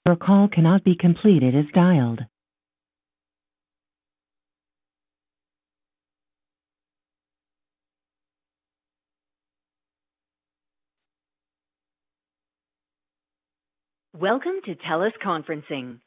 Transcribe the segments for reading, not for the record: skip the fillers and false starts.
Your call cannot be completed as dialed. Welcome to TELUS Conferencing.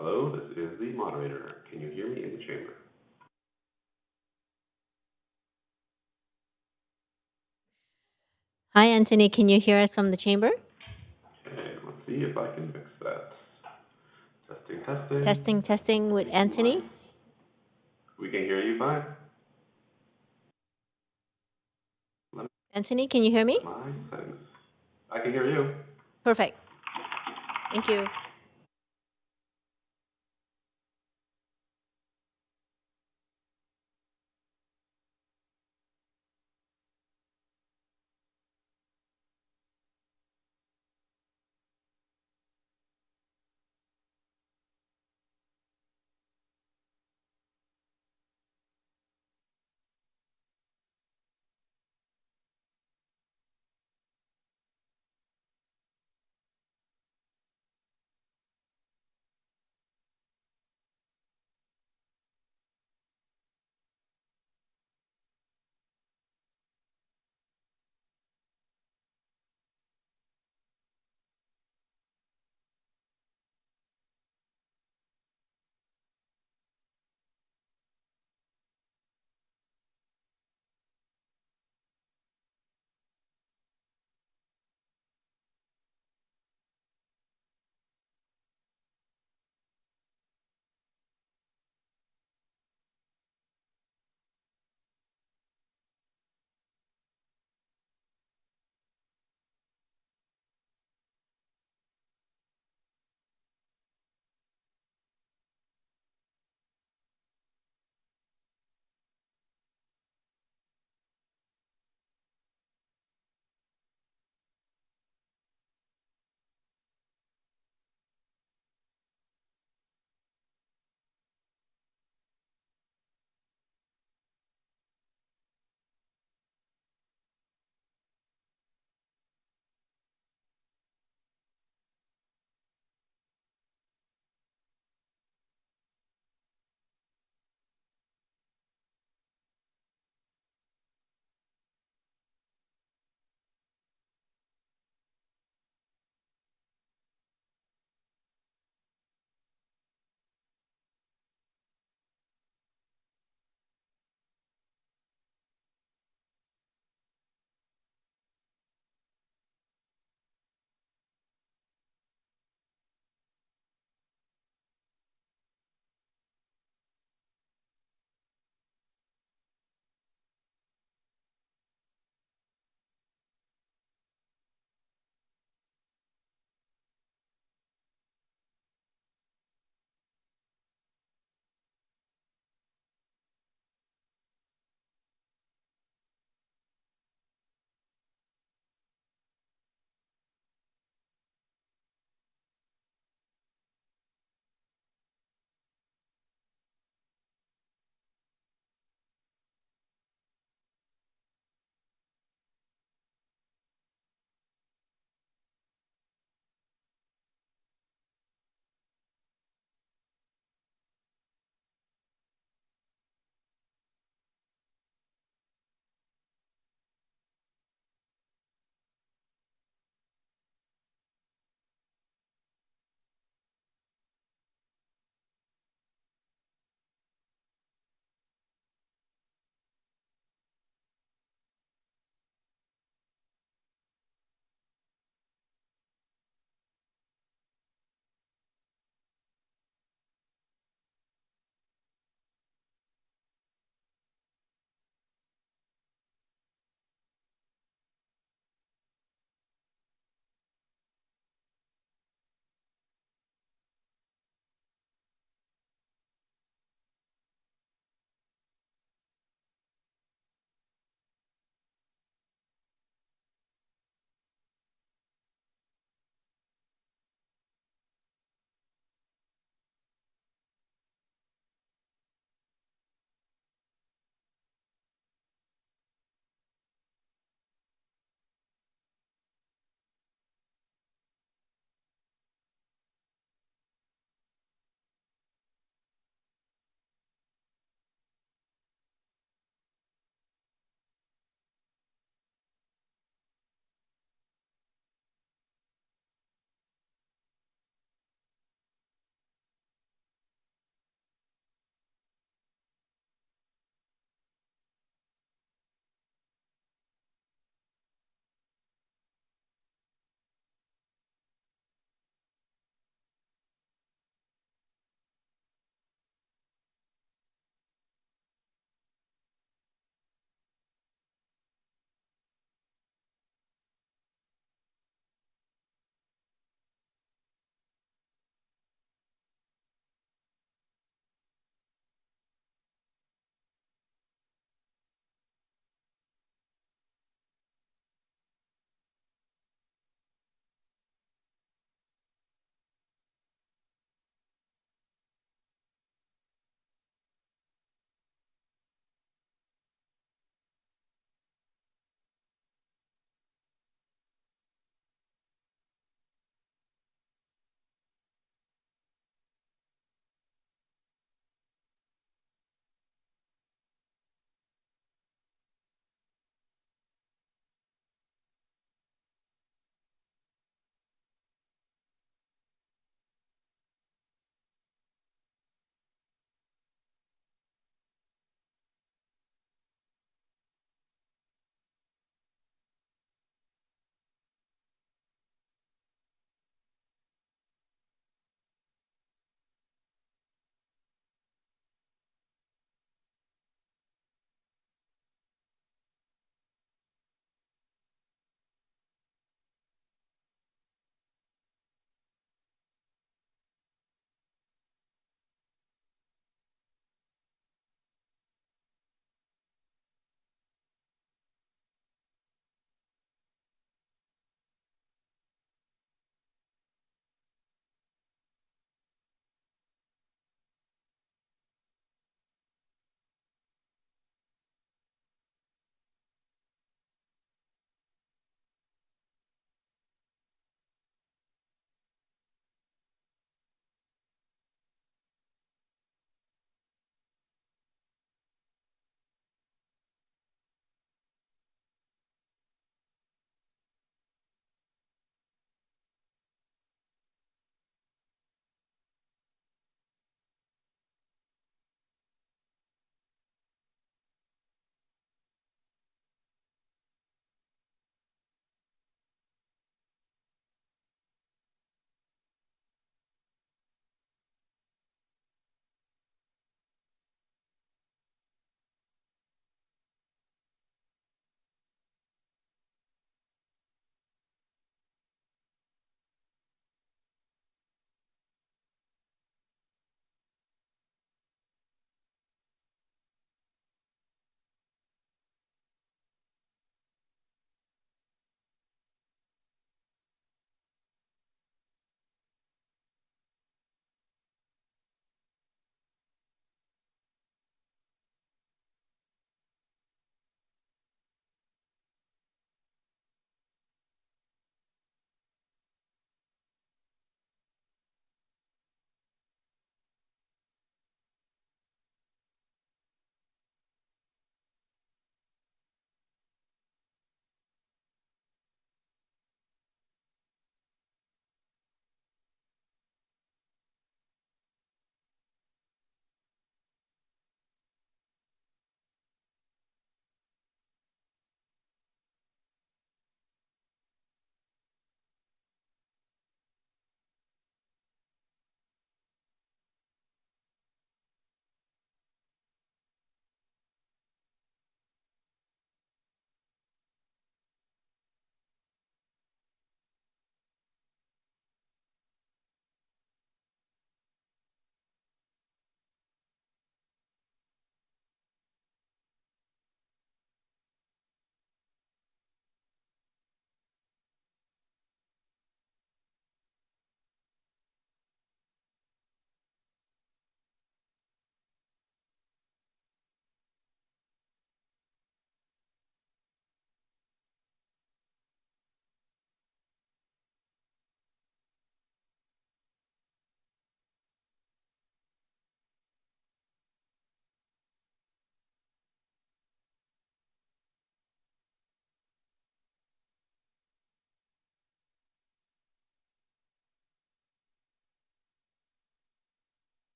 Hello, this is the moderator. Can you hear me in the chamber? Hi, Anthony. Can you hear us from the chamber? Okay, let's see if I can fix that. Testing, testing. Testing with Anthony. We can hear you fine. Anthony, can you hear me? I can hear you. Perfect. Thank you.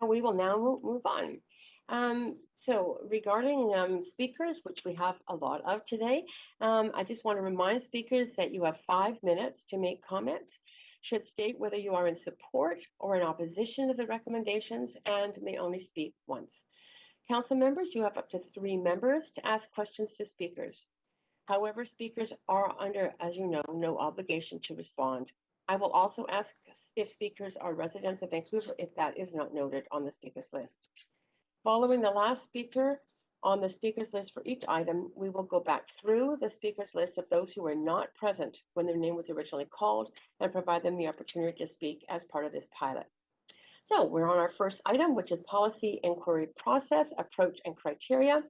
We will now move on. So regarding speakers, which we have a lot of today, I just want to remind speakers that you have 5 minutes to make comments. Should state whether you are in support or in opposition to the recommendations and may only speak once. Council members, you have up to 3 members to ask questions to speakers. However, speakers are under, as you know, no obligation to respond. I will also ask if speakers are residents of Vancouver if that is not noted on the speakers list. Following the last speaker on the speakers list for each item, we will go back through the speakers list of those who were not present when their name was originally called and provide them the opportunity to speak as part of this pilot. So we're on our first item, which is policy inquiry process, approach and criteria.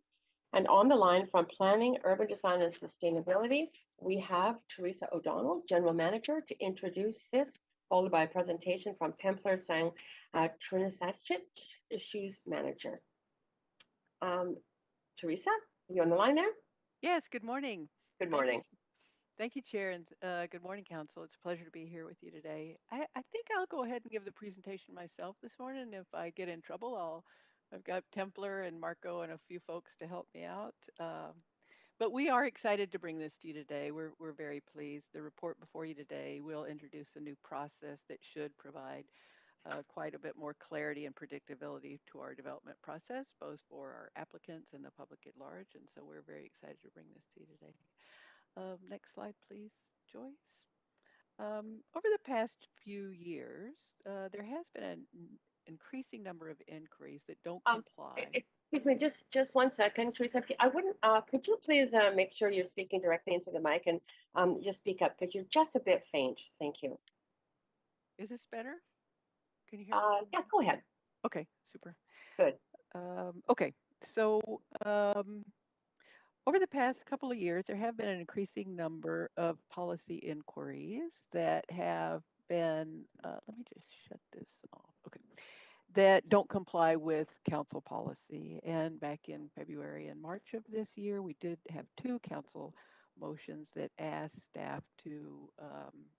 And on the line from Planning, Urban Design and Sustainability, we have Teresa O'Donnell, General Manager, to introduce this, followed by a presentation from Templar Sang Trinasachich, Issues Manager. Teresa, are you on the line there? Yes, good morning. Good morning. Thank you, Chair, and good morning, Council. It's a pleasure to be here with you today. I think I'll go ahead and give the presentation myself this morning. If I get in trouble, I've got Templar and Marco and a few folks to help me out. But we are excited to bring this to you today. We're very pleased. The report before you today will introduce a new process that should provide quite a bit more clarity and predictability to our development process, both for our applicants and the public at large. And so we're very excited to bring this to you today. Next slide, please, Joyce. Over the past few years, there has been an increasing number of inquiries that don't comply. Excuse me, just 1 second, Teresa. I wouldn't. Could you please make sure you're speaking directly into the mic and just speak up because you're just a bit faint. Thank you. Is this better? Can you hear me? Yeah, go ahead. Okay, super. Good. Okay, so over the past couple of years, there have been an increasing number of policy inquiries that have been, let me just shut this off. Okay. That don't comply with council policy. And back in February and March of this year, we did have 2 council motions that asked staff to,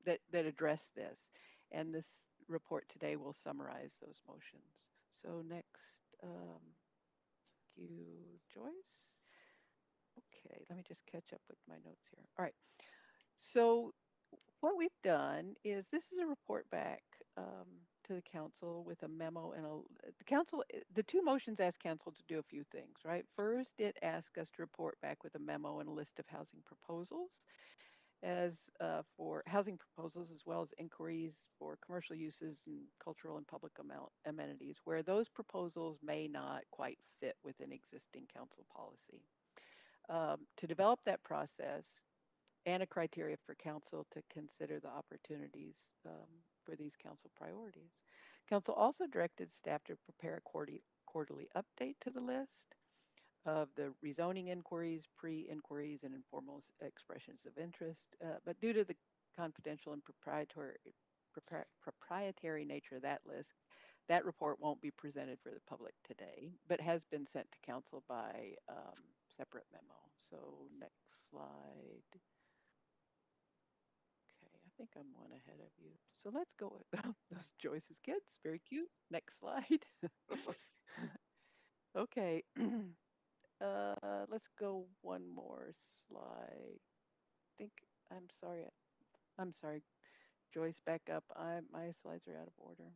that address this. And this report today will summarize those motions. So next, thank you, Joyce. Okay, let me just catch up with my notes here. All right. So what we've done is this is a report back to the council with a memo and the 2 motions ask council to do a few things, right? First, it asks us to report back with a memo and a list of housing proposals for housing proposals as well as inquiries for commercial uses and cultural and public amenities where those proposals may not quite fit within existing council policy. To develop that process and a criteria for council to consider the opportunities for these council priorities. Council also directed staff to prepare a quarterly update to the list of the rezoning inquiries, pre-inquiries, and informal expressions of interest. But due to the confidential and proprietary nature of that list, that report won't be presented for the public today, but has been sent to council by separate memo. So next slide. Okay, I think I'm 1 ahead of you. So let's go with those Joyce's kids. Very cute. Next slide. Okay. Let's go 1 more slide. I'm sorry. Joyce, back up. My slides are out of order.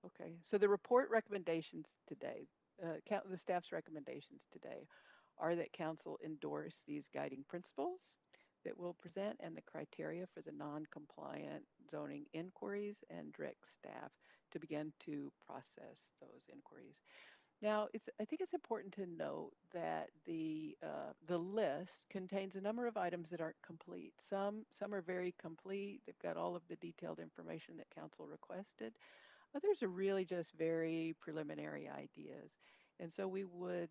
Okay, so the report recommendations today, the staff's recommendations today are that council endorse these guiding principles that we'll present and the criteria for the non-compliant zoning inquiries and direct staff to begin to process those inquiries. Now, I think it's important to note that the list contains a number of items that aren't complete. Some are very complete. They've got all of the detailed information that council requested. Others are really just very preliminary ideas. And so we would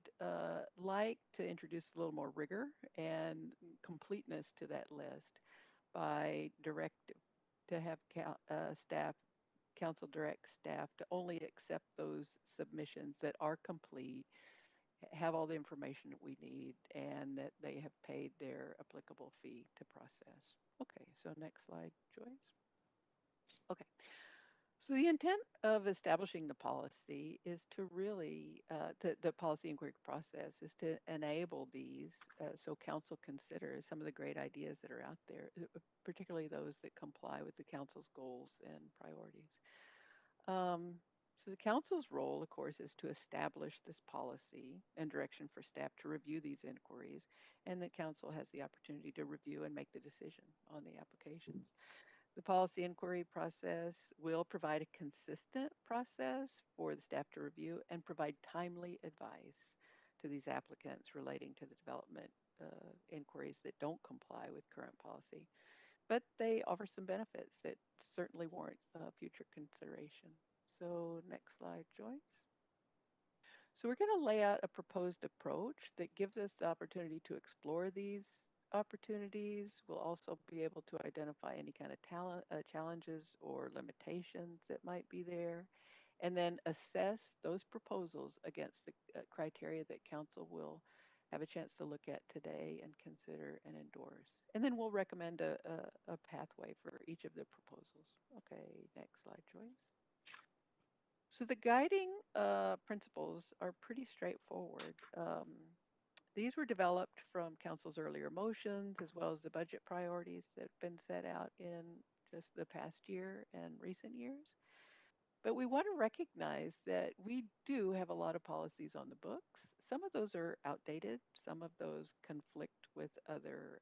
like to introduce a little more rigor and completeness to that list by to have council direct staff to only accept those submissions that are complete, have all the information that we need, and that they have paid their applicable fee to process. Okay, so next slide, Joyce. Okay. So the intent of establishing the policy is to really, the policy inquiry process is to enable these, so council considers some of the great ideas that are out there, particularly those that comply with the council's goals and priorities. So the council's role, of course, is to establish this policy and direction for staff to review these inquiries, and the council has the opportunity to review and make the decision on the applications. The policy inquiry process will provide a consistent process for the staff to review and provide timely advice to these applicants relating to the development inquiries that don't comply with current policy. But they offer some benefits that certainly warrant future consideration. So next slide, Joyce. So we're going to lay out a proposed approach that gives us the opportunity to explore these opportunities. We'll also be able to identify any kind of challenges or limitations that might be there, and then assess those proposals against the criteria that council will have a chance to look at today and consider and endorse. And then we'll recommend a pathway for each of the proposals. Okay, next slide, Joyce. So the guiding principles are pretty straightforward. These were developed from council's earlier motions as well as the budget priorities that have been set out in just the past year and recent years. But we want to recognize that we do have a lot of policies on the books. Some of those are outdated, some of those conflict with other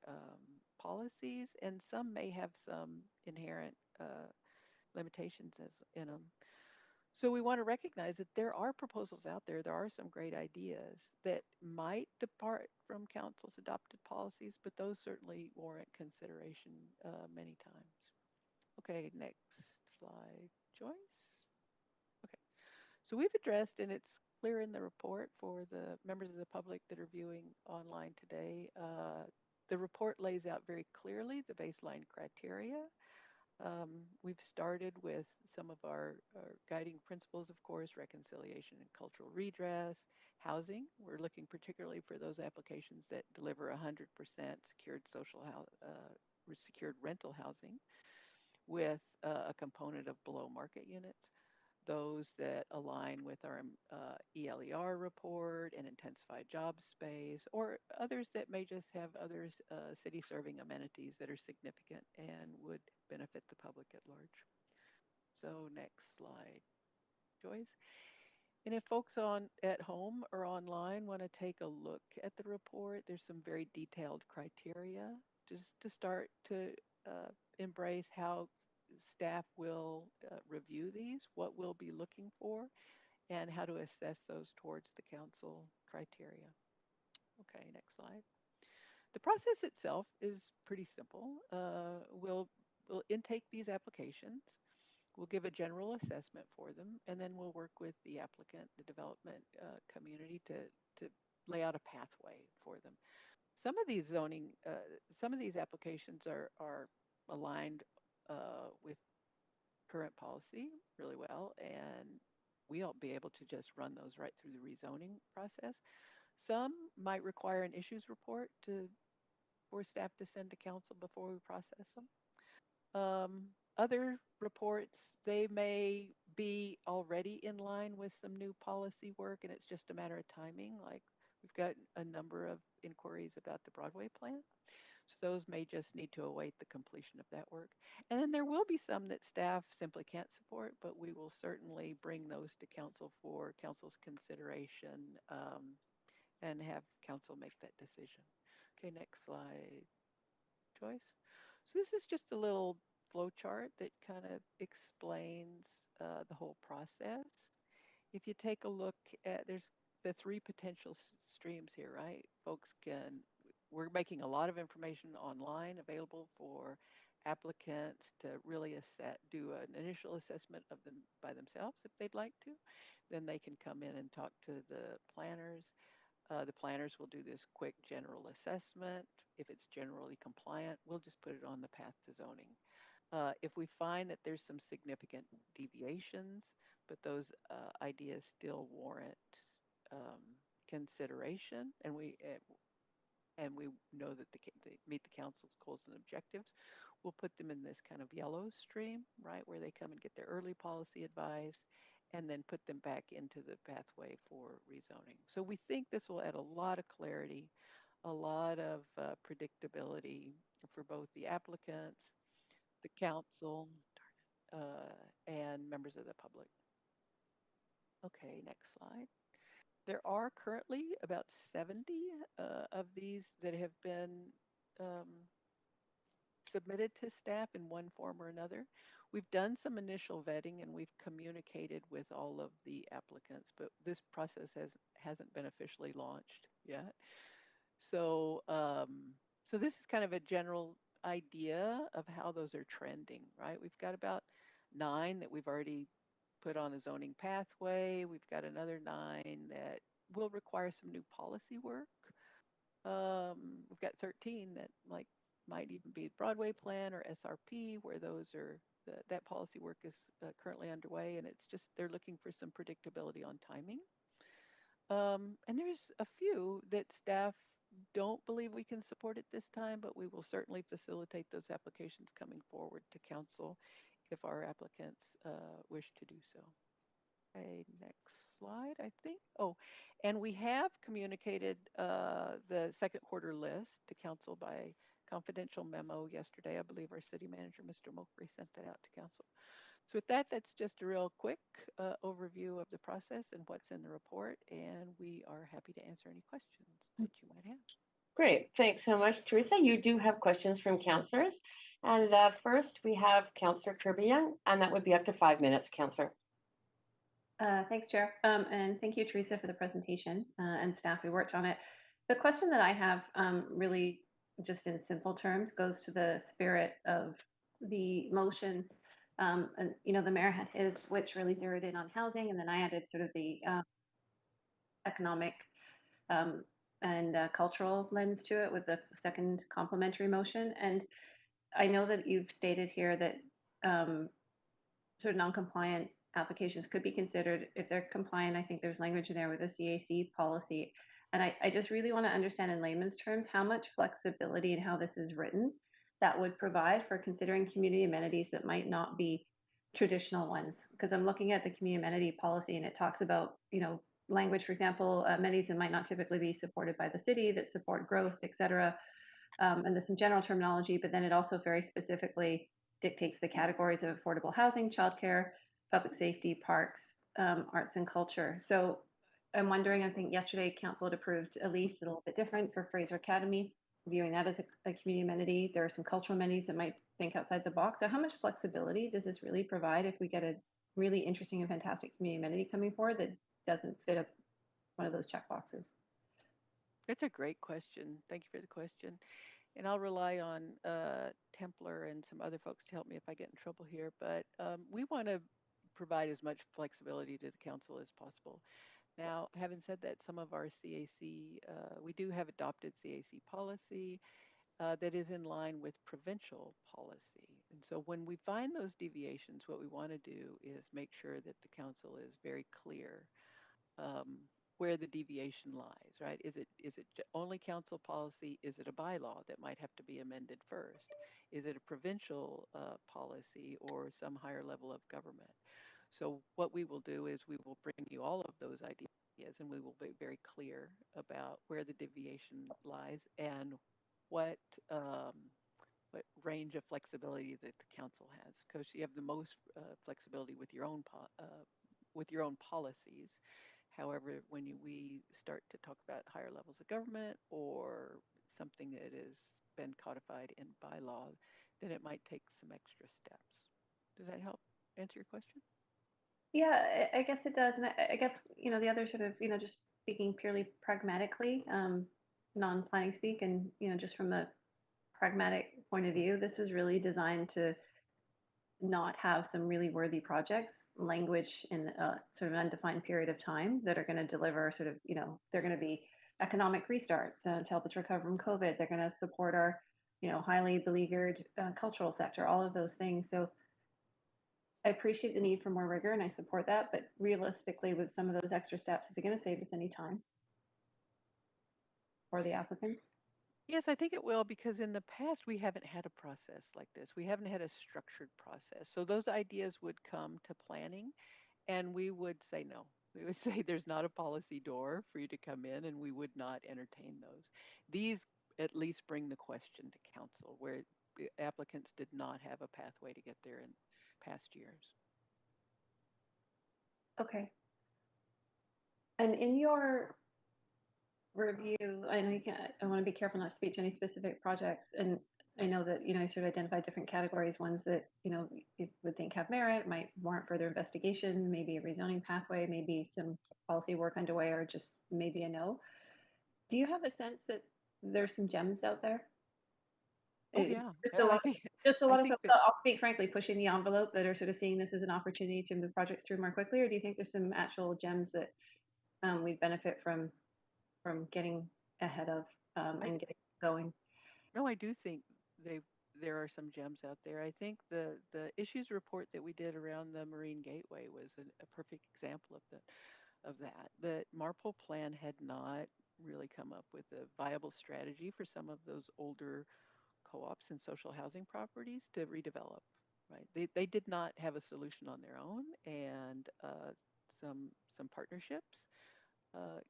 policies, and some may have some inherent limitations in them. So we want to recognize that there are proposals out there. There are some great ideas that might depart from council's adopted policies, but those certainly warrant consideration many times. Okay, next slide, Joyce. Okay, so we've addressed, and it's clear in the report for the members of the public that are viewing online today, the report lays out very clearly the baseline criteria. We've started with some of our guiding principles, of course, reconciliation and cultural redress, housing. We're looking particularly for those applications that deliver 100% secured secured rental housing with a component of below market units. Those that align with our ELER report and intensified job space, or others that may just have other city serving amenities that are significant and would benefit the public at large. So next slide, Joyce. And if folks at home or online want to take a look at the report, there's some very detailed criteria just to start to embrace how staff will review these, what we'll be looking for, and how to assess those towards the council criteria. Okay, next slide. The process itself is pretty simple. We'll intake these applications. We'll give a general assessment for them, and then we'll work with the applicant, the development community to lay out a pathway for them. Some of these applications are aligned with current policy really well, and we'll be able to just run those right through the rezoning process. Some might require an issues report for staff to send to council before we process them. Other reports, they may be already in line with some new policy work, and it's just a matter of timing. Like we've got a number of inquiries about the Broadway plan. So those may just need to await the completion of that work. And then there will be some that staff simply can't support, but we will certainly bring those to council for council's consideration and have council make that decision. Okay, next slide, Joyce. So this is just a little flow chart that kind of explains the whole process. If you take a look at, there's the three potential streams here, right? We're making a lot of information online available for applicants to really do an initial assessment of them by themselves if they'd like to. Then they can come in and talk to the planners. The planners will do this quick general assessment. If it's generally compliant, we'll just put it on the path to zoning. If we find that there's some significant deviations, but those ideas still warrant consideration, and we know that they meet the council's goals and objectives, we'll put them in this kind of yellow stream, right, where they come and get their early policy advice and then put them back into the pathway for rezoning. So we think this will add a lot of clarity, a lot of predictability for both the applicants, the council, and members of the public. Okay, next slide. There are currently about 70 of these that have been um, submitted to staff in one form or another. We've done some initial vetting and we've communicated with all of the applicants, but this process hasn't been officially launched yet. So, so this is kind of a general idea of how those are trending, right? We've got about 9 that we've already put on a zoning pathway. We've got another 9 that will require some new policy work. We've got 13 that might even be Broadway plan or SRP, where those are that policy work is currently underway, and it's just they're looking for some predictability on timing. And there's a few that staff don't believe we can support at this time, but we will certainly facilitate those applications coming forward to council if our applicants wish to do so. Okay, next slide, I think. Oh, and we have communicated the second quarter list to council by confidential memo yesterday. I believe our city manager, Mr. Mokri, sent that out to council. So with that, that's just a real quick overview of the process and what's in the report, and we are happy to answer any questions that you might have. Great, thanks so much, Teresa. You do have questions from councillors. And first, we have Councillor Kirby, and that would be up to 5 minutes, Councillor. Thanks, Chair. And thank you, Teresa, for the presentation and staff who worked on it. The question that I have really just in simple terms goes to the spirit of the motion. And, you know, the mayor had his, which really zeroed in on housing, and then I added sort of the economic and cultural lens to it with the second complementary motion. And I know that you've stated here that sort of non-compliant applications could be considered if they're compliant. I think there's language in there with the CAC policy. And I just really want to understand in layman's terms how much flexibility and how this is written that would provide for considering community amenities that might not be traditional ones. Because I'm looking at the community amenity policy and it talks about, you know, language, for example, amenities that might not typically be supported by the city that support growth, et cetera. And there's some general terminology, but then it also very specifically dictates the categories of affordable housing, childcare, public safety, parks, arts and culture. So I'm wondering, I think yesterday council had approved a lease a little bit different for Fraser Academy, viewing that as a community amenity. There are some cultural amenities that might think outside the box. So how much flexibility does this really provide if we get a really interesting and fantastic community amenity coming forward that doesn't fit one of those check boxes? That's a great question. Thank you for the question. And I'll rely on Templar and some other folks to help me if I get in trouble here. But we want to provide as much flexibility to the council as possible. Now, having said that, some of our CAC, we do have adopted CAC policy that is in line with provincial policy. And so when we find those deviations, what we want to do is make sure that the council is very clear where the deviation lies, right? Is it only council policy? Is it a bylaw that might have to be amended first? Is it a provincial policy or some higher level of government? So what we will do is we will bring you all of those ideas and we will be very clear about where the deviation lies and what range of flexibility that the council has, because you have the most flexibility with your own policies. However, when we start to talk about higher levels of government or something that has been codified in bylaw, then it might take some extra steps. Does that help answer your question? Yeah, I guess it does. And I guess, you know, the other sort of, you know, just speaking purely pragmatically, non-planning speak, and, you know, just from a pragmatic point of view, this was really designed to not have some really worthy projects language in a sort of undefined period of time that are going to deliver sort of, you know, they're going to be economic restarts to help us recover from COVID. They're going to support our, you know, highly beleaguered cultural sector, all of those things. So I appreciate the need for more rigor and I support that, but realistically with some of those extra steps, is it going to save us any time for the applicant? Yes, I think it will because in the past we haven't had a process like this. We haven't had a structured process. So those ideas would come to planning and we would say no. We would say there's not a policy door for you to come in and we would not entertain those. These at least bring the question to council where the applicants did not have a pathway to get there in past years. Okay. And in your review, I know I want to be careful not to speak to any specific projects, and I know that, you sort of identified different categories, ones that, you would think have merit, might warrant further investigation, maybe a rezoning pathway, maybe some policy work underway, or just maybe a no. Do you have a sense that there's some gems out there? Oh yeah, Just a lot, just a I lot of think folks, that I'll speak frankly, pushing the envelope that are sort of seeing this as an opportunity to move projects through more quickly, or do you think there's some actual gems that we benefit from getting ahead of and getting going? no, I do think there are some gems out there. I think the issues report that we did around the Marine Gateway was a perfect example of that. The Marpole plan had not really come up with a viable strategy for some of those older co-ops and social housing properties to redevelop. Right, they did not have a solution on their own, and some partnerships uh,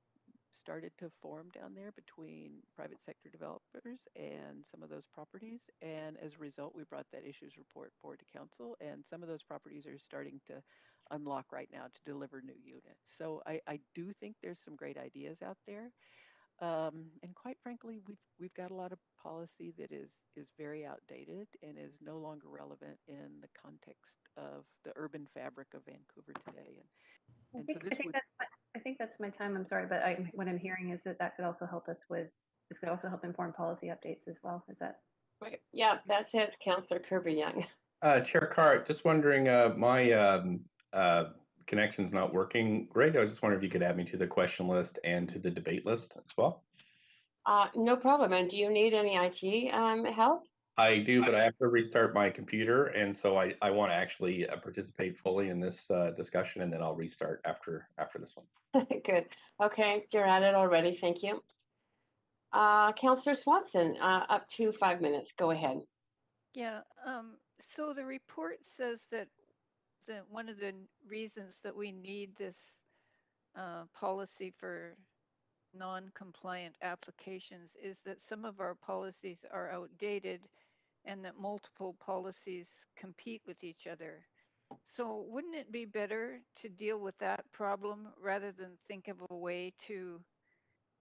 started to form down there between private sector developers and some of those properties. And as a result, we brought that issues report forward to council, and some of those properties are starting to unlock right now to deliver new units. So I do think there's some great ideas out there. And quite frankly, we've got a lot of policy that is very outdated and is no longer relevant in the context of the urban fabric of Vancouver today. And so this would I think that's my time. I'm sorry, but what I'm hearing is that could also help us with, this could also help inform policy updates as well. Is that? Right. Yeah, that's it, Councillor Kirby Young. Chair Carr, just wondering, my connection's not working great. I was just wondering if you could add me to the question list and to the debate list as well. No problem. And do you need any IT help? I do, but I have to restart my computer, and so I want to actually participate fully in this discussion, and then I'll restart after this one. Good. Okay, you're at it already. Thank you. Councillor Swanson, up to 5 minutes. Go ahead. Yeah. So the report says that one of the reasons that we need this policy for non-compliant applications is that some of our policies are outdated and that multiple policies compete with each other. So wouldn't it be better to deal with that problem rather than think of a way to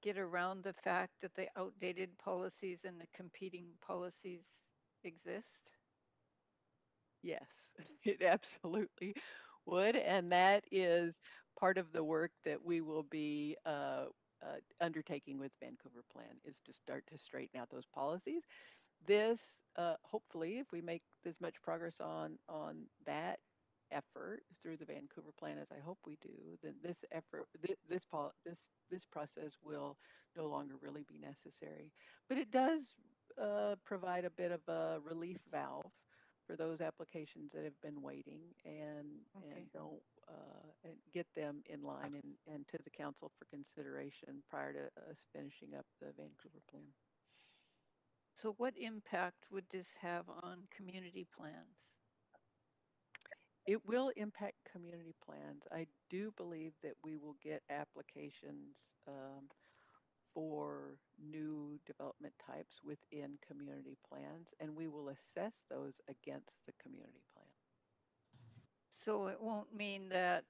get around the fact that the outdated policies and the competing policies exist? Yes, it absolutely would. And that is part of the work that we will be undertaking with Vancouver Plan is to start to straighten out those policies. This, hopefully, if we make as much progress on that effort through the Vancouver Plan as I hope we do, then this effort, this process will no longer really be necessary. But it does provide a bit of a relief valve for those applications that have been waiting and don't and get them in line and to the council for consideration prior to us finishing up the Vancouver Plan. So what impact would this have on community plans? It will impact community plans. I do believe that we will get applications for new development types within community plans, and we will assess those against the community plan. So it won't mean that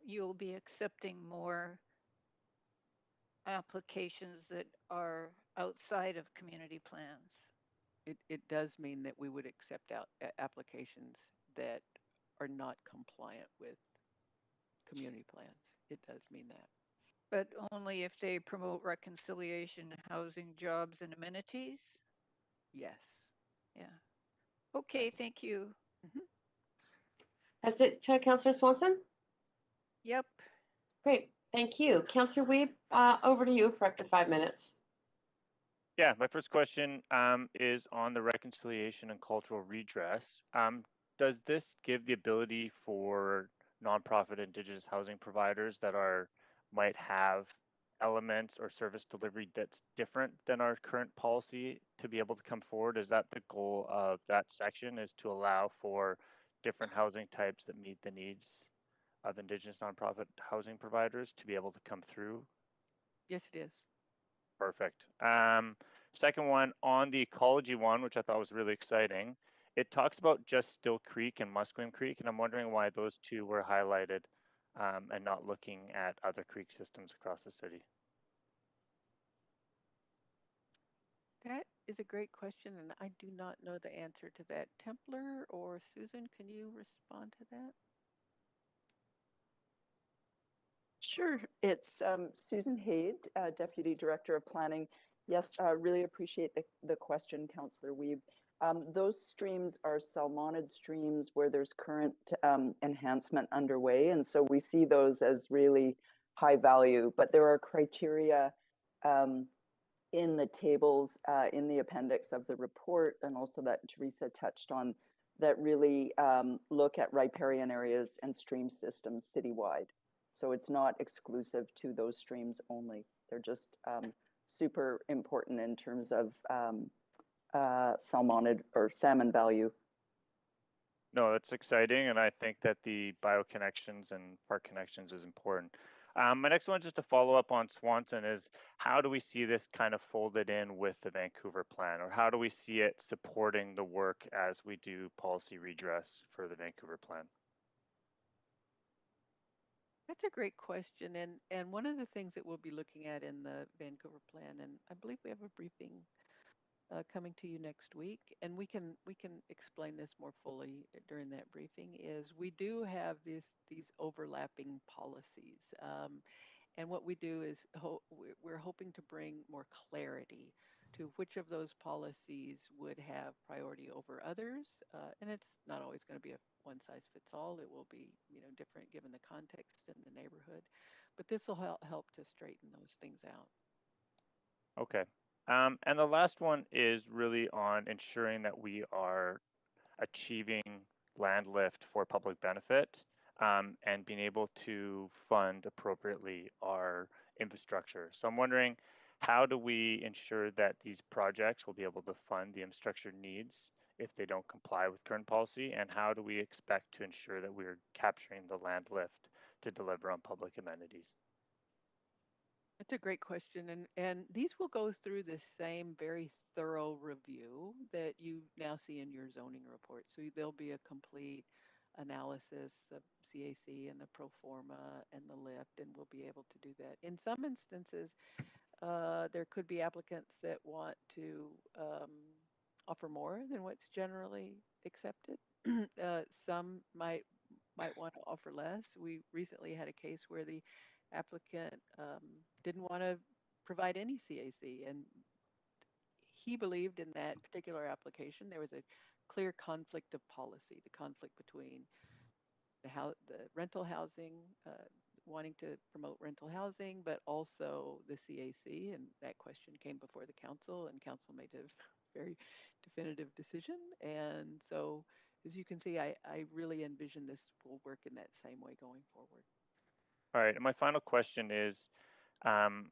you'll be accepting more applications that are outside of community plans. It does mean that we would accept applications that are not compliant with community plans. It does mean that. But only if they promote reconciliation, housing, jobs, and amenities? Yes. Yeah. Okay, thank you. Mm-hmm. That's it, Councillor Swanson? Yep. Great, thank you. Councillor Weeb, over to you for up to 5 minutes. Yeah, my first question is on the reconciliation and cultural redress. Does this give the ability for nonprofit Indigenous housing providers that might have elements or service delivery that's different than our current policy to be able to come forward? Is that the goal of that section, is to allow for different housing types that meet the needs of Indigenous nonprofit housing providers to be able to come through? Yes, it is. Perfect. Second one, on the ecology one, which I thought was really exciting, it talks about just Still Creek and Musqueam Creek, and I'm wondering why those two were highlighted and not looking at other creek systems across the city. That is a great question, and I do not know the answer to that. Templar or Susan, can you respond to that? Sure. It's Susan Haid, Deputy Director of Planning. Yes, really appreciate the question, Councillor Weeb. Those streams are salmonid streams where there's current enhancement underway, and so we see those as really high value, but there are criteria in the tables, in the appendix of the report, and also that Teresa touched on, that really look at riparian areas and stream systems citywide. So it's not exclusive to those streams only. They're just super important in terms of salmonid or salmon value. No, that's exciting, and I think that the bioconnections and park connections is important. My next one, just to follow up on Swanson, is how do we see this kind of folded in with the Vancouver plan, or how do we see it supporting the work as we do policy redress for the Vancouver plan? That's a great question, and one of the things that we'll be looking at in the Vancouver plan, and I believe we have a briefing coming to you next week, and we can explain this more fully during that briefing, is we do have these overlapping policies, and what we do is we're hoping to bring more clarity to which of those policies would have priority over others, and it's not always going to be a one size fits all. It will be different given the context and the neighborhood, but this will help to straighten those things out. Okay. And the last one is really on ensuring that we are achieving land lift for public benefit and being able to fund appropriately our infrastructure. So I'm wondering, how do we ensure that these projects will be able to fund the infrastructure needs if they don't comply with current policy? And how do we expect to ensure that we're capturing the land lift to deliver on public amenities? That's a great question, and these will go through the same very thorough review that you now see in your zoning report. So there'll be a complete analysis of CAC and the pro forma and the lift, and we'll be able to do that. In some instances, there could be applicants that want to offer more than what's generally accepted. Some might want to offer less. We recently had a case where the applicant didn't want to provide any CAC, and he believed in that particular application there was a clear conflict of policy, the conflict between the rental housing, wanting to promote rental housing, but also the CAC, and that question came before the council, and council made a very definitive decision. And so, as you can see, I really envision this will work in that same way going forward. All right, and my final question is,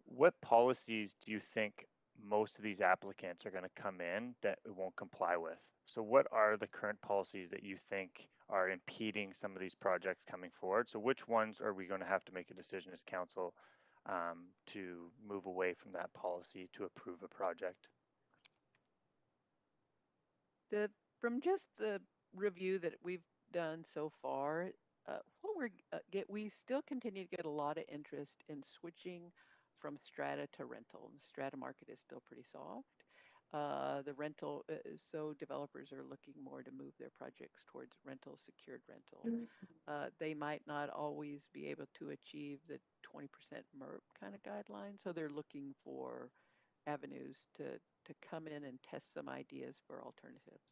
what policies do you think most of these applicants are going to come in that it won't comply with? So what are the current policies that you think are impeding some of these projects coming forward? So which ones are we going to have to make a decision as council to move away from that policy to approve a project? From just the review that we've done so far, we still continue to get a lot of interest in switching from strata to rental. The strata market is still pretty soft. The rental, so developers are looking more to move their projects towards rental, secured rental. They might not always be able to achieve the 20% MERP kind of guideline, so they're looking for avenues to come in and test some ideas for alternatives.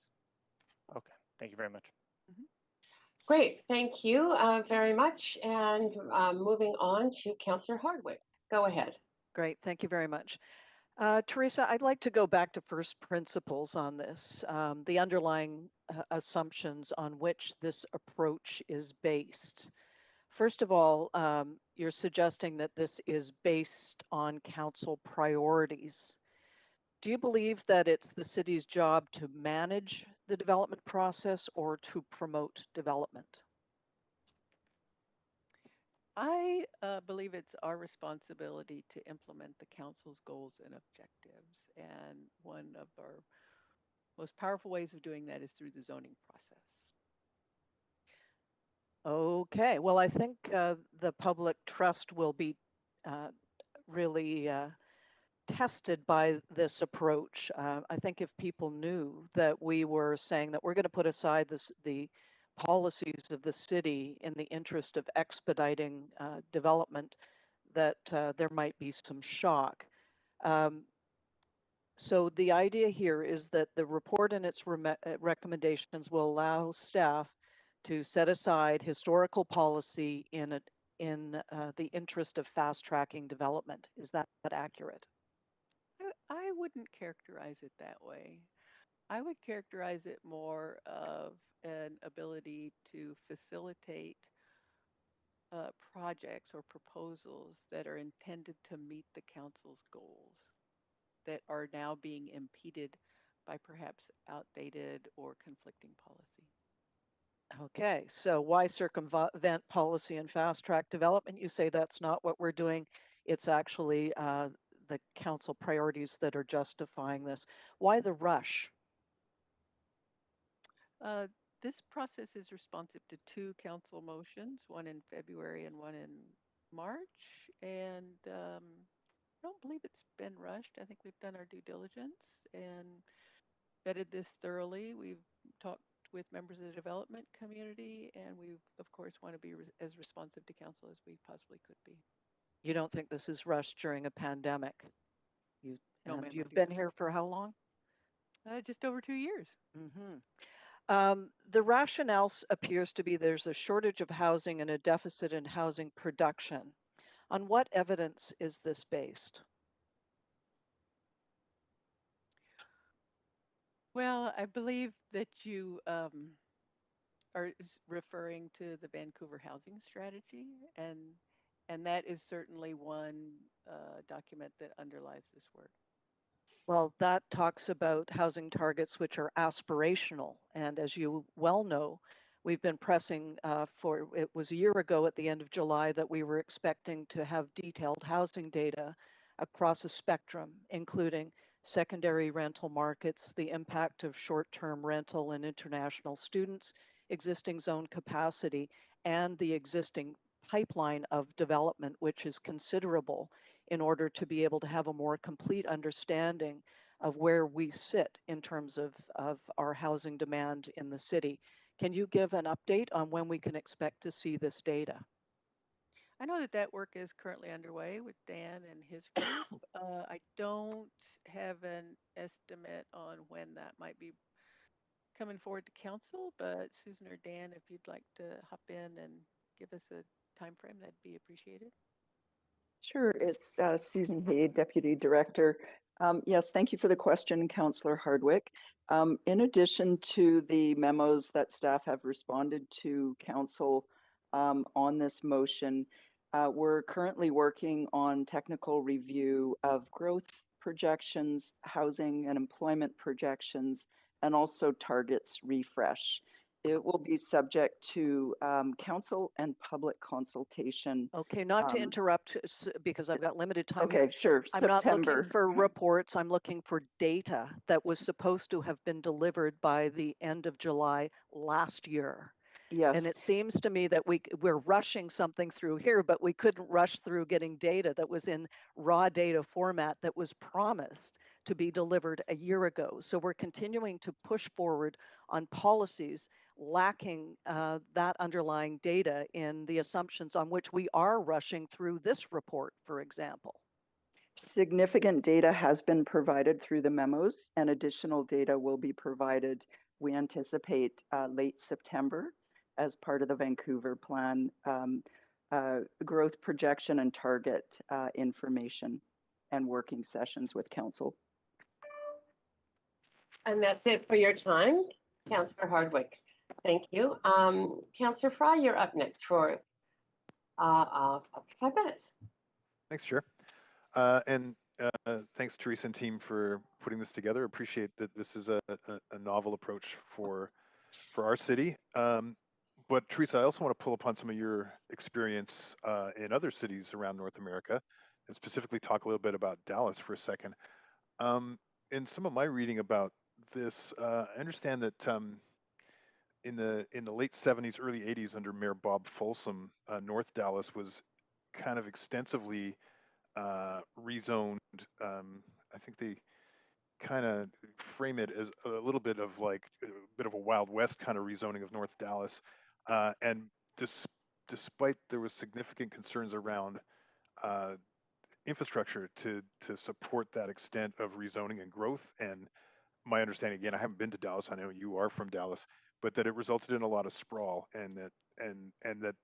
Okay, thank you very much. Mm-hmm. Great, thank you very much. And moving on to Councillor Hardwick. Go ahead. Great, thank you very much. Teresa, I'd like to go back to first principles on this, the underlying assumptions on which this approach is based. First of all, you're suggesting that this is based on council priorities. Do you believe that it's the city's job to manage the development process or to promote development? I believe it's our responsibility to implement the council's goals and objectives. And one of our most powerful ways of doing that is through the zoning process. Okay, well, I think the public trust will be really tested by this approach. I think if people knew that we were saying that we're going to put aside the policies of the city in the interest of expediting development, that there might be some shock. So the idea here is that the report and its recommendations will allow staff to set aside historical policy in the interest of fast tracking development. Is that accurate? I wouldn't characterize it that way. I would characterize it more of an ability to facilitate projects or proposals that are intended to meet the council's goals that are now being impeded by perhaps outdated or conflicting policy. Okay, so why circumvent policy and fast track development? You say that's not what we're doing. It's actually the council priorities that are justifying this. Why the rush? This process is responsive to 2 council motions, one in February and one in March. And I don't believe it's been rushed. I think we've done our due diligence and vetted this thoroughly. We've talked with members of the development community, and we, of course, want to be as responsive to council as we possibly could be. You don't think this is rushed during a pandemic? No, ma'am, you've been here for how long? Just over 2 years. The rationale appears to be there's a shortage of housing and a deficit in housing production. On what evidence is this based? Well, I believe that you are referring to the Vancouver housing strategy, and that is certainly one document that underlies this work. Well, that talks about housing targets which are aspirational. And as you well know, we've been pressing it was a year ago at the end of July that we were expecting to have detailed housing data across a spectrum, including secondary rental markets, the impact of short-term rental and international students, existing zone capacity, and the existing pipeline of development, which is considerable, in order to be able to have a more complete understanding of where we sit in terms of our housing demand in the city. Can you give an update on when we can expect to see this data? I know that work is currently underway with Dan and his group. I don't have an estimate on when that might be coming forward to council, but Susan or Dan, if you'd like to hop in and give us a time frame, that'd be appreciated. Sure, it's Susan Hayde, Deputy Director. Yes, thank you for the question, Councillor Hardwick. In addition to the memos that staff have responded to Council on this motion, we're currently working on technical review of growth projections, housing and employment projections, and also targets refresh. It will be subject to council and public consultation. Okay, not to interrupt because I've got limited time. Okay, sure. I'm not looking for reports. I'm looking for data that was supposed to have been delivered by the end of July last year. Yes. And it seems to me that we're rushing something through here, but we couldn't rush through getting data that was in raw data format that was promised to be delivered a year ago. So we're continuing to push forward on policies lacking that underlying data in the assumptions on which we are rushing through this report, for example. Significant data has been provided through the memos, and additional data will be provided, we anticipate, late September as part of the Vancouver plan, growth projection and target information and working sessions with council. And that's it for your time, Councillor Hardwick. Thank you. Councillor Fry, you're up next for of up to 5 minutes. Thanks, Chair. And thanks, Teresa and team, for putting this together. Appreciate that this is a novel approach for our city. But Teresa, I also want to pull upon some of your experience in other cities around North America, and specifically talk a little bit about Dallas for a second. In some of my reading about this, I understand that in the late 70s, early 80s, under Mayor Bob Folsom, North Dallas was kind of extensively rezoned. I think they kind of frame it as a little bit of like a bit of a Wild West kind of rezoning of North Dallas. And despite there was significant concerns around infrastructure to support that extent of rezoning and growth. And my understanding, again, I haven't been to Dallas. I know you are from Dallas, but that it resulted in a lot of sprawl, and that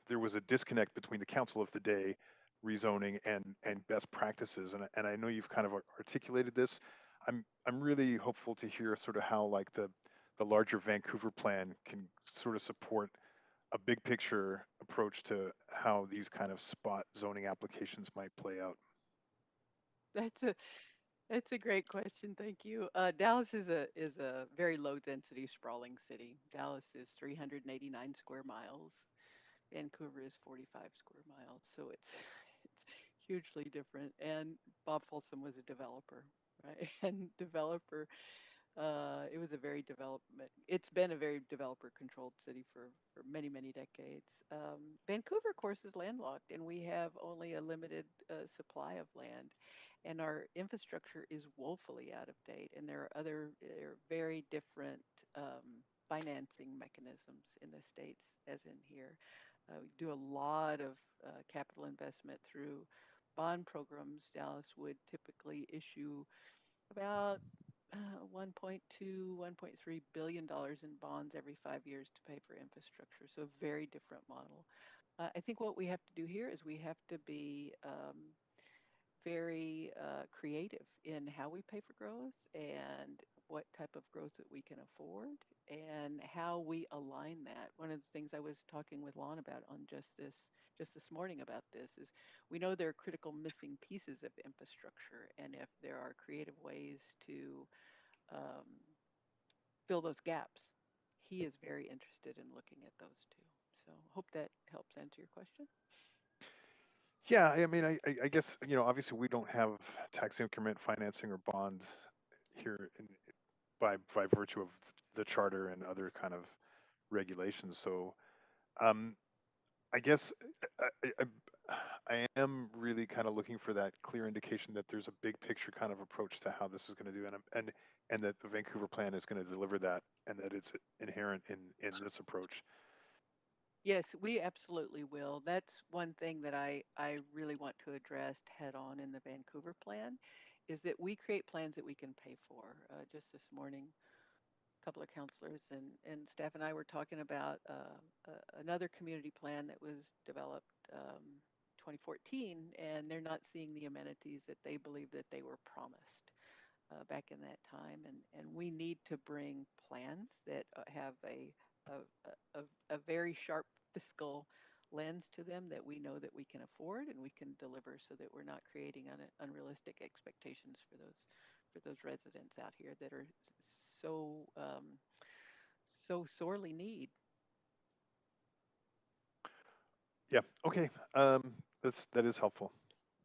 there was a disconnect between the council of the day rezoning and best practices. And I know you've kind of articulated this. I'm really hopeful to hear sort of how like the larger Vancouver plan can sort of support a big picture approach to how these kind of spot zoning applications might play out. That's a great question. Thank you. Dallas is a very low density sprawling city. Dallas is 389 square miles. Vancouver is 45 square miles, so it's hugely different. And Bob Folsom was a developer, right? And developer, it was a very development. It's been a very developer-controlled city for many decades. Vancouver, of course, is landlocked, and we have only a limited supply of land, and our infrastructure is woefully out of date. And there are very different financing mechanisms in the states as in here. We do a lot of capital investment through bond programs. Dallas would typically issue about 1.2, $1.3 billion in bonds every 5 years to pay for infrastructure. So a very different model. I think what we have to do here is we have to be very creative in how we pay for growth and what type of growth that we can afford and how we align that. One of the things I was talking with Lon about on just this morning about this is we know there are critical missing pieces of infrastructure, and if there are creative ways to fill those gaps, he is very interested in looking at those too. So hope that helps answer your question. Yeah, I mean, I guess, you know, obviously we don't have tax increment financing or bonds here by virtue of the charter and other kind of regulations. So I guess I am really kind of looking for that clear indication that there's a big picture kind of approach to how this is going to do, and that the Vancouver plan is going to deliver that, and that it's inherent in this approach. Yes, we absolutely will. That's one thing that I really want to address head on in the Vancouver plan, is that we create plans that we can pay for. Just this morning, a couple of councillors and staff and I were talking about another community plan that was developed 2014, and they're not seeing the amenities that they believe that they were promised back in that time. And we need to bring plans that have a very sharp fiscal lens to them that we know that we can afford and we can deliver, so that we're not creating unrealistic expectations for those residents out here that are so sorely need. Yeah. Okay. That is helpful.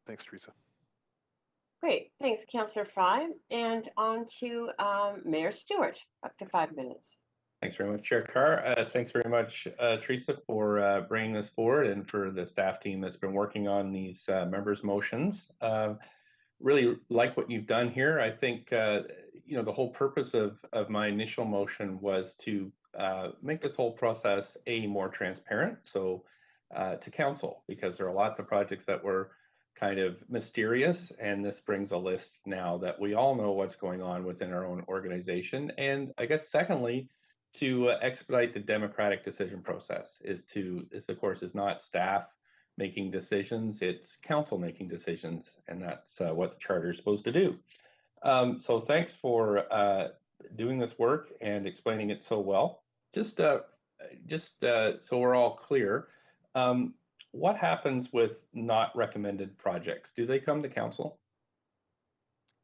Thanks, Teresa. Great. Thanks, Councillor 5. And on to Mayor Stewart, up to 5 minutes. Thanks very much, Chair Carr. Thanks very much, Teresa, for bringing this forward, and for the staff team that's been working on these members' motions. Really like what you've done here. I think you know, the whole purpose of my initial motion was to make this whole process more transparent, so to council, because there are lots of projects that were kind of mysterious, and this brings a list now that we all know what's going on within our own organization. And I guess secondly, to expedite the democratic decision process is of course not staff making decisions, it's council making decisions, and that's what the charter is supposed to do. So thanks for doing this work and explaining it so well. Just so we're all clear, What happens with not recommended projects? Do they come to council?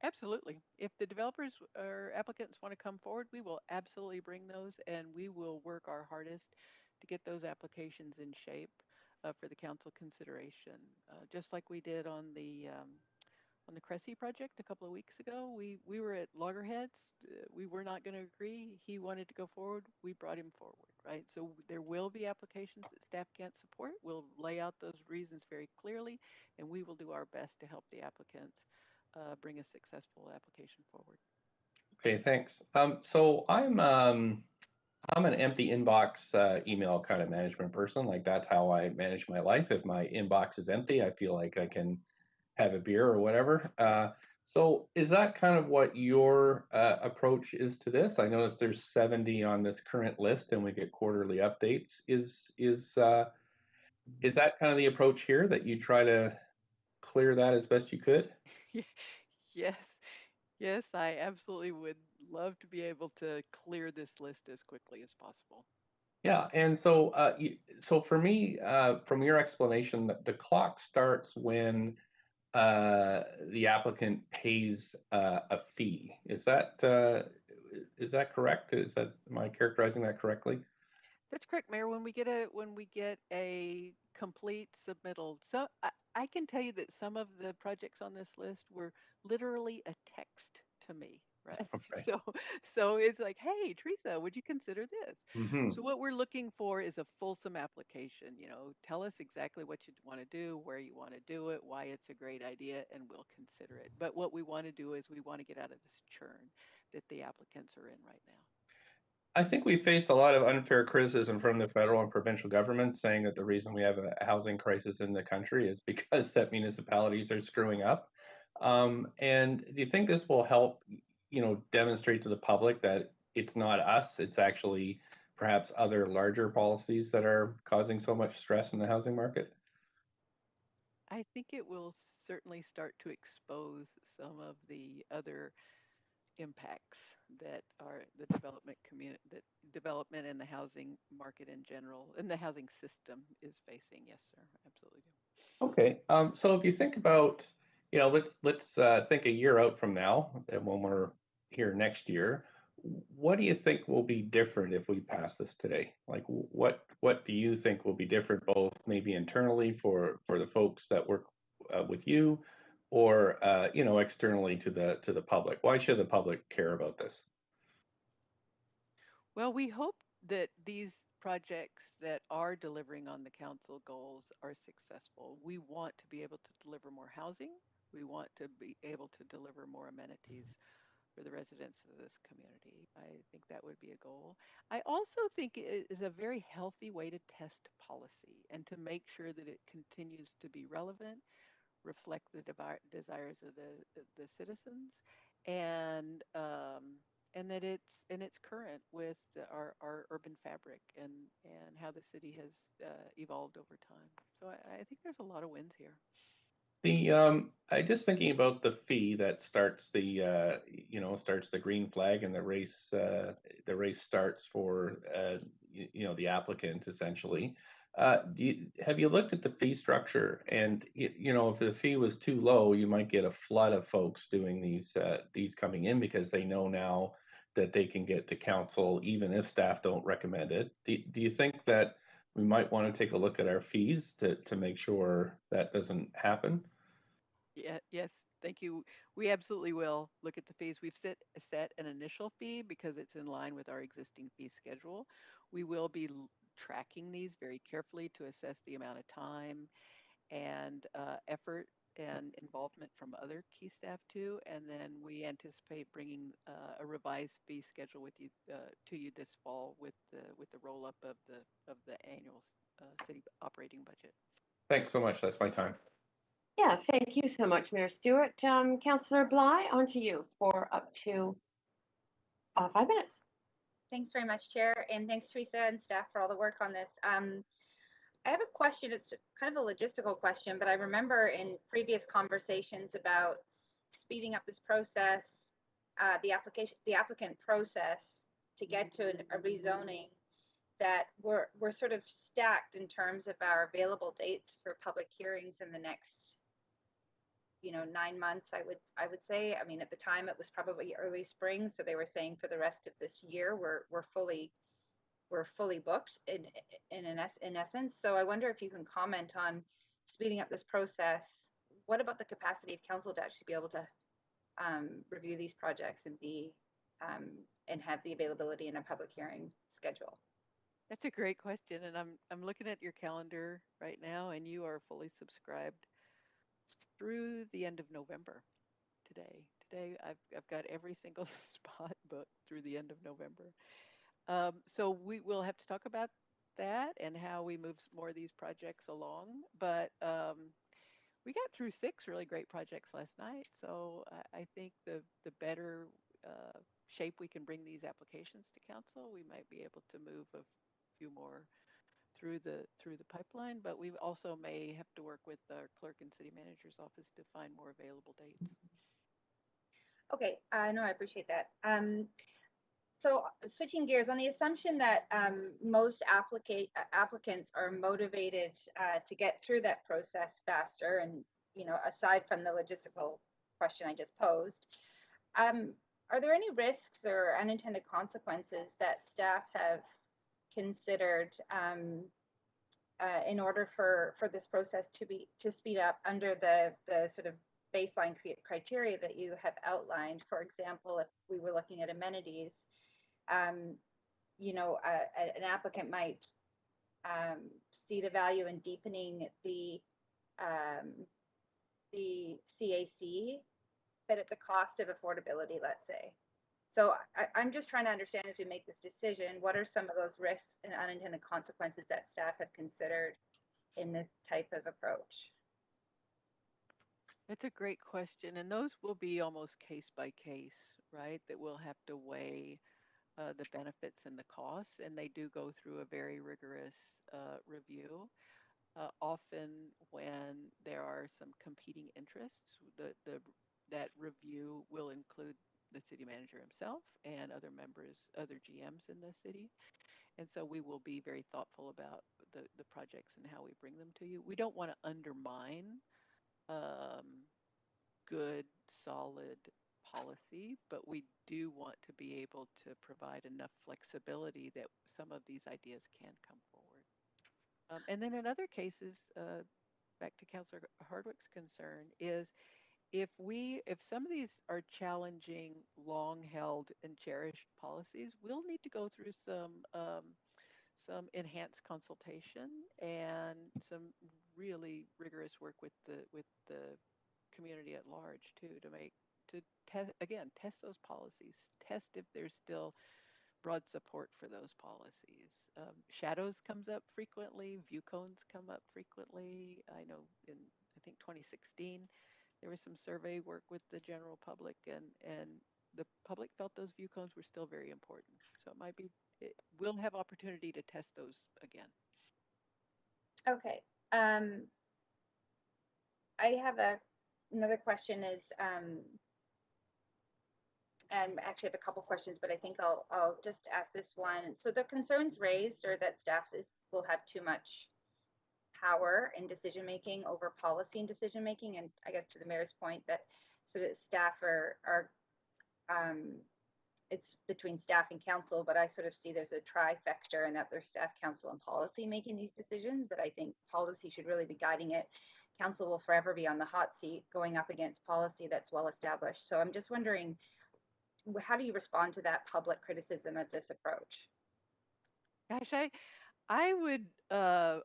Absolutely. If the developers or applicants want to come forward, we will absolutely bring those, and we will work our hardest to get those applications in shape for the council consideration. Just like we did on the Cressy project a couple of weeks ago, we were at loggerheads. We were not going to agree. He wanted to go forward. We brought him forward, right? So there will be applications that staff can't support. We'll lay out those reasons very clearly, and we will do our best to help the applicants bring a successful application forward. Okay, thanks. So I'm an empty inbox email kind of management person. Like that's how I manage my life. If my inbox is empty, I feel like I can have a beer or whatever. So is that kind of what your approach is to this? I noticed there's 70 on this current list, and we get quarterly updates. Is that kind of the approach here, that you try to clear that as best you could? Yes, yes, I absolutely would love to be able to clear this list as quickly as possible. Yeah, and so so for me, from your explanation, the clock starts when the applicant pays a fee. Is that correct? Am I characterizing that correctly? That's correct, Mayor. When we get a complete submittal, so I can tell you that some of the projects on this list were literally a text to me, right? Okay. So it's like, hey, Teresa, would you consider this? Mm-hmm. So what we're looking for is a fulsome application. You know, tell us exactly what you want to do, where you want to do it, why it's a great idea, and we'll consider it. But what we want to do is we want to get out of this churn that the applicants are in right now. I think we faced a lot of unfair criticism from the federal and provincial governments, saying that the reason we have a housing crisis in the country is because that municipalities are screwing up. And do you think this will help, demonstrate to the public that it's not us, it's actually perhaps other larger policies that are causing so much stress in the housing market? I think it will certainly start to expose some of the other impacts that are the development community, that development and the housing market in general, and the housing system is facing. Yes, sir, absolutely do. Okay. So if you think about, let's think a year out from now, and when we're here next year, what do you think will be different if we pass this today? Like, what do you think will be different, both maybe internally for the folks that work with you, or externally to the public? Why should the public care about this? Well, we hope that these projects that are delivering on the council goals are successful. We want to be able to deliver more housing. We want to be able to deliver more amenities for the residents of this community. I think that would be a goal. I also think it is a very healthy way to test policy and to make sure that it continues to be relevant, reflect the desires of the citizens, and that it's current with our urban fabric and how the city has evolved over time. So I think there's a lot of wins here. I just thinking about the fee that starts the green flag, and the race starts for the applicant essentially. Have you looked at the fee structure? And if the fee was too low, you might get a flood of folks doing these coming in, because they know now that they can get to council even if staff don't recommend it. Do you think that we might want to take a look at our fees to make sure that doesn't happen? Yeah, yes, thank you. We absolutely will look at the fees. We've set an initial fee because it's in line with our existing fee schedule. We will be tracking these very carefully to assess the amount of time and effort and involvement from other key staff too. And then we anticipate bringing a revised fee schedule with you to you this fall with the roll up of the annual city operating budget. Thanks so much. That's my time. Yeah, thank you so much, Mayor Stewart. Councillor Bligh, on to you for up to 5 minutes. Thanks very much, Chair, and thanks, Teresa and staff, for all the work on this. I have a question. It's kind of a logistical question, but I remember in previous conversations about speeding up this process, the applicant process to get to a rezoning, that we're sort of stacked in terms of our available dates for public hearings in the next 9 months. I would say. I mean, at the time it was probably early spring, so they were saying for the rest of this year we're fully booked in essence. So I wonder if you can comment on speeding up this process. What about the capacity of council to actually be able to review these projects and have the availability in a public hearing schedule? That's a great question, and I'm looking at your calendar right now, and you are fully subscribed through the end of November. Today I've got every single spot booked through the end of November. So we will have to talk about that and how we move more of these projects along. But we got through 6 really great projects last night, so I think the better shape we can bring these applications to council, we might be able to move a few more through the pipeline. But we also may have to work with our clerk and city manager's office to find more available dates. Okay, no, I appreciate that. So switching gears, on the assumption that most applicants are motivated to get through that process faster, and aside from the logistical question I just posed, are there any risks or unintended consequences that staff have considered in order for this process to speed up under the sort of baseline criteria that you have outlined? For example, if we were looking at amenities, an applicant might see the value in deepening the CAC, but at the cost of affordability, let's say. So I'm just trying to understand, as we make this decision, what are some of those risks and unintended consequences that staff have considered in this type of approach? That's a great question, and those will be almost case by case, right? That we'll have to weigh the benefits and the costs, and they do go through a very rigorous review. Often when there are some competing interests, that review will include the city manager himself and other members, other GMs in the city. And so we will be very thoughtful about the projects and how we bring them to you. We don't want to undermine good, solid policy, but we do want to be able to provide enough flexibility that some of these ideas can come forward. And then in other cases, back to Councillor Hardwick's concern, is if some of these are challenging, long-held and cherished policies, we'll need to go through some enhanced consultation and some really rigorous work with the community at large too, to test those policies, test if there's still broad support for those policies. Shadows comes up frequently, view cones come up frequently. I know in 2016 there was some survey work with the general public, and the public felt those view cones were still very important. So we'll have opportunity to test those again. Okay. I have another question is, and actually have a couple questions, but I think I'll just ask this one. So the concerns raised are that staff will have too much power in decision making over policy and decision making, and I guess to the mayor's point that sort of staff are it's between staff and council, but I sort of see there's a trifecta, and that there's staff, council, and policy making these decisions. But I think policy should really be guiding it. Council will forever be on the hot seat going up against policy that's well established. So I'm just wondering, how do you respond to that public criticism of this approach? Gosh, I would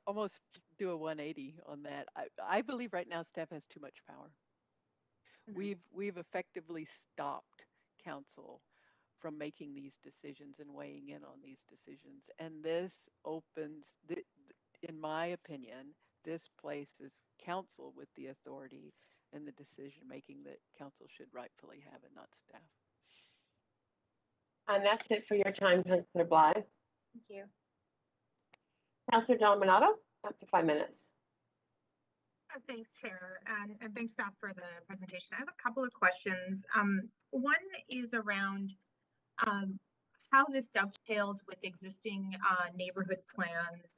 almost do a 180 on that. I believe right now staff has too much power. Mm-hmm. We've effectively stopped council from making these decisions and weighing in on these decisions, and this opens, in my opinion, this places council with the authority and the decision making that council should rightfully have, and not staff. And that's it for your time, Councillor Bligh. Thank you. Councillor Dominato, up to 5 minutes. Thanks, Chair, and thanks, staff, for the presentation. I have a couple of questions. One is around how this dovetails with existing neighborhood plans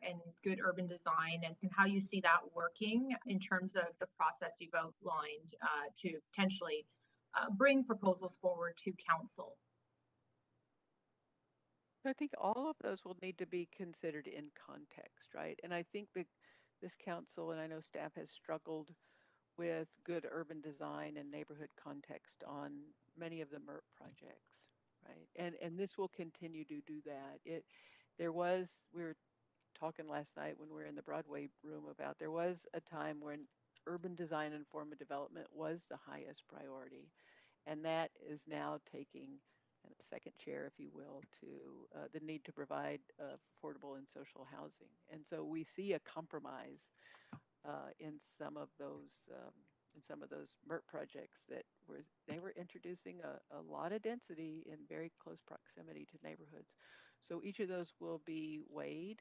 and good urban design, and how you see that working in terms of the process you've outlined to potentially bring proposals forward to council. I think all of those will need to be considered in context, right? And I think that this council, and I know staff has struggled with good urban design and neighborhood context on many of the MERP projects, right? And this will continue to do that. We were talking last night when we were in the Broadway room about, there was a time when urban design and formative development was the highest priority, and that is now taking kind of second chair, if you will, to the need to provide affordable and social housing. And so we see a compromise in some of those MERT projects they were introducing a lot of density in very close proximity to neighborhoods. So each of those will be weighed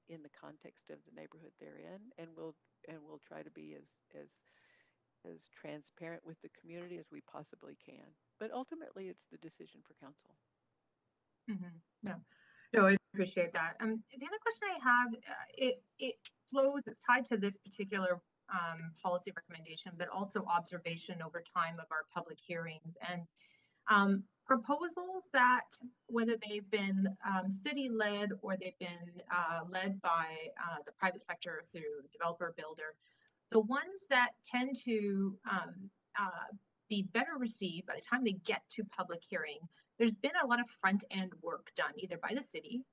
in the context of the neighborhood they're in, and we'll try to be as transparent with the community as we possibly can. But ultimately, it's the decision for council. Mm-hmm. Yeah. No, I appreciate that. The other question I have, it flows, it's tied to this particular policy recommendation, but also observation over time of our public hearings and proposals that, whether they've been city-led or they've been led by the private sector through developer builder, the ones that tend to be better received by the time they get to public hearing, there's been a lot of front-end work done either by the city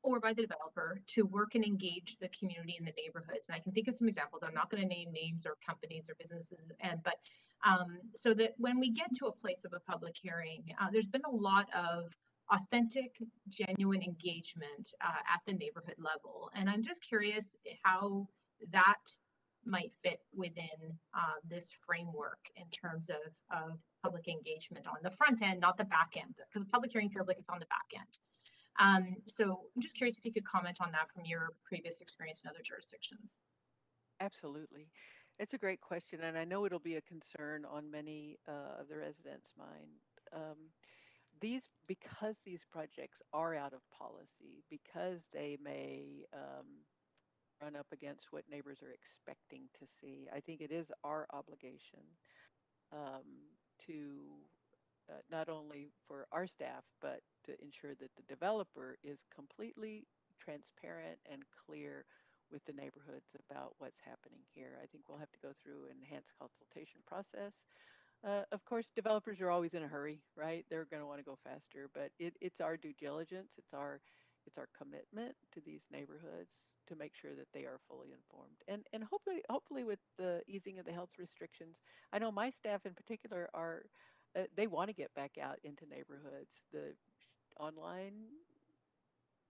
or by the developer to work and engage the community in the neighborhoods. And I can think of some examples. I'm not going to name names or companies or businesses, but so that when we get to a place of a public hearing, there's been a lot of authentic, genuine engagement at the neighborhood level. And I'm just curious how that might fit within this framework in terms of public engagement on the front end, not the back end, because the public hearing feels like it's on the back end. So I'm just curious if you could comment on that from your previous experience in other jurisdictions. Absolutely. It's a great question, and I know it'll be a concern on many of the residents' mind. Because these projects are out of policy, because they may run up against what neighbors are expecting to see, I think it is our obligation to not only for our staff, but to ensure that the developer is completely transparent and clear with the neighborhoods about what's happening here. I think we'll have to go through an enhanced consultation process. Of course, developers are always in a hurry, right? They're going to want to go faster, but it's our due diligence. It's our commitment to these neighborhoods to make sure that they are fully informed. And hopefully with the easing of the health restrictions, I know my staff in particular they want to get back out into neighborhoods. The online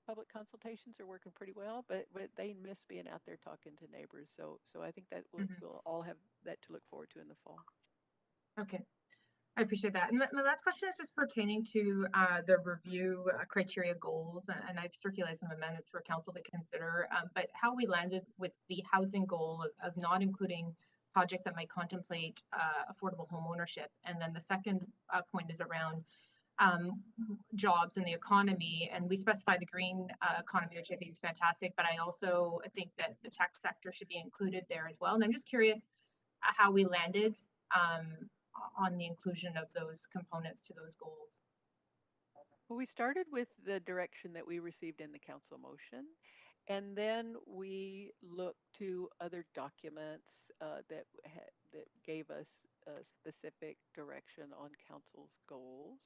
public consultations are working pretty well, but they miss being out there talking to neighbors. So I think that we'll all have that to look forward to in the fall. Okay, I appreciate that. And my last question is just pertaining to the review criteria goals, and I've circulated some amendments for council to consider, but how we landed with the housing goal of not including projects that might contemplate affordable home ownership. And then the second point is around jobs in the economy, and we specify the green economy, which I think is fantastic, but I also think that the tech sector should be included there as well. And I'm just curious how we landed on the inclusion of those components to those goals. Well, we started with the direction that we received in the council motion, and then we looked to other documents that gave us a specific direction on council's goals,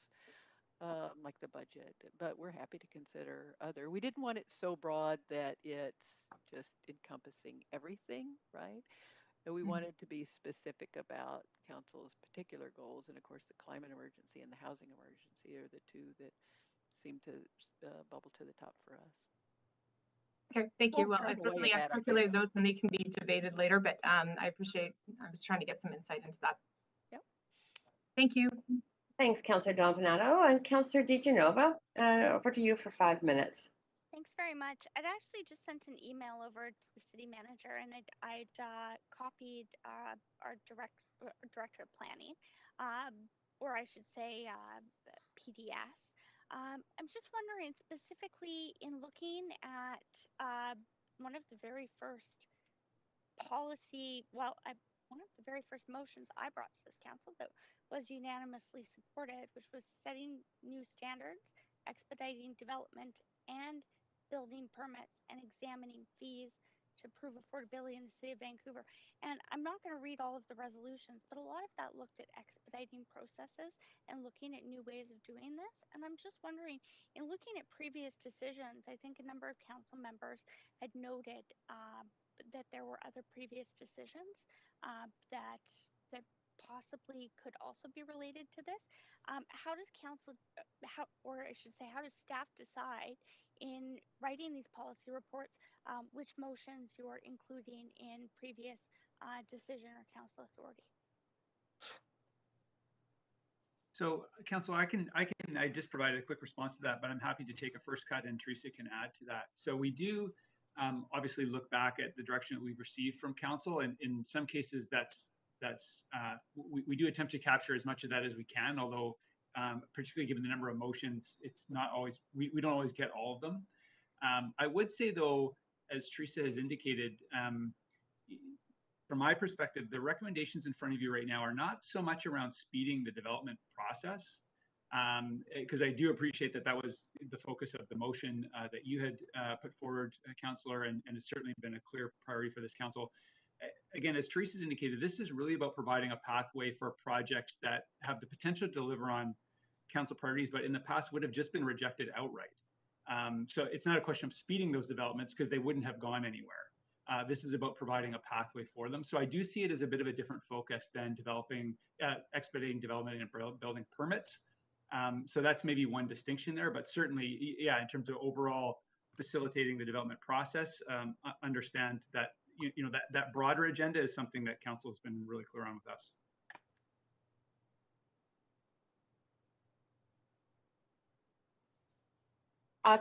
like the budget. But we're happy to consider other. We didn't want it so broad that it's just encompassing everything, right? And we wanted to be specific about council's particular goals, and of course, the climate emergency and the housing emergency are the two that seem to bubble to the top for us. Okay, thank you. Well, I certainly articulated those, and they can be debated later, but I appreciate, I was trying to get some insight into that. Yep. Thank you. Thanks, Councillor Dompanato. And Councillor DiGenova, over to you for 5 minutes. Thanks very much. I'd actually just sent an email over to the city manager, and I'd copied our director of planning, or I should say PDS, I'm just wondering, specifically in looking at one of the very first one of the very first motions I brought to this council that was unanimously supported, which was setting new standards, expediting development and building permits, and examining fees to prove affordability in the city of Vancouver. And I'm not going to read all of the resolutions, but a lot of that looked at expediting processes and looking at new ways of doing this. And I'm just wondering, in looking at previous decisions, I think a number of council members had noted that there were other previous decisions that possibly could also be related to this. How does council, or I should say, how does staff decide in writing these policy reports which motions you are including in previous decision or council authority? So, Councillor, I just provided a quick response to that, but I'm happy to take a first cut, and Teresa can add to that. So we do obviously look back at the direction that we've received from council, and in some cases we do attempt to capture as much of that as we can, although particularly given the number of motions, it's not always, we don't always get all of them. I would say though, as Teresa has indicated, from my perspective, the recommendations in front of you right now are not so much around speeding the development process, because I do appreciate that was the focus of the motion that you had put forward, Councillor, and it's certainly been a clear priority for this council. Again, as Teresa's indicated, this is really about providing a pathway for projects that have the potential to deliver on council priorities, but in the past would have just been rejected outright. So it's not a question of speeding those developments because they wouldn't have gone anywhere. This is about providing a pathway for them. So I do see it as a bit of a different focus than expediting development and building permits. So that's maybe one distinction there, but certainly, yeah, in terms of overall facilitating the development process, understand that that broader agenda is something that council has been really clear on with us.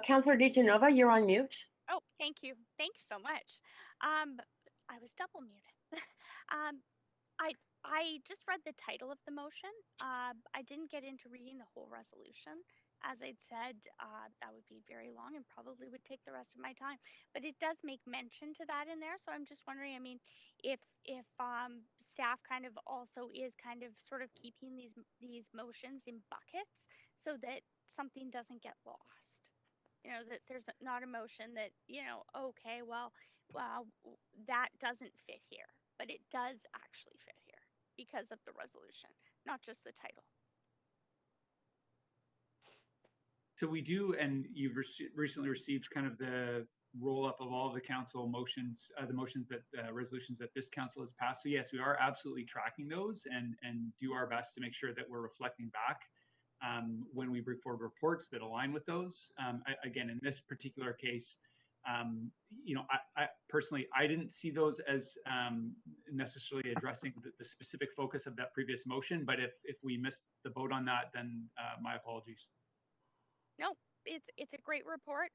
Councillor DeGenova, you're on mute. Oh, thank you. Thanks so much. I was double muted. I just read the title of the motion. I didn't get into reading the whole resolution. As I'd said, that would be very long and probably would take the rest of my time. But it does make mention to that in there. So I'm just wondering, I mean, if staff kind of also is kind of sort of keeping these motions in buckets so that something doesn't get lost. You know, that there's not a motion that, okay, well, that doesn't fit here, but it does actually fit here because of the resolution, not just the title. So we do, and you've recently received kind of the roll-up of all the council motions, resolutions that this council has passed. So yes, we are absolutely tracking those and do our best to make sure that we're reflecting back when we bring forward reports that align with those. Again, in this particular case, I personally, I didn't see those as necessarily addressing the specific focus of that previous motion, but if we missed the boat on that, then my apologies. No, it's a great report.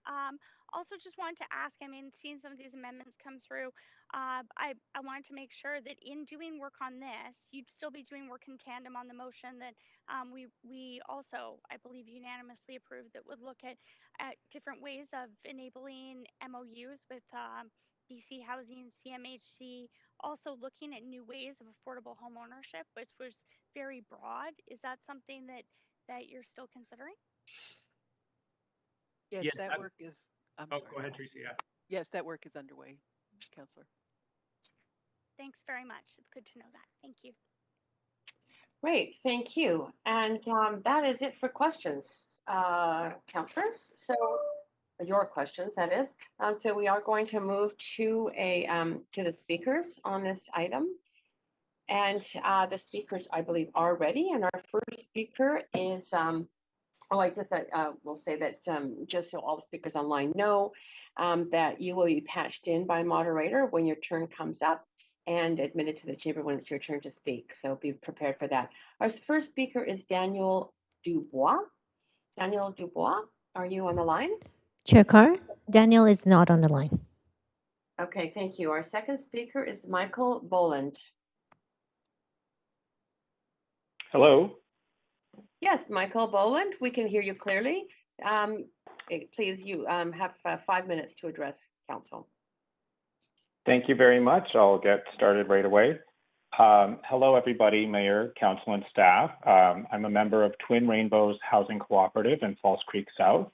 Also just wanted to ask, I mean, seeing some of these amendments come through, I wanted to make sure that in doing work on this, you'd still be doing work in tandem on the motion that we also, I believe, unanimously approved, that would look at different ways of enabling MOUs with BC Housing, CMHC, also looking at new ways of affordable home ownership, which was very broad. Is that something that you're still considering? Yes, that work is. Go ahead, Teresa. Yeah. Yes, that work is underway, Councillor. Thanks very much. It's good to know that. Thank you. Great, thank you. And that is it for questions, councillors. So your questions, that is. So we are going to move to the speakers on this item. And the speakers, I believe, are ready. And our first speaker is I just will say that just so all the speakers online know that you will be patched in by a moderator when your turn comes up and admitted to the chamber when it's your turn to speak. So be prepared for that. Our first speaker is Daniel Dubois. Daniel Dubois, are you on the line? Chair Carr, Daniel is not on the line. Okay, thank you. Our second speaker is Michael Boland. Hello. Yes, Michael Boland, we can hear you clearly. Please, you have 5 minutes to address council. Thank you very much. I'll get started right away. Hello, everybody, Mayor, Council, and staff. I'm a member of Twin Rainbows Housing Cooperative in False Creek South.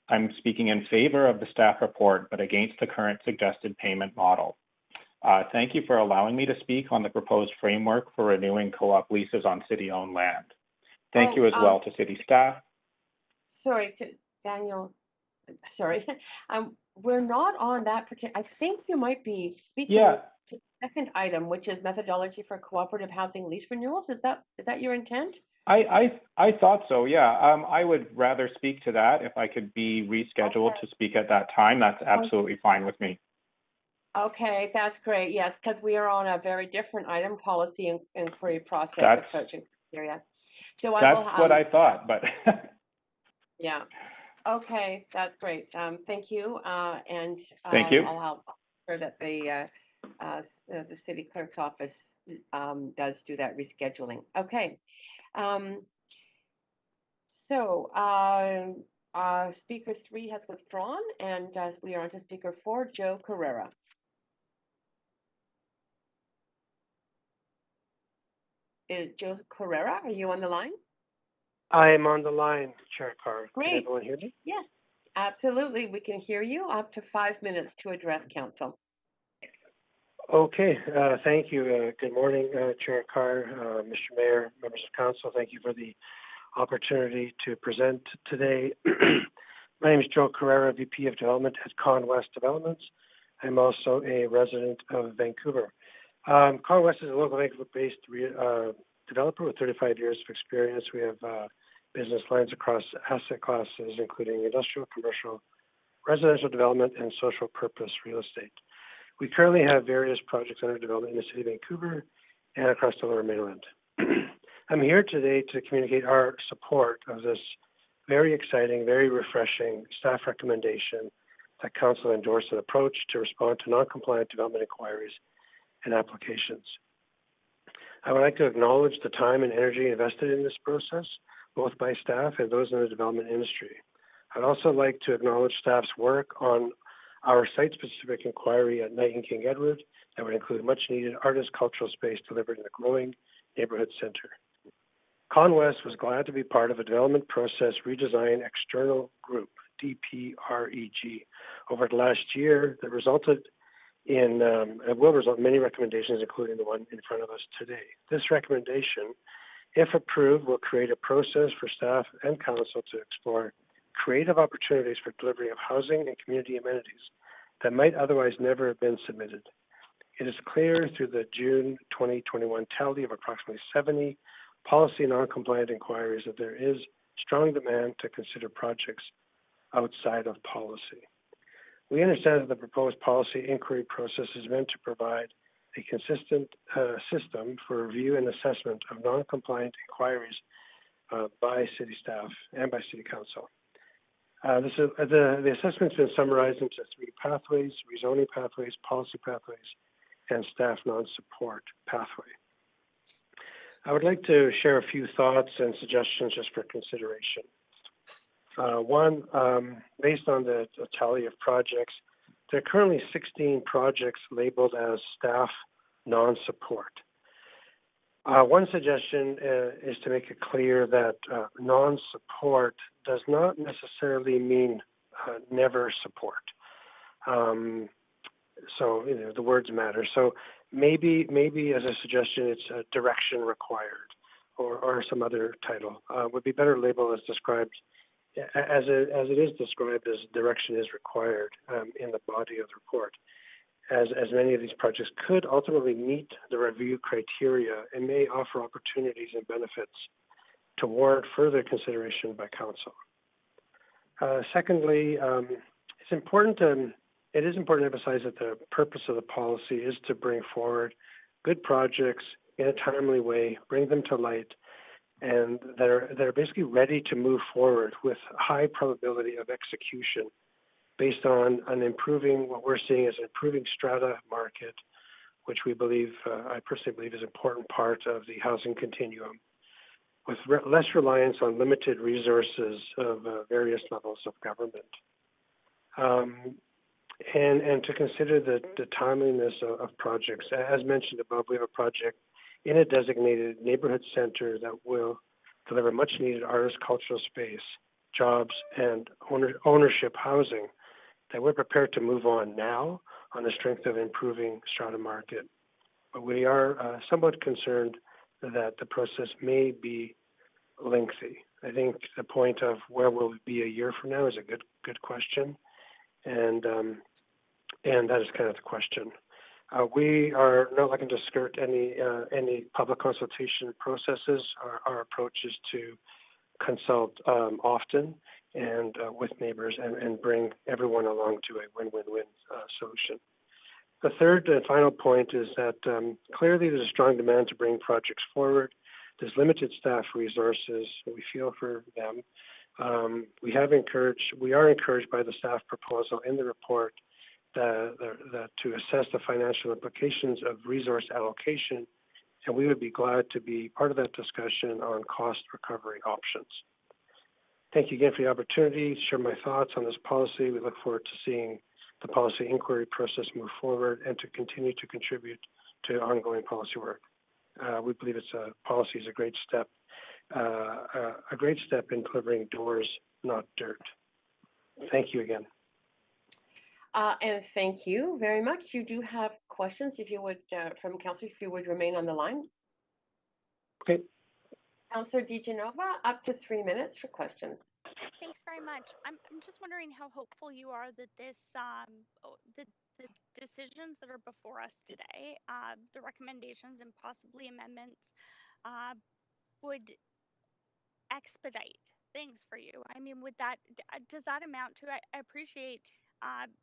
I'm speaking in favor of the staff report, but against the current suggested payment model. Thank you for allowing me to speak on the proposed framework for renewing co-op leases on city-owned land. Thank you as well to city staff. Sorry, Daniel, sorry. We're not on that particular, I think you might be speaking to the second item, which is methodology for cooperative housing lease renewals. Is that your intent? I thought so, yeah. I would rather speak to that. If I could be rescheduled to speak at that time, that's absolutely fine with me. Okay, that's great. Yes, because we are on a very different item, policy and inquiry process approach and criteria. So that's what I thought, but yeah. Okay, that's great. Thank you. And thank you. I'll help sure that the city clerk's office does do that rescheduling. Okay. Speaker 3 has withdrawn, and we are on to Speaker 4, Joe Carrera. Joe Carrera, are you on the line? I am on the line, Chair Carr. Great. Can everyone hear me? Yes, absolutely. We can hear you. Up to 5 minutes to address council. Okay, thank you. Good morning, Chair Carr, Mr. Mayor, members of council. Thank you for the opportunity to present today. My name is Joe Carrera, VP of Development at Conwest Developments. I'm also a resident of Vancouver. Conwest is a local Vancouver-based developer with 35 years of experience. We have business lines across asset classes, including industrial, commercial, residential development, and social purpose real estate. We currently have various projects under development in the city of Vancouver and across the Lower Mainland. I'm here today to communicate our support of this very exciting, very refreshing staff recommendation that council endorsed an approach to respond to non-compliant development inquiries and applications. I would like to acknowledge the time and energy invested in this process, both by staff and those in the development industry. I'd also like to acknowledge staff's work on our site-specific inquiry at Knight and King Edward that would include much-needed artist cultural space delivered in a growing neighborhood center. Conwest was glad to be part of a development process redesign external group, DPREG, over the last year that resulted in will result in many recommendations, including the one in front of us today. This recommendation, if approved, will create a process for staff and council to explore creative opportunities for delivery of housing and community amenities that might otherwise never have been submitted. It is clear through the June 2021 tally of approximately 70 policy non-compliant inquiries that there is strong demand to consider projects outside of policy. We understand that the proposed policy inquiry process is meant to provide a consistent system for review and assessment of non-compliant inquiries by city staff and by city council. The assessment's been summarized into 3 pathways: rezoning pathways, policy pathways, and staff non-support pathway. I would like to share a few thoughts and suggestions just for consideration. One, based on the tally of projects, there are currently 16 projects labeled as staff non-support. One suggestion is to make it clear that non-support does not necessarily mean never support. So the words matter. So maybe as a suggestion, it's a direction required, or some other title. Would be better labeled as described as it is described as direction is required in the body of the report, as many of these projects could ultimately meet the review criteria and may offer opportunities and benefits to warrant further consideration by council. Secondly, it is important to emphasize that the purpose of the policy is to bring forward good projects in a timely way, bring them to light, and that are basically ready to move forward with high probability of execution based on what we're seeing as an improving strata market, which we believe, I personally believe, is an important part of the housing continuum. with less reliance on limited resources of various levels of government. And to consider the timeliness of projects. As mentioned above, we have a project in a designated neighborhood center that will deliver much needed artist cultural space, jobs, and ownership housing that we're prepared to move on now on the strength of improving strata market. But we are somewhat concerned that the process may be lengthy. I think the point of where will it be a year from now is a good question, and that is kind of the question. We are not looking to skirt any public consultation processes. Our approach is to consult often and with neighbors and bring everyone along to a win-win-win solution. The third and final point is that clearly there's a strong demand to bring projects forward. There's limited staff resources. We feel for them. We are encouraged by the staff proposal in the report that to assess the financial implications of resource allocation, and we would be glad to be part of that discussion on cost recovery options. Thank you again for the opportunity to share my thoughts on this policy. We look forward to seeing the policy inquiry process move forward and to continue to contribute to ongoing policy work. We believe policy is a great step in delivering doors, not dirt. Thank you again. And thank you very much. You do have questions, if you would, from Councillor, if you would remain on the line. Okay. Councillor DiGenova, up to 3 minutes for questions. Thanks very much. I'm just wondering how hopeful you are that this the decisions that are before us today, the recommendations and possibly amendments, would expedite things for you. I mean, would that does that amount to? I appreciate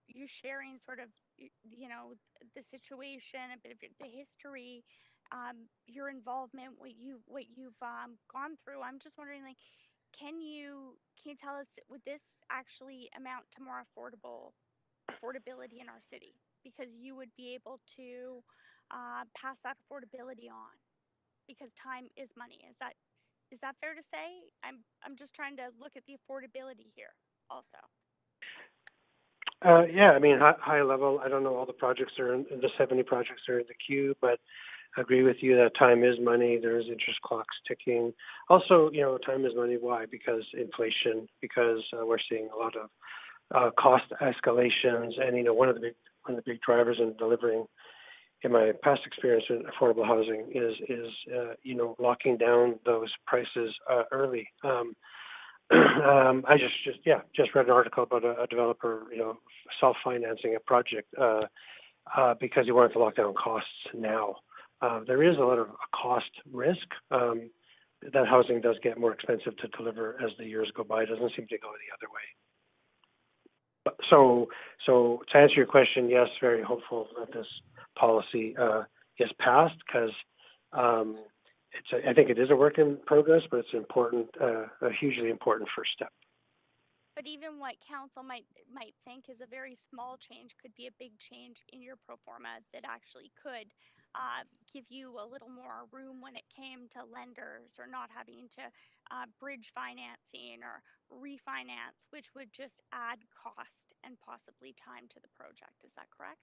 you sharing sort of the situation, a bit of the history, your involvement, what you've gone through. I'm just wondering, like, can you tell us, would this actually amount to more affordability in our city, because you would be able to pass that affordability on, because time is money. Is that fair to say? I'm just trying to look at the affordability here also. Yeah, I mean, high level, I don't know all the projects the 70 projects are in the queue, but I agree with you that time is money. There's interest clocks ticking. Also, time is money. Why? Because inflation, because we're seeing a lot of cost escalations, and one of the big drivers in delivering, in my past experience in affordable housing, is locking down those prices early. I just read an article about a developer, self-financing a project because he wanted to lock down costs now. There is a lot of cost risk. That housing does get more expensive to deliver as the years go by. It doesn't seem to go the other way. So to answer your question, yes, very hopeful that this policy gets passed, because I think it is a work in progress, but it's important, a hugely important first step. But even what council might think is a very small change could be a big change in your pro forma that actually could give you a little more room when it came to lenders, or not having to bridge financing or refinance, which would just add cost and possibly time to the project. Is that correct?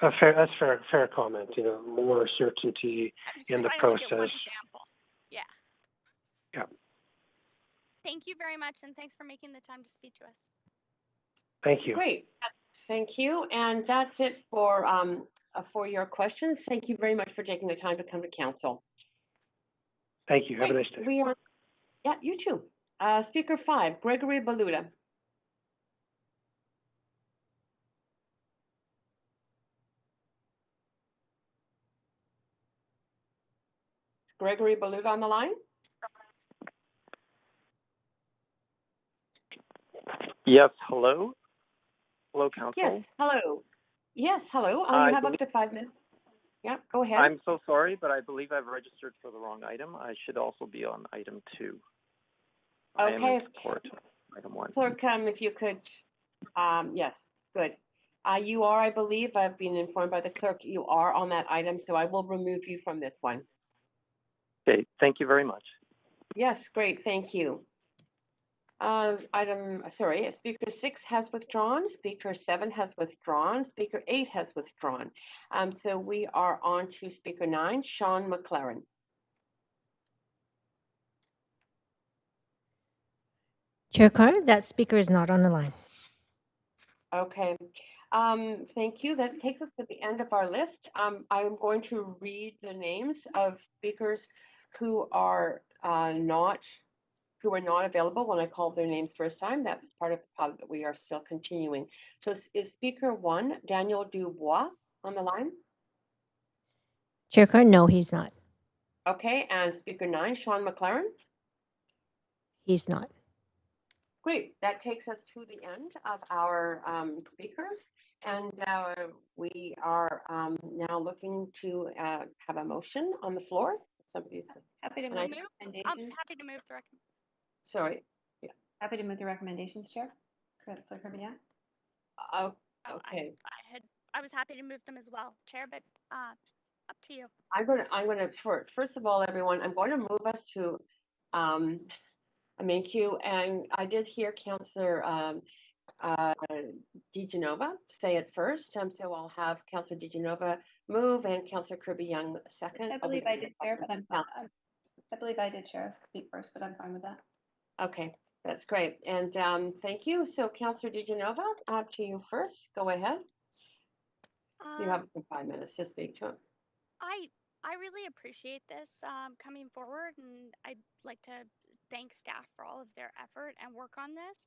That's fair comment. More certainty in the process. One example. Yeah. Yeah. Thank you very much, and thanks for making the time to speak to us. Thank you. Great. Thank you. And that's it for your questions. Thank you very much for taking the time to come to council. Thank you. Have a nice day. Yeah, you too. Speaker 5, Gregory Baluta. Gregory Baluta on the line? Yes, hello? Hello, Council? Yes, hello. Yes, hello. You have up to 5 minutes. Yeah, go ahead. I'm so sorry, but I believe I've registered for the wrong item. I should also be on item 2. Okay. I am in support of item 1. Clerk, if you could, yes, good. You are, I believe, I've been informed by the clerk, you are on that item, so I will remove you from this one. Okay, thank you very much. Yes, great, thank you. Speaker 6 has withdrawn, Speaker 7 has withdrawn, Speaker 8 has withdrawn. So we are on to Speaker 9, Sean McLaren. Chair Carr, that speaker is not on the line. Okay, thank you. That takes us to the end of our list. I'm going to read the names of speakers who are not available when I called their names first time. That's part of the pod that we are still continuing. So is Speaker 1, Daniel Dubois, on the line? Chair Carr, no, he's not. Okay, and Speaker 9, Sean McLaren? He's not. Great, that takes us to the end of our speakers. And we are now looking to have a motion on the floor. Somebody's happy to move the recommendations. Happy to move the recommendations. Sorry. Yeah. Happy to move the recommendations, Chair. Councillor Kirby. Okay. I was happy to move them as well, Chair, but up to you. I'm gonna first of all, everyone, I'm going to move us to thank you. And I did hear Councillor DeGenova say it first. So I'll have Councillor DeGenova move and Councillor Kirby Young second. I believe I did, Chair, but I believe I did, Chair, speak first, but I'm fine with that. Okay, that's great. And thank you. So Councillor DeGenova, to you first. Go ahead. You have 5 minutes to speak to him. I really appreciate this coming forward, and I'd like to thank staff for all of their effort and work on this.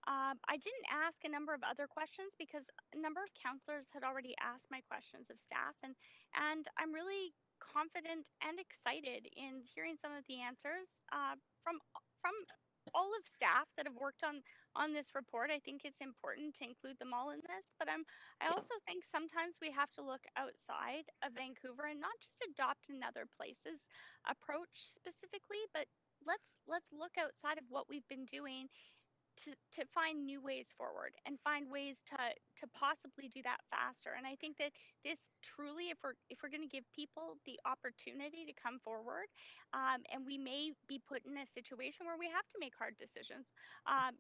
I didn't ask a number of other questions because a number of councillors had already asked my questions of staff, and I'm really confident and excited in hearing some of the answers from all of staff that have worked on this report. I think it's important to include them all in this, but I also think sometimes we have to look outside of Vancouver and not just adopt another place's approach specifically, but let's look outside of what we've been doing to find new ways forward and find ways to possibly do that faster. And I think that this truly, if we're going to give people the opportunity to come forward, and we may be put in a situation where we have to make hard decisions,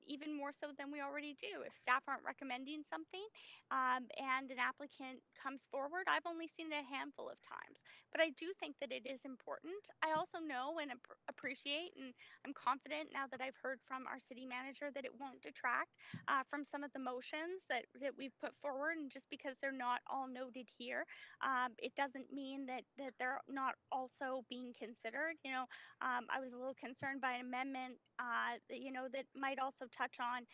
even more so than we already do. If staff aren't recommending something, and an applicant comes forward, I've only seen it a handful of times, but I do think that it is important. I also know and appreciate, and I'm confident now that I've heard from our city manager that it won't detract from some of the motions that we've put forward. And just because they're not all noted here, it doesn't mean that they're not also being considered. I was a little concerned by an amendment that might also touch on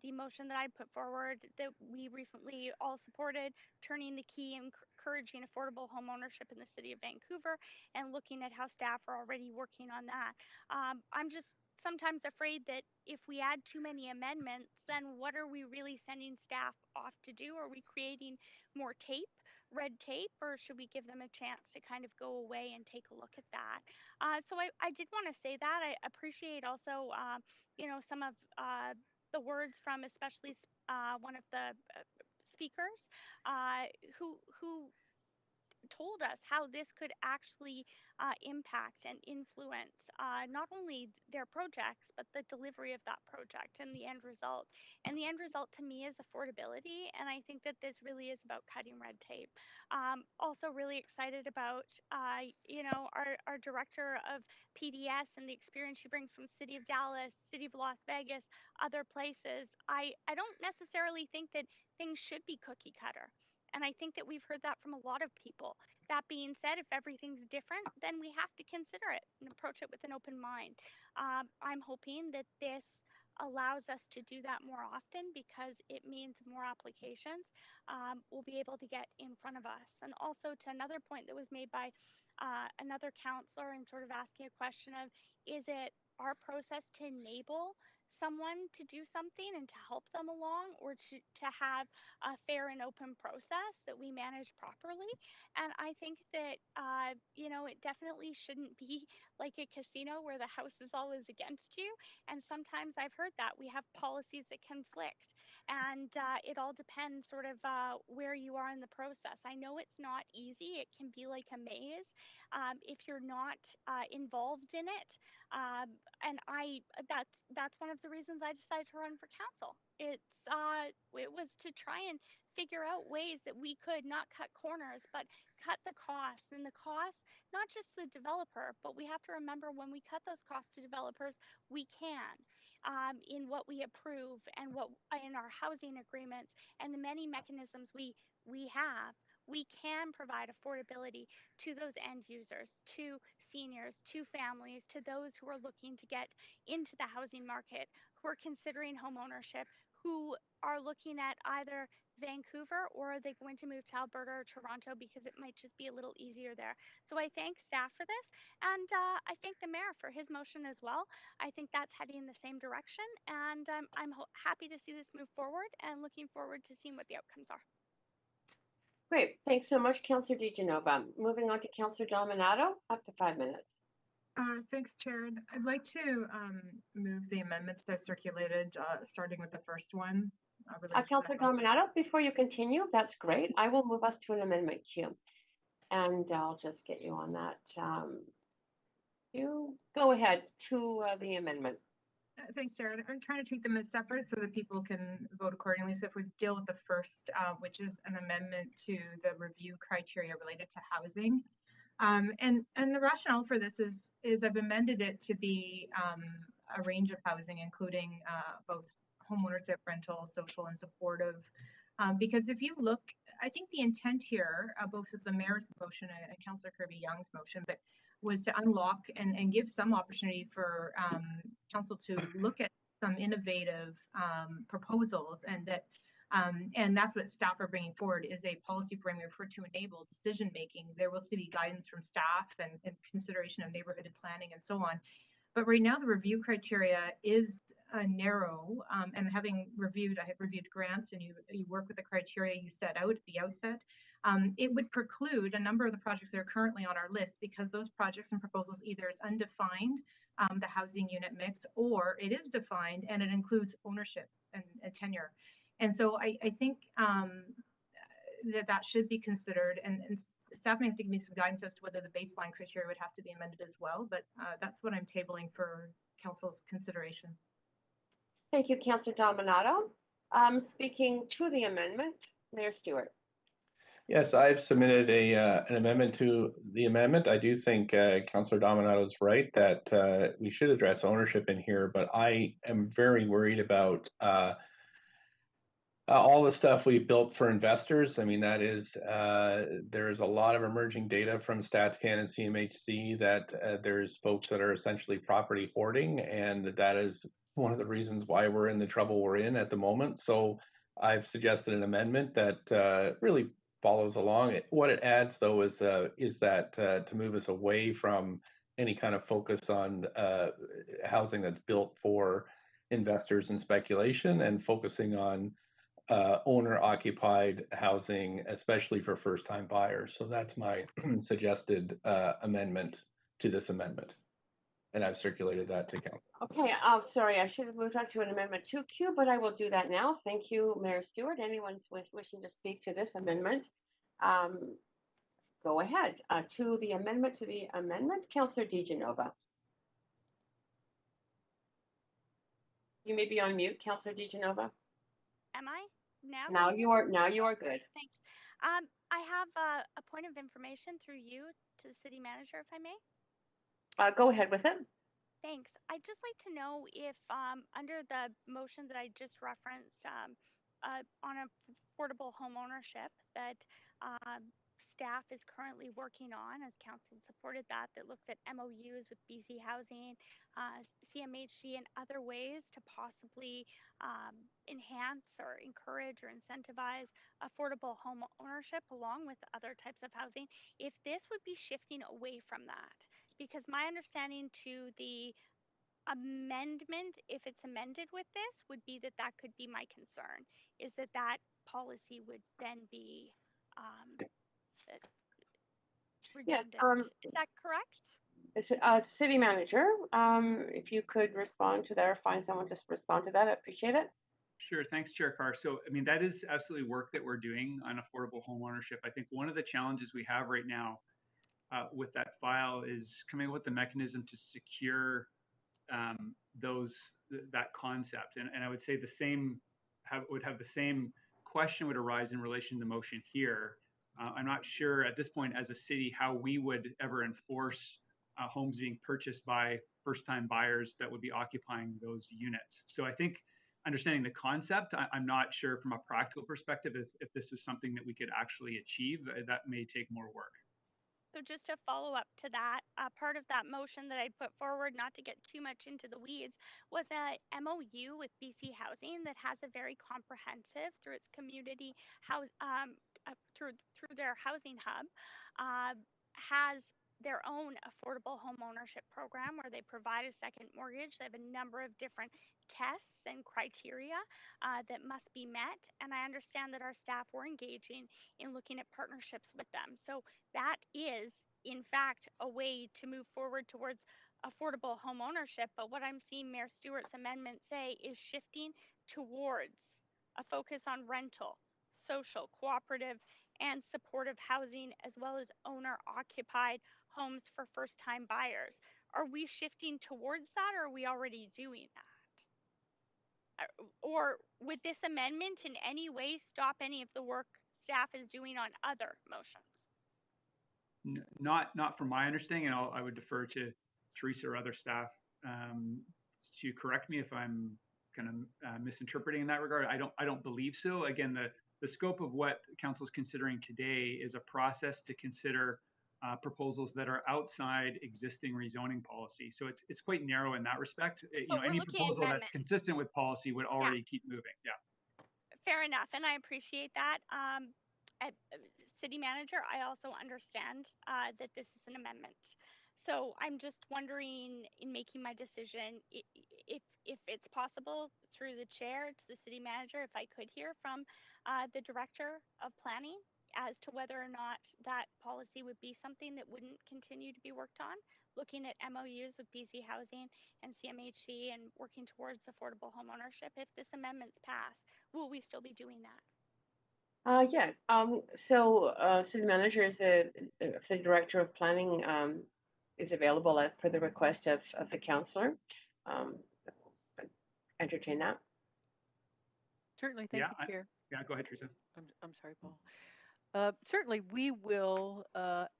the motion that I put forward that we recently all supported, turning the key and encouraging affordable home ownership in the city of Vancouver, and looking at how staff are already working on that. I'm just sometimes afraid that if we add too many amendments, then what are we really sending staff off to do? Are we creating more red tape, or should we give them a chance to kind of go away and take a look at that? So I did want to say that. I appreciate also, some of the words from especially one of the speakers who told us how this could actually impact and influence not only their projects, but the delivery of that project and the end result. And the end result to me is affordability. And I think that this really is about cutting red tape. Also really excited about, our director of PDS and the experience she brings from City of Dallas, City of Las Vegas, other places. I don't necessarily think that things should be cookie cutter. And I think that we've heard that from a lot of people. That being said, if everything's different, then we have to consider it and approach it with an open mind. I'm hoping that this allows us to do that more often because it means more applications will be able to get in front of us. And also to another point that was made by another councillor and sort of asking a question of, is it our process to enable someone to do something and to help them along, or to have a fair and open process that we manage properly? And I think that, it definitely shouldn't be like a casino where the house is always against you. And sometimes I've heard that we have policies that conflict. And it all depends sort of where you are in the process. I know it's not easy. It can be like a maze if you're not involved in it. And that's one of the reasons I decided to run for council. It was to try and figure out ways that we could not cut corners, but cut the costs. And the costs, not just the developer, but we have to remember when we cut those costs to developers, we can in what we approve and what in our housing agreements and the many mechanisms we have. We can provide affordability to those end users, to seniors, to families, to those who are looking to get into the housing market, who are considering home ownership, who are looking at either Vancouver or are they going to move to Alberta or Toronto because it might just be a little easier there. So I thank staff for this, and I thank the mayor for his motion as well. I think that's heading in the same direction, and I'm happy to see this move forward and looking forward to seeing what the outcomes are. Great. Thanks so much, Councillor DiGenova. Moving on to Councillor Dominato, up to 5 minutes. Thanks, Chair. I'd like to move the amendments that circulated, starting with the first one. Councillor Dominato, before you continue, that's great. I will move us to an amendment queue. And I'll just get you on that. You go ahead to the amendment. Thanks, Jared. I'm trying to treat them as separate so that people can vote accordingly. So if we deal with the first, which is an amendment to the review criteria related to housing. And the rationale for this is I've amended it to be a range of housing, including both homeownership, rental, social, and supportive. Because if you look, I think the intent here, both of the mayor's motion and Councillor Kirby Young's motion, but was to unlock and give some opportunity for council to look at some innovative proposals, and that's what staff are bringing forward is a policy framework to enable decision making. There will still be guidance from staff and consideration of neighborhood planning and so on. But right now the review criteria is narrow, and I have reviewed grants, and you work with the criteria you set out at the outset. It would preclude a number of the projects that are currently on our list because those projects and proposals, either it's undefined, the housing unit mix, or it is defined and it includes ownership and tenure. And so I think that should be considered, and staff may have to give me some guidance as to whether the baseline criteria would have to be amended as well, but that's what I'm tabling for council's consideration. Thank you, Councillor Dominato. Speaking to the amendment, Mayor Stewart. Yes, I've submitted an amendment to the amendment. I do think Councillor Dominato is right that we should address ownership in here, but I am very worried about all the stuff we've built for investors. I mean, that is, there's a lot of emerging data from StatsCan and CMHC that there's folks that are essentially property hoarding, and that is one of the reasons why we're in the trouble we're in at the moment. So I've suggested an amendment that really follows along. What it adds, though, is that to move us away from any kind of focus on housing that's built for investors and speculation, and focusing on owner-occupied housing, especially for first-time buyers. So that's my suggested amendment to this amendment, and I've circulated that to council. Okay, sorry, I should have moved on to an amendment 2Q, but I will do that now. Thank you, Mayor Stewart. Anyone wishing to speak to this amendment, go ahead. To the amendment, Councillor DiGenova. You may be on mute, Councillor DiGenova. Am I? Now you are good. Thanks. I have a point of information through you to the city manager, if I may. Go ahead with it. Thanks. I'd just like to know if under the motion that I just referenced on affordable home ownership that staff is currently working on, as council supported that looks at MOUs with BC Housing, CMHC, and other ways to possibly enhance or encourage or incentivize affordable home ownership along with other types of housing, if this would be shifting away from that. Because my understanding to the amendment, if it's amended with this, would be that could be my concern, is that policy would then be redundant. Is that correct? City manager, if you could respond to that or find someone to respond to that, I appreciate it. Sure. Thanks, Chair Carr. So, I mean, that is absolutely work that we're doing on affordable home ownership. I think one of the challenges we have right now with that file is coming up with the mechanism to secure that concept. And I would say the same would have the same question would arise in relation to the motion here. I'm not sure at this point as a city how we would ever enforce homes being purchased by first-time buyers that would be occupying those units. So I think understanding the concept, I'm not sure from a practical perspective if this is something that we could actually achieve. That may take more work. So just to follow up to that, part of that motion that I put forward, not to get too much into the weeds, was a MOU with BC Housing that has a very comprehensive through its community house through their housing hub, has their own affordable home ownership program where they provide a second mortgage. They have a number of different tests and criteria that must be met. And I understand that our staff were engaging in looking at partnerships with them. So that is, in fact, a way to move forward towards affordable home ownership. But what I'm seeing Mayor Stewart's amendment say is shifting towards a focus on rental, social, cooperative, and supportive housing, as well as owner-occupied homes for first-time buyers. Are we shifting towards that, or are we already doing that? Or would this amendment in any way stop any of the work staff is doing on other motions? Not from my understanding, and I would defer to Teresa or other staff to correct me if I'm kind of misinterpreting in that regard. I don't believe so. Again, the scope of what council is considering today is a process to consider proposals that are outside existing rezoning policy. So it's quite narrow in that respect. Any proposal that's consistent with policy would already keep moving. Yeah. Fair enough, and I appreciate that. As city manager, I also understand that this is an amendment. So I'm just wondering, in making my decision, if it's possible through the chair to the city manager, if I could hear from the director of planning as to whether or not that policy would be something that wouldn't continue to be worked on, looking at MOUs with BC Housing and CMHC and working towards affordable home ownership. If this amendment's passed, will we still be doing that? Yeah. So city manager is the director of planning is available as per the request of the councillor. Entertain that. Certainly, thank you, Chair. Yeah, go ahead, Teresa. I'm sorry, Paul. Certainly, we will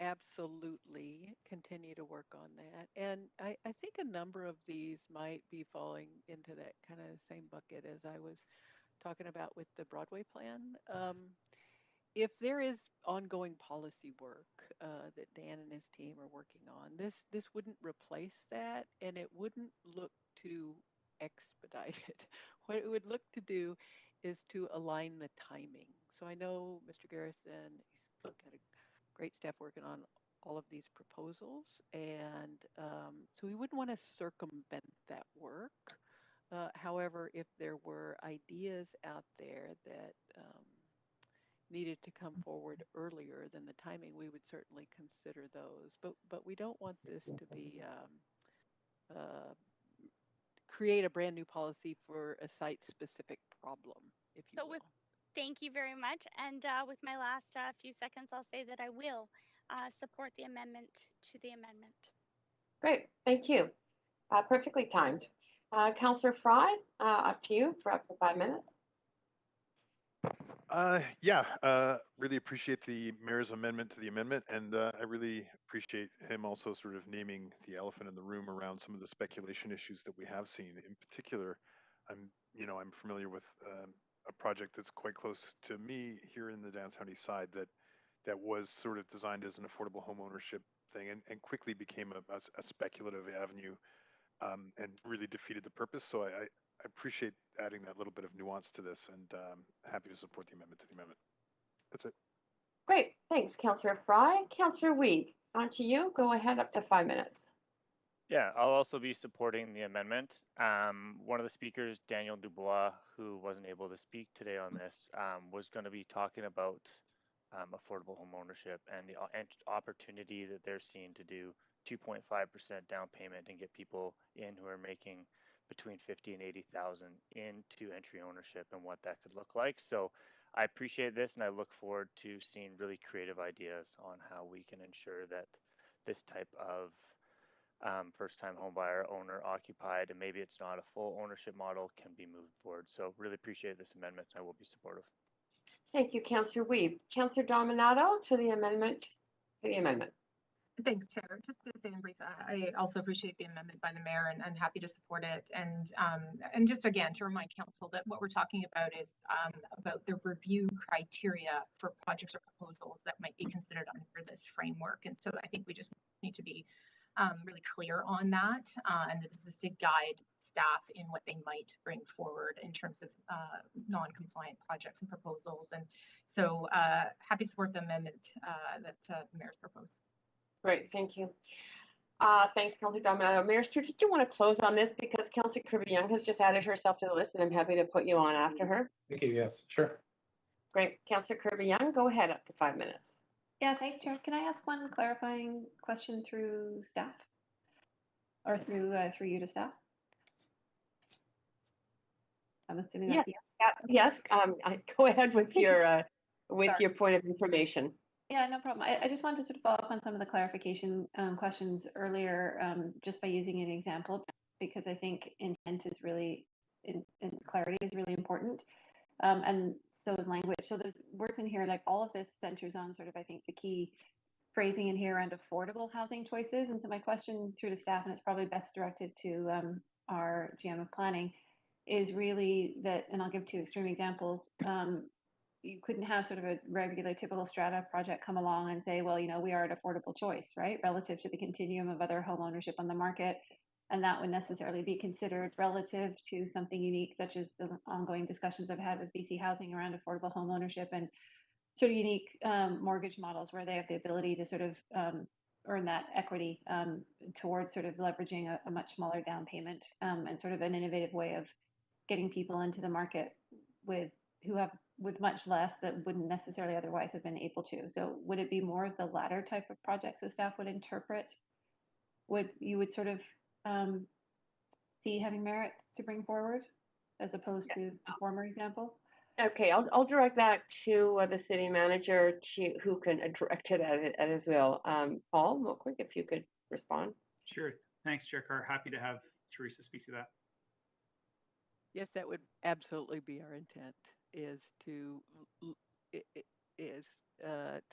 absolutely continue to work on that. And I think a number of these might be falling into that kind of same bucket as I was talking about with the Broadway plan. If there is ongoing policy work that Dan and his team are working on, this wouldn't replace that, and it wouldn't look to expedite it. What it would look to do is to align the timing. So I know Mr. Garrison, he's got a great staff working on all of these proposals, and so we wouldn't want to circumvent that work. However, if there were ideas out there that needed to come forward earlier than the timing, we would certainly consider those. But we don't want this to be create a brand new policy for a site-specific problem, if you will. Thank you very much. And with my last few seconds, I'll say that I will support the amendment to the amendment. Great, thank you. Perfectly timed. Councillor Fry, up to you for up to 5 minutes. Really appreciate the mayor's amendment to the amendment, and I really appreciate him also sort of naming the elephant in the room around some of the speculation issues that we have seen. In particular, I'm familiar with a project that's quite close to me here in the downtown east side that was sort of designed as an affordable home ownership thing and quickly became a speculative avenue and really defeated the purpose. So I appreciate adding that little bit of nuance to this, and happy to support the amendment to the amendment. That's it. Great, thanks, Councillor Fry. Councillor Weed, on to you. Go ahead, up to 5 minutes. Yeah, I'll also be supporting the amendment. One of the speakers, Daniel Dubois, who wasn't able to speak today on this, was going to be talking about affordable home ownership and the opportunity that they're seeing to do 2.5% down payment and get people in who are making between 50 and 80,000 into entry ownership and what that could look like. So I appreciate this, and I look forward to seeing really creative ideas on how we can ensure that this type of first-time homebuyer, owner occupied, and maybe it's not a full ownership model, can be moved forward. So really appreciate this amendment. I will be supportive. Thank you, Councillor Weeb. Councillor Dominato to the amendment. Thanks, Chair. Just to say in brief, I also appreciate the amendment by the mayor and happy to support it. And just again to remind council that what we're talking about is about the review criteria for projects or proposals that might be considered under this framework. And so I think we just need to be really clear on that, and this is to guide staff in what they might bring forward in terms of non-compliant projects and proposals. And so happy to support the amendment that the mayor's proposed. Great, thank you. Thanks, Councillor Dominato. Mayor Stewart, did you want to close on this because Councillor Kirby Young has just added herself to the list, and I'm happy to put you on after her. Thank you. Yes, sure. Great, Councillor Kirby Young, go ahead, up to 5 minutes. Yeah, thanks, Chair. Can I ask one clarifying question through staff, or through you to staff? I'm assuming that's yes. Go ahead with your your point of information. Yeah, no problem. I just wanted to sort of follow up on some of the clarification questions earlier, just by using an example, because I think intent is really, and clarity is really important. And so is language. So there's words in here, like all of this centers on sort of, I think, the key phrasing in here around affordable housing choices. And so my question through to staff, and it's probably best directed to our GM of planning, is really that, and I'll give two extreme examples. You couldn't have sort of a regular typical strata project come along and say, well, you know, we are an affordable choice, right, relative to the continuum of other home ownership on the market. And that would necessarily be considered relative to something unique, such as the ongoing discussions I've had with BC Housing around affordable home ownership and sort of unique mortgage models where they have the ability to sort of earn that equity towards sort of leveraging a much smaller down payment and sort of an innovative way of getting people into the market with much less that wouldn't necessarily otherwise have been able to. So would it be more of the latter type of projects that staff would interpret? You would sort of see having merit to bring forward as opposed to the former example? Okay, I'll direct that to the city manager who can direct it at as well. Paul, real quick, if you could respond. Sure. Thanks, Chair Carr. Happy to have Teresa speak to that. Yes, that would absolutely be our intent, is to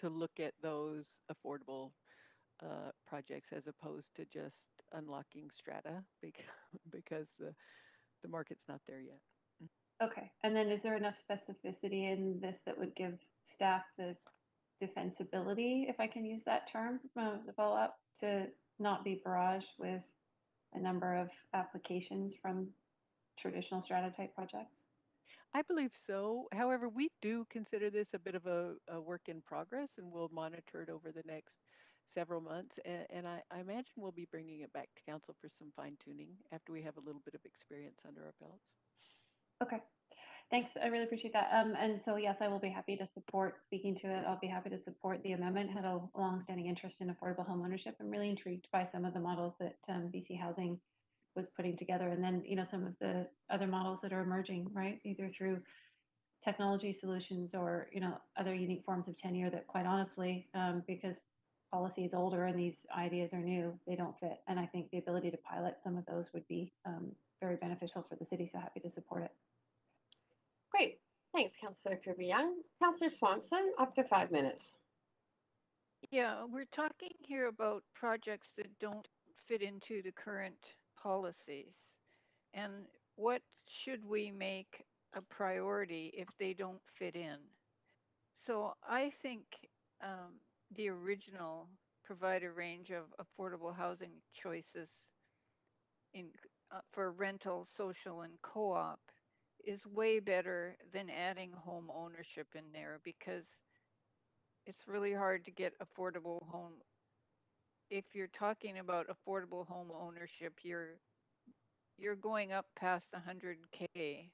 look at those affordable projects as opposed to just unlocking strata because the market's not there yet. Okay, and then is there enough specificity in this that would give staff the defensibility, if I can use that term, as a follow-up, to not be barraged with a number of applications from traditional strata type projects? I believe so. However, we do consider this a bit of a work in progress, and we'll monitor it over the next several months. And I imagine we'll be bringing it back to council for some fine tuning after we have a little bit of experience under our belts. Okay, thanks. I really appreciate that. And so, yes, I will be happy to support speaking to it. I'll be happy to support the amendment. Had a long-standing interest in affordable home ownership. I'm really intrigued by some of the models that BC Housing was putting together, and then, you know, some of the other models that are emerging, right, either through technology solutions or, you know, other unique forms of tenure that, quite honestly, because policy is older and these ideas are new, they don't fit. And I think the ability to pilot some of those would be very beneficial for the city, so happy to support it. Great, thanks, Councillor Kirby Young. Councillor Swanson, up to 5 minutes. Yeah, we're talking here about projects that don't fit into the current policies. And what should we make a priority if they don't fit in? So I think the original provide a range of affordable housing choices for rental, social, and co-op is way better than adding home ownership in there, because it's really hard to get affordable home. If you're talking about affordable home ownership, you're going up past 100K.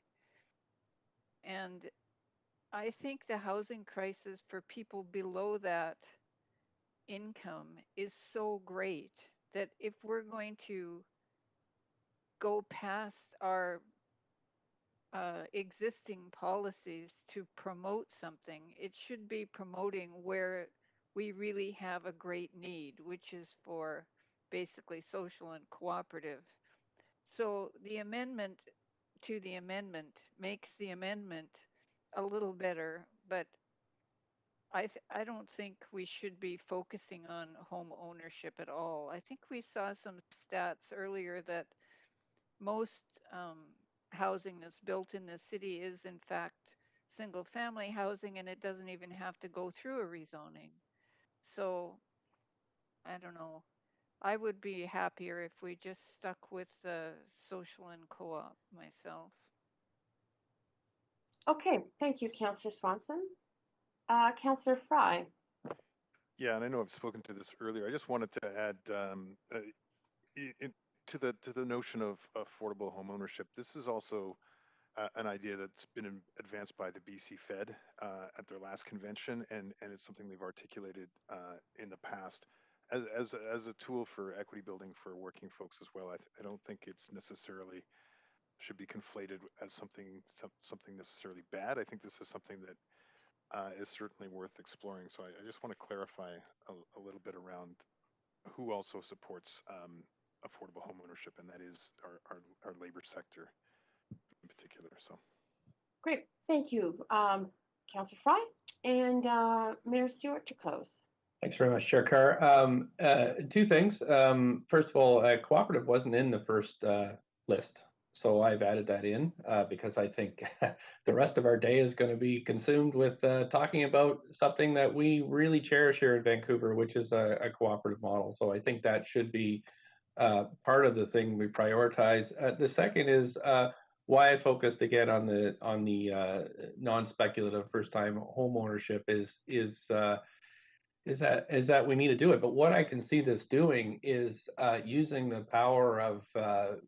And I think the housing crisis for people below that income is so great that if we're going to go past our existing policies to promote something. It should be promoting where we really have a great need, which is for basically social and cooperative. So the amendment to the amendment makes the amendment a little better, but I don't think we should be focusing on home ownership at all. I think we saw some stats earlier that most housing that's built in the city is in fact single family housing, and it doesn't even have to go through a rezoning. So I don't know. I would be happier if we just stuck with social and co-op myself. Okay, thank you, Councillor Swanson. Councillor Fry. Yeah, and I know I've spoken to this earlier. I just wanted to add to the notion of affordable home ownership. This is also an idea that's been advanced by the BC Fed at their last convention, and it's something they've articulated in the past as a tool for equity building for working folks as well. I don't think it's necessarily should be conflated as something necessarily bad. I think this is something that is certainly worth exploring. So I just want to clarify a little bit around who also supports affordable home ownership, and that is our labor sector in particular. So Great, thank you, Councillor Fry, and Mayor Stewart to close. Thanks very much, Chair Carr. Two things. First of all, cooperative wasn't in the first list, so I've added that in because I think the rest of our day is going to be consumed with talking about something that we really cherish here in Vancouver, which is a cooperative model. So I think that should be part of the thing we prioritize. The second is why I focused again on the non-speculative first-time home ownership is that we need to do it. But what I can see this doing is using the power of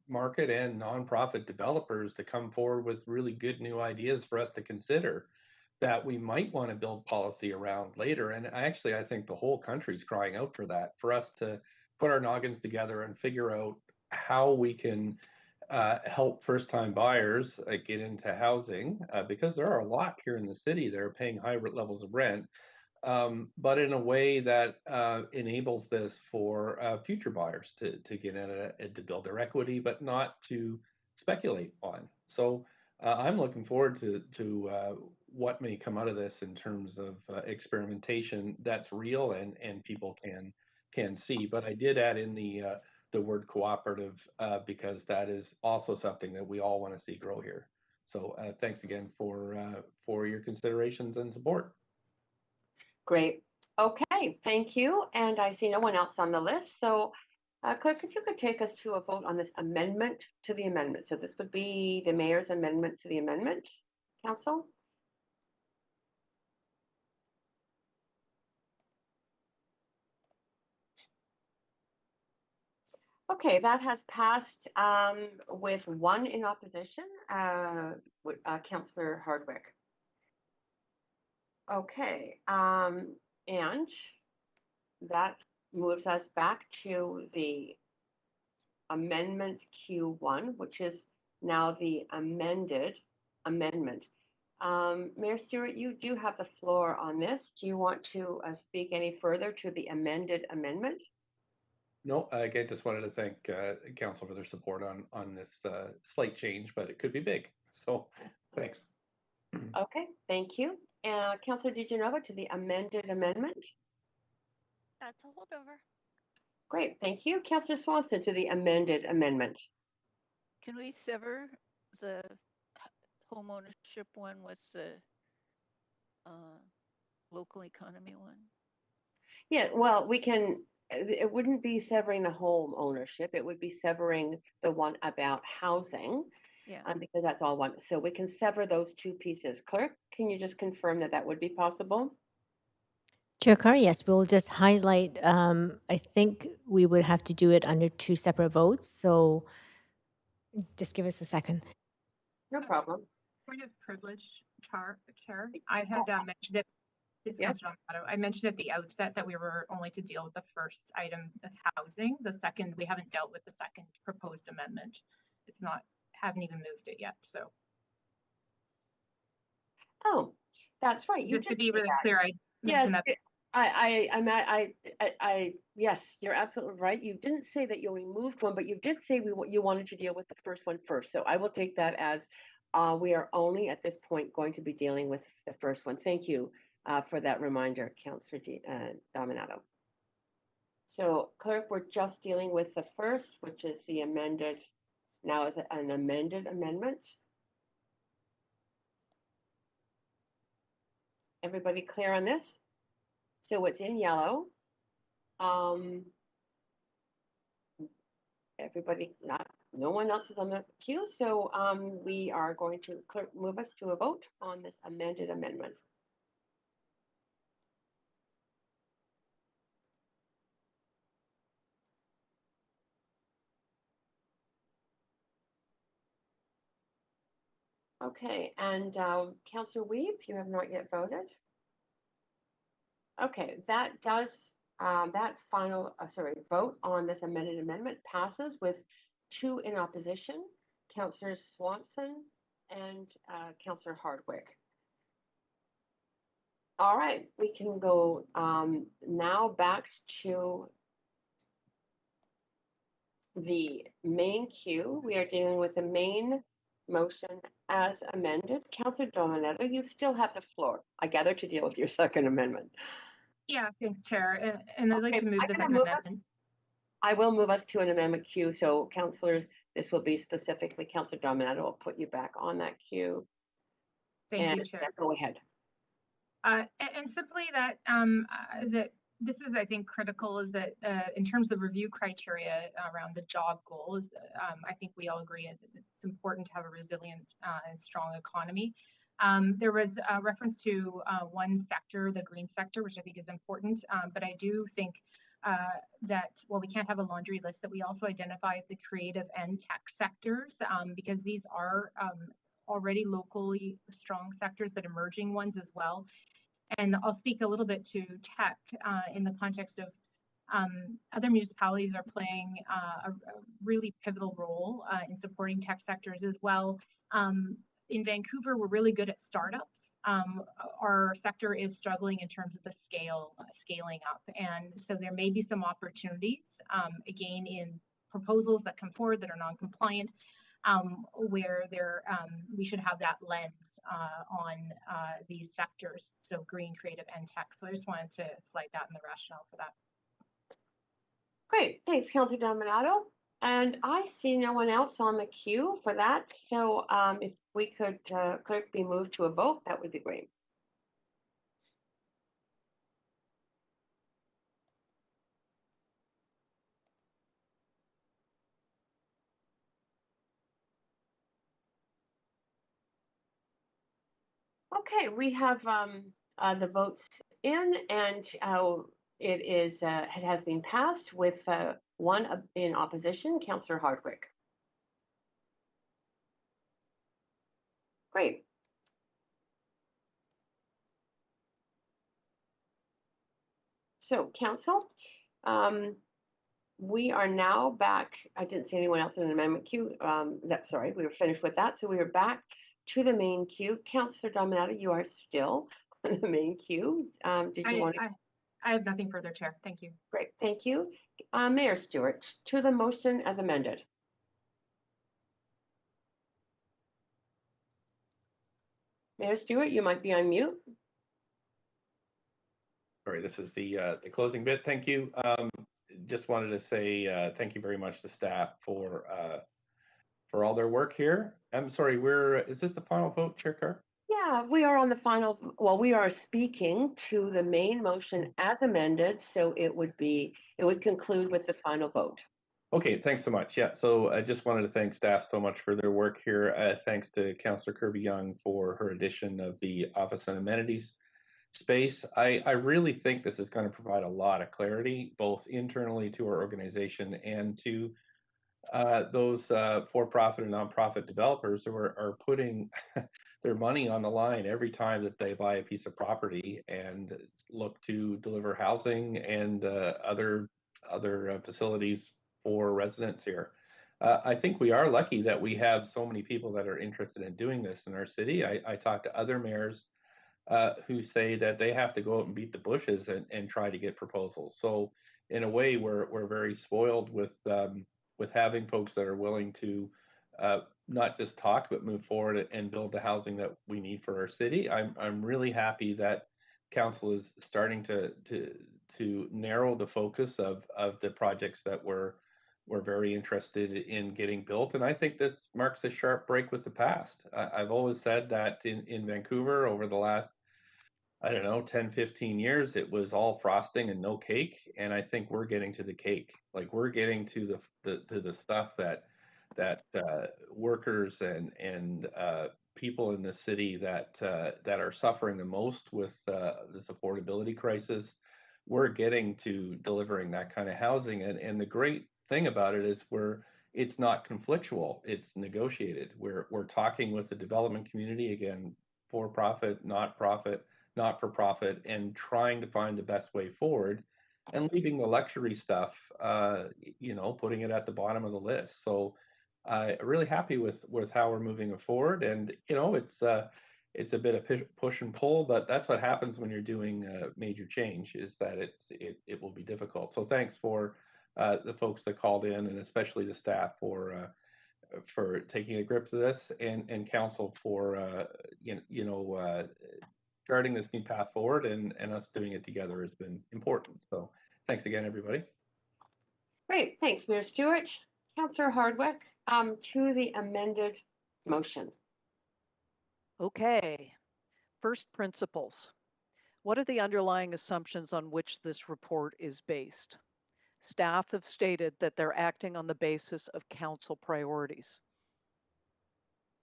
market and nonprofit developers to come forward with really good new ideas for us to consider that we might want to build policy around later. And actually, I think the whole country's crying out for that, for us to put our noggins together and figure out how we can help first-time buyers get into housing, because there are a lot here in the city that are paying high levels of rent. But in a way that enables this for future buyers to get in it, to build their equity, but not to speculate on. So I'm looking forward to what may come out of this in terms of experimentation that's real and people can see. But I did add in the word cooperative because that is also something that we all want to see grow here. So thanks again for your considerations and support. Great. Okay, thank you. And I see no one else on the list. So Clerk, if you could take us to a vote on this amendment to the amendment. So this would be the mayor's amendment to the amendment, Council. Okay, that has passed with one in opposition, Councillor Hardwick. Okay, and that moves us back to the amendment Q1, which is now the amended amendment. Mayor Stewart, you do have the floor on this. Do you want to speak any further to the amended amendment? No, again, just wanted to thank Council for their support on this slight change, but it could be big. So thanks. Okay, thank you. Councillor DiGenova to the amended amendment. That's a holdover. Great, thank you. Councillor Swanson to the amended amendment. Can we sever the home ownership one with the local economy one? Yeah, well, we can, it wouldn't be severing the home ownership. It would be severing the one about housing. Yeah. Because that's all one. So we can sever those two pieces. Clerk, can you just confirm that that would be possible? Chair Carr, yes, we'll just highlight. I think we would have to do it under two separate votes. So just give us a second. No problem. Point of privilege, Chair. I had mentioned it. Yes. I mentioned at the outset that we were only to deal with the first item of housing. The second, we haven't dealt with the second proposed amendment. it's not, haven't even moved it yet. So. Oh, that's right. You Just to did be say really that. clear, I Yes, mentioned that. yes, you're absolutely right. You didn't say that you removed one, but you did say you wanted to deal with the first one first. So I will take that as we are only at this point going to be dealing with the first one. Thank you for that reminder, Councillor Dominato. So clerk, we're just dealing with the first, which is the amended, now is an amended amendment. Everybody clear on this? So it's in yellow. Everybody, no one else is on the queue, so we are going to move us to a vote on this amended amendment. Okay, and Councillor Weeb, you have not yet voted. Okay, that does, that final, vote on this amended amendment passes with 2 in opposition, Councillor Swanson and Councillor Hardwick. All right, we can go now back to the main queue. We are dealing with the main motion as amended. Councillor Dominato, you still have the floor. I gather to deal with your second amendment. Yeah, thanks, Chair. And I'd like to move the second amendment. I will move us to an amendment queue. So, councillors, this will be specifically Councillor Dominato. I'll put you back on that queue. Thank you, Chair. Go ahead. And simply that that this is, I think, critical is that in terms of the review criteria around the job goals, I think we all agree that it's important to have a resilient and strong economy. There was a reference to one sector, the green sector, which I think is important, but I do think that while we can't have a laundry list, that we also identify the creative and tech sectors, because these are already locally strong sectors, but emerging ones as well. And I'll speak a little bit to tech in the context of other municipalities are playing a really pivotal role in supporting tech sectors as well. In Vancouver, we're really good at startups. Our sector is struggling in terms of the scaling up. And so there may be some opportunities, again, in proposals that come forward that are non-compliant, where we should have that lens on these sectors, so green, creative, and tech. So I just wanted to flag that in the rationale for that. Great, thanks, Councillor Dominato. And I see no one else on the queue for that. So if we could, clerk, be moved to a vote, that would be great. Okay, we have the votes in, and it has been passed with 1 in opposition, Councillor Hardwick. Great. So, Council, we are now back. I didn't see anyone else in the amendment queue. Sorry, we were finished with that. So we are back to the main queue. Councillor Dominato, you are still in the main queue. Did you want to? I have nothing further, Chair. Thank you. Great, thank you. Mayor Stewart, to the motion as amended. Mayor Stewart, you might be on mute. Sorry, this is the closing bit. Thank you. Just wanted to say thank you very much to staff for all their work here. I'm sorry, is this the final vote, Chair Carr? Yeah, we are on the final, well, we are speaking to the main motion as amended, so it would conclude with the final vote. Okay, thanks so much. Yeah, so I just wanted to thank staff so much for their work here. Thanks to Councillor Kirby Young for her addition of the office and amenities space. I really think this is going to provide a lot of clarity, both internally to our organization and to those for-profit and nonprofit developers who are putting their money on the line every time that they buy a piece of property and look to deliver housing and other facilities for residents here. I think we are lucky that we have so many people that are interested in doing this in our city. I talk to other mayors who say that they have to go out and beat the bushes and try to get proposals. So in a way, we're very spoiled with having folks that are willing to not just talk but move forward and build the housing that we need for our city. I'm really happy that council is starting to narrow the focus of the projects that we're very interested in getting built. And I think this marks a sharp break with the past. I've always said that in Vancouver over the last, I don't know, 10, 15 years, it was all frosting and no cake. And I think we're getting to the cake. Like we're getting to the stuff that workers and people in the city that are suffering the most with this affordability crisis. We're getting to delivering that kind of housing. And the great thing about it is it's not conflictual, it's negotiated. We're talking with the development community, again, for profit, not for profit, and trying to find the best way forward, and leaving the luxury stuff, putting it at the bottom of the list. So really happy with how we're moving it forward. And it's a bit of push and pull, but that's what happens when you're doing major change, is that it will be difficult. So thanks for the folks that called in, and especially the staff for taking a grip to this, and council for starting this new path forward, and us doing it together has been important. So thanks again, everybody. Great, thanks, Mayor Stewart. Councillor Hardwick, to the amended motion. Okay. First principles. What are the underlying assumptions on which this report is based? Staff have stated that they're acting on the basis of council priorities.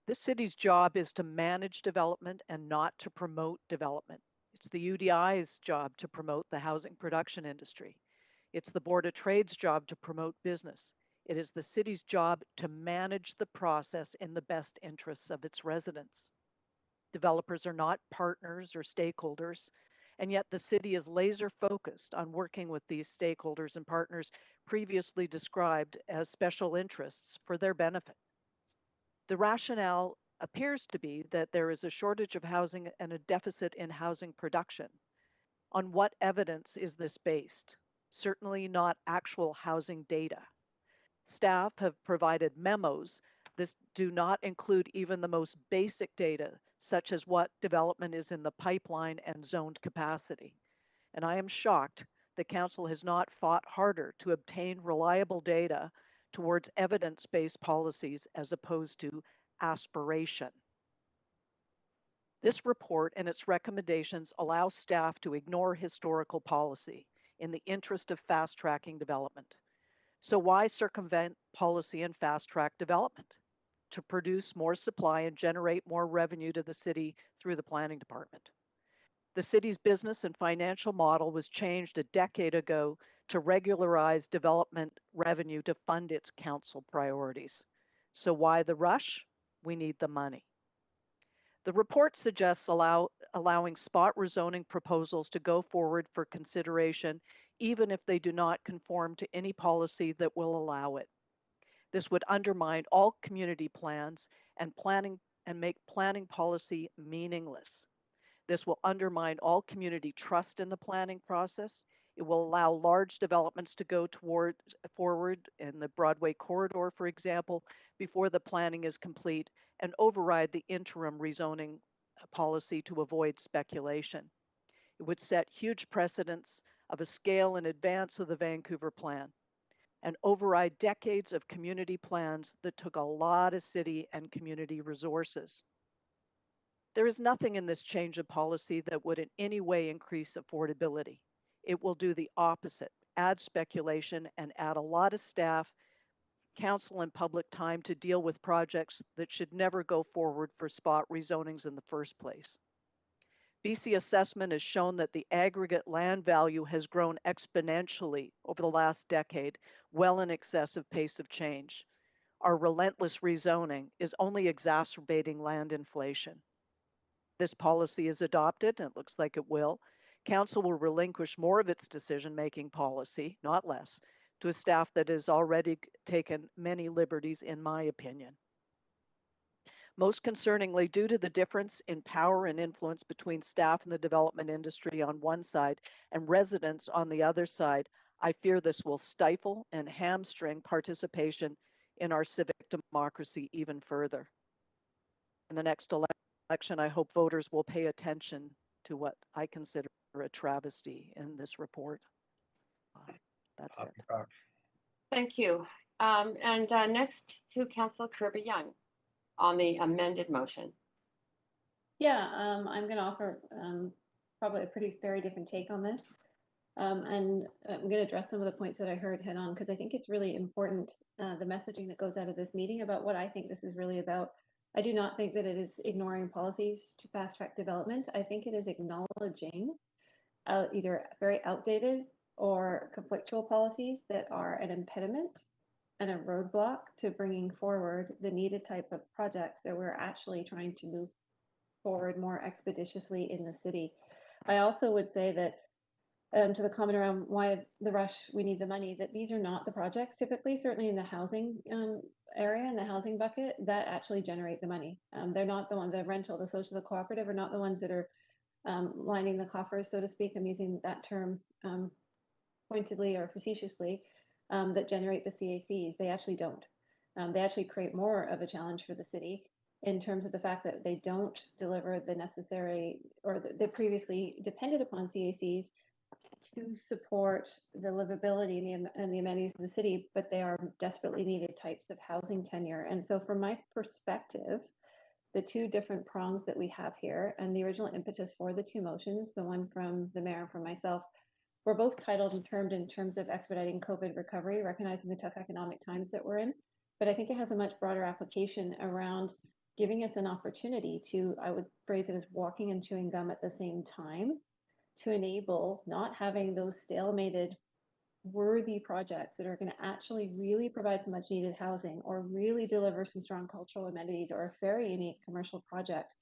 This city's job is to manage development and not to promote development. It's the UDI's job to promote the housing production industry. It's the Board of Trade's job to promote business. It is the city's job to manage the process in the best interests of its residents. Developers are not partners or stakeholders, and yet the city is laser focused on working with these stakeholders and partners previously described as special interests for their benefit. The rationale appears to be that there is a shortage of housing and a deficit in housing production. On what evidence is this based? Certainly not actual housing data. Staff have provided memos that do not include even the most basic data, such as what development is in the pipeline and zoned capacity. And I am shocked the council has not fought harder to obtain reliable data towards evidence-based policies as opposed to aspiration. This report and its recommendations allow staff to ignore historical policy in the interest of fast-tracking development. So why circumvent policy and fast-track development? To produce more supply and generate more revenue to the city through the planning department. The city's business and financial model was changed a decade ago to regularize development revenue to fund its council priorities. So why the rush? We need the money. The report suggests allowing spot rezoning proposals to go forward for consideration, even if they do not conform to any policy that will allow it. This would undermine all community plans and make planning policy meaningless. This will undermine all community trust in the planning process. It will allow large developments to go forward in the Broadway corridor, for example, before the planning is complete, and override the interim rezoning policy to avoid speculation. It would set huge precedents of a scale in advance of the Vancouver plan, and override decades of community plans that took a lot of city and community resources. There is nothing in this change of policy that would in any way increase affordability. It will do the opposite, add speculation, and add a lot of staff, council, and public time to deal with projects that should never go forward for spot rezonings in the first place. BC assessment has shown that the aggregate land value has grown exponentially over the last decade, well in excess of pace of change. Our relentless rezoning is only exacerbating land inflation. This policy is adopted, and it looks like it will. Council will relinquish more of its decision-making policy, not less, to a staff that has already taken many liberties, in my opinion. Most concerningly, due to the difference in power and influence between staff and the development industry on one side and residents on the other side, I fear this will stifle and hamstring participation in our civic democracy even further. In the next election, I hope voters will pay attention to what I consider a travesty in this report. That's it. Thank you. Next to Councillor Kirby Young on the amended motion. Yeah, I'm going to offer probably a very different take on this. And I'm going to address some of the points that I heard head on, because I think it's really important, the messaging that goes out of this meeting about what I think this is really about. I do not think that it is ignoring policies to fast track development. I think it is acknowledging either very outdated or conflictual policies that are an impediment and a roadblock to bringing forward the needed type of projects that we're actually trying to move forward more expeditiously in the city. I also would say that to the comment around why the rush, we need the money, that these are not the projects typically, certainly in the housing area, in the housing bucket, that actually generate the money. They're not the ones, the rental, the social, the cooperative are not the ones that are lining the coffers, so to speak. I'm using that term pointedly or facetiously, that generate the CACs. They actually don't. They actually create more of a challenge for the city in terms of the fact that they don't deliver the necessary, or they previously depended upon CACs to support the livability and the amenities of the city, but they are desperately needed types of housing tenure. And so from my perspective, the two different prongs that we have here and the original impetus for the two motions, the one from the mayor and from myself, were both titled and termed in terms of expediting COVID recovery, recognizing the tough economic times that we're in. But I think it has a much broader application around giving us an opportunity to, I would phrase it as walking and chewing gum at the same time, to enable not having those stalemated worthy projects that are going to actually really provide some much needed housing or really deliver some strong cultural amenities or a very unique commercial project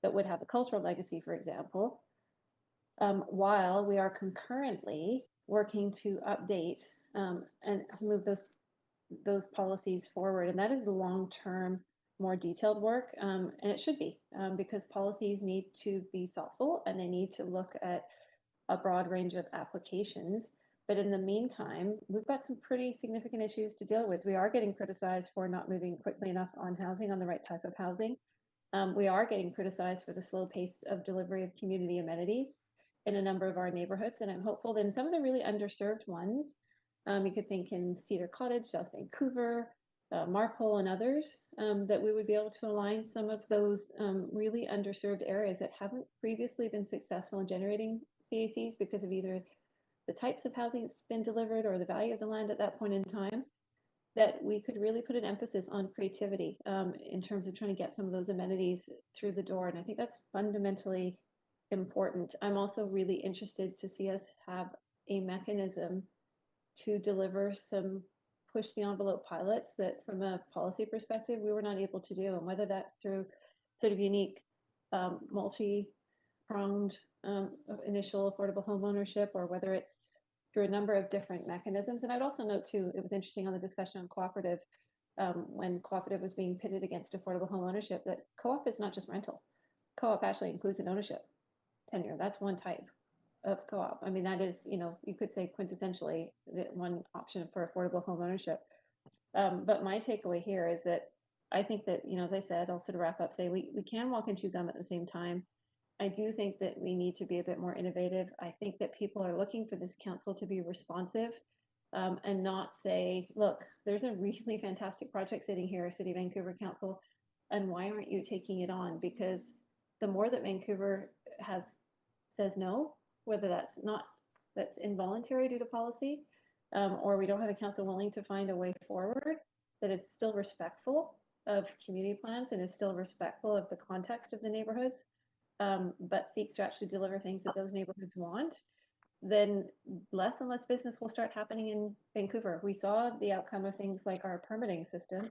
that would have a cultural legacy, for example, while we are concurrently working to update and move those policies forward. And that is the long-term, more detailed work, and it should be, because policies need to be thoughtful and they need to look at a broad range of applications. But in the meantime, we've got some pretty significant issues to deal with. We are getting criticized for not moving quickly enough on housing, on the right type of housing. We are getting criticized for the slow pace of delivery of community amenities in a number of our neighborhoods. And I'm hopeful that in some of the really underserved ones, you could think in Cedar Cottage, South Vancouver, Marpole and others, that we would be able to align some of those really underserved areas that haven't previously been successful in generating CACs because of either the types of housing that's been delivered or the value of the land at that point in time, that we could really put an emphasis on creativity in terms of trying to get some of those amenities through the door. And I think that's fundamentally important. I'm also really interested to see us have a mechanism to deliver some push the envelope pilots that from a policy perspective, we were not able to do. And whether that's through sort of unique multi-pronged initial affordable home ownership, or whether it's through a number of different mechanisms. And I'd also note too, it was interesting on the discussion on cooperative, when cooperative was being pitted against affordable home ownership, that co-op is not just rental. Co-op actually includes an ownership tenure. That's one type of co-op. I mean, that is, you could say quintessentially the one option for affordable home ownership. But my takeaway here is that I think that, as I said, I'll sort of wrap up, say we can walk and chew gum at the same time. I do think that we need to be a bit more innovative. I think that people are looking for this council to be responsive and not say, look, there's a really fantastic project sitting here, City of Vancouver Council, and why aren't you taking it on? Because the more that Vancouver says no, whether that's involuntary due to policy, or we don't have a council willing to find a way forward that is still respectful of community plans and is still respectful of the context of the neighborhoods, but seeks to actually deliver things that those neighborhoods want, then less and less business will start happening in Vancouver. We saw the outcome of things like our permitting system,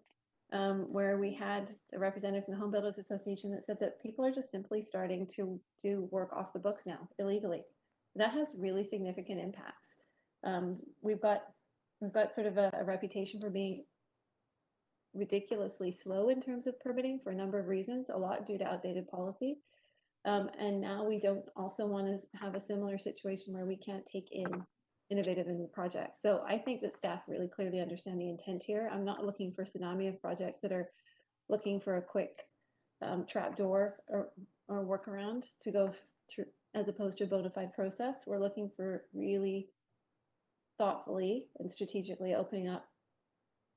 where we had a representative from the Home Builders Association that said that people are just simply starting to do work off the books now illegally. That has really significant impacts. We've got we've got sort of a reputation for being ridiculously slow in terms of permitting for a number of reasons, a lot due to outdated policy. And now we don't also want to have a similar situation where we can't take in innovative and new projects. So I think that staff really clearly understand the intent here. I'm not looking for a tsunami of projects that are looking for a quick trapdoor or workaround to go through, as opposed to a bona fide process. We're looking for really thoughtfully and strategically opening up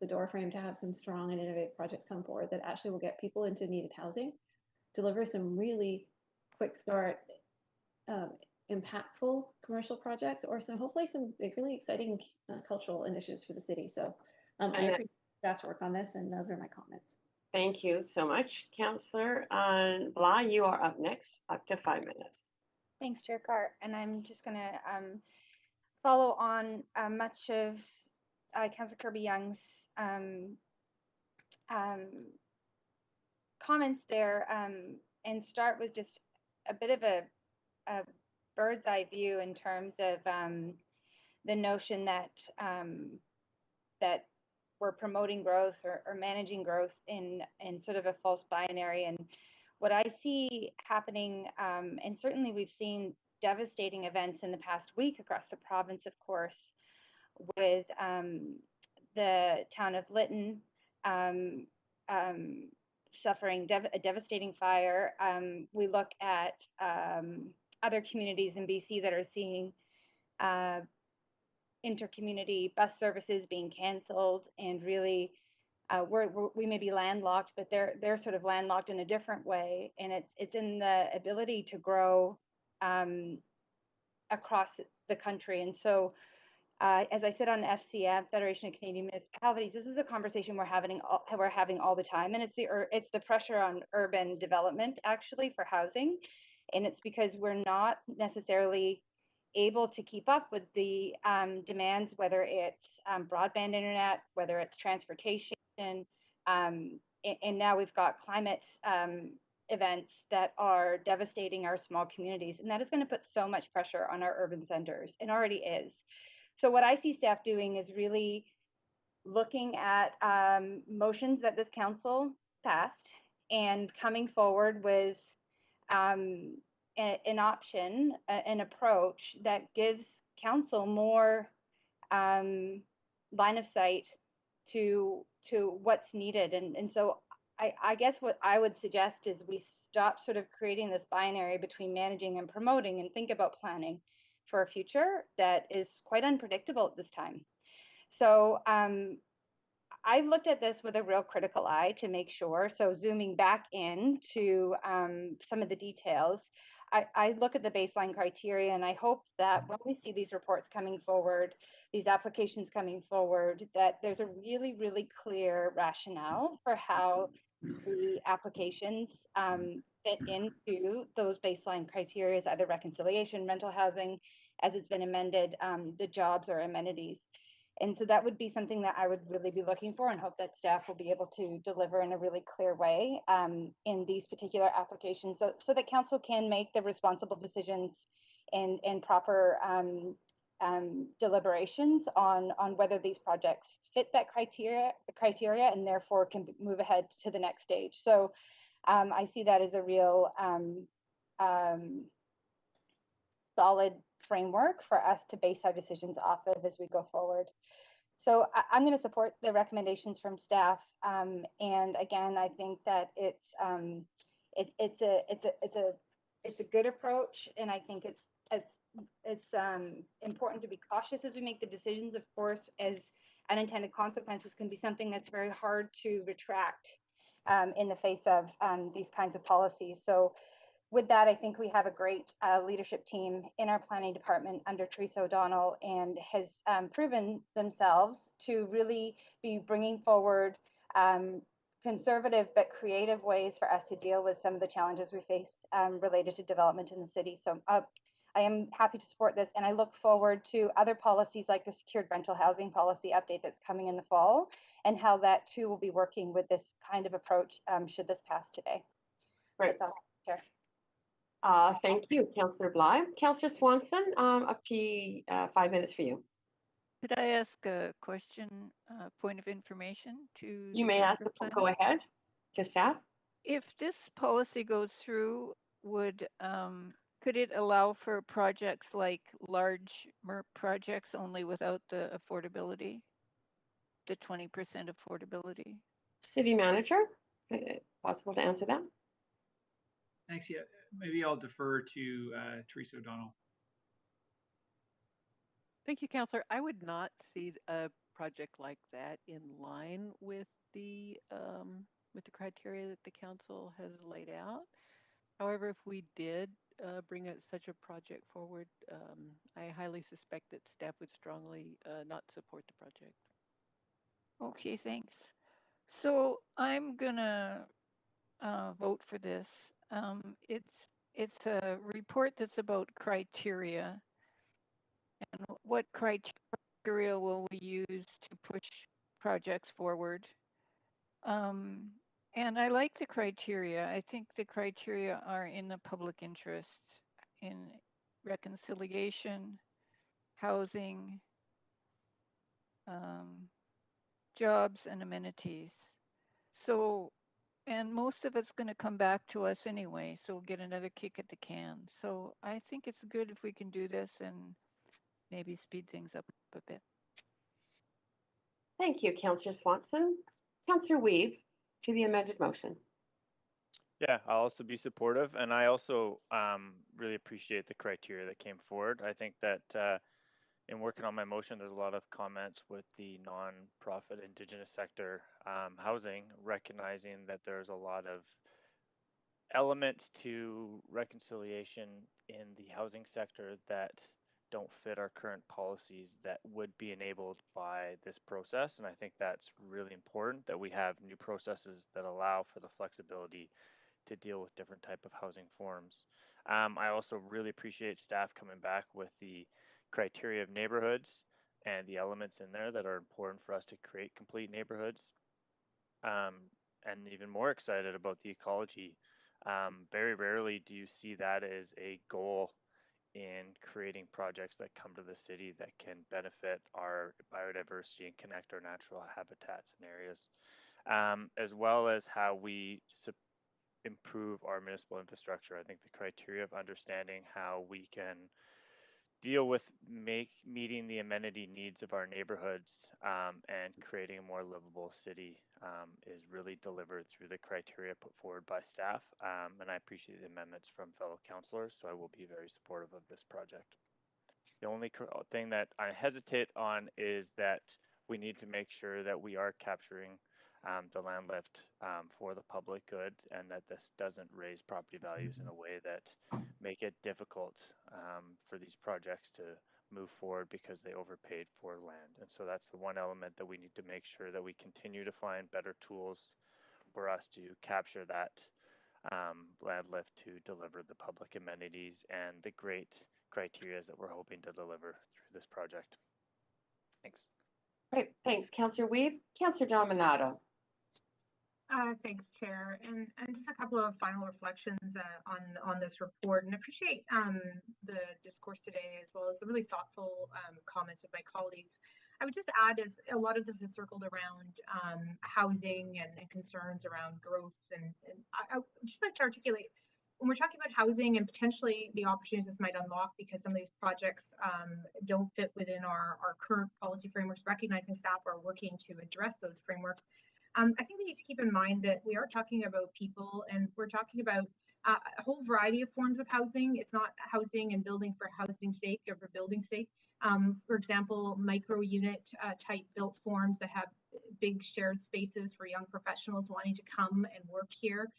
the doorframe to have some strong and innovative projects come forward that actually will get people into needed housing, deliver some really quick start, impactful commercial projects, or some hopefully some really exciting cultural initiatives for the city. So I appreciate staff's work on this, and those are my comments. Thank you so much, Councillor. Bligh, you are up next, up to 5 minutes. Thanks, Chair Carr. And I'm just going to follow on much of Councillor Kirby Young's comments there, and start with just a bit of a bird's eye view in terms of the notion that that we're promoting growth or managing growth in sort of a false binary. And what I see happening, and certainly we've seen devastating events in the past week across the province, of course, with the town of Lytton suffering a devastating fire. We look at other communities in BC that are seeing inter-community bus services being cancelled, and really we may be landlocked, but they're sort of landlocked in a different way, and it's in the ability to grow across the country. And so as I said on FCM, Federation of Canadian Municipalities, this is a conversation we're having all the time, and it's the pressure on urban development actually for housing, and it's because we're not necessarily able to keep up with the demands, whether it's broadband internet, whether it's transportation, and now we've got climate events that are devastating our small communities, and that is going to put so much pressure on our urban centers, and already is. So what I see staff doing is really looking at motions that this council passed and coming forward with an option, an approach that gives council more line of sight to what's needed. And so I guess what I would suggest is we stop sort of creating this binary between managing and promoting, and think about planning for a future that is quite unpredictable at this time. So I've looked at this with a real critical eye to make sure. So zooming back in to some of the details, I look at the baseline criteria, and I hope that when we see these reports coming forward, these applications coming forward, that there's a really, really clear rationale for how the applications fit into those baseline criteria, either reconciliation, rental housing, as it's been amended, the jobs or amenities. And so that would be something that I would really be looking for, and hope that staff will be able to deliver in a really clear way in these particular applications, so that council can make the responsible decisions and proper deliberations on whether these projects fit that criteria, and therefore can move ahead to the next stage. So I see that as a real solid framework for us to base our decisions off of as we go forward. So I'm going to support the recommendations from staff, and again, I think that it's a good approach, and I think it's important to be cautious as we make the decisions, of course, as unintended consequences can be something that's very hard to retract in the face of these kinds of policies. So with that, I think we have a great leadership team in our planning department under Teresa O'Donnell, and has proven themselves to really be bringing forward conservative but creative ways for us to deal with some of the challenges we face related to development in the city. So I am happy to support this, and I look forward to other policies like the secured rental housing policy update that's coming in the fall, and how that too will be working with this kind of approach should this pass today. Right. That's all, Chair. Thank you, Councillor Bligh. Councillor Swanson, up to 5 minutes for you. Could I ask a question, point of information to You the may ask, Director of go Planning? ahead, to staff. If this policy goes through, would could it allow for projects like large MERP projects only without the affordability, the 20% affordability? City manager, possible to answer that? Thanks. Yeah, maybe I'll defer to Teresa O'Donnell. Thank you, Councillor. I would not see a project like that in line with the criteria that the council has laid out. However, if we did bring such a project forward, I highly suspect that staff would strongly not support the project. Okay, thanks. So I'm gonna vote for this. It's a report that's about criteria, and what criteria will we use to push projects forward? And I like the criteria. I think the criteria are in the public interest in reconciliation, housing, jobs, and amenities. So, and most of it's going to come back to us anyway, so we'll get another kick at the can. So I think it's good if we can do this and maybe speed things up a bit. Thank you, Councillor Swanson. Councillor Weave, to the amended motion. Yeah, I'll also be supportive, and I also really appreciate the criteria that came forward. I think that in working on my motion, there's a lot of comments with the non-profit Indigenous sector housing, recognizing that there's a lot of elements to reconciliation in the housing sector that don't fit our current policies that would be enabled by this process. And I think that's really important that we have new processes that allow for the flexibility to deal with different type of housing forms. I also really appreciate staff coming back with the criteria of neighborhoods and the elements in there that are important for us to create complete neighborhoods. And even more excited about the ecology. Very rarely do you see that as a goal in creating projects that come to the city that can benefit our biodiversity and connect our natural habitats and areas, as well as how we improve our municipal infrastructure. I think the criteria of understanding how we can deal with meeting the amenity needs of our neighborhoods and creating a more livable city is really delivered through the criteria put forward by staff. And I appreciate the amendments from fellow councillors, so I will be very supportive of this project. The only thing that I hesitate on is that we need to make sure that we are capturing the land lift for the public good, and that this doesn't raise property values in a way that make it difficult for these projects to move forward because they overpaid for land. And so that's the one element that we need to make sure that we continue to find better tools for us to capture that land lift to deliver the public amenities and the great criteria that we're hoping to deliver through this project. Thanks. Great, thanks, Councillor Weave. Councillor Dominato. Thanks, Chair. And just a couple of final reflections on this report. And appreciate the discourse today, as well as the really thoughtful comments of my colleagues. I would just add, as a lot of this is circled around housing and concerns around growth. And I would just like to articulate, when we're talking about housing and potentially the opportunities this might unlock because some of these projects don't fit within our current policy frameworks, recognizing staff are working to address those frameworks. I think we need to keep in mind that we are talking about people, and we're talking about a whole variety of forms of housing. It's not housing and building for housing's sake or for building's sake. For example, micro unit type built forms that have big shared spaces for young professionals wanting to come and work here.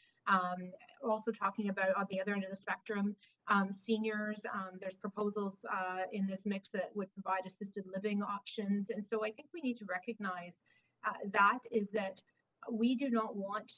Also talking about, on the other end of the spectrum, seniors. There's proposals in this mix that would provide assisted living options. And so I think we need to recognize that we do not want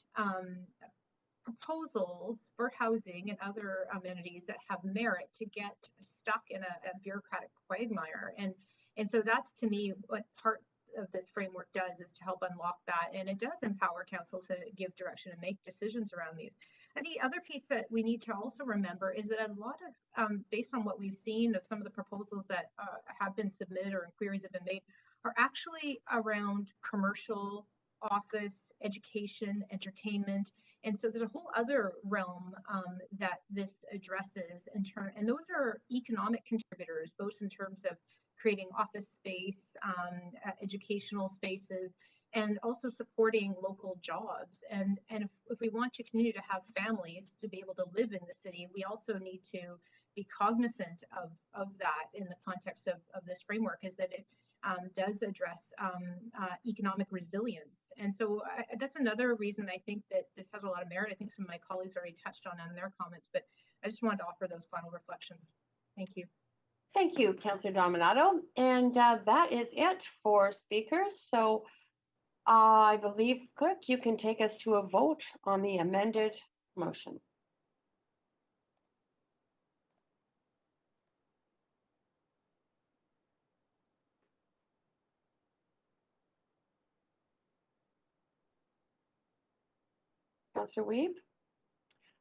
proposals for housing and other amenities that have merit to get stuck in a bureaucratic quagmire. And so that's, to me, what part of this framework does, is to help unlock that. And it does empower council to give direction and make decisions around these. And the other piece that we need to also remember is that a lot of, based on what we've seen of some of the proposals that have been submitted or inquiries have been made, are actually around commercial, office, education, entertainment. And so there's a whole other realm that this addresses and those are economic contributors, both in terms of creating office space, educational spaces, and also supporting local jobs. And if we want to continue to have families to be able to live in the city, we also need to be cognizant of that in the context of this framework, is that it does address economic resilience. And so that's another reason I think that this has a lot of merit. I think some of my colleagues already touched on in their comments, but I just wanted to offer those final reflections. Thank you. Thank you, Councillor Dominato. And that is it for speakers. So I believe, Clerk, you can take us to a vote on the amended motion. Councillor Weeb?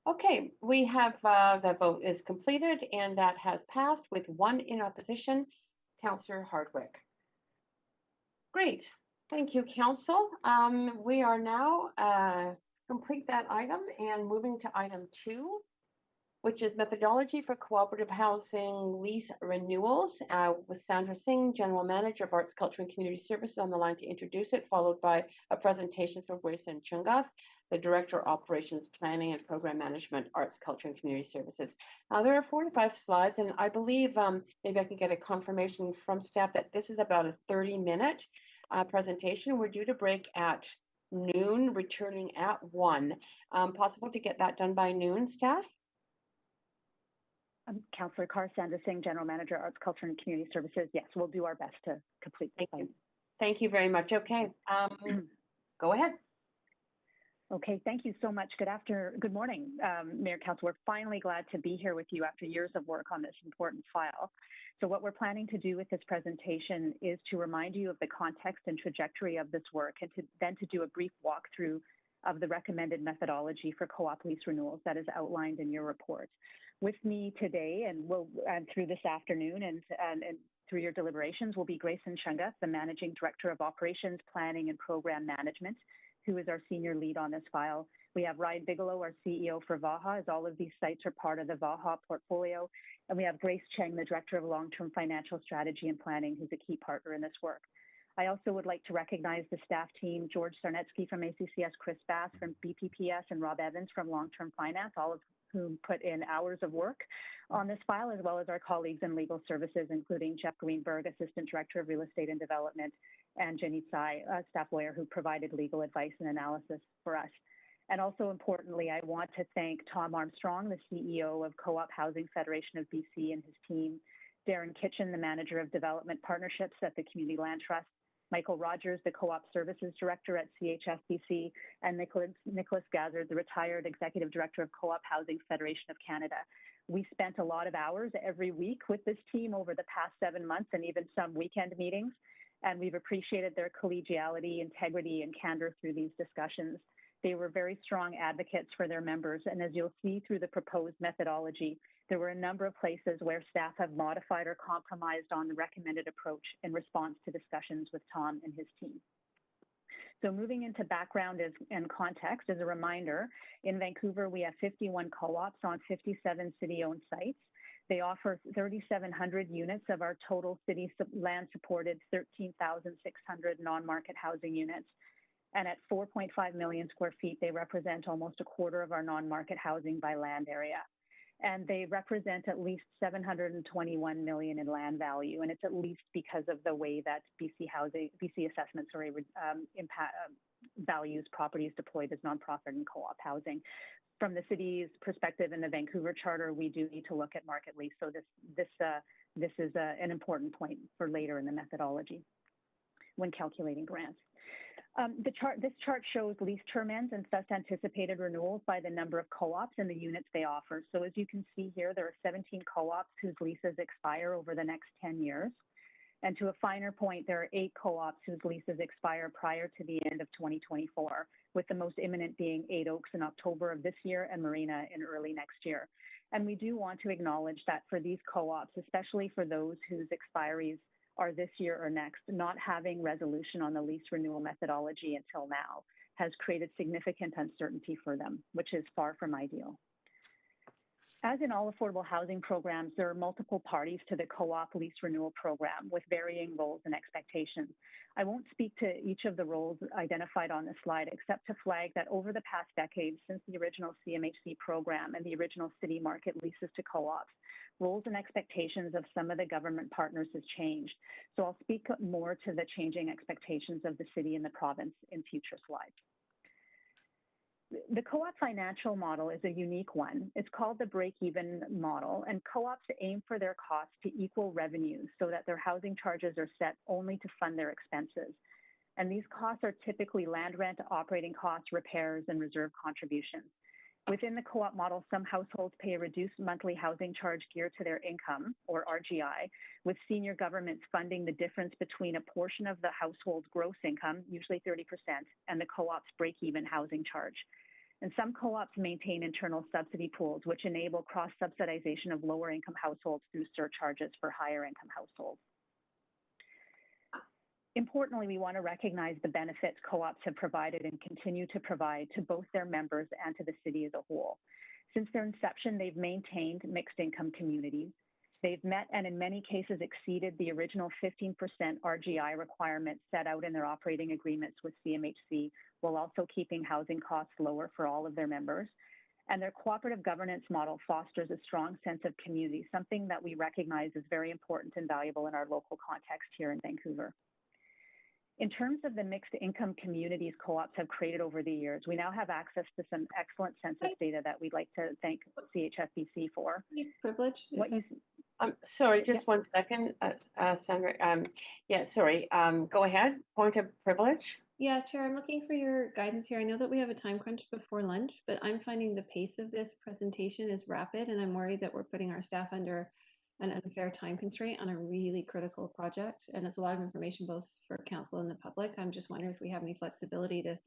Okay, we have the vote is completed and that has passed with 1 in opposition, Councillor Hardwick. Great, thank you, Council. We are now complete that item and moving to item 2, which is methodology for cooperative housing lease renewals with Sandra Singh, General Manager of Arts, Culture and Community Services on the line to introduce it, followed by a presentation from Grayson Chungath, the Director of Operations Planning and Program Management, Arts, Culture and Community Services. There are 45 slides, and I believe maybe I can get a confirmation from staff that this is about a 30-minute presentation. We're due to break at noon, returning at 1. Possible to get that done by noon, staff? Councillor Carr, Sandra Singh, General Manager, Arts, Culture and Community Services. Yes, we'll do our best to complete the Thank you. Thank you very much. Okay, go ahead. Okay, thank you so much. Good morning, Mayor, Council. We're finally glad to be here with you after years of work on this important file. So what we're planning to do with this presentation is to remind you of the context and trajectory of this work, and then to do a brief walkthrough of the recommended methodology for co-op lease renewals that is outlined in your report. With me today and through this afternoon and through your deliberations will be Grayson Chungath, the Managing Director of Operations, Planning and Program Management, who is our senior lead on this file. We have Ryan Bigelow, our CEO for Vaha, as all of these sites are part of the Vaha portfolio. And we have Grace Cheng, the Director of Long-Term Financial Strategy and Planning, who's a key partner in this work. I also would like to recognize the staff team, George Sarnetsky from ACCS, Chris Bass from BPPS, and Rob Evans from Long-Term Finance, all of whom put in hours of work on this file, as well as our colleagues in legal services, including Jeff Greenberg, Assistant Director of Real Estate and Development, and Jenny Tsai, a staff lawyer who provided legal advice and analysis for us. And also importantly, I want to thank Tom Armstrong, the CEO of Co-op Housing Federation of BC and his team, Darren Kitchen, the Manager of Development Partnerships at the Community Land Trust, Michael Rogers, the Co-op Services Director at CHFBC, and Nicholas Gazzard, the retired Executive Director of Co-op Housing Federation of Canada. We spent a lot of hours every week with this team over the past 7 months and even some weekend meetings, and we've appreciated their collegiality, integrity, and candor through these discussions. They were very strong advocates for their members, and as you'll see through the proposed methodology, there were a number of places where staff have modified or compromised on the recommended approach in response to discussions with Tom and his team. So moving into background and context, as a reminder, in Vancouver, we have 51 co-ops on 57 city-owned sites. They offer 3,700 units of our total city land-supported 13,600 non-market housing units. And at 4.5 million square feet, they represent almost a quarter of our non-market housing by land area. And they represent at least $721 million in land value, and it's at least because of the way that BC Assessment values properties deployed as nonprofit and co-op housing. From the city's perspective in the Vancouver Charter, we do need to look at market lease. So this is an important point for later in the methodology when calculating grants. This chart shows lease term ends and thus anticipated renewals by the number of co-ops and the units they offer. So as you can see here, there are 17 co-ops whose leases expire over the next 10 years. And to a finer point, there are 8 co-ops whose leases expire prior to the end of 2024, with the most imminent being 8 Oaks in October of this year and Marina in early next year. And we do want to acknowledge that for these co-ops, especially for those whose expiries are this year or next, not having resolution on the lease renewal methodology until now has created significant uncertainty for them, which is far from ideal. As in all affordable housing programs, there are multiple parties to the co-op lease renewal program with varying roles and expectations. I won't speak to each of the roles identified on this slide, except to flag that over the past decade, since the original CMHC program and the original city market leases to co-ops, roles and expectations of some of the government partners has changed. So I'll speak more to the changing expectations of the city and the province in future slides. The co-op financial model is a unique one. It's called the break-even model, and co-ops aim for their costs to equal revenues so that their housing charges are set only to fund their expenses. And these costs are typically land rent, operating costs, repairs, and reserve contributions. Within the co-op model, some households pay a reduced monthly housing charge geared to their income, or RGI, with senior governments funding the difference between a portion of the household's gross income, usually 30%, and the co-op's break-even housing charge. And some co-ops maintain internal subsidy pools, which enable cross-subsidization of lower-income households through surcharges for higher-income households. Importantly, we want to recognize the benefits co-ops have provided and continue to provide to both their members and to the city as a whole. Since their inception, they've maintained mixed income communities. They've met and in many cases exceeded the original 15% RGI requirement set out in their operating agreements with CMHC, while also keeping housing costs lower for all of their members. And their cooperative governance model fosters a strong sense of community, something that we recognize is very important and valuable in our local context here in Vancouver. In terms of the mixed income communities co-ops have created over the years, we now have access to some excellent census data that we'd like to thank CHFBC for. Privilege? What you, sorry, just 1 second, Sandra. Yeah, sorry. Go ahead. Point of privilege. Yeah, Chair, I'm looking for your guidance here. I know that we have a time crunch before lunch, but I'm finding the pace of this presentation is rapid, and I'm worried that we're putting our staff under an unfair time constraint on a really critical project. And it's a lot of information both for council and the public. I'm just wondering if we have any flexibility to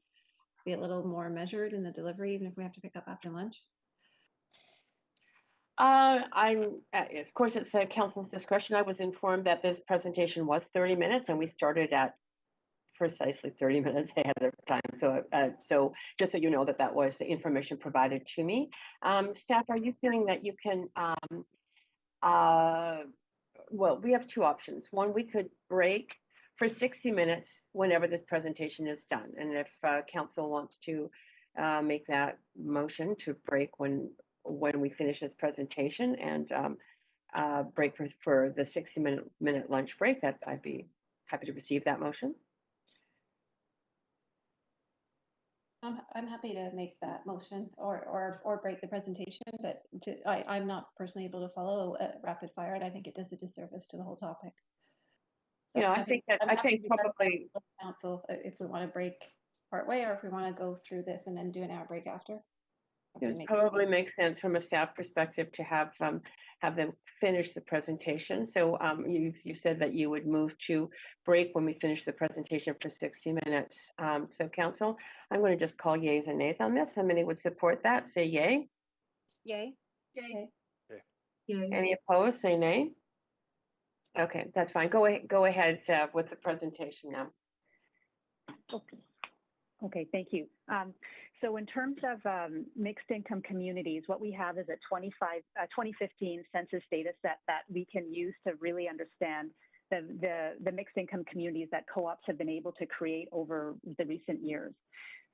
be a little more measured in the delivery, even if we have to pick up after lunch. Of course, it's the council's discretion. I was informed that this presentation was 30 minutes and we started at precisely 30 minutes ahead of time. So just so you know that was the information provided to me. Staff, are you feeling that you can, well, we have 2 options. One, we could break for 60 minutes whenever this presentation is done. And if council wants to make that motion to break when we finish this presentation and break for the 60-minute lunch break, that I'd be happy to receive that motion. I'm happy to make that motion or break the presentation, but I'm not personally able to follow rapid fire, and I think it does a disservice to the whole topic. So yeah, I think probably council if we want to break part way, or if we want to go through this and then do an hour break after. It probably makes sense from a staff perspective to have them finish the presentation. So you said that you would move to break when we finish the presentation for 60 minutes. So council, I'm going to just call yays and nays on this. How many would support that? Say yay. Yay. Yay. Yay. Any opposed? Say nay. Okay, that's fine. Go ahead with the presentation now. Okay, thank you. So in terms of mixed income communities, what we have is a 2015 census data set that we can use to really understand the mixed income communities that co-ops have been able to create over the recent years.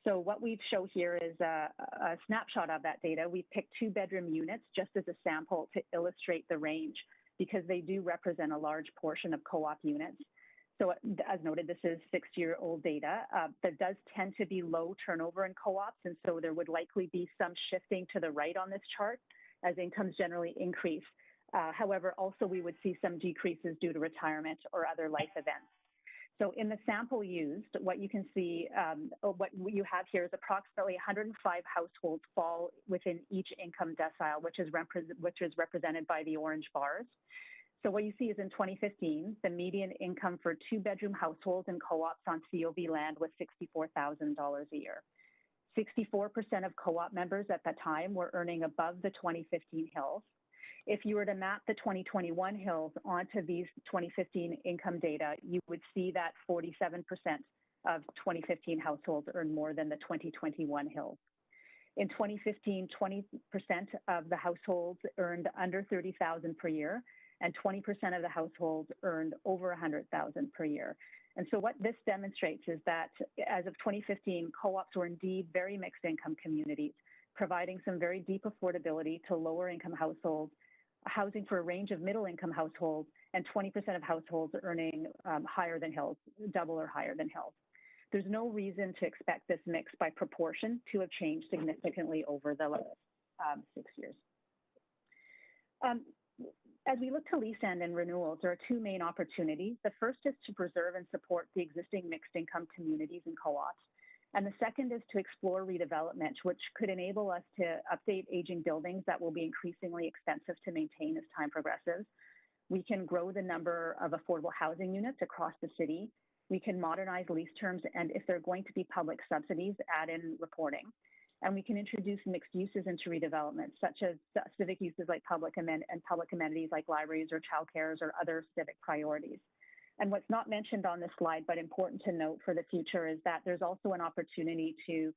So what we show here is a snapshot of that data. We picked 2-bedroom units just as a sample to illustrate the range, because they do represent a large portion of co-op units. So as noted, this is 6-year-old data. There does tend to be low turnover in co-ops, and so there would likely be some shifting to the right on this chart as incomes generally increase. However, also we would see some decreases due to retirement or other life events. So in the sample used, what you can see, what you have here is approximately 105 households fall within each income decile, which is represented by the orange bars. So what you see is in 2015, the median income for two-bedroom households and co-ops on COV land was $64,000 a year. 64% of co-op members at that time were earning above the 2015 hills. If you were to map the 2021 hills onto these 2015 income data, you would see that 47% of 2015 households earned more than the 2021 hills. In 2015, 20% of the households earned under $30,000 per year, and 20% of the households earned over $100,000 per year. And so what this demonstrates is that as of 2015, co-ops were indeed very mixed income communities, providing some very deep affordability to lower income households, housing for a range of middle income households, and 20% of households earning higher than hills, double or higher than hills. There's no reason to expect this mix by proportion to have changed significantly over the last 6 years. As we look to lease end and renewals, there are two main opportunities. The first is to preserve and support the existing mixed income communities and co-ops. And the second is to explore redevelopment, which could enable us to update aging buildings that will be increasingly expensive to maintain as time progresses. We can grow the number of affordable housing units across the city. We can modernize lease terms, and if they're going to be public subsidies, add in reporting. And we can introduce mixed uses into redevelopment, such as civic uses like public amenities like libraries or childcares or other civic priorities. And what's not mentioned on this slide, but important to note for the future, is that there's also an opportunity to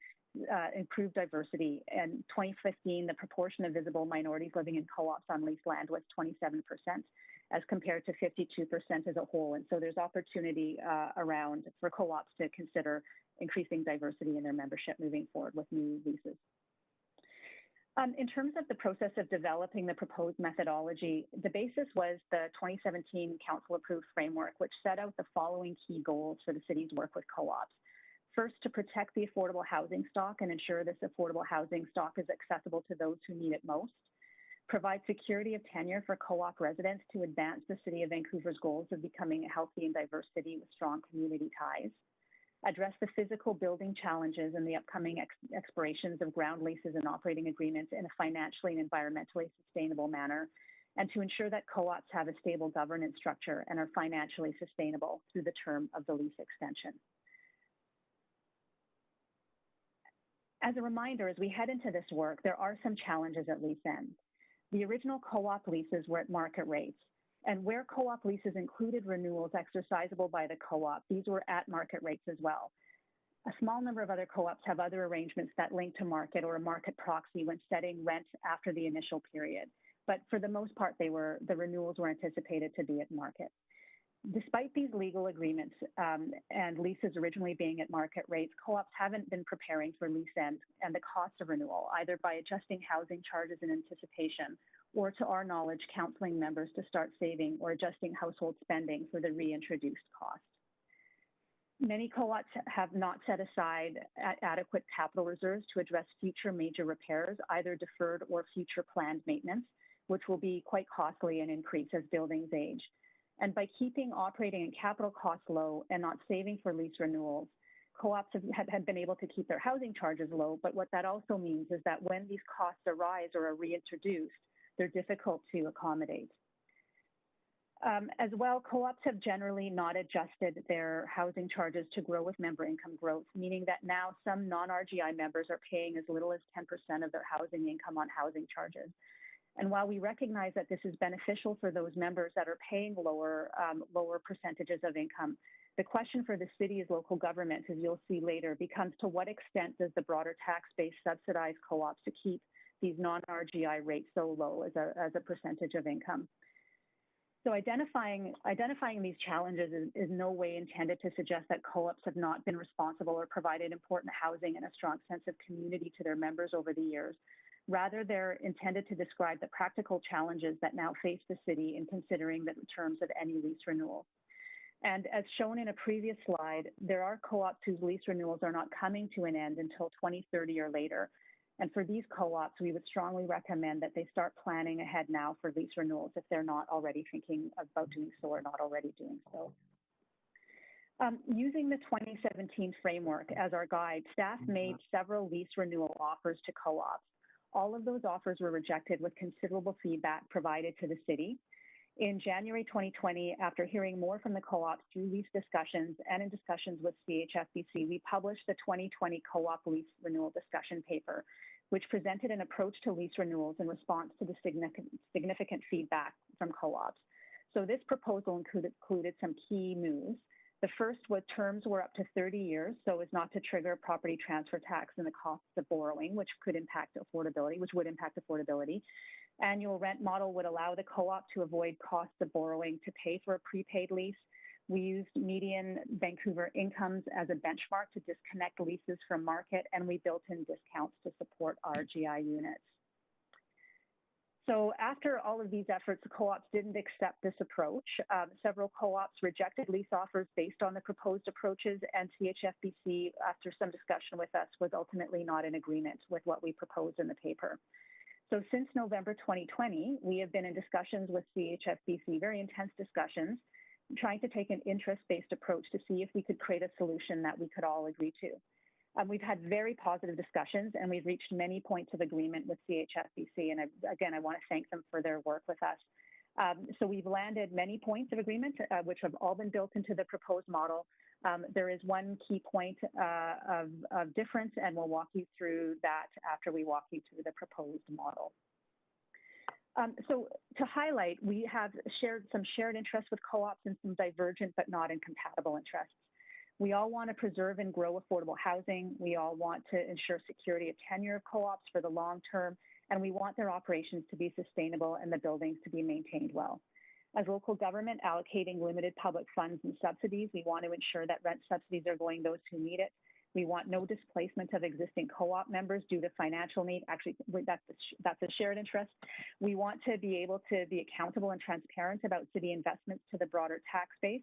improve diversity. In 2015, the proportion of visible minorities living in co-ops on leased land was 27%, as compared to 52% as a whole. And so there's opportunity around for co-ops to consider increasing diversity in their membership moving forward with new leases. In terms of the process of developing the proposed methodology, the basis was the 2017 council-approved framework, which set out the following key goals for the city's work with co-ops. First, to protect the affordable housing stock and ensure this affordable housing stock is accessible to those who need it most. Provide security of tenure for co-op residents to advance the City of Vancouver's goals of becoming a healthy and diverse city with strong community ties. Address the physical building challenges and the upcoming expirations of ground leases and operating agreements in a financially and environmentally sustainable manner, and to ensure that co-ops have a stable governance structure and are financially sustainable through the term of the lease extension. As a reminder, as we head into this work, there are some challenges at lease end. The original co-op leases were at market rates, and where co-op leases included renewals exercisable by the co-op, these were at market rates as well. A small number of other co-ops have other arrangements that link to market or a market proxy when setting rent after the initial period. But for the most part, the renewals were anticipated to be at market. Despite these legal agreements and leases originally being at market rates, co-ops haven't been preparing for lease end and the cost of renewal, either by adjusting housing charges in anticipation or, to our knowledge, counseling members to start saving or adjusting household spending for the reintroduced cost. Many co-ops have not set aside adequate capital reserves to address future major repairs, either deferred or future planned maintenance, which will be quite costly and increase as buildings age. And by keeping operating and capital costs low and not saving for lease renewals, co-ops have been able to keep their housing charges low, but what that also means is that when these costs arise or are reintroduced, they're difficult to accommodate. As well, co-ops have generally not adjusted their housing charges to grow with member income growth, meaning that now some non-RGI members are paying as little as 10% of their housing income on housing charges. And while we recognize that this is beneficial for those members that are paying lower percentages of income, the question for the city's local government, as you'll see later, becomes to what extent does the broader tax base subsidize co-ops to keep these non-RGI rates so low as a percentage of income? So identifying these challenges is no way intended to suggest that co-ops have not been responsible or provided important housing and a strong sense of community to their members over the years. Rather, they're intended to describe the practical challenges that now face the city in considering the terms of any lease renewal. And as shown in a previous slide, there are co-ops whose lease renewals are not coming to an end until 2030 or later. And for these co-ops, we would strongly recommend that they start planning ahead now for lease renewals if they're not already thinking about doing so or not already doing so. Using the 2017 framework as our guide, staff made several lease renewal offers to co-ops. All of those offers were rejected with considerable feedback provided to the city. In January 2020, after hearing more from the co-ops through lease discussions and in discussions with CHFBC, we published the 2020 co-op lease renewal discussion paper, which presented an approach to lease renewals in response to the significant feedback from co-ops. So this proposal included some key moves. The first was terms were up to 30 years, so as not to trigger property transfer tax and the costs of borrowing, which would impact affordability. Annual rent model would allow the co-op to avoid costs of borrowing to pay for a prepaid lease. We used median Vancouver incomes as a benchmark to disconnect leases from market, and we built in discounts to support RGI units. So after all of these efforts, the co-ops didn't accept this approach. Several co-ops rejected lease offers based on the proposed approaches, and CHFBC, after some discussion with us, was ultimately not in agreement with what we proposed in the paper. So since November 2020, we have been in discussions with CHFBC, very intense discussions, trying to take an interest-based approach to see if we could create a solution that we could all agree to. We've had very positive discussions, and we've reached many points of agreement with CHFBC, and again, I want to thank them for their work with us. So we've landed many points of agreement, which have all been built into the proposed model. There is one key point of difference, and we'll walk you through that after we walk you through the proposed model. So to highlight, we have some shared interests with co-ops and some divergent but not incompatible interests. We all want to preserve and grow affordable housing. We all want to ensure security of tenure of co-ops for the long term, and we want their operations to be sustainable and the buildings to be maintained well. As local government allocating limited public funds and subsidies, we want to ensure that rent subsidies are going those who need it. We want no displacement of existing co-op members due to financial need. Actually, that's a shared interest. We want to be able to be accountable and transparent about city investments to the broader tax base,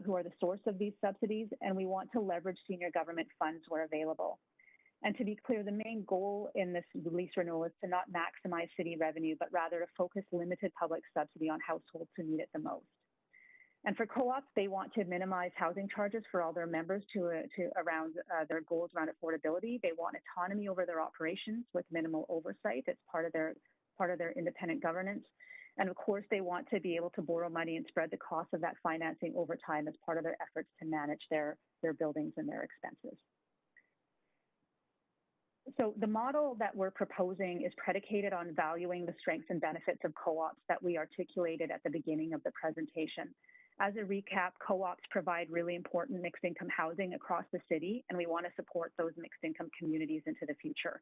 who are the source of these subsidies, and we want to leverage senior government funds where available. And to be clear, the main goal in this lease renewal is to not maximize city revenue, but rather to focus limited public subsidy on households who need it the most. And for co-ops, they want to minimize housing charges for all their members to around their goals around affordability. They want autonomy over their operations with minimal oversight. It's part of their independent governance. And of course, they want to be able to borrow money and spread the cost of that financing over time as part of their efforts to manage their buildings and their expenses. So the model that we're proposing is predicated on valuing the strengths and benefits of co-ops that we articulated at the beginning of the presentation. As a recap, co-ops provide really important mixed income housing across the city, and we want to support those mixed income communities into the future.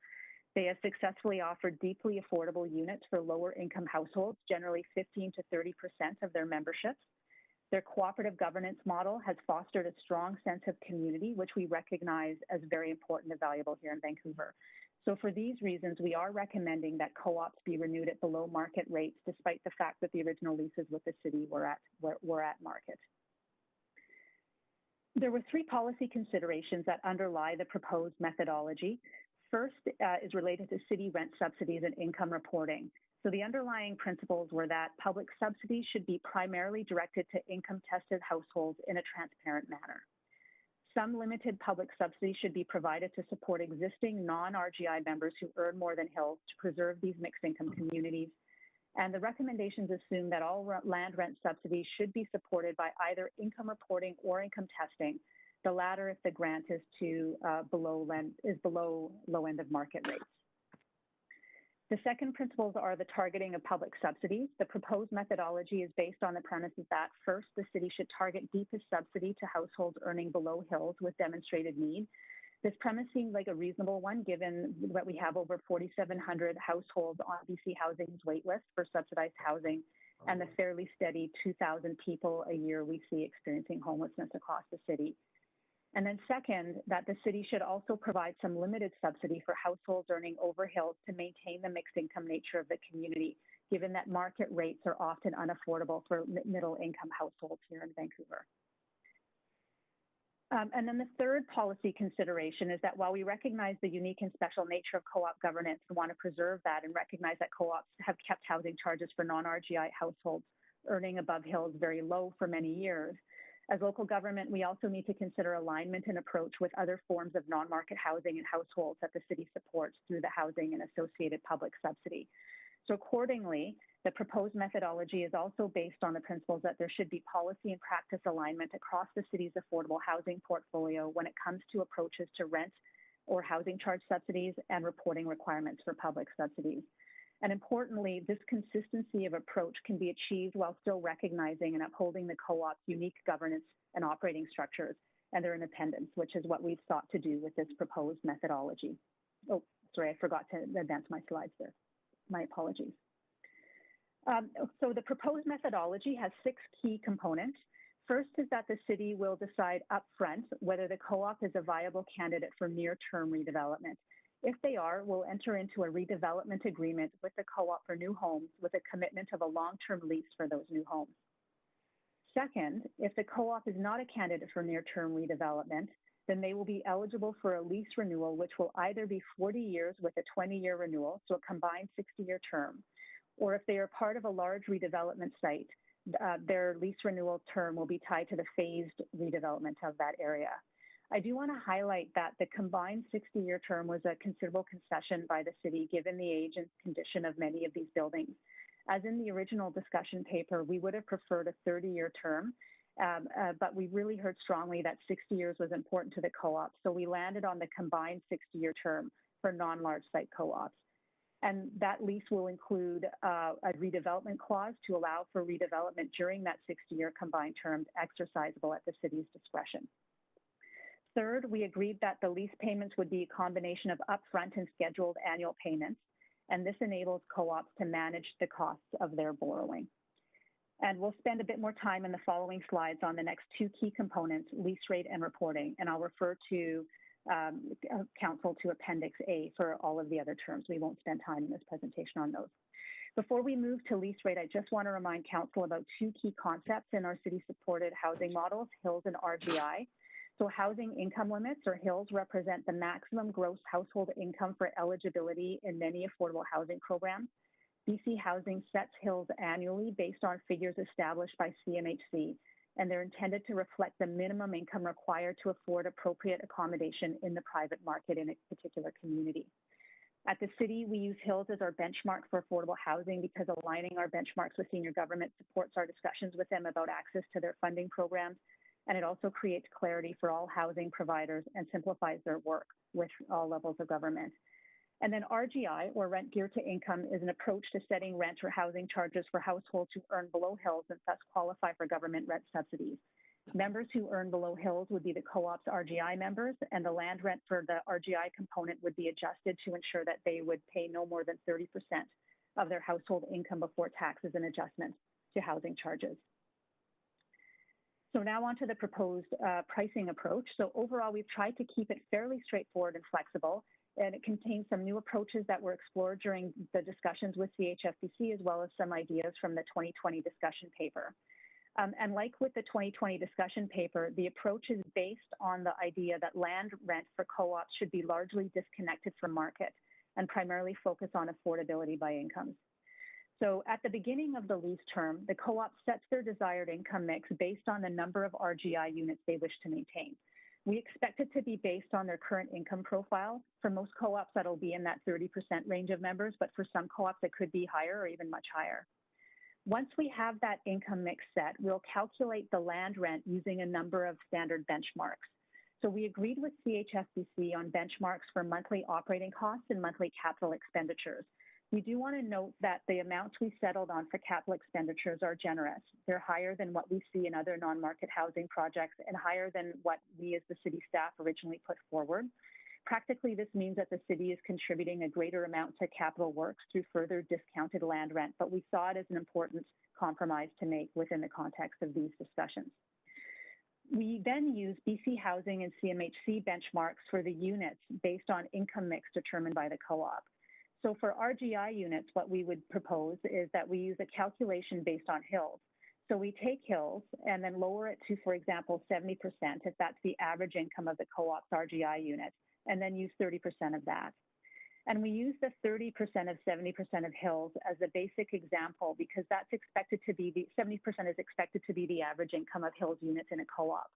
They have successfully offered deeply affordable units for lower income households, generally 15 to 30% of their memberships. Their cooperative governance model has fostered a strong sense of community, which we recognize as very important and valuable here in Vancouver. So for these reasons, we are recommending that co-ops be renewed at below market rates, despite the fact that the original leases with the city were at market. There were three policy considerations that underlie the proposed methodology. First is related to city rent subsidies and income reporting. So the underlying principles were that public subsidies should be primarily directed to income-tested households in a transparent manner. Some limited public subsidies should be provided to support existing non-RGI members who earn more than Hills to preserve these mixed income communities. And the recommendations assume that all land rent subsidies should be supported by either income reporting or income testing, the latter if the grant is below low end of market rates. The second principles are the targeting of public subsidies. The proposed methodology is based on the premises that first, the city should target deepest subsidy to households earning below Hills with demonstrated need. This premise seems like a reasonable one, given that we have over 4,700 households on BC Housing's waitlist for subsidized housing and the fairly steady 2,000 people a year we see experiencing homelessness across the city. And then second, that the city should also provide some limited subsidy for households earning over Hills to maintain the mixed income nature of the community, given that market rates are often unaffordable for middle income households here in Vancouver. And then the third policy consideration is that while we recognize the unique and special nature of co-op governance and want to preserve that and recognize that co-ops have kept housing charges for non-RGI households earning above Hills very low for many years, as local government, we also need to consider alignment and approach with other forms of non-market housing and households that the city supports through the housing and associated public subsidy. So accordingly, The proposed methodology is also based on the principles that there should be policy and practice alignment across the city's affordable housing portfolio when it comes to approaches to rent or housing charge subsidies and reporting requirements for public subsidies. And importantly, this consistency of approach can be achieved while still recognizing and upholding the co-op's unique governance and operating structures and their independence, which is what we've sought to do with this proposed methodology. Oh, sorry, I forgot to advance my slides there. My apologies. So the proposed methodology has 6 key components. First is that the city will decide upfront whether the co-op is a viable candidate for near-term redevelopment. If they are, we'll enter into a redevelopment agreement with the co-op for new homes with a commitment of a long-term lease for those new homes. Second, if the co-op is not a candidate for near-term redevelopment, then they will be eligible for a lease renewal, which will either be 40 years with a 20-year renewal, so a combined 60-year term, or if they are part of a large redevelopment site, their lease renewal term will be tied to the phased redevelopment of that area. I do want to highlight that the combined 60-year term was a considerable concession by the city given the age and condition of many of these buildings. As in the original discussion paper, we would have preferred a 30-year term, but we really heard strongly that 60 years was important to the co-op, so we landed on the combined 60-year term for non-large site co-ops. And that lease will include a redevelopment clause to allow for redevelopment during that 60-year combined term, exercisable at the city's discretion. Third, we agreed that the lease payments would be a combination of upfront and scheduled annual payments, and this enables co-ops to manage the costs of their borrowing. And we'll spend a bit more time in the following slides on the next 2 key components, lease rate and reporting, and I'll refer to Council to Appendix A for all of the other terms. We won't spend time in this presentation on those. Before we move to lease rate, I just want to remind Council about 2 key concepts in our city-supported housing models, HILS and RGI. So housing income limits, or HILS, represent the maximum gross household income for eligibility in many affordable housing programs. BC Housing sets HILS annually based on figures established by CMHC, and they're intended to reflect the minimum income required to afford appropriate accommodation in the private market in a particular community. At the city, we use HILS as our benchmark for affordable housing because aligning our benchmarks with senior government supports our discussions with them about access to their funding programs, and it also creates clarity for all housing providers and simplifies their work with all levels of government. And then RGI, or rent geared to income, is an approach to setting rent or housing charges for households who earn below HILS and thus qualify for government rent subsidies. Members who earn below HILS would be the co-op's RGI members, and the land rent for the RGI component would be adjusted to ensure that they would pay no more than 30% of their household income before taxes and adjustments to housing charges. So now on to the proposed pricing approach. So overall, we've tried to keep it fairly straightforward and flexible, and it contains some new approaches that were explored during the discussions with CHFBC, as well as some ideas from the 2020 discussion paper. And like with the 2020 discussion paper, the approach is based on the idea that land rent for co-ops should be largely disconnected from market and primarily focus on affordability by incomes. So at the beginning of the lease term, the co-op sets their desired income mix based on the number of RGI units they wish to maintain. We expect it to be based on their current income profile. For most co-ops, that'll be in that 30% range of members, but for some co-ops, it could be higher or even much higher. Once we have that income mix set, we'll calculate the land rent using a number of standard benchmarks. So we agreed with CHFBC on benchmarks for monthly operating costs and monthly capital expenditures. We do want to note that the amounts we settled on for capital expenditures are generous. They're higher than what we see in other non-market housing projects and higher than what we as the city staff originally put forward. Practically, this means that the city is contributing a greater amount to capital works through further discounted land rent, but we saw it as an important compromise to make within the context of these discussions. We then use BC Housing and CMHC benchmarks for the units based on income mix determined by the co-op. So for RGI units, what we would propose is that we use a calculation based on HILS. So we take HILS and then lower it to, for example, 70%, if that's the average income of the co-op's RGI unit, and then use 30% of that. And we use the 30% of 70% of HILS as a basic example because that's expected to be the 70% is expected to be the average income of HILS units in a co-op.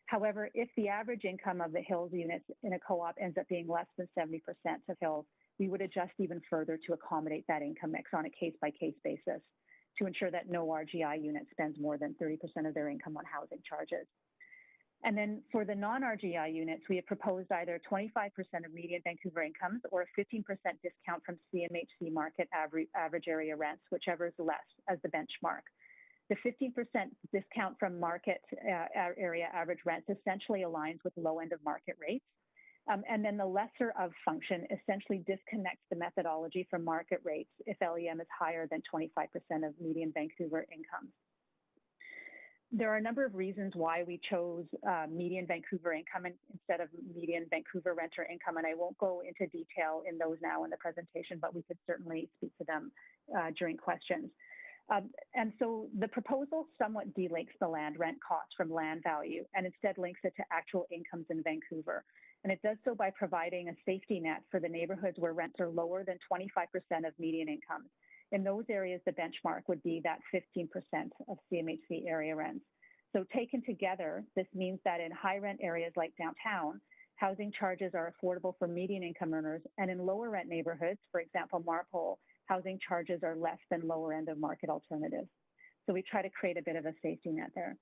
However, if the average income of the HILS units in a co-op ends up being less than 70% of HILS, we would adjust even further to accommodate that income mix on a case-by-case basis to ensure that no RGI unit spends more than 30% of their income on housing charges. And then for the non-RGI units, we have proposed either 25% of median Vancouver incomes or a 15% discount from CMHC market average area rents, whichever is less, as the benchmark. The 15% discount from market area average rents essentially aligns with low end of market rates. And then the lesser of function essentially disconnects the methodology from market rates if LEM is higher than 25% of median Vancouver incomes. There are a number of reasons why we chose median Vancouver income instead of median Vancouver renter income, and I won't go into detail in those now in the presentation, but we could certainly speak to them during questions. And so the proposal somewhat delinks the land rent cost from land value and instead links it to actual incomes in Vancouver. And it does so by providing a safety net for the neighborhoods where rents are lower than 25% of median incomes. In those areas, the benchmark would be that 15% of CMHC area rents. So taken together, this means that in high rent areas like downtown, housing charges are affordable for median income earners, and in lower rent neighborhoods, for example, Marpole, housing charges are less than lower end of market alternatives. So we try to create a bit of a safety net there.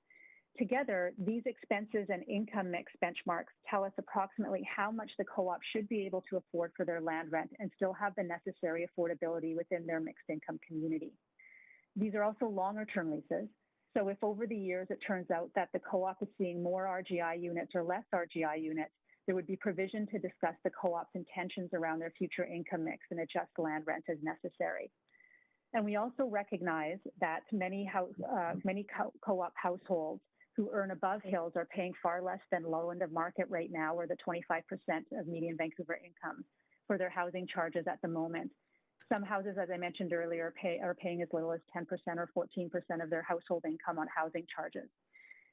Together, these expenses and income mix benchmarks tell us approximately how much the co-op should be able to afford for their land rent and still have the necessary affordability within their mixed income community. These are also longer term leases. So if over the years it turns out that the co-op is seeing more RGI units or less RGI units, there would be provision to discuss the co-op's intentions around their future income mix and adjust land rent as necessary. And we also recognize that many co-op households who earn above hills are paying far less than low end of market rate now, or the 25% of median Vancouver income for their housing charges at the moment. Some houses, as I mentioned earlier, are paying as little as 10% or 14% of their household income on housing charges.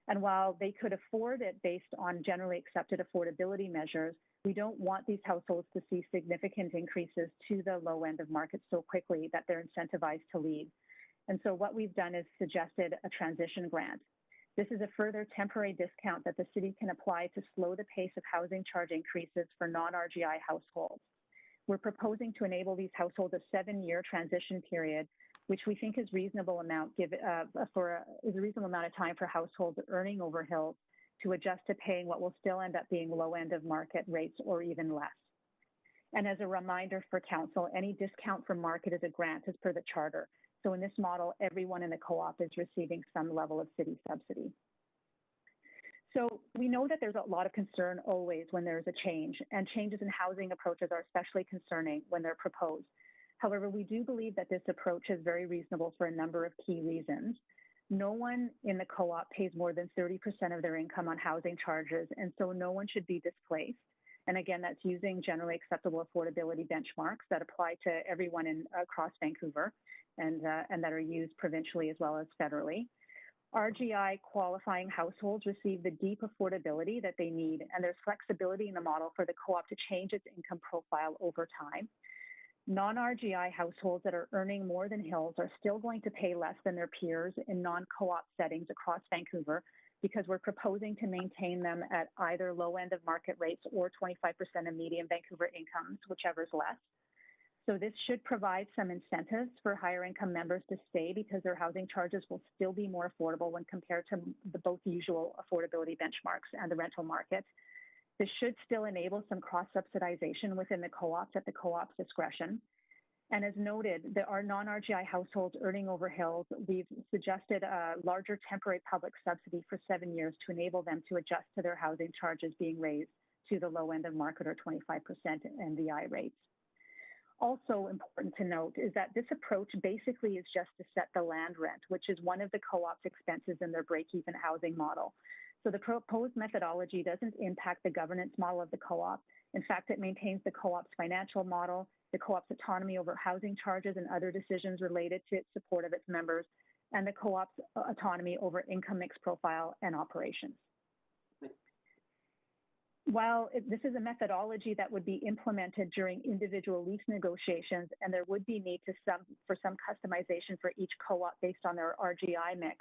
And while they could afford it based on generally accepted affordability measures, we don't want these households to see significant increases to the low end of market so quickly that they're incentivized to leave. And so what we've done is suggested a transition grant. This is a further temporary discount that the city can apply to slow the pace of housing charge increases for non-RGI households. We're proposing to enable these households a 7-year transition period, which we think is a reasonable amount of time for households earning over hills to adjust to paying what will still end up being low end of market rates or even less. And as a reminder for council, any discount from market is a grant as per the charter. So in this model, everyone in the co-op is receiving some level of city subsidy. So we know that there's a lot of concern always when there's a change, and changes in housing approaches are especially concerning when they're proposed. However, we do believe that this approach is very reasonable for a number of key reasons. No one in the co-op pays more than 30% of their income on housing charges, and so no one should be displaced. And again, that's using generally acceptable affordability benchmarks that apply to everyone across Vancouver and that are used provincially as well as federally. RGI qualifying households receive the deep affordability that they need, and there's flexibility in the model for the co-op to change its income profile over time. Non-RGI households that are earning more than hills are still going to pay less than their peers in non-co-op settings across Vancouver, because we're proposing to maintain them at either low end of market rates or 25% of median Vancouver incomes, whichever is less. So this should provide some incentives for higher income members to stay, because their housing charges will still be more affordable when compared to both the usual affordability benchmarks and the rental market. This should still enable some cross-subsidization within the co-ops at the co-op's discretion. And as noted, there are non-RGI households earning over hills. We've suggested a larger temporary public subsidy for 7 years to enable them to adjust to their housing charges being raised to the low end of market or 25% NVI rates. Also important to note is that this approach basically is just to set the land rent, which is one of the co-op's expenses in their break-even housing model. So the proposed methodology doesn't impact the governance model of the co-op. In fact, it maintains the co-op's financial model, the co-op's autonomy over housing charges and other decisions related to its support of its members, and the co-op's autonomy over income mix profile and operations. While this is a methodology that would be implemented during individual lease negotiations, and there would be need for some customization for each co-op based on their RGI mix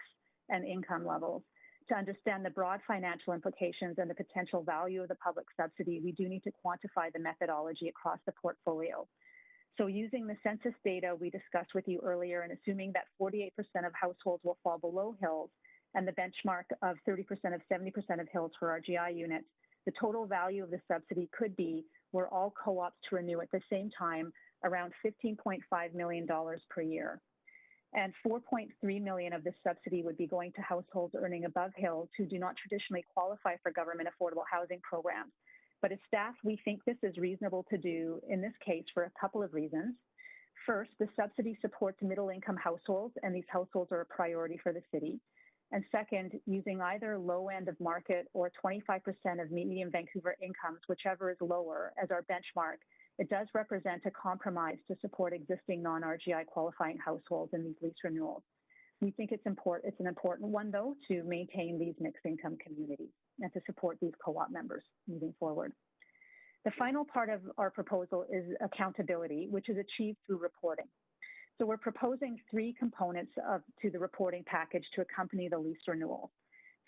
and income levels, to understand the broad financial implications and the potential value of the public subsidy, we do need to quantify the methodology across the portfolio. So using the census data we discussed with you earlier and assuming that 48% of households will fall below hills and the benchmark of 30% of 70% of hills for RGI units, the total value of the subsidy could be, were all co-ops to renew at the same time, around $15.5 million per year. And $4.3 million of this subsidy would be going to households earning above hills who do not traditionally qualify for government affordable housing programs. But as staff, we think this is reasonable to do in this case for a couple of reasons. First, the subsidy supports middle-income households, and these households are a priority for the city. And second, using either low end of market or 25% of median Vancouver incomes, whichever is lower, as our benchmark, it does represent a compromise to support existing non-RGI qualifying households in these lease renewals. We think it's an important one, though, to maintain these mixed income communities and to support these co-op members moving forward. The final part of our proposal is accountability, which is achieved through reporting. So we're proposing 3 components to the reporting package to accompany the lease renewal.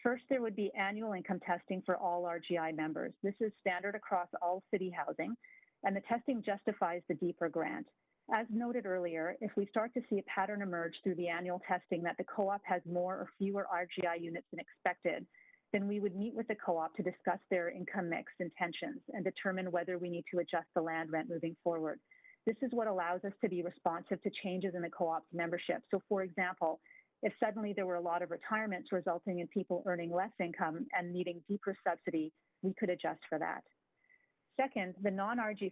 First, there would be annual income testing for all RGI members. This is standard across all city housing, and the testing justifies the deeper grant. As noted earlier, if we start to see a pattern emerge through the annual testing that the co-op has more or fewer RGI units than expected, then we would meet with the co-op to discuss their income mix intentions and determine whether we need to adjust the land rent moving forward. This is what allows us to be responsive to changes in the co-op's membership. So for example, if suddenly there were a lot of retirements resulting in people earning less income and needing deeper subsidy, we could adjust for that. Second,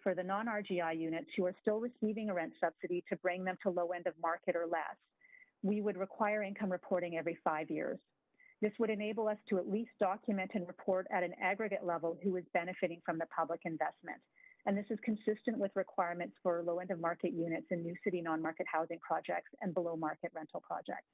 for the non-RGI units who are still receiving a rent subsidy to bring them to low end of market or less, we would require income reporting every 5 years. This would enable us to at least document and report at an aggregate level who is benefiting from the public investment. And this is consistent with requirements for low end of market units in new city non-market housing projects and below market rental projects.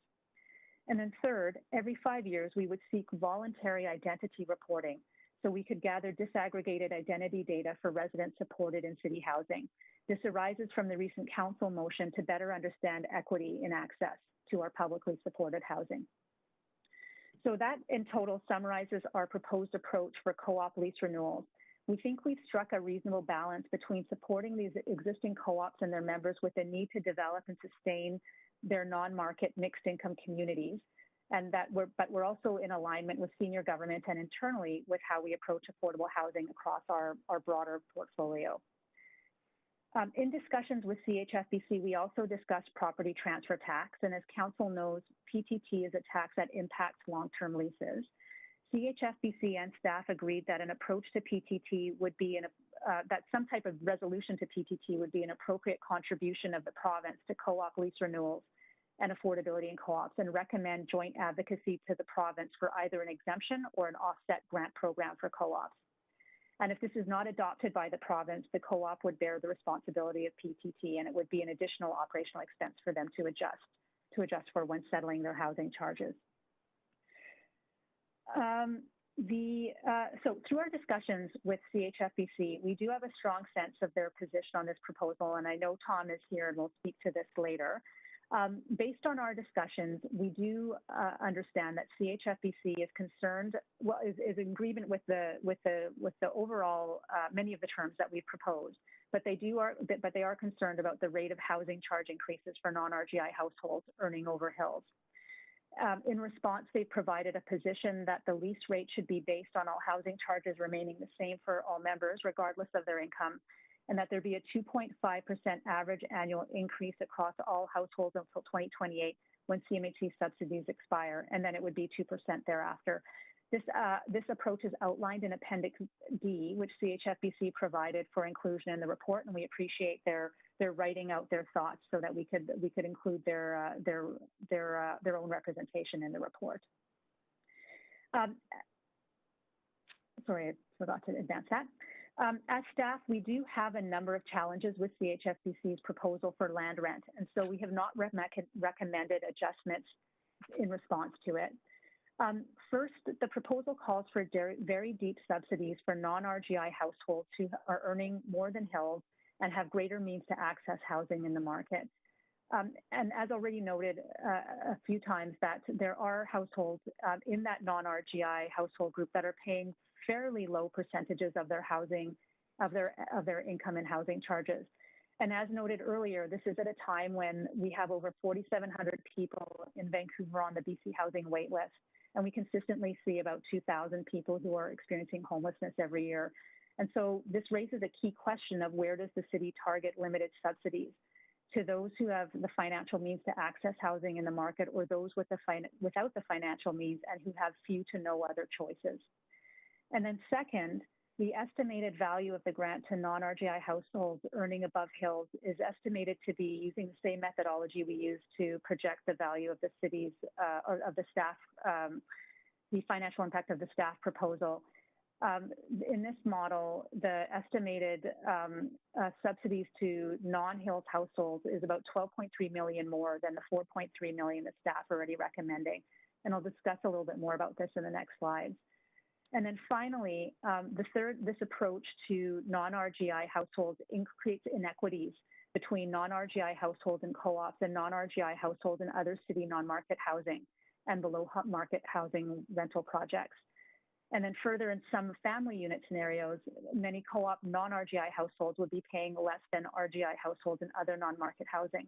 And then third, every 5 years, we would seek voluntary identity reporting so we could gather disaggregated identity data for residents supported in city housing. This arises from the recent council motion to better understand equity in access to our publicly supported housing. So that in total summarizes our proposed approach for co-op lease renewals. We think we've struck a reasonable balance between supporting these existing co-ops and their members with the need to develop and sustain their non-market mixed income communities, and but we're also in alignment with senior government and internally with how we approach affordable housing across our broader portfolio. In discussions with CHFBC, we also discussed property transfer tax, and as Council knows, PTT is a tax that impacts long-term leases. CHFBC and staff agreed that an approach to PTT would be that some type of resolution to PTT would be an appropriate contribution of the province to co-op lease renewals and affordability in co-ops, and recommend joint advocacy to the province for either an exemption or an offset grant program for co-ops. And if this is not adopted by the province, the co-op would bear the responsibility of PTT, and it would be an additional operational expense for them to adjust for when settling their housing charges. So through our discussions with CHFBC, we do have a strong sense of their position on this proposal, and I know Tom is here and will speak to this later. Based on our discussions, we do understand that CHFBC is concerned, is in agreement with the overall many of the terms that we've proposed, but they are concerned about the rate of housing charge increases for non-RGI households earning over hills. In response, they provided a position that the lease rate should be based on all housing charges remaining the same for all members, regardless of their income, and that there be a 2.5% average annual increase across all households until 2028 when CMHC subsidies expire, and then it would be 2% thereafter. This approach is outlined in Appendix D, which CHFBC provided for inclusion in the report, and we appreciate their writing out their thoughts so that we could include their own representation in the report. Sorry, I forgot to advance that. As staff, we do have a number of challenges with CHFBC's proposal for land rent, and so we have not recommended adjustments in response to it. First, the proposal calls for very deep subsidies for non-RGI households who are earning more than hills and have greater means to access housing in the market. And as already noted a few times, that there are households in that non-RGI household group that are paying fairly low percentages of their housing, of their income and housing charges. And as noted earlier, this is at a time when we have over 4,700 people in Vancouver on the BC housing waitlist, and we consistently see about 2,000 people who are experiencing homelessness every year. And so this raises a key question of where does the city target limited subsidies to those who have the financial means to access housing in the market, or those with without the financial means and who have few to no other choices. And then second, the estimated value of the grant to non-RGI households earning above HILS is estimated to be, using the same methodology we use to project the value of the city's, or of the staff, the financial impact of the staff proposal. In this model, the estimated subsidies to non-HILS households is about 12.3 million more than the 4.3 million that staff are already recommending. And I'll discuss a little bit more about this in the next slides. And then finally, this approach to non-RGI households creates inequities between non-RGI households and co-ops and non-RGI households and other city non-market housing and below market housing rental projects. And then further, in some family unit scenarios, many co-op non-RGI households would be paying less than RGI households in other non-market housing.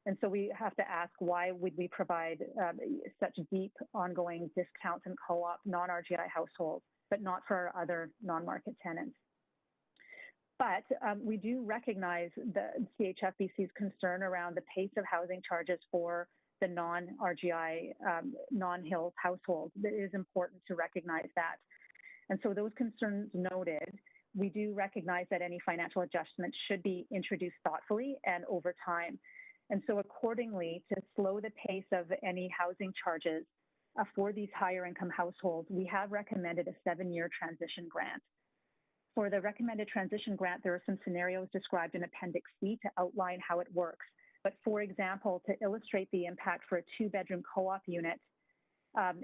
And so we have to ask, why would we provide such deep ongoing discounts in co-op non-RGI households, but not for our other non-market tenants? But we do recognize the CHFBC's concern around the pace of housing charges for the non-RGI, non-HILS households. It is important to recognize that. And so those concerns noted, we do recognize that any financial adjustments should be introduced thoughtfully and over time. And so accordingly, to slow the pace of any housing charges for these higher income households, we have recommended a 7-year transition grant. For the recommended transition grant, there are some scenarios described in Appendix C to outline how it works. But for example, to illustrate the impact for a 2-bedroom co-op unit,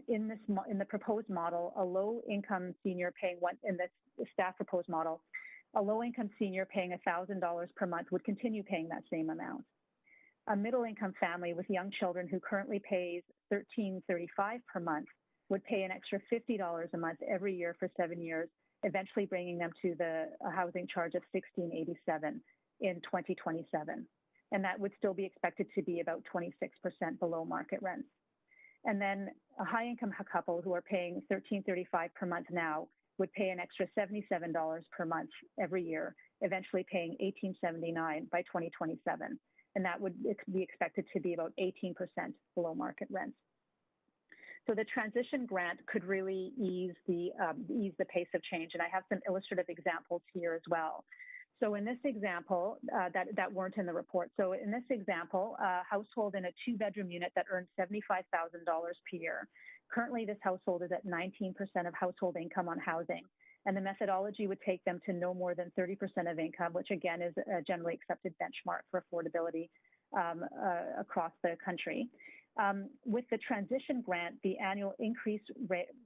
in the proposed model, a low-income senior paying in the staff proposed model, a low-income senior paying $1,000 per month would continue paying that same amount. A middle-income family with young children who currently pays $1,335 per month would pay an extra $50 a month every year for 7 years, eventually bringing them to the housing charge of $1,687 in 2027. And that would still be expected to be about 26% below market rents. And then a high-income couple who are paying $1,335 per month now would pay an extra $77 per month every year, eventually paying $1,879 by 2027. And that would be expected to be about 18% below market rents. So the transition grant could really ease the pace of change. And I have some illustrative examples here as well. So in this example, that weren't in the report. So in this example, a household in a 2-bedroom unit that earns $75,000 per year. Currently, this household is at 19% of household income on housing. And the methodology would take them to no more than 30% of income, which again is a generally accepted benchmark for affordability across the country. With the transition grant, the annual increase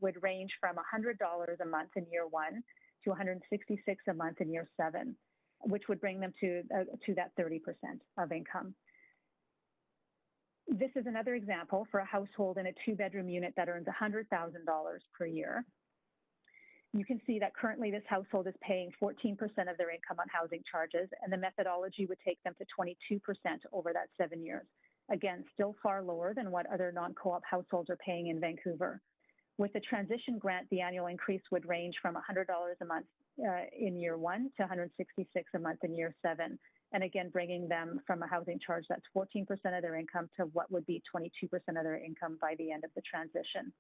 would range from $100 a month in year 1 to $166 a month in year 7, which would bring them to that 30% of income. This is another example for a household in a 2-bedroom unit that earns $100,000 per year. You can see that currently this household is paying 14% of their income on housing charges, and the methodology would take them to 22% over that 7 years. Again, still far lower than what other non-co-op households are paying in Vancouver. With the transition grant, the annual increase would range from $100 a month in year 1 to $166 a month in year 7. And again, bringing them from a housing charge that's 14% of their income to what would be 22% of their income by the end of the transition.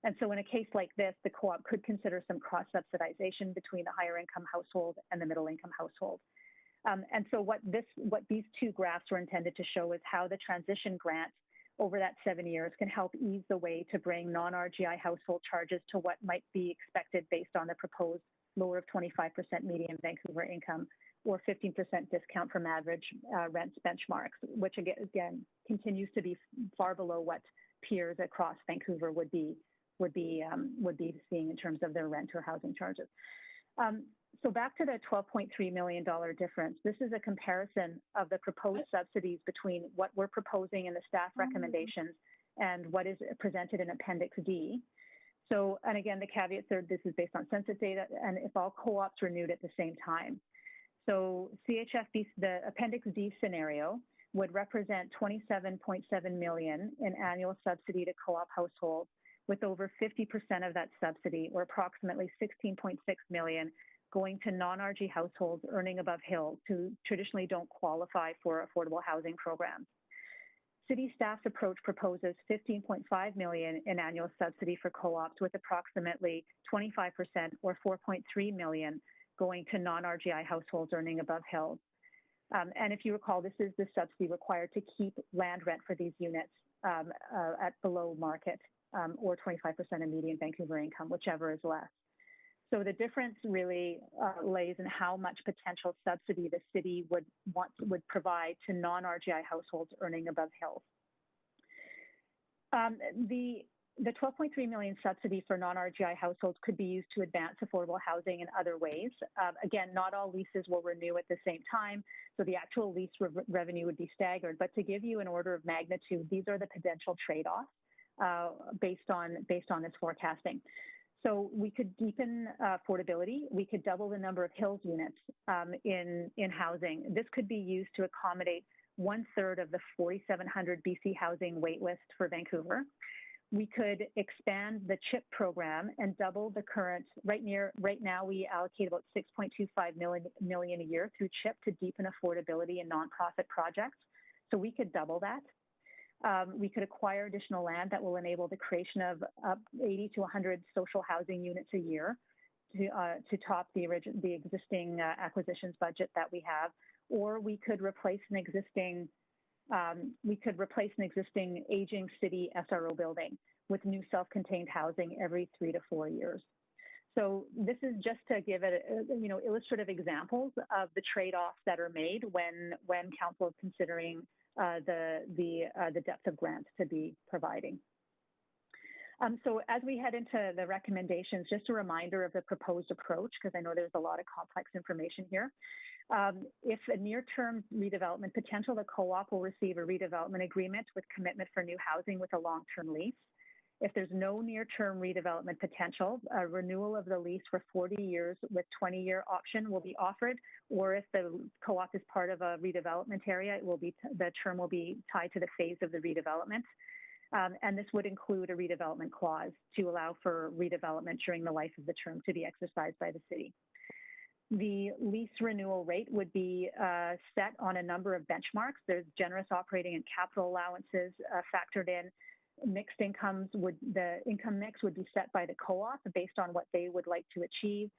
And so in a case like this, the co-op could consider some cross-subsidization between the higher income household and the middle income household. And so what these 2 graphs were intended to show is how the transition grant over that 7 years can help ease the way to bring non-RGI household charges to what might be expected based on the proposed lower of 25% median Vancouver income or 15% discount from average rents benchmarks, which again continues to be far below what peers across Vancouver would be seeing in terms of their rent or housing charges. So back to the $12.3 million difference, this is a comparison of the proposed subsidies between what we're proposing in the staff recommendations and what is presented in Appendix D. So, and again, the caveat third, this is based on census data and if all co-ops renewed at the same time. So CHFB, the Appendix D scenario would represent 27.7 million in annual subsidy to co-op households, with over 50% of that subsidy, or approximately 16.6 million, going to non-RG households earning above HILS who traditionally don't qualify for affordable housing programs. City staff's approach proposes 15.5 million in annual subsidy for co-ops, with approximately 25% or 4.3 million going to non-RGI households earning above HILS. And if you recall, this is the subsidy required to keep land rent for these units at below market, or 25% of median Vancouver income, whichever is less. So the difference really lays in how much potential subsidy the city would provide to non-RGI households earning above HILS. The 12.3 million subsidy for non-RGI households could be used to advance affordable housing in other ways. Again, not all leases will renew at the same time, so the actual lease revenue would be staggered. But to give you an order of magnitude, these are the potential trade-offs based on this forecasting. So we could deepen affordability. We could double the number of HILS units in housing. This could be used to accommodate 1/3 of the 4,700 BC housing waitlist for Vancouver. We could expand the CHIP program and double the current. Right now, we allocate about 6.25 million a year through CHIP to deepen affordability in nonprofit projects. So we could double that. We could acquire additional land that will enable the creation of 80 to 100 social housing units a year to top the existing acquisitions budget that we have, or we could replace an existing aging city SRO building with new self-contained housing every 3 to 4 years. So this is just to give it, illustrative examples of the trade-offs that are made when council is considering the depth of grants to be providing. So as we head into the recommendations, just a reminder of the proposed approach, because I know there's a lot of complex information here. If a near-term redevelopment potential, the co-op will receive a redevelopment agreement with commitment for new housing with a long-term lease. If there's no near-term redevelopment potential, a renewal of the lease for 40 years with 20-year option will be offered, or if the co-op is part of a redevelopment area, the term will be tied to the phase of the redevelopment. And this would include a redevelopment clause to allow for redevelopment during the life of the term to be exercised by the city. The lease renewal rate would be set on a number of benchmarks. There's generous operating and capital allowances factored in. Mixed incomes the income mix would be set by the co-op based on what they would like to achieve.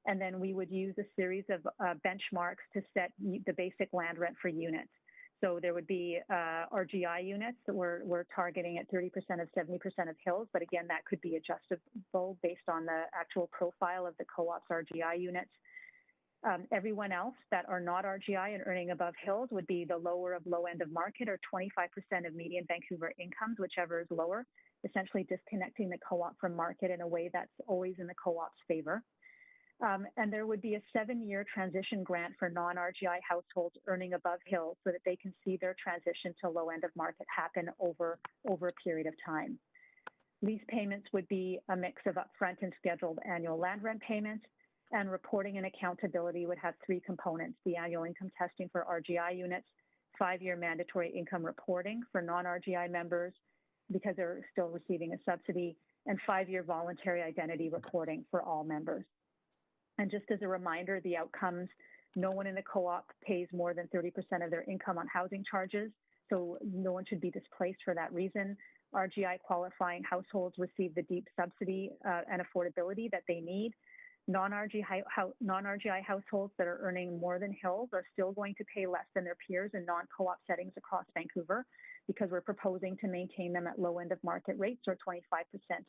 And then we would use a series of benchmarks to set the basic land rent for units. So there would be RGI units that we're targeting at 30% of 70% of HILS, but again, that could be adjustable based on the actual profile of the co-op's RGI units. Everyone else that are not RGI and earning above HILS would be the lower of low end of market, or 25% of median Vancouver incomes, whichever is lower, essentially disconnecting the co-op from market in a way that's always in the co-op's favor. And there would be a 7-year transition grant for non-RGI households earning above HILS so that they can see their transition to low end of market happen over a period of time. Lease payments would be a mix of upfront and scheduled annual land rent payments, and reporting and accountability would have 3 components: the annual income testing for RGI units, 5-year mandatory income reporting for non-RGI members because they're still receiving a subsidy, and 5-year voluntary identity reporting for all members. And just as a reminder, the outcomes: no one in the co-op pays more than 30% of their income on housing charges, so no one should be displaced for that reason. RGI qualifying households receive the deep subsidy and affordability that they need. Non-RGI households that are earning more than HILS are still going to pay less than their peers in non-co-op settings across Vancouver, because we're proposing to maintain them at low end of market rates, or 25%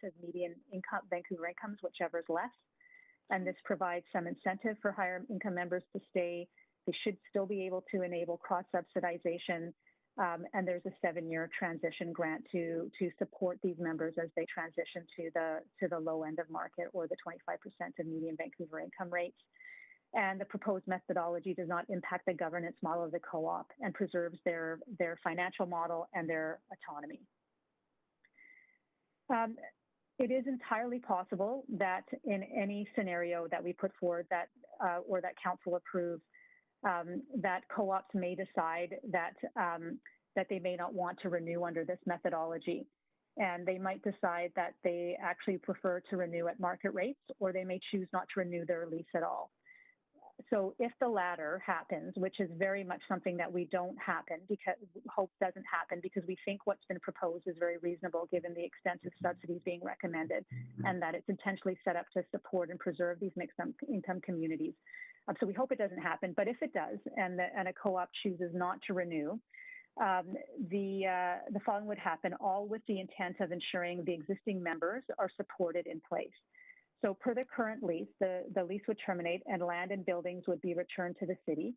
of median income, Vancouver incomes, whichever is less. And this provides some incentive for higher income members to stay. They should still be able to enable cross-subsidization. And there's a 7-year transition grant to support these members as they transition to the low end of market, or the 25% of median Vancouver income rates. And the proposed methodology does not impact the governance model of the co-op and preserves their financial model and their autonomy. It is entirely possible that in any scenario that we put forward or that council approves, that co-ops may decide that that they may not want to renew under this methodology. And they might decide that they actually prefer to renew at market rates, or they may choose not to renew their lease at all. So if the latter happens, which is very much something that we don't hope doesn't happen, because we think what's been proposed is very reasonable given the extensive subsidies being recommended, and that it's intentionally set up to support and preserve these mixed income communities. So we hope it doesn't happen, but if it does, and a co-op chooses not to renew, the following would happen, all with the intent of ensuring the existing members are supported in place. So per the current lease, the lease would terminate and land and buildings would be returned to the city.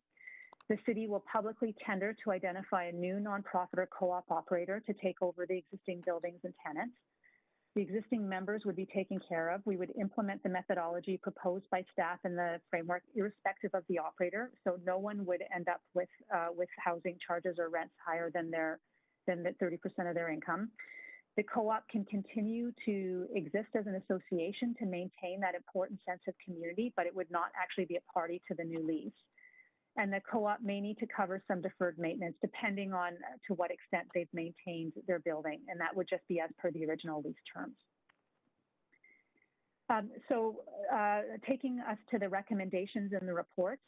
The city will publicly tender to identify a new nonprofit or co-op operator to take over the existing buildings and tenants. The existing members would be taken care of. We would implement the methodology proposed by staff in the framework, irrespective of the operator. So no one would end up with housing charges or rents higher than the 30% of their income. The co-op can continue to exist as an association to maintain that important sense of community, but it would not actually be a party to the new lease. And the co-op may need to cover some deferred maintenance depending on to what extent they've maintained their building, and that would just be as per the original lease terms. Taking us to the recommendations in the report,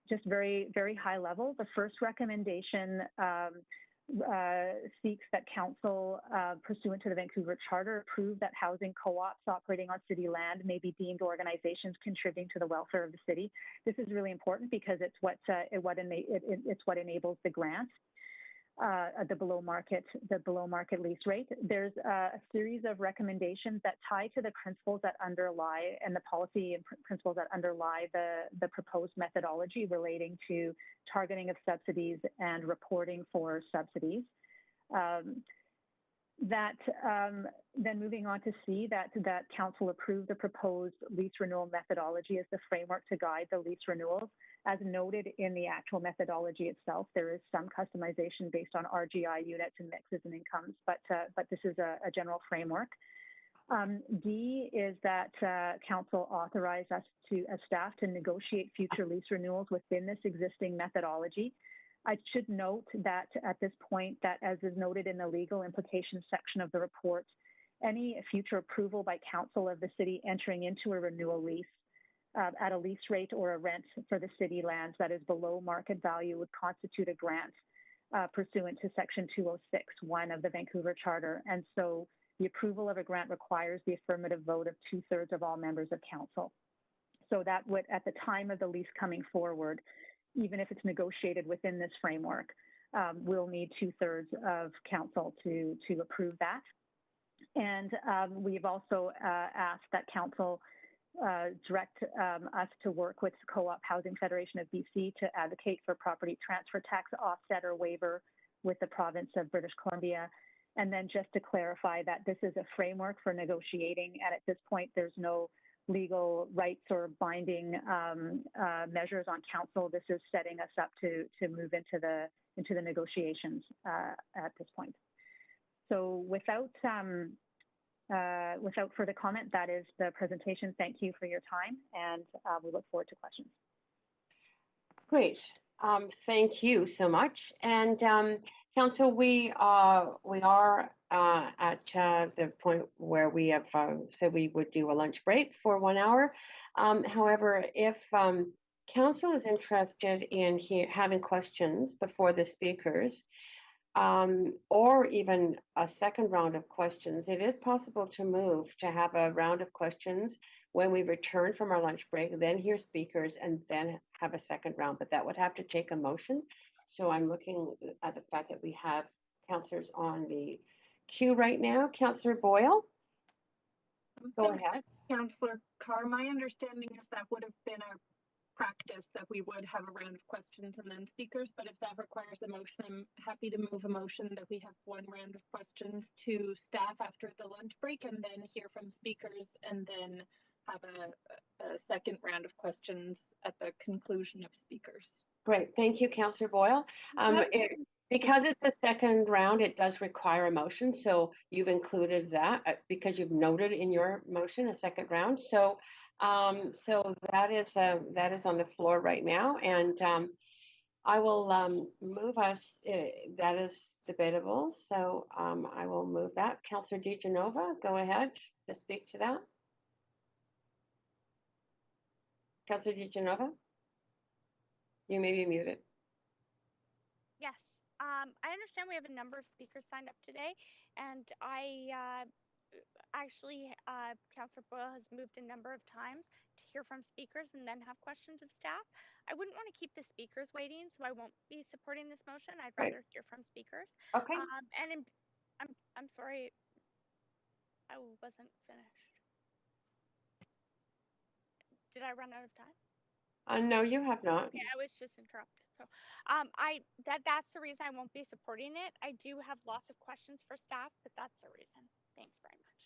just very, very high level. The first recommendation seeks that council, pursuant to the Vancouver Charter, approve that housing co-ops operating on city land may be deemed organizations contributing to the welfare of the city. This is really important because it's what enables the grant, the below market lease rate. There's a series of recommendations that tie to the principles that underlie and the policy and principles that underlie the proposed methodology relating to targeting of subsidies and reporting for subsidies. Then moving on to C, that council approved the proposed lease renewal methodology as the framework to guide the lease renewals. As noted in the actual methodology itself, there is some customization based on RGI units and mixes and incomes, but this is a general framework. D is that council authorized us as staff to negotiate future lease renewals within this existing methodology. I should note that at this point, that as is noted in the legal implications section of the report, any future approval by council of the city entering into a renewal lease at a lease rate or a rent for the city lands that is below market value would constitute a grant pursuant to section 206(1) of the Vancouver Charter. And so the approval of a grant requires the affirmative vote of 2/3 of all members of council. So that would, at the time of the lease coming forward, even if it's negotiated within this framework, we'll need 2/3 of council to approve that. And we've also asked that council direct us to work with Co-op Housing Federation of BC to advocate for property transfer tax offset or waiver with the province of British Columbia. And then just to clarify that this is a framework for negotiating, and at this point there's no legal rights or binding measures on council. This is setting us up to move into the negotiations at this point. So without further comment, that is the presentation. Thank you for your time, and we look forward to questions. Great. Thank you so much. And Council, we are at the point where we have said we would do a lunch break for 1 hour. However, if Council is interested in having questions before the speakers, or even a second round of questions, it is possible to move to have a round of questions when we return from our lunch break, then hear speakers, and then have a second round, but that would have to take a motion. So I'm looking at the fact that we have councillors on the queue right now. Councillor Boyle, go ahead. Councillor Carr, my understanding is that would have been our practice, that we would have a round of questions and then speakers, but if that requires a motion, I'm happy to move a motion that we have one round of questions to staff after the lunch break and then hear from speakers and then have a second round of questions at the conclusion of speakers. Great, thank you, Councillor Boyle. Because it's the second round, it does require a motion, so you've included that because you've noted in your motion a second round. So that is on the floor right now, and I will move us, that is debatable, so I will move that. Councillor DeGenova, go ahead to speak to that. Councillor DeGenova, you may be muted. Yes, I understand we have a number of speakers signed up today, and I actually, Councillor Boyle has moved a number of times to hear from speakers and then have questions of staff. I wouldn't want to keep the speakers waiting, so I won't be supporting this motion. I'd rather hear from speakers. Okay. I'm sorry, I wasn't finished. Did I run out of time? No, you have not. Okay, I was just interrupted. So, that's the reason I won't be supporting it. I do have lots of questions for staff, but that's the reason. Thanks very much.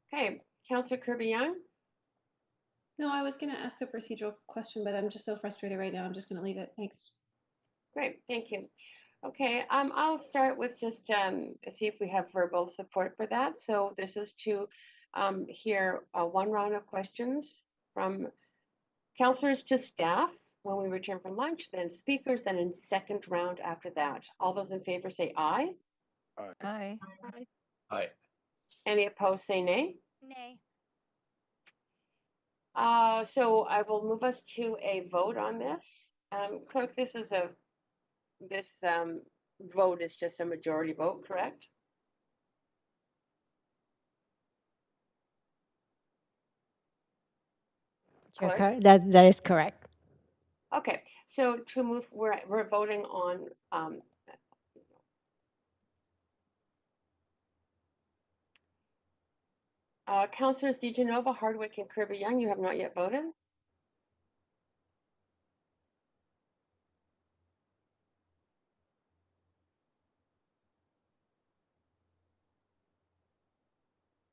Okay, Councillor Kirby Young. No, I was going to ask a procedural question, but I'm just so frustrated right now. I'm just going to leave it. Thanks. Great, thank you. Okay, I'll start with just see if we have verbal support for that. So this is to hear one round of questions from councillors to staff when we return from lunch, then speakers, then in second round after that. All those in favor say aye. Aye. Aye. Any opposed say nay. Nay. So I will move us to a vote on this. Clerk, this vote is just a majority vote, correct? Chair Carr, that is correct. Okay, so to move, we're voting on Councillors DeGenova, Hardwick, and Kirby Young. You have not yet voted.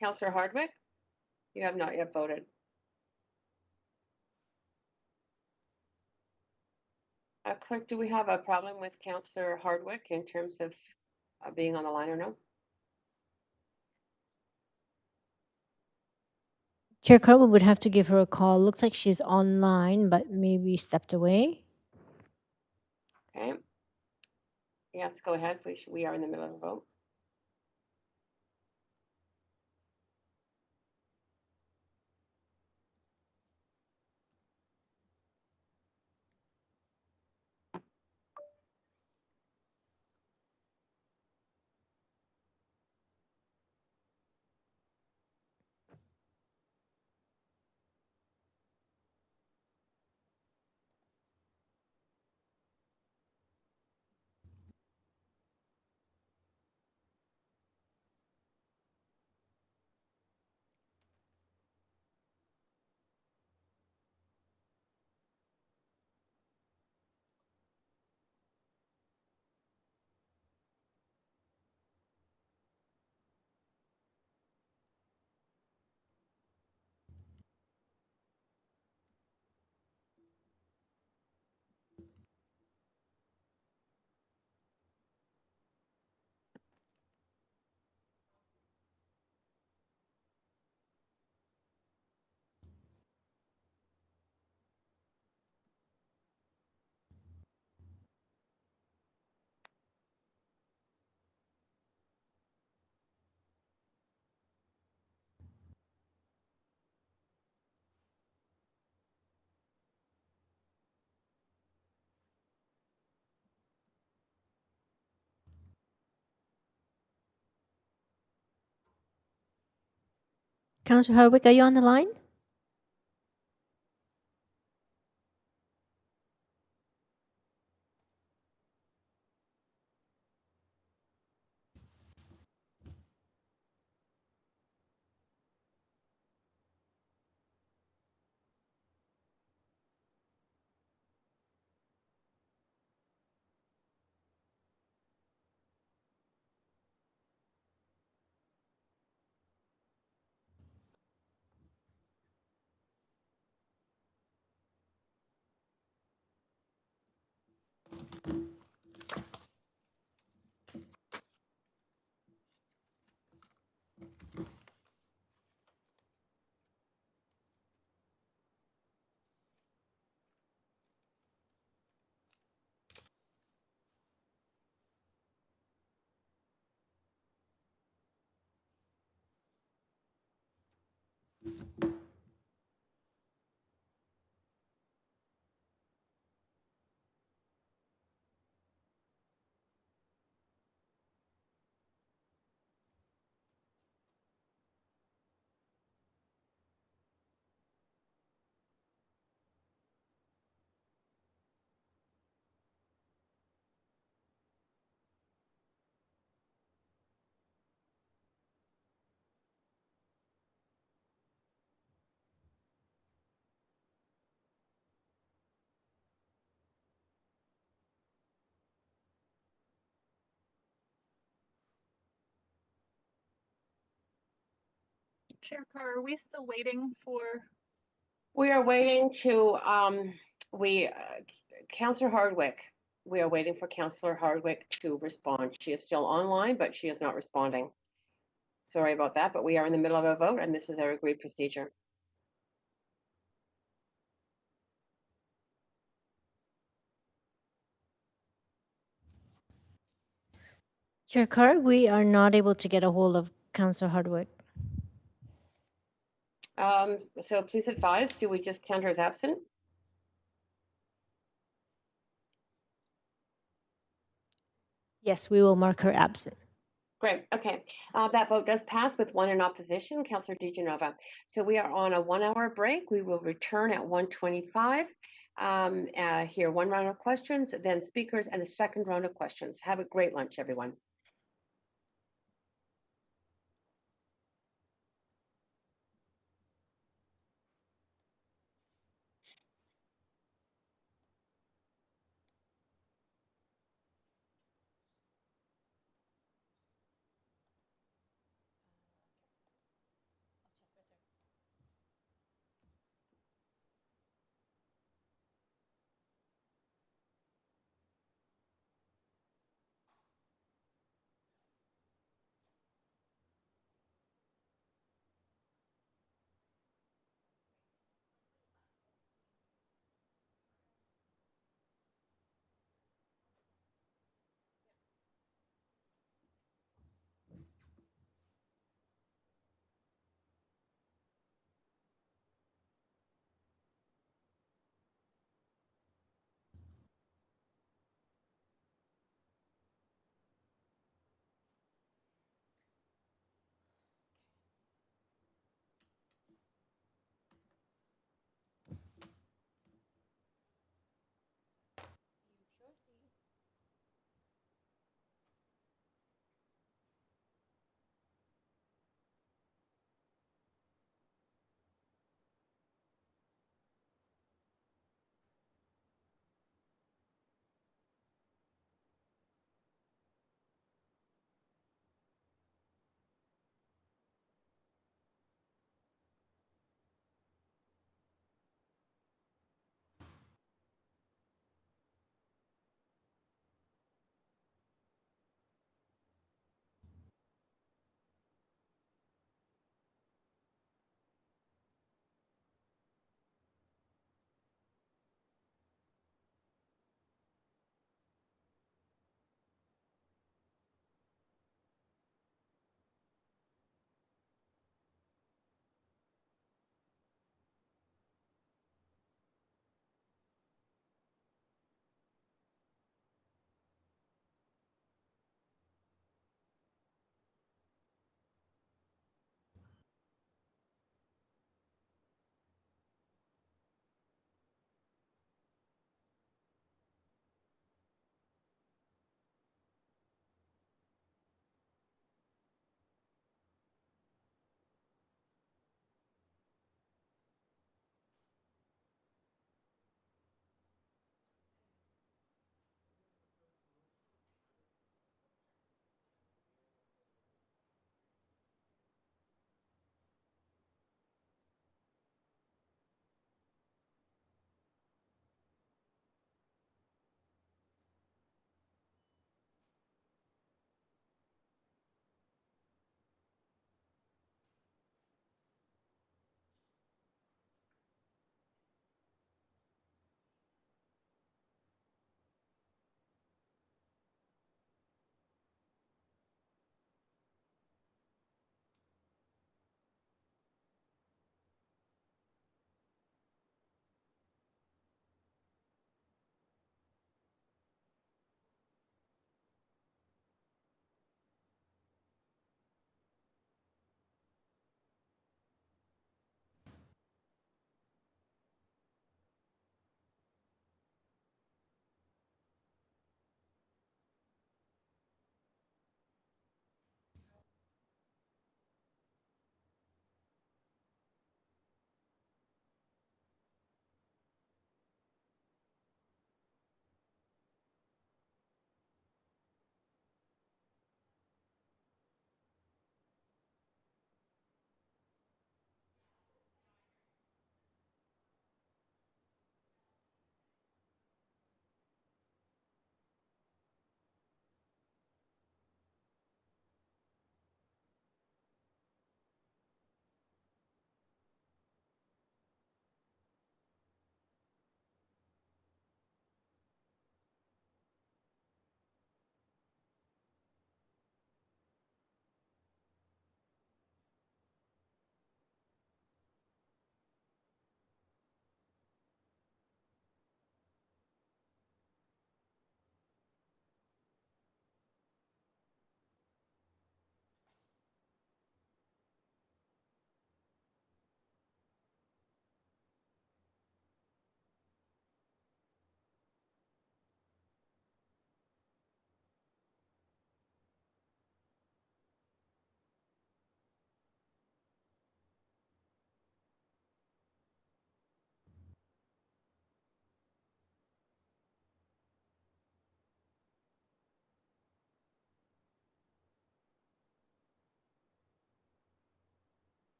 Councillor Hardwick, you have not yet voted. Clerk, do we have a problem with Councillor Hardwick in terms of being on the line or no? Chair Carr would have to give her a call. Looks like she's online, but maybe stepped away. Okay. Yes, go ahead. We are in the middle of a vote. Councillor Hardwick, are you on the line? Chair Carr, are we still waiting for? We are waiting to, Councillor Hardwick, we are waiting for Councillor Hardwick to respond. She is still online, but she is not responding. Sorry about that, but we are in the middle of a vote and this is our agreed procedure. Chair Carr, we are not able to get a hold of Councillor Hardwick. So please advise, do we just count her as absent? Yes, we will mark her absent. Great, okay. That vote does pass with 1 in opposition, Councillor DiGenova. So we are on a 1-hour break. We will return at 1:25. Hear 1 round of questions, then speakers, and a 2nd round of questions. Have a great lunch, everyone.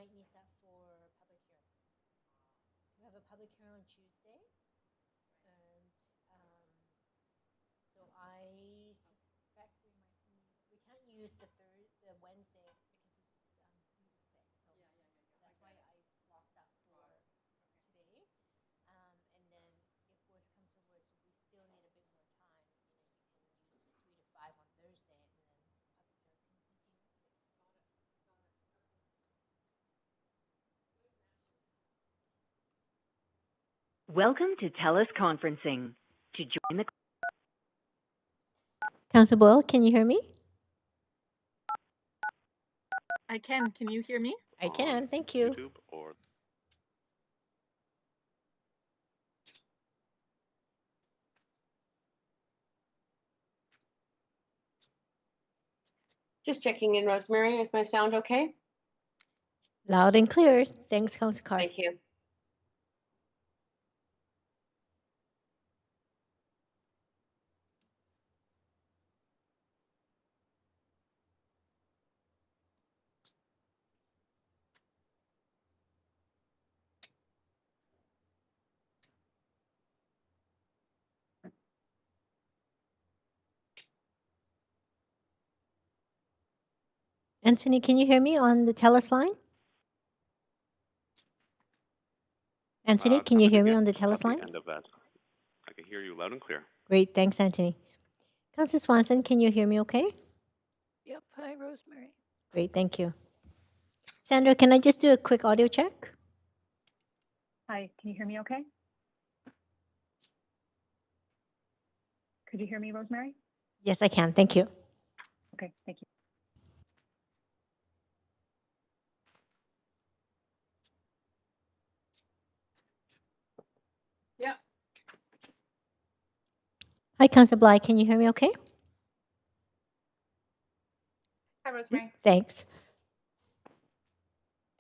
might need that for public hearing. We have a public hearing on Tuesday, and so I suspect we can't use the Wednesday because it's 3 to 6. So that's why I blocked that for today. And then if worse comes to worse, if we still need a bit more time, you can use 3 to 5 on Thursday, and then public hearing can continue at 6. Welcome to TELUS Conferencing. To join the Councillor Boyle, can you hear me? I can. Can you hear me? I can. Thank you. YouTube or Just checking in, Rosemary. Is my sound okay? Loud and clear. Thanks, Councillor Carr. Thank you. Anthony, can you hear me on the TELUS line? Anthony, can you hear me on the TELUS line? end of that. I can hear you loud and clear. Great. Thanks, Anthony. Councillor Swanson, can you hear me okay? Yep. Hi, Rosemary. Great. Thank you. Sandra, can I just do a quick audio check? Hi, can you hear me okay? Could you hear me, Rosemary? Yes, I can. Thank you. Okay, thank you. Yeah. Hi, Councillor Bligh. Can you hear me okay? Hi, Rosemary. Thanks.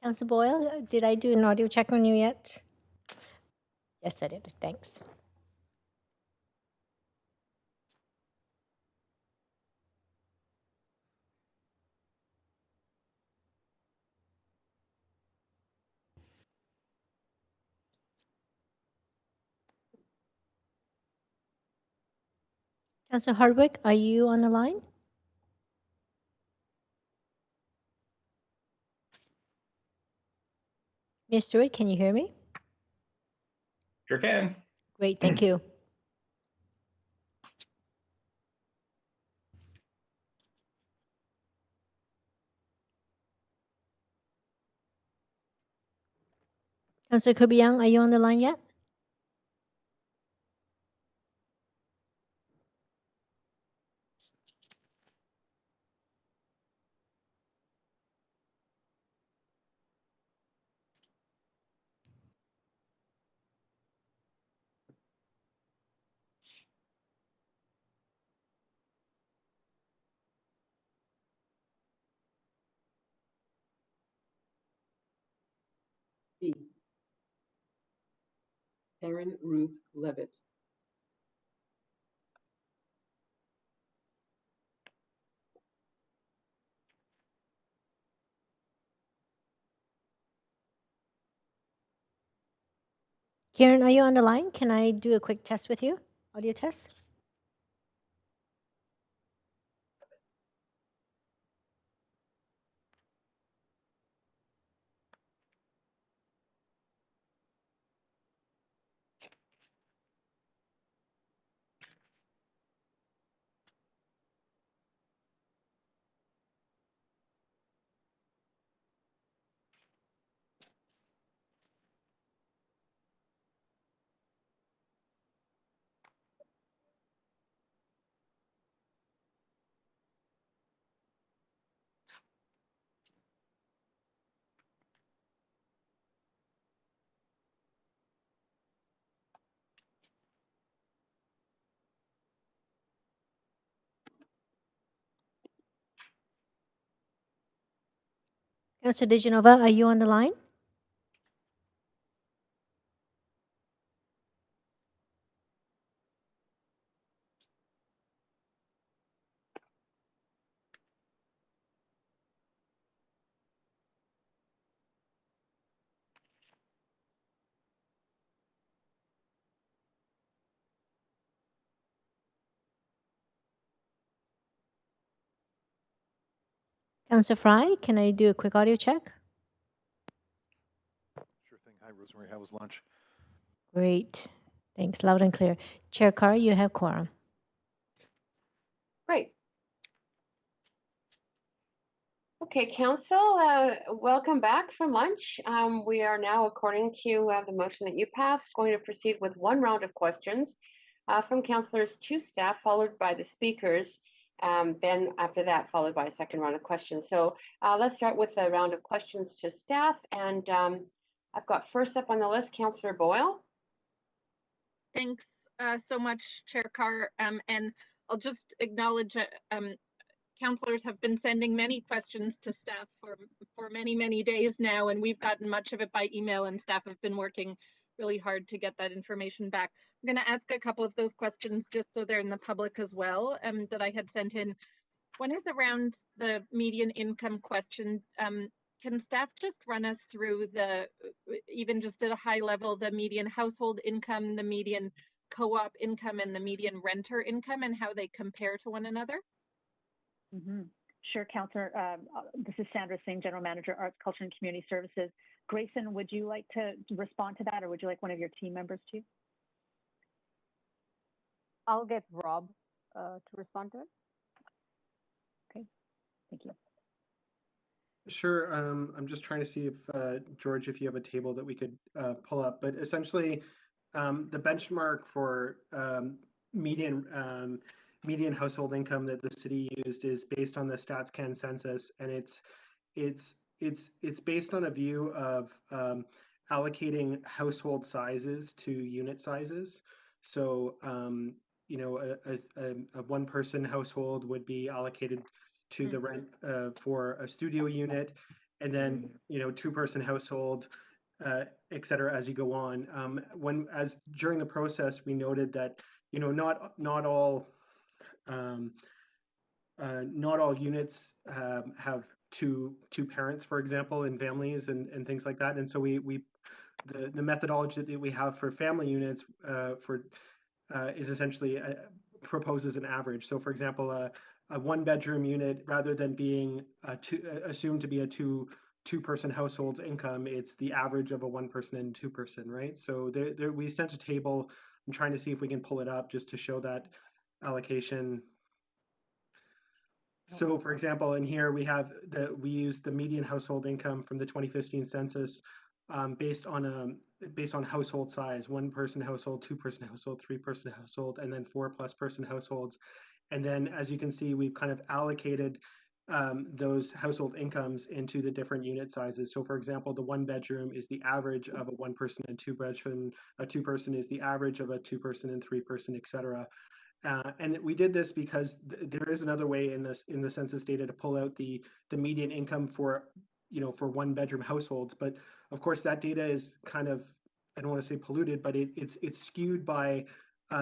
Councillor Boyle, did I do an audio check on you yet? Yes, I did. Thanks. Councillor Hardwick, are you on the line? Mayor Stewart, can you hear me? Sure can. Great, thank you. Councillor Kirby Young, are you on the line yet? B. Erin Ruth Levitt. Karen, are you on the line? Can I do a quick test with you? Audio test? Councillor Dejanova, are you on the line? Councillor Fry, can I do a quick audio check? Sure thing. Hi, Rosemary. How was lunch? Great. Thanks. Loud and clear. Chair Carr, you have quorum. Great. Okay, Council, welcome back from lunch. We are now, according to the motion that you passed, going to proceed with one round of questions from councillors to staff, followed by the speakers. Then after that, followed by a second round of questions. So let's start with a round of questions to staff. And I've got first up on the list, Councillor Boyle. Thanks so much, Chair Carr. And I'll just acknowledge councillors have been sending many questions to staff for many, many days now, and we've gotten much of it by email, and staff have been working really hard to get that information back. I'm going to ask a couple of those questions just so they're in the public as well, that I had sent in. One is around the median income question. Can staff just run us through even just at a high level, the median household income, the median co-op income, and the median renter income, and how they compare to one another? Sure, Councillor. This is Sandra Singh, General Manager, Arts, Culture and Community Services. Grayson, would you like to respond to that, or would you like one of your team members to? I'll get Rob to respond to it. Okay, thank you. Sure. I'm just trying to see if, George, if you have a table that we could pull up. But essentially, the benchmark for median household income that the city used is based on the StatsCan census, and it's based on a view of allocating household sizes to unit sizes. So you know, a one-person household would be allocated to the rent for a studio unit, and then you know, two-person household, et cetera, as you go on. During the process, we noted that you know, not all units have two parents, for example, in families and things like that. And so the methodology that we have for family units is essentially proposes an average. So, for example, a one-bedroom unit, rather than being assumed to be a two-person household's income, it's the average of a one-person and two-person, right? So we sent a table. I'm trying to see if we can pull it up just to show that allocation. So, for example, in here we use the median household income from the 2015 census based on household size: one-person household, two-person household, three-person household, and then 4+ person households. And then, as you can see, we've kind of allocated those household incomes into the different unit sizes. So, for example, the one-bedroom is the average of a one-person and two-bedroom. A two-person is the average of a two-person and three-person, et cetera. And we did this because there is another way in the census data to pull out the median income for one-bedroom households. But of course, that data is kind of, I don't want to say polluted, but it's skewed by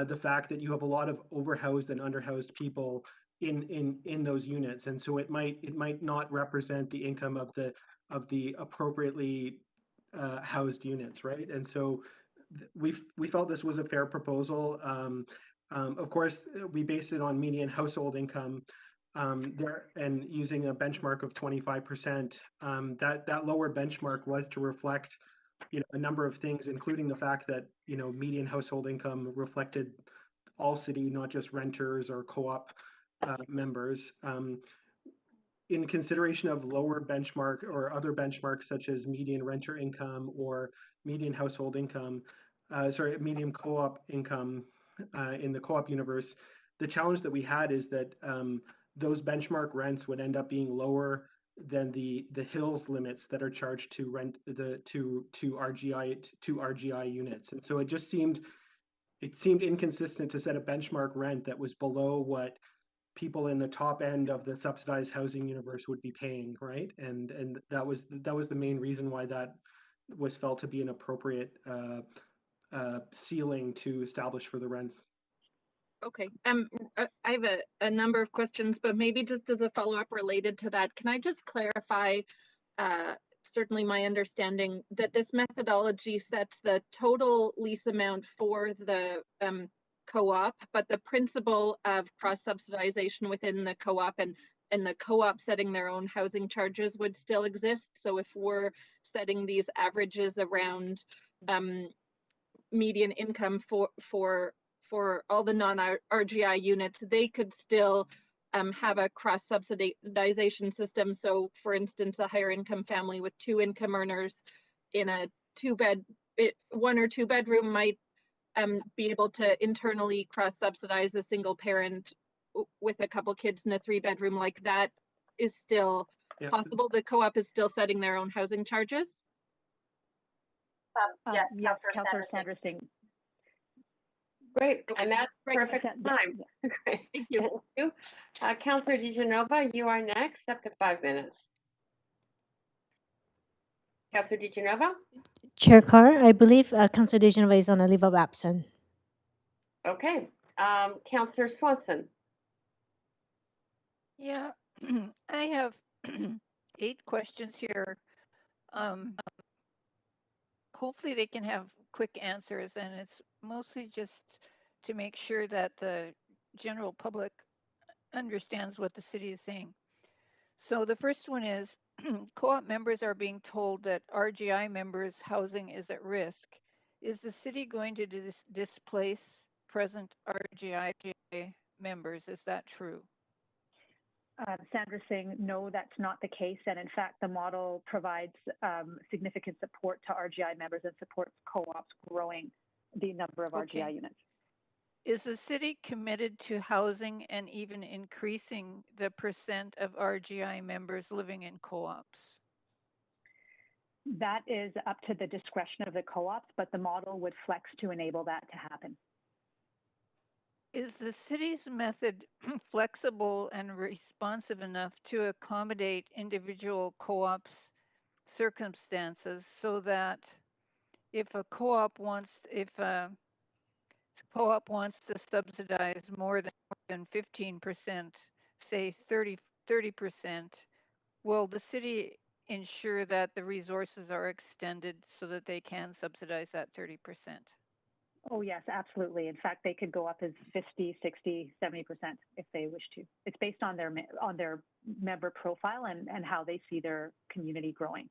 the fact that you have a lot of overhoused and underhoused people in those units, and so it might not represent the income of the appropriately housed units, right? And so we felt this was a fair proposal. Of course, we based it on median household income there, and using a benchmark of 25%. That lower benchmark was to reflect, a number of things, including the fact that median household income reflected all city, not just renters or co-op members. In consideration of lower benchmark or other benchmarks such as median renter income or median household income, median co-op income in the co-op universe, the challenge that we had is that those benchmark rents would end up being lower than the hills limits that are charged to rent to RGI units. And so it seemed inconsistent to set a benchmark rent that was below what people in the top end of the subsidized housing universe would be paying, right? And that was the main reason why that was felt to be an appropriate ceiling to establish for the rents. Okay. I have a number of questions, but maybe just as a follow-up related to that, can I just clarify, certainly my understanding that this methodology sets the total lease amount for the co-op, but the principle of cross-subsidization within the co-op and and the co-op setting their own housing charges would still exist. So if we're setting these averages around median income for all the non-RGI units, they could still have a cross-subsidization system. So for instance, a higher income family with 2 income earners in a one or two bedroom might be able to internally cross-subsidize a single parent with a couple kids in a 3-bedroom. Like that is still possible. The co-op is still setting their own housing charges. Yes, Yes, Councillor Councillor Sanderson. Sanderson. Great, and that's perfect time. Great, thank you. Councillor DiGenova, you are next, up to 5 minutes. Councillor DiGenova? Chair Carr, I believe Councillor DeGenova is on a leave of absence. Okay, Councillor Swanson. Yeah, I have 8 questions here. Hopefully they can have quick answers, and it's mostly just to make sure that the general public understands what the city is saying. So the first one is co-op members are being told that RGI members' housing is at risk. Is the city going to displace present RGI members? Is that true? Sanderson, no, that's not the case. And in fact, the model provides significant support to RGI members and supports co-ops growing the number of RGI units. Is the city committed to housing and even increasing the percent of RGI members living in co-ops? That is up to the discretion of the co-ops, but the model would flex to enable that to happen. Is the city's method flexible and responsive enough to accommodate individual co-ops' circumstances so that if a co-op wants to subsidize more than 15%, say 30%, will the city ensure that the resources are extended so that they can subsidize that 30%? Oh, yes, absolutely. In fact, they could go up as 50, 60, 70% if they wish to. It's based on their member profile and how they see their community growing.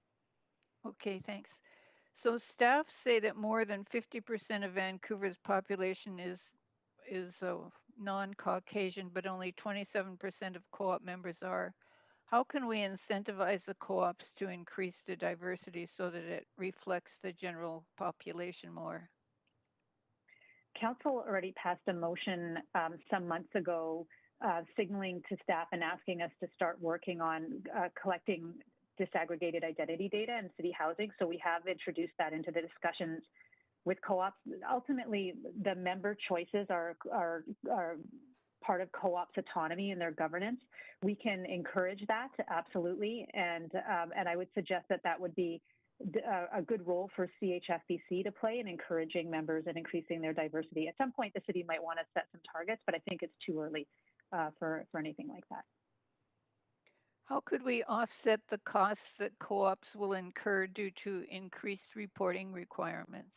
Okay, thanks. So staff say that more than 50% of Vancouver's population is non-Caucasian, but only 27% of co-op members are. How can we incentivize the co-ops to increase the diversity so that it reflects the general population more? Council already passed a motion some months ago signaling to staff and asking us to start working on collecting disaggregated identity data in city housing. So we have introduced that into the discussions with co-ops. Ultimately, the member choices are part of co-ops' autonomy and their governance. We can encourage that, absolutely, and I would suggest that would be a good role for CHFBC to play in encouraging members and increasing their diversity. At some point, the city might want to set some targets, but I think it's too early for anything like that. How could we offset the costs that co-ops will incur due to increased reporting requirements?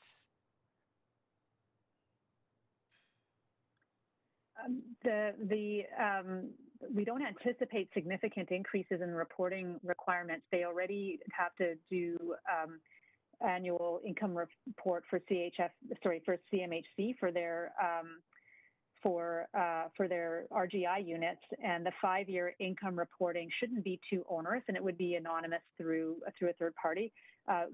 We don't anticipate significant increases in reporting requirements. They already have to do annual income report for CMHC for their RGI units, and the 5-year income reporting shouldn't be too onerous, and it would be anonymous through a third party.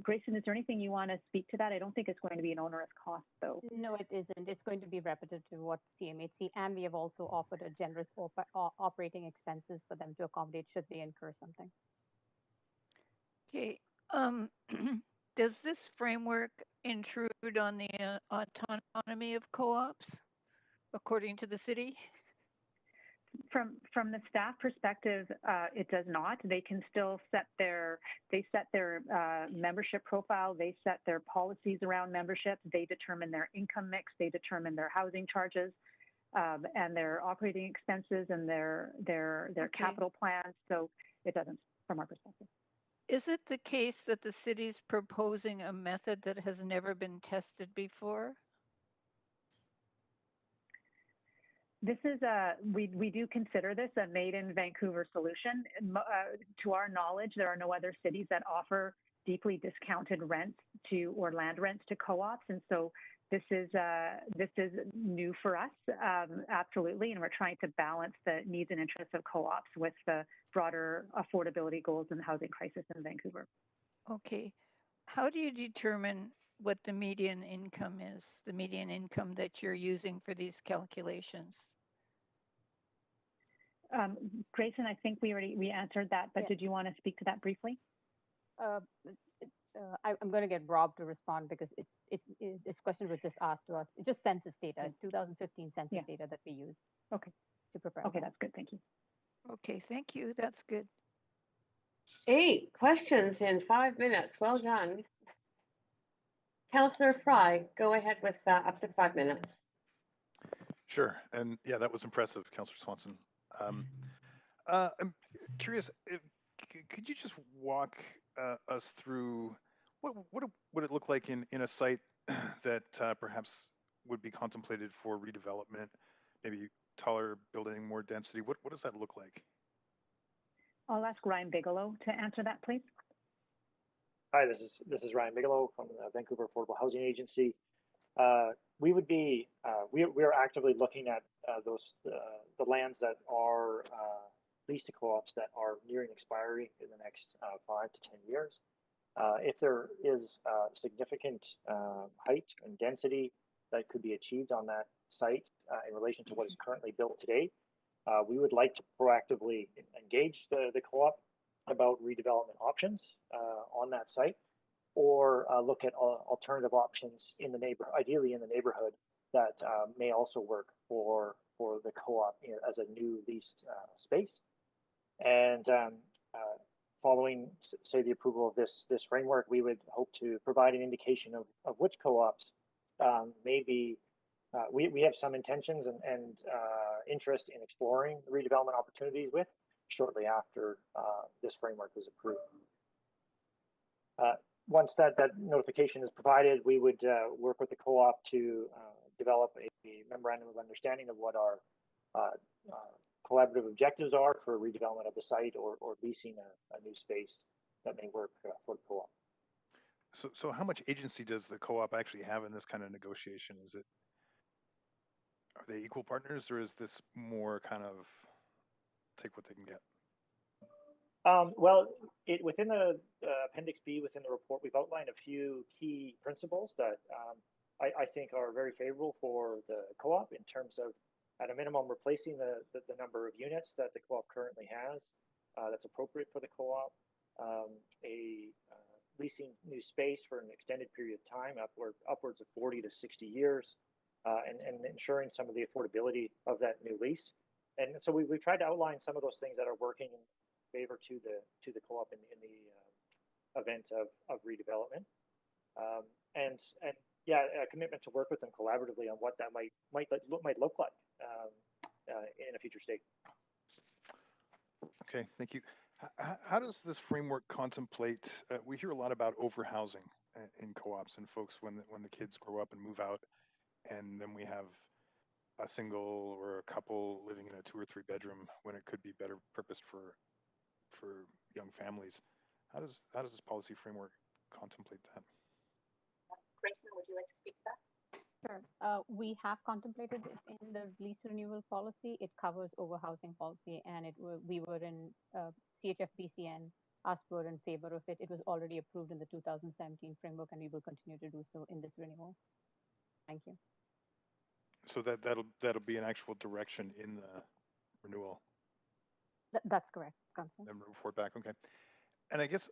Grayson, is there anything you want to speak to that? I don't think it's going to be an onerous cost, though. No, it isn't. It's going to be repetitive to what CMHC, and we have also offered a generous operating expenses for them to accommodate should they incur something. Okay. Does this framework intrude on the autonomy of co-ops, according to the city? From the staff perspective, it does not. They can still set their membership profile. They set their policies around membership. They determine their income mix. They determine their housing charges and their operating expenses and their capital plans. So it doesn't, from our perspective. Is it the case that the city's proposing a method that has never been tested before? This is we do consider this a made in Vancouver solution. To our knowledge, there are no other cities that offer deeply discounted rents or land rents to co-ops, and so this is new for us, absolutely, and we're trying to balance the needs and interests of co-ops with the broader affordability goals and the housing crisis in Vancouver. Okay. How do you determine what the median income is, the median income that you're using for these calculations? Grayson, I think we answered that, but did you want to speak to that briefly? I'm going to get Rob to respond because this question was just asked to us. It's just census data. It's 2015 census data that we used. Okay. To prepare. Okay, that's good. Thank you. Okay, thank you. That's good. 8 questions in 5 minutes. Well done. Councillor Fry, go ahead with up to 5 minutes. Sure, and yeah, that was impressive, Councillor Swanson. I'm curious, could you just walk us through what would it look like in a site that perhaps would be contemplated for redevelopment, maybe taller building, more density? What does that look like? I'll ask Ryan Bigelow to answer that, please. Hi, this is Ryan Bigelow from the Vancouver Affordable Housing Agency. We would be we are actively looking at the lands that are leased to co-ops that are nearing expiry in the next 5 to 10 years. If there is significant height and density that could be achieved on that site in relation to what is currently built today, we would like to proactively engage the co-op about redevelopment options on that site, or look at alternative options in the neighborhood, ideally in the neighborhood, that may also work for the co-op as a new leased space. And following, say, the approval of this framework, we would hope to provide an indication of which co-ops may be. We have some intentions and interest in exploring redevelopment opportunities with shortly after this framework is approved. Once that notification is provided, we would work with the co-op to develop a memorandum of understanding of what our collaborative objectives are for redevelopment of the site or leasing a new space that may work for the co-op. So how much agency does the co-op actually have in this kind of negotiation? Are they equal partners, or is this more kind of take what they can get? Well, within the Appendix B within the report, we've outlined a few key principles that I think are very favorable for the co-op in terms of, at a minimum, replacing the number of units that the co-op currently has that's appropriate for the co-op, leasing new space for an extended period of time, upwards of 40 to 60 years, and ensuring some of the affordability of that new lease. And so we've tried to outline some of those things that are working in favor to the co-op in the event of redevelopment, and yeah, a commitment to work with them collaboratively on what that might look like in a future state. Okay, thank you. How does this framework contemplate? We hear a lot about overhousing in co-ops and folks when the kids grow up and move out, and then we have a single or a couple living in a 2 or 3 bedroom when it could be better purposed for young families. How does this policy framework contemplate that? Grayson, would you like to speak to that? Sure. We have contemplated it in the lease renewal policy. It covers overhousing policy, and we were in CHFBCN asked were in favor of it. It was already approved in the 2017 framework, and we will continue to do so in this renewal. Thank you. So that'll be an actual direction in the renewal. That's correct, Councillor. Then report back. Okay. And I guess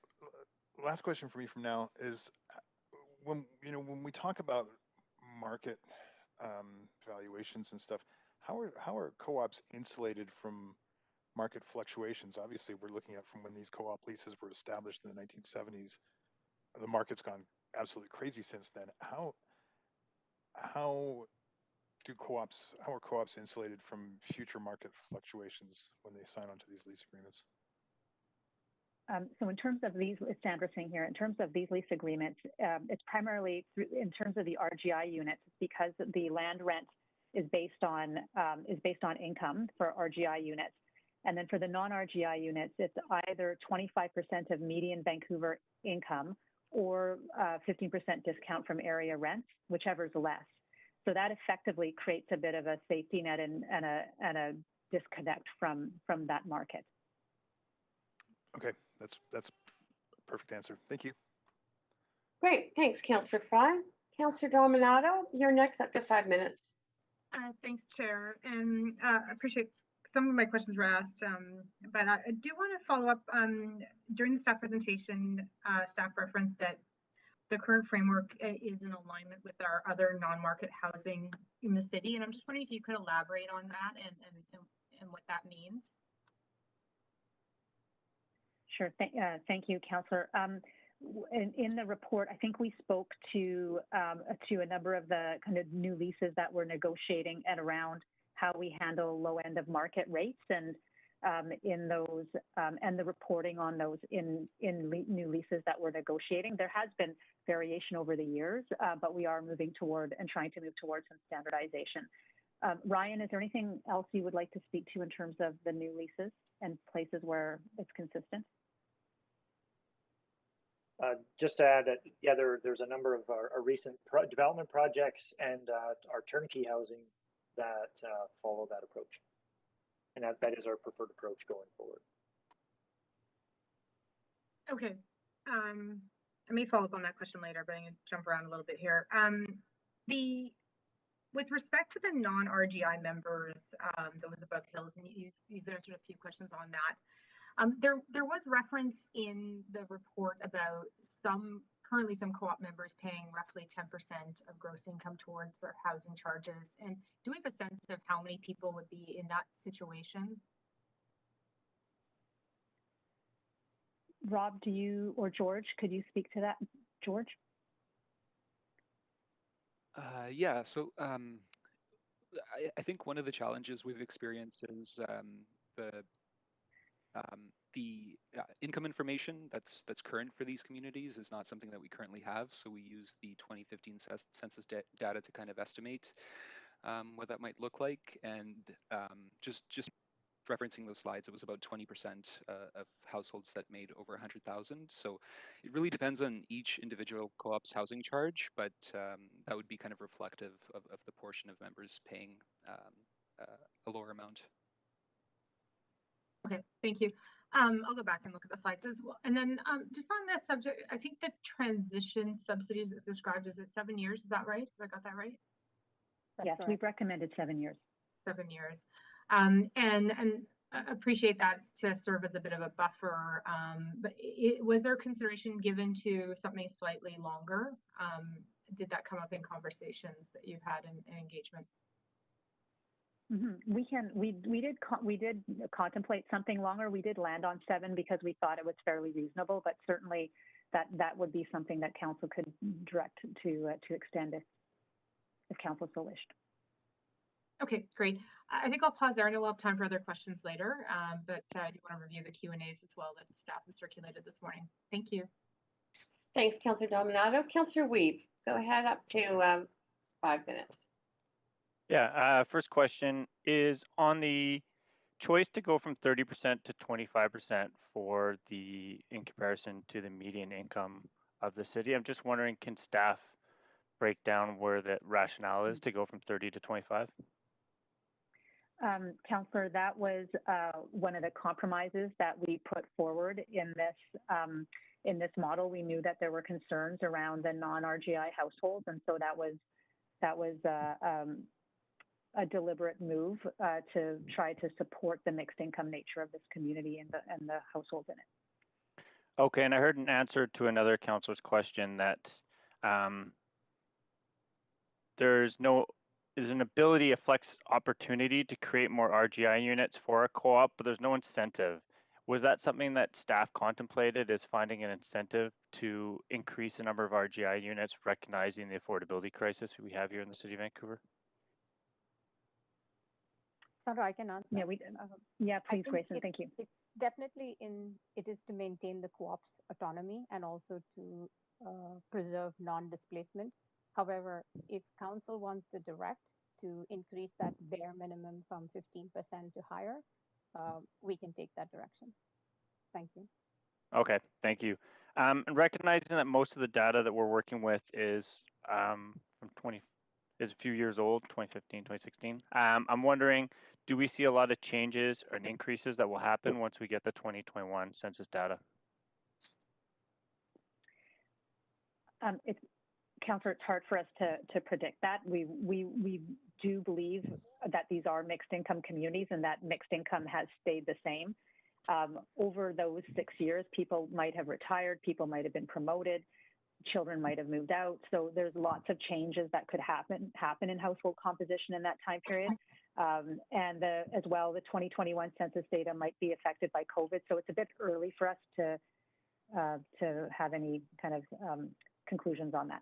last question for me from now is, when we talk about market valuations and stuff, how are co-ops insulated from market fluctuations? Obviously, we're looking at from when these co-op leases were established in the 1970s. The market's gone absolutely crazy since then. How are co-ops insulated from future market fluctuations when they sign onto these lease agreements? So in terms of these, Sandra Singh here, in terms of these lease agreements, it's primarily in terms of the RGI units, because the land rent is based on income for RGI units. And then for the non-RGI units, it's either 25% of median Vancouver income or 15% discount from area rents, whichever is less. So that effectively creates a bit of a safety net and a disconnect from that market. Okay, that's a perfect answer. Thank you. Great, thanks, Councillor Fry. Councillor Dominato, you're next, up to 5 minutes. Thanks, Chair, and I appreciate some of my questions were asked, but I do want to follow up. During the staff presentation, staff referenced that the current framework is in alignment with our other non-market housing in the city, and I'm just wondering if you could elaborate on that and what that means. Sure. Thank you, Councillor. In the report, I think we spoke to a number of the kind of new leases that we're negotiating and around how we handle low end of market rates, and in those and the reporting on those in new leases that we're negotiating. There has been variation over the years, but we are moving toward and trying to move towards some standardization. Ryan, is there anything else you would like to speak to in terms of the new leases and places where it's consistent? Just to add that, yeah, there's a number of our recent development projects and our turnkey housing that follow that approach. And that is our preferred approach going forward. Okay. I may follow up on that question later, but I'm going to jump around a little bit here. With respect to the non-RGI members, those above hills, and you've answered a few questions on that. There was reference in the report about currently some co-op members paying roughly 10% of gross income towards their housing charges. And do we have a sense of how many people would be in that situation? Rob, do you, or George, could you speak to that? George? Yeah, so I think one of the challenges we've experienced is the income information that's current for these communities is not something that we currently have. So we use the 2015 census data to kind of estimate what that might look like. And just referencing those slides, it was about 20% of households that made over 100,000. So it really depends on each individual co-op's housing charge, but that would be kind of reflective of the portion of members paying a lower amount. Okay, thank you. I'll go back and look at the slides as well. And then just on that subject, I think the transition subsidies is described as 7 years. Is that right? Have I got that right? Yes, we've recommended 7 years. 7 years. And I appreciate that to serve as a bit of a buffer. But was there consideration given to something slightly longer? Did that come up in conversations that you've had in engagement? Mm-hmm. We did contemplate something longer. We did land on 7 because we thought it was fairly reasonable, but certainly that would be something that council could direct to extend if council so wished. Okay, great. I think I'll pause there. I know we'll have time for other questions later, but I do want to review the Q&As as well that staff has circulated this morning. Thank you. Thanks, Councillor Dominato. Councillor Weave, go ahead, up to 5 minutes. Yeah, first question is on the choice to go from 30% to 25% in comparison to the median income of the city. I'm just wondering, can staff break down where the rationale is to go from 30 to 25? Councillor, that was one of the compromises that we put forward in this model. We knew that there were concerns around the non-RGI households, and so that was a deliberate move to try to support the mixed income nature of this community and the households in it. Okay, and I heard an answer to another councillor's question that there's an ability, a flex opportunity to create more RGI units for a co-op, but there's no incentive. Was that something that staff contemplated as finding an incentive to increase the number of RGI units, recognizing the affordability crisis we have here in the city of Vancouver? Sandra, I can answer. Yeah, please, Grayson. Thank you. It's definitely it is to maintain the co-op's autonomy and also to preserve non-displacement. However, if council wants to direct, to increase that bare minimum from 15% to higher, we can take that direction. Thank you. Okay, thank you. And recognizing that most of the data that we're working with is is a few years old, 2015, 2016. I'm wondering, do we see a lot of changes or increases that will happen once we get the 2021 census data? Councillor, it's hard for us to predict that. We do believe that these are mixed income communities and that mixed income has stayed the same. Over those 6 years, people might have retired, people might have been promoted, children might have moved out. So there's lots of changes that could happen in household composition in that time period. And as well, the 2021 census data might be affected by COVID. So it's a bit early for us to have any kind of conclusions on that.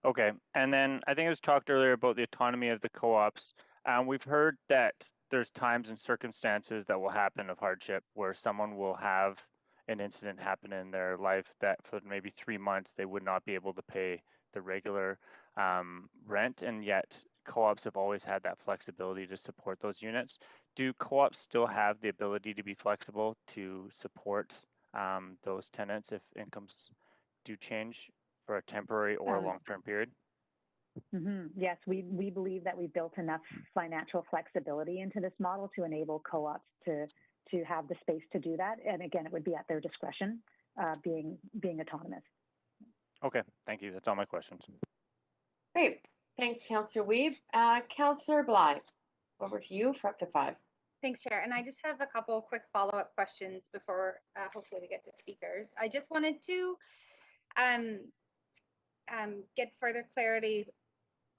Okay, and then I think it was talked earlier about the autonomy of the co-ops. We've heard that there's times and circumstances that will happen of hardship where someone will have an incident happen in their life that for maybe 3 months they would not be able to pay the regular rent, and yet co-ops have always had that flexibility to support those units. Do co-ops still have the ability to be flexible to support those tenants if incomes do change for a temporary or a long-term period? Yes, we believe that we built enough financial flexibility into this model to enable co-ops to have the space to do that. And again, it would be at their discretion, being autonomous. Okay, thank you. That's all my questions. Great. Thanks, Councillor Weave. Councillor Bligh, over to you for up to 5. Thanks, Chair. And I just have a couple quick follow-up questions before hopefully we get to speakers. I just wanted to get further clarity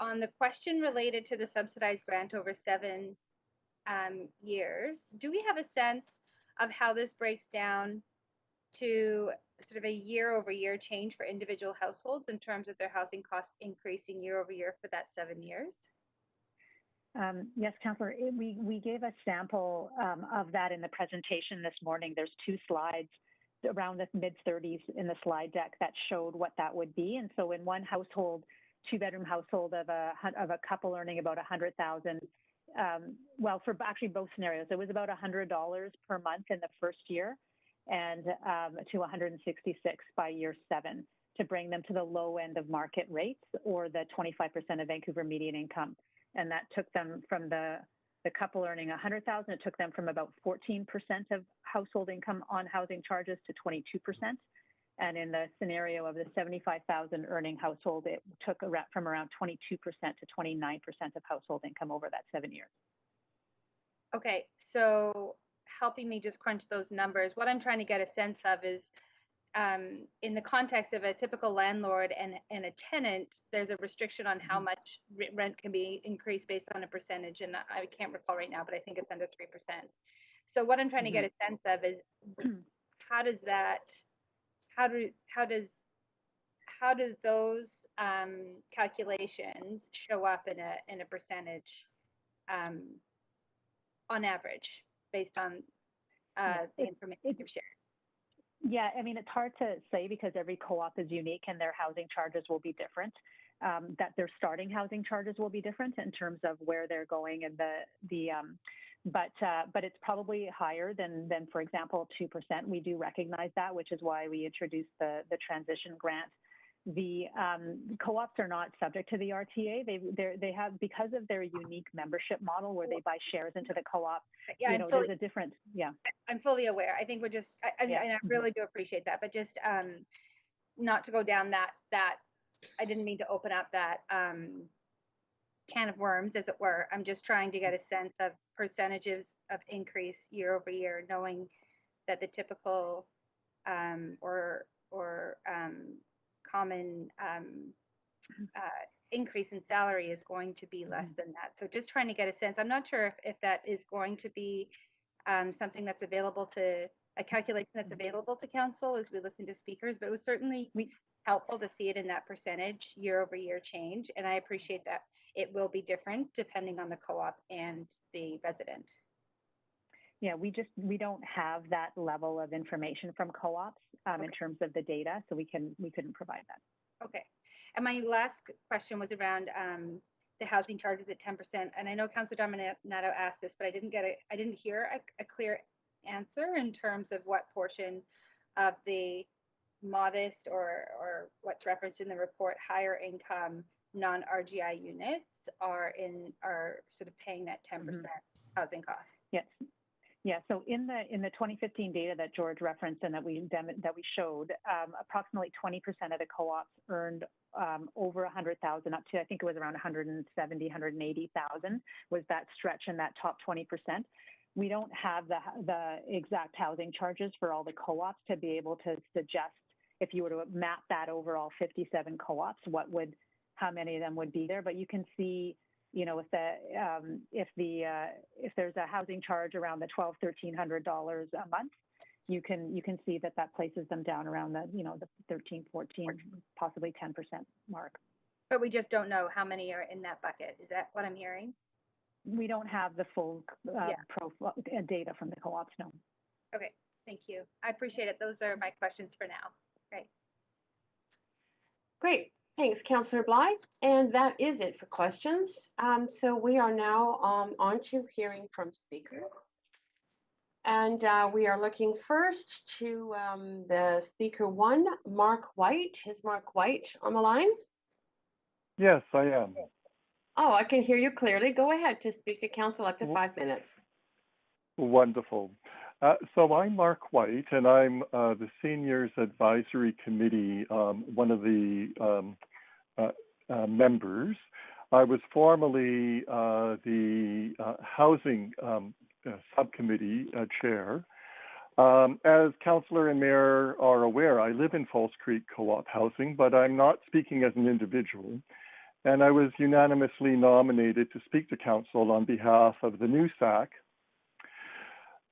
on the question related to the subsidized grant over 7 years. Do we have a sense of how this breaks down to sort of a year-over-year change for individual households in terms of their housing costs increasing year-over-year for that 7 years? Yes, Councillor, we gave a sample of that in the presentation this morning. There's 2 slides around the mid-30s in the slide deck that showed what that would be. And so in one household, 2-bedroom household of a couple earning about $100,000, well, for actually both scenarios, it was about $100 per month in the first year and to $166 by year 7 to bring them to the low end of market rates or the 25% of Vancouver median income. And that took them from the couple earning $100,000, it took them from about 14% of household income on housing charges to 22%. And in the scenario of the 75,000 earning household, it took from around 22% to 29% of household income over that 7 years. Okay, so helping me just crunch those numbers, what I'm trying to get a sense of is in the context of a typical landlord and a tenant, there's a restriction on how much rent can be increased based on a percentage, and I can't recall right now, but I think it's under 3%. So what I'm trying to get a sense of is how does those calculations show up in a percentage on average based on the information you've shared? Yeah, I mean, it's hard to say because every co-op is unique and their housing charges will be different. That their starting housing charges will be different in terms of where they're going and but it's probably higher than for example 2%. We do recognize that, which is why we introduced the transition grant. The co-ops are not subject to the RTA. They have, because of their unique membership model where they buy shares into the co-op. Yeah, you know, there's a different. Yeah, I'm fully aware. I think we're just. And I really do appreciate that, but just not to go down that. I didn't mean to open up that can of worms, as it were. I'm just trying to get a sense of percentages of increase year over year, knowing that the typical or common increase in salary is going to be less than that. So just trying to get a sense. I'm not sure if that is going to be something that's available to, a calculation that's available to council as we listen to speakers, but it was certainly helpful to see it in that percentage year over year change. And I appreciate that it will be different depending on the co-op and the resident. Yeah, we don't have that level of information from co-ops in terms of the data, so we couldn't provide that. Okay, and my last question was around the housing charges at 10%. And I know Councillor Dominato asked this, but I didn't hear a clear answer in terms of what portion of the modest or what's referenced in the report, higher income non-RGI units are sort of paying that 10% housing cost. Yes. Yeah, so in the 2015 data that George referenced and that we showed, approximately 20% of the co-ops earned over 100,000 up to, I think it was around 170, 180,000 was that stretch in that top 20%. We don't have the exact housing charges for all the co-ops to be able to suggest, if you were to map that over all 57 co-ops, how many of them would be there. But you can see, you know, if there's a housing charge around the $1,200-1,300 a month, you can see that places them down around the 13, 14, possibly 10% mark. But we just don't know how many are in that bucket. Is that what I'm hearing? We don't have the full profile data from the co-ops, no. Okay, thank you. I appreciate it. Those are my questions for now. Great. Great. Thanks, Councillor Bligh. And that is it for questions. So we are now on to hearing from speakers. And we are looking first to the speaker one, Mark White. Is Mark White on the line? Yes, I am. Oh, I can hear you clearly. Go ahead to speak to council up to 5 minutes. Wonderful. So I'm Mark White, and I'm the Seniors Advisory Committee, one of the members. I was formerly the Housing Subcommittee Chair. As Councillor and Mayor are aware, I live in False Creek Co-op Housing, but I'm not speaking as an individual. And I was unanimously nominated to speak to Council on behalf of the new SAC.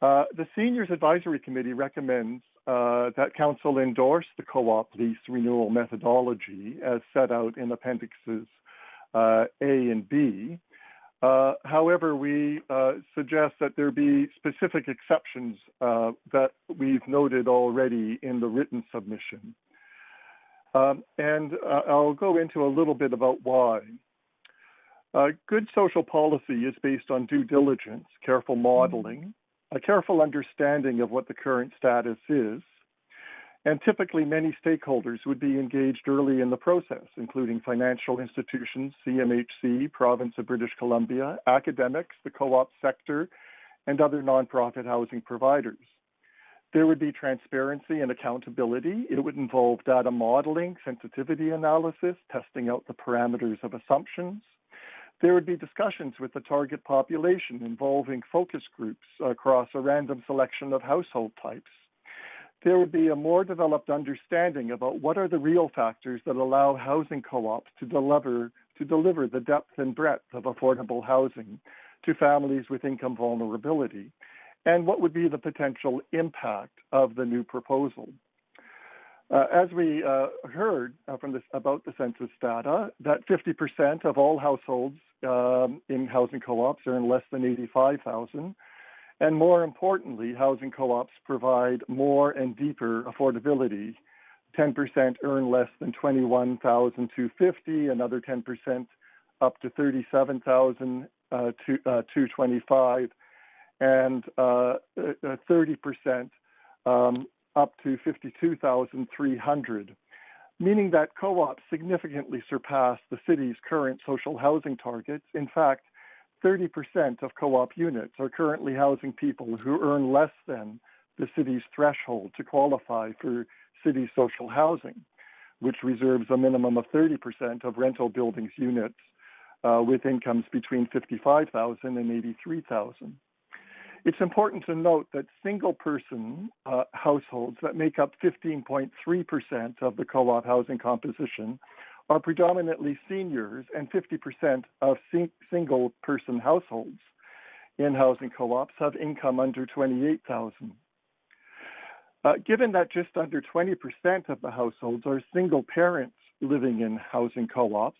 The Seniors Advisory Committee recommends that Council endorse the co-op lease renewal methodology as set out in Appendixes A and B. However, we suggest that there be specific exceptions that we've noted already in the written submission. And I'll go into a little bit about why. Good social policy is based on due diligence, careful modeling, a careful understanding of what the current status is, and typically many stakeholders would be engaged early in the process, including financial institutions, CMHC, Province of British Columbia, academics, the co-op sector, and other nonprofit housing providers. There would be transparency and accountability. It would involve data modeling, sensitivity analysis, testing out the parameters of assumptions. There would be discussions with the target population involving focus groups across a random selection of household types. There would be a more developed understanding about what are the real factors that allow housing co-ops to deliver the depth and breadth of affordable housing to families with income vulnerability, and what would be the potential impact of the new proposal. As we heard about the census data, that 50% of all households in housing co-ops earn less than $85,000. And more importantly, housing co-ops provide more and deeper affordability. 10% earn less than $21,250, another 10% up to $37,225, and 30% up to $52,300, meaning that co-ops significantly surpass the city's current social housing targets. In fact, 30% of co-op units are currently housing people who earn less than the city's threshold to qualify for city social housing, which reserves a minimum of 30% of rental buildings units with incomes between $55,000 and $83,000. It's important to note that single-person households that make up 15.3% of the co-op housing composition are predominantly seniors, and 50% of single-person households in housing co-ops have income under $28,000. Given that just under 20% of the households are single parents living in housing co-ops,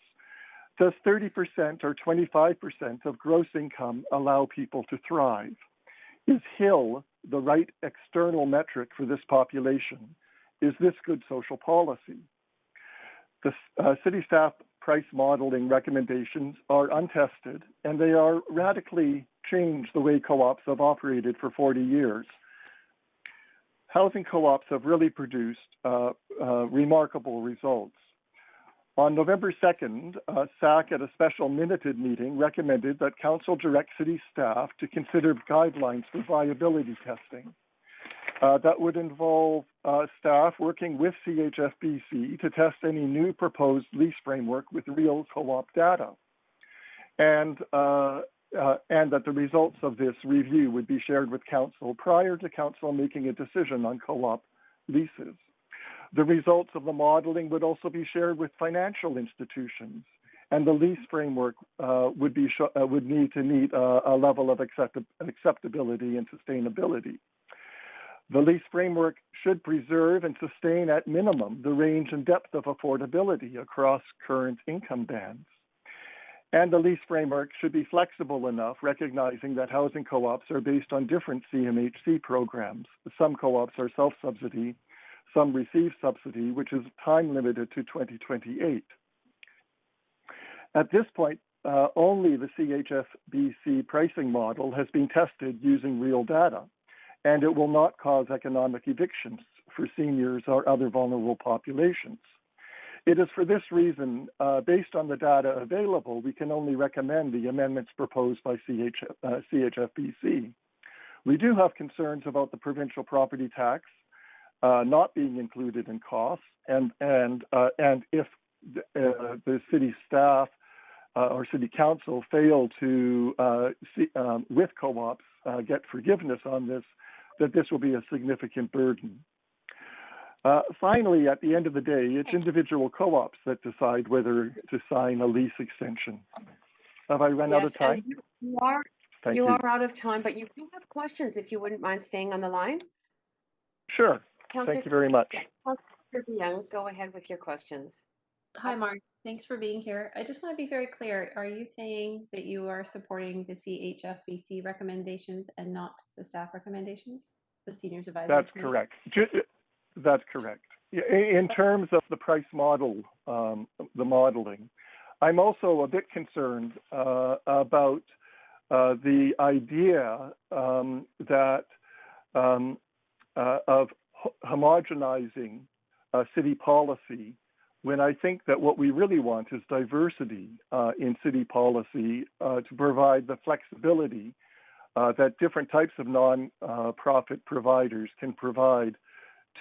does 30% or 25% of gross income allow people to thrive? Is HIL the right external metric for this population? Is this good social policy? The city staff price modeling recommendations are untested, and they are radically change the way co-ops have operated for 40 years. Housing co-ops have really produced remarkable results. On November 2nd, SAC at a special minuted meeting recommended that Council direct city staff to consider guidelines for viability testing. That would involve staff working with CHFBC to test any new proposed lease framework with real co-op data. And that the results of this review would be shared with Council prior to Council making a decision on co-op leases. The results of the modeling would also be shared with financial institutions, and the lease framework would need to meet a level of acceptability and sustainability. The lease framework should preserve and sustain at minimum the range and depth of affordability across current income bands. And the lease framework should be flexible enough, recognizing that housing co-ops are based on different CMHC programs. Some co-ops are self-subsidy, some receive subsidy, which is time limited to 2028. At this point, only the CHFBC pricing model has been tested using real data, and it will not cause economic evictions for seniors or other vulnerable populations. It is for this reason, based on the data available, we can only recommend the amendments proposed by CHFBC. We do have concerns about the provincial property tax not being included in costs, and if the city staff or city council fail to, with co-ops, get forgiveness on this, that this will be a significant burden. Finally, at the end of the day, it's individual co-ops that decide whether to sign a lease extension. Have I run out of time? You are out of time, but you do have questions if you wouldn't mind staying on the line. Sure. Thank you very much. Councillor Young, go ahead with your questions. Hi, Mark. Thanks for being here. I just want to be very clear. Are you saying that you are supporting the CHFBC recommendations and not the staff recommendations, the Seniors Advisory That's Committee? correct. That's correct. In terms of the price model, the modeling, I'm also a bit concerned about the idea that of homogenizing city policy, when I think that what we really want is diversity in city policy to provide the flexibility that different types of non-profit providers can provide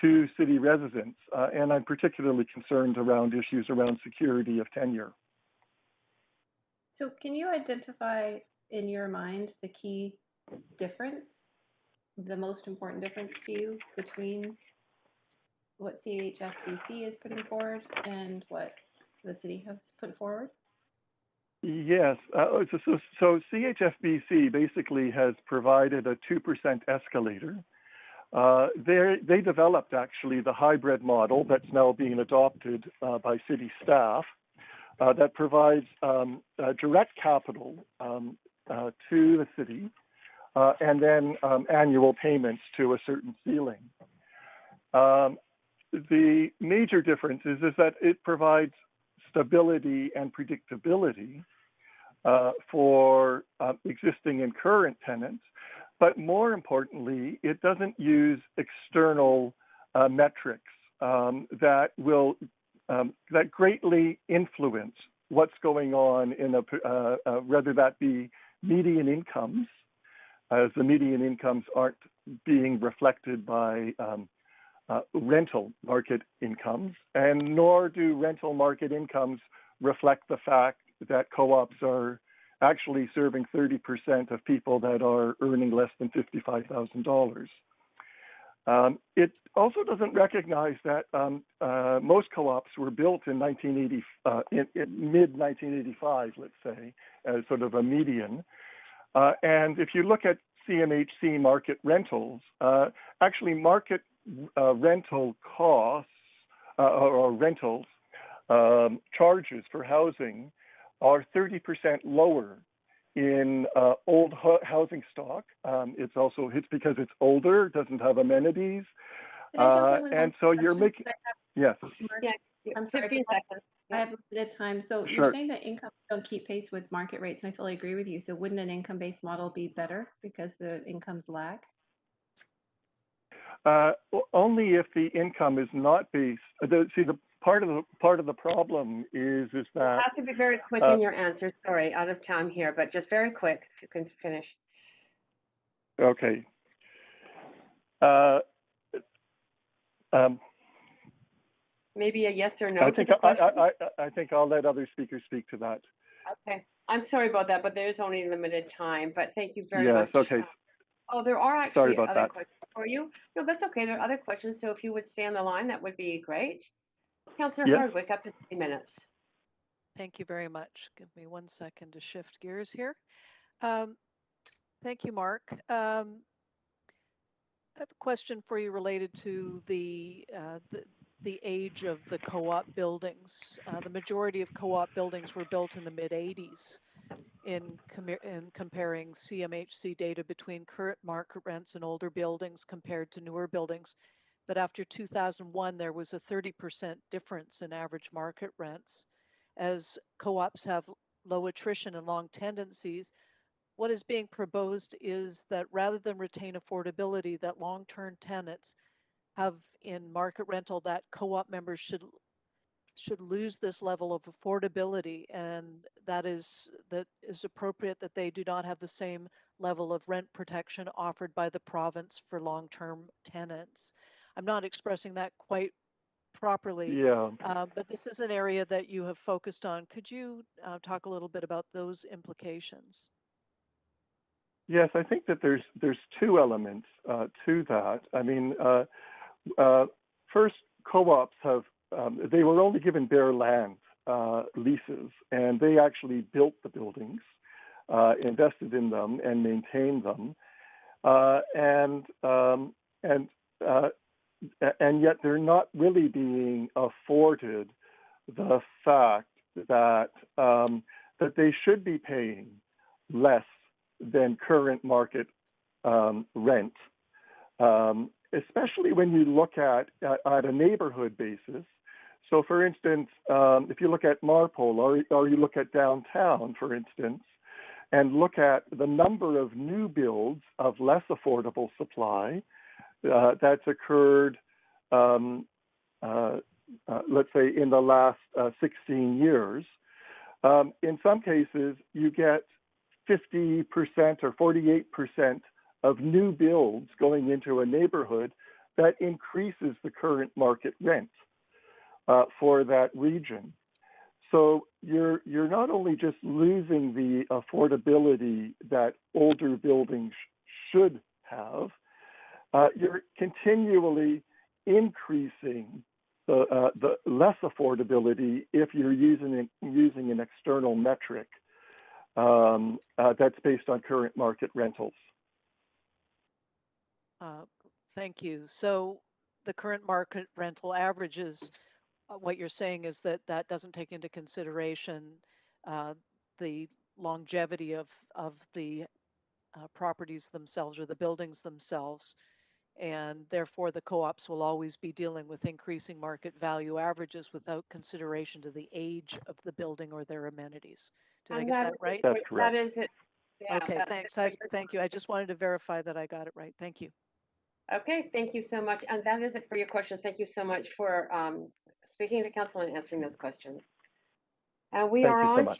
to city residents. And I'm particularly concerned around issues around security of tenure. So can you identify in your mind the key difference, the most important difference to you between what CHFBC is putting forward and what the city has put forward? Yes. So CHFBC basically has provided a 2% escalator. They developed actually the hybrid model that's now being adopted by city staff that provides direct capital to the city and then annual payments to a certain ceiling. The major difference is that it provides stability and predictability for existing and current tenants, but more importantly, it doesn't use external metrics that will that greatly influence what's going on in whether that be median incomes, as the median incomes aren't being reflected by rental market incomes, and nor do rental market incomes reflect the fact that co-ops are actually serving 30% of people that are earning less than $55,000. It also doesn't recognize that most co-ops were built in mid-1985, let's say, as sort of a median. And if you look at CMHC market rentals, actually market rental costs or rentals charges for housing are 30% lower in old housing stock. It's because it's older, doesn't have amenities, and so you're making. Yes. Yeah, 15 seconds. I have limited time. So Sure. you're saying that incomes don't keep pace with market rates, and I fully agree with you. So wouldn't an income-based model be better because the incomes lag? Only if the income is not based. The part of the problem is You that have to be very quick in your answer. Sorry, out of time here, but just very quick if you can finish. Okay. Maybe a yes or no I to think the question. I think I'll let other speakers speak to that. Okay, I'm sorry about that, but there's only limited time. But thank you very Yes. much. Okay. Oh, there are Sorry actually about other that. questions for you. No, that's okay. There are other questions. So if you would stay on the line, that would be great. Councillor Yes. Hardwick, up to 3 minutes. Thank you very much. Give me 1 second to shift gears here. Thank you, Mark. I have a question for you related to the age of the co-op buildings. The majority of co-op buildings were built in the mid-'80s. In comparing CMHC data between current market rents and older buildings compared to newer buildings. But after 2001, there was a 30% difference in average market rents. As co-ops have low attrition and long tendencies, what is being proposed is that rather than retain affordability, that long-term tenants have in market rental, that co-op members should lose this level of affordability, and that is appropriate that they do not have the same level of rent protection offered by the province for long-term tenants. I'm not expressing that quite properly, Yeah. but this is an area that you have focused on. Could you talk a little bit about those implications? Yes, I think that there's two elements to that. I mean, first, co-ops have they were only given bare land leases, and they actually built the buildings, invested in them, and maintained them, and yet they're not really being afforded the fact that that they should be paying less than current market rent, especially when you look at a neighborhood basis. So, for instance, if you look at Marpole or you look at downtown, for instance, and look at the number of new builds of less affordable supply that's occurred, let's say, in the last 16 years, in some cases, you get 50% or 48% of new builds going into a neighborhood that increases the current market rent for that region. So you're not only just losing the affordability that older buildings should have, you're continually increasing the less affordability if you're using an external metric that's based on current market rentals. Thank you. So the current market rental averages, what you're saying is that that doesn't take into consideration the longevity of the properties themselves or the buildings themselves, and therefore the co-ops will always be dealing with increasing market value averages without consideration to the age of the building or their amenities. Did I get that right? That's correct. That is it. Yeah, okay, thanks. Thank you. I just wanted to verify that I got it right. Thank you. Okay, thank you so much. And that is it for your questions. Thank you so much for speaking to council and answering those questions. We thank are you on so much.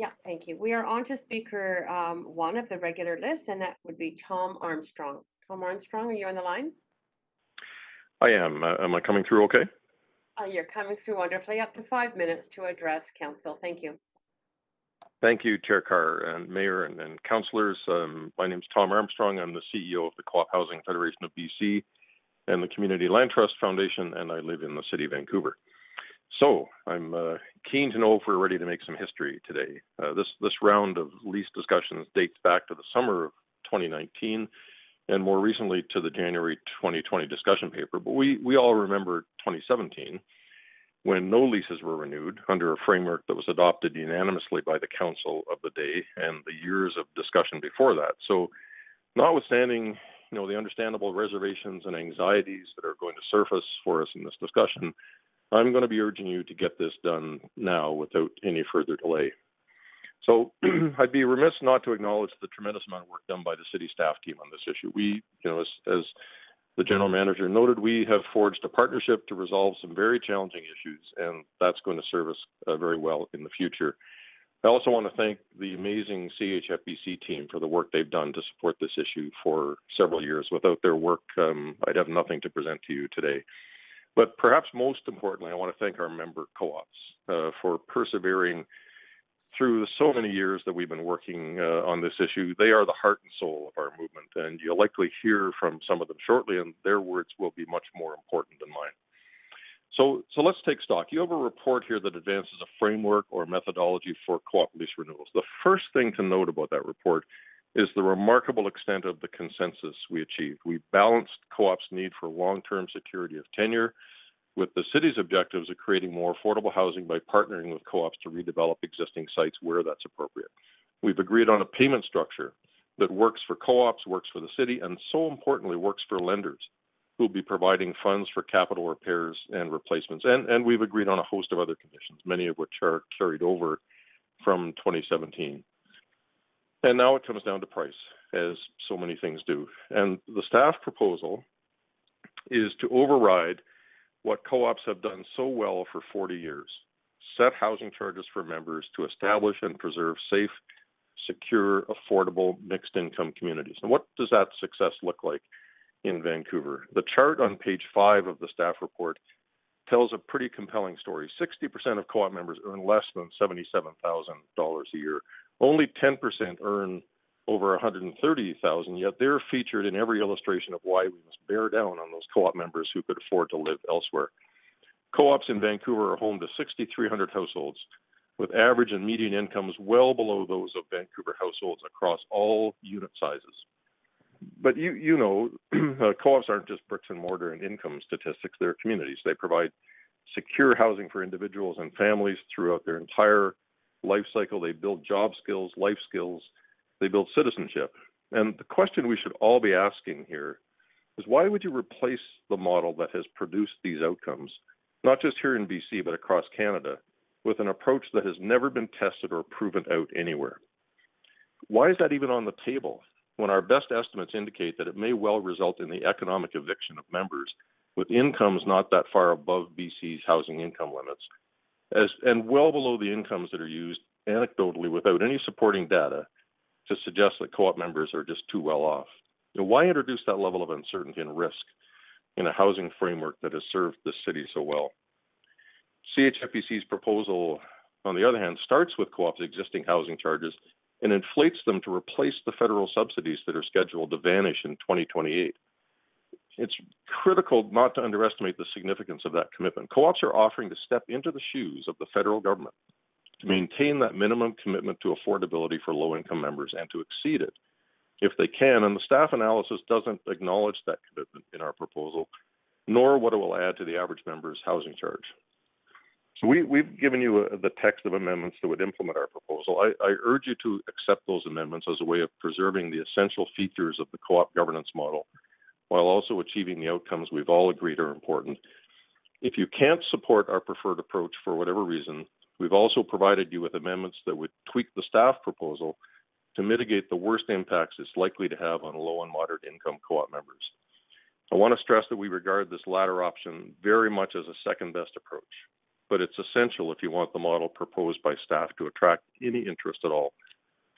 yeah, thank you. We are on to speaker one of the regular list, and that would be Tom Armstrong. Tom Armstrong, are you on the line? I am. Am I coming through okay? You're coming through wonderfully. Up to 5 minutes to address council. Thank you. Thank you, Chair Carr and Mayor and councillors. My name is Tom Armstrong. I'm the CEO of the Co-op Housing Federation of BC and the Community Land Trust Foundation, and I live in the city of Vancouver. So I'm keen to know if we're ready to make some history today. This round of lease discussions dates back to the summer of 2019 and more recently to the January 2020 discussion paper. But we all remember 2017 when no leases were renewed under a framework that was adopted unanimously by the council of the day and the years of discussion before that. So notwithstanding, the understandable reservations and anxieties that are going to surface for us in this discussion, I'm going to be urging you to get this done now without any further delay. So I'd be remiss not to acknowledge the tremendous amount of work done by the city staff team on this issue. We, as the general manager noted, we have forged a partnership to resolve some very challenging issues, and that's going to serve us very well in the future. I also want to thank the amazing CHFBC team for the work they've done to support this issue for several years. Without their work, I'd have nothing to present to you today. But perhaps most importantly, I want to thank our member co-ops for persevering through so many years that we've been working on this issue. They are the heart and soul of our movement, and you'll likely hear from some of them shortly, and their words will be much more important than mine. So let's take stock. You have a report here that advances a framework or methodology for co-op lease renewals. The first thing to note about that report is the remarkable extent of the consensus we achieved. We balanced co-op's need for long-term security of tenure with the city's objectives of creating more affordable housing by partnering with co-ops to redevelop existing sites where that's appropriate. We've agreed on a payment structure that works for co-ops, works for the city, and so importantly, works for lenders who will be providing funds for capital repairs and replacements. And we've agreed on a host of other conditions, many of which are carried over from 2017. And now it comes down to price, as so many things do. And the staff proposal is to override what co-ops have done so well for 40 years, set housing charges for members to establish and preserve safe, secure, affordable, mixed-income communities. And what does that success look like in Vancouver? The chart on page 5 of the staff report tells a pretty compelling story. 60% of co-op members earn less than $77,000 a year. Only 10% earn over $130,000, yet they're featured in every illustration of why we must bear down on those co-op members who could afford to live elsewhere. Co-ops in Vancouver are home to 6,300 households, with average and median incomes well below those of Vancouver households across all unit sizes. But you know, co-ops aren't just bricks and mortar and income statistics, they're communities. They provide secure housing for individuals and families throughout their entire life cycle. They build job skills, life skills, they build citizenship. And the question we should all be asking here is, why would you replace the model that has produced these outcomes, not just here in BC, but across Canada, with an approach that has never been tested or proven out anywhere? Why is that even on the table when our best estimates indicate that it may well result in the economic eviction of members with incomes not that far above BC's housing income limits, and well below the incomes that are used anecdotally without any supporting data to suggest that co-op members are just too well off? Why introduce that level of uncertainty and risk in a housing framework that has served the city so well? CHFBC's proposal, on the other hand, starts with co-op's existing housing charges and inflates them to replace the federal subsidies that are scheduled to vanish in 2028. It's critical not to underestimate the significance of that commitment. Co-ops are offering to step into the shoes of the federal government to maintain that minimum commitment to affordability for low-income members and to exceed it if they can. And the staff analysis doesn't acknowledge that commitment in our proposal, nor what it will add to the average member's housing charge. So we've given you the text of amendments that would implement our proposal. I urge you to accept those amendments as a way of preserving the essential features of the co-op governance model, while also achieving the outcomes we've all agreed are important. If you can't support our preferred approach for whatever reason, we've also provided you with amendments that would tweak the staff proposal to mitigate the worst impacts it's likely to have on low and moderate income co-op members. I want to stress that we regard this latter option very much as a second best approach, but it's essential if you want the model proposed by staff to attract any interest at all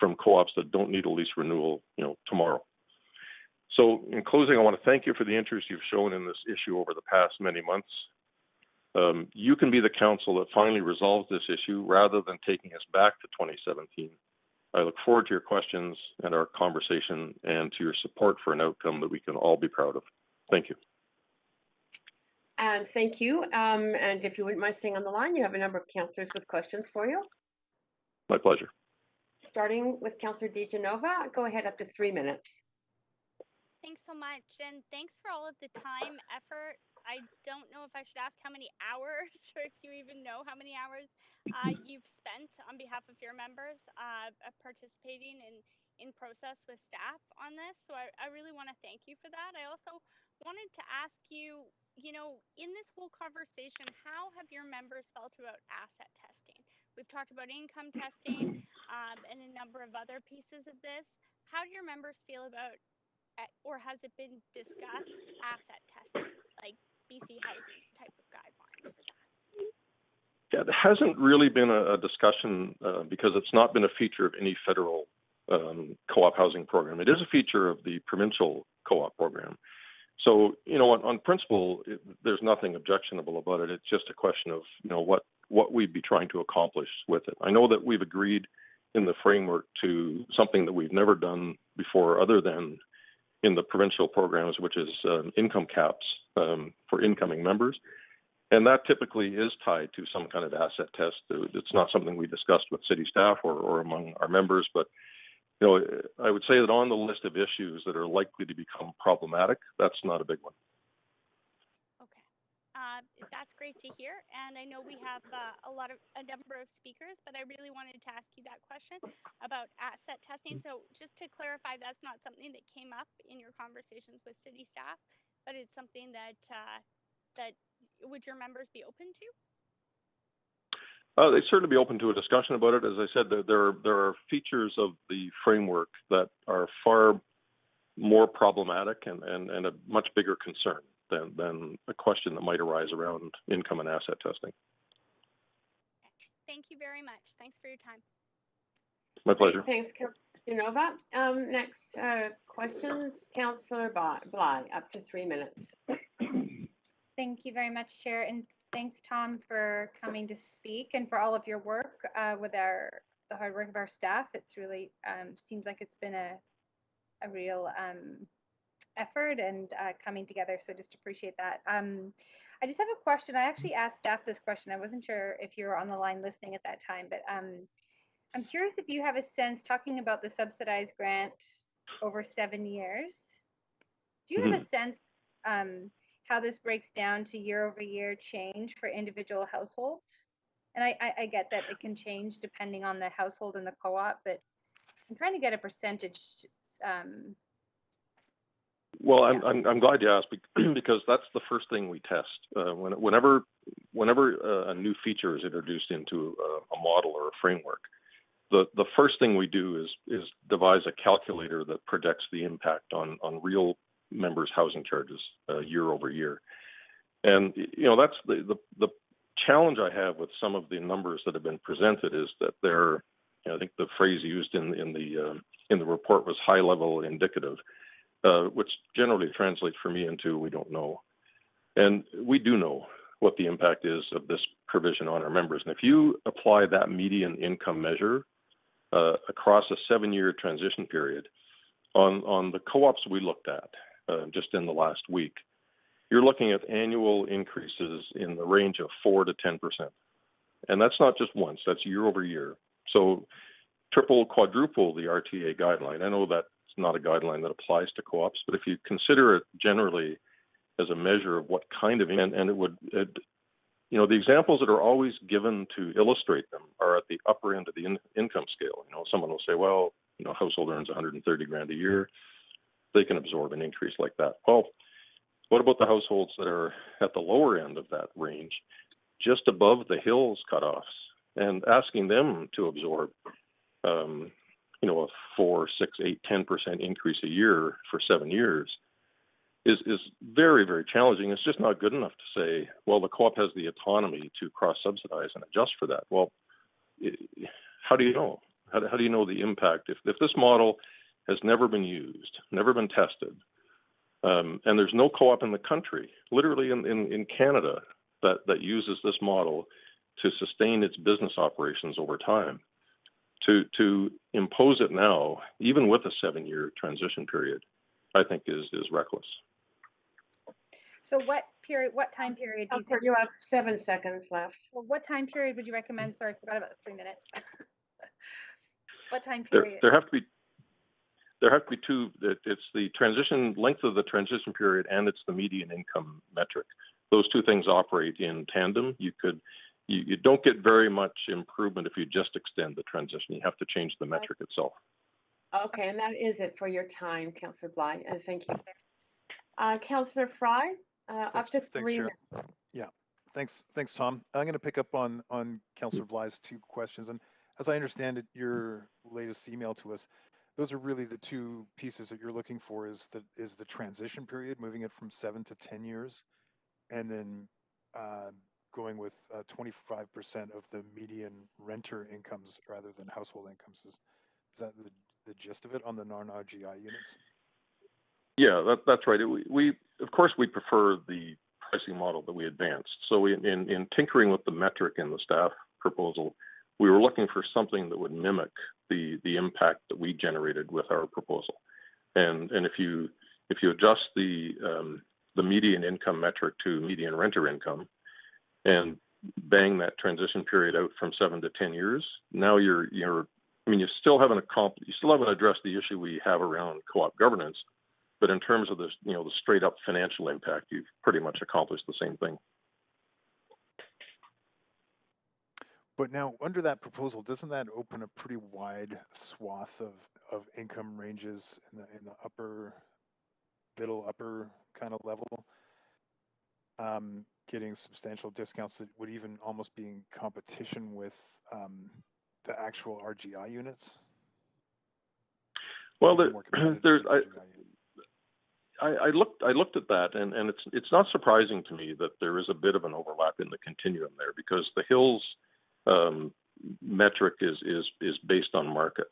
from co-ops that don't need a lease renewal, tomorrow. So in closing, I want to thank you for the interest you've shown in this issue over the past many months. You can be the council that finally resolves this issue rather than taking us back to 2017. I look forward to your questions and our conversation and to your support for an outcome that we can all be proud of. Thank you. And thank you. And if you wouldn't mind staying on the line, you have a number of councillors with questions for you. My pleasure. Starting with Councillor DeGenova, go ahead, up to 3 minutes. Thanks so much, and thanks for all of the time, effort. I don't know if I should ask how many hours, or if you even know how many hours you've spent on behalf of your members participating in process with staff on this. So I really want to thank you for that. I also wanted to ask you, you know, in this whole conversation, how have your members felt about asset testing? We've talked about income testing and a number of other pieces of this. How do your members feel about, or has it been discussed, asset testing, like BC Housing's type of guidelines for that? Yeah, there hasn't really been a discussion because it's not been a feature of any federal co-op housing program. It is a feature of the provincial co-op program. So, you know, on principle, there's nothing objectionable about it. It's just a question of, you know, what we'd be trying to accomplish with it. I know that we've agreed in the framework to something that we've never done before other than in the provincial programs, which is income caps for incoming members. And that typically is tied to some kind of asset test. It's not something we discussed with city staff or among our members, but you know, I would say that on the list of issues that are likely to become problematic, that's not a big one. Okay, that's great to hear. And I know we have a number of speakers, but I really wanted to ask you that question about asset testing. So just to clarify, that's not something that came up in your conversations with city staff, but it's something that would your members be open to? They'd certainly be open to a discussion about it. As I said, there are features of the framework that are far more problematic and a much bigger concern than a question that might arise around income and asset testing. Thank you very much. Thanks for your time. My pleasure. Thanks, Nova. Next questions, Councillor Bligh, up to 3 minutes. Thank you very much, Chair, and thanks, Tom, for coming to speak and for all of your work with the hard work of our staff. It's really seems like it's been a real effort and coming together, so just appreciate that. I just have a question. I actually asked staff this question. I wasn't sure if you were on the line listening at that time, but I'm curious if you have a sense, talking about the subsidized grant over 7 years, do you have a sense how this breaks down to year-over-year change for individual households? And I get that it can change depending on the household and the co-op, but I'm trying to get a percentage. Well, I'm glad you asked because that's the first thing we test. Whenever a new feature is introduced into a model or a framework, the first thing we do is devise a calculator that projects the impact on real members' housing charges year over year. And you know, that's the challenge I have with some of the numbers that have been presented is that they're, you know, I think the phrase used in the report was high level indicative, which generally translates for me into we don't know. And we do know what the impact is of this provision on our members. And if you apply that median income measure across a 7-year transition period on the co-ops we looked at just in the last week, you're looking at annual increases in the range of 4 to 10%. And that's not just once, that's year over year. So triple, quadruple the RTA guideline. I know that's not a guideline that applies to co-ops, but if you consider it generally as a measure of what kind of, and it would, you know, the examples that are always given to illustrate them are at the upper end of the income scale. You know, someone will say, well, you know, household earns 130 grand a year. They can absorb an increase like that. Well, what about the households that are at the lower end of that range, just above the hills cutoffs, and asking them to absorb, you know, a 4, 6, 8, 10% increase a year for 7 years is very, very challenging. It's just not good enough to say, well, the co-op has the autonomy to cross-subsidize and adjust for that. Well, how do you know? How do you know the impact? If this model has never been used, never been tested, and there's no co-op in the country, literally in Canada, that uses this model to sustain its business operations over time, to impose it now, even with a 7-year transition period, I think is reckless. So what time period do you think? You have 7 seconds left. Well, what time period would you recommend? Sorry, I forgot about the 3 minutes. What time period? There have to be two. It's the transition length of the transition period, and it's the median income metric. Those two things operate in tandem. You don't get very much improvement if you just extend the transition. You have to change the metric itself. Okay, and that is it for your time, Councillor Bligh, and thank you. Councillor Fry, Up to Thanks, 3 Chair. minutes. Yeah, thanks, Tom. I'm going to pick up on Councillor Bligh's two questions, and as I understand it, your latest email to us, those are really the two pieces that you're looking for. Is the transition period, moving it from 7 to 10 years, and then going with 25% of the median renter incomes rather than household incomes. Is that the gist of it on the non-RGI units? Yeah, that's right. We of course we prefer the pricing model that we advanced. So in tinkering with the metric in the staff proposal, we were looking for something that would mimic the impact that we generated with our proposal. And if you adjust the median income metric to median renter income and bang that transition period out from 7 to 10 years, now you still haven't addressed the issue we have around co-op governance. But in terms of the straight up financial impact, you've pretty much accomplished the same thing. But now, under that proposal, doesn't that open a pretty wide swath of income ranges in the upper kind of level, getting substantial discounts that would even almost be in competition with the actual RGI units? Well, I looked at that, and it's not surprising to me that there is a bit of an overlap in the continuum there, because the Hills metric is based on market.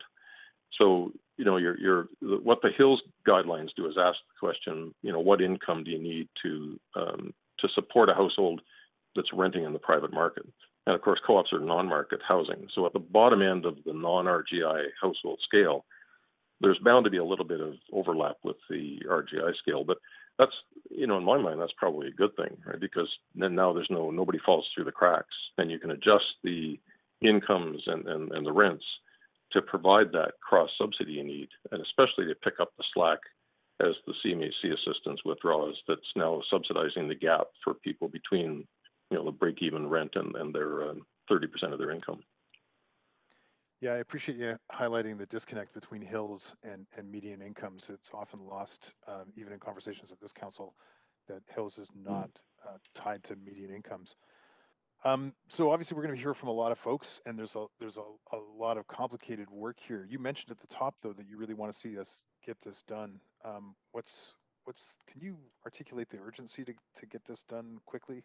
So what the Hills guidelines do is ask the question, what income do you need to support a household that's renting in the private market? And of course, co-ops are non-market housing. So at the bottom end of the non-RGI household scale, there's bound to be a little bit of overlap with the RGI scale, but that's, in my mind, that's probably a good thing, right? Because then now there's nobody falls through the cracks, and you can adjust the incomes and the rents to provide that cross subsidy you need, and especially to pick up the slack as the CMHC assistance withdraws, that's now subsidizing the gap for people between, the break-even rent and their 30% of their income. Yeah, I appreciate you highlighting the disconnect between Hills and median incomes. It's often lost, even in conversations at this council, that Hills is not tied to median incomes. So obviously we're going to hear from a lot of folks, and there's a lot of complicated work here. You mentioned at the top, though, that you really want to see us get this done. Can you articulate the urgency to get this done quickly?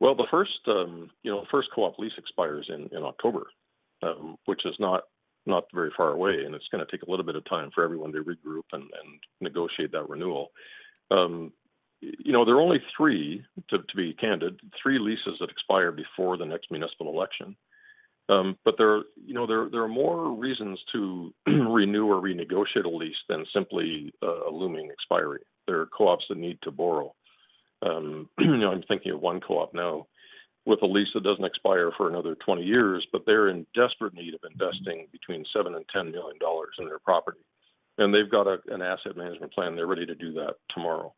Well, the first co-op lease expires in October, which is not very far away, and it's going to take a little bit of time for everyone to regroup and negotiate that renewal. There are only three, to be candid, 3 leases that expire before the next municipal election. But there are more reasons to renew or renegotiate a lease than simply a looming expiry. There are co-ops that need to borrow. I'm thinking of one co-op now with a lease that doesn't expire for another 20 years, but they're in desperate need of investing between $7 and $10 million in their property. And they've got an asset management plan. They're ready to do that tomorrow.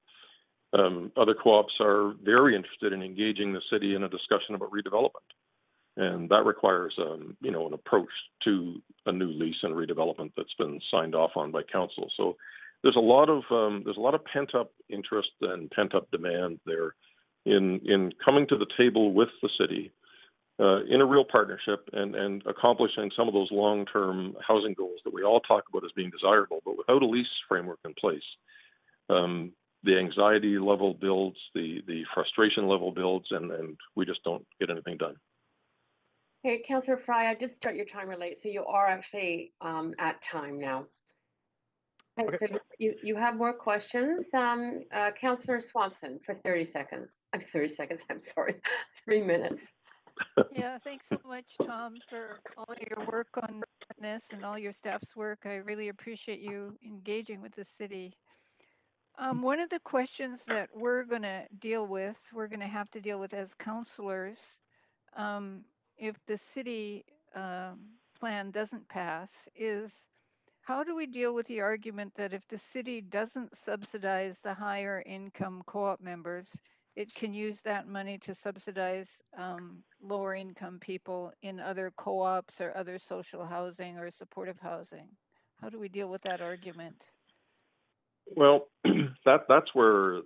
Other co-ops are very interested in engaging the city in a discussion about redevelopment. And that requires, an approach to a new lease and redevelopment that's been signed off on by council. So there's a lot of pent-up interest and pent-up demand there in coming to the table with the city in a real partnership and accomplishing some of those long-term housing goals that we all talk about as being desirable, but without a lease framework in place. The anxiety level builds, the frustration level builds, and we just don't get anything done. Hey, Councillor Fry, I did start your timer late, so you are actually at time now. Okay. So you have more questions. Councillor Swanson for 30 seconds. I'm 3 minutes. Yeah, thanks so much, Tom, for all of your work on this and all your staff's work. I really appreciate you engaging with the city. One of the questions that we're going to have to deal with as councillors, if the city plan doesn't pass, is how do we deal with the argument that if the city doesn't subsidize the higher income co-op members, it can use that money to subsidize lower income people in other co-ops or other social housing or supportive housing? How do we deal with that argument? Well, that's where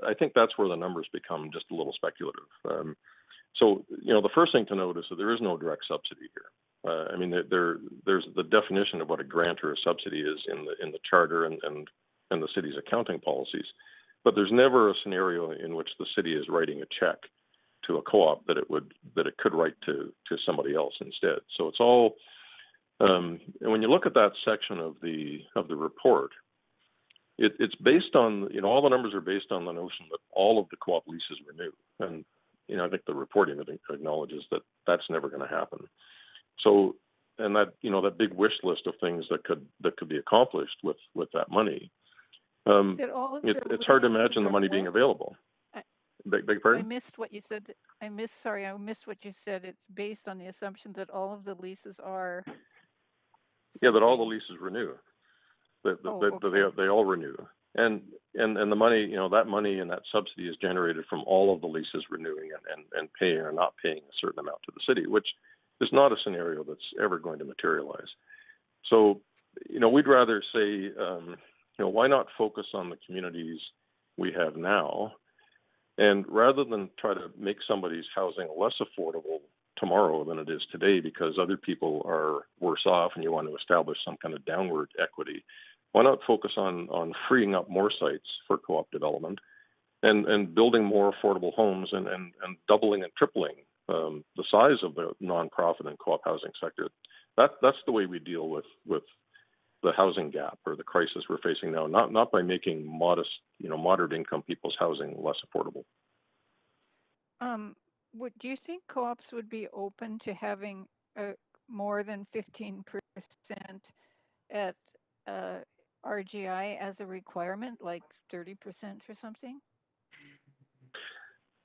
I think that's where the numbers become just a little speculative. So, the first thing to note is that there is no direct subsidy here. I mean, there's the definition of what a grant or a subsidy is in the charter and the city's accounting policies, but there's never a scenario in which the city is writing a check to a co-op that it could write to somebody else instead. So it's all, and when you look at that section of the report, it's based on, all the numbers are based on the notion that all of the co-op leases renew. And, I think the reporting acknowledges that that's never going to happen. So, and that, that big wish list of things that could be accomplished with that money, it's hard to imagine the money being available. Beg pardon? I missed what you said. I missed what you said. It's based on the assumption that all of the leases are. Yeah, that all the leases renew. That they all renew, and the money, that money and that subsidy is generated from all of the leases renewing and paying or not paying a certain amount to the city, which is not a scenario that's ever going to materialize. So, we'd rather say, why not focus on the communities we have now, and rather than try to make somebody's housing less affordable tomorrow than it is today because other people are worse off and you want to establish some kind of downward equity, why not focus on freeing up more sites for co-op development and building more affordable homes and doubling and tripling the size of the nonprofit and co-op housing sector? That's the way we deal with the housing gap or the crisis we're facing now, not by making modest, moderate income people's housing less affordable. Do you think co-ops would be open to having more than 15% at RGI as a requirement, like 30% or something?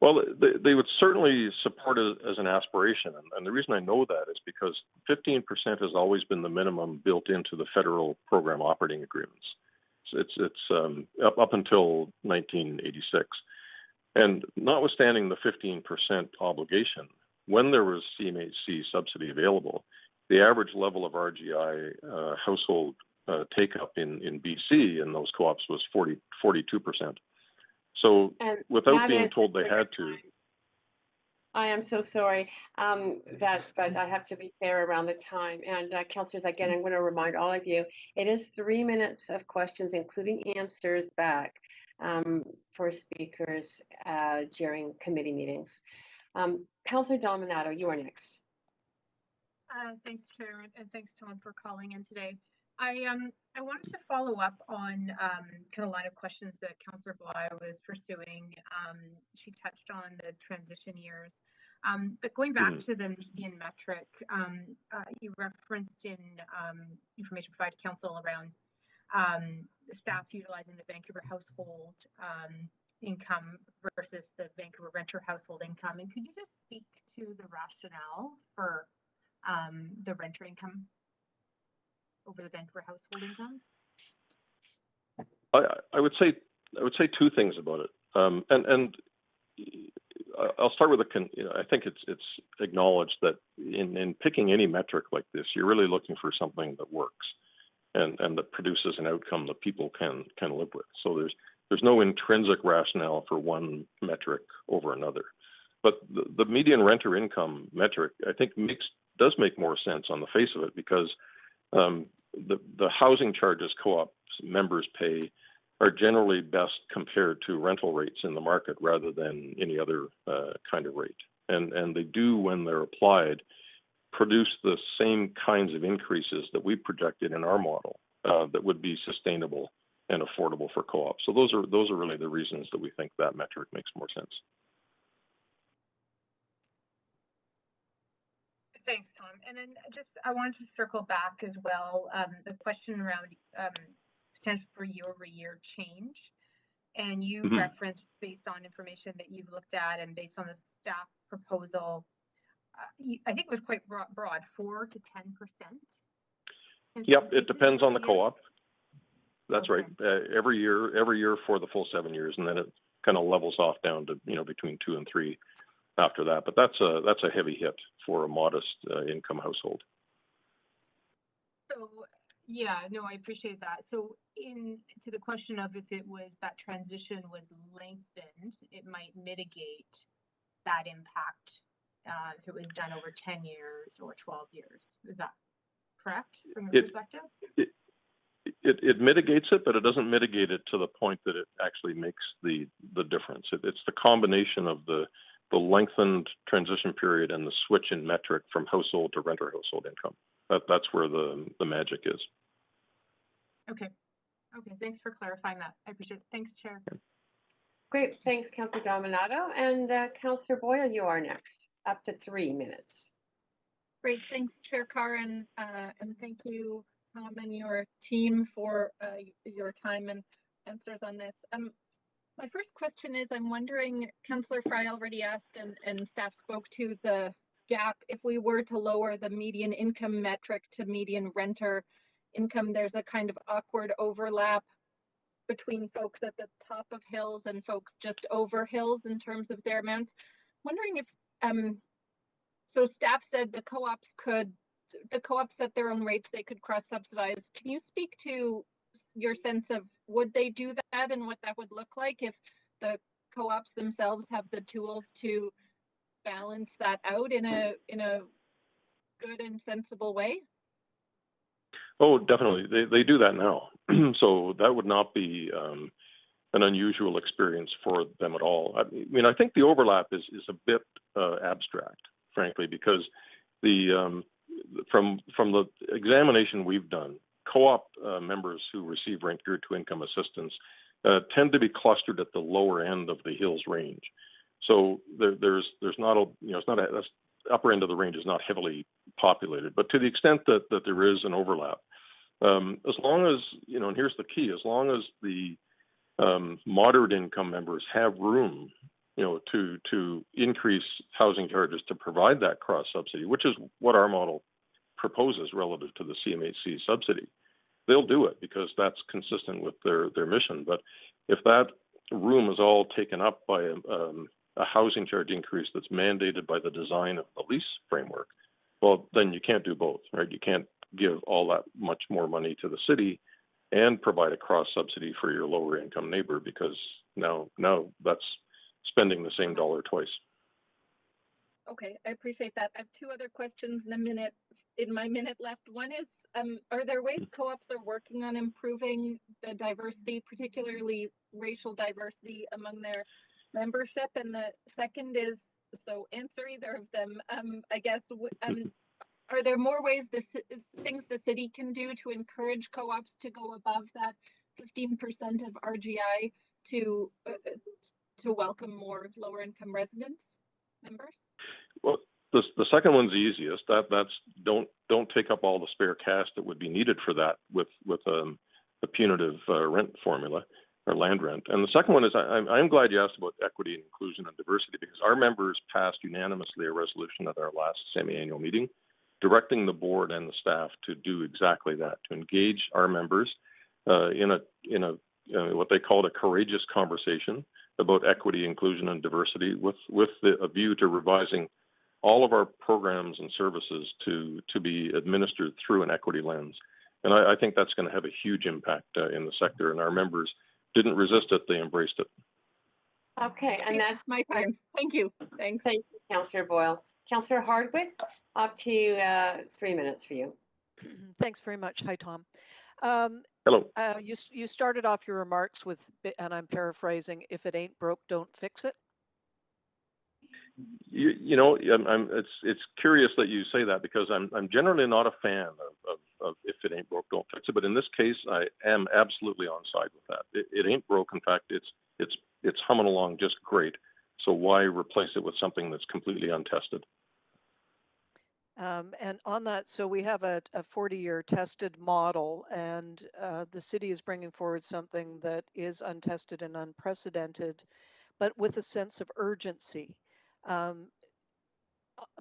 Well, they would certainly support it as an aspiration. And the reason I know that is because 15% has always been the minimum built into the federal program operating agreements. It's up until 1986. And notwithstanding the 15% obligation, when there was CMHC subsidy available, the average level of RGI household take-up in BC in those co-ops was 42%. So without being told they had to. I am so sorry, but I have to be fair around the time. And councillors, again, I'm going to remind all of you, it is 3 minutes of questions, including answers back for speakers during committee meetings. Councillor Dominato, you are next. Thanks, Chair, and thanks, Tom, for calling in today. I wanted to follow up on kind of line of questions that Councillor Bligh was pursuing. She touched on the transition years, but going back to the median metric, you referenced in information provided to Council around the staff utilizing the Vancouver household income versus the Vancouver renter household income. And could you just speak to the rationale for the renter income over the Vancouver household income? I would say two things about it, and I'll start with I think it's acknowledged that in picking any metric like this, you're really looking for something that works and that produces an outcome that people can live with. So there's no intrinsic rationale for one metric over another. But the median renter income metric, I think, does make more sense on the face of it because the housing charges co-op members pay are generally best compared to rental rates in the market rather than any other kind of rate. And they do, when they're applied, produce the same kinds of increases that we projected in our model that would be sustainable and affordable for co-ops. So those are really the reasons that we think that metric makes more sense. Thanks, Tom. And then I wanted to circle back as well, the question around potential for year-over-year change. And you referenced based on information that you've looked at and based on the staff proposal, I think it was quite broad, 4 to 10%. Yep, it depends on the co-op. That's right. Every year for the full 7 years, and then it kind of levels off down to between 2 and 3 after that. But that's a heavy hit for a modest income household. So Yeah, no, I appreciate that. So to the question of if it was that transition was lengthened, it might mitigate that impact if it was done over 10 years or 12 years. Is that correct from your perspective? It mitigates it, but it doesn't mitigate it to the point that it actually makes the difference. It's the combination of the lengthened transition period and the switch in metric from household to renter household income. That's where the magic is. Okay. Okay, thanks for clarifying that. I appreciate it. Thanks, Chair. Great, thanks, Councillor Dominato. And Councillor Boyle, you are next, up to 3 minutes. Great, thanks, Chair Carr, and thank you, Tom, and your team for your time and answers on this. My first question is, I'm wondering, Councillor Fry already asked and staff spoke to the gap. If we were to lower the median income metric to median renter income, there's a kind of awkward overlap between folks at the top of hills and folks just over hills in terms of their amounts. Wondering if, so staff said the co-ops set their own rates, they could cross-subsidize. Can you speak to your sense of, would they do that and what that would look like if the co-ops themselves have the tools to balance that out in a good and sensible way? Oh, definitely. They do that now. So that would not be an unusual experience for them at all. I mean, I think the overlap is a bit abstract, frankly, because from the examination we've done, co-op members who receive rent geared to income assistance tend to be clustered at the lower end of the hills range. So there's not a, it's not a, upper end of the range is not heavily populated, but to the extent that there is an overlap, as long as, and here's the key, as long as the moderate income members have room, to increase housing charges to provide that cross subsidy, which is what our model proposes relative to the CMHC subsidy, they'll do it because that's consistent with their mission. But if that room is all taken up by a housing charge increase that's mandated by the design of the lease framework, well, then you can't do both, right? You can't give all that much more money to the city and provide a cross subsidy for your lower income neighbor, because now that's spending the same dollar twice. Okay, I appreciate that. I have two other questions in my minute left. One is, are there ways co-ops are working on improving the diversity, particularly racial diversity among their membership? And the second is, so answer either of them, I guess, are there more ways, things the city can do to encourage co-ops to go above that 15% of RGI to welcome more lower income residents members? Well, the second one's the easiest. That's don't take up all the spare cash that would be needed for that with a punitive rent formula or land rent. And the second one is, I'm glad you asked about equity and inclusion and diversity, because our members passed unanimously a resolution at our last semi-annual meeting directing the board and the staff to do exactly that, to engage our members in a what they called a courageous conversation about equity, inclusion, and diversity, with a view to revising all of our programs and services to be administered through an equity lens. And I think that's going to have a huge impact in the sector, and our members didn't resist it, they embraced it. Okay, and that's my time. Thank you. Thanks. Thank you, Councillor Boyle. Councillor Hardwick, up to 3 minutes for you. Thanks very much. Hi, Tom. Hello. You started off your remarks with, and I'm paraphrasing, if it ain't broke, don't fix it. It's curious that you say that, because I'm generally not a fan of if it ain't broke, don't fix it. But in this case, I am absolutely on side with that. It ain't broke. In fact, it's humming along just great. So why replace it with something that's completely untested? And on that, so we have a 40-year tested model, and the city is bringing forward something that is untested and unprecedented, but with a sense of urgency.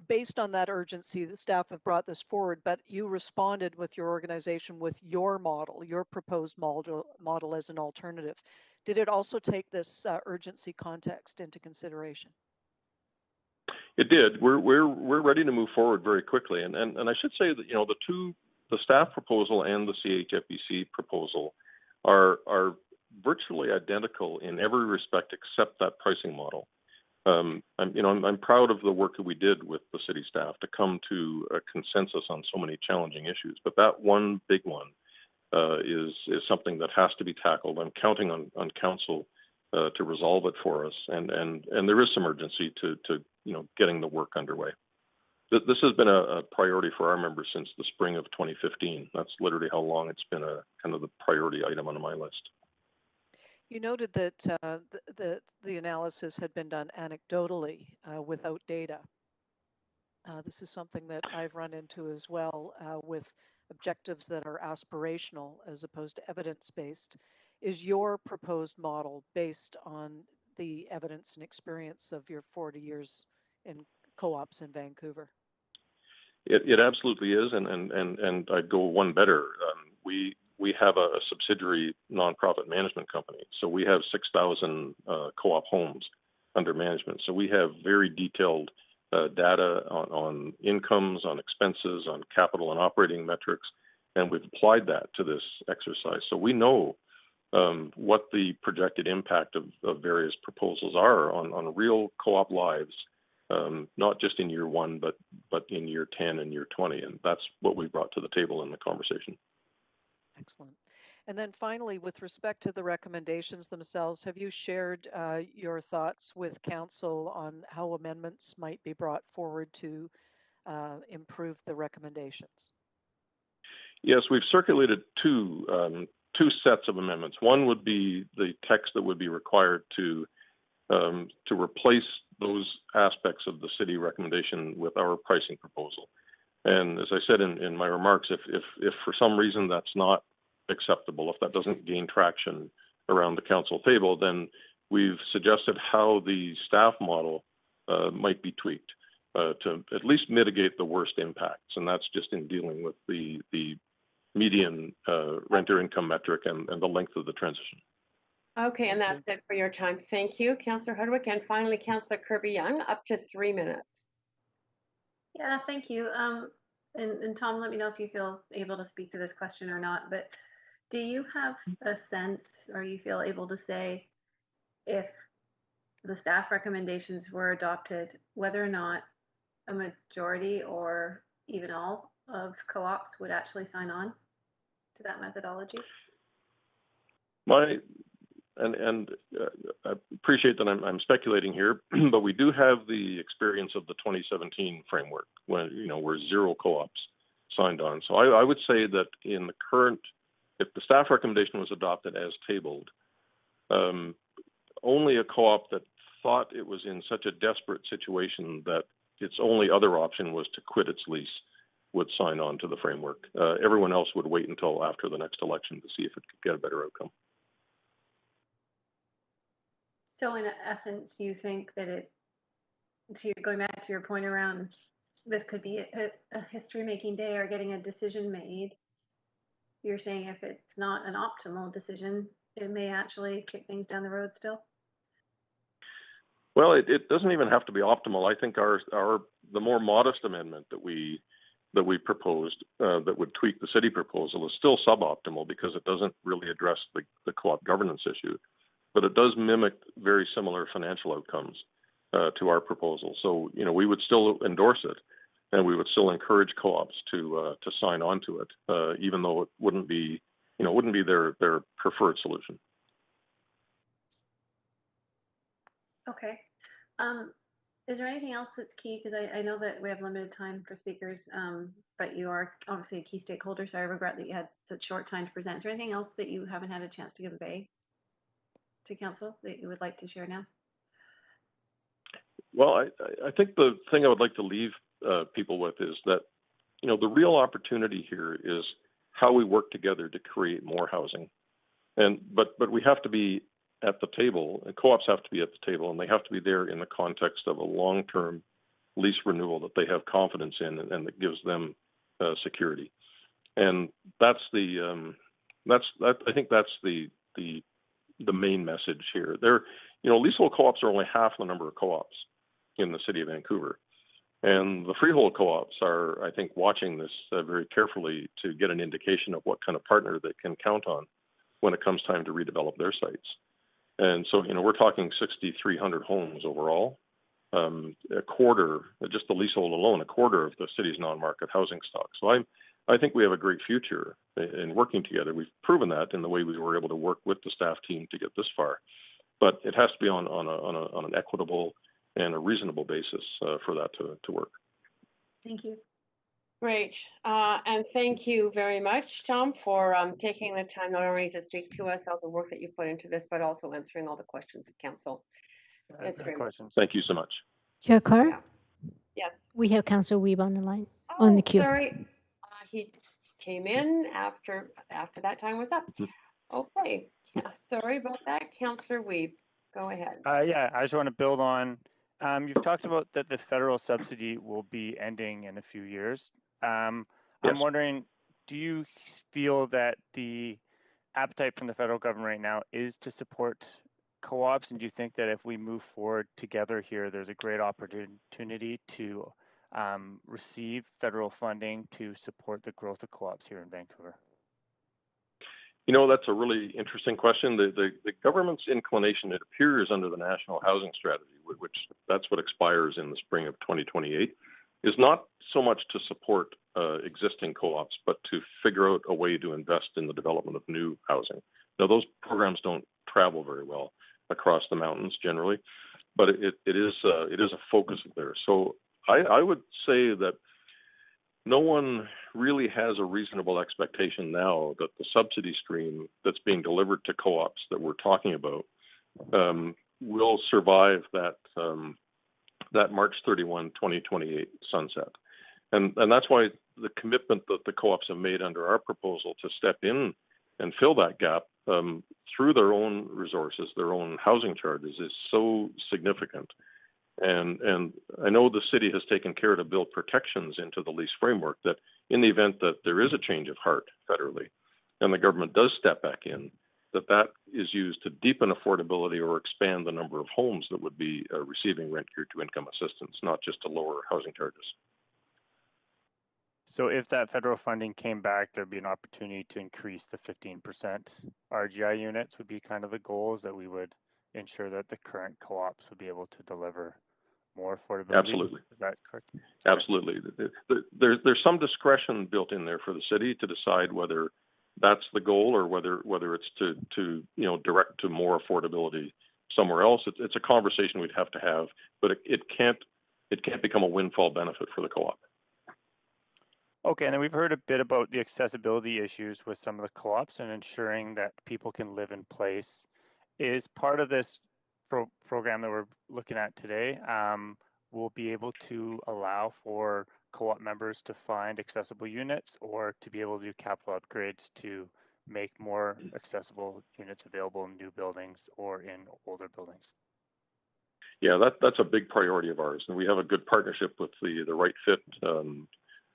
Based on that urgency, the staff have brought this forward, but you responded with your organization with your model, your proposed model as an alternative. Did it also take this urgency context into consideration? It did. We're ready to move forward very quickly, and I should say that the the staff proposal and the CHFBC proposal are virtually identical in every respect except that pricing model. I'm proud of the work that we did with the city staff to come to a consensus on so many challenging issues. But that one big one is something that has to be tackled. I'm counting on council to resolve it for us, and there is some urgency to getting the work underway. This has been a priority for our members since the spring of 2015. That's literally how long it's been a kind of the priority item on my list. You noted that the analysis had been done anecdotally without data. This is something that I've run into as well with objectives that are aspirational as opposed to evidence-based. Is your proposed model based on the evidence and experience of your 40 years in co-ops in Vancouver? It absolutely is, and I'd go one better. We have a subsidiary nonprofit management company, so we have 6,000 co-op homes under management. So we have very detailed data on incomes, on expenses, on capital and operating metrics, and we've applied that to this exercise. So we know what the projected impact of various proposals are on real co-op lives, not just in year 1, but in year 10 and year 20, and that's what we brought to the table in the conversation. Excellent. And then finally, with respect to the recommendations themselves, have you shared your thoughts with council on how amendments might be brought forward to improve the recommendations? Yes, we've circulated two sets of amendments. One would be the text that would be required to replace those aspects of the city recommendation with our pricing proposal. And as I said in my remarks, if for some reason that's not acceptable, if that doesn't gain traction around the council table, then we've suggested how the staff model might be tweaked to at least mitigate the worst impacts. And that's just in dealing with the median renter income metric and the length of the transition. Okay, and that's it for your time. Thank you, Councillor Hardwick. And finally, Councillor Kirby Young, up to 3 minutes. Yeah, thank you. And Tom, let me know if you feel able to speak to this question or not, but do you have a sense, or you feel able to say, if the staff recommendations were adopted, whether or not a majority or even all of co-ops would actually sign on to that methodology? I appreciate that I'm speculating here, but we do have the experience of the 2017 framework when where 0 co-ops signed on. So I would say that in the current, if the staff recommendation was adopted as tabled, only a co-op that thought it was in such a desperate situation that its only other option was to quit its lease would sign on to the framework. Everyone else would wait until after the next election to see if it could get a better outcome. So in essence, you think that going back to your point around this could be a history-making day or getting a decision made, you're saying if it's not an optimal decision, it may actually kick things down the road still? Well, it doesn't even have to be optimal. I think the more modest amendment that we proposed that would tweak the city proposal is still suboptimal because it doesn't really address the co-op governance issue, but it does mimic very similar financial outcomes to our proposal. So, we would still endorse it, and we would still encourage co-ops to sign on to it, even though it wouldn't be their preferred solution. Okay. Is there anything else that's key? Because I know that we have limited time for speakers, but you are obviously a key stakeholder, so I regret that you had such short time to present. Is there anything else that you haven't had a chance to convey to council that you would like to share now? Well, I think the thing I would like to leave people with is that, the real opportunity here is how we work together to create more housing. But we have to be at the table, and co-ops have to be at the table, and they have to be there in the context of a long-term lease renewal that they have confidence in and that gives them security. And I think that's the main message here. Leasehold co-ops are only half the number of co-ops in the city of Vancouver. And the freehold co-ops are, I think, watching this very carefully to get an indication of what kind of partner they can count on when it comes time to redevelop their sites. And so, we're talking 6,300 homes overall. A quarter, just the leasehold alone, a quarter of the city's non-market housing stock. So I think we have a great future in working together. We've proven that in the way we were able to work with the staff team to get this far. But it has to be on an equitable and a reasonable basis for that to work. Thank you. Great. And thank you very much, Tom, for taking the time not only to speak to us all the work that you put into this, but also answering all the questions of council. Questions. Thank you so much. Chair Carr? Yeah. Yes. We have Councillor Weeb on the line, on the queue. Sorry. He came in after that time was up. Okay. Yeah, sorry about that. Councillor Weeb, go ahead. Yeah, I just want to build on, you've talked about that the federal subsidy will be ending in a few years. I'm wondering, do you feel that the appetite from the federal government right now is to support co-ops, and do you think that if we move forward together here, there's a great opportunity to receive federal funding to support the growth of co-ops here in Vancouver? That's a really interesting question. The government's inclination, it appears under the National Housing Strategy, which that's what expires in the spring of 2028, is not so much to support existing co-ops, but to figure out a way to invest in the development of new housing. Now, those programs don't travel very well across the mountains generally, but it is a focus of theirs. So I would say that no one really has a reasonable expectation now that the subsidy stream that's being delivered to co-ops that we're talking about will survive that March 31, 2028 sunset. And that's why the commitment that the co-ops have made under our proposal to step in and fill that gap through their own resources, their own housing charges, is so significant. And I know the city has taken care to build protections into the lease framework that in the event that there is a change of heart federally and the government does step back in, that is used to deepen affordability or expand the number of homes that would be receiving rent geared to income assistance, not just to lower housing charges. So if that federal funding came back, there'd be an opportunity to increase the 15% RGI units would be kind of the goals, that we would ensure that the current co-ops would be able to deliver more affordability. Absolutely. Is that correct? Absolutely. There's some discretion built in there for the city to decide whether that's the goal or whether it's to direct to more affordability somewhere else. It's a conversation we'd have to have, but it can't become a windfall benefit for the co-op. Okay, and then we've heard a bit about the accessibility issues with some of the co-ops and ensuring that people can live in place. Is part of this program that we're looking at today, will be able to allow for co-op members to find accessible units or to be able to do capital upgrades to make more accessible units available in new buildings or in older buildings? Yeah, that's a big priority of ours, and we have a good partnership with the Right Fit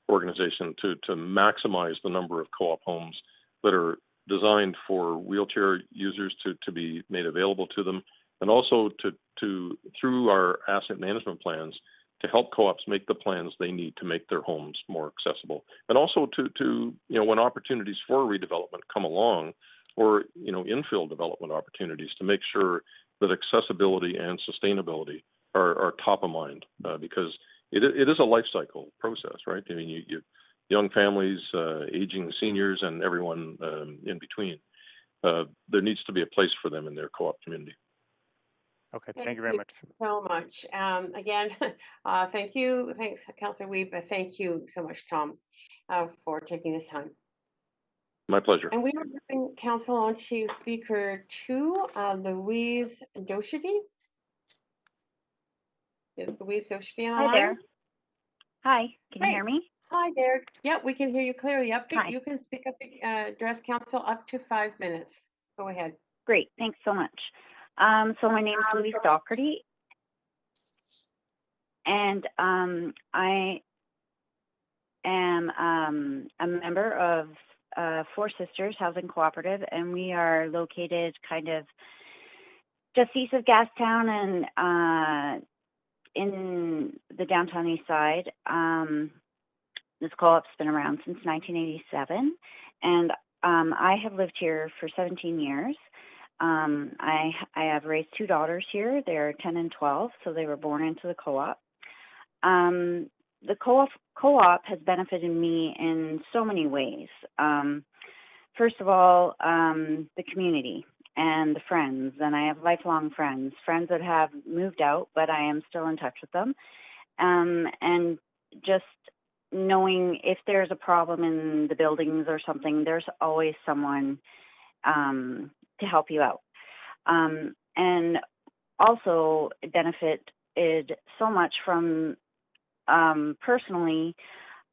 organization to maximize the number of co-op homes that are designed for wheelchair users to be made available to them, and also to through our asset management plans to help co-ops make the plans they need to make their homes more accessible, and also to when opportunities for redevelopment come along, or infill development opportunities, to make sure that accessibility and sustainability are top of mind, because it is a life cycle process, right? I mean, you young families, aging seniors, and everyone in between. There needs to be a place for them in their co-op community. Okay, thank you very much. So much. Again, thank you. Thanks, Councillor Weeb. Thank you so much, Tom, for taking this time. My pleasure. And we are moving council on to speaker 2, Louise Doherty. Is Louise Doherty on the line? Hi there. Hi, can you hear me? Hi there. Yeah, we can hear you clearly. Hi. You can speak up, address council up to 5 minutes. Go ahead. Great, thanks so much. So my name is Louise Doherty, and I am a member of Four Sisters Housing Cooperative, and we are located kind of just east of Gastown and in the downtown east side. This co-op's been around since 1987, and I have lived here for 17 years. I have raised 2 daughters here. They're 10 and 12, so they were born into the co-op. The co-op has benefited me in so many ways. First of all, the community and the friends, and I have lifelong friends that have moved out, but I am still in touch with them. And just knowing if there's a problem in the buildings or something, there's always someone to help you out. And also benefited so much from personally,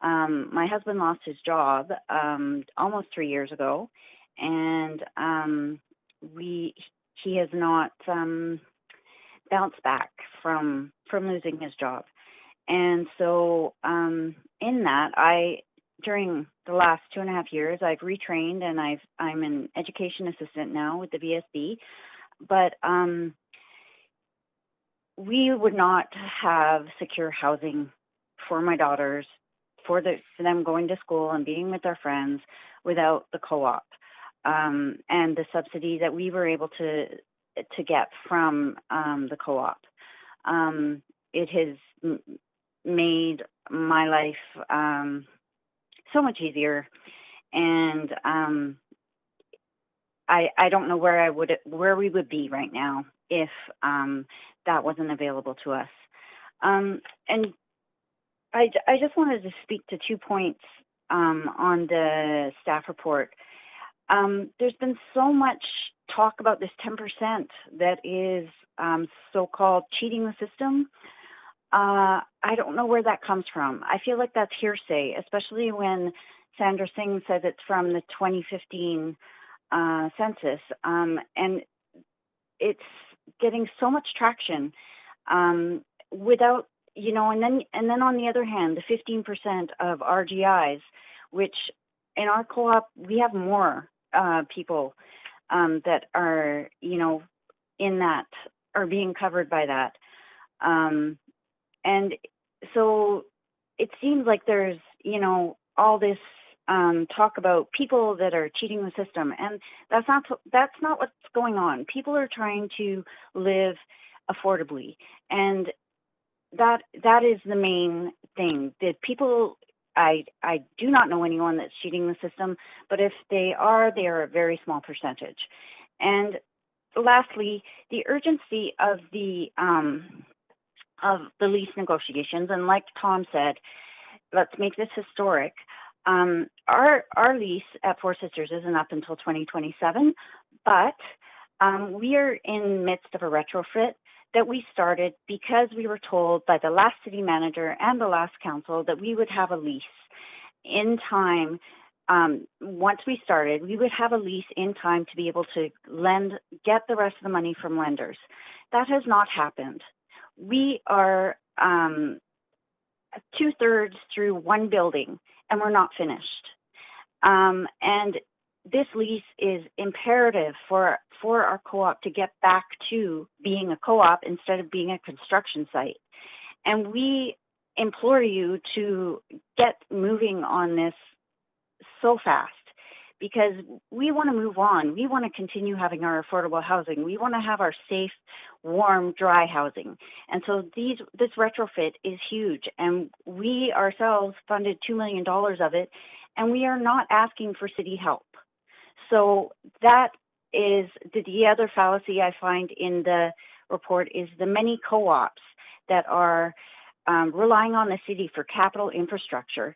my husband lost his job almost 3 years ago, and he has not bounced back from losing his job. And so in that, during the last 2.5 years, I've retrained, and I'm an education assistant now with the VSB. But we would not have secure housing for my daughters, for them going to school and being with their friends without the co-op and the subsidy that we were able to get from the co-op. It has made my life so much easier, and I don't know where we would be right now if that wasn't available to us. And I just wanted to speak to 2 points on the staff report. There's been so much talk about this 10% that is so-called cheating the system. I don't know where that comes from. I feel like that's hearsay, especially when Sandra Singh says it's from the 2015 census, and it's getting so much traction without, and then on the other hand, the 15% of RGIs, which in our co-op we have more people that are, in that are being covered by that. And so it seems like there's, all this talk about people that are cheating the system, and that's not what's going on. People are trying to live affordably, and that is the main thing. The people, I do not know anyone that's cheating the system, but if they are a very small percentage. And lastly, the urgency of the lease negotiations, and like Tom said, let's make this historic. Our lease at Four Sisters isn't up until 2027, but we are in the midst of a retrofit that we started because we were told by the last city manager and the last council that we would have a lease in time. Once we started, we would have a lease in time to be able to get the rest of the money from lenders. That has not happened. We are 2/3 through one building, and we're not finished. And this lease is imperative for our co-op to get back to being a co-op instead of being a construction site. And we implore you to get moving on this so fast, because we want to move on. We want to continue having our affordable housing. We want to have our safe, warm, dry housing. And so this retrofit is huge. And we ourselves funded $2 million of it, and we are not asking for city help. So that is the other fallacy I find in the report, is the many co-ops that are relying on the city for capital infrastructure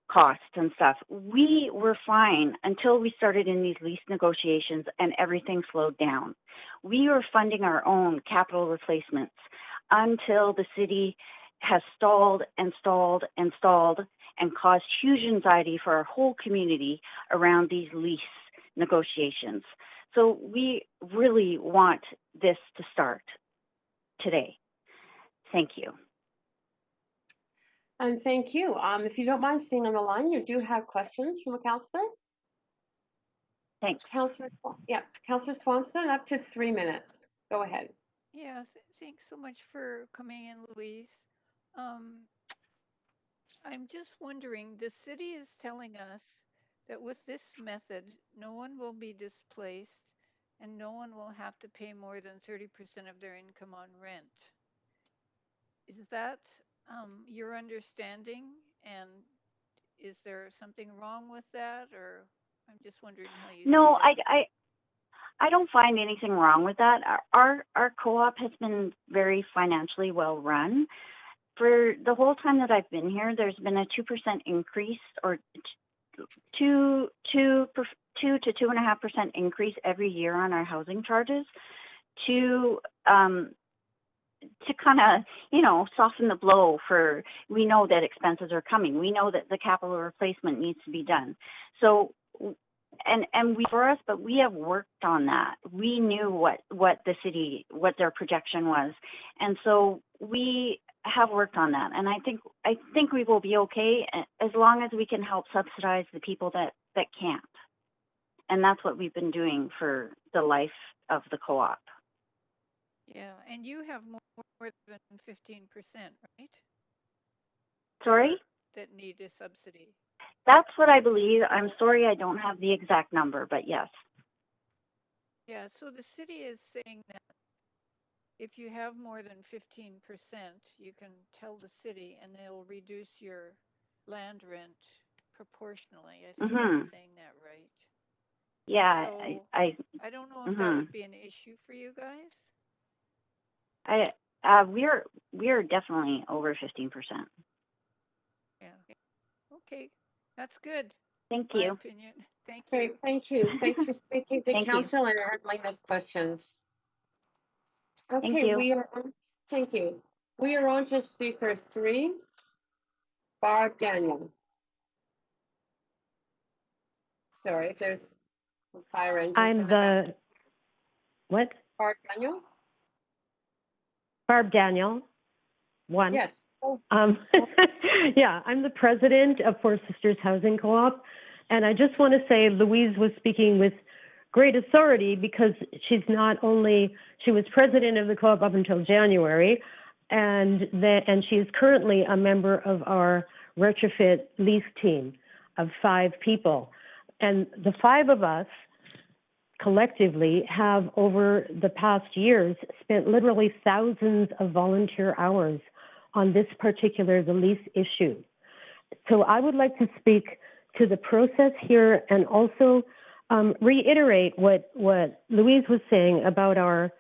costs and stuff. We were fine until we started in these lease negotiations and everything slowed down. We were funding our own capital replacements until the city has stalled and stalled and stalled and caused huge anxiety for our whole community around these lease negotiations. So we really want this to start today. Thank you. And thank you. If you don't mind staying on the line, you do have questions from a councillor. Thanks. Councillor Swanson, up to 3 minutes. Go ahead. Yeah, thanks so much for coming in, Louise. Um, I'm just wondering, the city is telling us that with this method, no one will be displaced and no one will have to pay more than 30% of their income on rent. Is that your understanding? And is there something wrong with that? Or I'm just wondering how you No, see that. I don't find anything wrong with that. Our co-op has been very financially well run. For the whole time that I've been here, there's been a 2% increase, or 2 to 2.5% increase every year on our housing charges to kind of, soften the blow. For, we know that expenses are coming. We know that the capital replacement needs to be done. So, for us, but we have worked on that. We knew what their projection was. And so we have worked on that. And I think we will be okay as long as we can help subsidize the people that can't. And that's what we've been doing for the life of the co-op. Yeah, and you have more than 15%, right? Sorry? That need a subsidy. That's what I believe. I'm sorry I don't have the exact number, but yes. Yeah, so the city is saying that if you have more than 15%, you can tell the city and they'll reduce your land rent proportionally. I think I'm saying that right. Yeah, so I don't know if that would be an issue for you guys. We're definitely over 15%. Yeah. Okay, that's good. Thank My you. opinion. Thank Great, you. thank you. Thanks for speaking to Thank you. council and handling those questions. Okay, Thank you. Thank you. We are on to speaker 3, Barb Daniel. Sorry, if there's fire engines. I'm the, what? Barb Daniel? Barb Daniel, one. Yes. Yeah, I'm the president of Four Sisters Housing Co-op, and I just want to say Louise was speaking with great authority because she was president of the co-op up until January, and she is currently a member of our retrofit lease team of 5 people. And the 5 of us collectively have, over the past years, spent literally thousands of volunteer hours on this particular, the lease issue. So I would like to speak to the process here and also reiterate what Louise was saying about our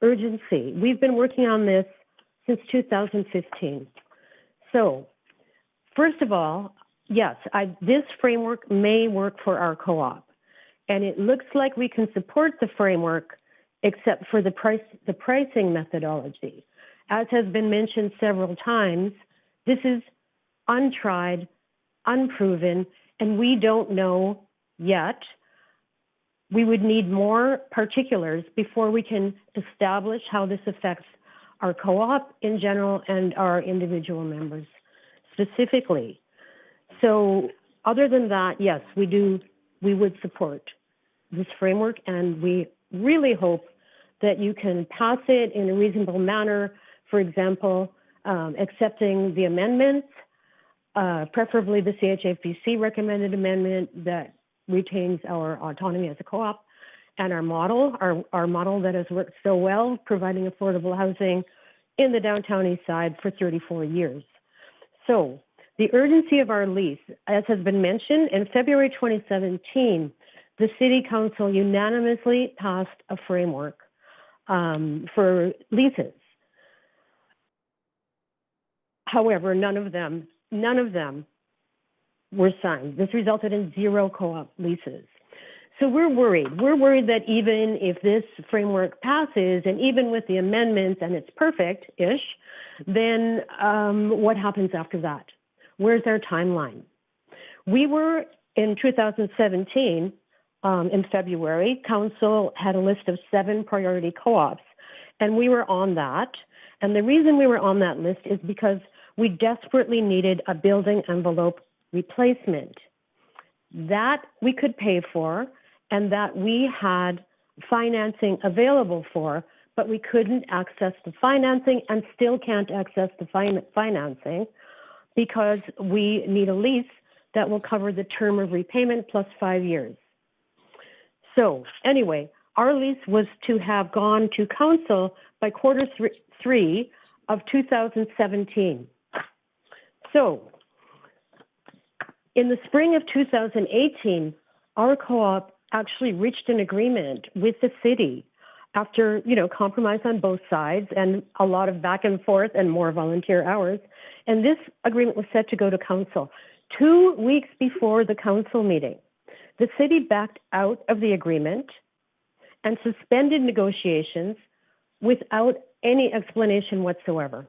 urgency. We've been working on this since 2015. So first of all, yes, this framework may work for our co-op. And it looks like we can support the framework except for the pricing methodology. As has been mentioned several times, this is untried, unproven, and we don't know yet. We would need more particulars before we can establish how this affects our co-op in general and our individual members specifically. So other than that, yes, we would support this framework, and we really hope that you can pass it in a reasonable manner. For example, accepting the amendments, preferably the CHFBC recommended amendment that retains our autonomy as a co-op, and our model that has worked so well, providing affordable housing in the downtown east side for 34 years. So the urgency of our lease, as has been mentioned, in February 2017, the City Council unanimously passed a framework for leases. However, none of them were signed. This resulted in 0 co-op leases. So we're worried. We're worried that even if this framework passes, and even with the amendments and it's perfect-ish, then what happens after that? Where's our timeline? We were, in 2017, in February, Council had a list of 7 priority co-ops, and we were on that. And the reason we were on that list is because we desperately needed a building envelope replacement that we could pay for and that we had financing available for, but we couldn't access the financing and still can't access the financing because we need a lease that will cover the term of repayment plus 5 years. So anyway, our lease was to have gone to council by Q3 of 2017. So in the spring of 2018, our co-op actually reached an agreement with the city after, compromise on both sides and a lot of back and forth and more volunteer hours. And this agreement was set to go to council. 2 weeks before the council meeting, the city backed out of the agreement and suspended negotiations without any explanation whatsoever.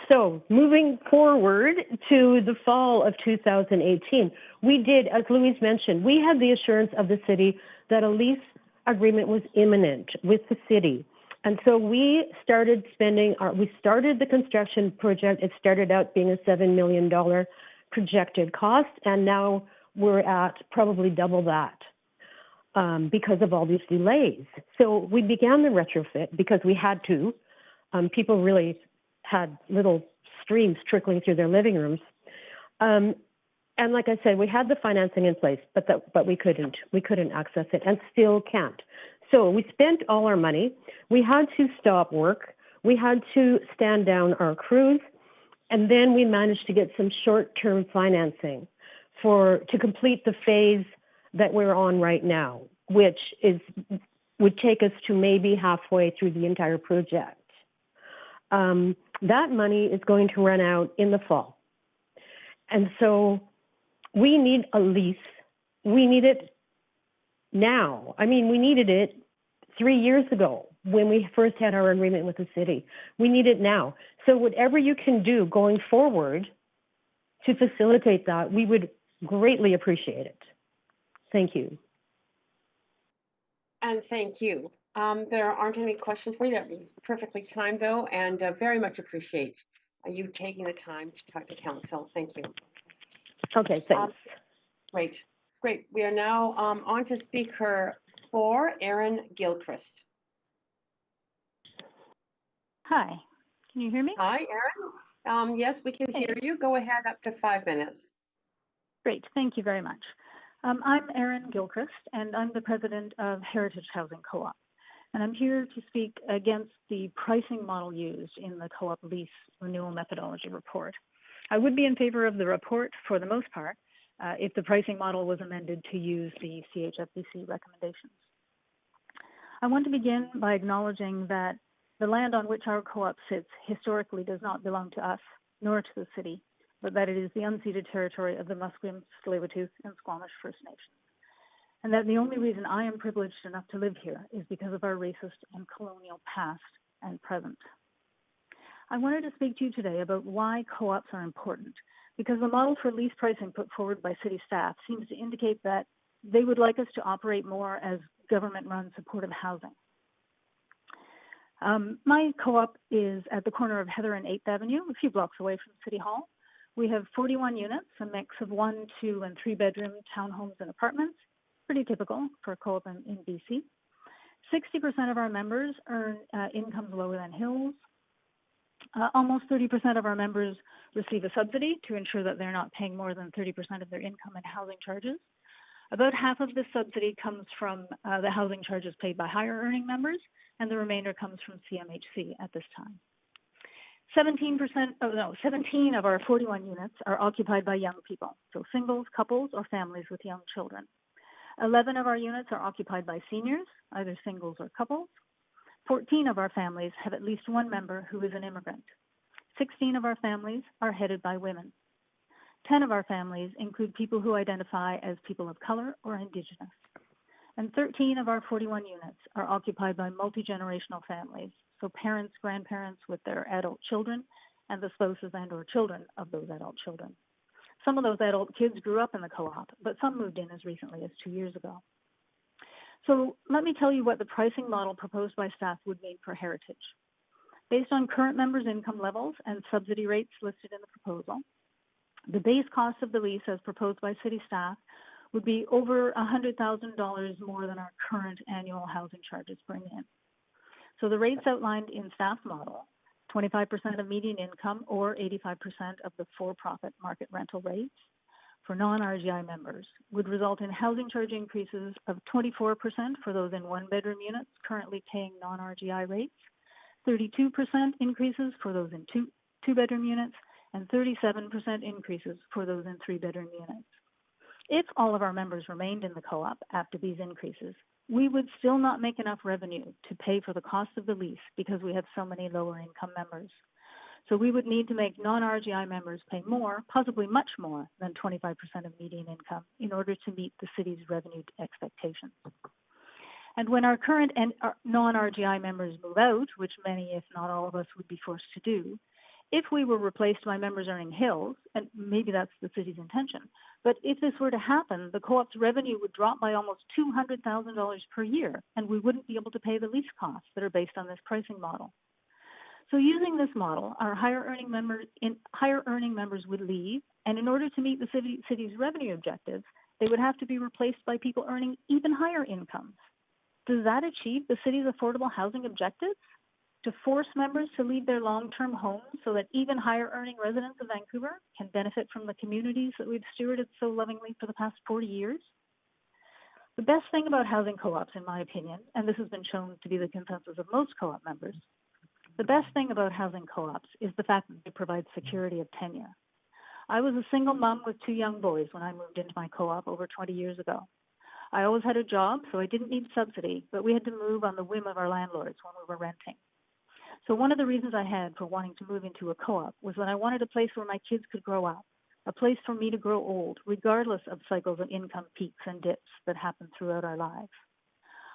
So moving forward to the fall of 2018, we did, as Louise mentioned, we had the assurance of the city that a lease agreement was imminent with the city. And so we started we started the construction project. It started out being a $7 million projected cost, and now we're at probably double that because of all these delays. So we began the retrofit because we had to. People really had little streams trickling through their living rooms. And like I said, we had the financing in place, but we couldn't access it and still can't. So we spent all our money. We had to stop work. We had to stand down our crews. And then we managed to get some short-term financing to complete the phase that we're on right now, which would take us to maybe halfway through the entire project. That money is going to run out in the fall. And so we need a lease. We need it now. I mean, we needed it 3 years ago when we first had our agreement with the city. We need it now. So whatever you can do going forward to facilitate that, we would greatly appreciate it. Thank you. And thank you. There aren't any questions for you. That was perfectly timed, though, and very much appreciate you taking the time to talk to council. Thank you. Okay, thanks. Great. We are now on to speaker 4, Adriane Gilchrist. Hi, can you hear me? Hi, Adriane. Yes, we can hear you. Go ahead, up to 5 minutes. Great, thank you very much. I'm Adriane Gilchrist, and I'm the president of Heritage Housing Co-op. And I'm here to speak against the pricing model used in the co-op lease renewal methodology report. I would be in favor of the report for the most part if the pricing model was amended to use the CHFBC recommendations. I want to begin by acknowledging that the land on which our co-op sits historically does not belong to us, nor to the city, but that it is the unceded territory of the Musqueam, Tsleil-Waututh, and Squamish First Nations. And that the only reason I am privileged enough to live here is because of our racist and colonial past and present. I wanted to speak to you today about why co-ops are important, because the model for lease pricing put forward by city staff seems to indicate that they would like us to operate more as government-run supportive housing. My co-op is at the corner of Heather and 8th Avenue, a few blocks away from City Hall. We have 41 units, a mix of 1, 2, and 3-bedroom townhomes and apartments. Pretty typical for a co-op in BC. 60% of our members earn incomes lower than Hills. Almost 30% of our members receive a subsidy to ensure that they're not paying more than 30% of their income in housing charges. About half of this subsidy comes from the housing charges paid by higher earning members, and the remainder comes from CMHC at this time. 17 of our 41 units are occupied by young people, so singles, couples, or families with young children. 11 of our units are occupied by seniors, either singles or couples. 14 of our families have at least one member who is an immigrant. 16 of our families are headed by women. 10 of our families include people who identify as people of color or Indigenous. And 13 of our 41 units are occupied by multi-generational families, so parents, grandparents with their adult children, and the spouses and or children of those adult children. Some of those adult kids grew up in the co-op, but some moved in as recently as 2 years ago. So let me tell you what the pricing model proposed by staff would mean for Heritage. Based on current members' income levels and subsidy rates listed in the proposal, the base cost of the lease as proposed by city staff would be over $100,000 more than our current annual housing charges bring in. So the rates outlined in staff model, 25% of median income or 85% of the for-profit market rental rates for non-RGI members, would result in housing charge increases of 24% for those in one-bedroom units currently paying non-RGI rates, 32% increases for those in two-bedroom units, and 37% increases for those in three-bedroom units. If all of our members remained in the co-op after these increases, we would still not make enough revenue to pay for the cost of the lease because we have so many lower income members. So we would need to make non-RGI members pay more, possibly much more than 25% of median income in order to meet the city's revenue expectations. And when our current non-RGI members move out, which many, if not all of us, would be forced to do, if we were replaced by members earning hills, and maybe that's the city's intention, but if this were to happen, the co-op's revenue would drop by almost $200,000 per year, and we wouldn't be able to pay the lease costs that are based on this pricing model. So using this model, our higher earning members would leave, and in order to meet the city's revenue objectives, they would have to be replaced by people earning even higher incomes. Does that achieve the city's affordable housing objectives? To force members to leave their long-term homes so that even higher earning residents of Vancouver can benefit from the communities that we've stewarded so lovingly for the past 40 years? The best thing about housing co-ops, in my opinion, and this has been shown to be the consensus of most co-op members, the best thing about housing co-ops is the fact that they provide security of tenure. I was a single mom with two young boys when I moved into my co-op over 20 years ago. I always had a job, so I didn't need subsidy, but we had to move on the whim of our landlords when we were renting. So one of the reasons I had for wanting to move into a co-op was that I wanted a place where my kids could grow up, a place for me to grow old, regardless of cycles of income peaks and dips that happen throughout our lives.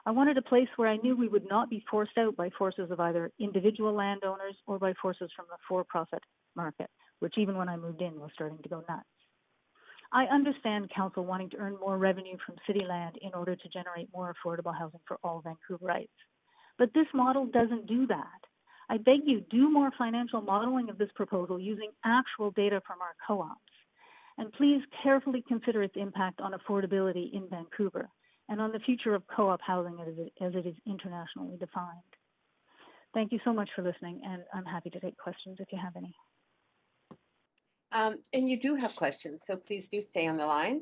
I wanted a place where I knew we would not be forced out by forces of either individual landowners or by forces from the for-profit market, which even when I moved in was starting to go nuts. I understand council wanting to earn more revenue from city land in order to generate more affordable housing for all Vancouverites. But this model doesn't do that. I beg you, do more financial modeling of this proposal using actual data from our co-ops. And please carefully consider its impact on affordability in Vancouver and on the future of co-op housing as it is internationally defined. Thank you so much for listening, and I'm happy to take questions if you have any. And you do have questions, so please do stay on the line.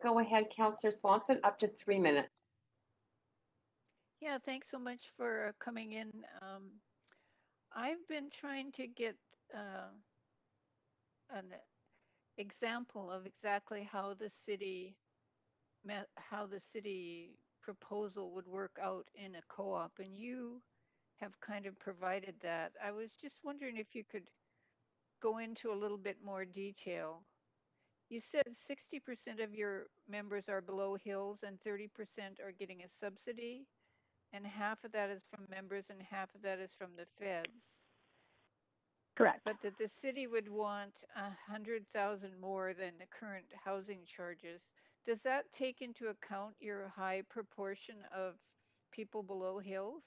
Go ahead, Councillor Swanson, up to 3 minutes. Yeah, thanks so much for coming in. I've been trying to get an example of exactly how the city proposal would work out in a co-op, and you have kind of provided that. I was just wondering if you could go into a little bit more detail. You said 60% of your members are below hills and 30% are getting a subsidy, and half of that is from members and half of that is from the feds. Correct. But that the city would want 100,000 more than the current housing charges. Does that take into account your high proportion of people below hills?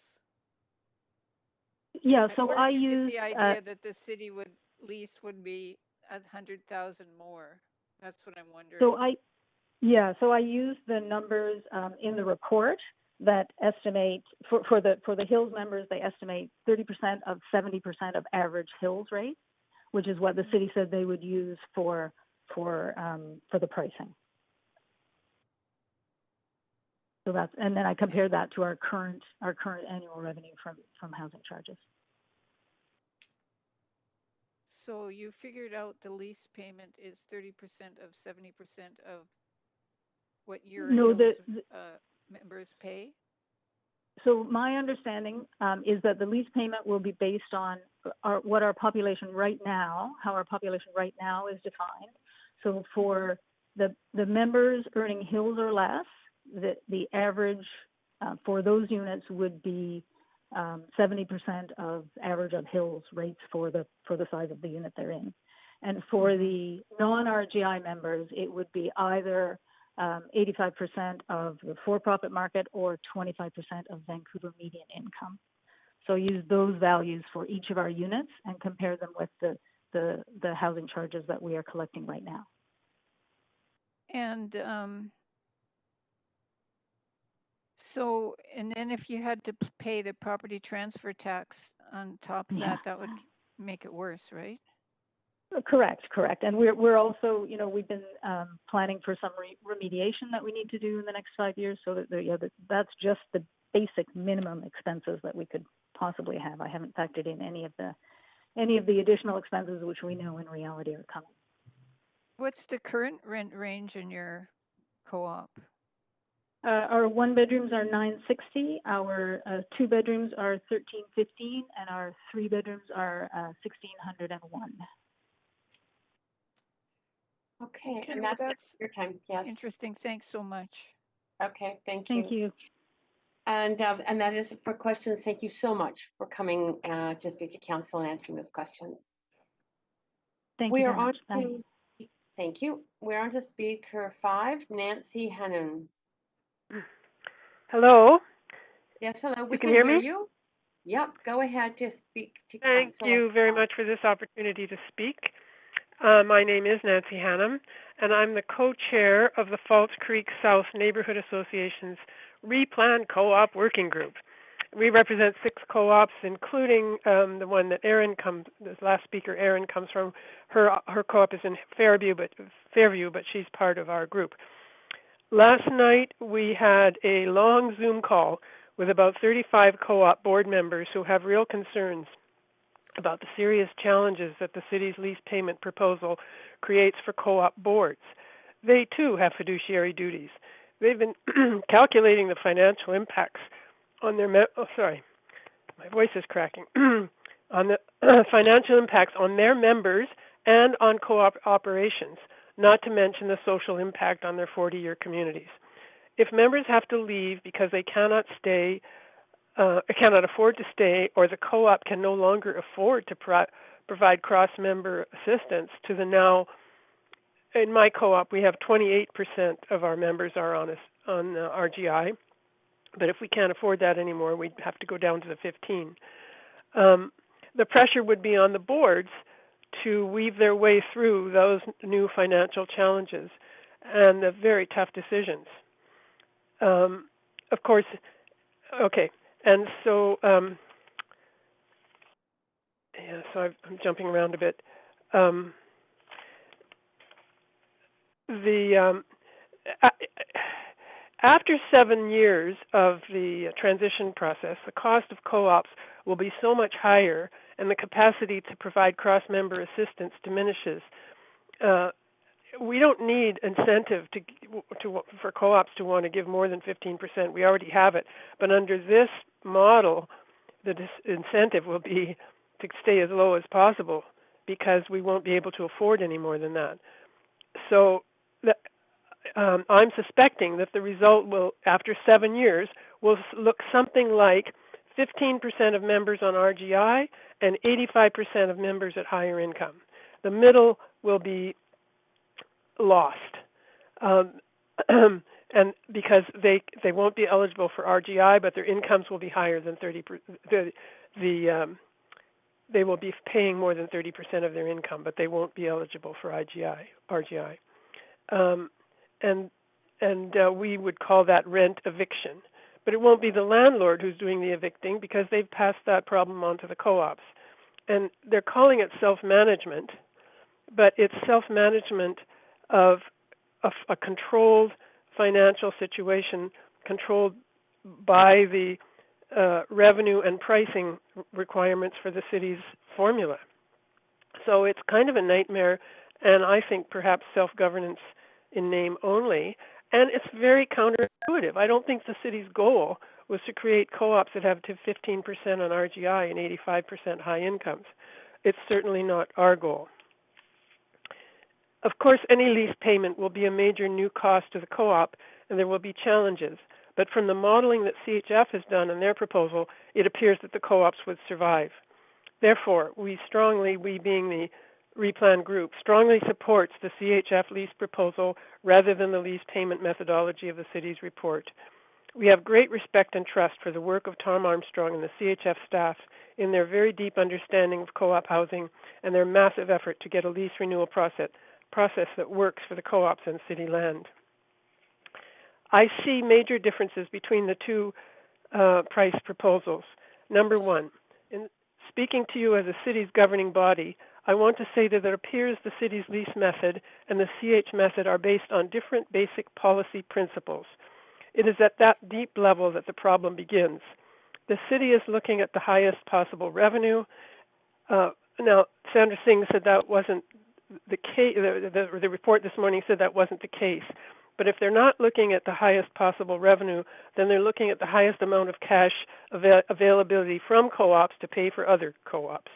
Yeah, Like, so where I do you use get the idea that the city lease would be 100,000 more? That's what I'm wondering. So I use the numbers in the report that estimate for the Hills members. They estimate 30% of 70% of average Hills rate, which is what the city said they would use for the pricing. So that's, and then I compared that to our current annual revenue from housing charges. So you figured out the lease payment is 30% of 70% of what your members pay? So my understanding is that the lease payment will be based on what our population right now, how our population right now is defined. So for the members earning Hills or less, the average for those units would be 70% of average of Hills rates for the size of the unit they're in. And for the non-RGI members, it would be either 85% of the for-profit market or 25% of Vancouver median income. So use those values for each of our units and compare them with the housing charges that we are collecting right now. And So, and then if you had to pay the property transfer tax on top of that, that would make it worse, right? Correct. And we're also, we've been planning for some remediation that we need to do in the next 5 years. So that's just the basic minimum expenses that we could possibly have. I haven't factored in any of the additional expenses which we know in reality are coming. What's the current rent range in your co-op? Our 1-bedrooms are $960. Our 2-bedrooms are $1,315, and our 3-bedrooms are $1,601. Okay, and that's your time. Yes. Interesting. Thanks so much. Okay, thank you. Thank you. And that is for questions. Thank you so much for coming to speak to council and answering those questions. Thank you very much. Thank you. We're on to speaker 5, Nancy Hannon. Hello. Yes, hello. We you can hear me? you. Yep. Go ahead to speak to Thank council. you very much for this opportunity to speak. My name is Nancy Hannum, and I'm the co-chair of the Falls Creek South Neighborhood Association's Replan Co-op Working Group. We represent 6 co-ops, including the one that the last speaker, Erin, comes from. Her co-op is in Fairview, but she's part of our group. Last night, we had a long Zoom call with about 35 co-op board members who have real concerns about the serious challenges that the city's lease payment proposal creates for co-op boards. They, too, have fiduciary duties. They've been calculating the financial impacts on their my voice is cracking. On the financial impacts on their members and on co-op operations, not to mention the social impact on their 40-year communities. If members have to leave because they cannot afford to stay, or the co-op can no longer afford to provide cross-member assistance to the now, in my co-op, we have 28% of our members are on RGI, but if we can't afford that anymore, we'd have to go down to the 15. The pressure would be on the boards to weave their way through those new financial challenges and the very tough decisions. Of course, okay, and so, so I'm jumping around a bit. After 7 years of the transition process, the cost of co-ops will be so much higher, and the capacity to provide cross-member assistance diminishes. We don't need incentive for co-ops to want to give more than 15%. We already have it. But under this model, the incentive will be to stay as low as possible because we won't be able to afford any more than that. So I'm suspecting that the result will, after 7 years, will look something like 15% of members on RGI and 85% of members at higher income. The middle will be lost, and because they won't be eligible for RGI, but their incomes will be higher than 30%. They will be paying more than 30% of their income, but they won't be eligible for RGI. And we would call that rent eviction. But it won't be the landlord who's doing the evicting because they've passed that problem on to the co-ops. And they're calling it self-management, but it's self-management of a controlled financial situation controlled by the revenue and pricing requirements for the city's formula. So it's kind of a nightmare, and I think perhaps self-governance in name only, and it's very counterintuitive. I don't think the city's goal was to create co-ops that have to 15% on RGI and 85% high incomes. It's certainly not our goal. Of course, any lease payment will be a major new cost to the co-op, and there will be challenges. But from the modeling that CHF has done in their proposal, it appears that the co-ops would survive. Therefore, we being the Replan Group, strongly supports the CHF lease proposal rather than the lease payment methodology of the city's report. We have great respect and trust for the work of Tom Armstrong and the CHF staff in their very deep understanding of co-op housing and their massive effort to get a lease renewal process that works for the co-ops and city land. I see major differences between the two price proposals. Number one, in speaking to you as a city's governing body, I want to say that it appears the city's lease method and the CH method are based on different basic policy principles. It is at that deep level that the problem begins. The city is looking at the highest possible revenue. Now, Sandra Singh said that wasn't the case. The report this morning said that wasn't the case. But if they're not looking at the highest possible revenue, then they're looking at the highest amount of cash availability from co-ops to pay for other co-ops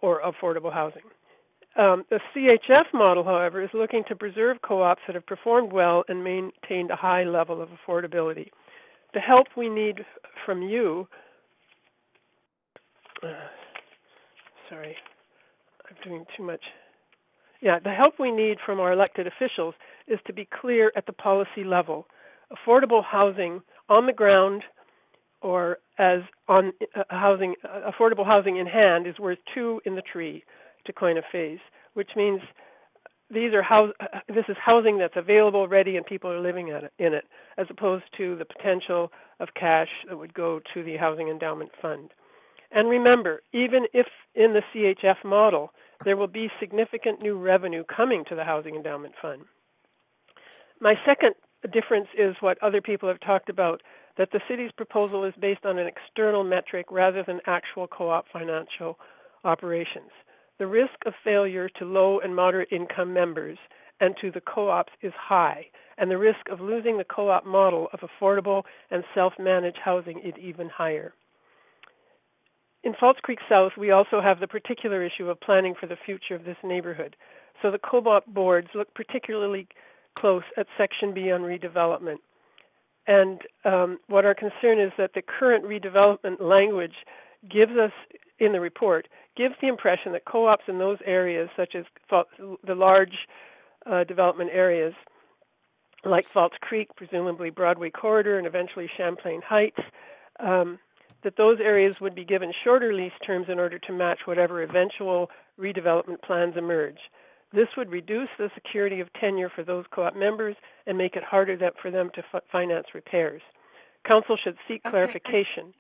or affordable housing. The CHF model, however, is looking to preserve co-ops that have performed well and maintained a high level of affordability. The help we need from you, sorry, I'm doing too much. Yeah, the help we need from our elected officials is to be clear at the policy level. Affordable housing on the ground or as on housing, affordable housing in hand is worth two in the tree, to coin a phrase, which means this is housing that's available, ready, and people are living in it, as opposed to the potential of cash that would go to the Housing Endowment Fund. And remember, even if in the CHF model, there will be significant new revenue coming to the Housing Endowment Fund. My second difference is what other people have talked about, that the city's proposal is based on an external metric rather than actual co-op financial operations. The risk of failure to low and moderate income members and to the co-ops is high, and the risk of losing the co-op model of affordable and self-managed housing is even higher. In Falls Creek South, we also have the particular issue of planning for the future of this neighborhood. So the co-op boards look particularly close at Section B on redevelopment. And what our concern is that the current redevelopment language gives us, in the report, gives the impression that co-ops in those areas, such as the large development areas, like Falls Creek, presumably Broadway Corridor, and eventually Champlain Heights, that those areas would be given shorter lease terms in order to match whatever eventual redevelopment plans emerge. This would reduce the security of tenure for those co-op members and make it harder for them to finance repairs. Council should seek clarification.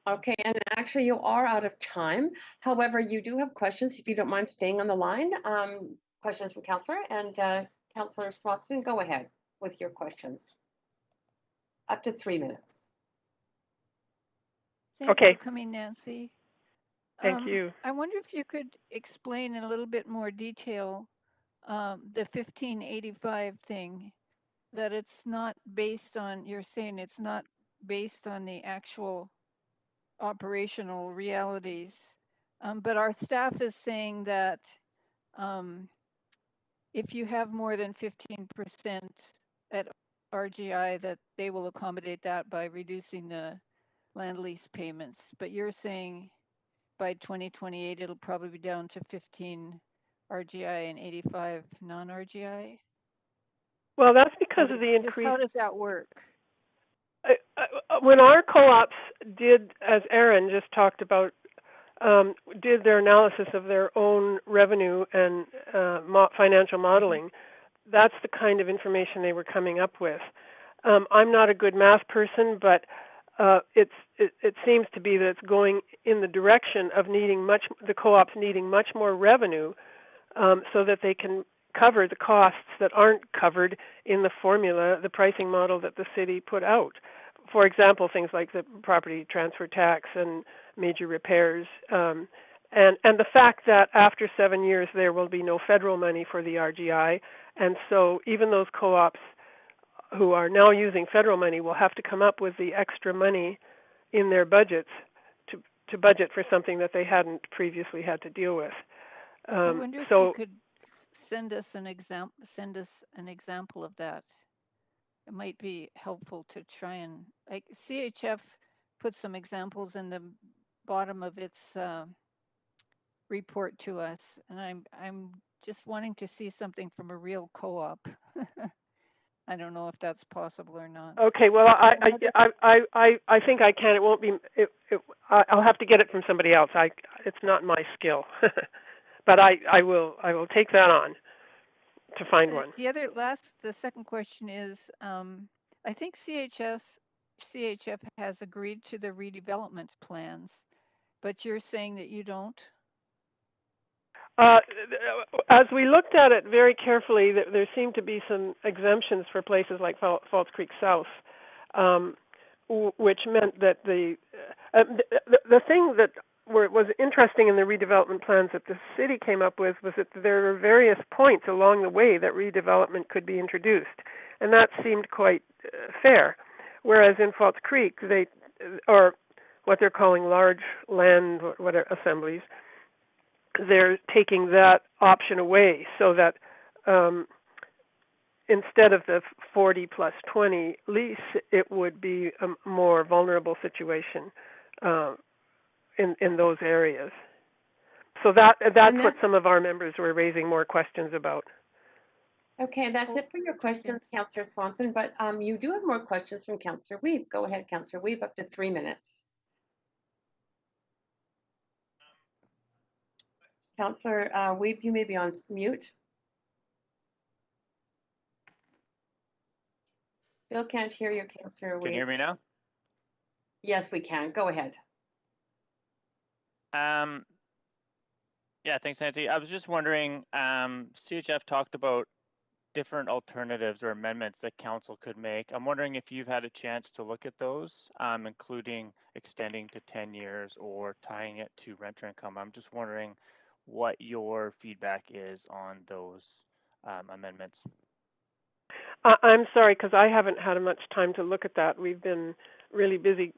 Okay, and actually you are out of time. However, you do have questions, if you don't mind staying on the line. Questions for Councillor, and Councillor Swanson, go ahead with your questions. Up to 3 minutes. Thanks for coming, Nancy. Thank you. I wonder if you could explain in a little bit more detail the 1585 thing, that it's not based on, you're saying it's not based on the actual operational realities, but our staff is saying that if you have more than 15% at RGI, that they will accommodate that by reducing the land lease payments. But you're saying by 2028, it'll probably be down to 15 RGI and 85 non-RGI? Well, that's because of the increase. How does that work? When our co-ops did, as Aaron just talked about, did their analysis of their own revenue and financial modeling, that's the kind of information they were coming up with. I'm not a good math person, but it seems to be that it's going in the direction of the co-ops needing much more revenue so that they can cover the costs that aren't covered in the formula, the pricing model that the city put out. For example, things like the property transfer tax and major repairs. And the fact that after 7 years there will be no federal money for the RGI, and so even those co-ops who are now using federal money will have to come up with the extra money in their budgets to budget for something that they hadn't previously had to deal with. I wonder if you could send us an example of that. It might be helpful to try and, like, CHF put some examples in the bottom of its report to us, and I'm just wanting to see something from a real co-op. I don't know if that's possible or not. Okay, well, I think I can. It won't be. I'll have to get it from somebody else. It's not my skill, but I will take that on. to find one. The second question is, I think CHF has agreed to the redevelopment plans, but you're saying that you don't? As we looked at it very carefully, there seemed to be some exemptions for places like Falls Creek South, which meant that the thing that was interesting in the redevelopment plans that the city came up with was that there were various points along the way that redevelopment could be introduced, and that seemed quite fair. Whereas in Falls Creek, or what they're calling large land assemblies, they're taking that option away so that instead of the 40 plus 20 lease, it would be a more vulnerable situation in those areas. So that's what some of our members were raising more questions about. Okay, that's it for your questions, Councillor Swanson, but you do have more questions from Councillor Weeb. Go ahead, Councillor Weeb, up to 3 minutes. Councillor Weeb, you may be on mute. Still can't hear you, Councillor Weeb. Can you hear me now? Yes, we can. Go ahead. Yeah, thanks, Nancy. I was just wondering, CHF talked about different alternatives or amendments that council could make. I'm wondering if you've had a chance to look at those, including extending to 10 years or tying it to renter income. I'm just wondering what your feedback is on those amendments. I'm sorry, because I haven't had much time to look at that. We've been really busy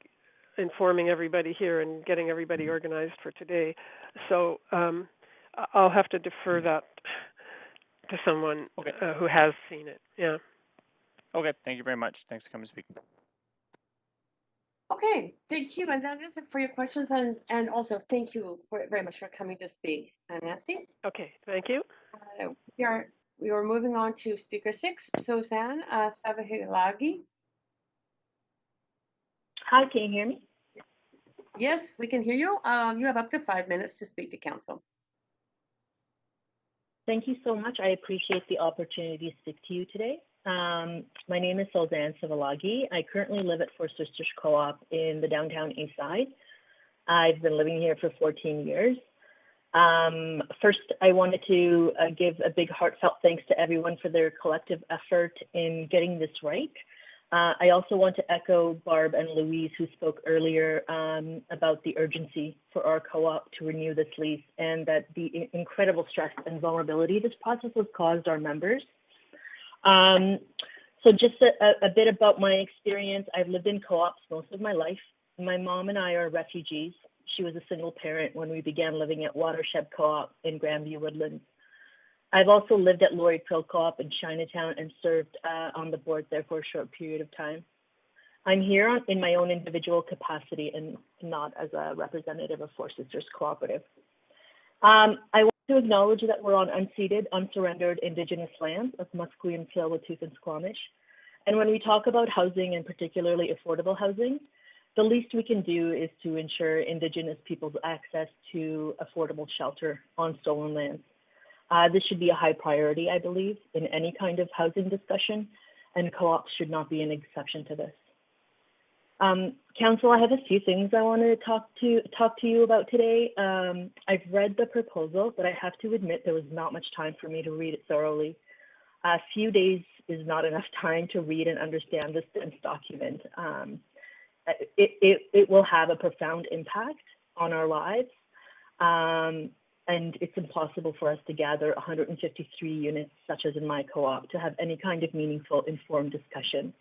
informing everybody here and getting everybody organized for today. So I'll have to defer that to someone who has seen it. Yeah. Okay, thank you very much. Thanks for coming to speak. Okay, thank you, and that is it for your questions, and also thank you very much for coming to speak, Nancy. Okay, thank you. We are moving on to speaker 6, Suzanne Savahilagi. Hi, can you hear me? Yes, we can hear you. You have up to 5 minutes to speak to council. Thank you so much. I appreciate the opportunity to speak to you today. My name is Suzanne Savahilagi. I currently live at Four Sisters Co-op in the downtown east side. I've been living here for 14 years. First, I wanted to give a big heartfelt thanks to everyone for their collective effort in getting this right. I also want to echo Barb and Louise, who spoke earlier about the urgency for our co-op to renew this lease, and that the incredible stress and vulnerability this process has caused our members. So just a bit about my experience. I've lived in co-ops most of my life. My mom and I are refugees. She was a single parent when we began living at Watershed Co-op in Grandview Woodlands. I've also lived at Lauriefield Co-op in Chinatown and served on the board there for a short period of time. I'm here in my own individual capacity and not as a representative of Four Sisters Cooperative. I want to acknowledge that we're on unceded, unsurrendered Indigenous lands of Musqueam, Tsleil-Waututh, and Squamish. And when we talk about housing, and particularly affordable housing, the least we can do is to ensure Indigenous people's access to affordable shelter on stolen lands. This should be a high priority, I believe, in any kind of housing discussion, and co-ops should not be an exception to this. Council, I have a few things I want to talk to you about today. I've read the proposal, but I have to admit there was not much time for me to read it thoroughly. A few days is not enough time to read and understand this dense document. It will have a profound impact on our lives, and it's impossible for us to gather 153 units, such as in my co-op, to have any kind of meaningful, informed discussion.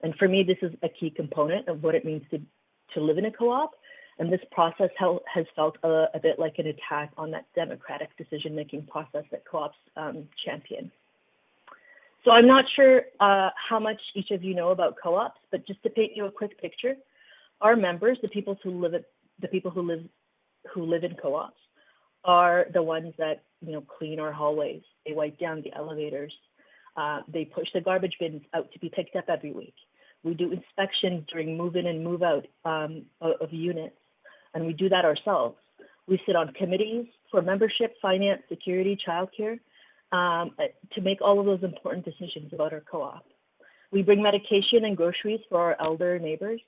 And for me, this is a key component of what it means to live in a co-op, and this process has felt a bit like an attack on that democratic decision-making process that co-ops champion. So I'm not sure how much each of you know about co-ops, but just to paint you a quick picture, our members, the people who live in co-ops, are the ones that clean our hallways. They wipe down the elevators. They push the garbage bins out to be picked up every week. We do inspections during move-in and move-out of units, and we do that ourselves. We sit on committees for membership, finance, security, childcare, to make all of those important decisions about our co-op. We bring medication and groceries for our elder neighbors.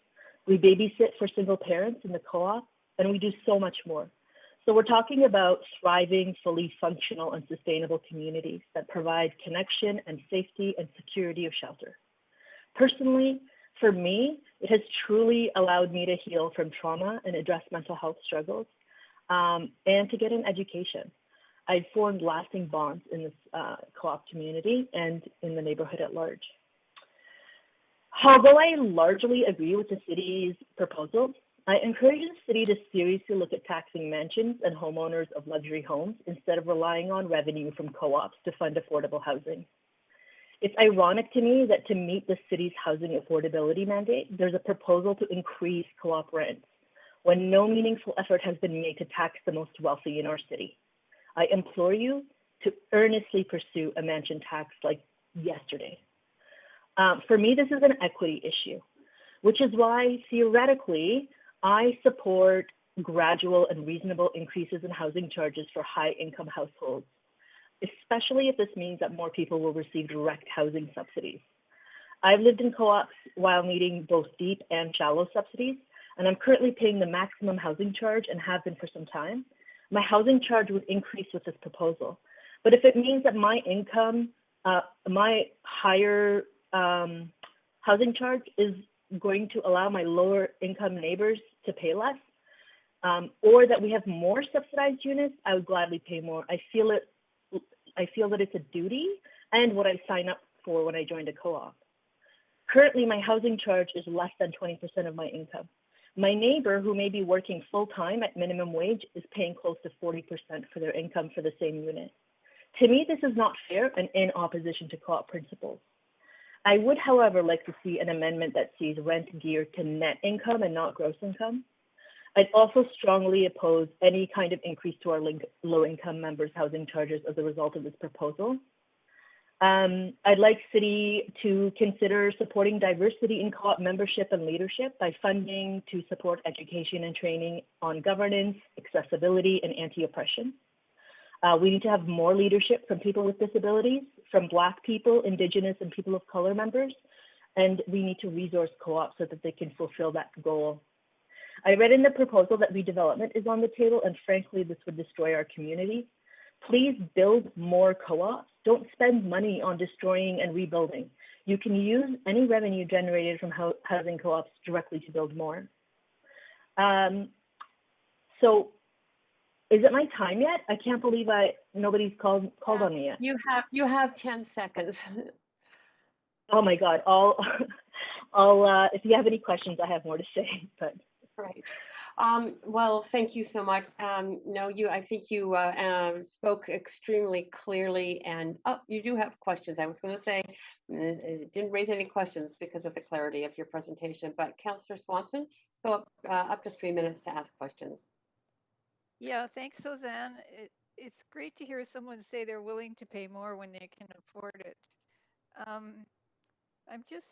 We babysit for single parents in the co-op, and we do so much more. So we're talking about thriving, fully functional and sustainable communities that provide connection and safety and security of shelter. Personally, for me, it has truly allowed me to heal from trauma and address mental health struggles, and to get an education. I've formed lasting bonds in this co-op community and in the neighborhood at large. Although I largely agree with the city's proposal, I encourage the city to seriously look at taxing mansions and homeowners of luxury homes instead of relying on revenue from co-ops to fund affordable housing. It's ironic to me that to meet the city's housing affordability mandate, there's a proposal to increase co-op rents when no meaningful effort has been made to tax the most wealthy in our city. I implore you to earnestly pursue a mansion tax like yesterday. For me, this is an equity issue, which is why theoretically, I support gradual and reasonable increases in housing charges for high-income households, especially if this means that more people will receive direct housing subsidies. I've lived in co-ops while needing both deep and shallow subsidies, and I'm currently paying the maximum housing charge and have been for some time. My housing charge would increase with this proposal. But if it means that my income, my higher housing charge is going to allow my lower income neighbors to pay less, or that we have more subsidized units, I would gladly pay more. I feel that it's a duty and what I sign up for when I joined a co-op. Currently, my housing charge is less than 20% of my income. My neighbor, who may be working full-time at minimum wage, is paying close to 40% for their income for the same unit. To me, this is not fair and in opposition to co-op principles. I would, however, like to see an amendment that sees rent geared to net income and not gross income. I'd also strongly oppose any kind of increase to our low-income members' housing charges as a result of this proposal. I'd like city to consider supporting diversity in co-op membership and leadership by funding to support education and training on governance, accessibility, and anti-oppression. We need to have more leadership from people with disabilities, from Black people, Indigenous, and people of color members, and we need to resource co-ops so that they can fulfill that goal. I read in the proposal that redevelopment is on the table, and frankly, this would destroy our community. Please build more co-ops. Don't spend money on destroying and rebuilding. You can use any revenue generated from housing co-ops directly to build more. So, is it my time yet? I can't believe nobody's called on me yet. You have 10 seconds. Oh my God! I'll if you have any questions, I have more to say. But right. Well, thank you so much. No, I think you spoke extremely clearly, and you do have questions. I was going to say, didn't raise any questions because of the clarity of your presentation, but Councillor Swanson, go up to 3 minutes to ask questions. Yeah, thanks, Suzanne. It's great to hear someone say they're willing to pay more when they can afford it. I'm just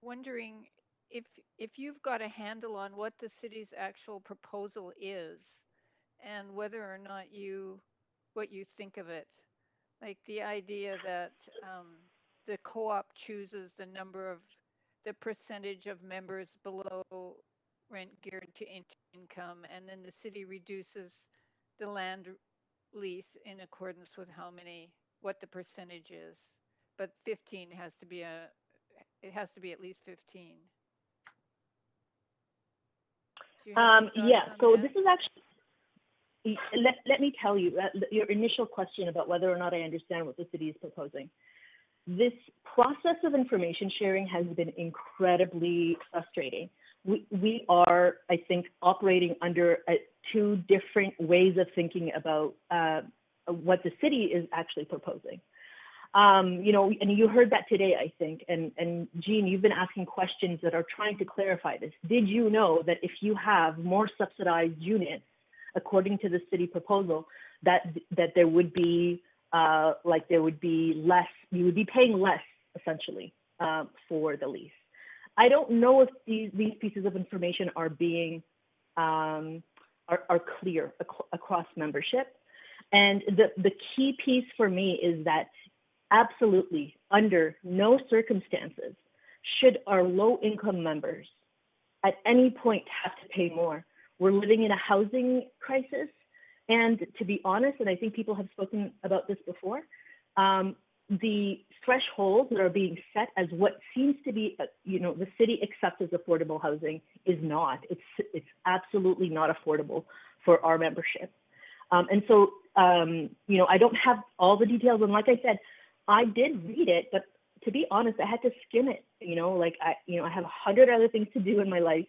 wondering if you've got a handle on what the city's actual proposal is and whether or not what you think of it. Like the idea that the co-op chooses the percentage of members below rent geared to income, and then the city reduces the land lease in accordance with what the percentage is. But 15 has to be it has to be at least 15. Yeah, so this is actually, let me tell you, your initial question about whether or not I understand what the city is proposing. This process of information sharing has been incredibly frustrating. We are, I think, operating under two different ways of thinking about what the city is actually proposing. And you heard that today, I think, and Jean, you've been asking questions that are trying to clarify this. Did you know that if you have more subsidized units, according to the city proposal, that there would be less, you would be paying less essentially for the lease? I don't know if these pieces of information are being are clear across membership. And the key piece for me is that absolutely, under no circumstances, should our low-income members at any point have to pay more. We're living in a housing crisis, and to be honest, and I think people have spoken about this before, the thresholds that are being set as what seems to be, the city accepts as affordable housing is not. It's absolutely not affordable for our membership. And so, I don't have all the details, and like I said, I did read it, but to be honest, I had to skim it. I have 100 other things to do in my life,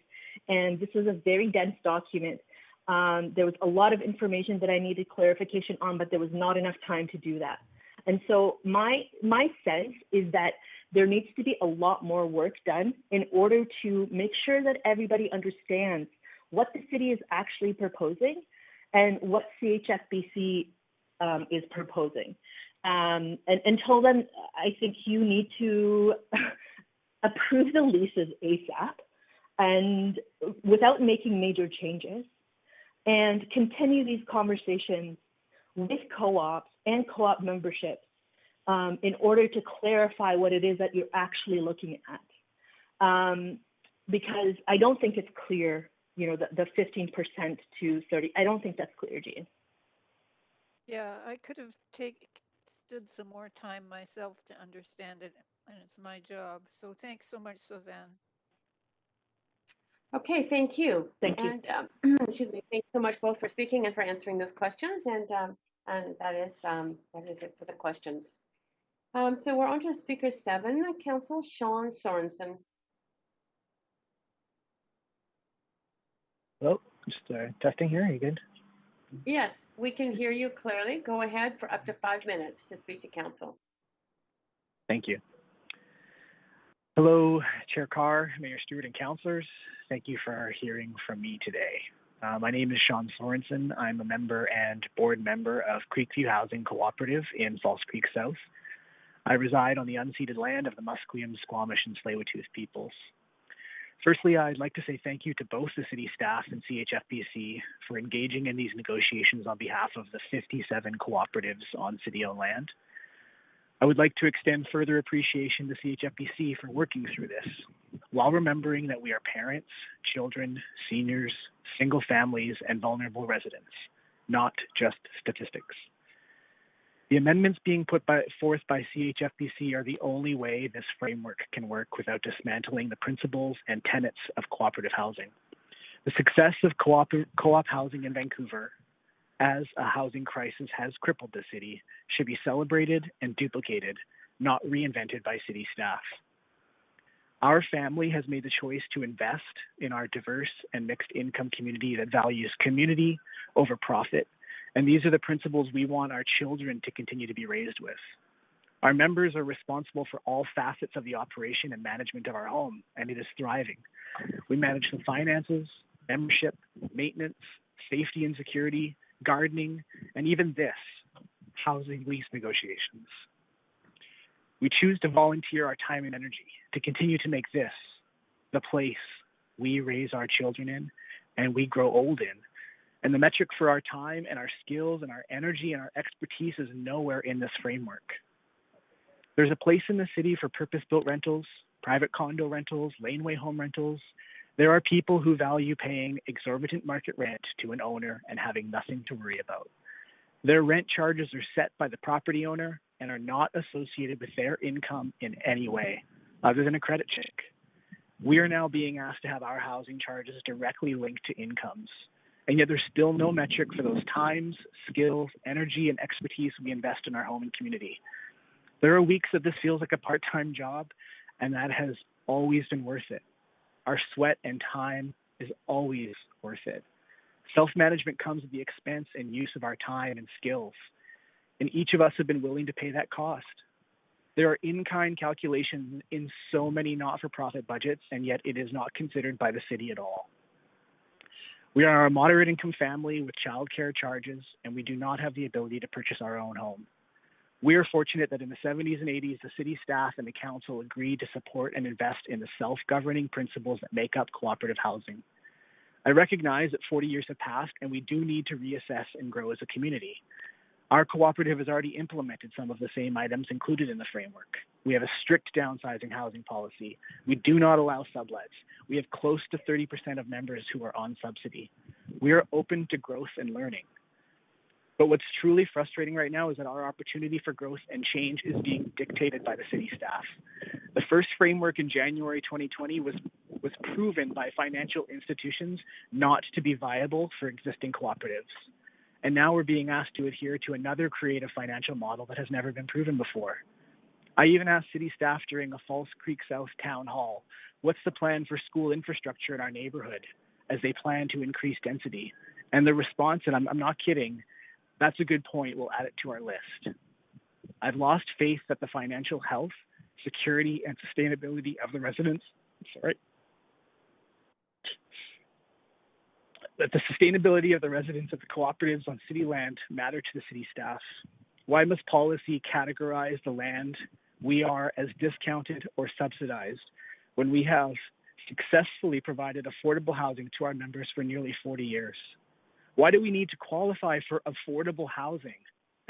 and this was a very dense document. There was a lot of information that I needed clarification on, but there was not enough time to do that. And so my sense is that there needs to be a lot more work done in order to make sure that everybody understands what the city is actually proposing and what CHFBC is proposing. And until then, I think you need to approve the leases ASAP and without making major changes, and continue these conversations with co-ops and co-op memberships in order to clarify what it is that you're actually looking at. Because I don't think it's clear, the 15% to 30, I don't think that's clear, Jean. Yeah, I could have stood some more time myself to understand it, and it's my job. So thanks so much, Suzanne. Okay, thank you. Thank you. And excuse me, thanks so much both for speaking and for answering those questions. And that is it for the questions. So we're on to speaker 7, Councillor Sean Sorensen. Hello, just testing here. Are you good? Yes, we can hear you clearly. Go ahead for up to 5 minutes to speak to council. Thank you. Hello, Chair Carr, Mayor Stewart, and councillors. Thank you for hearing from me today. My name is Sean Sorensen. I'm a member and board member of Creekview Housing Cooperative in False Creek South. I reside on the unceded land of the Musqueam, Squamish, and Tsleil-Waututh peoples. Firstly, I'd like to say thank you to both the city staff and CHFBC for engaging in these negotiations on behalf of the 57 cooperatives on city-owned land. I would like to extend further appreciation to CHFBC for working through this, while remembering that we are parents, children, seniors, single families, and vulnerable residents, not just statistics. The amendments being put forth by CHFBC are the only way this framework can work without dismantling the principles and tenets of cooperative housing. The success of co-op housing in Vancouver, as a housing crisis has crippled the city, should be celebrated and duplicated, not reinvented by city staff. Our family has made the choice to invest in our diverse and mixed income community that values community over profit, and these are the principles we want our children to continue to be raised with. Our members are responsible for all facets of the operation and management of our home, and it is thriving. We manage the finances, membership, maintenance, safety and security, gardening, and even this, housing lease negotiations. We choose to volunteer our time and energy to continue to make this the place we raise our children in and we grow old in. And the metric for our time and our skills and our energy and our expertise is nowhere in this framework. There's a place in the city for purpose-built rentals, private condo rentals, laneway home rentals. There are people who value paying exorbitant market rent to an owner and having nothing to worry about. Their rent charges are set by the property owner and are not associated with their income in any way, other than a credit check. We are now being asked to have our housing charges directly linked to incomes, and yet there's still no metric for those times, skills, energy, and expertise we invest in our home and community. There are weeks that this feels like a part-time job, and that has always been worth it. Our sweat and time is always worth it. Self-management comes at the expense and use of our time and skills, and each of us have been willing to pay that cost. There are in-kind calculations in so many not-for-profit budgets, and yet it is not considered by the city at all. We are a moderate-income family with childcare charges, and we do not have the ability to purchase our own home. We are fortunate that in the 70s and 80s, the city staff and the council agreed to support and invest in the self-governing principles that make up cooperative housing. I recognize that 40 years have passed and we do need to reassess and grow as a community. Our cooperative has already implemented some of the same items included in the framework. We have a strict downsizing housing policy. We do not allow sublets. We have close to 30% of members who are on subsidy. We are open to growth and learning. But what's truly frustrating right now is that our opportunity for growth and change is being dictated by the city staff. The first framework in January 2020 was proven by financial institutions not to be viable for existing cooperatives. And now we're being asked to adhere to another creative financial model that has never been proven before. I even asked city staff during a Falls Creek South town hall, what's the plan for school infrastructure in our neighborhood as they plan to increase density? And the response, and I'm not kidding, that's a good point, we'll add it to our list. I've lost faith that the financial health, security, and sustainability of the residents, that the sustainability of the residents of the cooperatives on city land matter to the city staff. Why must policy categorize the land we are as discounted or subsidized when we have successfully provided affordable housing to our members for nearly 40 years? Why do we need to qualify for affordable housing,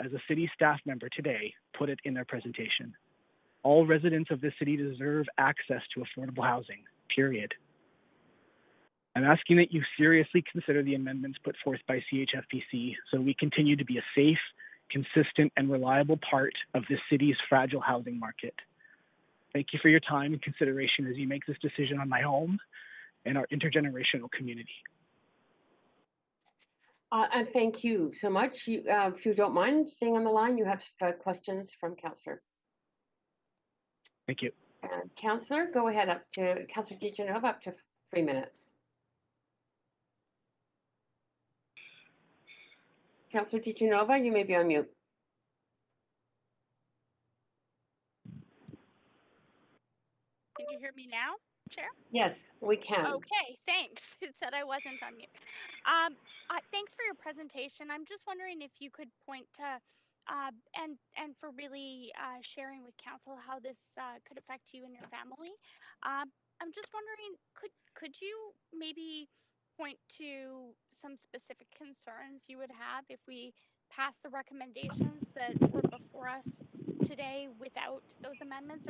as a city staff member today put it in their presentation? All residents of this city deserve access to affordable housing, period. I'm asking that you seriously consider the amendments put forth by CHFPC so we continue to be a safe, consistent, and reliable part of this city's fragile housing market. Thank you for your time and consideration as you make this decision on my home and our intergenerational community. And thank you so much. If you don't mind staying on the line, you have questions from Councillor. Thank you. Councillor, go ahead up to Councillor DiGenova, up to 3 minutes. Councillor DiGenova, you may be on mute. Can you hear me now, Chair? Yes, we can. Okay, thanks. It said I wasn't on mute. Thanks for your presentation. I'm just wondering if you could point to and for really sharing with council how this could affect you and your family. I'm just wondering, could you maybe point to some specific concerns you would have if we pass the recommendations that were before us today without those amendments?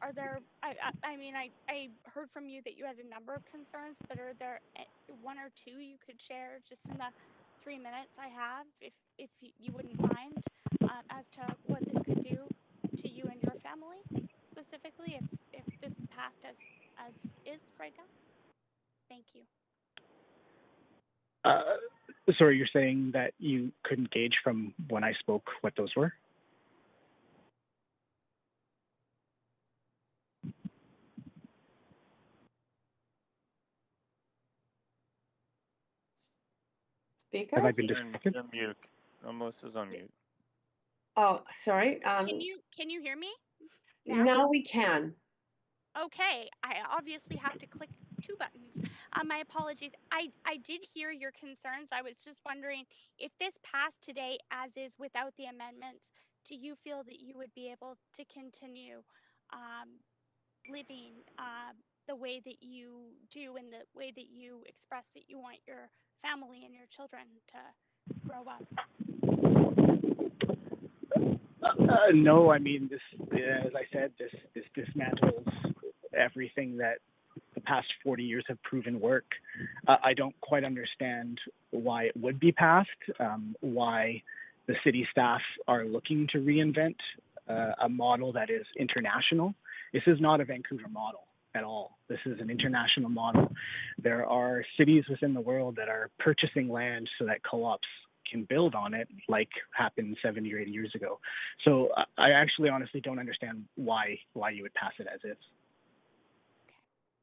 Are there? I mean, I heard from you that you had a number of concerns, but are there one or two you could share just in the 3 minutes I have, if you wouldn't mind, as to what this could do to you and your family specifically if this passed as is right now? Thank you. Sorry, you're saying that you couldn't gauge from when I spoke what those were? Speaker? Have I been disconnected? You're mute. Melissa's on mute. Oh, sorry. Can you hear me? Now we can. Okay, I obviously have to click 2 buttons. My apologies. I did hear your concerns. I was just wondering if this passed today as is without the amendments, do you feel that you would be able to continue living the way that you do and the way that you express that you want your family and your children to grow up? No, I mean, this, as I said, this dismantles everything that the past 40 years have proven work. I don't quite understand why it would be passed, why the city staff are looking to reinvent a model that is international. This is not a Vancouver model at all. This is an international model. There are cities within the world that are purchasing land so that co-ops can build on it, like happened 70 or 80 years ago. So I actually honestly don't understand why you would pass it as is.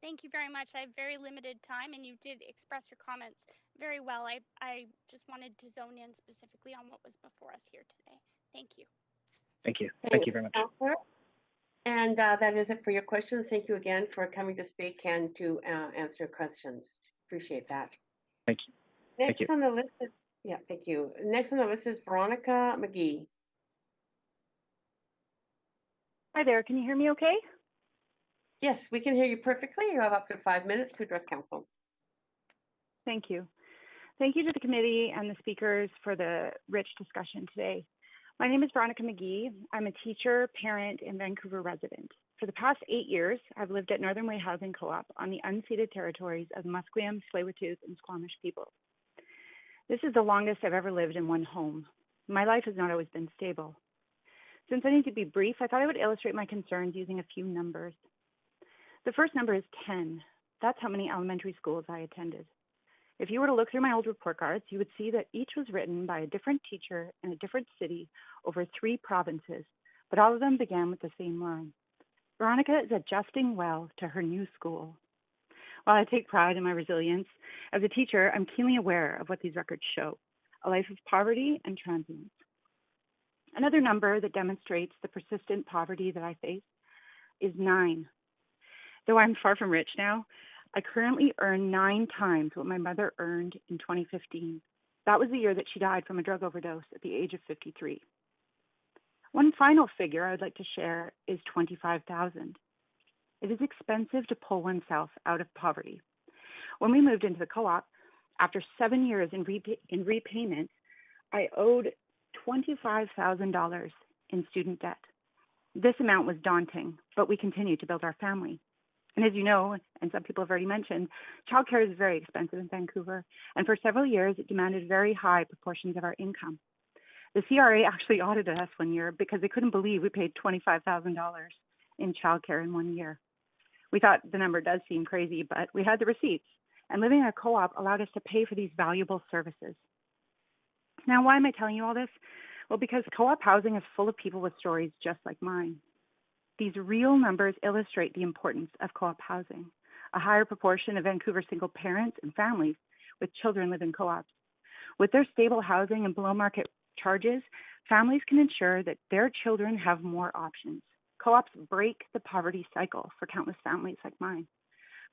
Thank you very much. I have very limited time, and you did express your comments very well. I just wanted to zone in specifically on what was before us here today. Thank you. Thank you. Thanks, Thank you very much. Councillor. And that is it for your questions. Thank you again for coming to speak and to answer questions. Appreciate that. Thank you. Next Thank you. on the list is, thank you. Next on the list is Veronica McGee. Hi there, can you hear me okay? Yes, we can hear you perfectly. You have up to 5 minutes to address council. Thank you. Thank you to the committee and the speakers for the rich discussion today. My name is Veronica McGee. I'm a teacher, parent, and Vancouver resident. For the past 8 years, I've lived at Northern Way Housing Co-op on the unceded territories of the Musqueam, Tsleil-Waututh, and Squamish peoples. This is the longest I've ever lived in one home. My life has not always been stable. Since I need to be brief, I thought I would illustrate my concerns using a few numbers. The first number is 10. That's how many elementary schools I attended. If you were to look through my old report cards, you would see that each was written by a different teacher in a different city over 3 provinces, but all of them began with the same line. Veronica is adjusting well to her new school. While I take pride in my resilience, as a teacher, I'm keenly aware of what these records show, a life of poverty and transience. Another number that demonstrates the persistent poverty that I face is 9. Though I'm far from rich now, I currently earn 9 times what my mother earned in 2015. That was the year that she died from a drug overdose at the age of 53. One final figure I would like to share is 25,000. It is expensive to pull oneself out of poverty. When we moved into the co-op, after 7 years in repayment, I owed $25,000 in student debt. This amount was daunting, but we continued to build our family. And as you know, and some people have already mentioned, childcare is very expensive in Vancouver, and for several years it demanded very high proportions of our income. The CRA actually audited us one year because they couldn't believe we paid $25,000 in childcare in 1 year. We thought the number does seem crazy, but we had the receipts, and living in a co-op allowed us to pay for these valuable services. Now, why am I telling you all this? Well, because co-op housing is full of people with stories just like mine. These real numbers illustrate the importance of co-op housing. A higher proportion of Vancouver single parents and families with children live in co-ops. With their stable housing and below market charges, families can ensure that their children have more options. Co-ops break the poverty cycle for countless families like mine.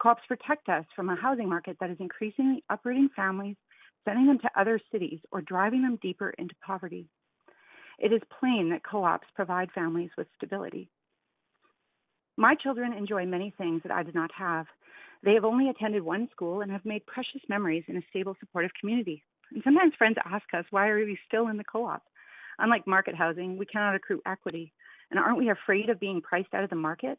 Co-ops protect us from a housing market that is increasingly uprooting families, sending them to other cities, or driving them deeper into poverty. It is plain that co-ops provide families with stability. My children enjoy many things that I did not have. They have only attended one school and have made precious memories in a stable, supportive community. And sometimes friends ask us, why are we still in the co-op? Unlike market housing, we cannot accrue equity. And aren't we afraid of being priced out of the market?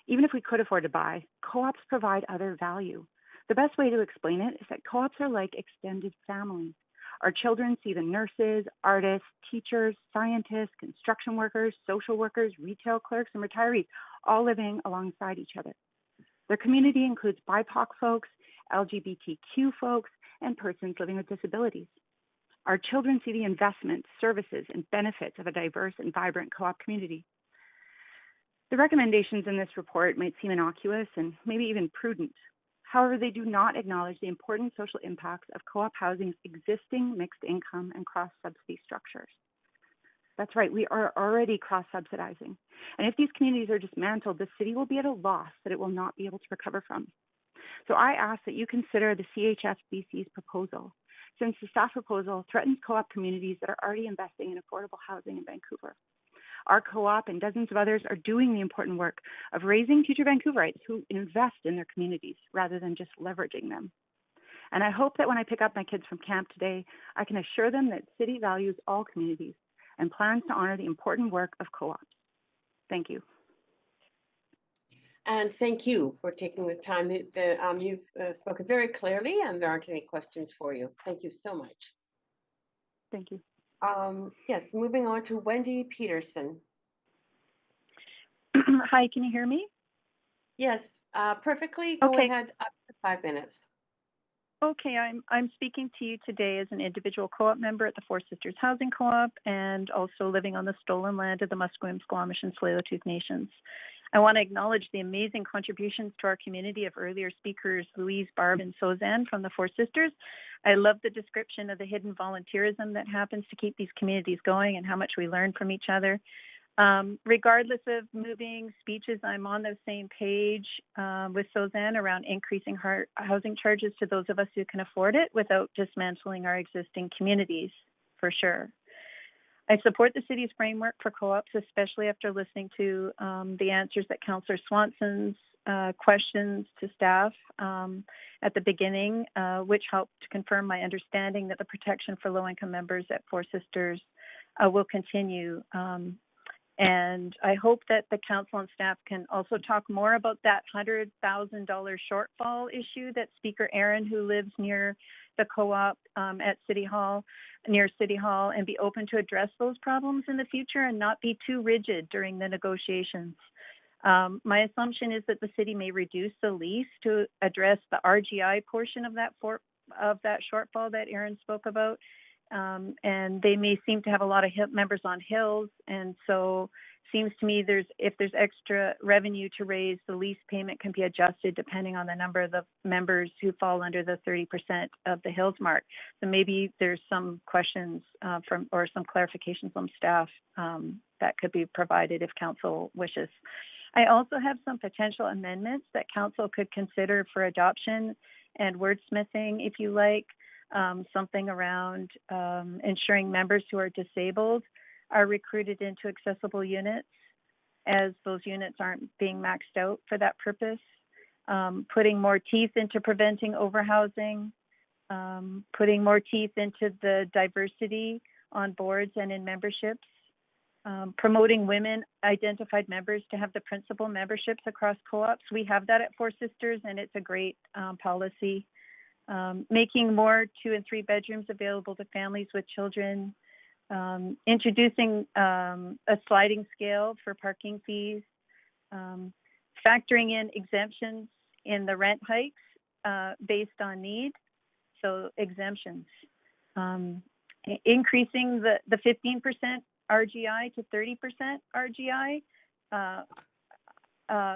Even if we could afford to buy, co-ops provide other value. The best way to explain it is that co-ops are like extended families. Our children see the nurses, artists, teachers, scientists, construction workers, social workers, retail clerks, and retirees all living alongside each other. Their community includes BIPOC folks, LGBTQ folks, and persons living with disabilities. Our children see the investments, services, and benefits of a diverse and vibrant co-op community. The recommendations in this report might seem innocuous and maybe even prudent. However, they do not acknowledge the important social impacts of co-op housing's existing mixed income and cross-subsidy structures. That's right, we are already cross-subsidizing. And if these communities are dismantled, the city will be at a loss that it will not be able to recover from. So I ask that you consider the CHS-BC's proposal, since the staff proposal threatens co-op communities that are already investing in affordable housing in Vancouver. Our co-op and dozens of others are doing the important work of raising future Vancouverites who invest in their communities rather than just leveraging them. And I hope that when I pick up my kids from camp today, I can assure them that city values all communities and plans to honor the important work of co-ops. Thank you. And thank you for taking the time. You've spoken very clearly, and there aren't any questions for you. Thank you so much. Thank you. Yes, moving on to Wendy Peterson. Hi, can you hear me? Yes, perfectly. Go ahead, up to 5 minutes. Okay, I'm speaking to you today as an individual co-op member at the Four Sisters Housing Co-op and also living on the stolen land of the Musqueam, Squamish, and Tsleil-Waututh Nations. I want to acknowledge the amazing contributions to our community of earlier speakers, Louise, Barb, and Suzanne from the Four Sisters. I love the description of the hidden volunteerism that happens to keep these communities going and how much we learn from each other. Regardless of moving speeches, I'm on the same page with Suzanne around increasing housing charges to those of us who can afford it without dismantling our existing communities, for sure. I support the city's framework for co-ops, especially after listening to the answers that Councillor Swanson's questions to staff at the beginning, which helped to confirm my understanding that the protection for low-income members at Four Sisters will continue. And I hope that the council and staff can also talk more about that $100,000 shortfall issue that Speaker Aaron, who lives near the co-op at City Hall, near City Hall, and be open to address those problems in the future and not be too rigid during the negotiations. My assumption is that the city may reduce the lease to address the RGI portion of that shortfall that Aaron spoke about. And they may seem to have a lot of members on hills, and so seems to me if there's extra revenue to raise, the lease payment can be adjusted depending on the number of the members who fall under the 30% of the hills mark. So maybe there's some questions or some clarifications from staff that could be provided if council wishes. I also have some potential amendments that council could consider for adoption and wordsmithing, if you like. Something around ensuring members who are disabled are recruited into accessible units, as those units aren't being maxed out for that purpose. Putting more teeth into preventing overhousing, putting more teeth into the diversity on boards and in memberships, promoting women identified members to have the principal memberships across co-ops. We have that at Four Sisters, and it's a great policy. Making more 2 and 3 bedrooms available to families with children, introducing a sliding scale for parking fees, factoring in exemptions in the rent hikes based on need, so exemptions, increasing the 15% RGI to 30% RGI,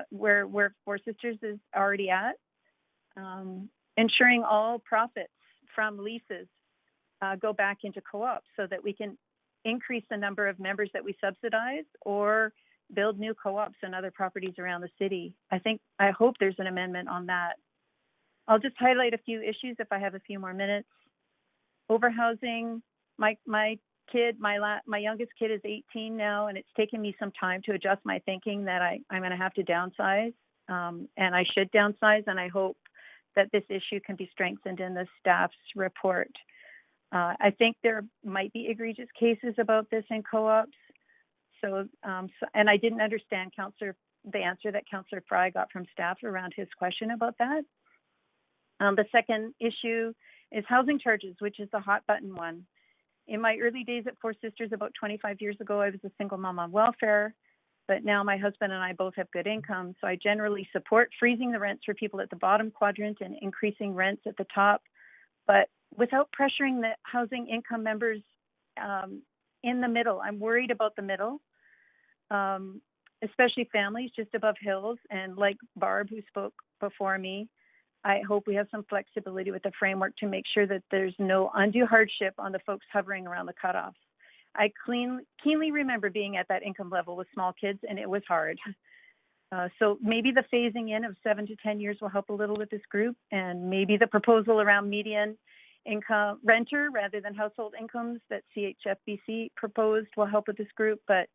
where Four Sisters is already at. Ensuring all profits from leases go back into co-ops so that we can increase the number of members that we subsidize or build new co-ops and other properties around the city. I hope there's an amendment on that. I'll just highlight a few issues if I have a few more minutes. Overhousing. My youngest kid is 18 now, and it's taken me some time to adjust my thinking that I'm going to have to downsize, and I should downsize, and I hope that this issue can be strengthened in the staff's report. I think there might be egregious cases about this in co-ops. And I didn't understand the answer that Councillor Fry got from staff around his question about that. The second issue is housing charges, which is the hot button one. In my early days at Four Sisters, about 25 years ago, I was a single mom on welfare. But now my husband and I both have good income, so I generally support freezing the rents for people at the bottom quadrant and increasing rents at the top, but without pressuring the housing income members in the middle. I'm worried about the middle, especially families just above hills. And like Barb, who spoke before me, I hope we have some flexibility with the framework to make sure that there's no undue hardship on the folks hovering around the cutoffs. I keenly remember being at that income level with small kids, and it was hard. So maybe the phasing in of 7 to 10 years will help a little with this group, and maybe the proposal around median income renter rather than household incomes that CHFBC proposed will help with this group. But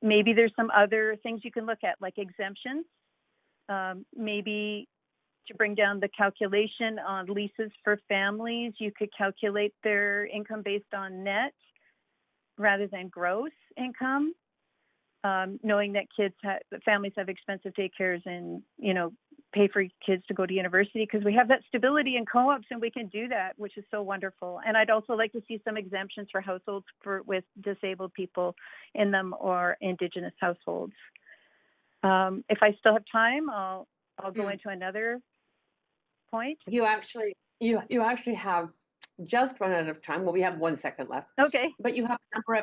maybe there's some other things you can look at, like exemptions, maybe to bring down the calculation on leases for families. You could calculate their income based on net rather than gross income, knowing that families have expensive daycares and, pay for kids to go to university, because we have that stability in co-ops and we can do that, which is so wonderful. And I'd also like to see some exemptions for households with disabled people in them or Indigenous households. If I still have time, I'll go into another point. You actually have just run out of time. Well, we have 1 second left. Okay. But you have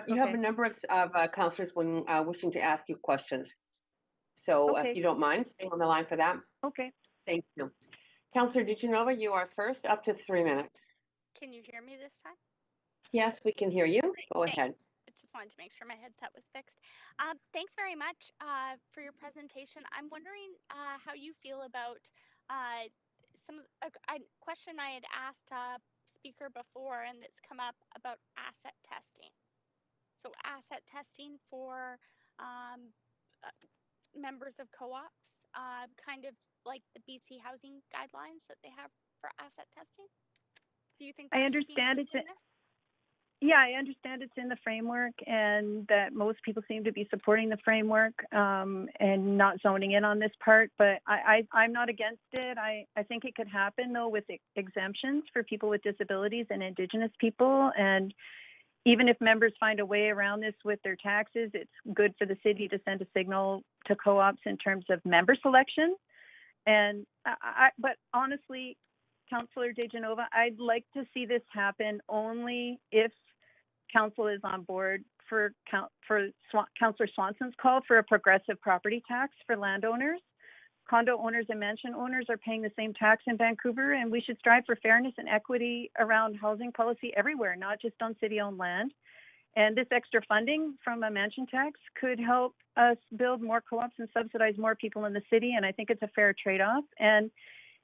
a number of councillors wishing to ask you questions. So if you don't mind, stay on the line for that. Okay. Thank you. Councillor DiGenova, you are first, up to 3 minutes. Can you hear me this time? Yes, we can hear you. Go Thanks. ahead. I just wanted to make sure my headset was fixed. Thanks very much for your presentation. I'm wondering how you feel about a question I had asked speaker before, and it's come up about asset testing. So asset testing for members of co-ops. kind of like the BC housing guidelines that they have for asset testing? Do you think that I should be understand included in this? Yeah, I understand it's in the framework and that most people seem to be supporting the framework and not zoning in on this part, but I'm not against it. I think it could happen, though, with exemptions for people with disabilities and Indigenous people. And even if members find a way around this with their taxes, it's good for the city to send a signal to co-ops in terms of member selection. And but honestly, Councillor DeGenova, I'd like to see this happen only if Council is on board for Councillor Swanson's call for a progressive property tax for landowners. Condo owners and mansion owners are paying the same tax in Vancouver, and we should strive for fairness and equity around housing policy everywhere, not just on city-owned land. And this extra funding from a mansion tax could help us build more co-ops and subsidize more people in the city, and I think it's a fair trade-off. And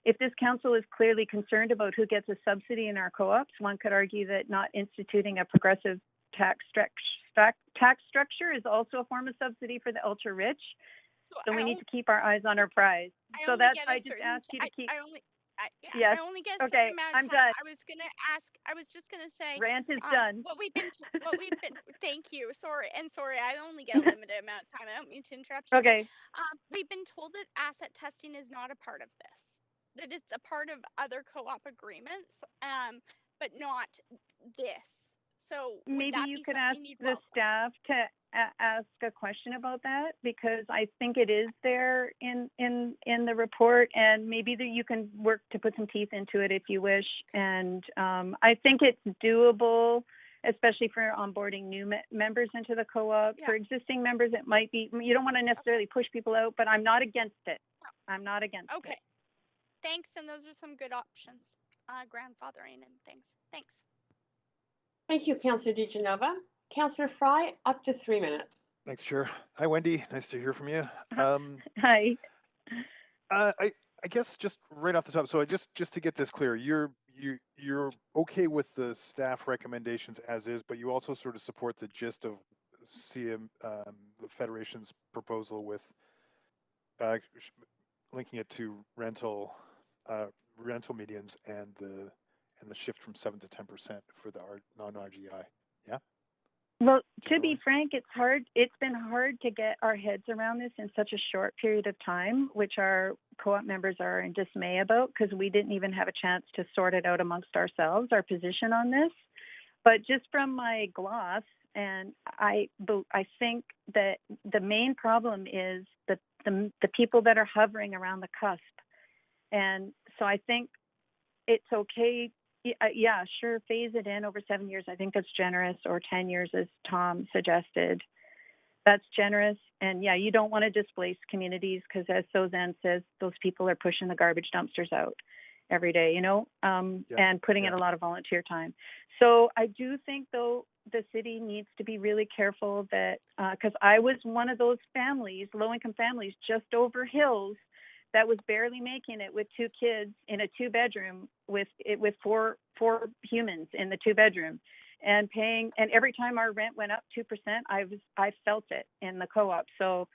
if this council is clearly concerned about who gets a subsidy in our co-ops, one could argue that not instituting a progressive tax structure is also a form of subsidy for the ultra-rich. So we need to keep our eyes on our prize. So that's, I just asked you to keep. Yes. I only get a Okay, certain amount I'm of time. done. I was just gonna say. Rant is done. Thank you. Sorry, I only get a limited amount of time. I don't mean to interrupt you. Okay. But, we've been told that asset testing is not a part of this. That it's a part of other co-op agreements, but not this. So maybe you could ask the staff to ask a question about that, because I think it is there in the report, and maybe that you can work to put some teeth into it if you wish. And I think it's doable, especially for onboarding new members into the co-op. Yeah. For existing members, it might be, you don't want to necessarily push people out, but I'm not against it. I'm not against it. Okay. Thanks, and those are some good options. Grandfathering and things. Thanks. Thank you, Councillor DeGenova. Councillor Fry, up to 3 minutes. Thanks, Chair. Hi, Wendy. Nice to hear from you. Hi. I guess just right off the top, so just to get this clear, you're okay with the staff recommendations as is, but you also sort of support the gist of the Federation's proposal with linking it to rental medians and the shift from 7 to 10% for the non-RGI. Yeah. Well, to be frank, it's hard. It's been hard to get our heads around this in such a short period of time, which our co-op members are in dismay about, because we didn't even have a chance to sort it out amongst ourselves, our position on this. But just from my gloss, and I think that the main problem is the people that are hovering around the cusp. And so I think it's okay. Yeah, sure, phase it in over 7 years. I think that's generous, or 10 years, as Tom suggested. That's generous. And yeah, you don't want to displace communities, because as Suzanne says, those people are pushing the garbage dumpsters out every day, and putting in a lot of volunteer time. So I do think, though, the city needs to be really careful that, because I was one of those families, low-income families, just over Hills, that was barely making it with 2 kids in a 2-bedroom with four humans in the 2-bedroom, and paying. And every time our rent went up 2%, I felt it in the co-op. So,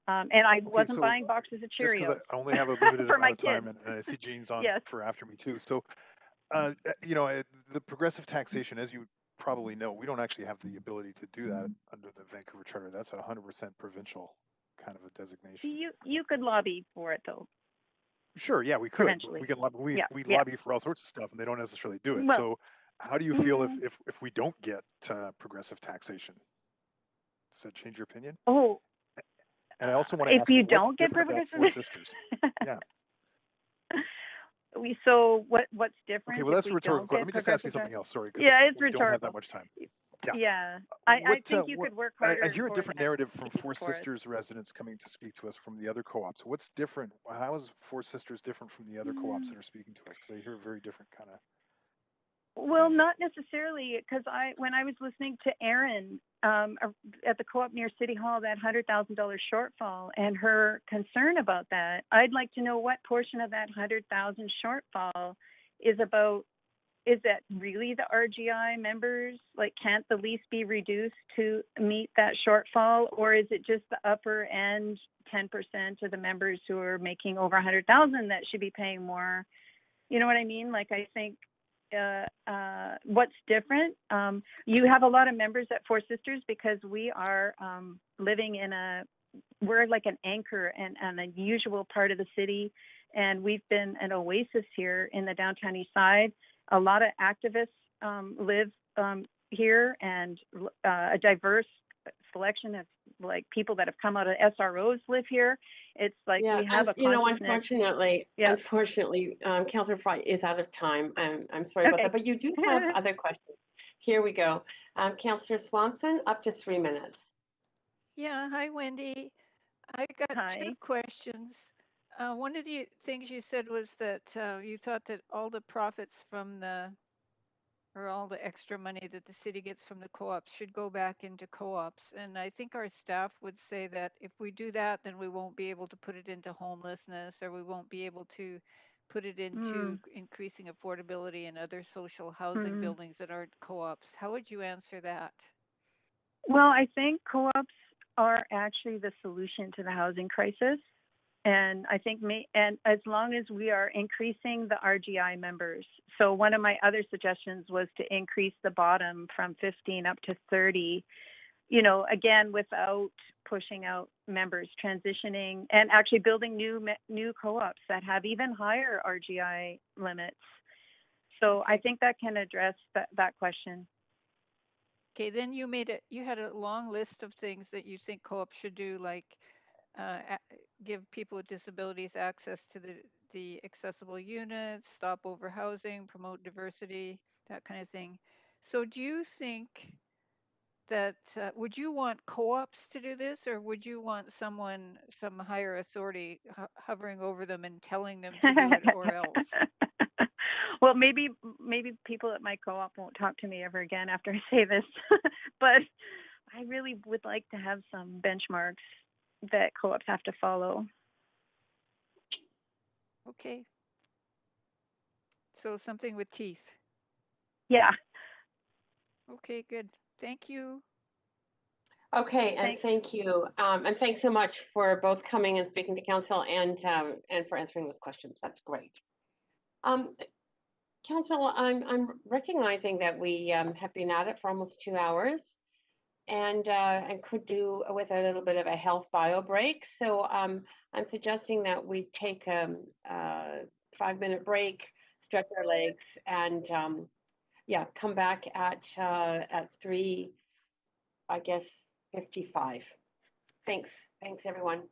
and I wasn't buying boxes of Cheerios. Just 'cause I only have a limited amount of time, and I see Jean's on for after me too. So, the progressive taxation, as you probably know, we don't actually have the ability to do that under the Vancouver Charter. That's 100% provincial kind of a designation. You could lobby for it, though. Sure, yeah, we could. We can lobby. We lobby for all sorts of stuff, and they don't necessarily do it. Well, so, how do you feel if we don't get progressive taxation? Does that change your opinion? Oh, and I also want to ask, if you don't get progressive, Four Sisters. Yeah. So what's different? Okay, well, that's a rhetorical question. Let me just ask you something else. Sorry. Yeah, it's rhetorical. We don't have that much time. Yeah. I think you could work harder. I hear a different narrative from Four Sisters residents coming to speak to us from the other co-ops. What's different? How is Four Sisters different from the other co-ops that are speaking to us? Because I hear a very different kind of. Well, not necessarily, because when I was listening to Erin at the co-op near City Hall, that $100,000 shortfall, and her concern about that, I'd like to know what portion of that $100,000 shortfall is about is that really the RGI members? Like, can't the lease be reduced to meet that shortfall, or is it just the upper end 10% of the members who are making over 100,000 that should be paying more? You know what I mean? Like, I think what's different? You have a lot of members at Four Sisters because we are living in we're like an anchor and an unusual part of the city, and we've been an oasis here in the downtown east side. A lot of activists live here, and a diverse selection of like people that have come out of SROs live here. It's like we have a unfortunately, Councillor Fry is out of time. I'm sorry about that, but you do have other questions. Here we go. Councillor Swanson, up to 3 minutes. Yeah, hi Wendy. I got two questions. One of the things you said was that you thought that all the profits from all the extra money that the city gets from the co-ops should go back into co-ops. And I think our staff would say that if we do that, then we won't be able to put it into homelessness, or we won't be able to put it into increasing affordability in other social housing buildings that aren't co-ops. How would you answer that? Well, I think co-ops are actually the solution to the housing crisis. And I think, and as long as we are increasing the RGI members, so one of my other suggestions was to increase the bottom from 15 up to 30, you know, again, without pushing out members, transitioning and actually building new co-ops that have even higher RGI limits. So I think that can address that question. Okay, then you had a long list of things that you think co-ops should do, like give people with disabilities access to the accessible units, stop overhousing, promote diversity, that kind of thing. So do you think that, would you want co-ops to do this, or would you want some higher authority hovering over them and telling them to do it, or else? Well, maybe people at my co-op won't talk to me ever again after I say this, but I really would like to have some benchmarks that co-ops have to follow. Okay. So something with teeth. Yeah. Okay, good. Thank you. Okay, and thank you. And thanks so much for both coming and speaking to council and for answering those questions. That's great. Council, I'm recognizing that we have been at it for almost 2 hours, and could do with a little bit of a health bio break. So I'm suggesting that we take a 5-minute break, stretch our legs, and come back at 3, I guess, 55. Thanks everyone.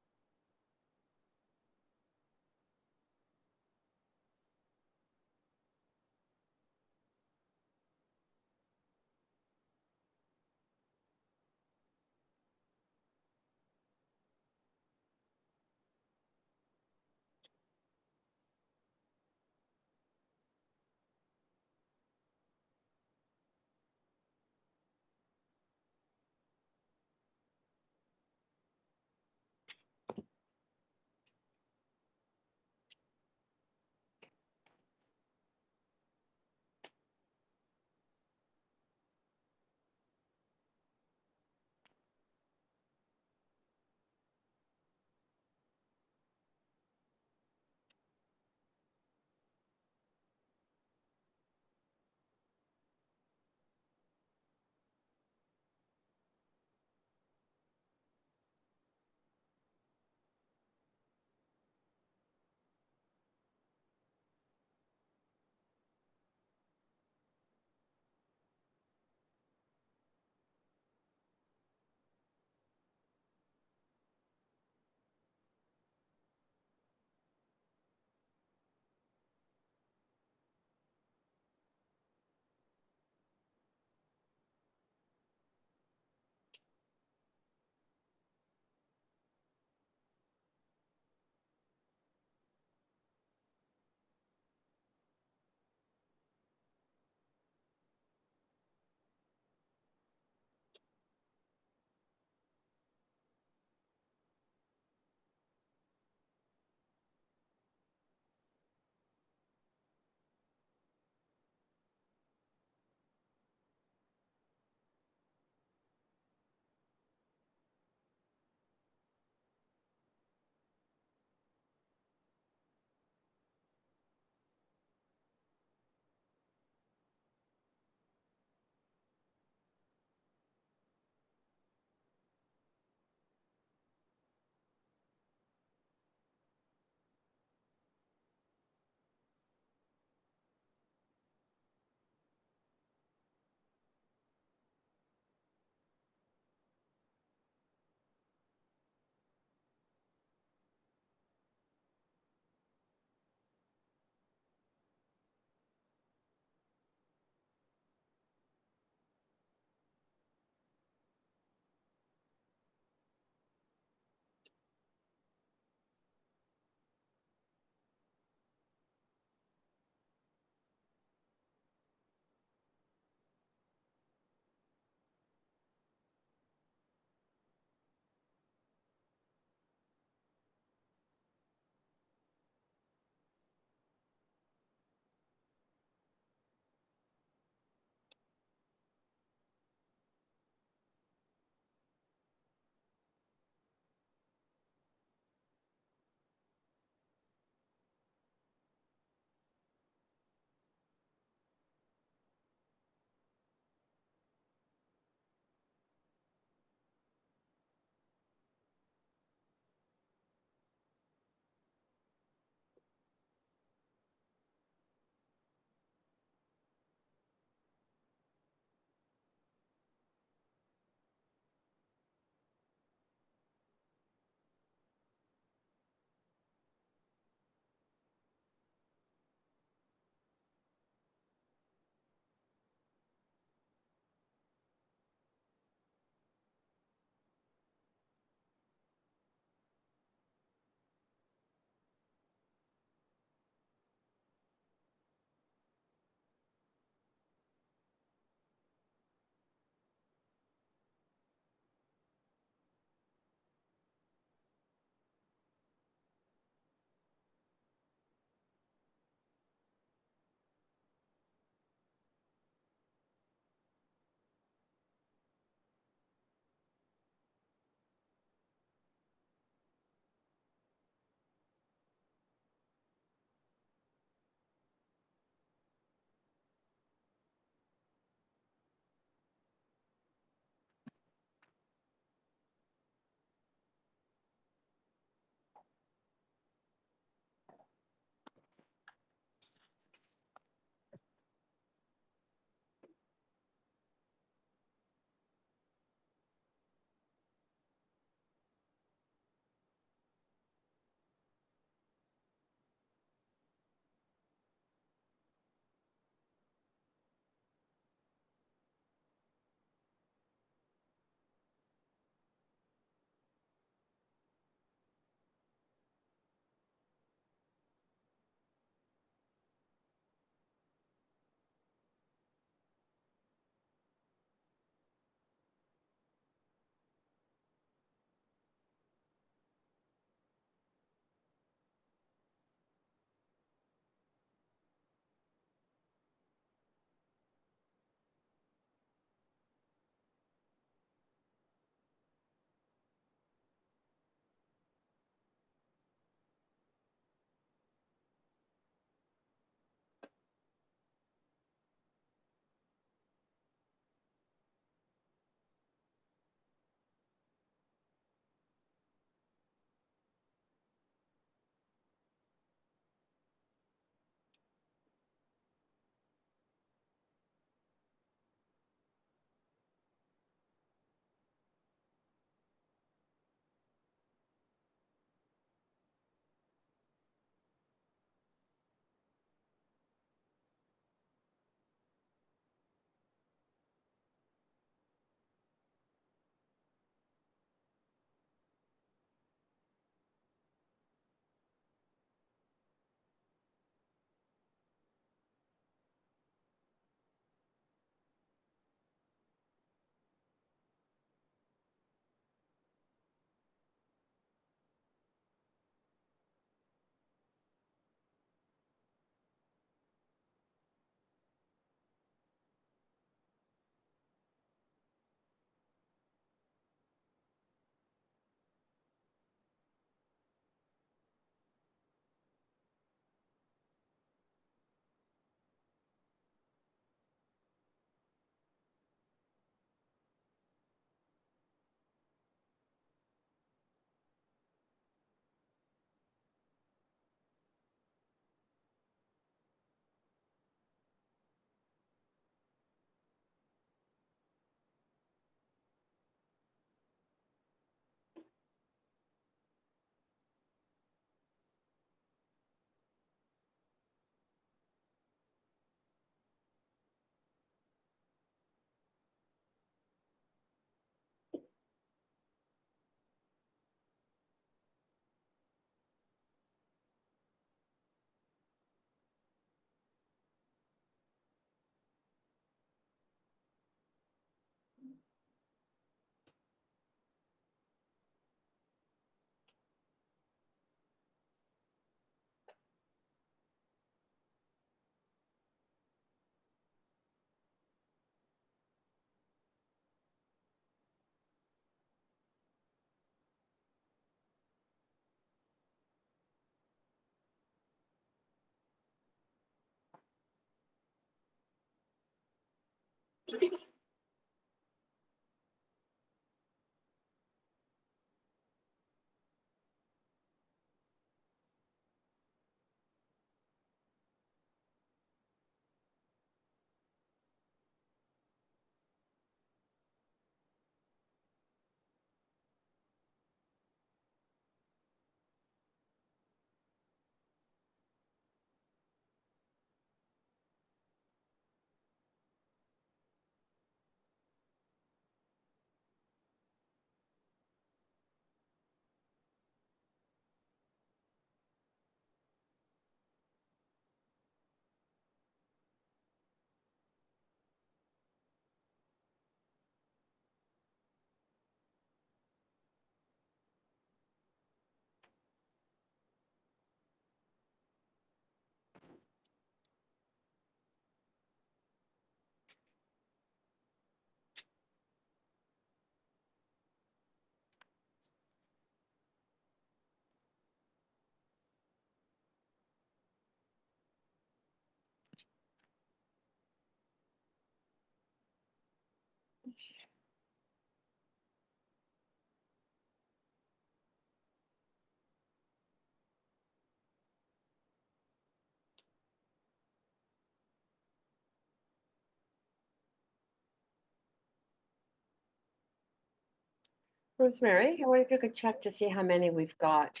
Rosemary, I wonder if you could check to see how many we've got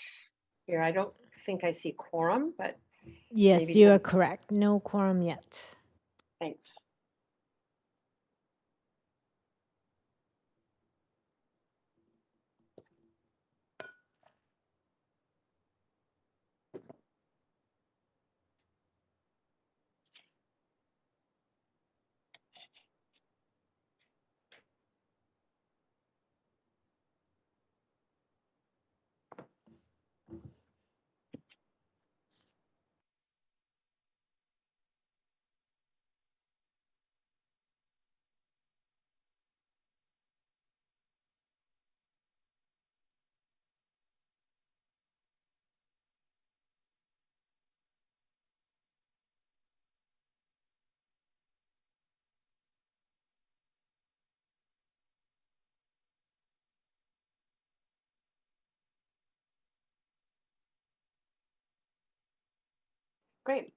here. I don't think I see quorum, but Yes, maybe you some. are correct. No quorum yet. Thanks. Great.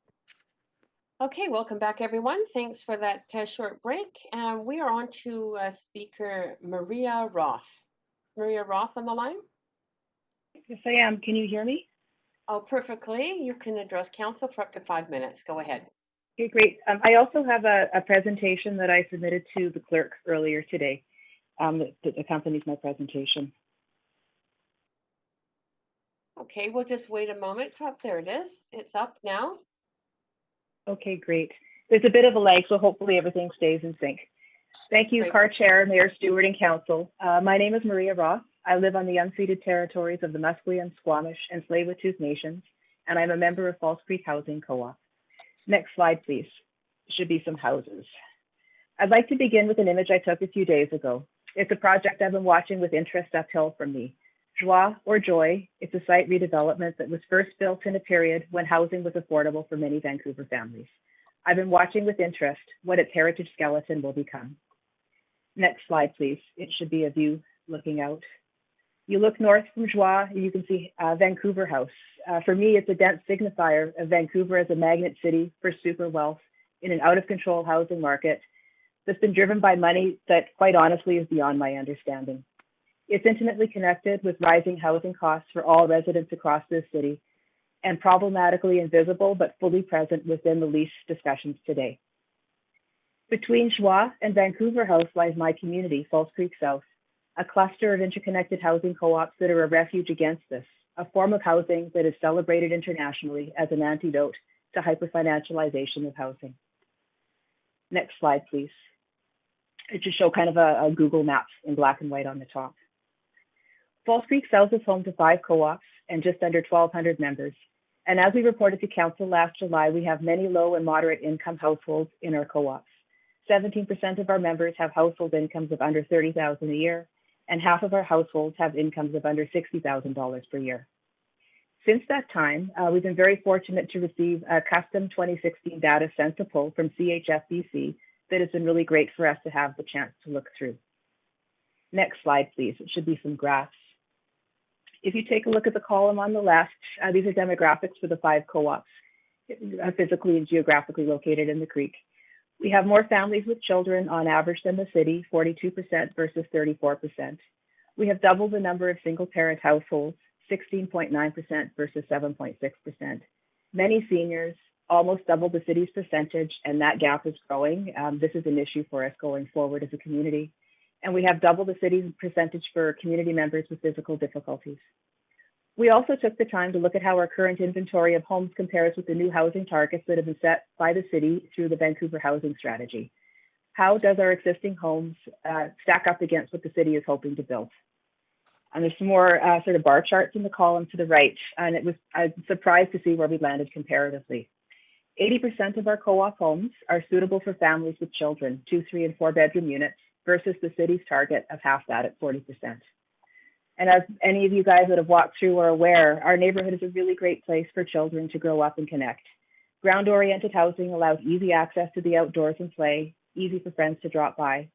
Okay, welcome back, everyone. Thanks for that short break. We are on to speaker Maria Roth. Maria Roth on the line? Yes, I am. Can you hear me? Oh, perfectly. You can address council for up to 5 minutes. Go ahead. Okay, great. I also have a presentation that I submitted to the clerk earlier today that accompanies my presentation. Okay, we'll just wait a moment. Oh, there it is. It's up now. Okay, great. There's a bit of a lag, so hopefully everything stays in sync. Thank you, Carr Chair, Mayor Stewart, and Council. My name is Maria Roth. I live on the unceded territories of the Musqueam, Squamish, and Tsleil-Waututh Nations, and I'm a member of False Creek Housing Co-op. Next slide, please. Should be some houses. I'd like to begin with an image I took a few days ago. It's a project I've been watching with interest uphill from me. Joie or Joy, it's a site redevelopment that was first built in a period when housing was affordable for many Vancouver families. I've been watching with interest what its heritage skeleton will become. Next slide, please. It should be a view looking out. You look north from Joie, you can see Vancouver House. For me, it's a dense signifier of Vancouver as a magnet city for super wealth in an out-of-control housing market that's been driven by money that, quite honestly, is beyond my understanding. It's intimately connected with rising housing costs for all residents across this city and problematically invisible but fully present within the lease discussions today. Between Joie and Vancouver House lies my community, False Creek South, a cluster of interconnected housing co-ops that are a refuge against this, a form of housing that is celebrated internationally as an antidote to hyperfinancialization of housing. Next slide, please. It should show kind of a Google Maps in black and white on the top. False Creek South is home to 5 co-ops and just under 1,200 members. And as we reported to Council last July, we have many low and moderate income households in our co-ops. 17% of our members have household incomes of under $30,000 a year, and half of our households have incomes of under $60,000 per year. Since that time, we've been very fortunate to receive a custom 2016 data census poll from CHFBC that has been really great for us to have the chance to look through. Next slide, please. It should be some graphs. If you take a look at the column on the left, these are demographics for the 5 co-ops physically and geographically located in the Creek. We have more families with children on average than the city, 42% versus 34%. We have double the number of single-parent households, 16.9% versus 7.6%. Many seniors, almost double the city's percentage, and that gap is growing. This is an issue for us going forward as a community. And we have double the city's percentage for community members with physical difficulties. We also took the time to look at how our current inventory of homes compares with the new housing targets that have been set by the city through the Vancouver Housing Strategy. How does our existing homes stack up against what the city is hoping to build? And there's some more sort of bar charts in the column to the right, and I'm surprised to see where we landed comparatively. 80% of our co-op homes are suitable for families with children, 2, 3, and 4 bedroom units, versus the city's target of half that at 40%. And as any of you guys that have walked through are aware, our neighborhood is a really great place for children to grow up and connect. Ground-oriented housing allows easy access to the outdoors and play, easy for friends to drop by.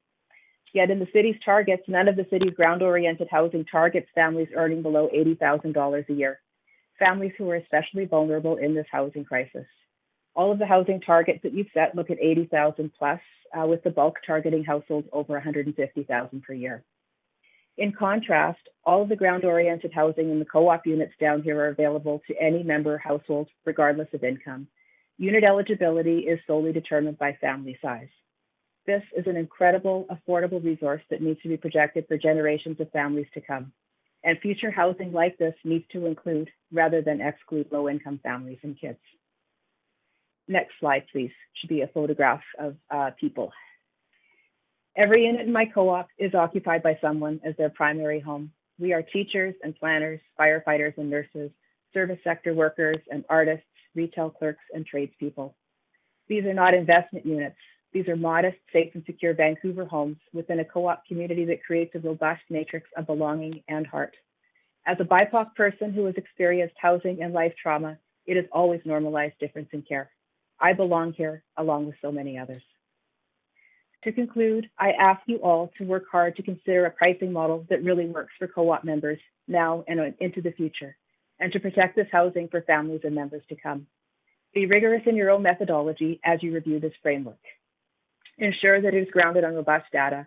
Yet in the city's targets, none of the city's ground-oriented housing targets families earning below $80,000 a year, families who are especially vulnerable in this housing crisis. All of the housing targets that you've set look at 80,000 plus, with the bulk targeting households over 150,000 per year. In contrast, all of the ground-oriented housing in the co-op units down here are available to any member household, regardless of income. Unit eligibility is solely determined by family size. This is an incredible, affordable resource that needs to be projected for generations of families to come. And future housing like this needs to include, rather than exclude, low-income families and kids. Next slide, please. Should be a photograph of people. Every unit in my co-op is occupied by someone as their primary home. We are teachers and planners, firefighters and nurses, service sector workers and artists, retail clerks and tradespeople. These are not investment units. These are modest, safe and secure Vancouver homes within a co-op community that creates a robust matrix of belonging and heart. As a BIPOC person who has experienced housing and life trauma, it has always normalized difference in care. I belong here along with so many others. To conclude, I ask you all to work hard to consider a pricing model that really works for co-op members now and into the future, and to protect this housing for families and members to come. Be rigorous in your own methodology as you review this framework. Ensure that it is grounded on robust data,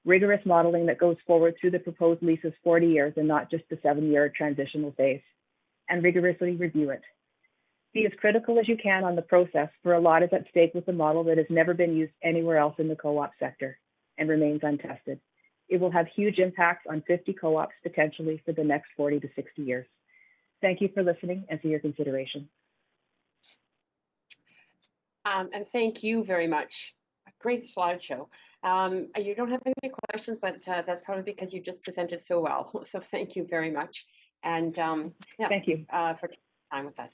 rigorous modeling that goes forward through the proposed lease's 40 years and not just the 7-year transitional phase, and rigorously review it. Be as critical as you can on the process, for a lot is at stake with a model that has never been used anywhere else in the co-op sector and remains untested. It will have huge impacts on 50 co-ops potentially for the next 40 to 60 years. Thank you for listening and for your consideration. And thank you very much. A great slideshow. You don't have any questions, but that's probably because you just presented so well. So thank you very much. And yeah, thank you for taking time with us.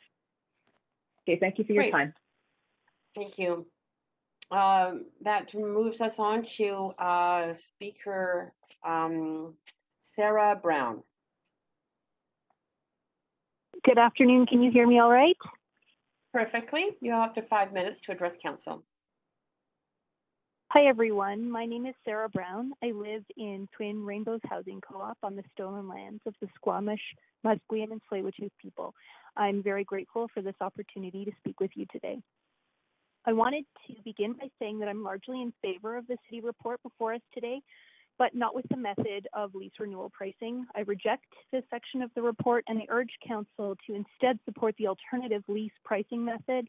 Okay, thank you for your time. Thank you. That moves us on to Speaker Sarah Brown. Good afternoon. Can you hear me all right? Perfectly. You have up to 5 minutes to address council. Hi, everyone. My name is Sarah Brown. I live in Twin Rainbows Housing Co-op on the stolen lands of the Squamish, Musqueam, and Tsleil-Waututh people. I'm very grateful for this opportunity to speak with you today. I wanted to begin by saying that I'm largely in favor of the city report before us today, but not with the method of lease renewal pricing. I reject this section of the report, and I urge council to instead support the alternative lease pricing method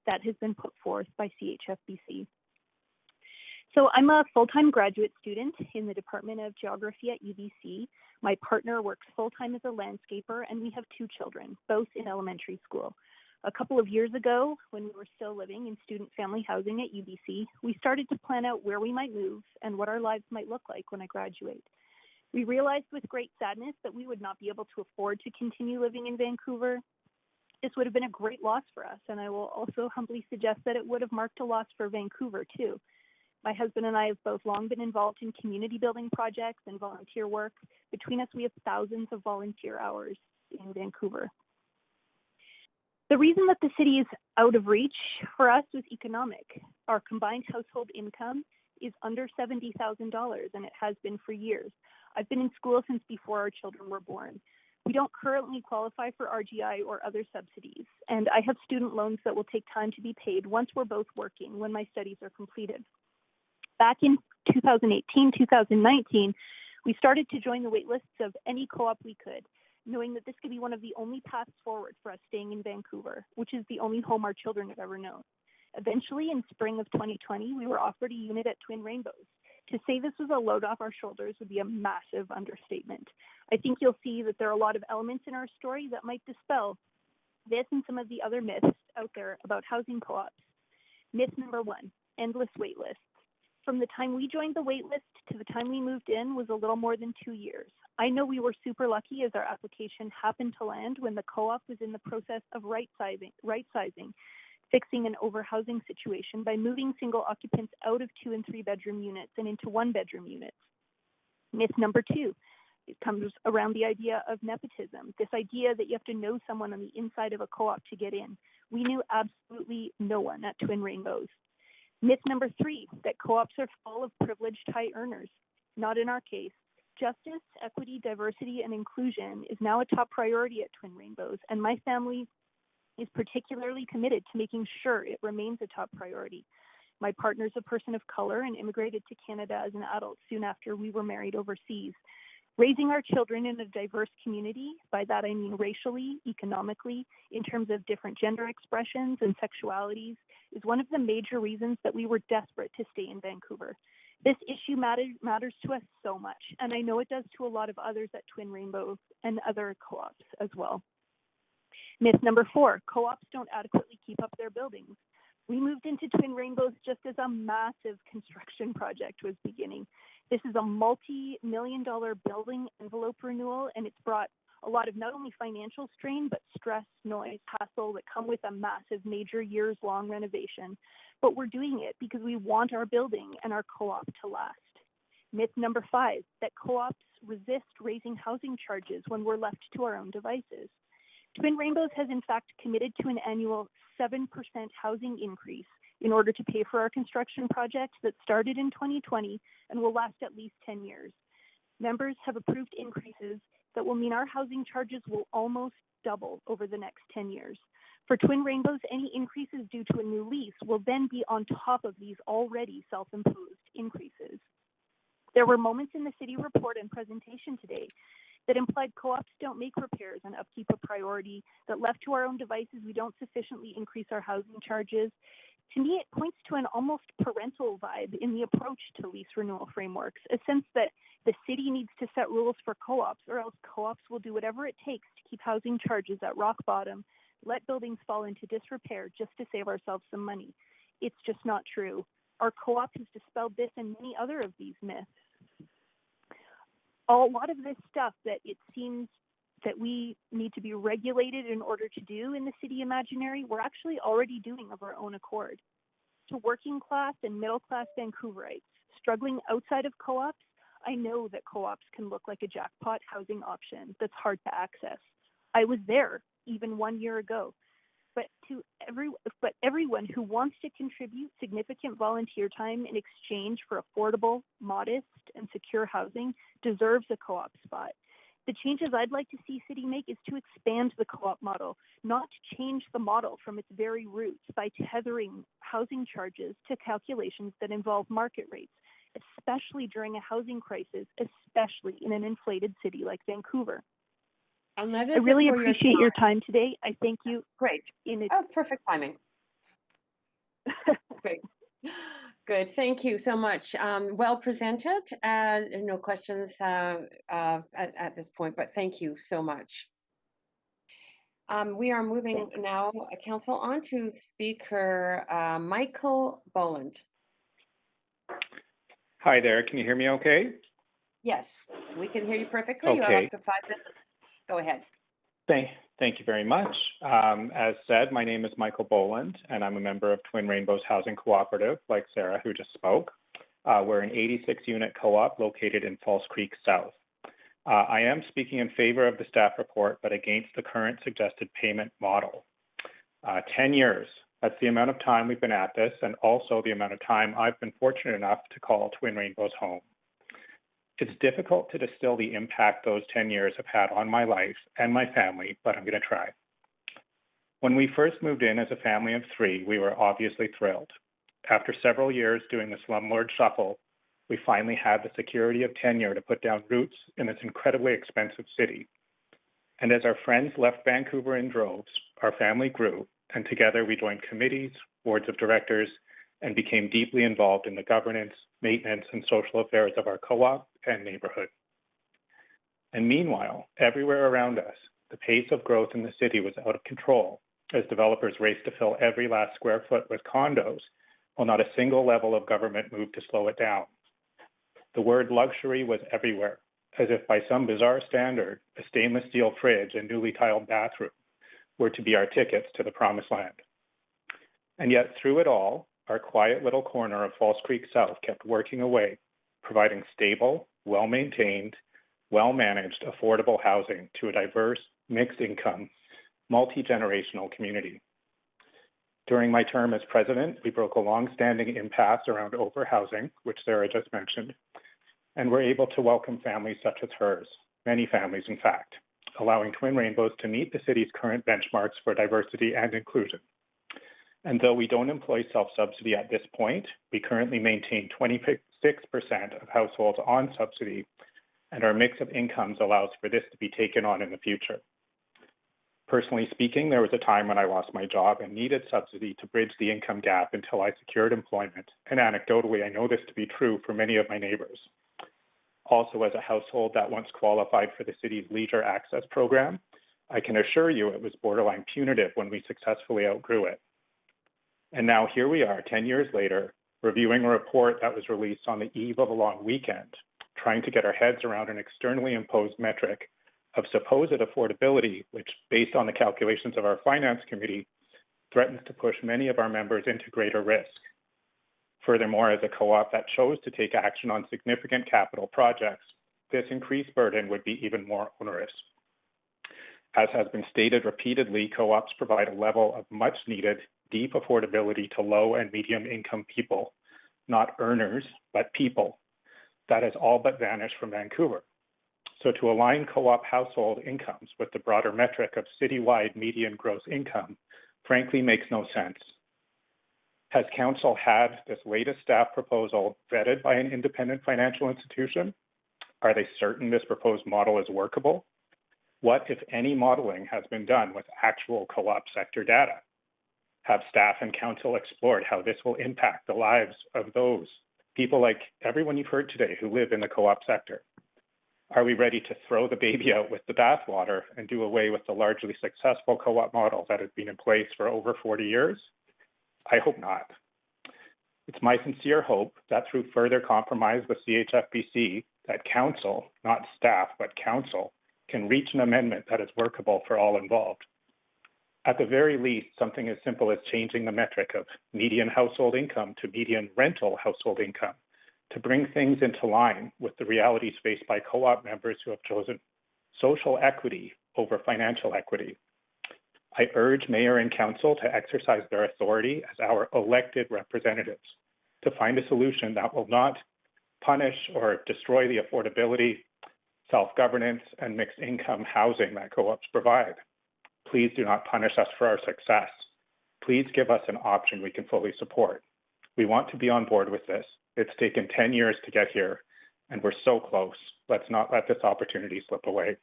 that has been put forth by CHFBC. So I'm a full-time graduate student in the Department of Geography at UBC. My partner works full-time as a landscaper, and we have 2 children, both in elementary school. A couple of years ago, when we were still living in student family housing at UBC, we started to plan out where we might move and what our lives might look like when I graduate. We realized with great sadness that we would not be able to afford to continue living in Vancouver. This would have been a great loss for us, and I will also humbly suggest that it would have marked a loss for Vancouver too. My husband and I have both long been involved in community building projects and volunteer work. Between us, we have thousands of volunteer hours in Vancouver. The reason that the city is out of reach for us was economic. our combined household income is under $70,000, and it has been for years. I've been in school since before our children were born. We don't currently qualify for RGI or other subsidies, and I have student loans that will take time to be paid once we're both working when my studies are completed. Back in 2018, 2019, we started to join the wait lists of any co-op we could, knowing that this could be one of the only paths forward for us staying in Vancouver, which is the only home our children have ever known. Eventually, in spring of 2020, we were offered a unit at Twin Rainbows. To say this was a load off our shoulders would be a massive understatement. I think you'll see that there are a lot of elements in our story that might dispel this and some of the other myths out there about housing co-ops. Myth number 1, endless wait lists. From the time we joined the wait list to the time we moved in was a little more than 2 years. I know we were super lucky as our application happened to land when the co-op was in the process of right-sizing, fixing an overhousing situation by moving single occupants out of 2 and 3 bedroom units and into 1 bedroom units. Myth number 2, it comes around the idea of nepotism, this idea that you have to know someone on the inside of a co-op to get in. We knew absolutely no one at Twin Rainbows. Myth number 3, that co-ops are full of privileged high earners. Not in our case. Justice, equity, diversity, and inclusion is now a top priority at Twin Rainbows, and my family is particularly committed to making sure it remains a top priority. My partner is a person of color and immigrated to Canada as an adult soon after we were married overseas. Raising our children in a diverse community, by that I mean racially, economically, in terms of different gender expressions and sexualities, is one of the major reasons that we were desperate to stay in Vancouver. This issue matters to us so much, and I know it does to a lot of others at Twin Rainbow and other co-ops as well. Myth number 4, co-ops don't adequately keep up their buildings. We moved into Twin Rainbows just as a massive construction project was beginning. This is a multi-million-dollar building envelope renewal, and it's brought a lot of not only financial strain, but stress, noise, hassle that come with a massive, major, years-long renovation. But we're doing it because we want our building and our co-op to last. Myth number 5, that co-ops resist raising housing charges when we're left to our own devices. Twin Rainbows has in fact committed to an annual 7% housing increase in order to pay for our construction project that started in 2020 and will last at least 10 years. Members have approved increases that will mean our housing charges will almost double over the next 10 years. For Twin Rainbows, any increases due to a new lease will then be on top of these already self-imposed increases. There were moments in the city report and presentation today that implied co-ops don't make repairs and upkeep a priority, that left to our own devices, we don't sufficiently increase our housing charges. To me, it points to an almost parental vibe in the approach to lease renewal frameworks, a sense that the city needs to set rules for co-ops, or else co-ops will do whatever it takes to keep housing charges at rock bottom, let buildings fall into disrepair just to save ourselves some money. It's just not true. Our co-op has dispelled this and many other of these myths. A lot of this stuff that it seems that we need to be regulated in order to do in the city imaginary, we're actually already doing of our own accord. To working class and middle class Vancouverites struggling outside of co-ops, I know that co-ops can look like a jackpot housing option that's hard to access. I was there even 1 year ago. But everyone who wants to contribute significant volunteer time in exchange for affordable, modest, and secure housing deserves a co-op spot. The changes I'd like to see City make is to expand the co-op model, not to change the model from its very roots by tethering housing charges to calculations that involve market rates, especially during a housing crisis, especially in an inflated city like Vancouver. I really appreciate your time today. I thank you. Great. Perfect timing. Great. Good. Thank you so much. Well presented. No questions at this point, but thank you so much. We are moving now, Council, on to Speaker Michael Boland. Hi there. Can you hear me okay? Yes, we can hear you perfectly. Okay. You have up to 5 minutes. Go ahead. Thank you very much. As said, my name is Michael Boland, and I'm a member of Twin Rainbows Housing Cooperative, like Sarah, who just spoke. We're an 86-unit co-op located in False Creek South. I am speaking in favor of the staff report, but against the current suggested payment model. 10 years That's the amount of time we've been at this, and also the amount of time I've been fortunate enough to call Twin Rainbows home. It's difficult to distill the impact those 10 years have had on my life and my family, but I'm going to try. When we first moved in as a family of 3, we were obviously thrilled. After several years doing the slumlord shuffle, we finally had the security of tenure to put down roots in this incredibly expensive city. And as our friends left Vancouver in droves, our family grew, and together we joined committees, boards of directors, and became deeply involved in the governance, maintenance, and social affairs of our co-op and neighborhood. And meanwhile, everywhere around us, the pace of growth in the city was out of control as developers raced to fill every last square foot with condos, while not a single level of government moved to slow it down. The word luxury was everywhere, as if by some bizarre standard, a stainless steel fridge and newly tiled bathroom were to be our tickets to the promised land. And yet through it all, our quiet little corner of False Creek South kept working away, providing stable, well-maintained, well-managed, affordable housing to a diverse, mixed-income, multi-generational community. During my term as president, we broke a long-standing impasse around overhousing, which Sarah just mentioned, and were able to welcome families such as hers, many families in fact, allowing Twin Rainbows to meet the city's current benchmarks for diversity and inclusion. And though we don't employ self-subsidy at this point, we currently maintain 26% of households on subsidy, and our mix of incomes allows for this to be taken on in the future. Personally speaking, there was a time when I lost my job and needed subsidy to bridge the income gap until I secured employment, and anecdotally, I know this to be true for many of my neighbors. Also, as a household that once qualified for the city's leisure access program, I can assure you it was borderline punitive when we successfully outgrew it. And now here we are, 10 years later, reviewing a report that was released on the eve of a long weekend, trying to get our heads around an externally imposed metric of supposed affordability, which, based on the calculations of our finance committee, threatens to push many of our members into greater risk. Furthermore, as a co-op that chose to take action on significant capital projects, this increased burden would be even more onerous. As has been stated repeatedly, co-ops provide a level of much needed, deep affordability to low and medium income people, not earners, but people. That has all but vanished from Vancouver. So to align co-op household incomes with the broader metric of citywide median gross income, frankly makes no sense. Has Council had this latest staff proposal vetted by an independent financial institution? Are they certain this proposed model is workable? What, if any, modeling has been done with actual co-op sector data? Have staff and Council explored how this will impact the lives of those people like everyone you've heard today who live in the co-op sector? Are we ready to throw the baby out with the bathwater and do away with the largely successful co-op model that has been in place for over 40 years? I hope not. It's my sincere hope that through further compromise with CHFBC, that Council, not staff, but Council, can reach an amendment that is workable for all involved. At the very least, something as simple as changing the metric of median household income to median rental household income to bring things into line with the realities faced by co-op members who have chosen social equity over financial equity. I urge Mayor and Council to exercise their authority as our elected representatives to find a solution that will not punish or destroy the affordability, self-governance, and mixed income housing that co-ops provide. Please do not punish us for our success. Please give us an option we can fully support. We want to be on board with this. It's taken 10 years to get here, and we're so close. Let's not let this opportunity slip away.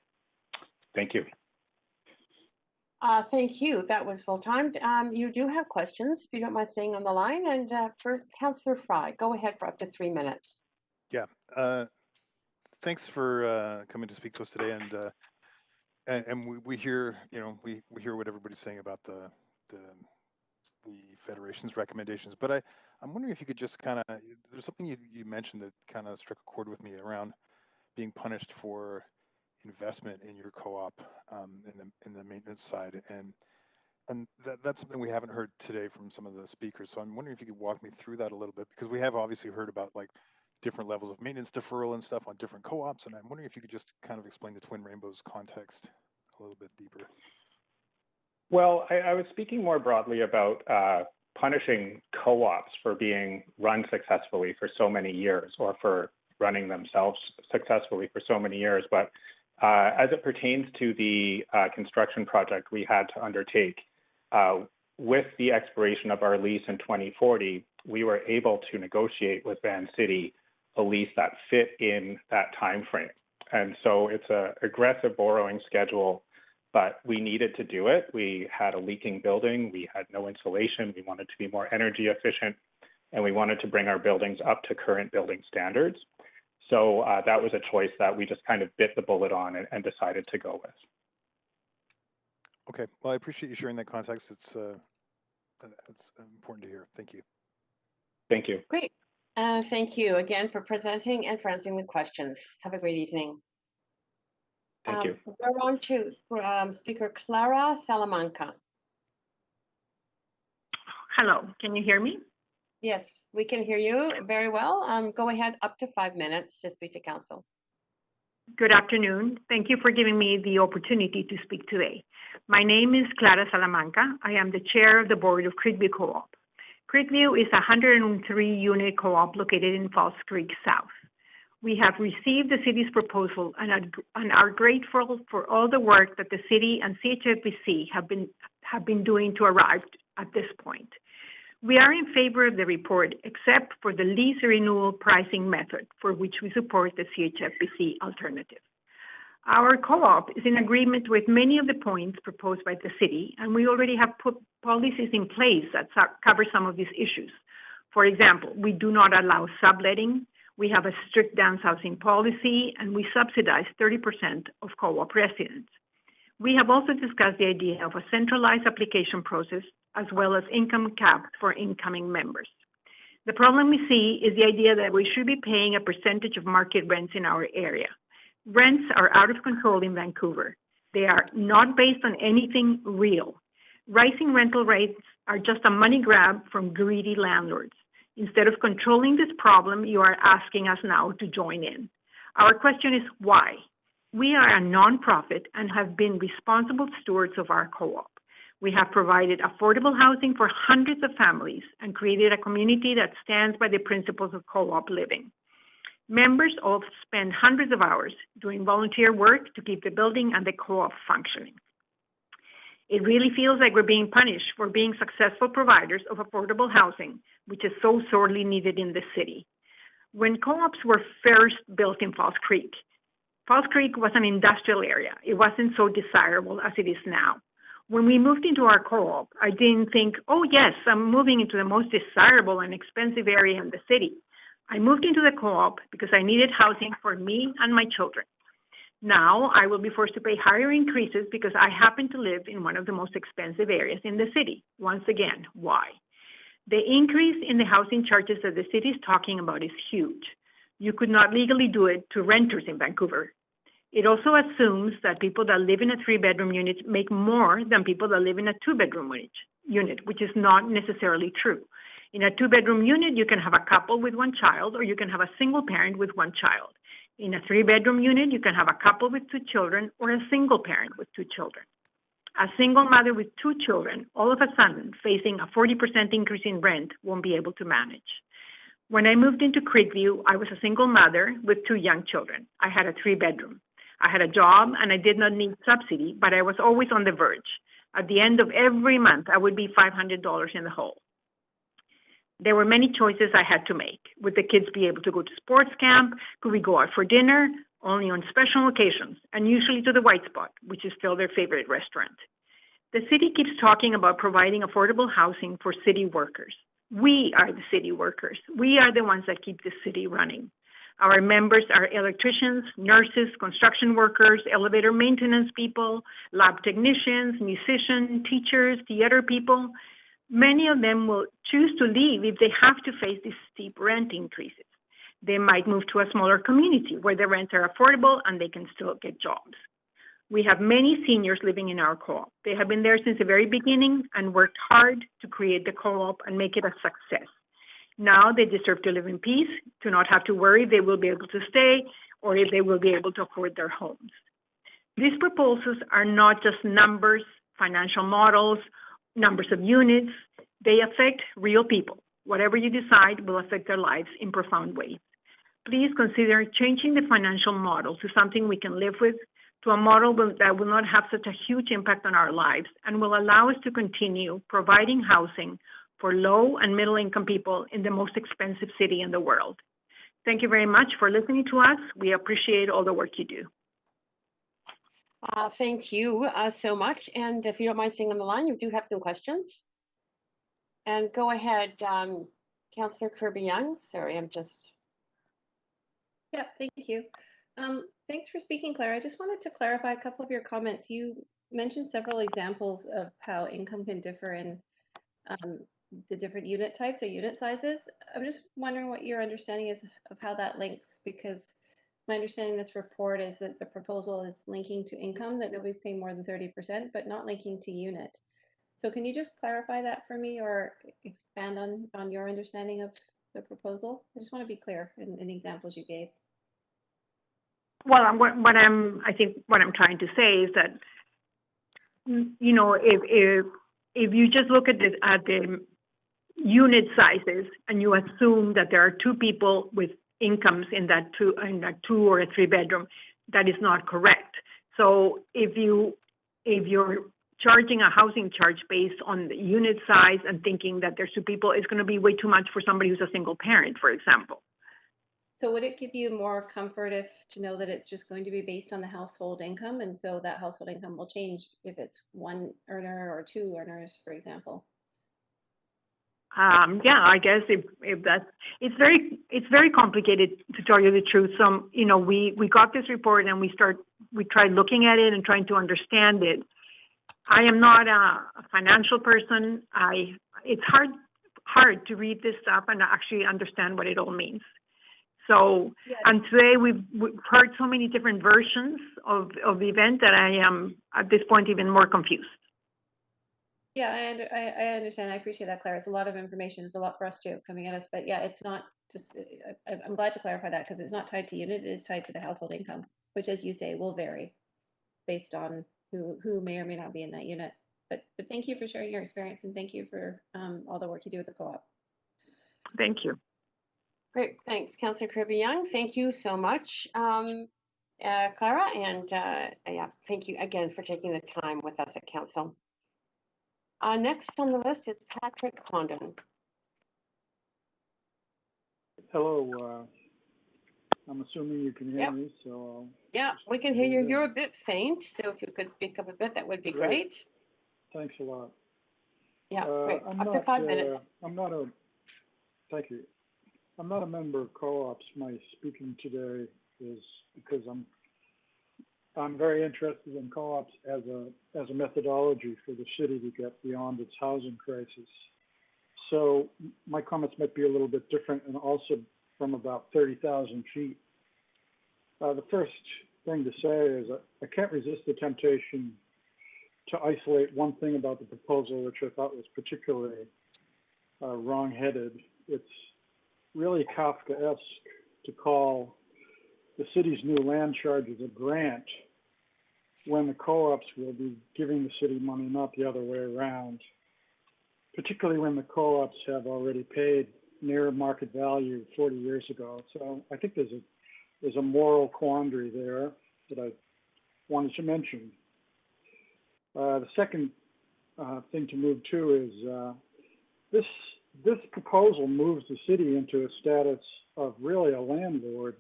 Thank you. Thank you. That was well timed. You do have questions, if you don't mind staying on the line. And for Councillor Fry, go ahead for up to 3 minutes. Yeah. Thanks for coming to speak to us today. And we hear, we hear what everybody's saying about the Federation's recommendations. But I'm wondering if you could just kind of, there's something you mentioned that kind of struck a chord with me around being punished for investment in your co-op in the maintenance side, and that's something we haven't heard today from some of the speakers. So I'm wondering if you could walk me through that a little bit, because we have obviously heard about like different levels of maintenance deferral and stuff on different co-ops, and I'm wondering if you could just kind of explain the Twin Rainbows context a little bit deeper. Well, I was speaking more broadly about punishing co-ops for being run successfully for so many years, or for running themselves successfully for so many years. But as it pertains to the construction project we had to undertake, with the expiration of our lease in 2040, we were able to negotiate with Van City a lease that fit in that time frame. And so it's an aggressive borrowing schedule, but we needed to do it. We had a leaking building, we had no insulation, we wanted to be more energy efficient, and we wanted to bring our buildings up to current building standards. So that was a choice that we just kind of bit the bullet on and decided to go with. Okay, well, I appreciate you sharing that context. It's important to hear. Thank you. Thank you. Great. Thank you again for presenting and for answering the questions. Have a great evening. Thank you. We're on to Speaker Clara Salamanca. Hello, can you hear me? Yes, we can hear you very well. Go ahead, up to 5 minutes to speak to council. Good afternoon. Thank you for giving me the opportunity to speak today. My name is Clara Salamanca. I am the chair of the board of Kirby Co-op. Creekview is a 103-unit co-op located in Falls Creek South. We have received the city's proposal and are grateful for all the work that the city and CHFBC have been doing to arrive at this point. We are in favor of the report, except for the lease renewal pricing method, for which we support the CHFBC alternative. Our co-op is in agreement with many of the points proposed by the city, and we already have put policies in place that cover some of these issues. For example, we do not allow subletting, we have a strict downsizing policy, and we subsidize 30% of co-op residents. We have also discussed the idea of a centralized application process, as well as income cap for incoming members. The problem we see is the idea that we should be paying a percentage of market rents in our area. Rents are out of control in Vancouver. They are not based on anything real. Rising rental rates are just a money grab from greedy landlords. Instead of controlling this problem, you are asking us now to join in. Our question is why? We are a nonprofit and have been responsible stewards of our co-op. We have provided affordable housing for hundreds of families and created a community that stands by the principles of co-op living. Members all spend hundreds of hours doing volunteer work to keep the building and the co-op functioning. It really feels like we're being punished for being successful providers of affordable housing, which is so sorely needed in the city. When co-ops were first built in Falls Creek was an industrial area. It wasn't so desirable as it is now. When we moved into our co-op, I didn't think, oh yes, I'm moving into the most desirable and expensive area in the city. I moved into the co-op because I needed housing for me and my children. Now I will be forced to pay higher increases because I happen to live in one of the most expensive areas in the city. Once again, why? The increase in the housing charges that the city is talking about is huge. You could not legally do it to renters in Vancouver. It also assumes that people that live in a 3-bedroom unit make more than people that live in a 2-bedroom unit, which is not necessarily true. In a 2-bedroom unit, you can have a couple with one child, or you can have a single parent with one child. In a 3-bedroom unit, you can have a couple with 2 children or a single parent with 2 children. A single mother with 2 children, all of a sudden facing a 40% increase in rent, won't be able to manage. When I moved into Creekview, I was a single mother with 2 young children. I had a 3-bedroom. I had a job and I did not need subsidy, but I was always on the verge. At the end of every month, I would be $500 in the hole. There were many choices I had to make. Would the kids be able to go to sports camp? Could we go out for dinner? Only on special occasions, and usually to the White Spot, which is still their favorite restaurant. The city keeps talking about providing affordable housing for city workers. We are the city workers. We are the ones that keep the city running. Our members are electricians, nurses, construction workers, elevator maintenance people, lab technicians, musicians, teachers, theater people. Many of them will choose to leave if they have to face these steep rent increases. They might move to a smaller community where the rents are affordable and they can still get jobs. We have many seniors living in our co-op. They have been there since the very beginning and worked hard to create the co-op and make it a success. Now they deserve to live in peace, to not have to worry if they will be able to stay or if they will be able to afford their homes. These proposals are not just numbers financial models, numbers of units. They affect real people. Whatever you decide will affect their lives in profound ways. Please consider changing the financial model to something we can live with, to a model that will not have such a huge impact on our lives and will allow us to continue providing housing for low and middle income people in the most expensive city in the world. Thank you very much for listening to us. We appreciate all the work you do. Thank you so much. And if you don't mind staying on the line, you do have some questions. And go ahead, Councillor Kirby Young. Sorry, I'm just... Yeah, thank you. Thanks for speaking, Claire. I just wanted to clarify a couple of your comments. You mentioned several examples of how income can differ in the different unit types or unit sizes. I'm just wondering what your understanding is of how that links, because my understanding of this report is that the proposal is linking to income, that nobody's paying more than 30%, but not linking to unit. So can you just clarify that for me or expand on your understanding of the proposal? I just want to be clear in the examples you gave. Well, I think what I'm trying to say is that, you know, if you just look at the unit sizes and you assume that there are two people with incomes in that two or a 3-bedroom, that is not correct. So if you're charging a housing charge based on the unit size and thinking that there's two people, it's going to be way too much for somebody who's a single parent, for example. So would it give you more comfort to know that it's just going to be based on the household income, and so that household income will change if it's one earner or two earners, for example? Yeah, I guess if that's, it's very complicated, to tell you the truth. You know, we got this report and we tried looking at it and trying to understand it. I am not a financial person. It's hard to read this stuff and actually understand what it all means. So, yeah. And today we've heard so many different versions of the event that I am at this point even more confused. Yeah, I understand. I appreciate that, Claire. It's a lot of information. It's a lot for us too coming at us. But yeah, it's not just, I'm glad to clarify that, because it's not tied to unit. It is tied to the household income, which, as you say, will vary based on who may or may not be in that unit. But thank you for sharing your experience, and thank you for all the work you do with the co-op. Thank you. Great, thanks, Councillor Kirby Young. Thank you so much, Clara, and yeah, thank you again for taking the time with us at Council. Next on the list is Patrick Condon. Hello, I'm assuming you can hear me, so... Yeah, we can hear you. You're a bit faint, so if you could speak up a bit, that would be great. Thanks a lot. Yeah, great. Up to 5 minutes. Thank you. I'm not a member of co-ops. My speaking today is because I'm very interested in co-ops as a methodology for the city to get beyond its housing crisis. So my comments might be a little bit different, and also from about 30,000 feet. The first thing to say is I can't resist the temptation to isolate one thing about the proposal, which I thought was particularly wrong-headed. It's really Kafkaesque to call the city's new land charges a grant when the co-ops will be giving the city money, not the other way around, particularly when the co-ops have already paid near market value 40 years ago. So I think there's a moral quandary there that I wanted to mention. The second thing to move to is this proposal moves the city into a status of really a landlord,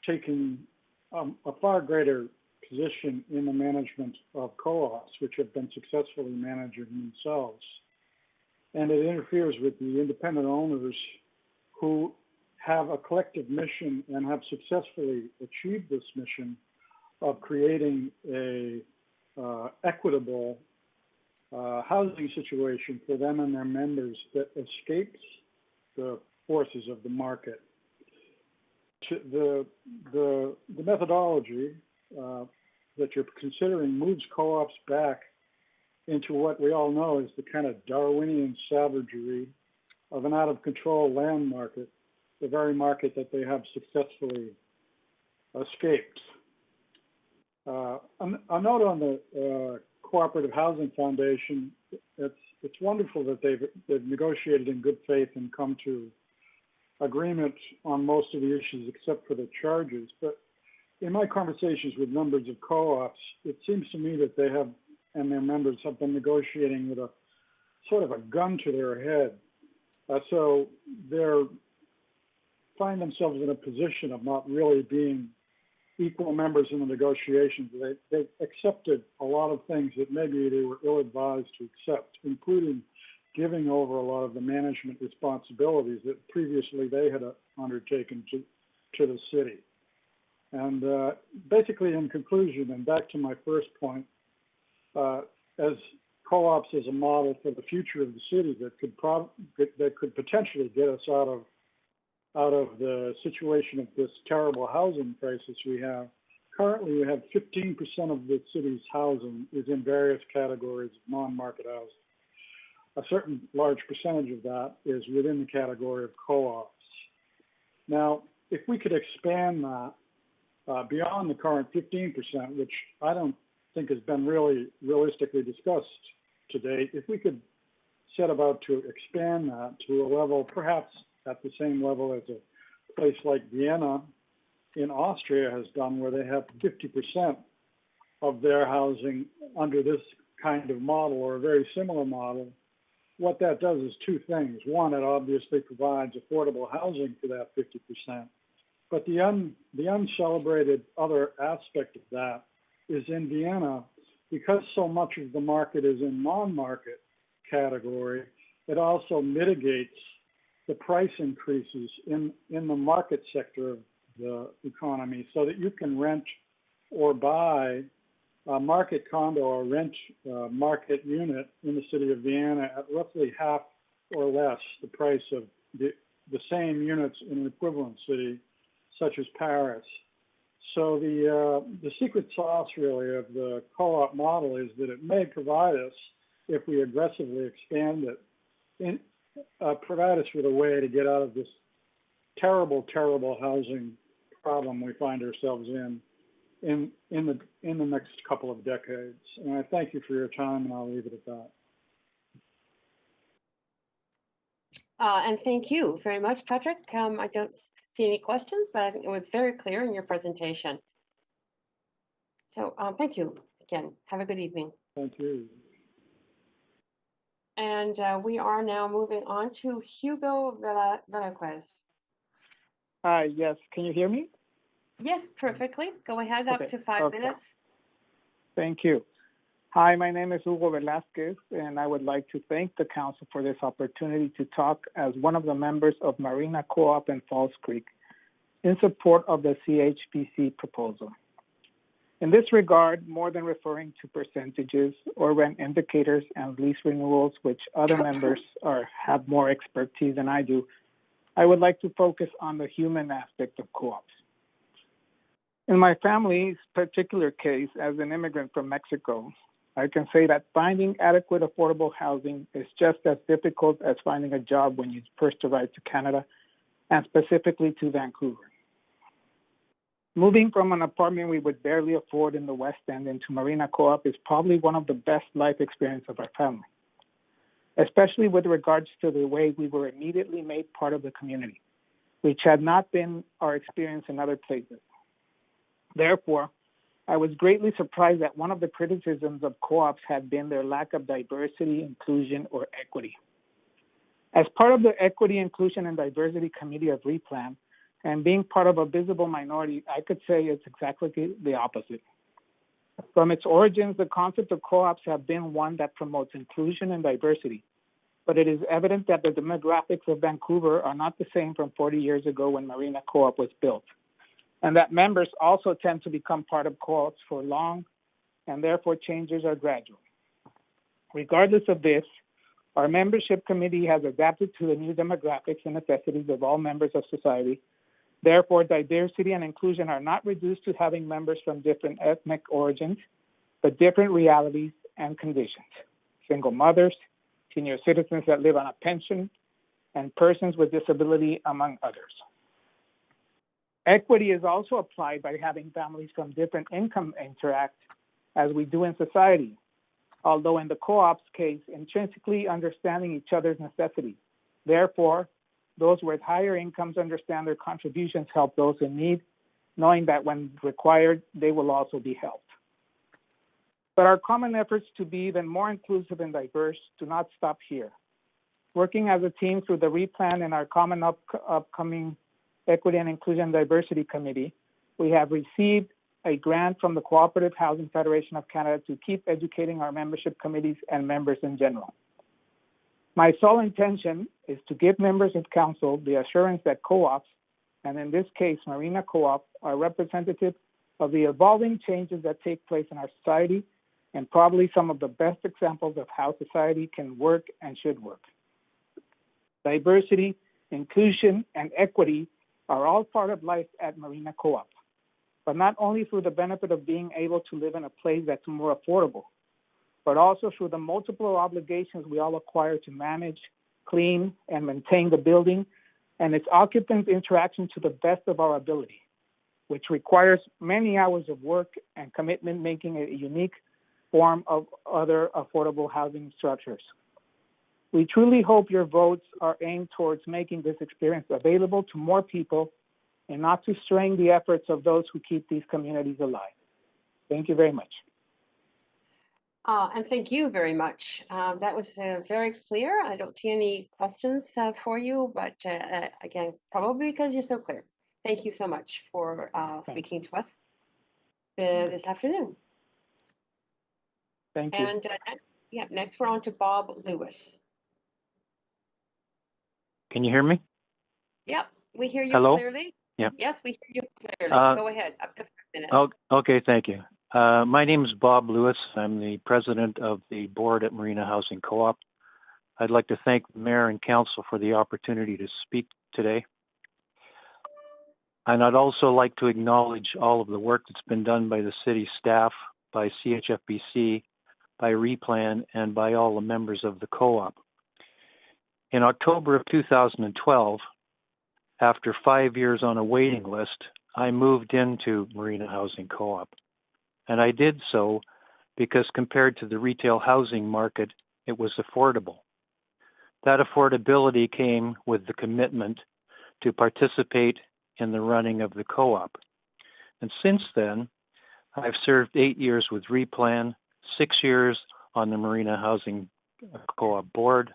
taking a far greater position in the management of co-ops, which have been successfully managing themselves. And it interferes with the independent owners who have a collective mission and have successfully achieved this mission of creating a equitable housing situation for them and their members that escapes the forces of the market. The methodology that you're considering moves co-ops back into what we all know is the kind of Darwinian savagery of an out-of-control land market, the very market that they have successfully escaped. A note on the Cooperative Housing Foundation, it's wonderful that they've negotiated in good faith and come to agreement on most of the issues except for the charges. But in my conversations with members of co-ops, it seems to me that they have, and their members have been negotiating with a sort of a gun to their head. So they're find themselves in a position of not really being equal members in the negotiations. They accepted a lot of things that maybe they were ill-advised to accept, including giving over a lot of the management responsibilities that previously they had undertaken to the city. And basically, in conclusion, and back to my first point, as co-ops as a model for the future of the city that could potentially get us out of the situation of this terrible housing crisis we have. Currently, we have 15% of the city's housing is in various categories of non-market housing. A certain large percentage of that is within the category of co-ops. Now, if we could expand that beyond the current 15%, which I don't think has been really realistically discussed to date, if we could set about to expand that to a level perhaps at the same level as a place like Vienna in Austria has done, where they have 50% of their housing under this kind of model or a very similar model. What that does is two things. One, it obviously provides affordable housing for that 50%. But the uncelebrated other aspect of that is in Vienna, because so much of the market is in non-market category, it also mitigates the price increases in the market sector of the economy, so that you can rent or buy a market condo or rent market unit in the city of Vienna at roughly half or less the price of the same units in an equivalent city such as Paris. So the secret sauce really of the co-op model is that it may provide us, if we aggressively expand it, provide us with a way to get out of this terrible, terrible housing problem we find ourselves in the next couple of decades. And I thank you for your time, and I'll leave it at that. And thank you very much, Patrick. I don't see any questions, but I think it was very clear in your presentation. So thank you again. Have a good evening. Thank you. And we are now moving on to Hugo Velasquez. Hi, yes. Can you hear me? Yes, perfectly. Go ahead, Okay. up to 5 minutes. Thank you. Hi, my name is Hugo Velasquez, and I would like to thank the council for this opportunity to talk as one of the members of Marina Co-op in Falls Creek in support of the CHPC proposal. In this regard, more than referring to percentages or rent indicators and lease renewals, which other members have more expertise than I do, I would like to focus on the human aspect of co-ops. In my family's particular case, as an immigrant from Mexico, I can say that finding adequate affordable housing is just as difficult as finding a job when you first arrive to Canada, and specifically to Vancouver. Moving from an apartment we would barely afford in the West End into Marina Co-op is probably one of the best life experiences of our family, especially with regards to the way we were immediately made part of the community, which had not been our experience in other places. Therefore, I was greatly surprised that one of the criticisms of co-ops had been their lack of diversity, inclusion, or equity. As part of the Equity, Inclusion, and Diversity Committee of Replan, and being part of a visible minority, I could say it's exactly the opposite. From its origins, the concept of co-ops have been one that promotes inclusion and diversity, but it is evident that the demographics of Vancouver are not the same from 40 years ago when Marina Co-op was built, and that members also tend to become part of co-ops for long, and therefore changes are gradual. Regardless of this, our membership committee has adapted to the new demographics and necessities of all members of society. Therefore, diversity and inclusion are not reduced to having members from different ethnic origins, but different realities and conditions. Single mothers, senior citizens that live on a pension, and persons with disability, among others. Equity is also applied by having families from different income interact as we do in society. although in the co-op's case, intrinsically understanding each other's necessities. Therefore, those with higher incomes understand their contributions help those in need, knowing that when required, they will also be helped. But our common efforts to be even more inclusive and diverse do not stop here. Working as a team through the replan and our common upcoming Equity and Inclusion Diversity Committee, we have received a grant from the Cooperative Housing Federation of Canada to keep educating our membership committees and members in general. My sole intention is to give members of council the assurance that co-ops, and in this case, Marina Co-op, are representative of the evolving changes that take place in our society and probably some of the best examples of how society can work and should work. Diversity, inclusion, and equity are all part of life at Marina Co-op, but not only through the benefit of being able to live in a place that's more affordable, but also through the multiple obligations we all acquire to manage, clean, and maintain the building and its occupants' interaction to the best of our ability, which requires many hours of work and commitment, making it a unique form of other affordable housing structures. We truly hope your votes are aimed towards making this experience available to more people and not to strain the efforts of those who keep these communities alive. Thank you very much. And thank you very much. That was very clear. I don't see any questions for you, but again, probably because you're so clear. Thank you so much for speaking to us this afternoon. Thank you. And yeah, next we're on to Bob Lewis. Can you hear me? Yep, we hear you Hello? clearly. Yep. Yes, we hear you clearly. Go ahead, up to 5 minutes. Oh, okay, thank you. My name is Bob Lewis. I'm the president of the board at Marina Housing Co-op. I'd like to thank the mayor and council for the opportunity to speak today. And I'd also like to acknowledge all of the work that's been done by the city staff, by CHFBC, by Replan, and by all the members of the co-op. In October of 2012, after 5 years on a waiting list, I moved into Marina Housing Co-op. And I did so because compared to the retail housing market, it was affordable. That affordability came with the commitment to participate in the running of the co-op. And since then, I've served 8 years with Replan, 6 years on the Marina Housing Co-op board,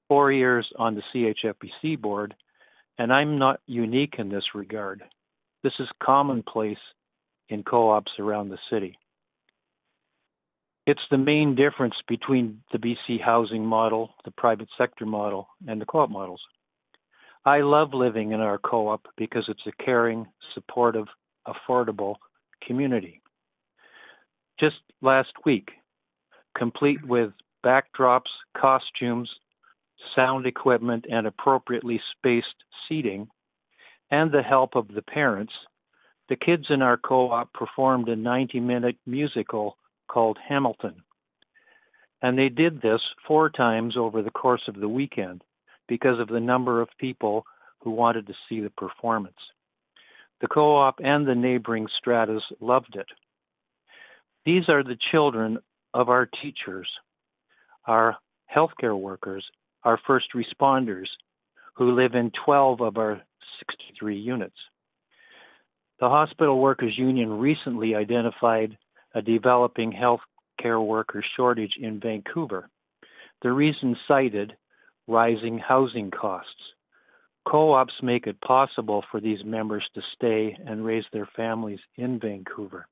4 years on the CHFBC board, and I'm not unique in this regard. This is commonplace in co-ops around the city. It's the main difference between the BC housing model, the private sector model, and the co-op models. I love living in our co-op because it's a caring, supportive, affordable community. Just last week, complete with backdrops, costumes, sound equipment, and appropriately spaced seating, and the help of the parents, the kids in our co-op performed a 90-minute musical called Hamilton. And they did this 4 times over the course of the weekend because of the number of people who wanted to see the performance. The co-op and the neighboring stratas loved it. These are the children of our teachers, our healthcare workers, our first responders, who live in 12 of our 63 units. The Hospital Workers Union recently identified a developing healthcare worker shortage in Vancouver. The reason cited, rising housing costs. Co-ops make it possible for these members to stay and raise their families in Vancouver.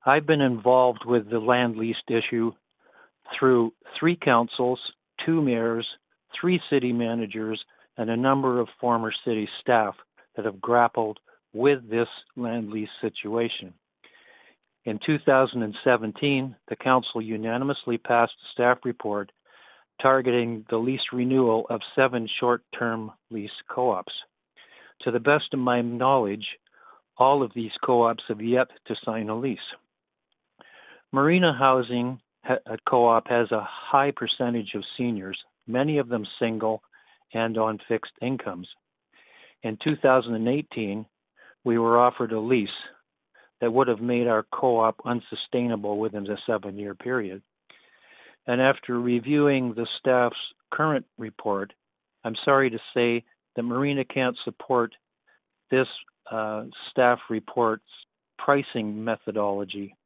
I've been involved with the land lease issue through 3 councils, 2 mayors, 3 city managers, and a number of former city staff that have grappled with this land lease situation. In 2017, the council unanimously passed a staff report targeting the lease renewal of 7 short-term lease co-ops. To the best of my knowledge, all of these co-ops have yet to sign a lease. Marina Housing Co-op has a high percentage of seniors, many of them single and on fixed incomes. In 2018, we were offered a lease that would have made our co-op unsustainable within a 7-year period. And after reviewing the staff's current report, I'm sorry to say that Marina can't support this staff report's pricing methodology.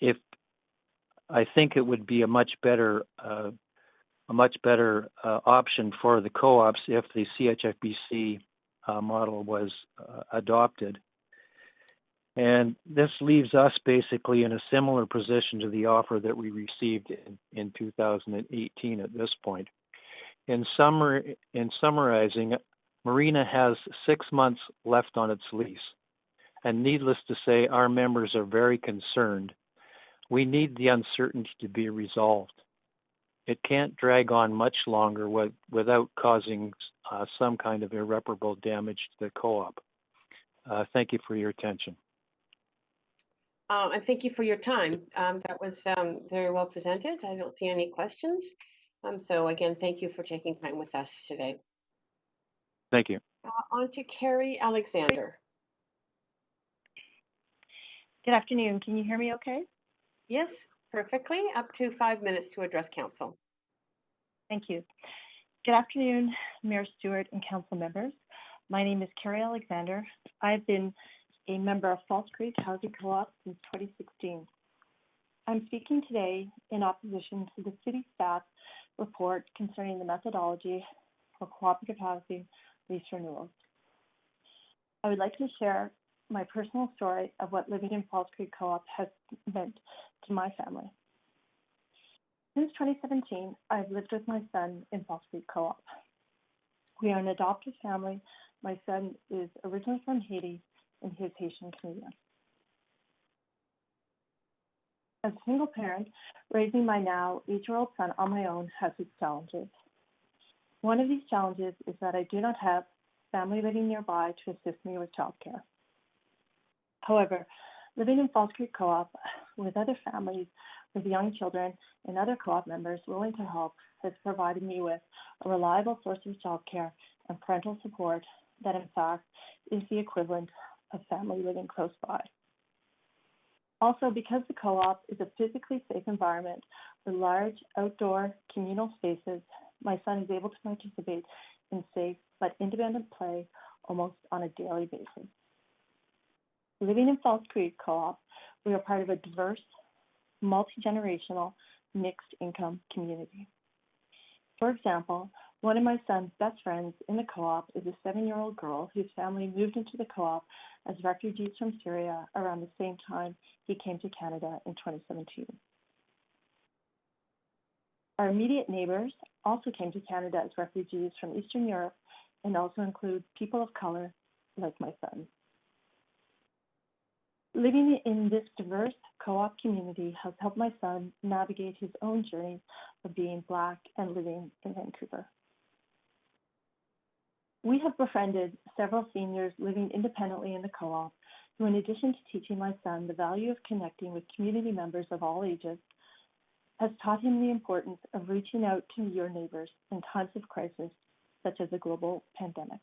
If I think it would be a much better option for the co-ops if the CHFBC model was adopted. And this leaves us basically in a similar position to the offer that we received in 2018 at this point. In summarizing, Marina has 6 months left on its lease. And needless to say, our members are very concerned. We need the uncertainty to be resolved. It can't drag on much longer without causing some kind of irreparable damage to the co-op. Thank you for your attention. And thank you for your time. That was very well presented. I don't see any questions. So again, thank you for taking time with us today. Thank you. On to Carrie Alexander. Good afternoon. Can you hear me okay? Yes, perfectly. Up to 5 minutes to address council. Thank you. Good afternoon, Mayor Stewart and council members. My name is Carrie Alexander. I've been a member of False Creek Housing Co-op since 2016. I'm speaking today in opposition to the city staff report concerning the methodology for cooperative housing lease renewals. I would like to share my personal story of what living in False Creek Co-op has meant to my family. Since 2017, I've lived with my son in False Creek Co-op. We are an adoptive family. My son is originally from Haiti and he is Haitian Canadian. As a single parent, raising my now 8-year-old son on my own has its challenges. One of these challenges is that I do not have family living nearby to assist me with childcare. However, living in False Creek Co-op with other families with young children and other co-op members willing to help has provided me with a reliable source of childcare and parental support that in fact is the equivalent of family living close by. Also, because the co-op is a physically safe environment with large outdoor communal spaces, my son is able to participate in safe but independent play almost on a daily basis. Living in False Creek Co-op, we are part of a diverse, multi-generational, mixed income community. For example, one of my son's best friends in the co-op is a 7-year-old girl whose family moved into the co-op as refugees from Syria around the same time he came to Canada in 2017. Our immediate neighbors also came to Canada as refugees from Eastern Europe and also include people of color like my son. Living in this diverse co-op community has helped my son navigate his own journey of being Black and living in Vancouver. We have befriended several seniors living independently in the co-op who, in addition to teaching my son the value of connecting with community members of all ages, has taught him the importance of reaching out to your neighbors in times of crisis, such as a global pandemic.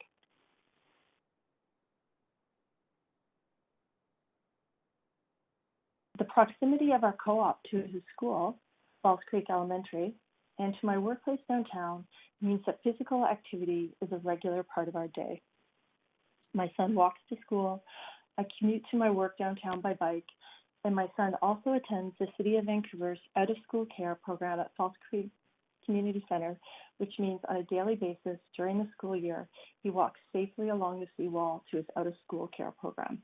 The proximity of our co-op to his school, False Creek Elementary, and to my workplace downtown means that physical activity is a regular part of our day. My son walks to school, I commute to my work downtown by bike, and my son also attends the City of Vancouver's out-of-school care program at False Creek Community Center, which means on a daily basis during the school year, he walks safely along the seawall to his out-of-school care program.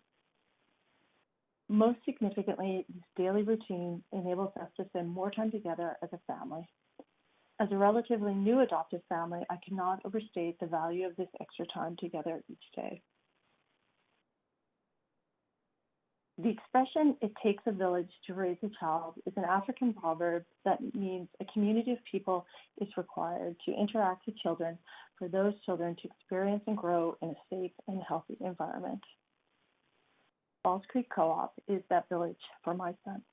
Most significantly, this daily routine enables us to spend more time together as a family. As a relatively new adoptive family, I cannot overstate the value of this extra time together each day. The expression, "it takes a village to raise a child," is an African proverb that means a community of people is required to interact with children for those children to experience and grow in a safe and healthy environment. False Creek Co-op is that village for my son.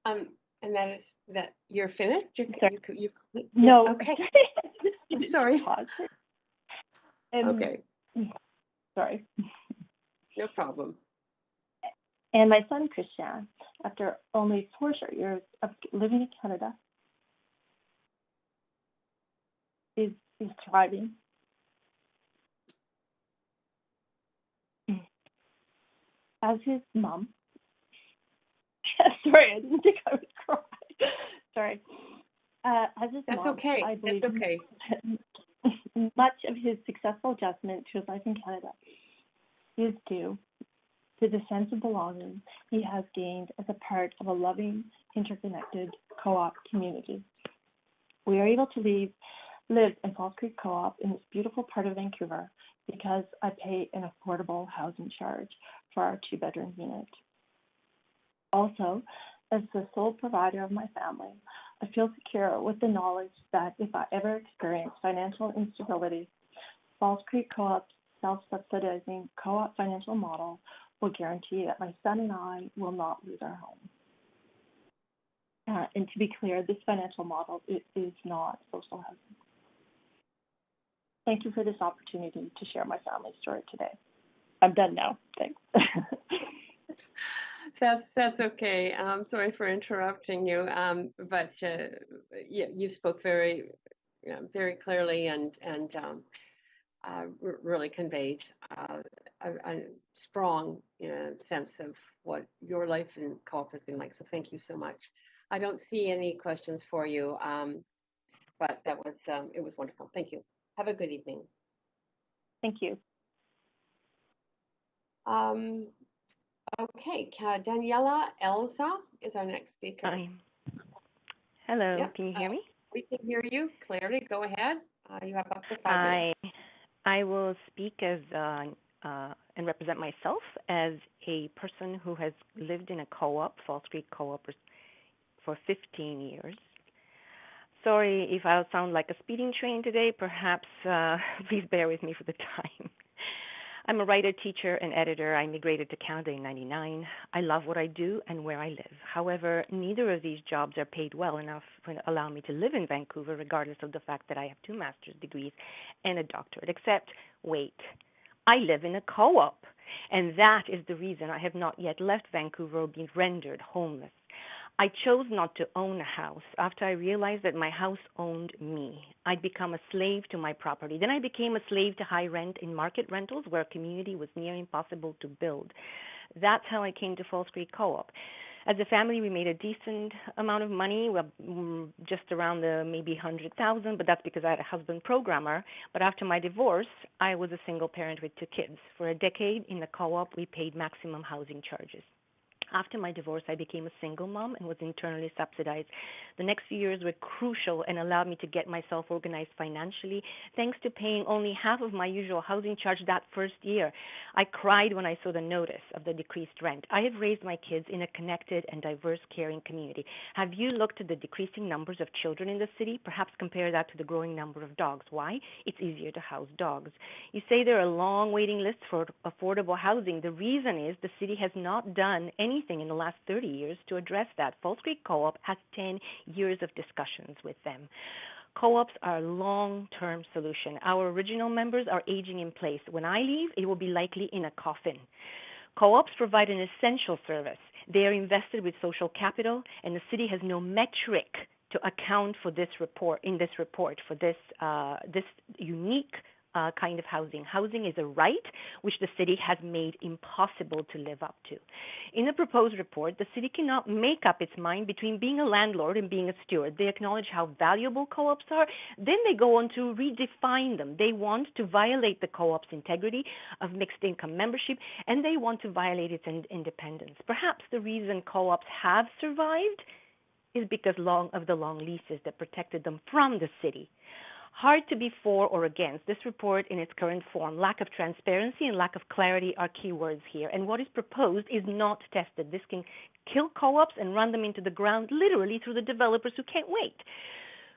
And that is That you're finished? You No. okay. I'm sorry. Pause. Okay, Sorry. no problem. And my son, Christian, after only 4 short years of living in Canada, is thriving. As his mom, sorry, I didn't think I would cry. Sorry. As his That's mom, okay. I believe That's okay. much of his successful adjustment to his life in Canada is due to the sense of belonging he has gained as a part of a loving, interconnected co-op community. We are able to live in Falls Creek Co-op in this beautiful part of Vancouver because I pay an affordable housing charge for our 2-bedroom unit. Also, as the sole provider of my family, I feel secure with the knowledge that if I ever experience financial instability, Falls Creek Co-op's self-subsidizing co-op financial model will guarantee that my son and I will not lose our home. And to be clear, this financial model is not social housing. Thank you for this opportunity to share my family story today. I'm done now. Thanks. That's okay. Sorry for interrupting you, but you spoke very clearly and really conveyed a strong sense of what your life in co-op has been like. So thank you so much. I don't see any questions for you, but that was it was wonderful. Thank you. Have a good evening. Thank you. Okay, Daniela Elza is our next speaker. Hi. Hello, Yep, can you hear me? we can hear you clearly. Go ahead. You have up to 5 minutes. I will speak as and represent myself as a person who has lived in a co-op, Falls Creek Co-op, for 15 years. Sorry if I'll sound like a speeding train today. Perhaps please bear with me for the time. I'm a writer, teacher, and editor. I migrated to Canada in '99. I love what I do and where I live. However, neither of these jobs are paid well enough to allow me to live in Vancouver, regardless of the fact that I have 2 master's degrees and a doctorate. Except, wait, I live in a co-op, and that is the reason I have not yet left Vancouver or been rendered homeless. I chose not to own a house after I realized that my house owned me. I'd become a slave to my property. Then I became a slave to high rent in market rentals where a community was near impossible to build. That's how I came to Falls Creek Co-op. As a family, we made a decent amount of money, just around the maybe 100,000, but that's because I had a husband programmer. But after my divorce, I was a single parent with 2 kids. For a decade in the co-op, we paid maximum housing charges. After my divorce, I became a single mom and was internally subsidized. The next few years were crucial and allowed me to get myself organized financially, thanks to paying only half of my usual housing charge that first year. I cried when I saw the notice of the decreased rent. I have raised my kids in a connected and diverse, caring community. Have you looked at the decreasing numbers of children in the city? Perhaps compare that to the growing number of dogs. Why? It's easier to house dogs. You say there are long waiting lists for affordable housing. The reason is the city has not done anything in the last 30 years to address that. Falls Creek Co-op has 10 years of discussions with them. Co-ops are a long-term solution. Our original members are aging in place. When I leave, it will be likely in a coffin. Co-ops provide an essential service. They are invested with social capital, and the city has no metric to account for this report, for this unique kind of housing. Housing is a right which the city has made impossible to live up to. In the proposed report, the city cannot make up its mind between being a landlord and being a steward. They acknowledge how valuable co-ops are, then they go on to redefine them. They want to violate the co-op's integrity of mixed income membership, and they want to violate its independence. Perhaps the reason co-ops have survived is because of the long leases that protected them from the city. Hard to be for or against. This report in its current form, lack of transparency and lack of clarity are key words here. And what is proposed is not tested. This can kill co-ops and run them into the ground literally through the developers who can't wait.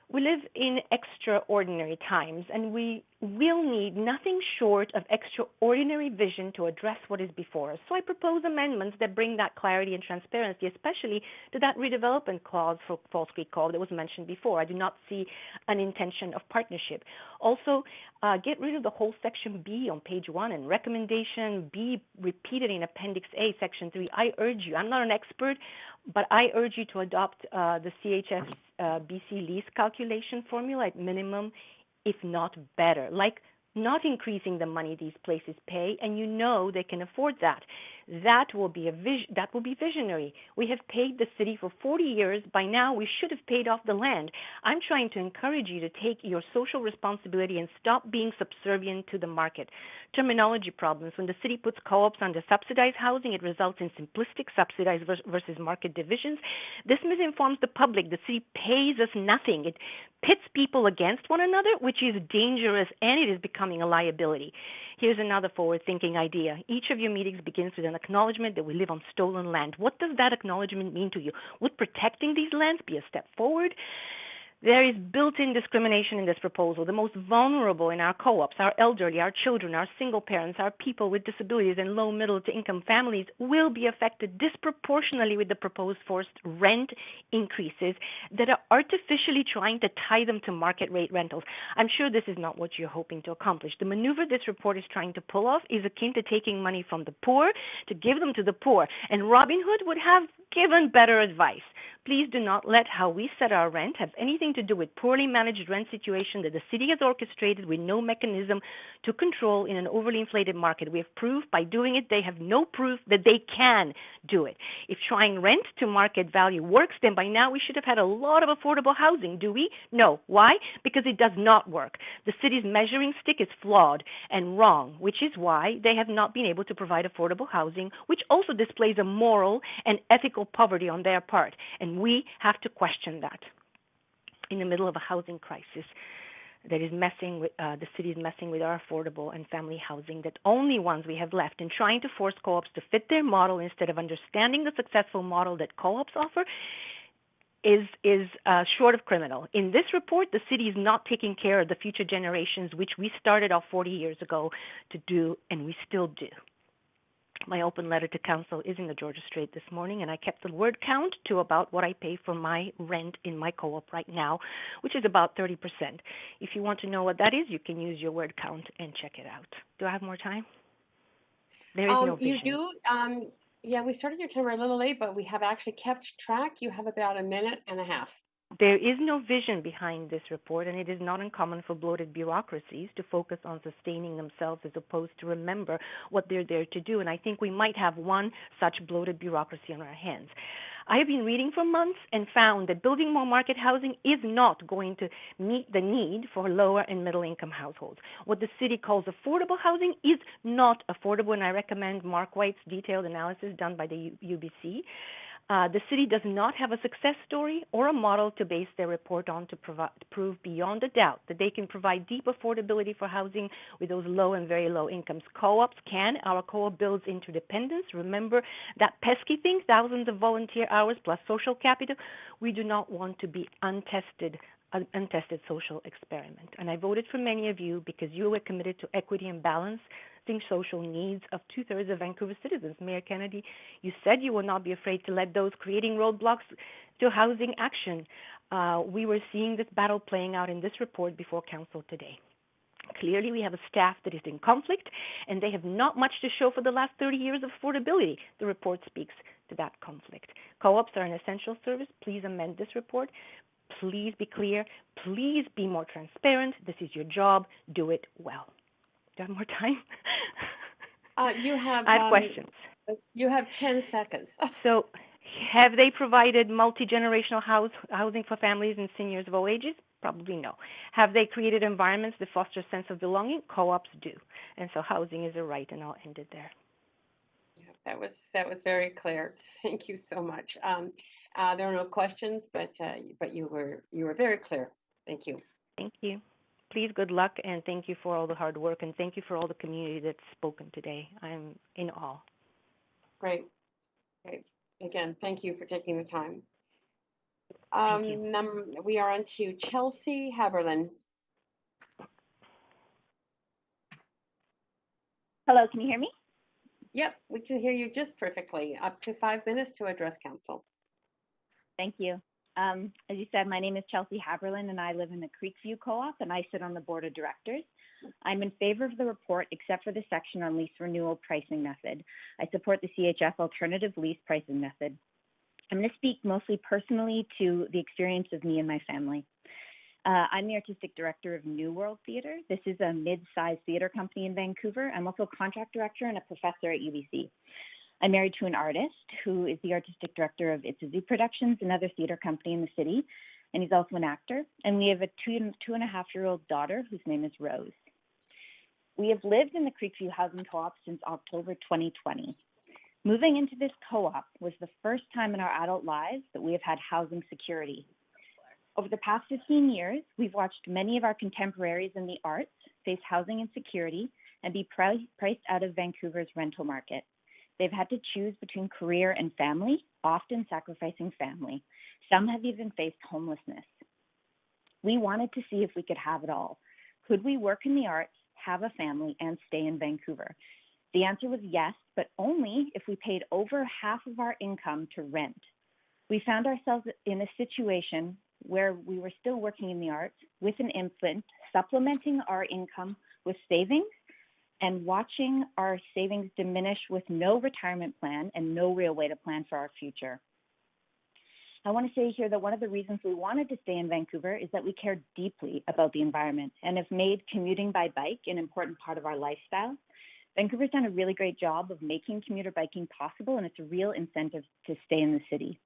We live in extraordinary times, and we will need nothing short of extraordinary vision to address what is before us. So I propose amendments that bring that clarity and transparency, especially to that redevelopment clause for Falls Creek Co-op that was mentioned before. I do not see an intention of partnership. Also, get rid of the whole Section B on page 1 and recommendation B repeated in Appendix A, Section 3. I urge you, I'm not an expert, but I urge you to adopt the CHS BC lease calculation formula at minimum, if not better, like not increasing the money these places pay, and you know they can afford that. That will be visionary. We have paid the city for 40 years. By now, we should have paid off the land. I'm trying to encourage you to take your social responsibility and stop being subservient to the market. Terminology problems. When the city puts co-ops under subsidized housing, it results in simplistic subsidized versus market divisions. This misinforms the public. The city pays us nothing. It pits people against one another, which is dangerous, and it is becoming a liability. Here's another forward-thinking idea. Each of your meetings begins with an acknowledgement that we live on stolen land. What does that acknowledgement mean to you? Would protecting these lands be a step forward? There is built-in discrimination in this proposal. The most vulnerable in our co-ops, our elderly, our children, our single parents, our people with disabilities, and low middle-to-income families will be affected disproportionately with the proposed forced rent increases that are artificially trying to tie them to market rate rentals. I'm sure this is not what you're hoping to accomplish. The maneuver this report is trying to pull off is akin to taking money from the poor to give them to the poor, and Robin Hood would have given better advice. Please do not let how we set our rent have anything to do with poorly managed rent situation that the city has orchestrated with no mechanism to control in an overly inflated market. We have proof by doing it. They have no proof that they can do it. If trying rent to market value works, then by now we should have had a lot of affordable housing, do we? No. Why? Because it does not work. The city's measuring stick is flawed and wrong, which is why they have not been able to provide affordable housing, which also displays a moral and ethical poverty on their part. And we have to question that in the middle of a housing crisis that is messing with, the city is messing with our affordable and family housing, that only ones we have left, and trying to force co-ops to fit their model instead of understanding the successful model that co-ops offer is short of criminal. In this report, the city is not taking care of the future generations, which we started off 40 years ago to do, and we still do. My open letter to council is in the Georgia Strait this morning, and I kept the word count to about what I pay for my rent in my co-op right now, which is about 30%. If you want to know what that is, you can use your word count and check it out. Do I have more time? There is no vision. You do. Yeah, we started your timer a little late, but we have actually kept track. You have about a minute and a half. There is no vision behind this report, and it is not uncommon for bloated bureaucracies to focus on sustaining themselves as opposed to remember what they're there to do. And I think we might have one such bloated bureaucracy on our hands. I have been reading for months and found that building more market housing is not going to meet the need for lower and middle income households. What the city calls affordable housing is not affordable, and I recommend Mark White's detailed analysis done by the UBC. The city does not have a success story or a model to base their report on to prove beyond a doubt that they can provide deep affordability for housing with those low and very low incomes. Co-ops can. Our co-op builds interdependence. Remember that pesky thing, thousands of volunteer hours plus social capital. We do not want to be an untested social experiment. And I voted for many of you because you were committed to equity and balance, social needs of 2/3 of Vancouver citizens. Mayor Kennedy, you said you will not be afraid to let those creating roadblocks to housing action. We were seeing this battle playing out in this report before council today. Clearly, we have a staff that is in conflict, and they have not much to show for the last 30 years of affordability. The report speaks to that conflict. Co-ops are an essential service. Please amend this report. Please be clear. Please be more transparent. This is your job. Do it well. Do I have more time? I have questions. You have 10 seconds. So, have they provided multi-generational housing for families and seniors of all ages? Probably no. Have they created environments that foster a sense of belonging? Co-ops do. And so housing is a right, and I'll end it there. Yeah, that was very clear. Thank you so much. There are no questions, but you were very clear. Thank you. Thank you. Please, good luck, and thank you for all the hard work, and thank you for all the community that's spoken today. I'm in awe. Great. Again, thank you for taking the time. We are on to Chelsea Haberlin. Hello, can you hear me? Yep, we can hear you just perfectly. Up to 5 minutes to address council. Thank you. As you said, my name is Chelsea Haberlin, and I live in the Creekview Co-op, and I sit on the board of directors. I'm in favor of the report, except for the section on lease renewal pricing method. I support the CHF alternative lease pricing method. I'm going to speak mostly personally to the experience of me and my family. I'm the artistic director of New World Theatre. This is a mid-sized theatre company in Vancouver. I'm also a contract director and a professor at UBC. I'm married to an artist who is the artistic director of It's a Zoo Productions, another theatre company in the city, and he's also an actor. And we have a two and a half year old daughter whose name is Rose. We have lived in the Creekview Housing Co-op since October 2020. Moving into this co-op was the first time in our adult lives that we have had housing security. Over the past 15 years, we've watched many of our contemporaries in the arts face housing insecurity and be priced out of Vancouver's rental market. They've had to choose between career and family, often sacrificing family. Some have even faced homelessness. We wanted to see if we could have it all. Could we work in the arts, have a family, and stay in Vancouver? The answer was yes, but only if we paid over half of our income to rent. We found ourselves in a situation where we were still working in the arts with an infant, supplementing our income with savings and watching our savings diminish with no retirement plan and no real way to plan for our future. I want to say here that one of the reasons we wanted to stay in Vancouver is that we care deeply about the environment and have made commuting by bike an important part of our lifestyle. Vancouver's done a really great job of making commuter biking possible, and it's a real incentive to stay in the city.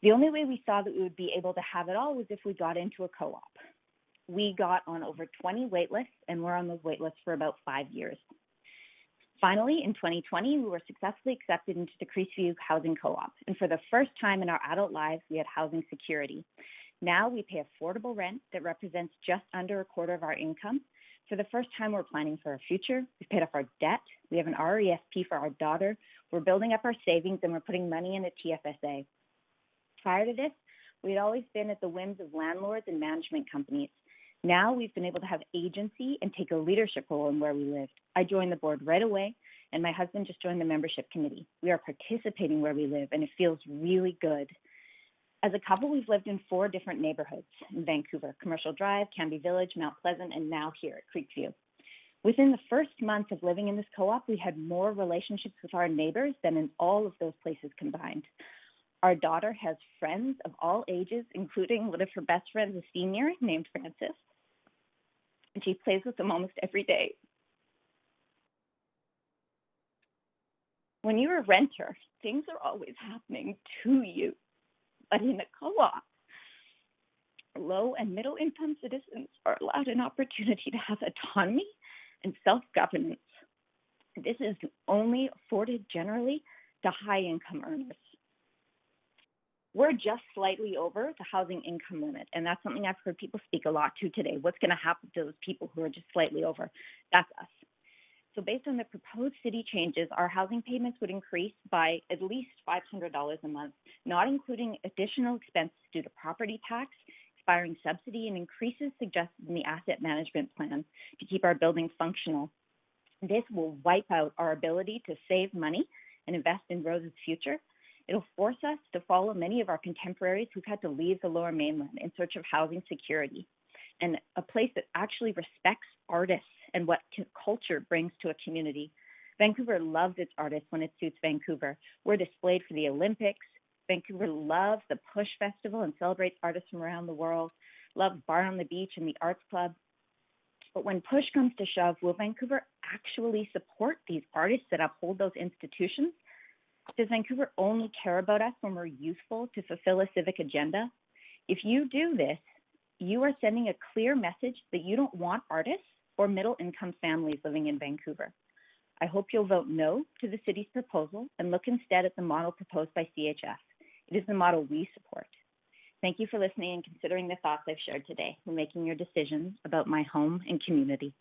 The only way we saw that we would be able to have it all was if we got into a co-op. We got on over 20 waitlists, and we're on those waitlists for about 5 years. Finally, in 2020, we were successfully accepted into the Creekview Housing Co-op, and for the first time in our adult lives, we had housing security. Now we pay affordable rent that represents just under a quarter of our income. For the first time, we're planning for our future. We've paid off our debt. We have an RESP for our daughter. We're building up our savings, and we're putting money in a TFSA. Prior to this, we had always been at the whims of landlords and management companies. Now we've been able to have agency and take a leadership role in where we lived. I joined the board right away, and my husband just joined the membership committee. We are participating where we live, and it feels really good. As a couple, we've lived in 4 different neighborhoods in Vancouver: Commercial Drive, Canby Village, Mount Pleasant, and now here at Creekview. Within the first month of living in this co-op, we had more relationships with our neighbors than in all of those places combined. Our daughter has friends of all ages, including one of her best friends, a senior named Francis, and she plays with them almost every day. When you're a renter, things are always happening to you. But in a co-op, low and middle income citizens are allowed an opportunity to have autonomy and self-governance. This is only afforded generally to high income earners. We're just slightly over the housing income limit, and that's something I've heard people speak a lot to today. What's going to happen to those people who are just slightly over? That's us. So based on the proposed city changes, our housing payments would increase by at least $500 a month, not including additional expenses due to property tax, expiring subsidy, and increases suggested in the asset management plan to keep our building functional. This will wipe out our ability to save money and invest in Rose's future. It'll force us to follow many of our contemporaries who've had to leave the Lower Mainland in search of housing security and a place that actually respects artists and what culture brings to a community. Vancouver loves its artists when it suits Vancouver. We're displayed for the Olympics. Vancouver loves the Push Festival and celebrates artists from around the world, loves Bar on the Beach and the Arts Club. But when push comes to shove, will Vancouver actually support these artists that uphold those institutions? Does Vancouver only care about us when we're useful to fulfill a civic agenda? If you do this, you are sending a clear message that you don't want artists or middle-income families living in Vancouver. I hope you'll vote no to the city's proposal and look instead at the model proposed by CHF. It is the model we support. Thank you for listening and considering the thoughts I've shared today when making your decisions about my home and community.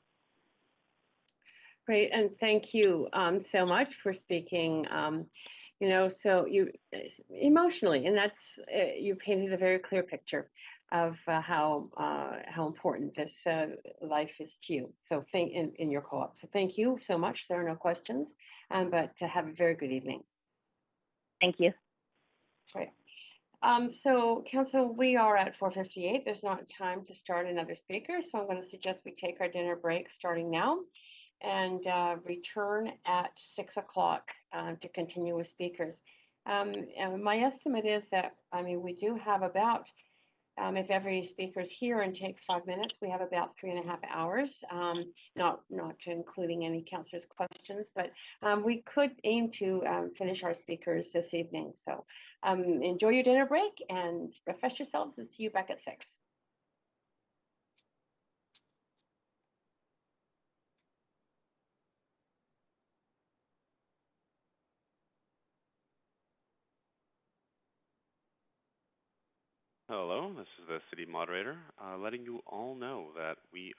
Great, and thank you so much for speaking you know, so you emotionally, and that's you painted a very clear picture of how important this life is to you. So in your co-op. So thank you so much. There are no questions, but to have a very good evening. Thank you. Right. So Council, we are at 4:58. There's not time to start another speaker, so I'm going to suggest we take our dinner break starting now and return at 6 o'clock to continue with speakers. And my estimate is that, I mean, we do have about, if every speaker's here and takes 5 minutes, we have about 3.5 hours, not including any councillors' questions, but we could aim to finish our speakers this evening. So enjoy your dinner break and refresh yourselves, and see you back at 6. Hello, this is the city moderator, letting you all know that we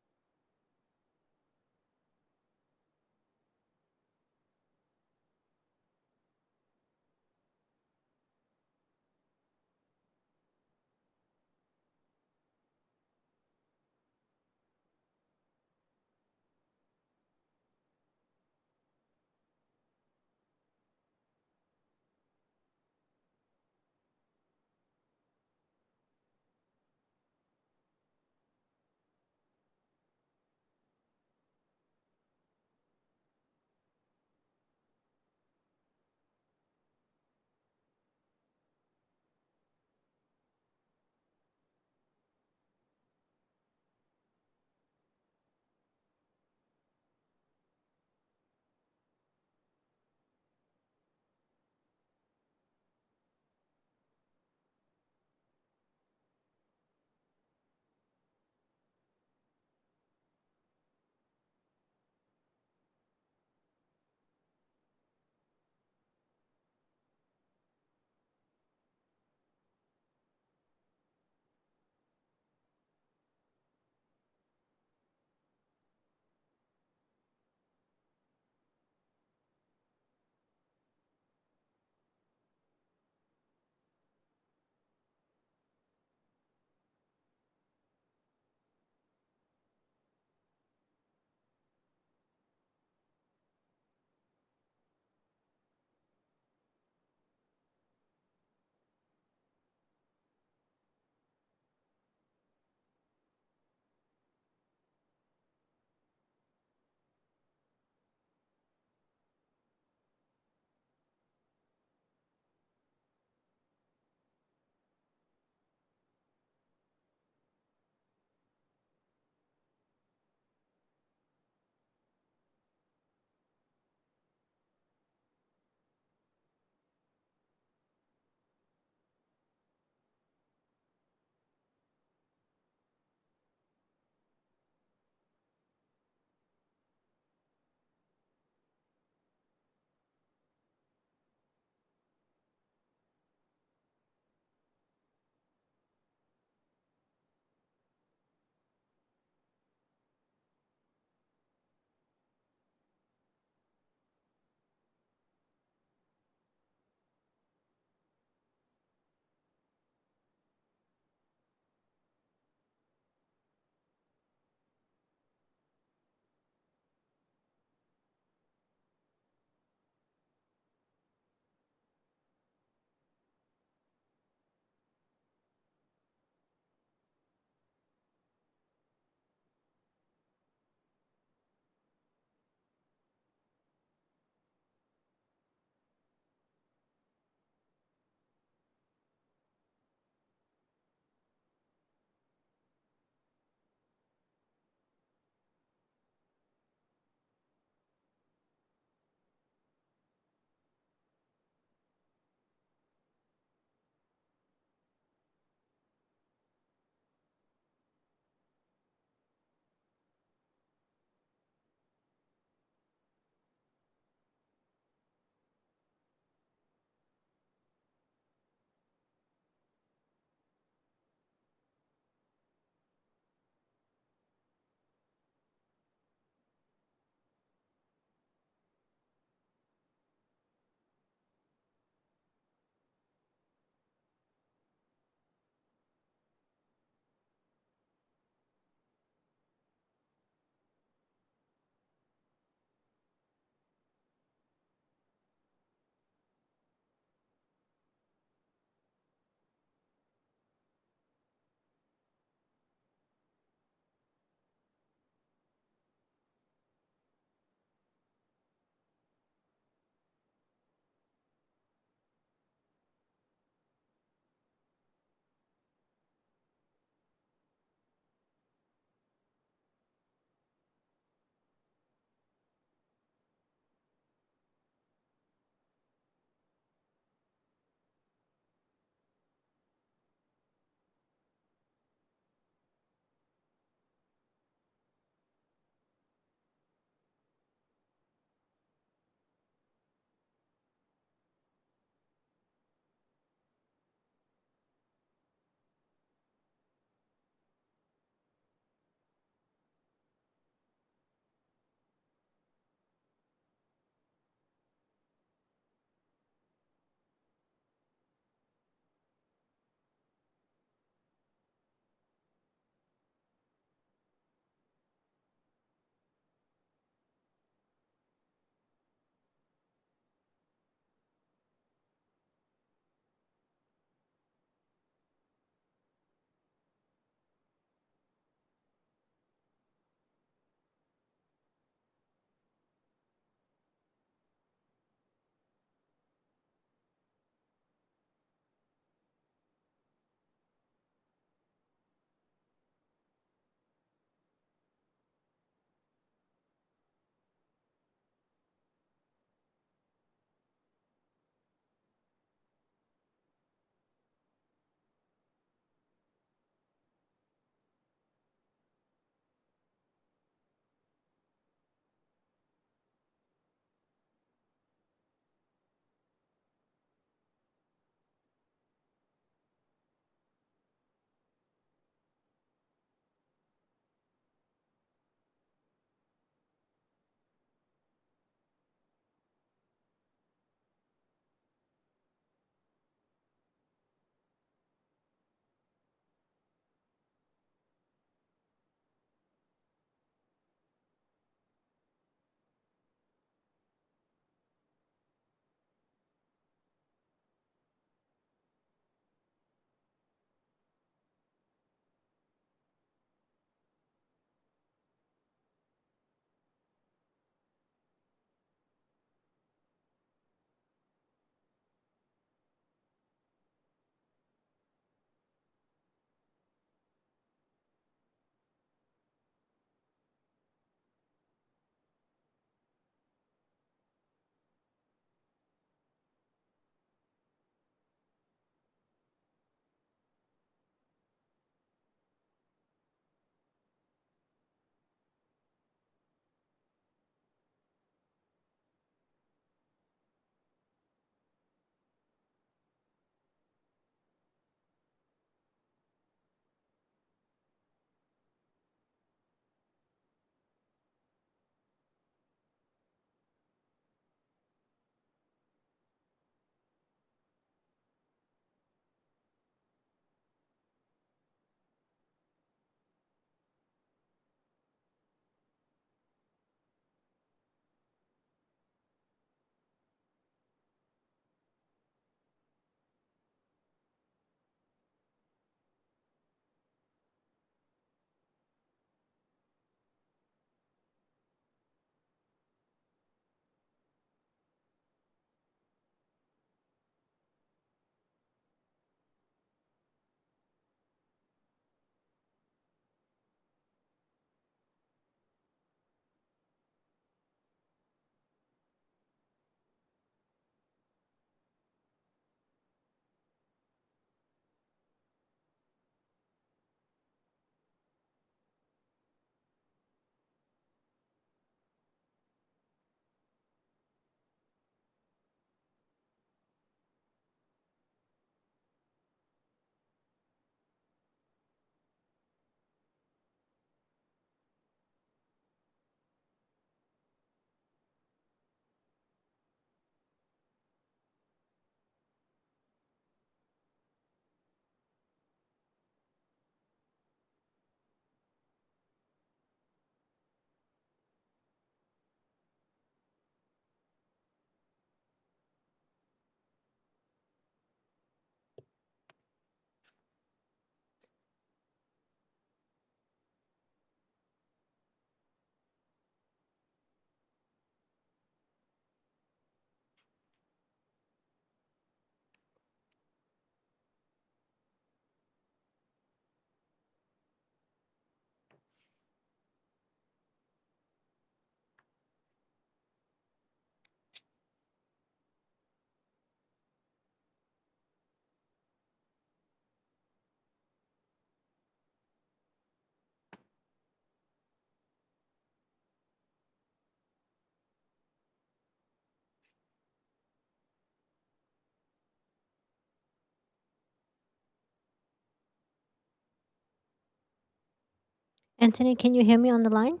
Anthony, can you hear me on the line?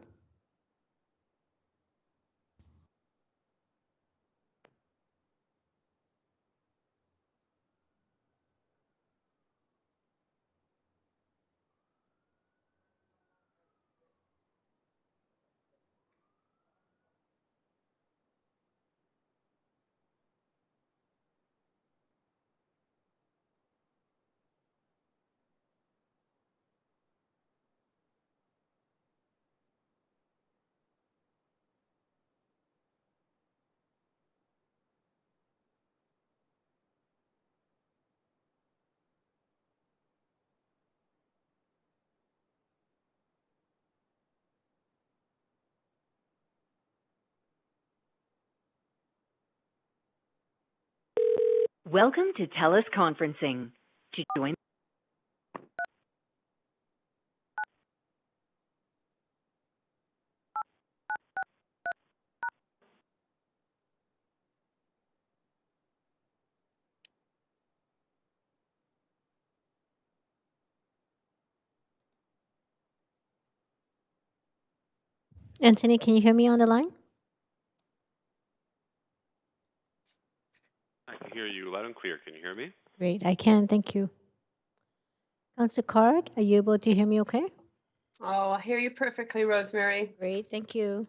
Welcome to TELUS Conferencing. To join Anthony, can you hear me on the line? I can hear you loud and clear. Can you hear me? Great, I can. Thank you. Councillor Carr, are you able to hear me okay? Oh, I hear you perfectly, Rosemary. Great, thank you.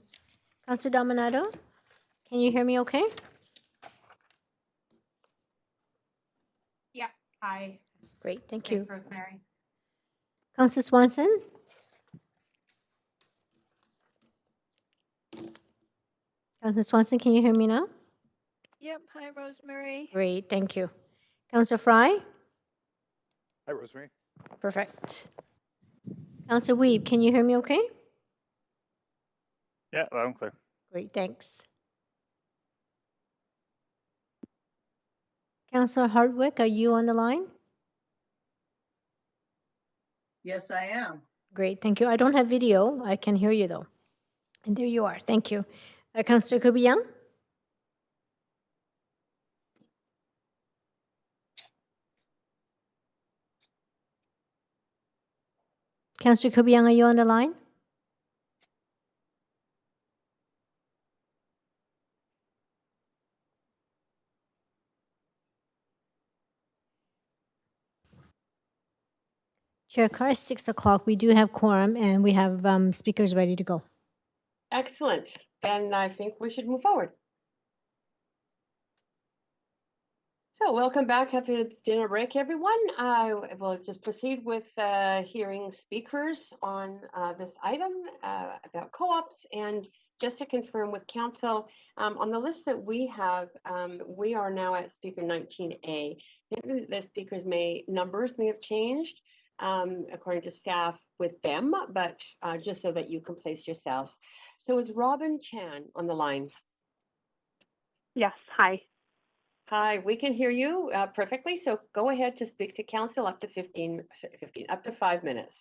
Councillor Dominato, can you hear me okay? Yeah. Hi. Great, thank Thanks, you. Rosemary. Councillor Swanson? Councillor Swanson, can you hear me now? Yep. Hi, Rosemary. Great, thank you. Councillor Fry? Hi, Rosemary. Perfect. Councillor Weeb, can you hear me okay? Yeah, loud and clear. Great, thanks. Councillor Hardwick, are you on the line? Yes, I am. Great, thank you. I don't have video. I can hear you though. And there you are. Thank you. Councillor Kirby Young? Councillor Kirby Young, are you on the line? Chair Carr, 6 o'clock. We do have quorum and we have speakers ready to go. Excellent. And I think we should move forward. So welcome back after the dinner break, everyone. I will just proceed with hearing speakers on this item about co-ops. And just to confirm with council, on the list that we have, we are now at speaker 19A. Maybe the speakers numbers may have changed according to staff with them, but just so that you can place yourselves. So is Robin Chan on the line? Yes, hi. Hi, we can hear you perfectly. So go ahead to speak to council up to 5 minutes.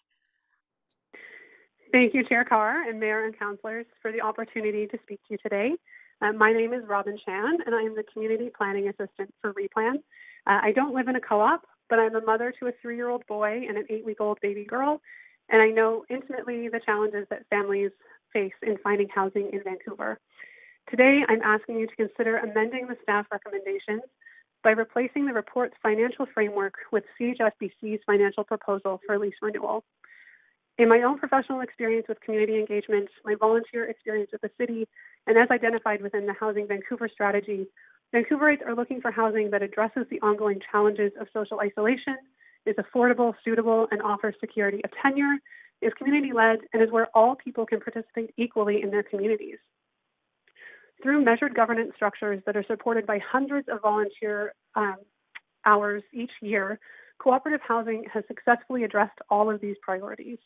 Thank you, Chair Carr and Mayor and councillors for the opportunity to speak to you today. My name is Robin Chan and I am the Community Planning Assistant for Replan. I don't live in a co-op, but I'm a mother to a 3-year-old boy and an 8-week-old baby girl. And I know intimately the challenges that families face in finding housing in Vancouver. Today, I'm asking you to consider amending the staff recommendations by replacing the report's financial framework with CHSBC's financial proposal for lease renewal. In my own professional experience with community engagement, my volunteer experience with the city, and as identified within the Housing Vancouver strategy, Vancouverites are looking for housing that addresses the ongoing challenges of social isolation, is affordable, suitable, and offers security of tenure, is community-led, and is where all people can participate equally in their communities. Through measured governance structures that are supported by hundreds of volunteer hours each year, cooperative housing has successfully addressed all of these priorities.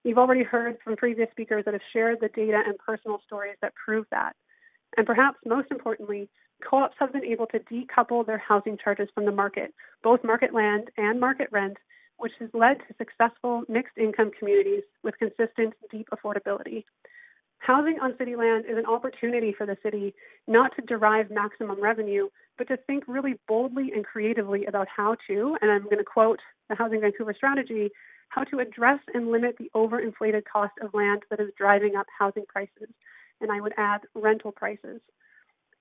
You've already heard from previous speakers that have shared the data and personal stories that prove that. And perhaps most importantly, co-ops have been able to decouple their housing charges from the market, both market land and market rent, which has led to successful mixed income communities with consistent, deep affordability. Housing on city land is an opportunity for the city not to derive maximum revenue, but to think really boldly and creatively about how to, and I'm going to quote the Housing Vancouver strategy, how to address and limit the overinflated cost of land that is driving up housing prices, and I would add rental prices.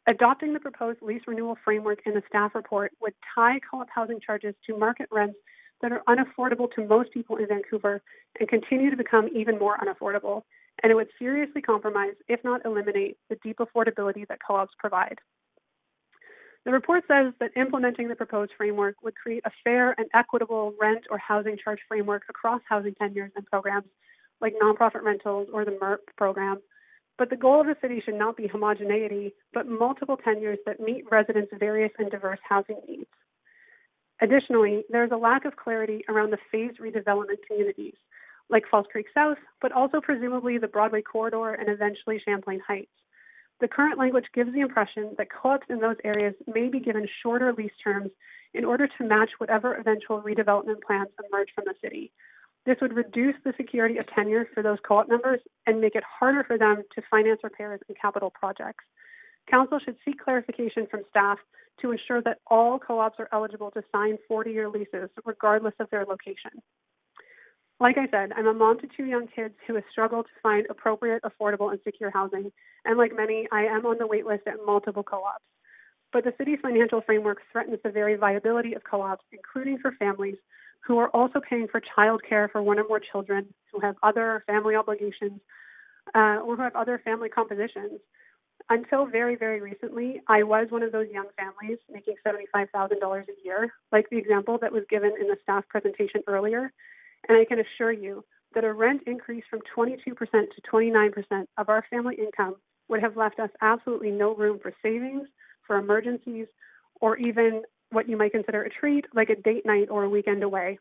Adopting the proposed lease renewal framework in the staff report would tie co-op housing charges to market rents that are unaffordable to most people in Vancouver and continue to become even more unaffordable, and it would seriously compromise, if not eliminate, the deep affordability that co-ops provide. The report says that implementing the proposed framework would create a fair and equitable rent or housing charge framework across housing tenures and programs like nonprofit rentals or the MERP program. But the goal of the city should not be homogeneity, but multiple tenures that meet residents' various and diverse housing needs. Additionally, there is a lack of clarity around the phased redevelopment communities, like Falls Creek South, but also presumably the Broadway Corridor and eventually Champlain Heights. The current language gives the impression that co-ops in those areas may be given shorter lease terms in order to match whatever eventual redevelopment plans emerge from the city. This would reduce the security of tenure for those co-op members and make it harder for them to finance repairs and capital projects. Council should seek clarification from staff to ensure that all co-ops are eligible to sign 40-year leases, regardless of their location. Like I said, I'm a mom to 2 young kids who have struggled to find appropriate, affordable, and secure housing. And like many, I am on the wait list at multiple co-ops. But the city's financial framework threatens the very viability of co-ops, including for families who are also paying for childcare for one or more children, who have other family obligations, or who have other family compositions. Until very, very recently, I was one of those young families making $75,000 a year, like the example that was given in the staff presentation earlier. And I can assure you that a rent increase from 22% to 29% of our family income would have left us absolutely no room for savings, for emergencies, or even what you might consider a treat, like a date night or a weekend away.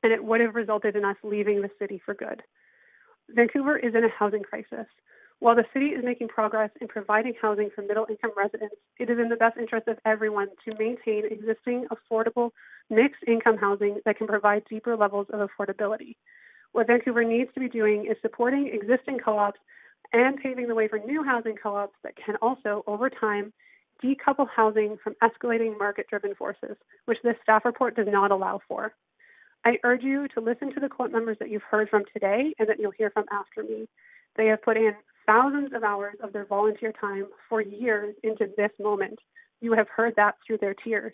And it would have resulted in us leaving the city for good. Vancouver is in a housing crisis. While the city is making progress in providing housing for middle-income residents, it is in the best interest of everyone to maintain existing, affordable, mixed-income housing that can provide deeper levels of affordability. What Vancouver needs to be doing is supporting existing co-ops and paving the way for new housing co-ops that can also, over time, decouple housing from escalating market-driven forces, which this staff report does not allow for. I urge you to listen to the co-op members that you've heard from today and that you'll hear from after me. They have put in thousands of hours of their volunteer time for years into this moment. You have heard that through their tears.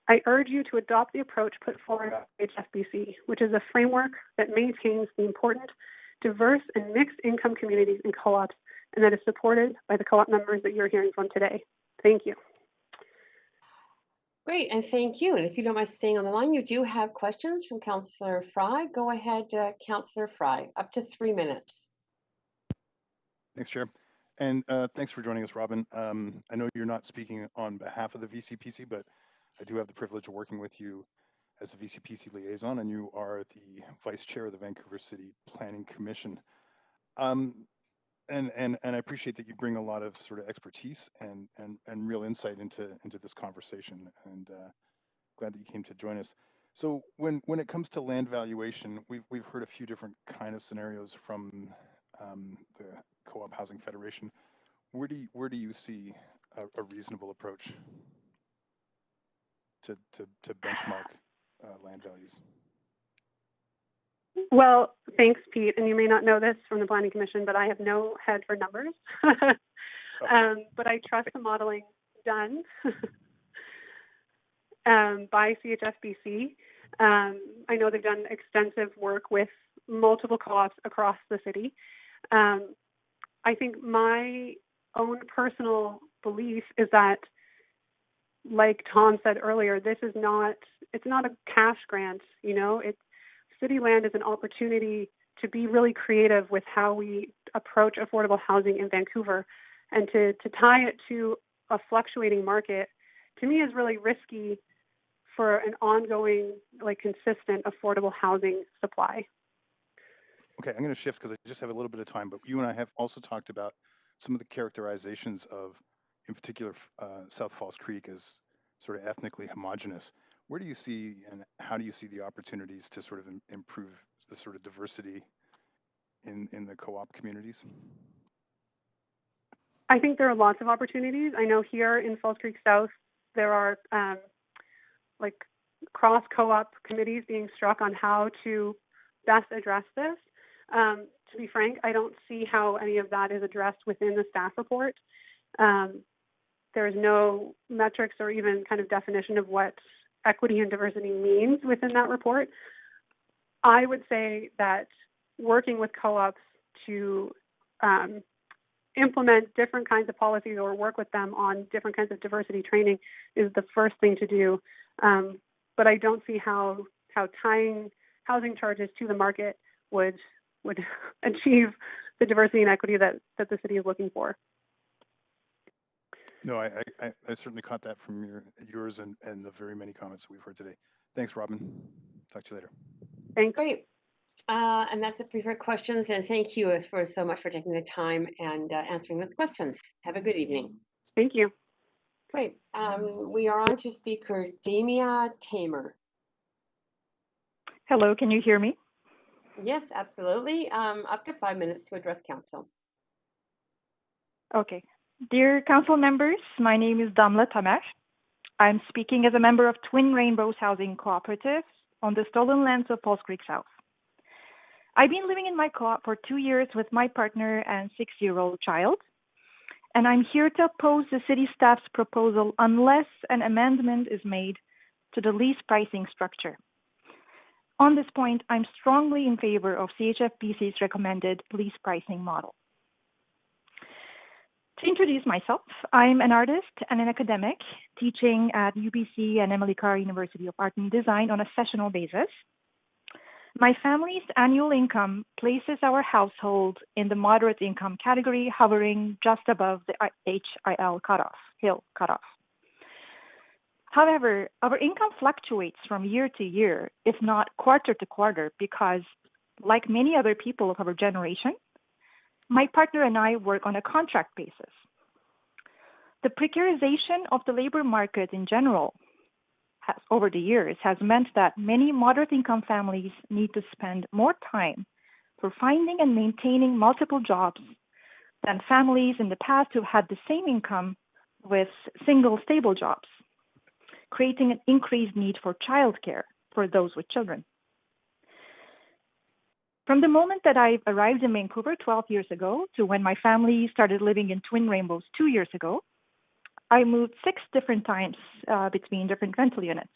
I urge you to adopt the approach put forward by HSBC, which is a framework that maintains the important, diverse, and mixed income communities and co-ops, and that is supported by the co-op members that you're hearing from today. Thank you. Great, and thank you. And if you don't mind staying on the line, you do have questions from Councillor Fry. Go ahead, Councillor Fry, up to 3 minutes. Thanks, Chair. And thanks for joining us, Robin. I know you're not speaking on behalf of the VCPC, but I do have the privilege of working with you as a VCPC liaison, and you are the Vice Chair of the Vancouver City Planning Commission. And I appreciate that you bring a lot of sort of expertise and real insight into this conversation, and glad that you came to join us. So when it comes to land valuation, we've heard a few different kind of scenarios from the Co-op Housing Federation. Where do you see a reasonable approach to benchmark land values? Well, thanks, Pete. And you may not know this from the Planning Commission, but I have no head for numbers. But I trust the modeling done by CHSBC. I know they've done extensive work with multiple co-ops across the city. I think my own personal belief is that, like Tom said earlier, it's not a cash grant, City land is an opportunity to be really creative with how we approach affordable housing in Vancouver, and to tie it to a fluctuating market, to me, is really risky for an ongoing, consistent, affordable housing supply. Okay, I'm going to shift because I just have a little bit of time, but you and I have also talked about some of the characterizations of, in particular, South Falls Creek as sort of ethnically homogenous. Where do you see and how do you see the opportunities to sort of improve the sort of diversity in the co-op communities? I think there are lots of opportunities. I know here in Falls Creek South, there are cross co-op committees being struck on how to best address this. To be frank, I don't see how any of that is addressed within the staff report. There is no metrics or even kind of definition of what equity and diversity means within that report. I would say that working with co-ops to implement different kinds of policies or work with them on different kinds of diversity training is the first thing to do. But I don't see how tying housing charges to the market would achieve the diversity and equity that the city is looking for. No, I certainly caught that from yours and the very many comments we've heard today. Thanks, Robin. Talk to you later. Thanks. Great. And that's it for questions. And thank you so much for taking the time and answering those questions. Have a good evening. Thank you. Great. We are on to speaker Damia Tamer. Hello, can you hear me? Yes, absolutely. Up to 5 minutes to address council. Okay. Dear council members, my name is Damla Tamer. I'm speaking as a member of Twin Rainbows Housing Cooperative on the stolen lands of Falls Creek South. I've been living in my co-op for 2 years with my partner and 6-year-old child, and I'm here to oppose the city staff's proposal unless an amendment is made to the lease pricing structure. On this point, I'm strongly in favor of CHFPC's recommended lease pricing model. To introduce myself, I'm an artist and an academic teaching at UBC and Carr University of Art and Design on a sessional basis. My family's annual income places our household in the moderate income category, hovering just above the HIL cutoff. However, our income fluctuates from year to year, if not quarter to quarter, because, like many other people of our generation, my partner and I work on a contract basis. The precarization of the labor market in general over the years has meant that many moderate income families need to spend more time for finding and maintaining multiple jobs than families in the past who had the same income with single stable jobs, creating an increased need for childcare for those with children. From the moment that I arrived in Vancouver 12 years ago to when my family started living in Twin Rainbows 2 years ago, I moved 6 different times between different rental units.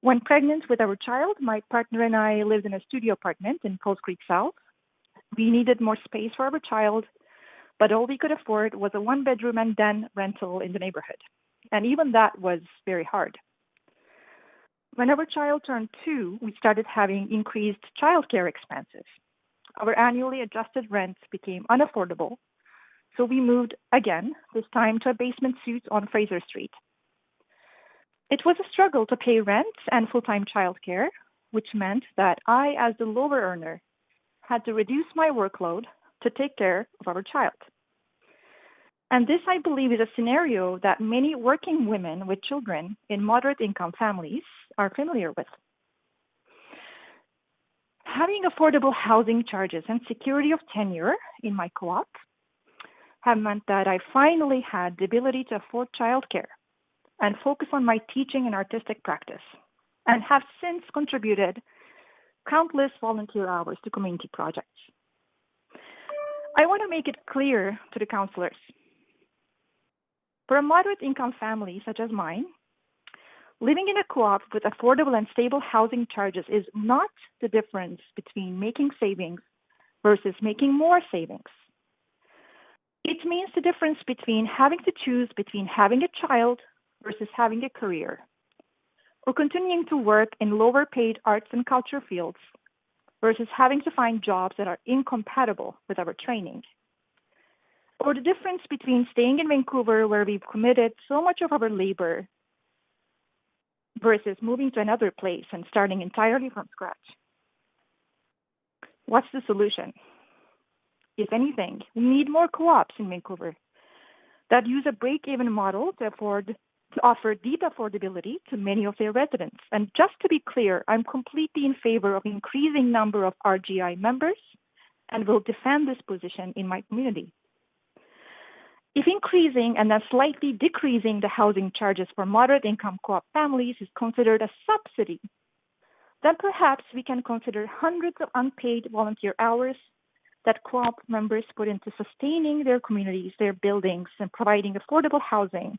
When pregnant with our child, my partner and I lived in a studio apartment in Falls Creek South. We needed more space for our child, but all we could afford was a 1-bedroom and den rental in the neighborhood. And even that was very hard. When our child turned 2, we started having increased childcare expenses. Our annually adjusted rents became unaffordable, so we moved again, this time to a basement suite on Fraser Street. It was a struggle to pay rent and full-time childcare, which meant that I, as the lower earner, had to reduce my workload to take care of our child. And this, I believe, is a scenario that many working women with children in moderate income families are familiar with. Having affordable housing charges and security of tenure in my co-op have meant that I finally had the ability to afford childcare and focus on my teaching and artistic practice, and have since contributed countless volunteer hours to community projects. I want to make it clear to the councillors. For a moderate income family such as mine, living in a co-op with affordable and stable housing charges is not the difference between making savings versus making more savings. It means the difference between having to choose between having a child versus having a career, or continuing to work in lower paid arts and culture fields versus having to find jobs that are incompatible with our training. Or the difference between staying in Vancouver, where we've committed so much of our labor, versus moving to another place and starting entirely from scratch. What's the solution? If anything, we need more co-ops in Vancouver that use a break-even model to offer deep affordability to many of their residents. And just to be clear, I'm completely in favor of increasing number of RGI members and will defend this position in my community. If increasing and then slightly decreasing the housing charges for moderate income co-op families is considered a subsidy, then perhaps we can consider hundreds of unpaid volunteer hours that co-op members put into sustaining their communities, their buildings, and providing affordable housing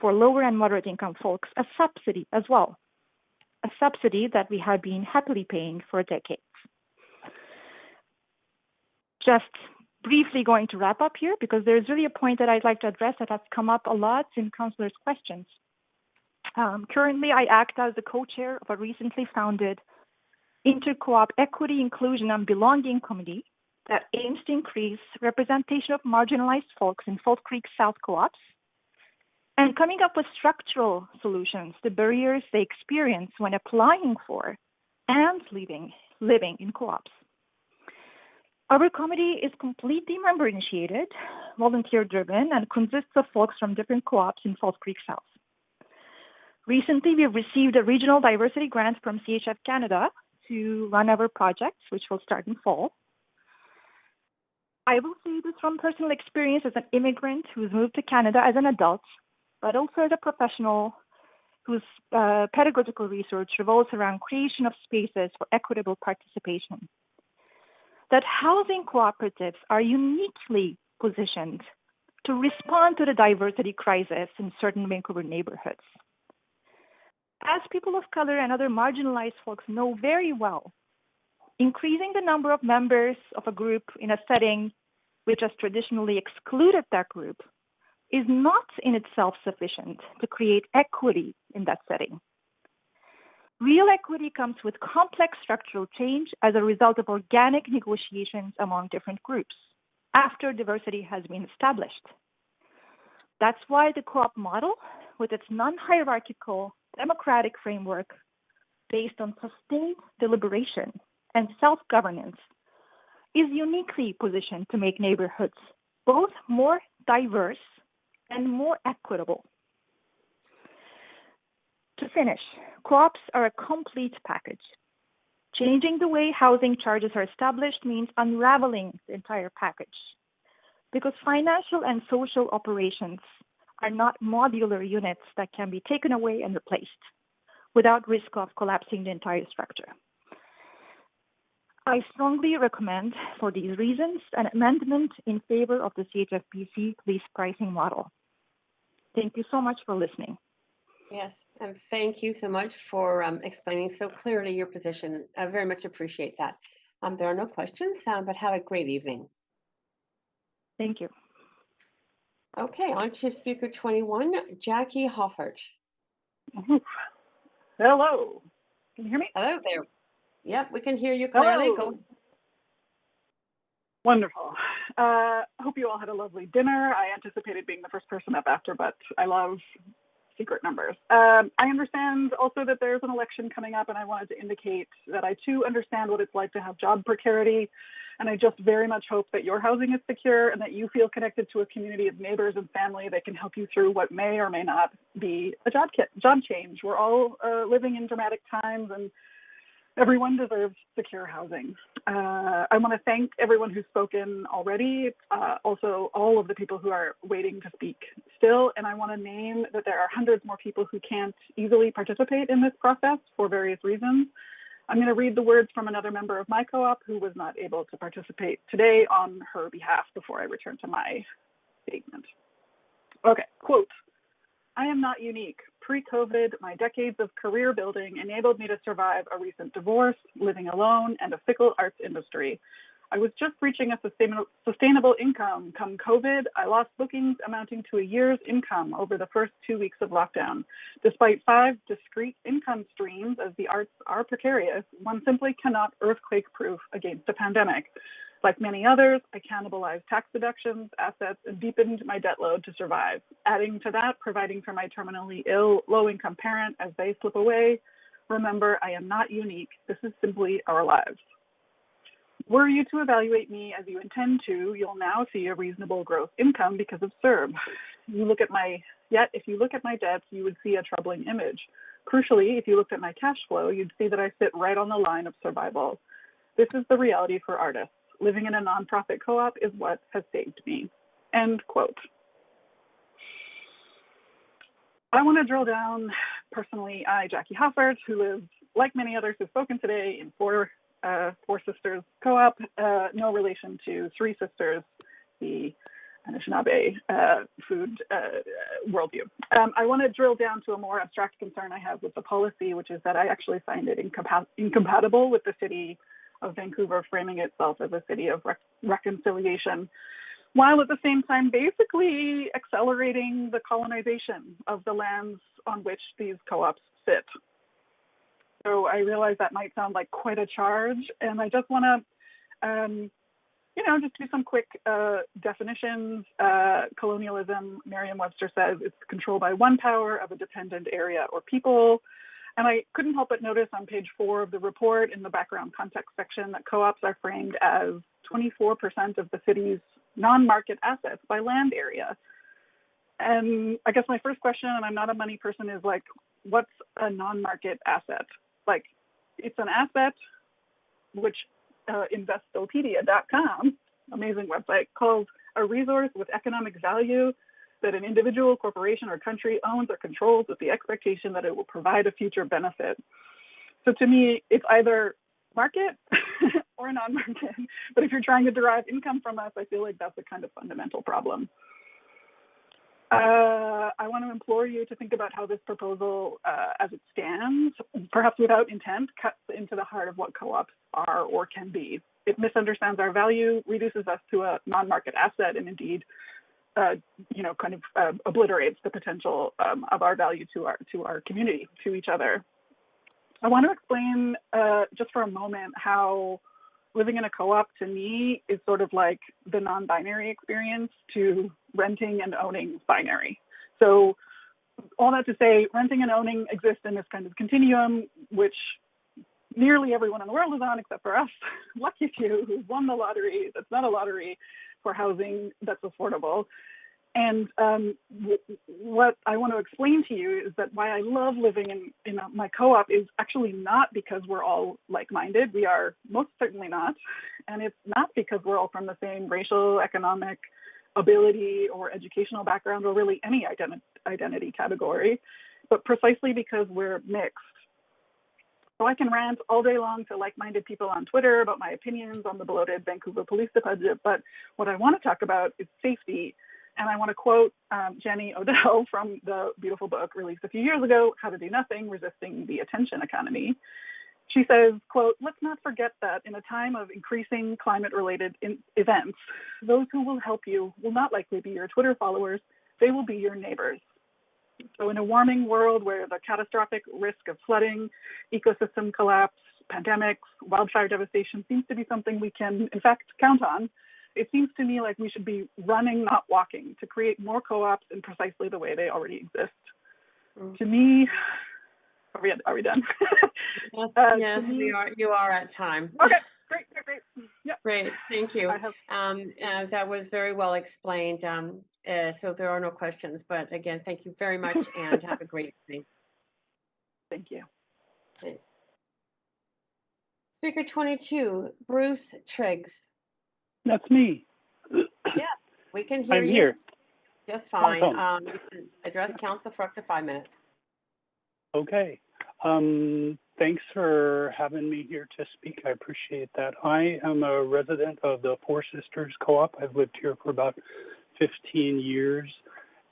for lower and moderate income folks, a subsidy as well, a subsidy that we have been happily paying for decades. Just briefly going to wrap up here because there's really a point that I'd like to address that has come up a lot in councillors' questions. Currently, I act as the co-chair of a recently founded inter-co-op equity, inclusion, and belonging committee that aims to increase representation of marginalized folks in Fall Creek South co-ops and coming up with structural solutions to barriers they experience when applying for and living in co-ops. Our committee is completely member-initiated, volunteer-driven, and consists of folks from different co-ops in Falls Creek South. Recently, we have received a regional diversity grant from CHF Canada to run our projects, which will start in fall. I will say this from personal experience as an immigrant who's moved to Canada as an adult, but also as a professional whose pedagogical research revolves around creation of spaces for equitable participation. That housing cooperatives are uniquely positioned to respond to the diversity crisis in certain Vancouver neighborhoods. As people of color and other marginalized folks know very well, increasing the number of members of a group in a setting which has traditionally excluded that group is not in itself sufficient to create equity in that setting. Real equity comes with complex structural change as a result of organic negotiations among different groups after diversity has been established. That's why the co-op model, with its non-hierarchical democratic framework based on sustained deliberation and self-governance, is uniquely positioned to make neighborhoods both more diverse and more equitable. To finish, co-ops are a complete package. Changing the way housing charges are established means unraveling the entire package, because financial and social operations are not modular units that can be taken away and replaced without risk of collapsing the entire structure. I strongly recommend, for these reasons, an amendment in favor of the CHFPC lease pricing model. Thank you so much for listening. Yes, and thank you so much for explaining so clearly your position. I very much appreciate that. There are no questions, but have a great evening. Thank you. Okay, on to speaker 21, Jackie Hoffert. Hello. Can you hear me? Hello there. Yep, we can hear you clearly. Hello. Go. Wonderful. Hope you all had a lovely dinner. I anticipated being the first person up after, but I love secret numbers. I understand also that there's an election coming up, and I wanted to indicate that I too understand what it's like to have job precarity, and I just very much hope that your housing is secure and that you feel connected to a community of neighbors and family that can help you through what may or may not be a job change. We're all living in dramatic times, and everyone deserves secure housing. I want to thank everyone who's spoken already, also all of the people who are waiting to speak still, and I want to name that there are hundreds more people who can't easily participate in this process for various reasons. I'm going to read the words from another member of my co-op who was not able to participate today on her behalf before I return to my statement. Okay, quote, "I am not unique. Pre-COVID, my decades of career building enabled me to survive a recent divorce, living alone, and a fickle arts industry. I was just reaching a sustainable income. Come COVID, I lost bookings amounting to a year's income over the first 2 weeks of lockdown. Despite 5 discrete income streams, as the arts are precarious, one simply cannot earthquake-proof against a pandemic. Like many others, I cannibalized tax deductions, assets, and deepened my debt load to survive. Adding to that, providing for my terminally ill, low-income parent as they slip away. Remember, I am not unique. This is simply our lives. Were you to evaluate me as you intend to, you'll now see a reasonable gross income because of CERB. If you look at my debts, you would see a troubling image. Crucially, if you looked at my cash flow, you'd see that I sit right on the line of survival. This is the reality for artists. Living in a nonprofit co-op is what has saved me." End quote. I want to drill down personally. I, Jackie Hoffert, who lives like many others who've spoken today, in Four Sisters Co-op, no relation to Three Sisters, the Anishinaabe food worldview. I want to drill down to a more abstract concern I have with the policy, which is that I actually find it incompatible with the city of Vancouver framing itself as a city of reconciliation, while at the same time basically accelerating the colonization of the lands on which these co-ops sit. So I realize that might sound like quite a charge, and I just want to just do some quick definitions. Colonialism, Merriam-Webster says, it's control by one power of a dependent area or people. And I couldn't help but notice on page 4 of the report in the background context section that co-ops are framed as 24% of the city's non-market assets by land area. And I guess my first question, and I'm not a money person, is like, what's a non-market asset? Like, it's an asset which Investopedia.com, amazing website, calls a resource with economic value that an individual, corporation, or country owns or controls with the expectation that it will provide a future benefit. So to me, it's either market or non-market. But if you're trying to derive income from us, I feel like that's a kind of fundamental problem. I want to implore you to think about how this proposal, as it stands, perhaps without intent, cuts into the heart of what co-ops are or can be. It misunderstands our value, reduces us to a non-market asset, and indeed, obliterates the potential of our value to our community, to each other. I want to explain just for a moment how living in a co-op to me is sort of like the non-binary experience to renting and owning binary. So all that to say, renting and owning exist in this kind of continuum, which nearly everyone in the world is on except for us. Lucky few who won the lottery. That's not a lottery for housing that's affordable. And what I want to explain to you is that why I love living in my co-op is actually not because we're all like-minded. We are most certainly not. And it's not because we're all from the same racial, economic, ability, or educational background, or really any identity category, but precisely because we're mixed. So I can rant all day long to like-minded people on Twitter about my opinions on the bloated Vancouver police budget, but what I want to talk about is safety. And I want to quote Jenny Odell from the beautiful book released a few years ago, How to Do Nothing, Resisting the Attention Economy. She says, quote, "Let's not forget that in a time of increasing climate-related events, those who will help you will not likely be your Twitter followers, they will be your neighbors." So in a warming world where the catastrophic risk of flooding, ecosystem collapse, pandemics, wildfire devastation seems to be something we can, in fact, count on, it seems to me like we should be running, not walking, to create more co-ops in precisely the way they already exist. To me, are we done? Yes, we are. You are at time. Okay, great. Yeah. Great, thank you. That was very well explained. So there are no questions, but again, thank you very much and have a great evening. Thank you. Thanks. Speaker 22, Bruce Triggs. That's me. Yeah, we can hear you. I'm here. Just fine. Awesome. You can address council for up to 5 minutes. Okay. Thanks for having me here to speak. I appreciate that. I am a resident of the Four Sisters Co-op. I've lived here for about 15 years,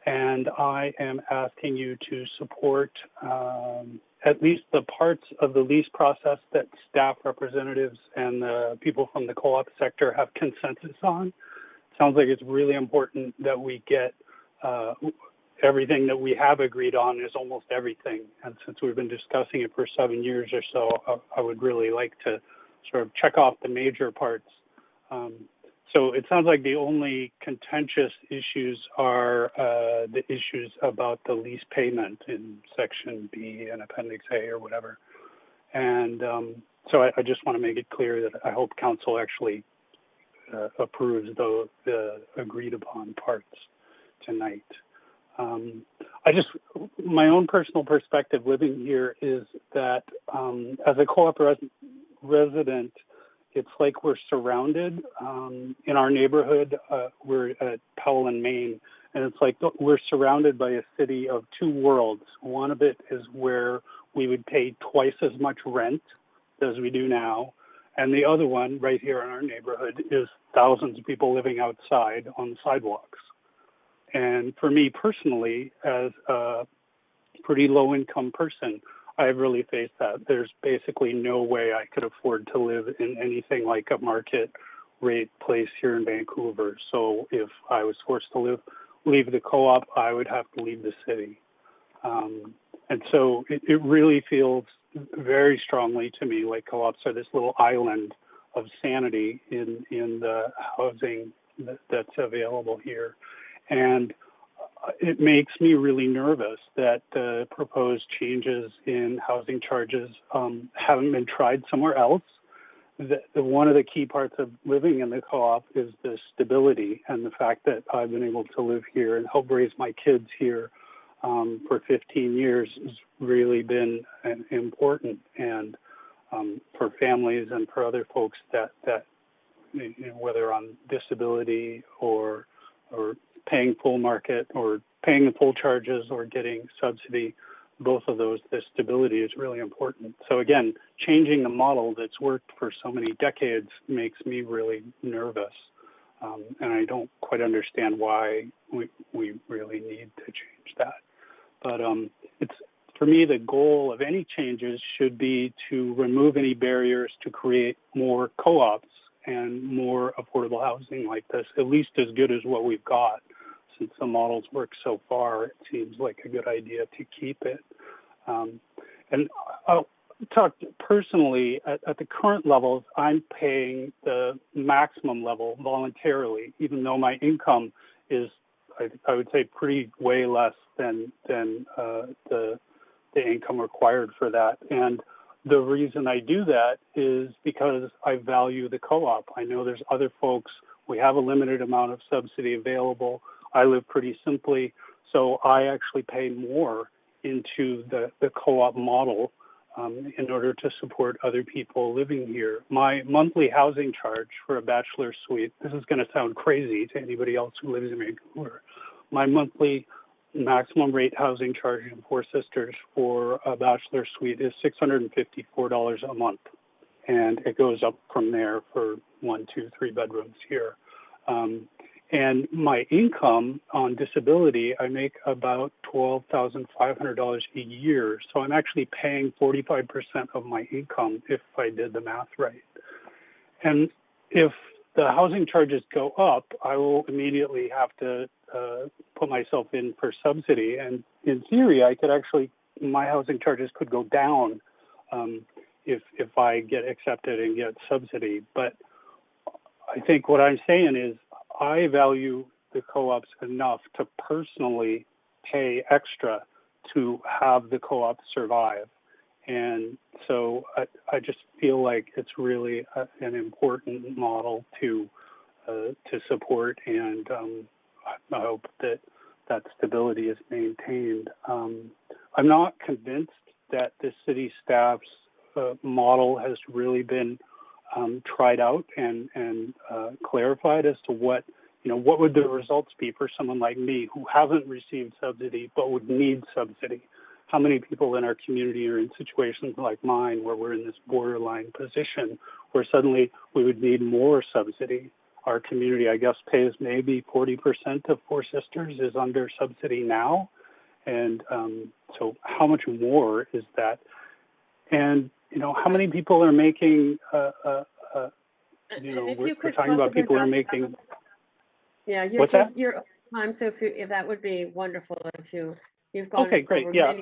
and I am asking you to support at least the parts of the lease process that staff representatives and the people from the co-op sector have consensus on. Sounds like it's really important that we get everything that we have agreed on is almost everything. And since we've been discussing it for 7 years or so, I would really like to sort of check off the major parts. So it sounds like the only contentious issues are the issues about the lease payment in Section B and Appendix A or whatever. And so I just want to make it clear that I hope Council actually approves the agreed upon parts tonight. My own personal perspective living here is that as a co-op resident, it's like we're surrounded in our neighborhood. We're at Powell and Main, and it's like we're surrounded by a city of two worlds. One of it is where we would pay twice as much rent as we do now. And the other one right here in our neighborhood is thousands of people living outside on the sidewalks. And for me personally, as a pretty low income person, I've really faced that. There's basically no way I could afford to live in anything like a market rate place here in Vancouver. So if I was forced to leave the co-op, I would have to leave the city. And so it really feels very strongly to me like co-ops are this little island of sanity in the housing that's available here. And it makes me really nervous that the proposed changes in housing charges haven't been tried somewhere else. One of the key parts of living in the co-op is the stability, and the fact that I've been able to live here and help raise my kids here for 15 years has really been important. And for families and for other folks that whether on disability or paying full market or paying the full charges or getting subsidy, both of those, the stability is really important. So again, changing the model that's worked for so many decades makes me really nervous. And I don't quite understand why we really need to change that. But it's, for me, the goal of any changes should be to remove any barriers to create more co-ops and more affordable housing like this, at least as good as what we've got. Since the models work so far, it seems like a good idea to keep it. And I'll talk personally, at the current levels, I'm paying the maximum level voluntarily, even though my income is, I would say, pretty way less than the income required for that. And the reason I do that is because I value the co-op. I know there's other folks, we have a limited amount of subsidy available. I live pretty simply, so I actually pay more into the co-op model in order to support other people living here. My monthly housing charge for a bachelor suite, this is going to sound crazy to anybody else who lives in Vancouver, my monthly maximum rate housing charge in Four Sisters for a bachelor suite is $654 a month. And it goes up from there for 1, 2, 3 bedrooms here. And my income on disability, I make about $12,500 a year. So I'm actually paying 45% of my income if I did the math right. And if the housing charges go up, I will immediately have to put myself in for subsidy. And in theory, I could actually, my housing charges could go down if I get accepted and get subsidy. But I think what I'm saying is I value the co-ops enough to personally pay extra to have the co-op survive. And so I just feel like it's really an important model to support, and I hope that stability is maintained. I'm not convinced that the city staff's model has really been tried out and clarified as to what would the results be for someone like me who hasn't received subsidy but would need subsidy. How many people in our community are in situations like mine where we're in this borderline position where suddenly we would need more subsidy? Our community, I guess, pays maybe 40% of Four Sisters is under subsidy now. And so how much more is that? And, how many people are making, we're talking about people who are making. Yeah, you're over time, so if that would be wonderful if you've gone. Okay, great. Yeah,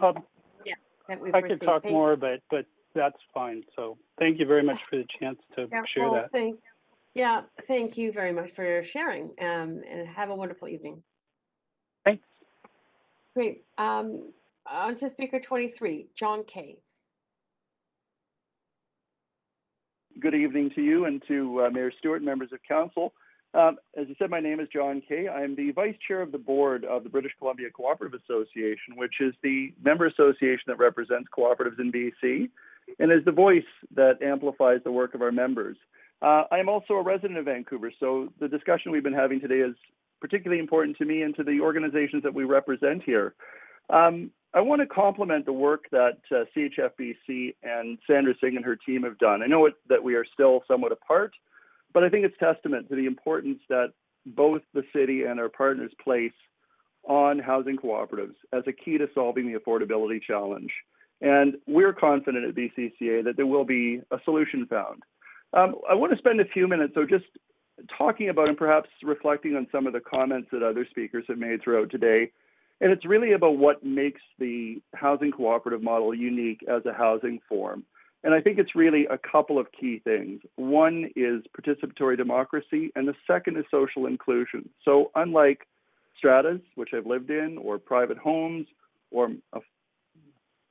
that I could talk more, but that's fine. So thank you very much for the chance to share that. Thank you very much for sharing, and have a wonderful evening. Thanks. Great. On to speaker 23, John Kay. Good evening to you and to Mayor Stewart and members of council. As you said, my name is John Kay. I'm the vice chair of the board of the British Columbia Cooperative Association, which is the member association that represents cooperatives in BC and is the voice that amplifies the work of our members. I am also a resident of Vancouver, so the discussion we've been having today is particularly important to me and to the organizations that we represent here. I want to compliment the work that CHFBC and Sandra Singh and her team have done. I know that we are still somewhat apart, but I think it's testament to the importance that both the city and our partners place on housing cooperatives as a key to solving the affordability challenge. And we're confident at BCCA that there will be a solution found. I want to spend a few minutes, so just talking about and perhaps reflecting on some of the comments that other speakers have made throughout today. And it's really about what makes the housing cooperative model unique as a housing form. And I think it's really a couple of key things. One is participatory democracy, and the second is social inclusion. So unlike stratas, which I've lived in, or private homes, or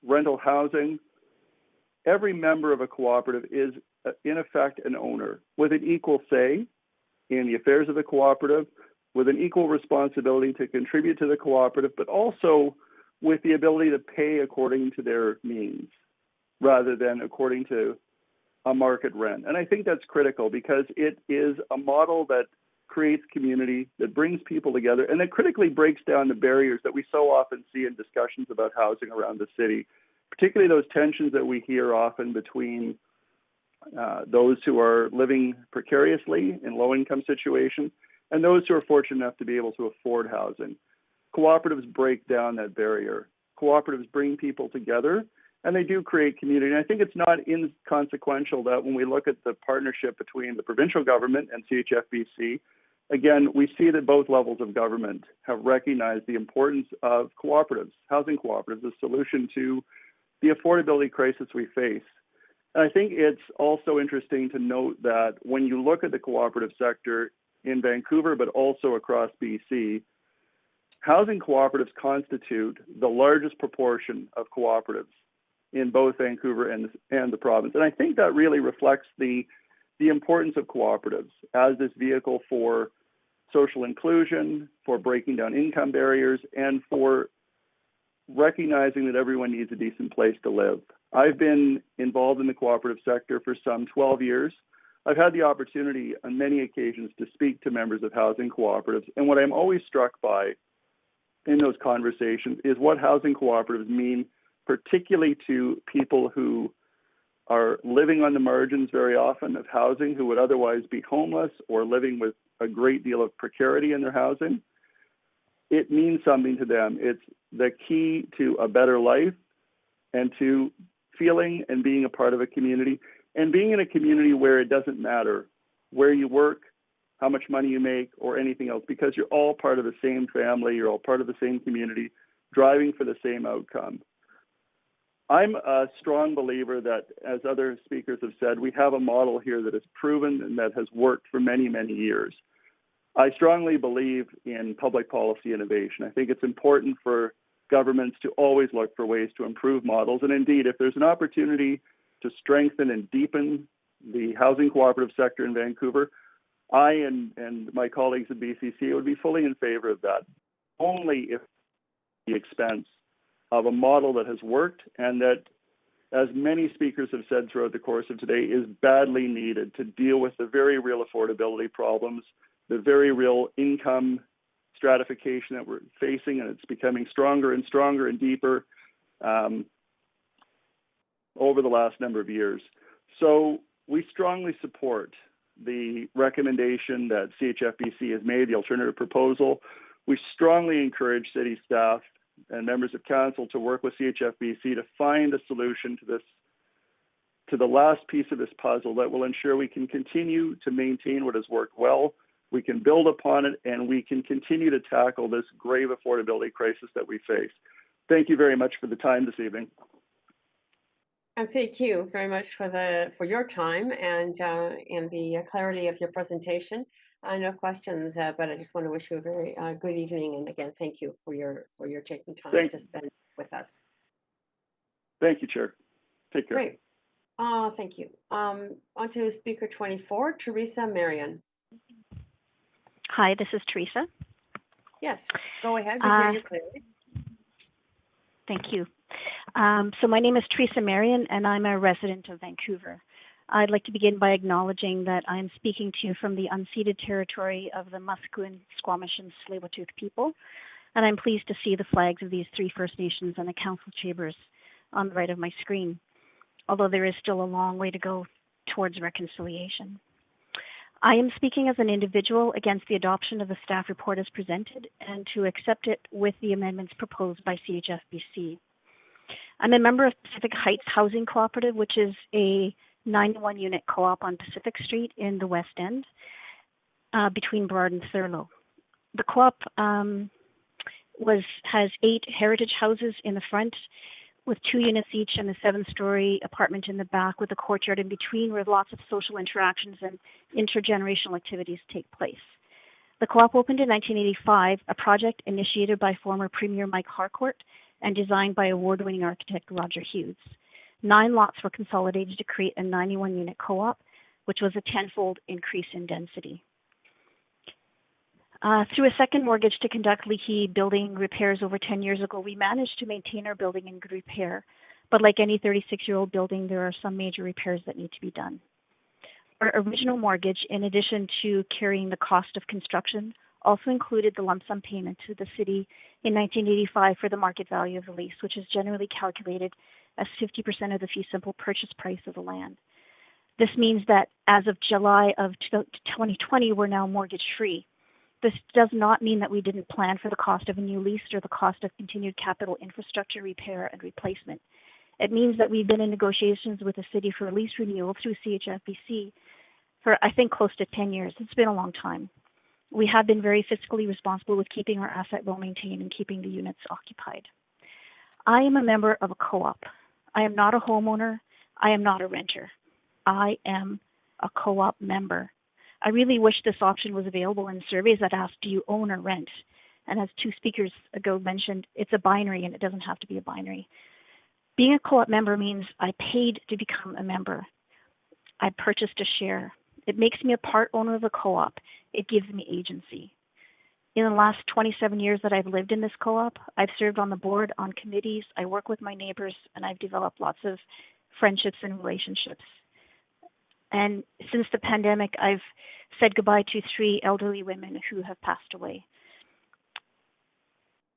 rental housing, every member of a cooperative is in effect an owner with an equal say in the affairs of the cooperative, with an equal responsibility to contribute to the cooperative, but also with the ability to pay according to their means rather than according to a market rent. And I think that's critical because it is a model that creates community, that brings people together, and that critically breaks down the barriers that we so often see in discussions about housing around the city, particularly those tensions that we hear often between those who are living precariously in low-income situations and those who are fortunate enough to be able to afford housing. Cooperatives break down that barrier. Cooperatives bring people together, and they do create community. And I think it's not inconsequential that when we look at the partnership between the provincial government and CHFBC, again, we see that both levels of government have recognized the importance of cooperatives, housing cooperatives, a solution to the affordability crisis we face. And I think it's also interesting to note that when you look at the cooperative sector in Vancouver, but also across BC, housing cooperatives constitute the largest proportion of cooperatives in both Vancouver and the province. And I think that really reflects the importance of cooperatives as this vehicle for social inclusion, for breaking down income barriers, and for recognizing that everyone needs a decent place to live. I've been involved in the cooperative sector for some 12 years. I've had the opportunity on many occasions to speak to members of housing cooperatives. And what I'm always struck by in those conversations is what housing cooperatives mean, particularly to people who are living on the margins very often of housing, who would otherwise be homeless or living with a great deal of precarity in their housing. It means something to them. It's the key to a better life and to feeling and being a part of a community, and being in a community where it doesn't matter where you work, how much money you make, or anything else, because you're all part of the same family, you're all part of the same community, driving for the same outcome. I'm a strong believer that, as other speakers have said, we have a model here that is proven and that has worked for many, many years. I strongly believe in public policy innovation. I think it's important for governments to always look for ways to improve models. And indeed, if there's an opportunity to strengthen and deepen the housing cooperative sector in Vancouver, I and my colleagues at BCC would be fully in favor of that, only if the expense of a model that has worked and that, as many speakers have said throughout the course of today, is badly needed to deal with the very real affordability problems, the very real income stratification that we're facing, and it's becoming stronger and stronger and deeper over the last number of years. So we strongly support the recommendation that CHFBC has made, the alternative proposal. We strongly encourage city staff and members of council to work with CHFBC to find a solution to this, to the last piece of this puzzle that will ensure we can continue to maintain what has worked well, we can build upon it, and we can continue to tackle this grave affordability crisis that we face. Thank you very much for the time this evening. And thank you very much for your time and the clarity of your presentation. No questions, but I just want to wish you a very good evening. And again, thank you for your taking time to spend with us. Thank you, Chair. Take care. Great. Thank you. On to speaker 24, Teresa Marion. Hi, this is Teresa. Yes, go ahead. We hear you clearly. Thank you. So my name is Teresa Marion, and I'm a resident of Vancouver. I'd like to begin by acknowledging that I'm speaking to you from the unceded territory of the Musqueam, Squamish, and Tsleil-Waututh people. and I'm pleased to see the flags of these 3 First Nations and the council chambers on the right of my screen, although there is still a long way to go towards reconciliation. I am speaking as an individual against the adoption of the staff report as presented and to accept it with the amendments proposed by CHFBC. I'm a member of Pacific Heights Housing Cooperative, which is a 91-unit co-op on Pacific Street in the West End, between Burrard and Thurlow. The co-op has 8 heritage houses in the front with 2 units each and a 7-story apartment in the back with a courtyard in between where lots of social interactions and intergenerational activities take place. The co-op opened in 1985, a project initiated by former Premier Mike Harcourt and designed by award-winning architect Roger Hughes. 9 lots were consolidated to create a 91-unit co-op, which was a 10-fold increase in density. Through a second mortgage to conduct leaky building repairs over 10 years ago, we managed to maintain our building in good repair. But like any 36-year-old building, there are some major repairs that need to be done. Our original mortgage, in addition to carrying the cost of construction, also included the lump sum payment to the city in 1985 for the market value of the lease, which is generally calculated as 50% of the fee simple purchase price of the land. This means that as of July of 2020, we're now mortgage free. This does not mean that we didn't plan for the cost of a new lease or the cost of continued capital infrastructure repair and replacement. It means that we've been in negotiations with the city for a lease renewal through CHFBC for, I think, close to 10 years. It's been a long time. We have been very fiscally responsible with keeping our asset well maintained and keeping the units occupied. I am a member of a co-op. I am not a homeowner. I am not a renter. I am a co-op member. I really wish this option was available in surveys that ask, do you own or rent? And as 2 speakers ago mentioned, it's a binary and it doesn't have to be a binary. Being a co-op member means I paid to become a member. I purchased a share. It makes me a part owner of a co-op. It gives me agency. In the last 27 years that I've lived in this co-op, I've served on the board, on committees, I work with my neighbors, and I've developed lots of friendships and relationships. And since the pandemic, I've said goodbye to 3 elderly women who have passed away.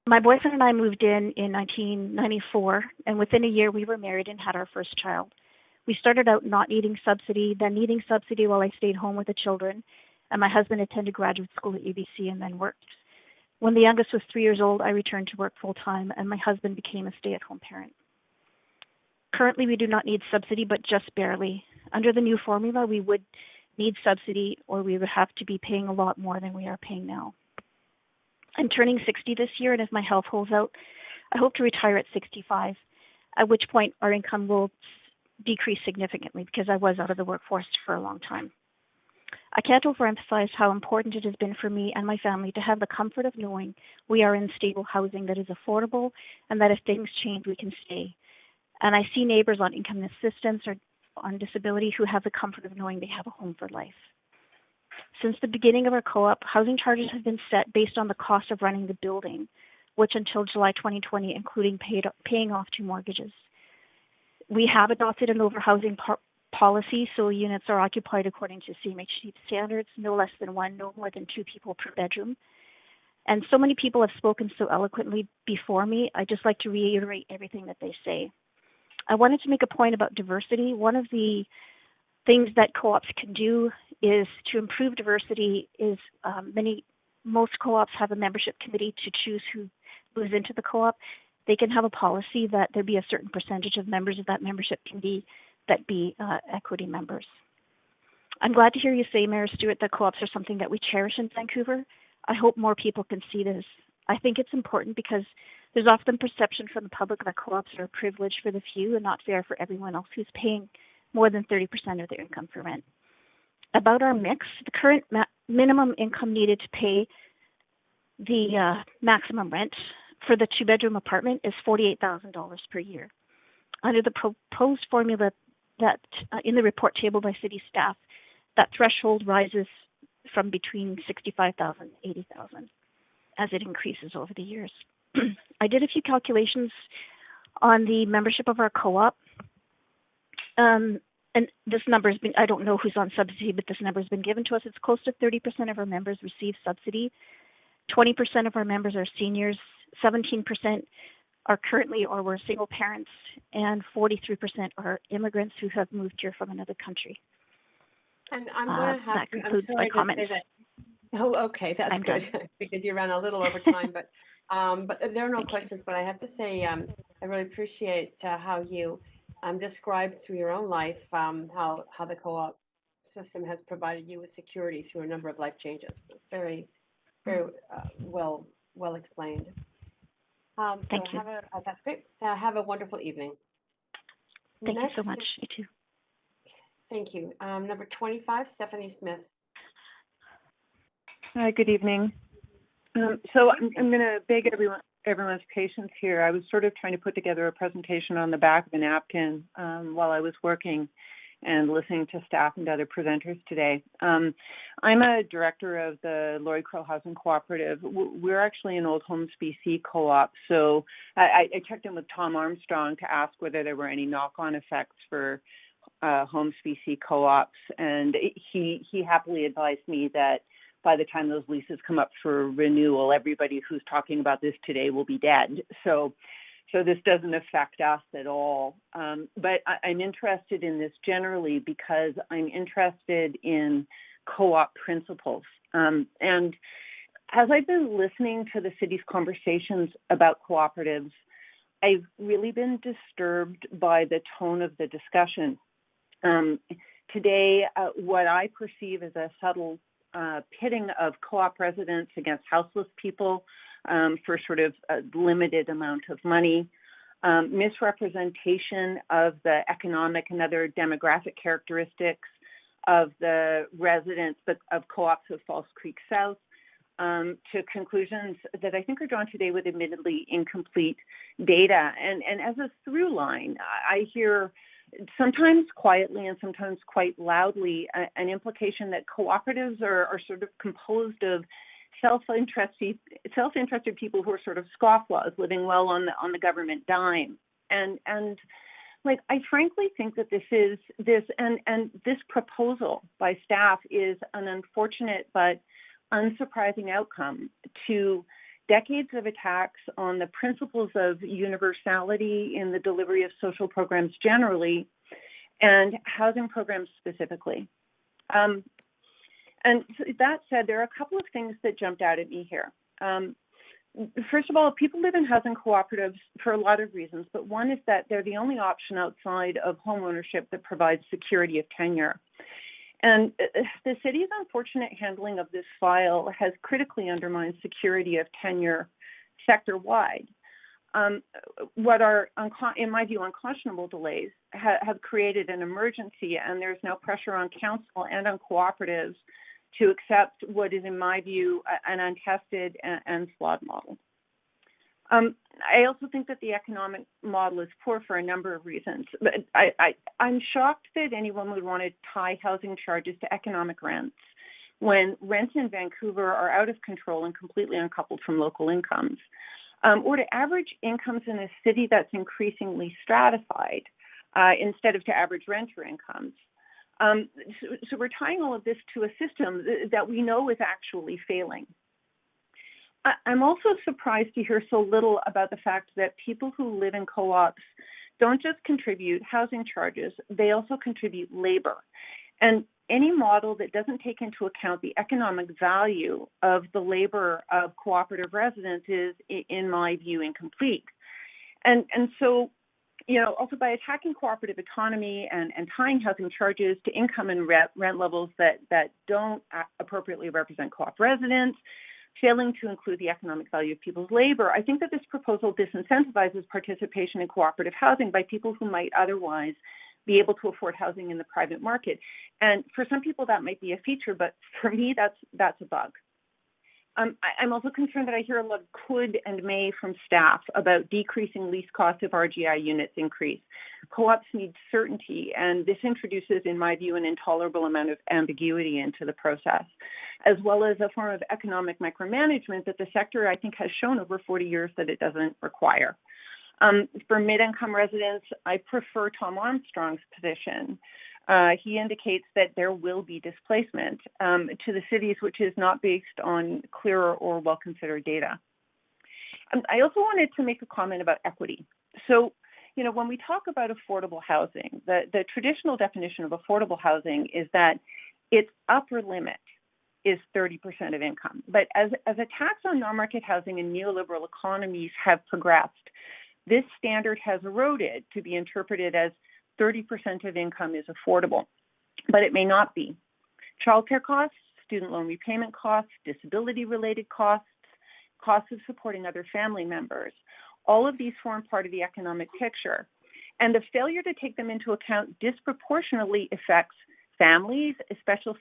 My boyfriend and I moved in 1994, and within a year we were married and had our first child. We started out not needing subsidy, then needing subsidy while I stayed home with the children, and my husband attended graduate school at UBC and then worked. When the youngest was 3 years old, I returned to work full-time, and my husband became a stay-at-home parent. Currently, we do not need subsidy, but just barely. Under the new formula, we would need subsidy or we would have to be paying a lot more than we are paying now. I'm turning 60 this year, and if my health holds out, I hope to retire at 65, at which point our income will decrease significantly because I was out of the workforce for a long time. I can't overemphasize how important it has been for me and my family to have the comfort of knowing we are in stable housing that is affordable and that if things change, we can stay. And I see neighbors on income assistance or on disability who have the comfort of knowing they have a home for life. Since the beginning of our co-op, housing charges have been set based on the cost of running the building, which until July 2020, including paying off 2 mortgages. We have adopted an overhousing policy, so units are occupied according to CMHC standards, no less than 1, no more than 2 people per bedroom. And so many people have spoken so eloquently before me, I just like to reiterate everything that they say. I wanted to make a point about diversity. One of the things that co-ops can do is to improve diversity is most co-ops have a membership committee to choose who moves into the co-op. They can have a policy that there be a certain percentage of members of that membership committee that be equity members. I'm glad to hear you say, Mayor Stewart, that co-ops are something that we cherish in Vancouver. I hope more people can see this. I think it's important because there's often perception from the public that co-ops are a privilege for the few and not fair for everyone else who's paying more than 30% of their income for rent. About our mix, the current minimum income needed to pay the maximum rent for the 2-bedroom apartment is $48,000 per year. Under the proposed formula that in the report table by city staff, that threshold rises from between $65,000 and $80,000 as it increases over the years. I did a few calculations on the membership of our co-op. And this number has been, I don't know who's on subsidy, but this number has been given to us. It's close to 30% of our members receive subsidy. 20% of our members are seniors, 17% are currently or were single parents, and 43% are immigrants who have moved here from another country. And I'm going to have that concludes my I'm sorry to comments. say that. Oh, okay, that's I'm good. done. I figured you ran a little over time, but there are no questions. But I have to say, I really appreciate how you described through your own life how the co-op system has provided you with security through a number of life changes. It's very, very well explained. Thank you. That's great. Have a wonderful evening. Thank you so much. You too. Thank you. Number 25, Stephanie Smith. Hi, good evening. So I'm going to beg everyone's patience here. I was sort of trying to put together a presentation on the back of a napkin while I was working and listening to staff and other presenters today. I'm a director of the Laurie Crow Housing Cooperative. We're actually an Old Homes BC co-op, so I checked in with Tom Armstrong to ask whether there were any knock-on effects for Homes BC co-ops, and he happily advised me that by the time those leases come up for renewal, everybody who's talking about this today will be dead. So this doesn't affect us at all. But I'm interested in this generally because I'm interested in co-op principles. And as I've been listening to the city's conversations about cooperatives, I've really been disturbed by the tone of the discussion. Today, what I perceive as a subtle pitting of co-op residents against houseless people for sort of a limited amount of money, misrepresentation of the economic and other demographic characteristics of the residents of co-ops of False Creek South, to conclusions that I think are drawn today with admittedly incomplete data. And as a through line, I hear sometimes quietly and sometimes quite loudly an implication that cooperatives are sort of composed of self-interested people who are sort of scofflaws living well on the government dime. And like, I frankly think that this proposal by staff is an unfortunate but unsurprising outcome to decades of attacks on the principles of universality in the delivery of social programs generally and housing programs specifically. And that said, there are a couple of things that jumped out at me here. First of all, people live in housing cooperatives for a lot of reasons, but one is that they're the only option outside of home ownership that provides security of tenure. And the city's unfortunate handling of this file has critically undermined security of tenure sector-wide. What are, in my view, unconscionable delays have created an emergency, and there's now pressure on council and on cooperatives to accept what is, in my view, an untested and flawed model. I also think that the economic model is poor for a number of reasons. But I'm shocked that anyone would want to tie housing charges to economic rents when rents in Vancouver are out of control and completely uncoupled from local incomes, or to average incomes in a city that's increasingly stratified instead of to average renter incomes. So we're tying all of this to a system that we know is actually failing. I'm also surprised to hear so little about the fact that people who live in co-ops don't just contribute housing charges, they also contribute labor. And any model that doesn't take into account the economic value of the labor of cooperative residents is, in my view, incomplete. And so, you know, also by attacking cooperative autonomy and tying housing charges to income and rent levels that don't appropriately represent co-op residents, failing to include the economic value of people's labor, I think that this proposal disincentivizes participation in cooperative housing by people who might otherwise be able to afford housing in the private market. And for some people that might be a feature, but for me, that's a bug. I'm also concerned that I hear a lot of could and may from staff about decreasing lease costs if RGI units increase. Co-ops need certainty, and this introduces, in my view, an intolerable amount of ambiguity into the process, as well as a form of economic micromanagement that the sector, I think, has shown over 40 years that it doesn't require. For mid-income residents, I prefer Tom Armstrong's position he indicates that there will be displacement to the cities, which is not based on clearer or well-considered data. I also wanted to make a comment about equity. So, when we talk about affordable housing, the traditional definition of affordable housing is that its upper limit is 30% of income. But as attacks on non-market housing and neoliberal economies have progressed, this standard has eroded to be interpreted as 30% of income is affordable, but it may not be. Childcare costs, student loan repayment costs, disability-related costs, costs of supporting other family members, all of these form part of the economic picture. And the failure to take them into account disproportionately affects families, especially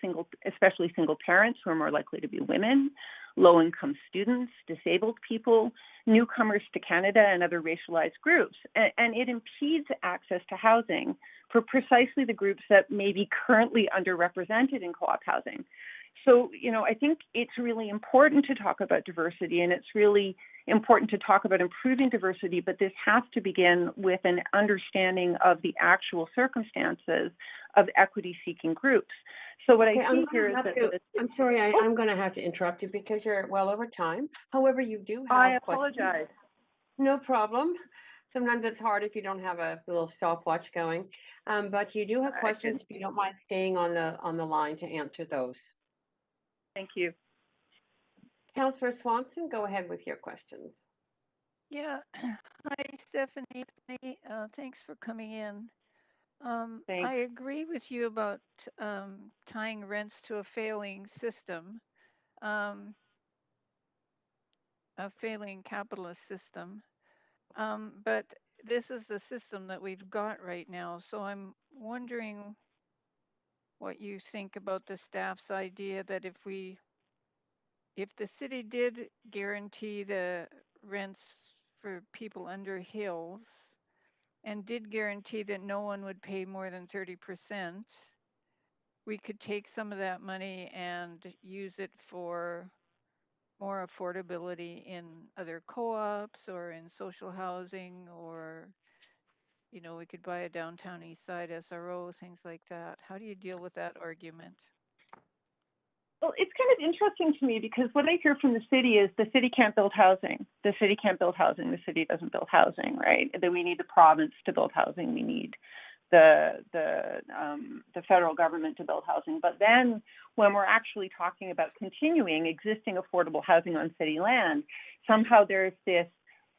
single parents who are more likely to be women, low-income students, disabled people, newcomers to Canada, and other racialized groups. And it impedes access to housing for precisely the groups that may be currently underrepresented in co-op housing. So, I think it's really important to talk about diversity, and it's really important to talk about improving diversity, but this has to begin with an understanding of the actual circumstances of equity-seeking groups. So what I see here is that... I'm sorry, I'm going to have to interrupt you because you're well over time. However, you do have I questions. apologize. No problem. Sometimes it's hard if you don't have a little stopwatch going, but you do have questions if you don't mind staying on the line to answer those. Thank you. Councillor Swanson, go ahead with your questions. Yeah. Hi, Stephanie. Thanks for coming in. I agree with you about tying rents to a failing system, a failing capitalist system. But this is the system that we've got right now. So I'm wondering what you think about the staff's idea that if the city did guarantee the rents for people under hills and did guarantee that no one would pay more than 30%, we could take some of that money and use it for more affordability in other co-ops or in social housing, or we could buy a downtown east side SRO, things like that. How do you deal with that argument? Well, it's kind of interesting to me because what I hear from the city is the city can't build housing. The city can't build housing. The city doesn't build housing, right? That we need the province to build housing. We need the federal government to build housing. But then when we're actually talking about continuing existing affordable housing on city land, somehow there's this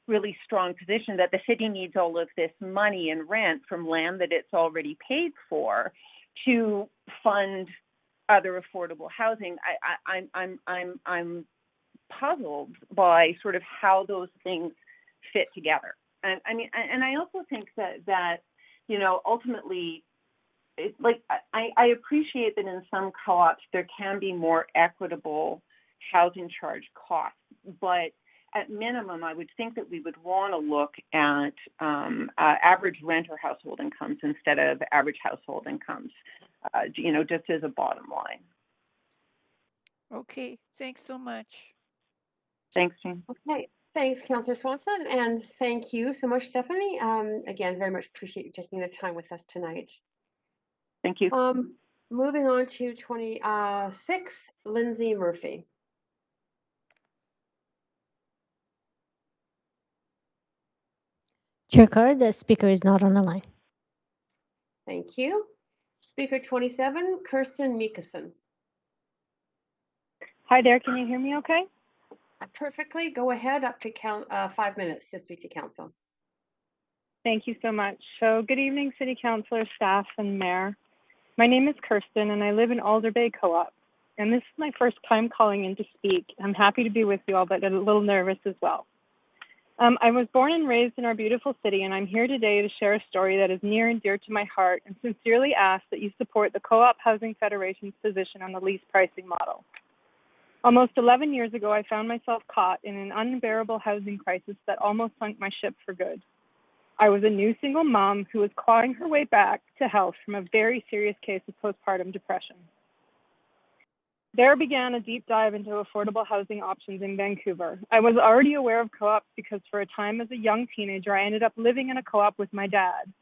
really strong position that the city needs all of this money and rent from land that it's already paid for to fund other affordable housing. I'm puzzled by sort of how those things fit together. And I also think that ultimately, I appreciate that in some co-ops there can be more equitable housing charge costs, but at minimum, I would think that we would want to look at average renter household incomes instead of average household incomes, just as a bottom line. Okay, thanks so much. Thanks, Jane. Okay, thanks, Councillor Swanson, and thank you so much, Stephanie. Again, very much appreciate you taking the time with us tonight. Thank you. Moving on to 26, Lindsay Murphy. Chair Carr, the speaker is not on the line. Thank you. Speaker 27, Kirsten Meekison. Hi there, can you hear me okay? Perfectly. Go ahead, up to 5 minutes to speak to council. Thank you so much. So good evening, City Councillor, staff, and Mayor. My name is Kirsten, and I live in Alder Bay Co-op. And this is my first time calling in to speak. I'm happy to be with you all, but a little nervous as well. I was born and raised in our beautiful city, and I'm here today to share a story that is near and dear to my heart and sincerely ask that you support the Co-op Housing Federation's position on the lease pricing model. Almost 11 years ago, I found myself caught in an unbearable housing crisis that almost sunk my ship for good. I was a new single mom who was clawing her way back to health from a very serious case of postpartum depression. There began a deep dive into affordable housing options in Vancouver. I was already aware of co-ops because for a time as a young teenager, I ended up living in a co-op with my dad.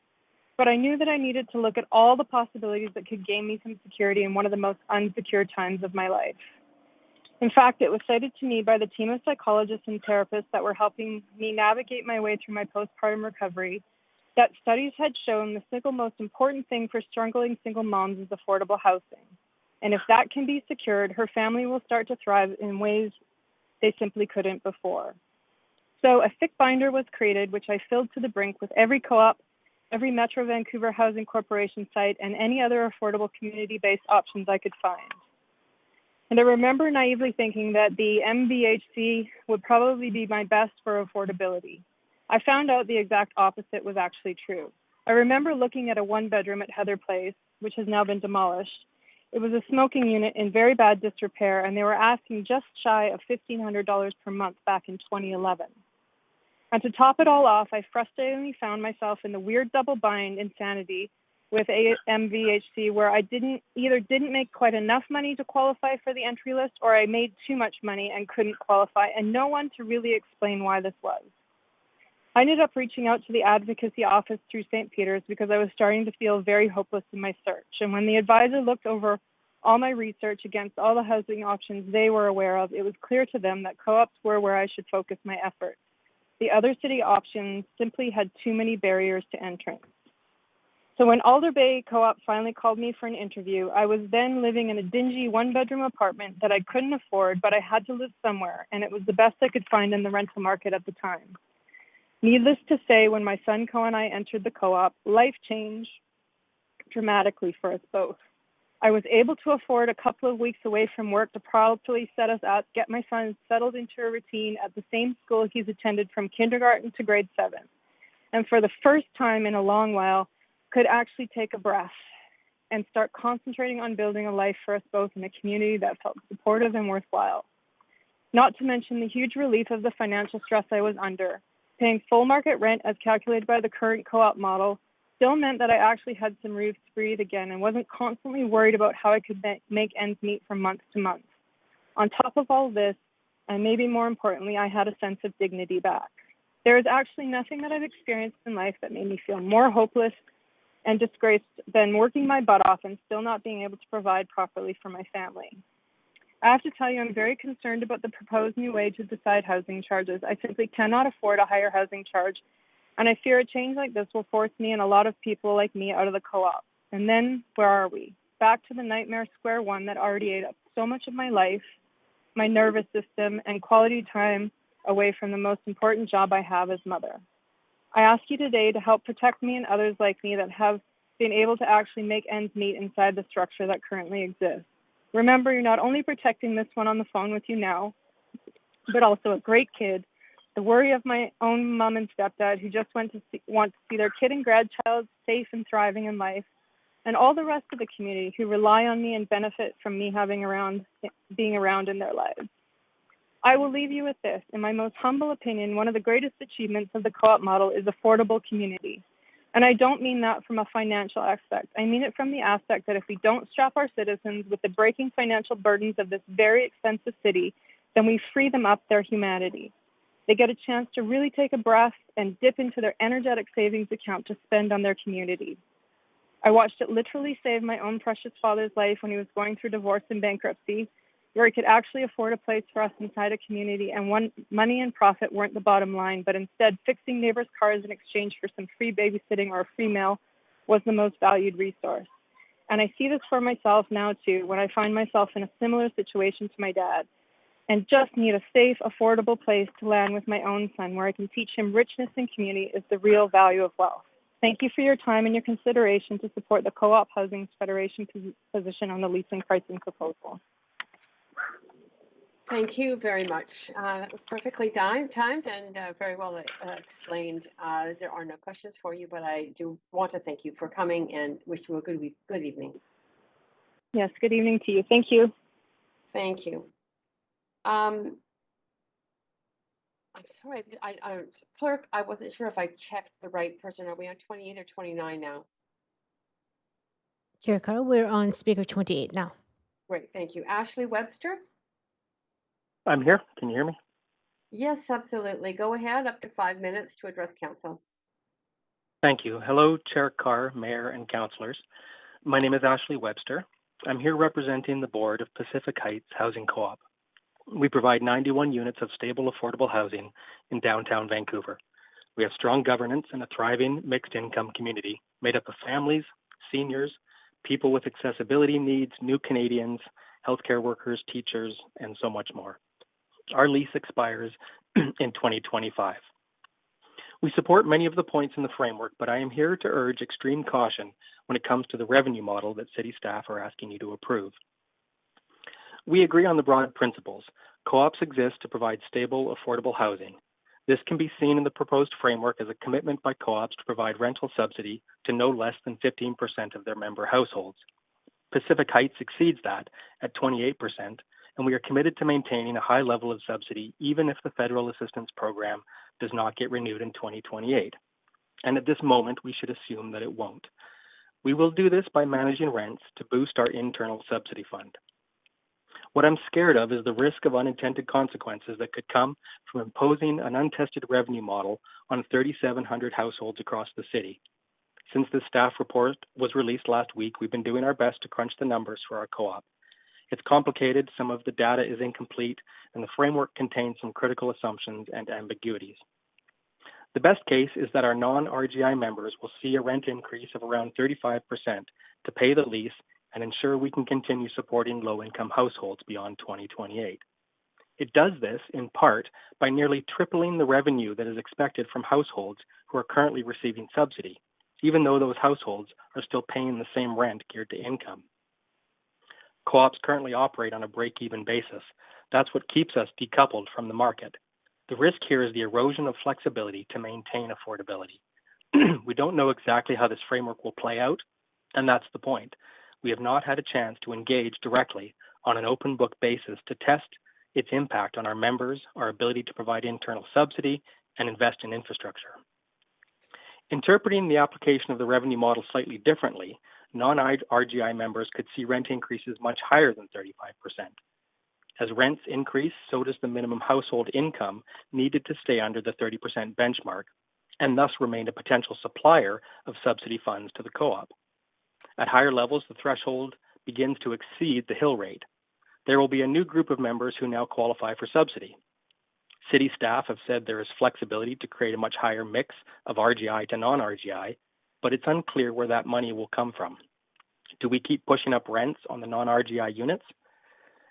but I knew that I needed to look at all the possibilities that could gain me some security in one of the most unsecure times of my life. In fact, it was cited to me by the team of psychologists and therapists that were helping me navigate my way through my postpartum recovery that studies had shown the single most important thing for struggling single moms is affordable housing. And if that can be secured, her family will start to thrive in ways they simply couldn't before. So a thick binder was created, which I filled to the brink with every co-op, every Metro Vancouver Housing Corporation site, and any other affordable community-based options I could find. And I remember naively thinking that the MVHC would probably be my best for affordability. I found out the exact opposite was actually true. I remember looking at a one-bedroom at Heather Place, which has now been demolished. It was a smoking unit in very bad disrepair, and they were asking just shy of $1,500 per month back in 2011. And to top it all off, I frustratingly found myself in the weird double bind insanity with MVHC where I didn't make quite enough money to qualify for the entry list, or I made too much money and couldn't qualify, and no one to really explain why this was. I ended up reaching out to the advocacy office through St. Peter's because I was starting to feel very hopeless in my search. And when the advisor looked over all my research against all the housing options they were aware of, it was clear to them that co-ops were where I should focus my efforts. The other city options simply had too many barriers to entrance. So when Alder Bay Co-op finally called me for an interview, I was then living in a dingy one-bedroom apartment that I couldn't afford, but I had to live somewhere, and it was the best I could find in the rental market at the time. Needless to say, when my son Co and I entered the co-op, life changed dramatically for us both. I was able to afford a couple of weeks away from work to properly set us up, get my son settled into a routine at the same school he's attended from kindergarten to grade 7. And for the first time in a long while, could actually take a breath and start concentrating on building a life for us both in a community that felt supportive and worthwhile. Not to mention the huge relief of the financial stress I was under. Paying full market rent as calculated by the current co-op model still meant that I actually had some room to breathe again and wasn't constantly worried about how I could make ends meet from month to month. On top of all this, and maybe more importantly, I had a sense of dignity back. There is actually nothing that I've experienced in life that made me feel more hopeless and disgraced than working my butt off and still not being able to provide properly for my family. I have to tell you, I'm very concerned about the proposed new way to decide housing charges. I simply cannot afford a higher housing charge, and I fear a change like this will force me and a lot of people like me out of the co-op. And then, where are we? Back to the nightmare square one that already ate up so much of my life, my nervous system, and quality time away from the most important job I have as mother. I ask you today to help protect me and others like me that have been able to actually make ends meet inside the structure that currently exists. Remember, you're not only protecting this one on the phone with you now, but also a great kid, the worry of my own mom and stepdad who just want to see their kid and grandchild safe and thriving in life, and all the rest of the community who rely on me and benefit from me being around in their lives. I will leave you with this. In my most humble opinion, one of the greatest achievements of the co-op model is affordable community. And I don't mean that from a financial aspect. I mean it from the aspect that if we don't strap our citizens with the breaking financial burdens of this very expensive city, then we free them up their humanity. They get a chance to really take a breath and dip into their energetic savings account to spend on their community. I watched it literally save my own precious father's life when he was going through divorce and bankruptcy, where he could actually afford a place for us inside a community, and money and profit weren't the bottom line, but instead fixing neighbors' cars in exchange for some free babysitting or a free meal was the most valued resource. And I see this for myself now too, when I find myself in a similar situation to my dad, and just need a safe, affordable place to land with my own son, where I can teach him richness and community is the real value of wealth. Thank you for your time and your consideration to support the Co-op Housing Federation position on the leasing pricing proposal. Thank you very much. That was perfectly timed and very well explained. There are no questions for you, but I do want to thank you for coming and wish you a good evening. Yes, good evening to you. Thank you. Thank you. I'm sorry, clerk, I wasn't sure if I checked the right person. Are we on 28 or 29 now? Chair Carr, we're on speaker 28 now. Great, thank you. Ashley Webster? I'm here. Can you hear me? Yes, absolutely. Go ahead, up to 5 minutes to address council. Thank you. Hello, Chair Carr, Mayor, and Councillors. My name is Ashley Webster. I'm here representing the board of Pacific Heights Housing Co-op. We provide 91 units of stable, affordable housing in downtown Vancouver. We have strong governance and a thriving mixed income community made up of families, seniors, people with accessibility needs, new Canadians, healthcare workers, teachers, and so much more. Our lease expires in 2025. We support many of the points in the framework, but I am here to urge extreme caution when it comes to the revenue model that city staff are asking you to approve. We agree on the broad principles. Co-ops exist to provide stable, affordable housing. This can be seen in the proposed framework as a commitment by co-ops to provide rental subsidy to no less than 15% of their member households. Pacific Heights exceeds that at 28%, and we are committed to maintaining a high level of subsidy even if the federal assistance program does not get renewed in 2028. And at this moment, we should assume that it won't. We will do this by managing rents to boost our internal subsidy fund. What I'm scared of is the risk of unintended consequences that could come from imposing an untested revenue model on 3,700 households across the city. Since the staff report was released last week, we've been doing our best to crunch the numbers for our co-op. It's complicated, some of the data is incomplete, and the framework contains some critical assumptions and ambiguities. The best case is that our non-RGI members will see a rent increase of around 35% to pay the lease and ensure we can continue supporting low-income households beyond 2028. It does this, in part, by nearly tripling the revenue that is expected from households who are currently receiving subsidy, even though those households are still paying the same rent geared to income. Co-ops currently operate on a break-even basis. That's what keeps us decoupled from the market. The risk here is the erosion of flexibility to maintain affordability. We don't know exactly how this framework will play out, and that's the point. We have not had a chance to engage directly on an open book basis to test its impact on our members, our ability to provide internal subsidy, and invest in infrastructure. Interpreting the application of the revenue model slightly differently, non-RGI members could see rent increases much higher than 35%. As rents increase, so does the minimum household income needed to stay under the 30% benchmark, and thus remain a potential supplier of subsidy funds to the co-op. At higher levels, the threshold begins to exceed the Hill rate. There will be a new group of members who now qualify for subsidy. City staff have said there is flexibility to create a much higher mix of RGI to non-RGI, but it's unclear where that money will come from. Do we keep pushing up rents on the non-RGI units?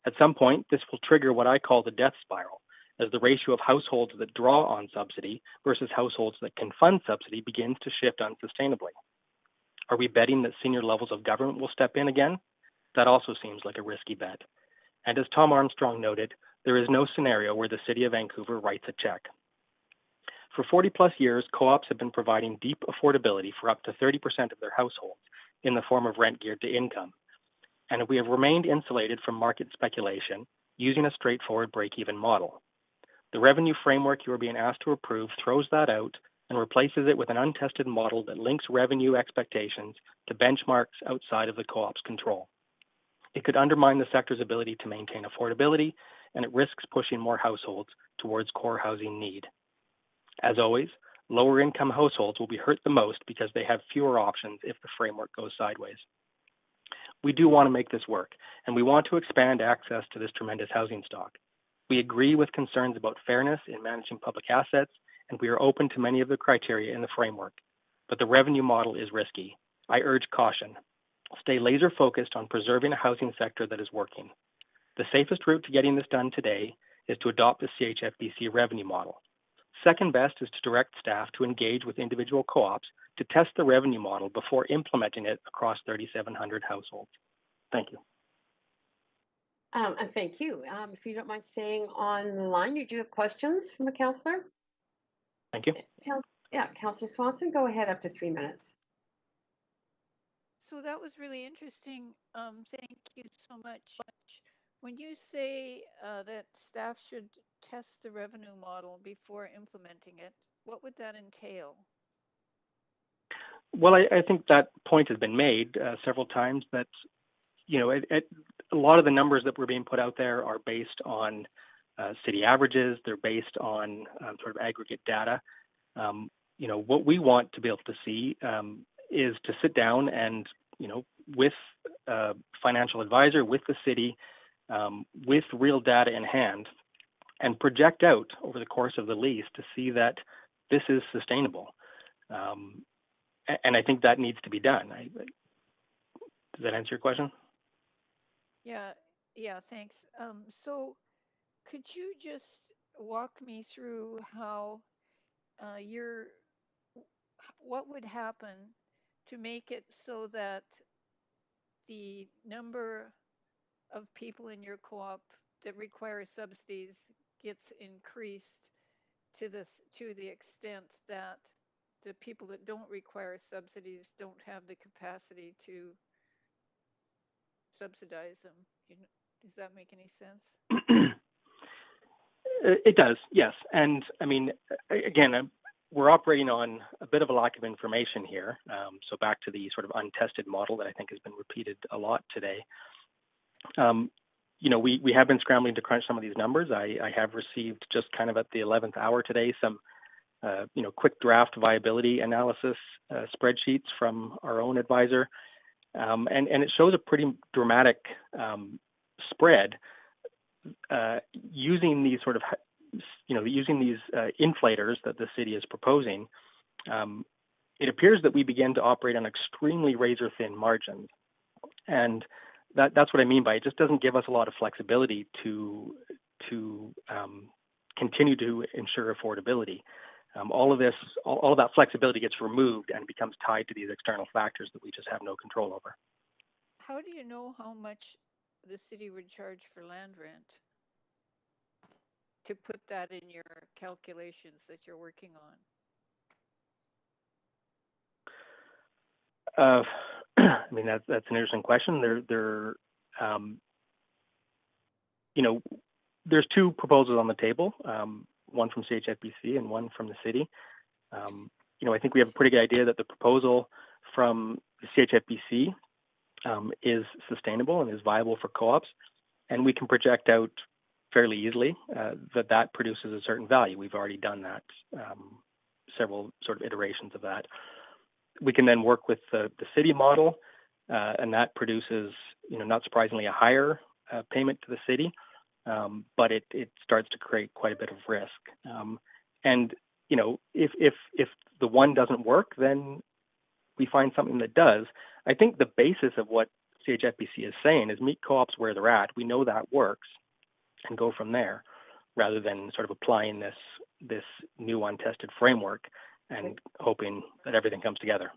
At some point, this will trigger what I call the death spiral, as the ratio of households that draw on subsidy versus households that can fund subsidy begins to shift unsustainably. Are we betting that senior levels of government will step in again? That also seems like a risky bet. And as Tom Armstrong noted, there is no scenario where the City of Vancouver writes a check. For 40 plus years, co-ops have been providing deep affordability for up to 30% of their households in the form of rent geared to income. And we have remained insulated from market speculation using a straightforward break-even model. The revenue framework you are being asked to approve throws that out and replaces it with an untested model that links revenue expectations to benchmarks outside of the co-op's control. It could undermine the sector's ability to maintain affordability, and it risks pushing more households towards core housing need. As always, lower income households will be hurt the most because they have fewer options if the framework goes sideways. We do want to make this work, and we want to expand access to this tremendous housing stock. We agree with concerns about fairness in managing public assets, and we are open to many of the criteria in the framework. But the revenue model is risky. I urge caution. Stay laser focused on preserving a housing sector that is working. The safest route to getting this done today is to adopt the CHFBC revenue model. Second best is to direct staff to engage with individual co-ops to test the revenue model before implementing it across 3,700 households. Thank you. And thank you. If you don't mind staying on the line, you do have questions from the councillor? Thank you. Yeah, Councillor Swanson, go ahead up to 3 minutes. So that was really interesting. Thank you so much. When you say that staff should test the revenue model before implementing it, what would that entail? Well, I think that point has been made several times that, you know, a lot of the numbers that were being put out there are based on city averages. They're based on sort of aggregate data. what we want to be able to see is to sit down and, with a financial advisor, with the city, with real data in hand, and project out over the course of the lease to see that this is sustainable. And I think that needs to be done. Does that answer your question? Yeah, thanks. So could you just walk me through how what would happen to make it so that the number of people in your co-op that require subsidies gets increased to the extent that the people that don't require subsidies don't have the capacity to subsidize them? Does that make any sense? It does, yes. And I mean, again, we're operating on a bit of a lack of information here. So back to the sort of untested model that I think has been repeated a lot today. We have been scrambling to crunch some of these numbers. I have received just kind of at the 11th hour today some, quick draft viability analysis spreadsheets from our own advisor. And it shows a pretty dramatic spread using these sort of, using these inflators that the city is proposing. It appears that we begin to operate on extremely razor-thin margins. And that's what I mean by it just doesn't give us a lot of flexibility to continue to ensure affordability. All of that flexibility gets removed and becomes tied to these external factors that we just have no control over. How do you know how much the city would charge for land rent to put that in your calculations that you're working on? I mean, that's an interesting question. There's two proposals on the table, one from CHFBC and one from the city. I think we have a pretty good idea that the proposal from the CHFBC is sustainable and is viable for co-ops, and we can project out fairly easily that produces a certain value. We've already done that, several sort of iterations of that. We can then work with the city model, and that produces, not surprisingly, a higher payment to the city, but it starts to create quite a bit of risk. And if the one doesn't work, then we find something that does. I think the basis of what CHFBC is saying is meet co-ops where they're at. We know that works, and go from there, rather than sort of applying this new untested framework and hoping that everything comes together.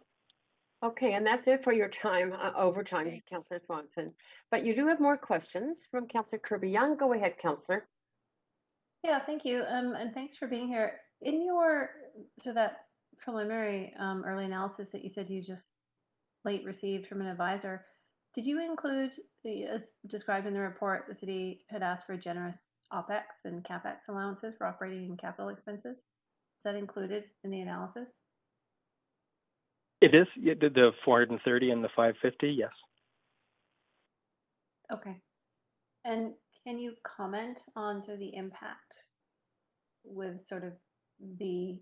Okay, and that's it for your time, overtime, Councillor Swanson. But you do have more questions from Councillor Kirby Young. Go ahead, Councillor. Yeah, thank you, and thanks for being here. In that preliminary early analysis that you said you just late received from an advisor, did you include, as described in the report, the city had asked for generous OPEX and CAPEX allowances for operating and capital expenses? Is that included in the analysis? It is, the 430 and the 550, yes. Okay. And can you comment on sort of the impact with sort of the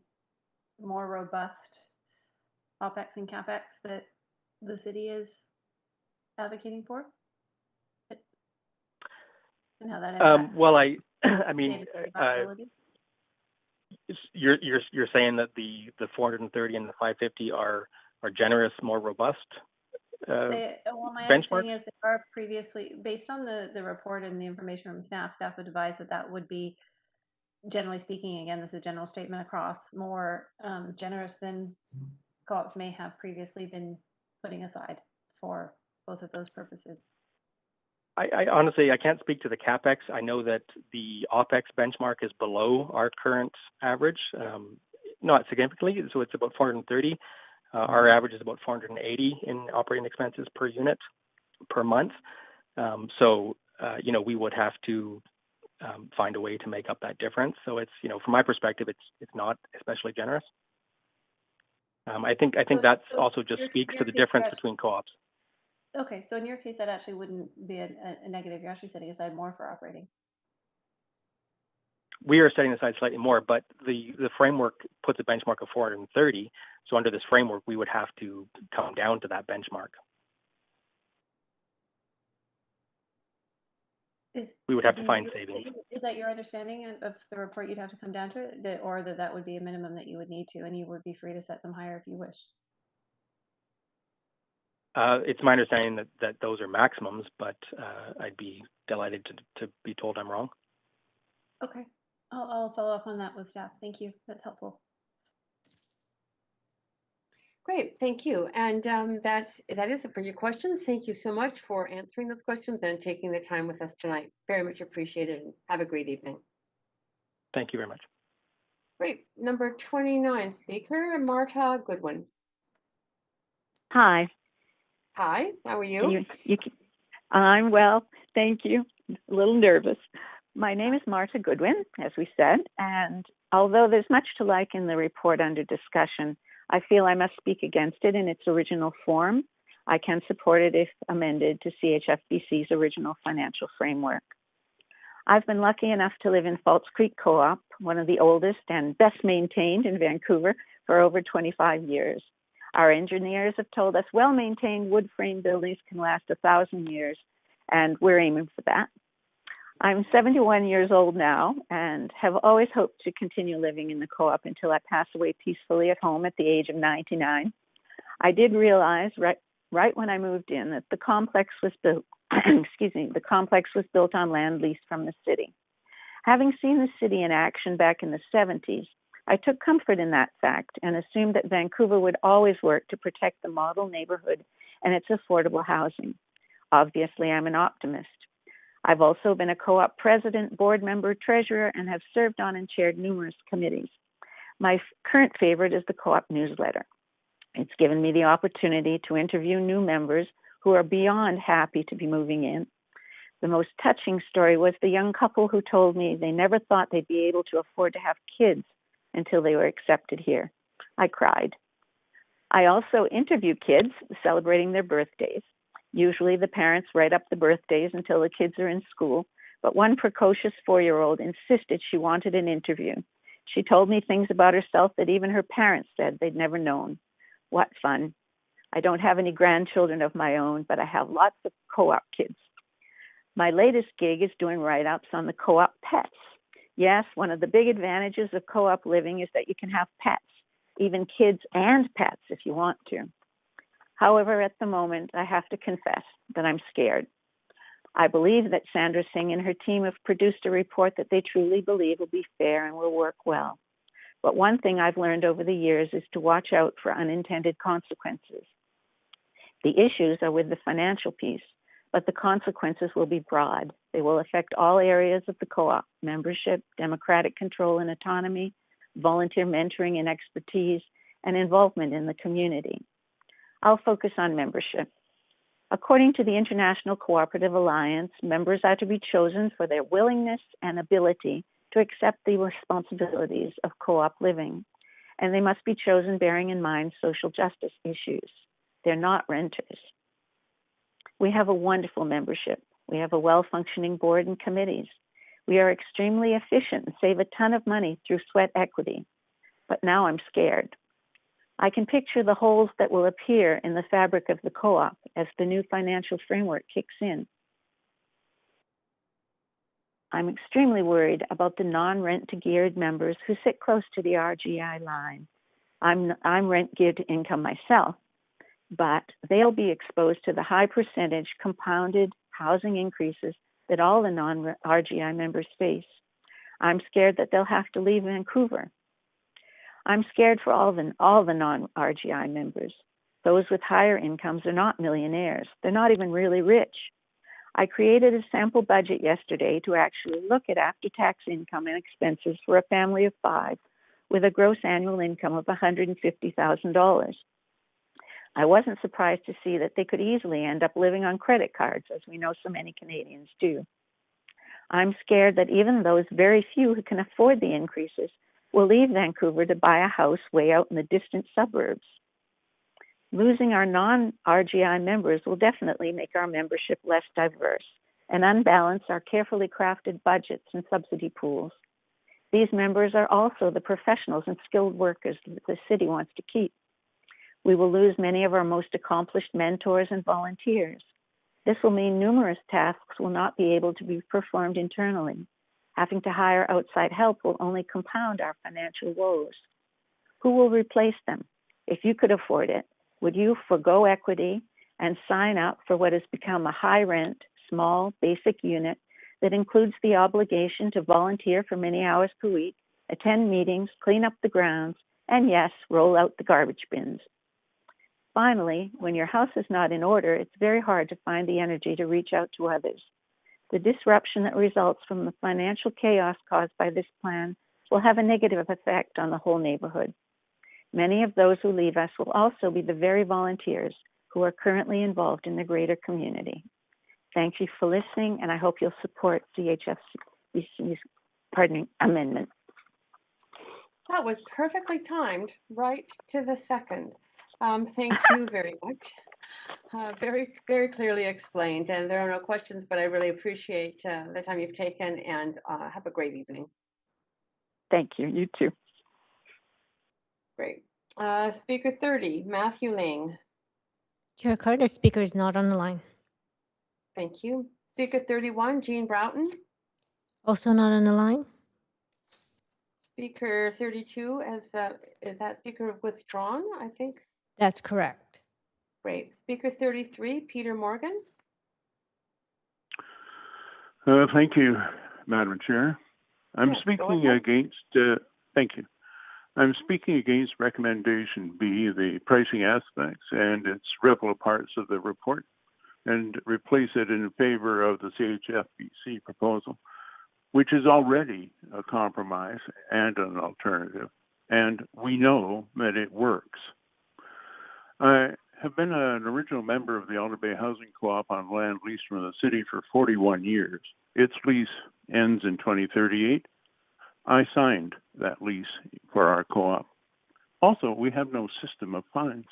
more robust OPEX and CAPEX that the city is advocating for? And how that impacts I mean, you're saying that the 430 and the 550 are generous, more robust my understanding is they are previously, based on the report and the information from staff would advise that would be, generally speaking, again, this is a general statement across, more generous than co-ops may have previously been putting aside for both of those purposes. I honestly, I can't speak to the CAPEX. I know that the OPEX benchmark is below our current average, not significantly, so it's about 430. Our average is about 480 in operating expenses per unit per month. We would have to find a way to make up that difference. So it's, from my perspective, it's not especially generous. I think that also just speaks to the difference between co-ops. Okay, so in your case, that actually wouldn't be a negative. You're actually setting aside more for operating. we are setting aside slightly more, but the framework puts a benchmark of 430. So under this framework, we would have to come down to that benchmark. We would have to find savings. Is that your understanding of the report? You'd have to come down to it, or that would be a minimum that you would need to, and you would be free to set them higher if you wish? It's my understanding that those are maximums, but I'd be delighted to be told I'm wrong. Okay, I'll follow up on that with staff. Thank you. That's helpful. Great, thank you. And that is it for your questions. Thank you so much for answering those questions and taking the time with us tonight. Very much appreciated, and have a great evening. Thank you very much. Great. Number 29 speaker, Marta Goodwin. Hi. Hi, how are you? I'm well, thank you. A little nervous. My name is Marta Goodwin, as we said, and although there's much to like in the report under discussion, I feel I must speak against it in its original form. I can support it if amended to CHFBC's original financial framework. I've been lucky enough to live in False Creek Co-op, one of the oldest and best maintained in Vancouver, for over 25 years. Our engineers have told us well-maintained wood frame buildings can last 1,000 years, and we're aiming for that. I'm 71 years old now and have always hoped to continue living in the co-op until I pass away peacefully at home at the age of 99. I did realize right when I moved in that the complex was built, the complex was built on land leased from the city. Having seen the city in action back in the 70s, I took comfort in that fact and assumed that Vancouver would always work to protect the model neighborhood and its affordable housing. Obviously, I'm an optimist. I've also been a co-op president, board member, treasurer, and have served on and chaired numerous committees. My current favorite is the co-op newsletter. It's given me the opportunity to interview new members who are beyond happy to be moving in. The most touching story was the young couple who told me they never thought they'd be able to afford to have kids until they were accepted here. I cried. I also interview kids celebrating their birthdays. Usually the parents write up the birthdays until the kids are in school, but one precocious 4-year-old insisted she wanted an interview. She told me things about herself that even her parents said they'd never known. What fun. I don't have any grandchildren of my own, but I have lots of co-op kids. My latest gig is doing write-ups on the co-op pets. Yes, one of the big advantages of co-op living is that you can have pets, even kids and pets if you want to. However, at the moment, I have to confess that I'm scared. I believe that Sandra Singh and her team have produced a report that they truly believe will be fair and will work well. But one thing I've learned over the years is to watch out for unintended consequences. The issues are with the financial piece, but the consequences will be broad. They will affect all areas of the co-op: membership, democratic control and autonomy, volunteer mentoring and expertise, and involvement in the community. I'll focus on membership. According to the International Cooperative Alliance, members are to be chosen for their willingness and ability to accept the responsibilities of co-op living, and they must be chosen bearing in mind social justice issues. They're not renters. We have a wonderful membership. We have a well-functioning board and committees. We are extremely efficient and save a ton of money through sweat equity. But now I'm scared. I can picture the holes that will appear in the fabric of the co-op as the new financial framework kicks in. I'm extremely worried about the non-rent-to-geared members who sit close to the RGI line. I'm rent-geared to income myself, but they'll be exposed to the high percentage compounded housing increases that all the non-RGI members face. I'm scared that they'll have to leave Vancouver. I'm scared for all the non-RGI members. Those with higher incomes are not millionaires. They're not even really rich. I created a sample budget yesterday to actually look at after-tax income and expenses for a family of 5 with a gross annual income of $150,000. I wasn't surprised to see that they could easily end up living on credit cards, as we know so many Canadians do. I'm scared that even those very few who can afford the increases will leave Vancouver to buy a house way out in the distant suburbs. Losing our non-RGI members will definitely make our membership less diverse and unbalance our carefully crafted budgets and subsidy pools. These members are also the professionals and skilled workers that the city wants to keep. We will lose many of our most accomplished mentors and volunteers. This will mean numerous tasks will not be able to be performed internally. Having to hire outside help will only compound our financial woes. Who will replace them? If you could afford it, would you forego equity and sign up for what has become a high rent, small, basic unit that includes the obligation to volunteer for many hours per week, attend meetings, clean up the grounds, and yes, roll out the garbage bins? Finally, when your house is not in order, it's very hard to find the energy to reach out to others. The disruption that results from the financial chaos caused by this plan will have a negative effect on the whole neighborhood. Many of those who leave us will also be the very volunteers who are currently involved in the greater community. Thank you for listening, and I hope you'll support CHFC's amendment. That was perfectly timed, right to the second. Thank you very much. Very, very clearly explained, and there are no questions, but I really appreciate the time you've taken, and have a great evening. Thank you. You too. Great. Speaker 30, Matthew Ling. Chair Carr, the speaker is not on the line. Thank you. Speaker 31, Jean Broughton. Also not on the line. Speaker 32, is that speaker withdrawn, I think? That's correct. Great. Speaker 33, Peter Morgan. Thank you, Madam Chair. I'm speaking against, thank you. I'm speaking against recommendation B, the pricing aspects and its ripple parts of the report, and replace it in favor of the CHFBC proposal, which is already a compromise and an alternative, and we know that it works. I have been an original member of the Alder Bay Housing Co-op on land leased from the city for 41 years. Its lease ends in 2038. I signed that lease for our co-op. Also, we have no system of fines.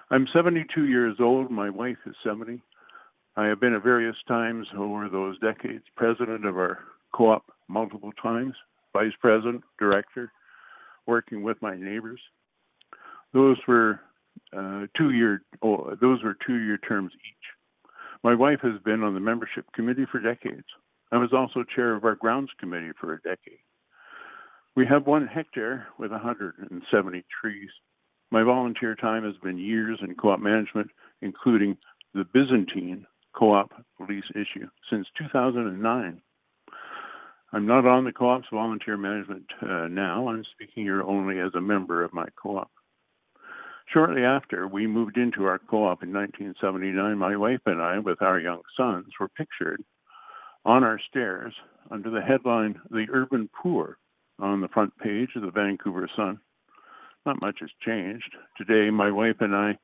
I'm 72 years old. My wife is 70. I have been at various times over those decades president of our co-op multiple times, vice president, director, working with my neighbors. Those were 2-year terms each. My wife has been on the membership committee for decades. I was also chair of our grounds committee for a decade. We have 1 hectare with 170 trees. My volunteer time has been years in co-op management, including the Byzantine co-op lease issue since 2009. I'm not on the co-op's volunteer management now. I'm speaking here only as a member of my co-op. Shortly after we moved into our co-op in 1979, my wife and I, with our young sons, were pictured on our stairs under the headline, "The Urban Poor," on the front page of the Vancouver Sun. Not much has changed. Today, my wife and I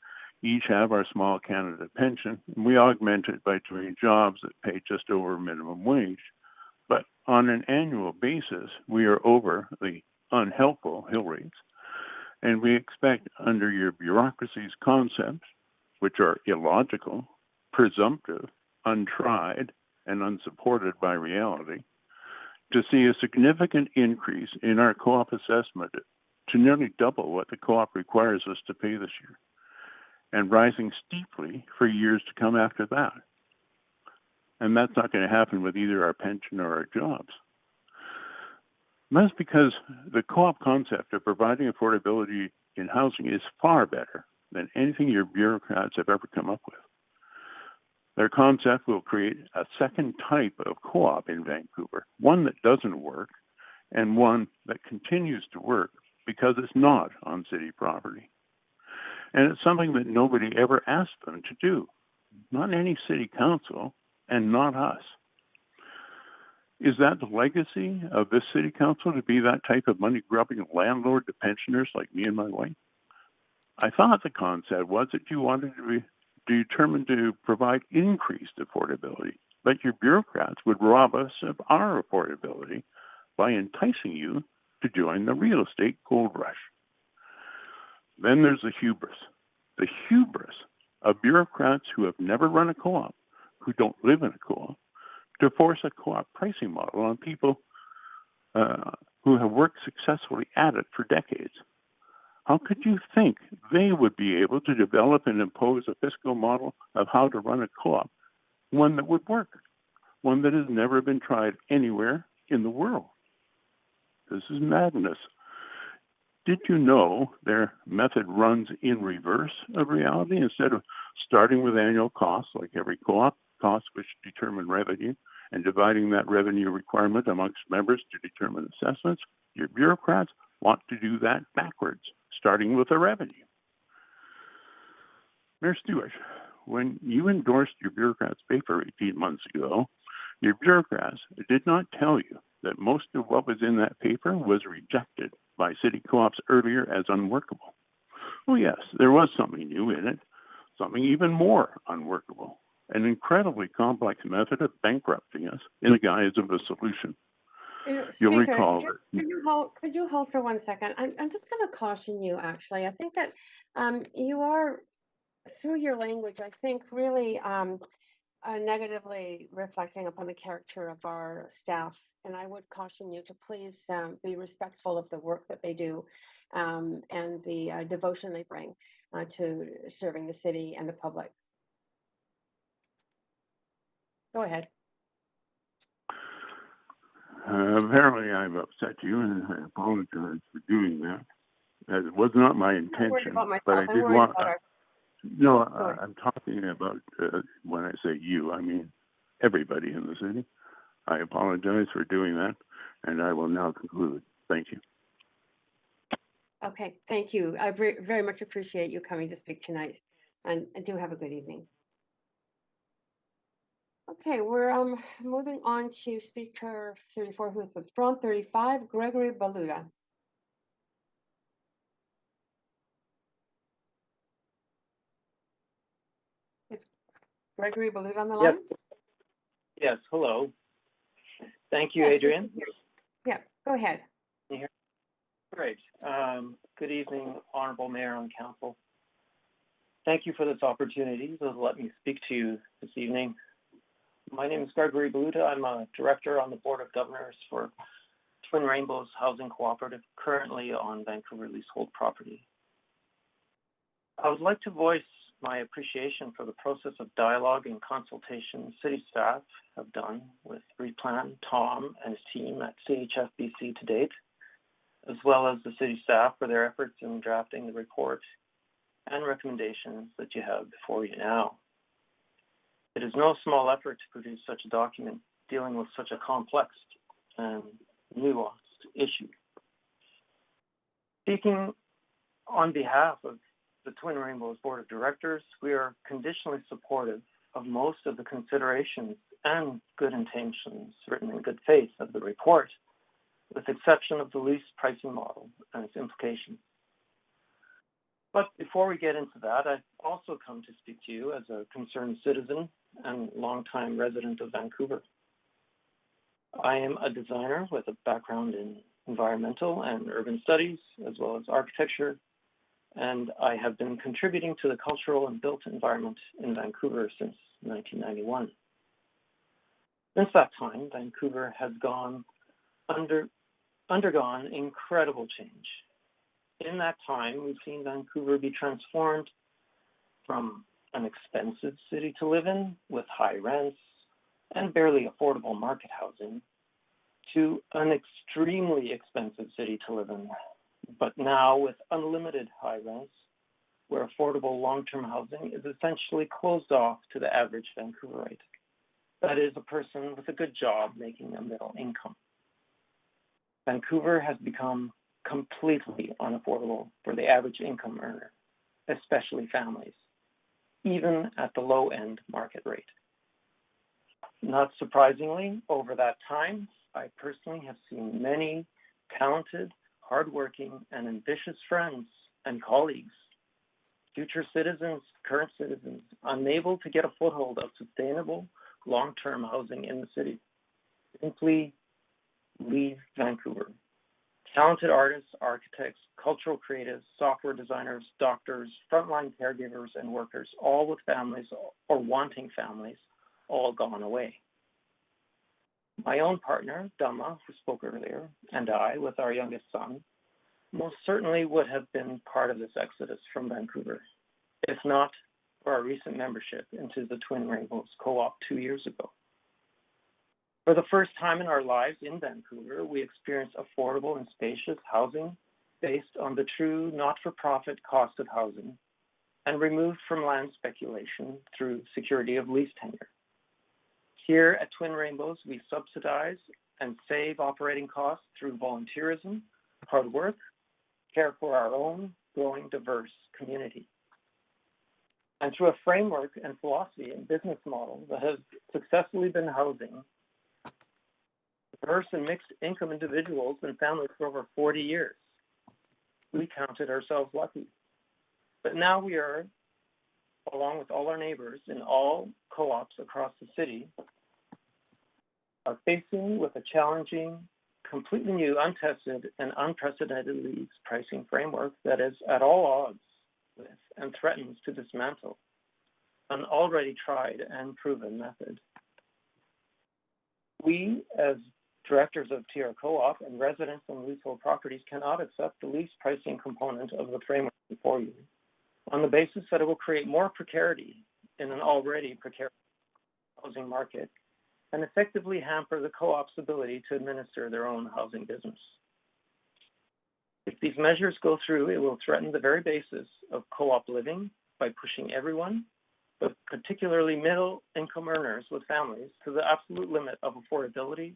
each have our small Canada pension, and we augment it by doing jobs that pay just over minimum wage. But on an annual basis, we are over the unhelpful hill rates, and we expect under your bureaucracy's concepts, which are illogical, presumptive, untried, and unsupported by reality, to see a significant increase in our co-op assessment to nearly double what the co-op requires us to pay this year, and rising steeply for years to come after that. And that's not going to happen with either our pension or our jobs. And that's because the co-op concept of providing affordability in housing is far better than anything your bureaucrats have ever come up with. Their concept will create a second type of co-op in Vancouver, one that doesn't work and one that continues to work because it's not on city property. And it's something that nobody ever asked them to do, not any city council and not us. Is that the legacy of this city council, to be that type of money-grubbing landlord to pensioners like me and my wife? I thought the concept was that you wanted to be determined to provide increased affordability, but your bureaucrats would rob us of our affordability by enticing you to join the real estate gold rush. Then there's the hubris of bureaucrats who have never run a co-op, who don't live in a co-op, to force a co-op pricing model on people who have worked successfully at it for decades. How could you think they would be able to develop and impose a fiscal model of how to run a co-op, one that would work, one that has never been tried anywhere in the world? This is madness. Did you know their method runs in reverse of reality? Instead of starting with annual costs, like every co-op, costs which determine revenue, and dividing that revenue requirement amongst members to determine assessments, your bureaucrats want to do that backwards, starting with the revenue. Mayor Stewart, when you endorsed your bureaucrats' paper 18 months ago, your bureaucrats did not tell you that most of what was in that paper was rejected by city co-ops earlier as unworkable. Oh yes, there was something new in it, something even more unworkable, an incredibly complex method of bankrupting us in the guise of a solution. You'll Speaker, recall could you hold for 1 second? I'm just going to caution you, actually. I think that you are, through your language, I think really negatively reflecting upon the character of our staff. And I would caution you to please be respectful of the work that they do and the devotion they bring to serving the city and the public. Go ahead. Apparently I've upset you, and I apologize for doing that. It was not my intention, but I did want... No, I'm talking about, when I say you, I mean everybody in the city. I apologize for doing that, and I will now conclude. Thank you. Okay, thank you. I very much appreciate you coming to speak tonight, and do have a good evening. Okay, we're moving on to Speaker 34, who is withdrawn. 35, Gregory Baluta. Is Gregory Baluta on the line? Yes, hello. Thank you, Adriane. Yeah, go ahead. Great. Good evening, Honorable Mayor and Council. Thank you for this opportunity to let me speak to you this evening. My name is Gregory Baluta. I'm a director on the Board of Governors for Twin Rainbows Housing Cooperative, currently on Vancouver leasehold property. I would like to voice my appreciation for the process of dialogue and consultation city staff have done with Replan, Tom, and his team at CHFBC to date, as well as the city staff for their efforts in drafting the report and recommendations that you have before you now. It is no small effort to produce such a document dealing with such a complex and nuanced issue. Speaking on behalf of the Twin Rainbows Board of Directors, we are conditionally supportive of most of the considerations and good intentions written in good faith of the report, with the exception of the lease pricing model and its implications. But before we get into that, I've also come to speak to you as a concerned citizen and longtime resident of Vancouver. I am a designer with a background in environmental and urban studies, as well as architecture, and I have been contributing to the cultural and built environment in Vancouver since 1991. Since that time, Vancouver has undergone incredible change. In that time, we've seen Vancouver be transformed from an expensive city to live in with high rents and barely affordable market housing to an extremely expensive city to live in, but now with unlimited high rents, where affordable long-term housing is essentially closed off to the average Vancouverite. That is, a person with a good job making a middle income. Vancouver has become completely unaffordable for the average income earner, especially families, even at the low-end market rate. Not surprisingly, over that time, I personally have seen many talented, hardworking, and ambitious friends and colleagues, future citizens, current citizens, unable to get a foothold of sustainable, long-term housing in the city, simply leave Vancouver. Talented artists, architects, cultural creatives, software designers, doctors, frontline caregivers, and workers, all with families or wanting families, all gone away. My own partner, Dhamma, who spoke earlier, and I, with our youngest son, most certainly would have been part of this exodus from Vancouver, if not for our recent membership into the Twin Rainbows Co-op 2 years ago. For the first time in our lives in Vancouver, we experienced affordable and spacious housing based on the true not-for-profit cost of housing and removed from land speculation through security of lease tenure. Here at Twin Rainbows, we subsidize and save operating costs through volunteerism, hard work, care for our own growing diverse community. And through a framework and philosophy and business model that has successfully been housing diverse and mixed income individuals and families for over 40 years. We counted ourselves lucky. But now we are, along with all our neighbors in all co-ops across the city, are facing with a challenging, completely new, untested, and unprecedented lease pricing framework that is at all odds with and threatens to dismantle an already tried and proven method. We, as directors of TR Co-op and residents on leasehold properties, cannot accept the lease pricing component of the framework before you on the basis that it will create more precarity in an already precarious housing market and effectively hamper the co-op's ability to administer their own housing business. If these measures go through, it will threaten the very basis of co-op living by pushing everyone, but particularly middle-income earners with families, to the absolute limit of affordability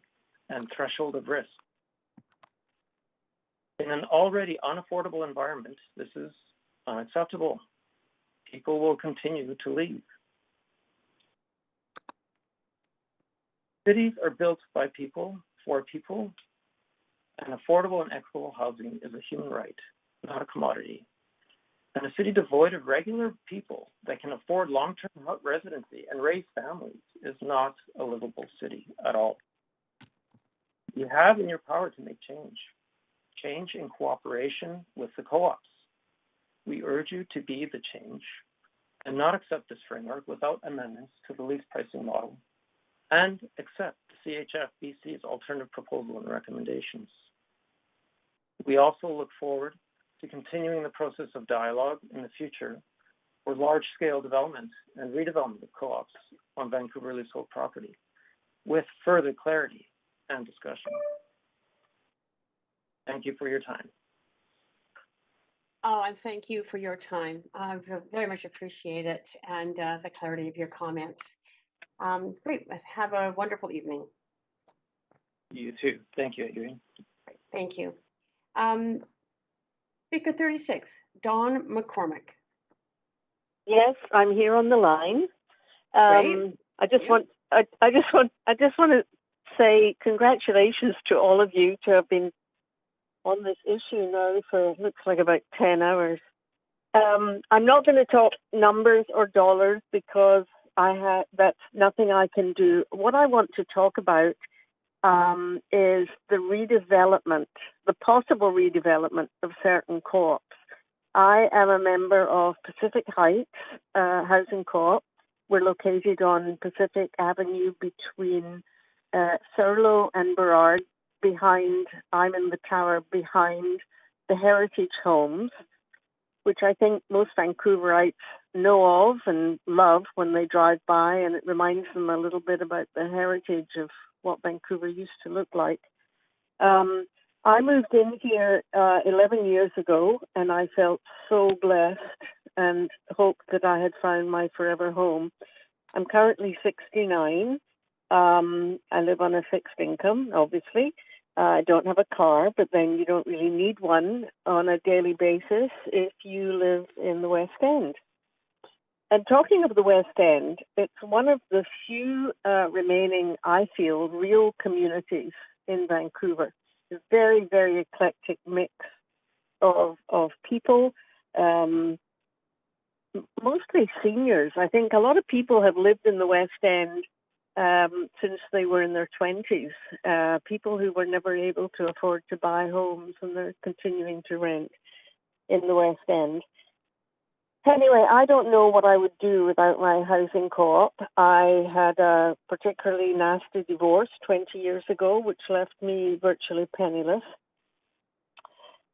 and threshold of risk. In an already unaffordable environment, this is unacceptable. People will continue to leave. Cities are built by people, for people, and affordable and equitable housing is a human right, not a commodity. And a city devoid of regular people that can afford long-term residency and raise families is not a livable city at all. You have in your power to make change in cooperation with the co-ops. We urge you to be the change and not accept this framework without amendments to the lease pricing model, and accept CHFBC's alternative proposal and recommendations. We also look forward to continuing the process of dialogue in the future for large-scale development and redevelopment of co-ops on Vancouver leasehold property with further clarity and discussion. Thank you for your time. Oh, and thank you for your time. I very much appreciate it and the clarity of your comments. Great. Have a wonderful evening. You too. Thank you, Adriane. Thank you. Speaker 36, Dawn McCormick. Yes, I'm here on the line. I just want to say congratulations to all of you to have been on this issue now for looks like about 10 hours. I'm not going to talk numbers or dollars because that's nothing I can do. What I want to talk about is the redevelopment, the possible redevelopment of certain co-ops. I am a member of Pacific Heights Housing Co-op. We're located on Pacific Avenue between Thurlow and Burrard. I'm in the tower behind the Heritage Homes, which I think most Vancouverites know of and love when they drive by, and it reminds them a little bit about the heritage of what Vancouver used to look like. I moved in here 11 years ago, and I felt so blessed and hoped that I had found my forever home. I'm currently 69. I live on a fixed income, obviously. I don't have a car, but then you don't really need one on a daily basis if you live in the West End. And talking of the West End, it's one of the few remaining, I feel, real communities in Vancouver. It's a very, very eclectic mix of people, mostly seniors. I think a lot of people have lived in the West End since they were in their 20s, people who were never able to afford to buy homes and they're continuing to rent in the West End. Anyway, I don't know what I would do without my housing co-op. I had a particularly nasty divorce 20 years ago, which left me virtually penniless.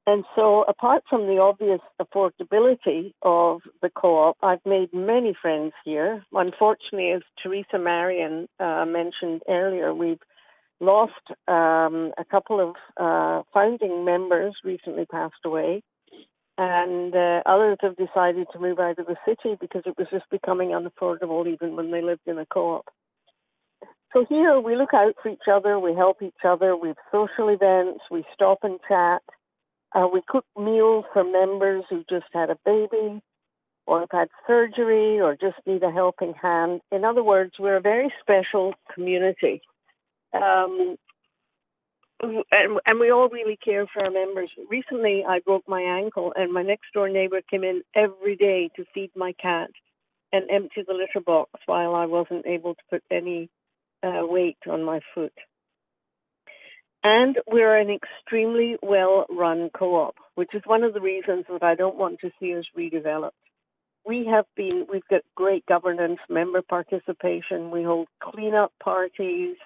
And so apart from the obvious affordability of the co-op, I've made many friends here. Unfortunately, as Teresa Marion mentioned earlier, we've lost a couple of founding members recently passed away. And others have decided to move out of the city because it was just becoming unaffordable even when they lived in a co-op. So here we look out for each other, we help each other, we have social events, we stop and chat. We cook meals for members who just had a baby or have had surgery or just need a helping hand. In other words, we're a very special community. And we all really care for our members. Recently, I broke my ankle, and my next door neighbor came in every day to feed my cat and empty the litter box while I wasn't able to put any weight on my foot. And we're an extremely well-run co-op, which is one of the reasons that I don't want to see us redeveloped. We've got great governance, member participation. We hold cleanup parties.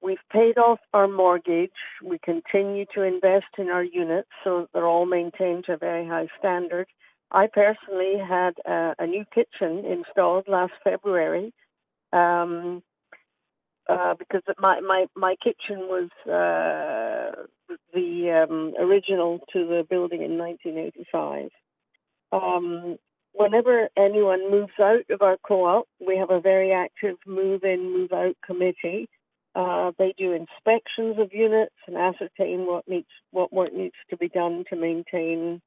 We've paid off our mortgage. We continue to invest in our units so that they're all maintained to a very high standard. I personally had a new kitchen installed last February because my kitchen was the original to the building in 1985. Whenever anyone moves out of our co-op, we have a very active move-in, move-out committee. They do inspections of units and ascertain what work needs to be done to maintain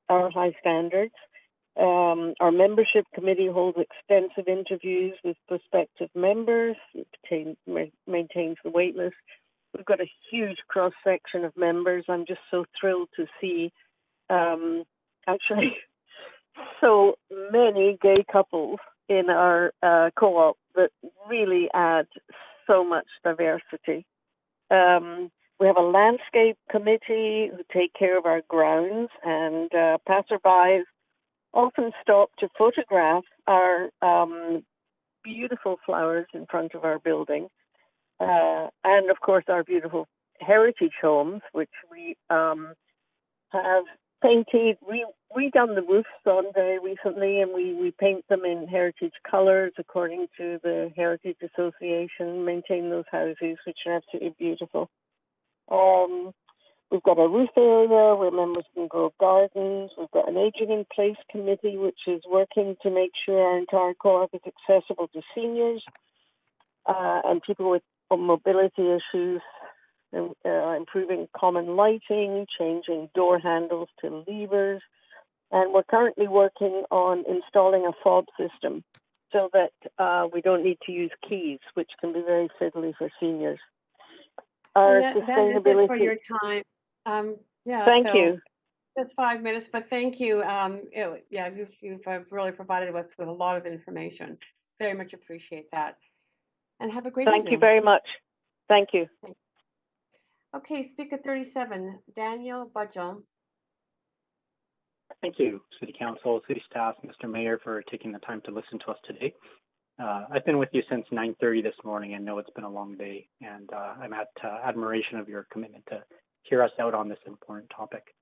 our high standards. Our membership committee holds extensive interviews with prospective members. It maintains the wait list. We've got a huge cross-section of members. I'm just so thrilled to see actually so many gay couples in our co-op that really add so much diversity. We have a landscape committee who take care of our grounds, and passerbys often stop to photograph our beautiful flowers in front of our building. And of course our beautiful heritage homes, which we have painted, redone the roofs on very recently, and we paint them in heritage colours according to the Heritage Association, maintain those houses, which are absolutely beautiful. We've got a roof area where members can grow gardens. We've got an Aging in Place committee, which is working to make sure our entire co-op is accessible to seniors and people with mobility issues, improving common lighting, changing door handles to levers. And we're currently working on installing a fob system so that we don't need to use keys, which can be very fiddly for seniors. Our sustainability. That is it for your time. Thank you. Just 5 minutes, but thank you. You've really provided us with a lot of information. Very much appreciate that. And have a great evening. Thank you very much. Thank you. Okay, speaker 37, Daniel Budgel. Thank you, City Council, City staff, Mr. Mayor, for taking the time to listen to us today. I've been with you since 9:30 this morning and know it's been a long day, and I'm at admiration of your commitment to hear us out on this important topic.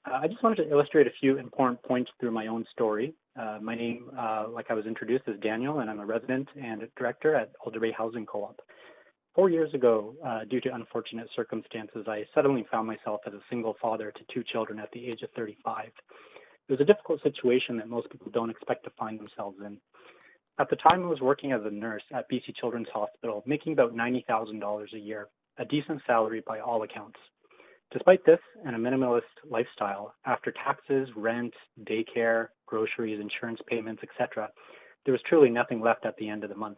I just wanted to illustrate a few important points through my own story. My name, like I was introduced, is Daniel, and I'm a resident and a director at Alder Bay Housing Co-op. 4 years ago, due to unfortunate circumstances, I suddenly found myself as a single father to 2 children at the age of 35. It was a difficult situation that most people don't expect to find themselves in. At the time, I was working as a nurse at BC Children's Hospital, making about $90,000 a year, a decent salary by all accounts. Despite this and a minimalist lifestyle, after taxes, rent, daycare, groceries, insurance payments, etc., there was truly nothing left at the end of the month.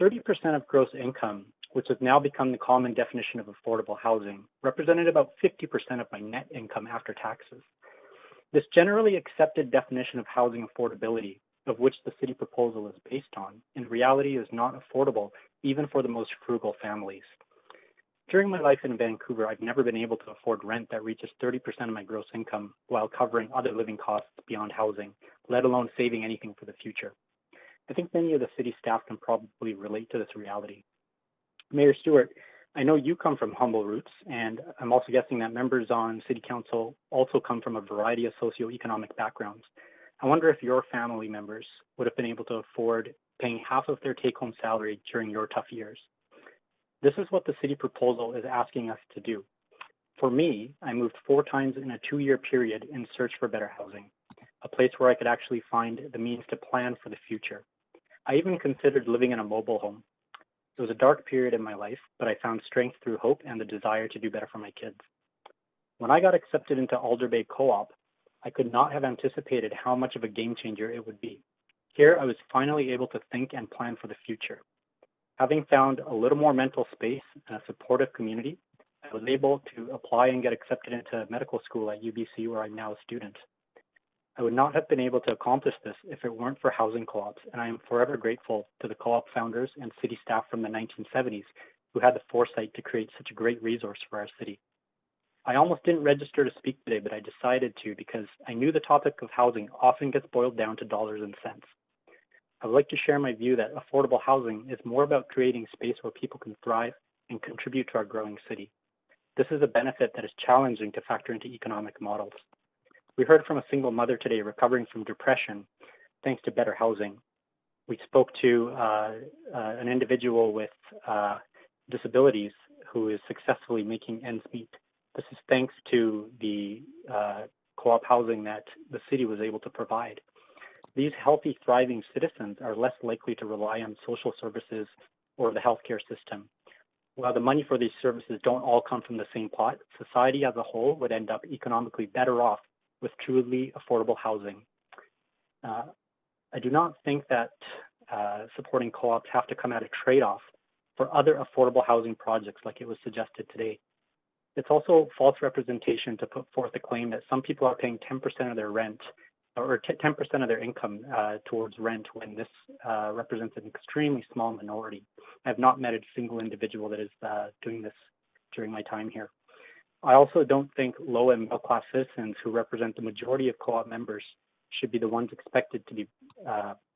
30% of gross income, which has now become the common definition of affordable housing, represented about 50% of my net income after taxes. This generally accepted definition of housing affordability, of which the city proposal is based on, in reality is not affordable even for the most frugal families. During my life in Vancouver, I've never been able to afford rent that reaches 30% of my gross income while covering other living costs beyond housing, let alone saving anything for the future. I think many of the city staff can probably relate to this reality. Mayor Stewart, I know you come from humble roots, and I'm also guessing that members on City Council also come from a variety of socioeconomic backgrounds. I wonder if your family members would have been able to afford paying half of their take-home salary during your tough years. This is what the city proposal is asking us to do. For me, I moved 4 times in a 2-year period in search for better housing, a place where I could actually find the means to plan for the future. I even considered living in a mobile home. It was a dark period in my life, but I found strength through hope and the desire to do better for my kids. When I got accepted into Alder Bay Co-op, I could not have anticipated how much of a game changer it would be. Here, I was finally able to think and plan for the future. Having found a little more mental space and a supportive community, I was able to apply and get accepted into medical school at UBC, where I'm now a student. I would not have been able to accomplish this if it weren't for housing co-ops, and I am forever grateful to the co-op founders and city staff from the 1970s who had the foresight to create such a great resource for our city. I almost didn't register to speak today, but I decided to because I knew the topic of housing often gets boiled down to dollars and cents. I would like to share my view that affordable housing is more about creating space where people can thrive and contribute to our growing city. This is a benefit that is challenging to factor into economic models. We heard from a single mother today recovering from depression thanks to better housing. We spoke to an individual with disabilities who is successfully making ends meet. This is thanks to the co-op housing that the city was able to provide. These healthy, thriving citizens are less likely to rely on social services or the healthcare system. While the money for these services don't all come from the same pot, society as a whole would end up economically better off with truly affordable housing. I do not think that supporting co-ops have to come at a trade-off for other affordable housing projects like it was suggested today. It's also false representation to put forth a claim that some people are paying 10% of their rent or 10% of their income towards rent when this represents an extremely small minority. I have not met a single individual that is doing this during my time here. I also don't think low and middle class citizens who represent the majority of co-op members should be the ones expected to be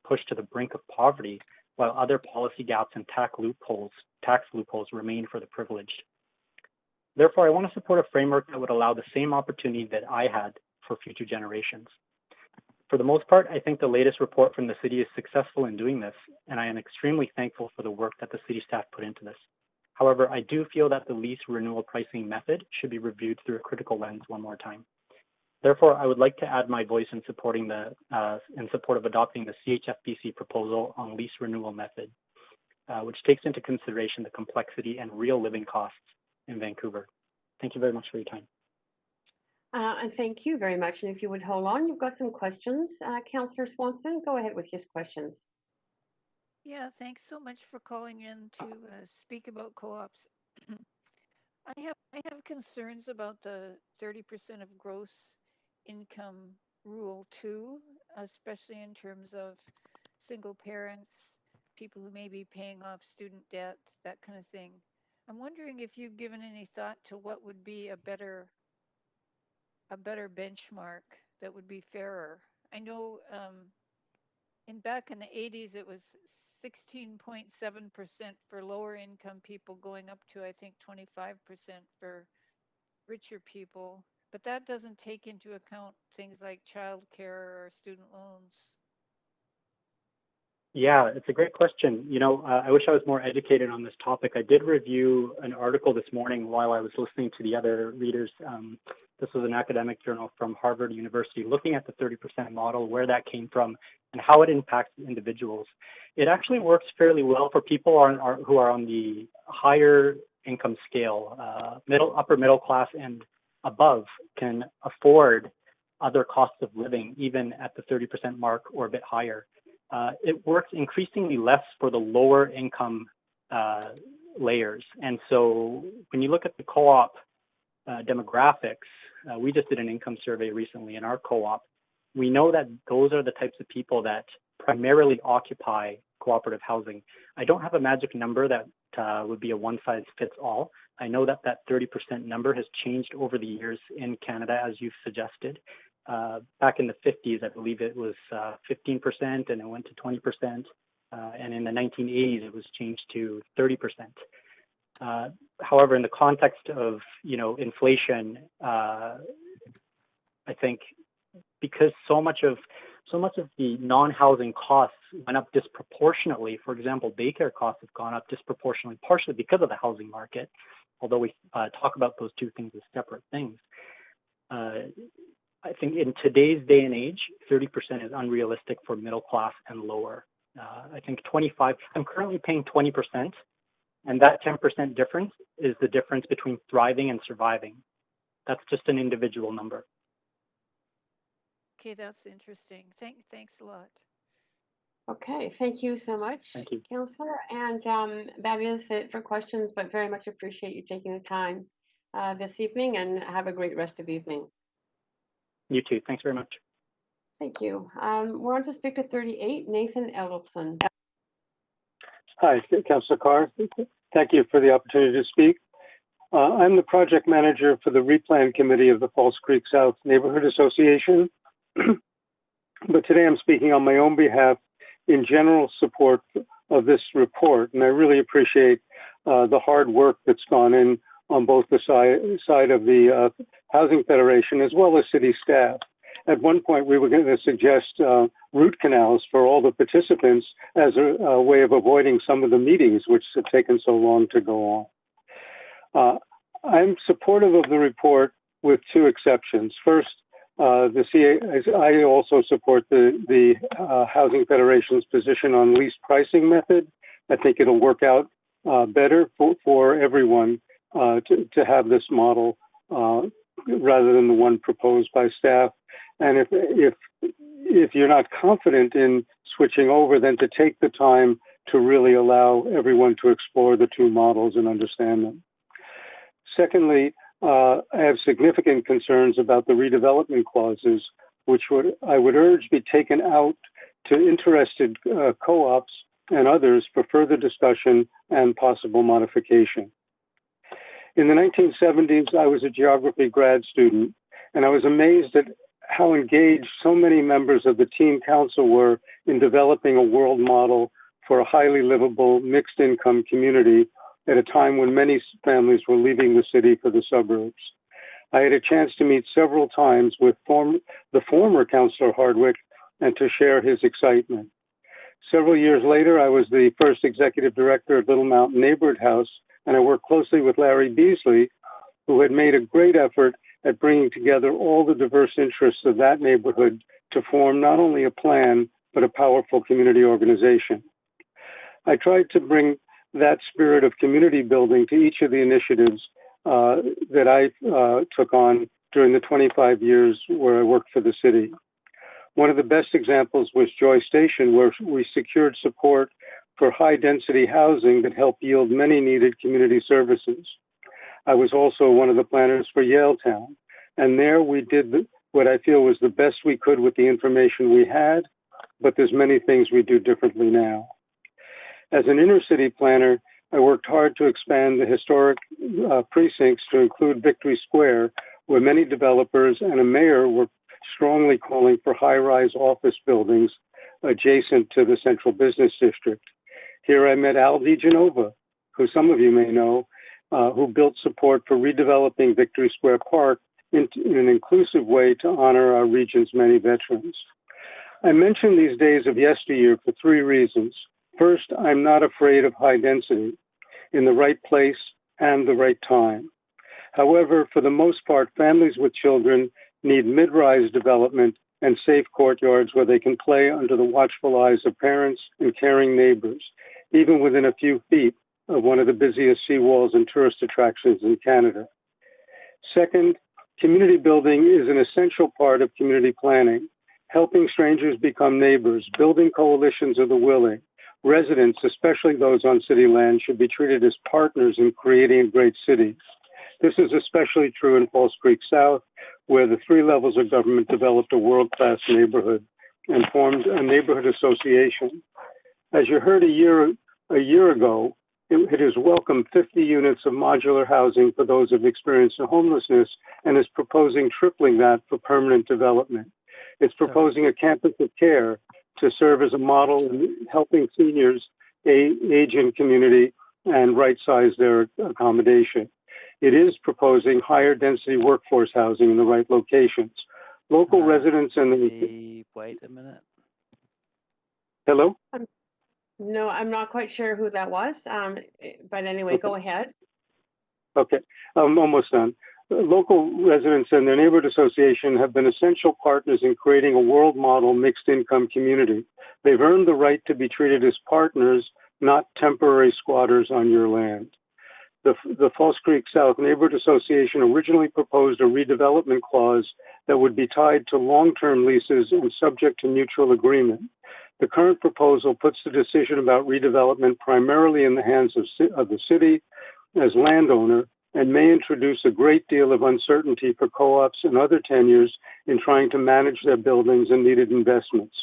pushed to the brink of poverty, while other policy gaps and tax loopholes remain for the privileged. Therefore, I want to support a framework that would allow the same opportunity that I had for future generations. For the most part, I think the latest report from the city is successful in doing this, and I am extremely thankful for the work that the city staff put into this. However, I do feel that the lease renewal pricing method should be reviewed through a critical lens one more time. Therefore, I would like to add my voice in support of adopting the CHFBC proposal on lease renewal method, which takes into consideration the complexity and real living costs in Vancouver. Thank you very much for your time. And thank you very much. And if you would hold on, you've got some questions. Councillor Swanson, go ahead with your questions. Yeah, thanks so much for calling in to speak about co-ops. I have concerns about the 30% of gross income rule too, especially in terms of single parents, people who may be paying off student debt, that kind of thing. I'm wondering if you've given any thought to what would be a better benchmark that would be fairer. I know back in the 80s it was 16.7% for lower income people, going up to I think 25% for richer people, but that doesn't take into account things like childcare or student loans. Yeah, it's a great question. You know, I wish I was more educated on this topic. I did review an article this morning while I was listening to the other readers. This was an academic journal from Harvard University looking at the 30% model, where that came from, and how it impacts individuals. It actually works fairly well for people who are on the higher income scale, upper middle class and above, can afford other costs of living, even at the 30% mark or a bit higher. It works increasingly less for the lower income layers. And so when you look at the co-op demographics, we just did an income survey recently in our co-op. We know that those are the types of people that primarily occupy cooperative housing. I don't have a magic number that would be a one-size-fits-all. I know that that 30% number has changed over the years in Canada, as you've suggested. Back in the 50s, I believe it was 15%, and it went to 20%. And in the 1980s, it was changed to 30%. However, in the context of, inflation, I think because so much of the non-housing costs went up disproportionately. For example, daycare costs have gone up disproportionately, partially because of the housing market, although we talk about those two things as separate things. I think in today's day and age, 30% is unrealistic for middle class and lower. I think I'm currently paying 20%, and that 10% difference is the difference between thriving and surviving. That's just an individual number. Okay, that's interesting. Thanks a lot. Okay, thank you so much, Thank you, Councillor. And that is it for questions, but very much appreciate you taking the time this evening, and have a great rest of the evening. You too. Thanks very much. Thank you. We're on to speaker 38, Nathan Ellison. Hi, Councillor Carr. Thank you for the opportunity to speak. I'm the project manager for the Replan Committee of the False Creek South Neighborhood Association. But today I'm speaking on my own behalf in general support of this report. And I really appreciate the hard work that's gone in on both the side of the Housing Federation as well as city staff. At one point, we were going to suggest root canals for all the participants as a way of avoiding some of the meetings which have taken so long to go on. I'm supportive of the report with two exceptions. First, I also support the Housing Federation's position on lease pricing method. I think it'll work out better for everyone to have this model rather than the one proposed by staff. And if you're not confident in switching over, then to take the time to really allow everyone to explore the two models and understand them. Secondly, I have significant concerns about the redevelopment clauses, which I would urge be taken out to interested co-ops and others for further discussion and possible modification. In the 1970s, I was a geography grad student, and I was amazed at how engaged so many members of the teen council were in developing a world model for a highly livable mixed income community at a time when many families were leaving the city for the suburbs. I had a chance to meet several times with the former Councillor Hardwick and to share his excitement. Several years later, I was the first executive director of Little Mountain Neighborhood House, and I worked closely with Larry Beasley, who had made a great effort at bringing together all the diverse interests of that neighborhood to form not only a plan, but a powerful community organization. I tried to bring that spirit of community building to each of the initiatives that I took on during the 25 years where I worked for the city. One of the best examples was Joy Station, where we secured support for high-density housing that helped yield many needed community services. I was also one of the planners for Yaletown, and there we did what I feel was the best we could with the information we had, but there's many things we do differently now. As an inner city planner, I worked hard to expand the historic precincts to include Victory Square, where many developers and a mayor were strongly calling for high-rise office buildings adjacent to the central business district. Here I met Al DiGenova, who some of you may know, who built support for redeveloping Victory Square Park in an inclusive way to honor our region's many veterans. I mention these days of yesteryear for three reasons. First, I'm not afraid of high density in the right place and the right time. However, for the most part, families with children need mid-rise development and safe courtyards where they can play under the watchful eyes of parents and caring neighbors, even within a few feet of one of the busiest seawalls and tourist attractions in Canada. Second, community building is an essential part of community planning, helping strangers become neighbors, building coalitions of the willing. Residents, especially those on city land, should be treated as partners in creating a great city. This is especially true in False Creek South, where the three levels of government developed a world-class neighborhood and formed a neighborhood association. As you heard a year ago, It has welcomed 50 units of modular housing for those who have experienced homelessness and is proposing tripling that for permanent development. It's proposing a campus of care to serve as a model in helping seniors age in community and right-size their accommodation. It is proposing higher density workforce housing in the right locations. Local residents and the... Wait a minute. Hello? No, I'm not quite sure who that was, but anyway, Okay. go ahead. Okay, I'm almost done. Local residents and their neighborhood association have been essential partners in creating a world model mixed income community. They've earned the right to be treated as partners, not temporary squatters on your land. The False Creek South Neighborhood Association originally proposed a redevelopment clause that would be tied to long-term leases and subject to mutual agreement. The current proposal puts the decision about redevelopment primarily in the hands of the city as landowner and may introduce a great deal of uncertainty for co-ops and other tenures in trying to manage their buildings and needed investments.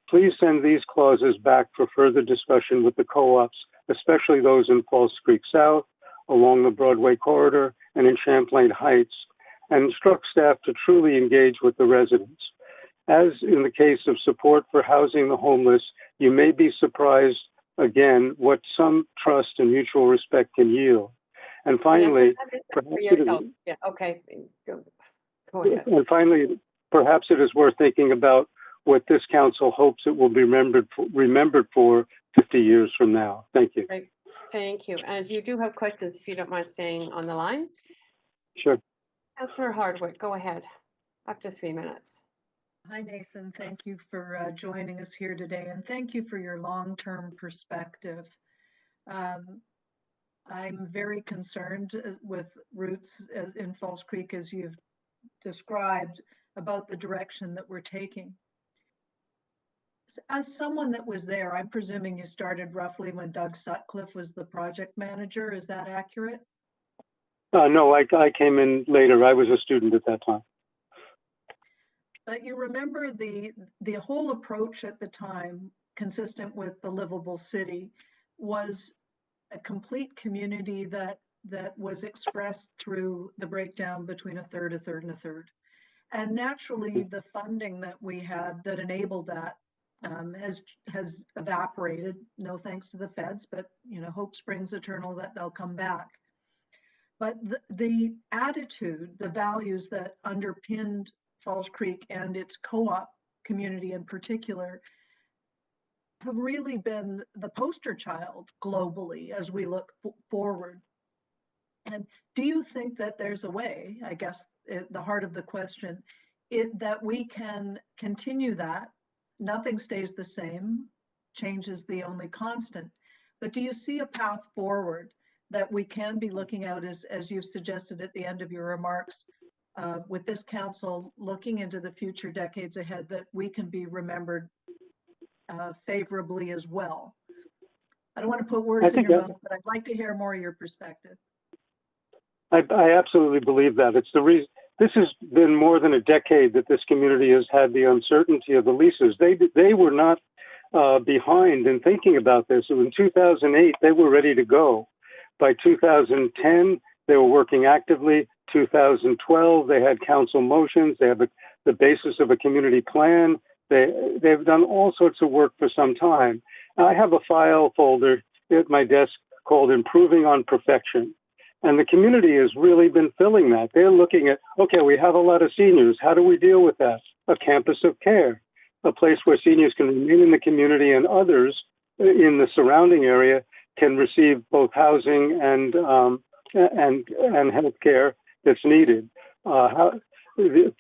Please send these clauses back for further discussion with the co-ops, especially those in False Creek South, along the Broadway corridor, and in Champlain Heights, and instruct staff to truly engage with the residents. As in the case of support for housing the homeless, you may be surprised again what some trust and mutual respect can yield. And finally, Yeah, okay. Go ahead. and finally, perhaps it is worth thinking about what this council hopes it will be remembered for 50 years from now. Thank you. Great. Thank you. And you do have questions, if you don't mind staying on the line. Sure. Councillor Hardwick, go ahead. Up to 3 minutes. Hi, Nathan. Thank you for joining us here today, and thank you for your long-term perspective. I'm very concerned with roots in False Creek, as you've described, about the direction that we're taking. As someone that was there, I'm presuming you started roughly when Doug Sutcliffe was the project manager. Is that accurate? No, I came in later. I was a student at that time. But you remember the whole approach at the time, consistent with the livable city, was a complete community that was expressed through the breakdown between a third, a third, and a third. And naturally, the funding that we had that enabled that has evaporated. No thanks to the feds, but hope springs eternal that they'll come back. But the attitude, the values that underpinned Falls Creek and its co-op community in particular have really been the poster child globally as we look forward. And do you think that there's a way, I guess the heart of the question, that we can continue that? Nothing stays the same, change is the only constant. But do you see a path forward that we can be looking out, as you've suggested at the end of your remarks, with this council looking into the future decades ahead, that we can be remembered favorably as well? I don't want to put words in your mouth, but I'd like to hear more of your perspective. I absolutely believe that. It's the reason. This has been more than a decade that this community has had the uncertainty of the leases. They were not behind in thinking about this. In 2008, they were ready to go. By 2010, they were working actively. 2012, they had council motions. They have the basis of a community plan. They've done all sorts of work for some time. I have a file folder at my desk called Improving on Perfection. And the community has really been filling that. They're looking at, okay, we have a lot of seniors. How do we deal with that? A campus of care, a place where seniors can remain in the community and others in the surrounding area can receive both housing and health care that's needed.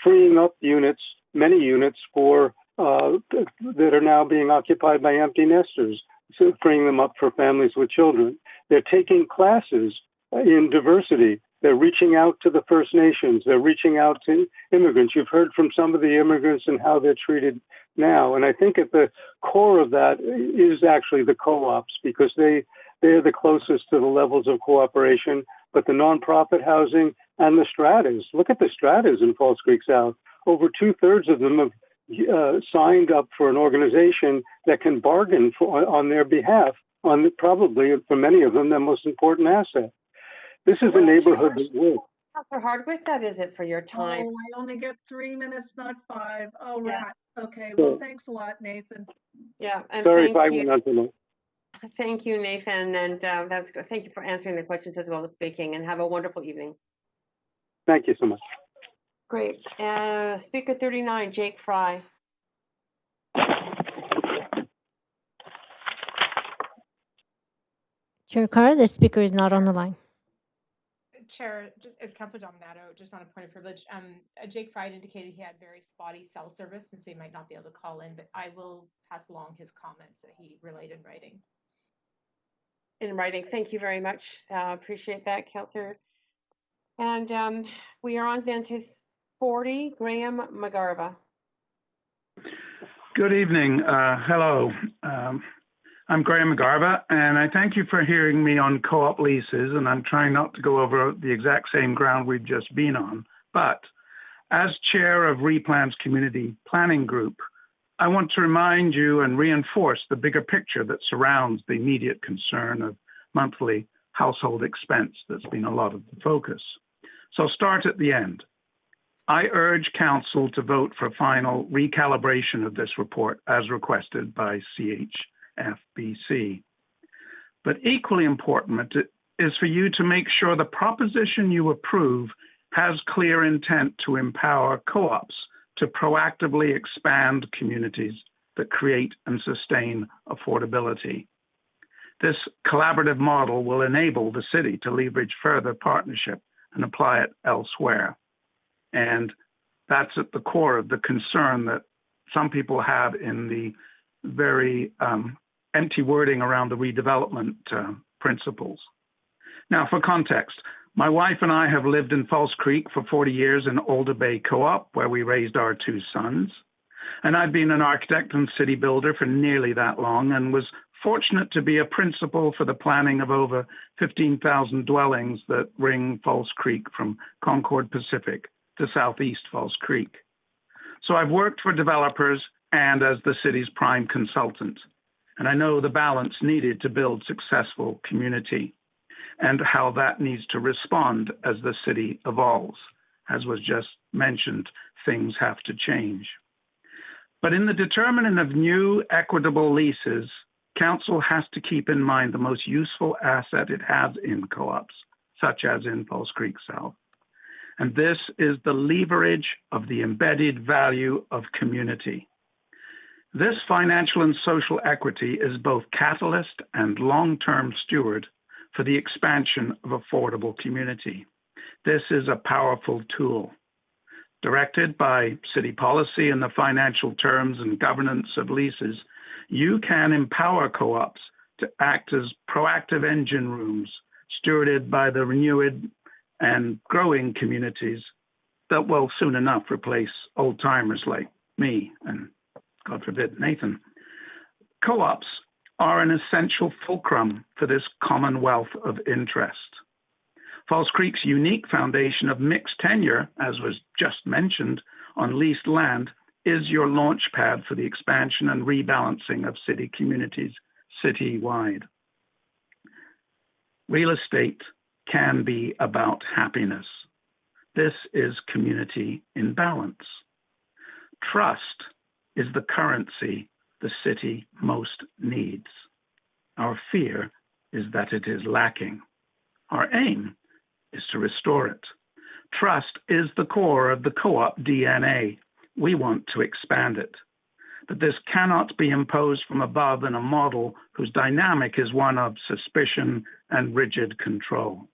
Freeing up units, many units for that are now being occupied by empty nesters, so freeing them up for families with children. They're taking classes in diversity. They're reaching out to the First Nations. They're reaching out to immigrants. You've heard from some of the immigrants and how they're treated now. And I think at the core of that is actually the co-ops, because they're the closest to the levels of cooperation. But the nonprofit housing and the stratas, look at the stratas in Falls Creek South. Over 2/3 of them have signed up for an organization that can bargain on their behalf on probably, for many of them, the most important asset. This is a neighborhood that works. Councillor Hardwick, that is it for your time. Oh, I only get 3 minutes, not 5. Oh, Yeah. right. Okay, So- well, thanks a lot, Nathan. Yeah, and Sorry if I thank went you. on too long. Thank you, Nathan, and that's good. Thank you for answering the questions as well as speaking, and have a wonderful evening. Thank you so much. Great. Speaker 39, Jake Fry. Chair Carr, the speaker is not on the line. Chair, just as Councillor Dominato, just on a point of privilege, Jake Fried indicated he had very spotty cell service, and so he might not be able to call in, but I will pass along his comments that he relayed in writing. In writing, thank you very much. Appreciate that, Councillor. And we are on then to 40, Graham McGarva. Good evening. Hello. I'm Graham McGarva, and I thank you for hearing me on co-op leases, and I'm trying not to go over the exact same ground we've just been on. But as chair of Replan's Community Planning Group, I want to remind you and reinforce the bigger picture that surrounds the immediate concern of monthly household expense that's been a lot of the focus. So I'll start at the end. I urge Council to vote for final recalibration of this report as requested by CHFBC. But equally important is for you to make sure the proposition you approve has clear intent to empower co-ops to proactively expand communities that create and sustain affordability. This collaborative model will enable the city to leverage further partnership and apply it elsewhere. And that's at the core of the concern that some people have in the very empty wording around the redevelopment principles. Now, for context, my wife and I have lived in False Creek for 40 years in Alder Bay Co-op, where we raised our 2 sons. And I've been an architect and city builder for nearly that long and was fortunate to be a principal for the planning of over 15,000 dwellings that ring False Creek from Concord Pacific to southeast False Creek. So I've worked for developers and as the city's prime consultant, and I know the balance needed to build successful community and how that needs to respond as the city evolves. As was just mentioned, things have to change. But in the determining of new equitable leases, Council has to keep in mind the most useful asset it has in co-ops, such as in False Creek South. And this is the leverage of the embedded value of community. This financial and social equity is both catalyst and long-term steward for the expansion of affordable community. This is a powerful tool. Directed by city policy and the financial terms and governance of leases, you can empower co-ops to act as proactive engine rooms, stewarded by the renewed and growing communities that will soon enough replace old timers like me and, God forbid, Nathan. Co-ops are an essential fulcrum for this commonwealth of interest. False Creek's unique foundation of mixed tenure, as was just mentioned, on leased land is your launch pad for the expansion and rebalancing of city communities citywide. Real estate can be about happiness. This is community in balance. Trust is the currency the city most needs. Our fear is that it is lacking. Our aim is to restore it. Trust is the core of the co-op DNA. We want to expand it. But this cannot be imposed from above in a model whose dynamic is one of suspicion and rigid control.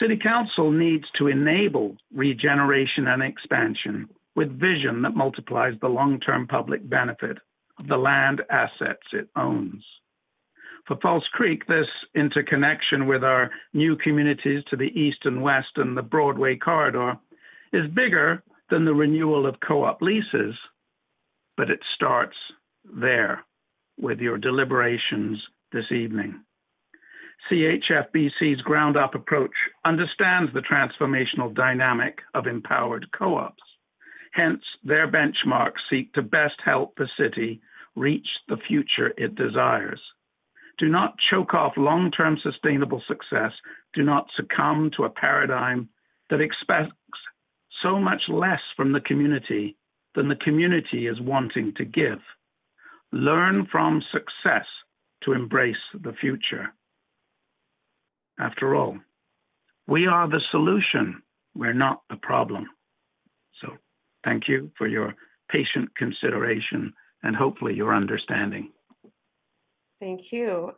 City Council needs to enable regeneration and expansion with vision that multiplies the long-term public benefit of the land assets it owns. For False Creek, this interconnection with our new communities to the east and west and the Broadway corridor is bigger than the renewal of co-op leases, but it starts there with your deliberations this evening. CHFBC's ground-up approach understands the transformational dynamic of empowered co-ops. Hence, their benchmarks seek to best help the city reach the future it desires. Do not choke off long-term sustainable success. Do not succumb to a paradigm that expects so much less from the community than the community is wanting to give. Learn from success to embrace the future. After all, we are the solution. We're not the problem. So thank you for your patient consideration and hopefully your understanding. Thank you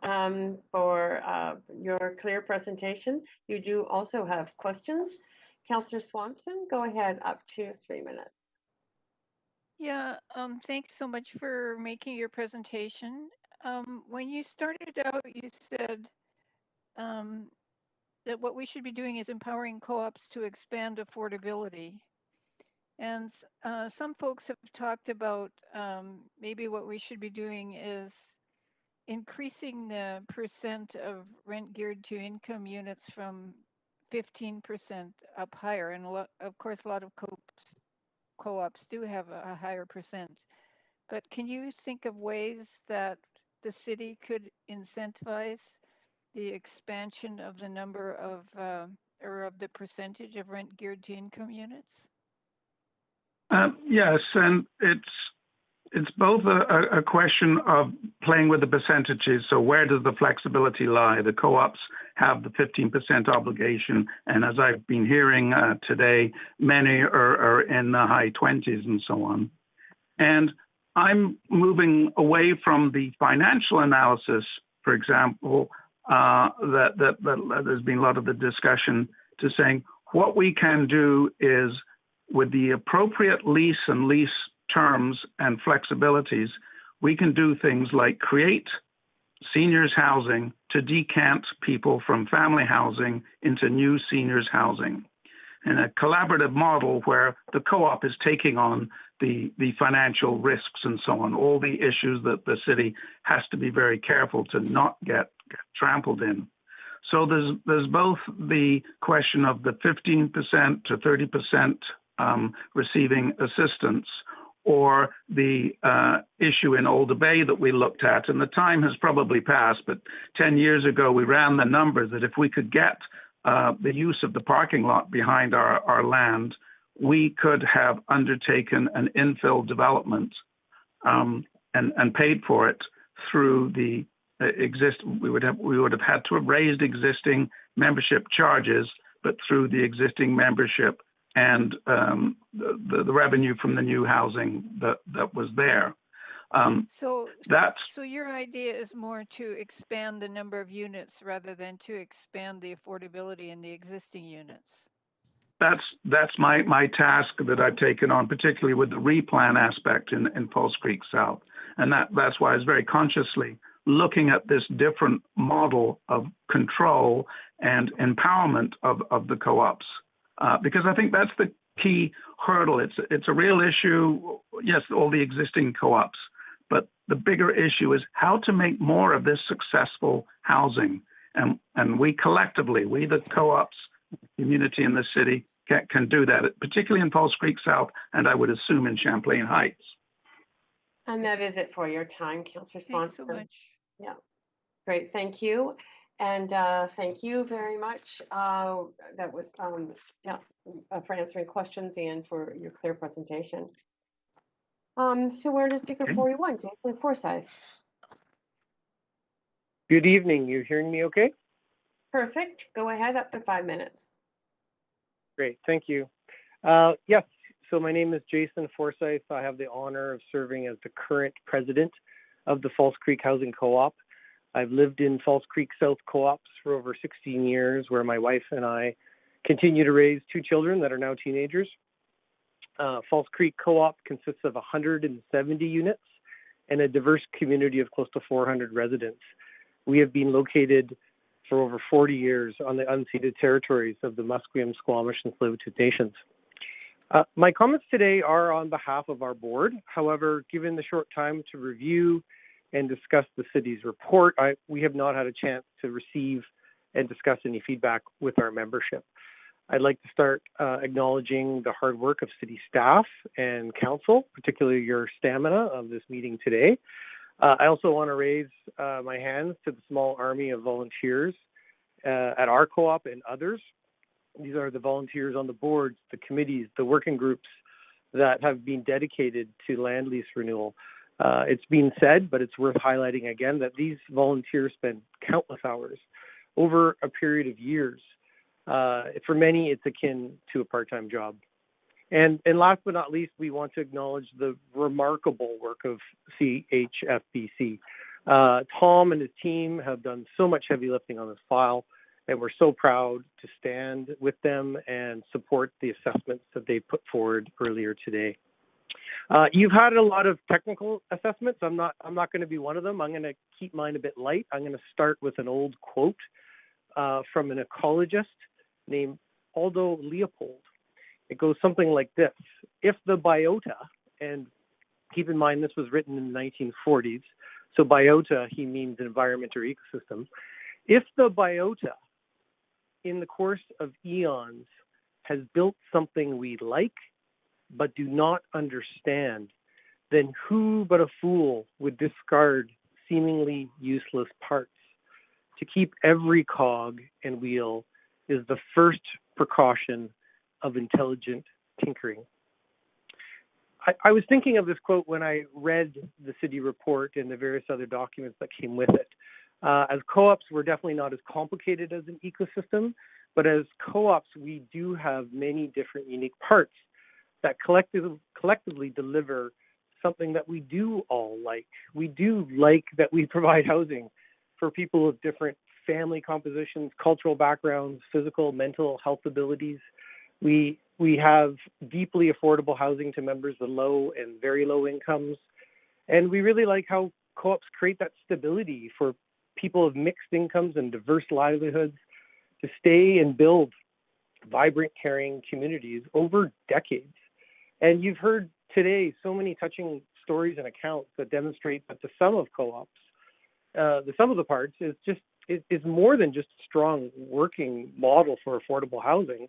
for your clear presentation. You do also have questions. Councillor Swanson, go ahead, up to 3 minutes. Yeah, thanks so much for making your presentation. When you started out, you said that what we should be doing is empowering co-ops to expand affordability. And some folks have talked about maybe what we should be doing is increasing the percent of rent geared to income units from 15% up higher. And of course, a lot of co-ops do have a higher percent. But can you think of ways that the city could incentivize the expansion of the number of, or of the percentage of rent geared to income units? Yes, and it's both a question of playing with the percentages. So where does the flexibility lie? The co-ops have the 15% obligation, and as I've been hearing today, many are in the high 20s and so on. And I'm moving away from the financial analysis, for example, that there's been a lot of the discussion, to saying what we can do is, with the appropriate lease and lease terms and flexibilities, we can do things like create seniors housing to decant people from family housing into new seniors housing, and a collaborative model where the co-op is taking on the financial risks and so on, all the issues that the city has to be very careful to not get trampled in. So there's both the question of the 15% to 30% receiving assistance, or the issue in Alder Bay that we looked at, and the time has probably passed, but 10 years ago we ran the numbers that if we could get the use of the parking lot behind our land, we could have undertaken an infill development and paid for it through the we would have had to have raised existing membership charges, but through the existing membership and the revenue from the new housing that was there. So your idea is more to expand the number of units rather than to expand the affordability in the existing units. That's my task that I've taken on, particularly with the replan aspect in False Creek South, and that's why I was very consciously looking at this different model of control and empowerment of the co-ops. Because I think that's the key hurdle. It's a real issue, yes, all the existing co-ops, but the bigger issue is how to make more of this successful housing. And we collectively, we the co-ops, community in the city, can do that, particularly in False Creek South, and I would assume in Champlain Heights. And that is it for your time, Councillor Swanson. Thanks so much. Yeah, great, thank you. And thank you very much. That was, for answering questions and for your clear presentation. So we're to speaker 41, Jason Forsyth. Good evening, you hearing me okay? Perfect, go ahead, up to 5 minutes. Great, thank you. Yes, so my name is Jason Forsyth. I have the honor of serving as the current president of the False Creek Housing Co-op. I've lived in False Creek South co-ops for over 16 years, where my wife and I continue to raise 2 children that are now teenagers. False Creek Co-op consists of 170 units and a diverse community of close to 400 residents. We have been located for over 40 years on the unceded territories of the Musqueam, Squamish, and Tsleil-Waututh Nations. My comments today are on behalf of our board. However, given the short time to review and discuss the city's report, we have not had a chance to receive and discuss any feedback with our membership. I'd like to start acknowledging the hard work of city staff and council, particularly your stamina of this meeting today. I also want to raise my hands to the small army of volunteers at our co-op and others. These are the volunteers on the boards, the committees, the working groups that have been dedicated to land lease renewal. It's been said, but it's worth highlighting again, that these volunteers spend countless hours over a period of years. For many, it's akin to a part-time job. And last but not least, we want to acknowledge the remarkable work of CHFBC. Tom and his team have done so much heavy lifting on this file, and we're so proud to stand with them and support the assessments that they put forward earlier today. You've had a lot of technical assessments. I'm not going to be one of them. I'm going to keep mine a bit light. I'm going to start with an old quote from an ecologist named Aldo Leopold. It goes something like this: if the biota, and keep in mind this was written in the 1940s, so biota, he means environment or ecosystem. If the biota in the course of eons has built something we like but do not understand, then who but a fool would discard seemingly useless parts? To keep every cog and wheel is the first precaution of intelligent tinkering. I was thinking of this quote when I read the city report and the various other documents that came with it. As co-ops, we're definitely not as complicated as an ecosystem, but as co-ops, we do have many different unique parts that collectively deliver something that we do all like. We do like that we provide housing for people of different family compositions, cultural backgrounds, physical, mental health abilities. We have deeply affordable housing to members of low and very low incomes. And we really like how co-ops create that stability for people of mixed incomes and diverse livelihoods to stay and build vibrant, caring communities over decades. And you've heard today so many touching stories and accounts that demonstrate that the sum of co-ops, the sum of the parts is more than just a strong working model for affordable housing.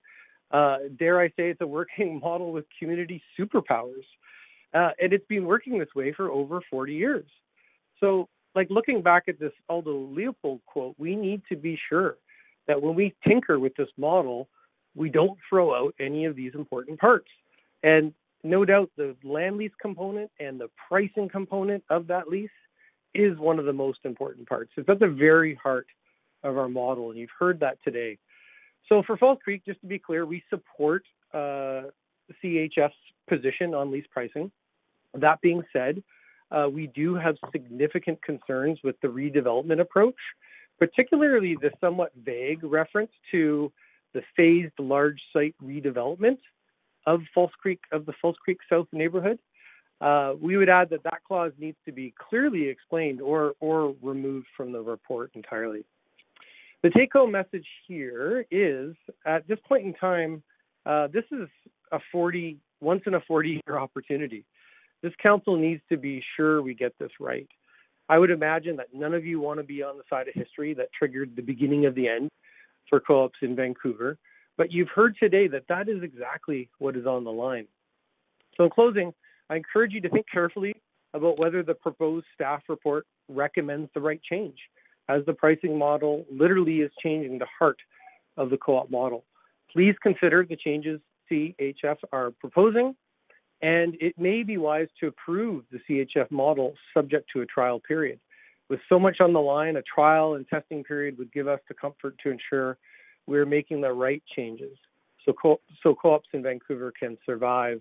Dare I say it's a working model with community superpowers. And it's been working this way for over 40 years. So, like, looking back at this Aldo Leopold quote, we need to be sure that when we tinker with this model, we don't throw out any of these important parts. And no doubt the land lease component and the pricing component of that lease is one of the most important parts. It's at the very heart of our model, and you've heard that today. So for Falls Creek, just to be clear, we support CHF's position on lease pricing. That being said, we do have significant concerns with the redevelopment approach, particularly the somewhat vague reference to the phased large site redevelopment of the Falls Creek South neighborhood. We would add that clause needs to be clearly explained or removed from the report entirely. The take-home message here is, at this point in time, this is a once in a 40-year opportunity. This council needs to be sure we get this right. I would imagine that none of you want to be on the side of history that triggered the beginning of the end for co-ops in Vancouver, but you've heard today that is exactly what is on the line. So in closing, I encourage you to think carefully about whether the proposed staff report recommends the right change, as the pricing model literally is changing the heart of the co-op model. Please consider the changes CHF are proposing, and it may be wise to approve the CHF model subject to a trial period. With so much on the line, a trial and testing period would give us the comfort to ensure we're making the right changes so co-ops in Vancouver can survive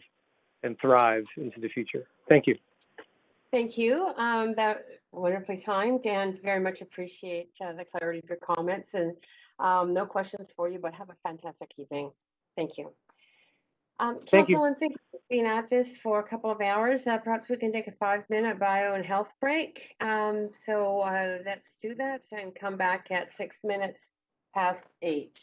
and thrive into the future. Thank you. Thank you. That wonderfully timed, and very much appreciate the clarity of your comments. And no questions for you, but have a fantastic evening. Thank you. Thank you. Council, I think we've been at this for a couple of hours. Perhaps we can take a 5-minute bio and health break. So let's do that and come back at 6 minutes past 8.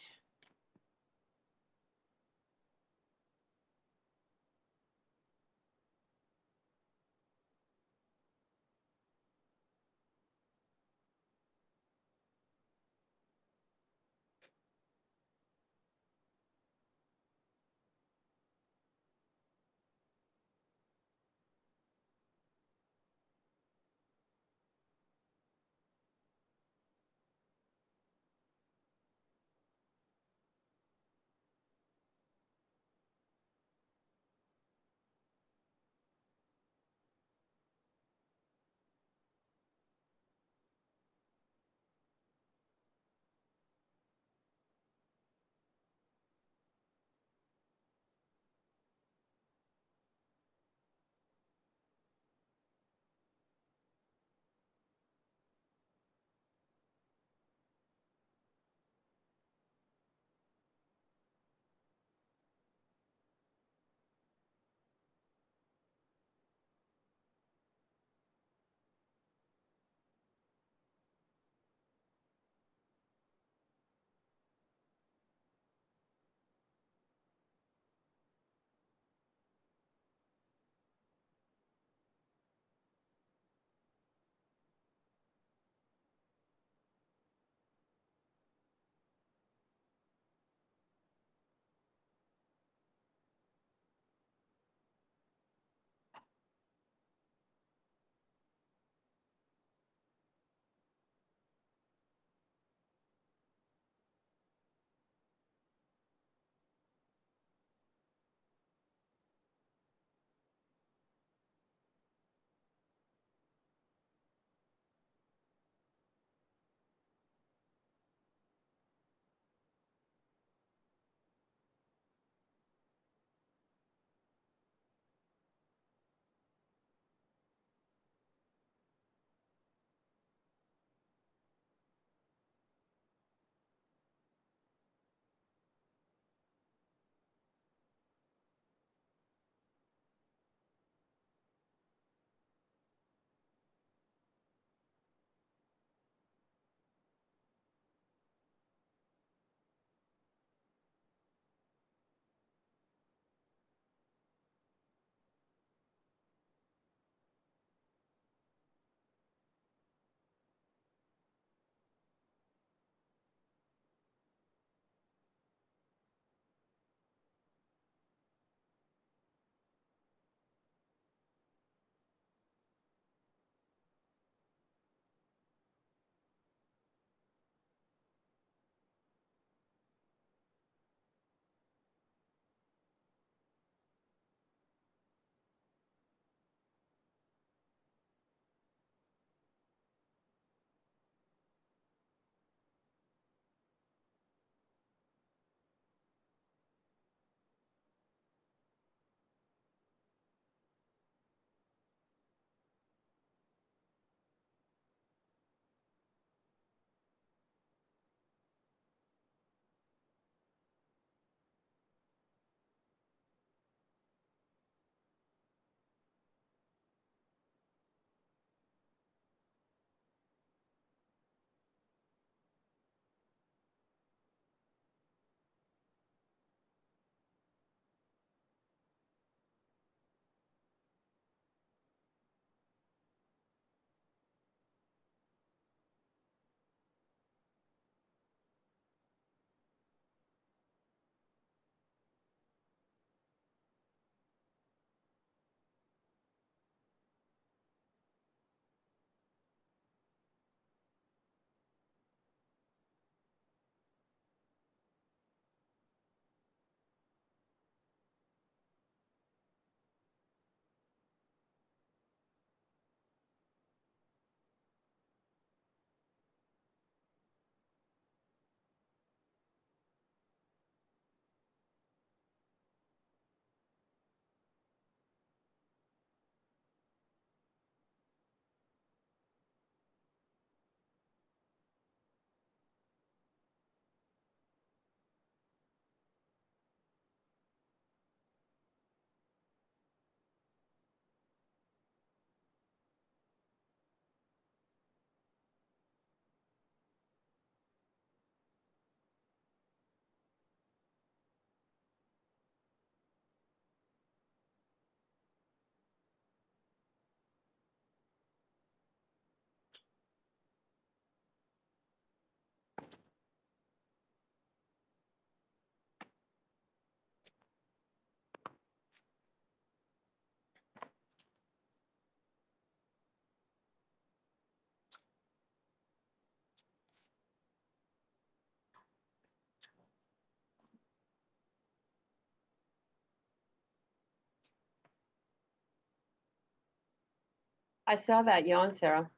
I saw that yawn, Sarah.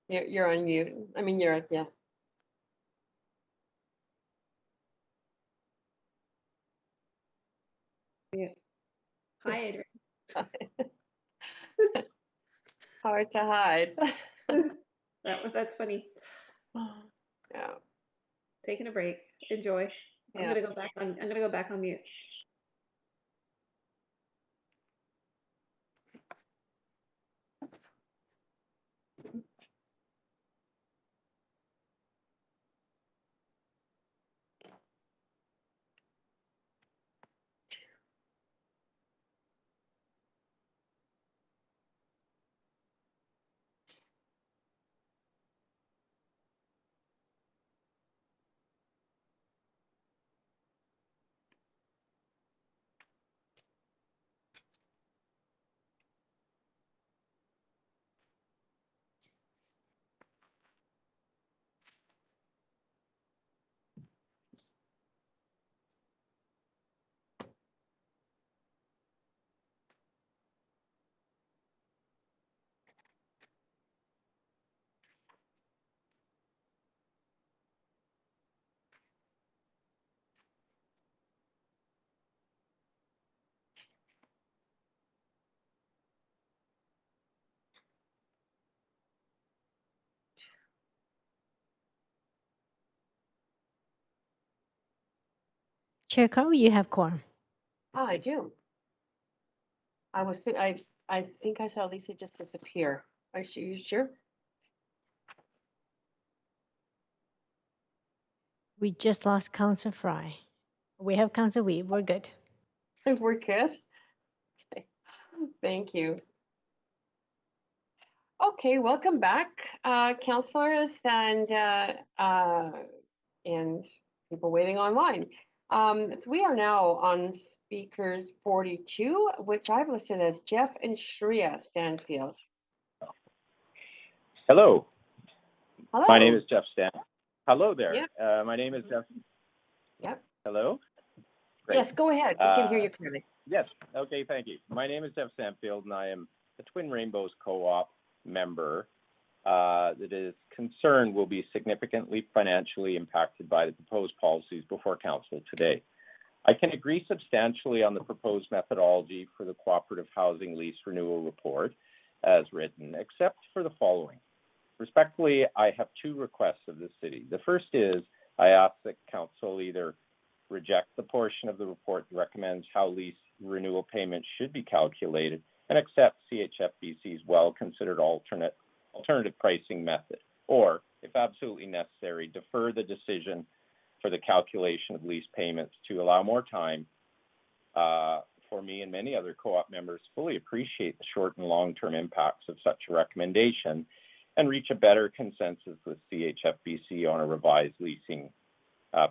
You're on mute. I mean, yeah. Yeah. Hi, Adriane. Hard to hide. That's funny. Yeah. Taking a break. Enjoy. I'm Yeah. gonna go back on. I'm gonna go back on mute. Chair Carr, you have quorum. Oh, I do. I think I saw Lisa just disappear. Are you sure? We just lost Councillor Fry. We have Councillor Weed. We're good. We're good. Okay. Thank you. Okay, welcome back, councillors and people waiting online. So we are now on speakers 42, which I've listed as Jeff and Shreya Stanfield. Hello. Hello. My name is Jeff Stan. Hello there. Yep. My name is Jeff. Yep. Hello. Great. Yes, go ahead. We can hear you clearly. Yes. Okay. Thank you. My name is Jeff Stanfield, and I am the Twin Rainbows Co-op member that is concerned will be significantly financially impacted by the proposed policies before council today. I can agree substantially on the proposed methodology for the cooperative housing lease renewal report as written, except for the following. Respectfully, I have two requests of the city. The first is I ask that council either reject the portion of the report that recommends how lease renewal payments should be calculated and accept CHFBC's well-considered alternative pricing method, or, if absolutely necessary, defer the decision for the calculation of lease payments to allow more time for me and many other co-op members to fully appreciate the short and long-term impacts of such a recommendation and reach a better consensus with CHFBC on a revised leasing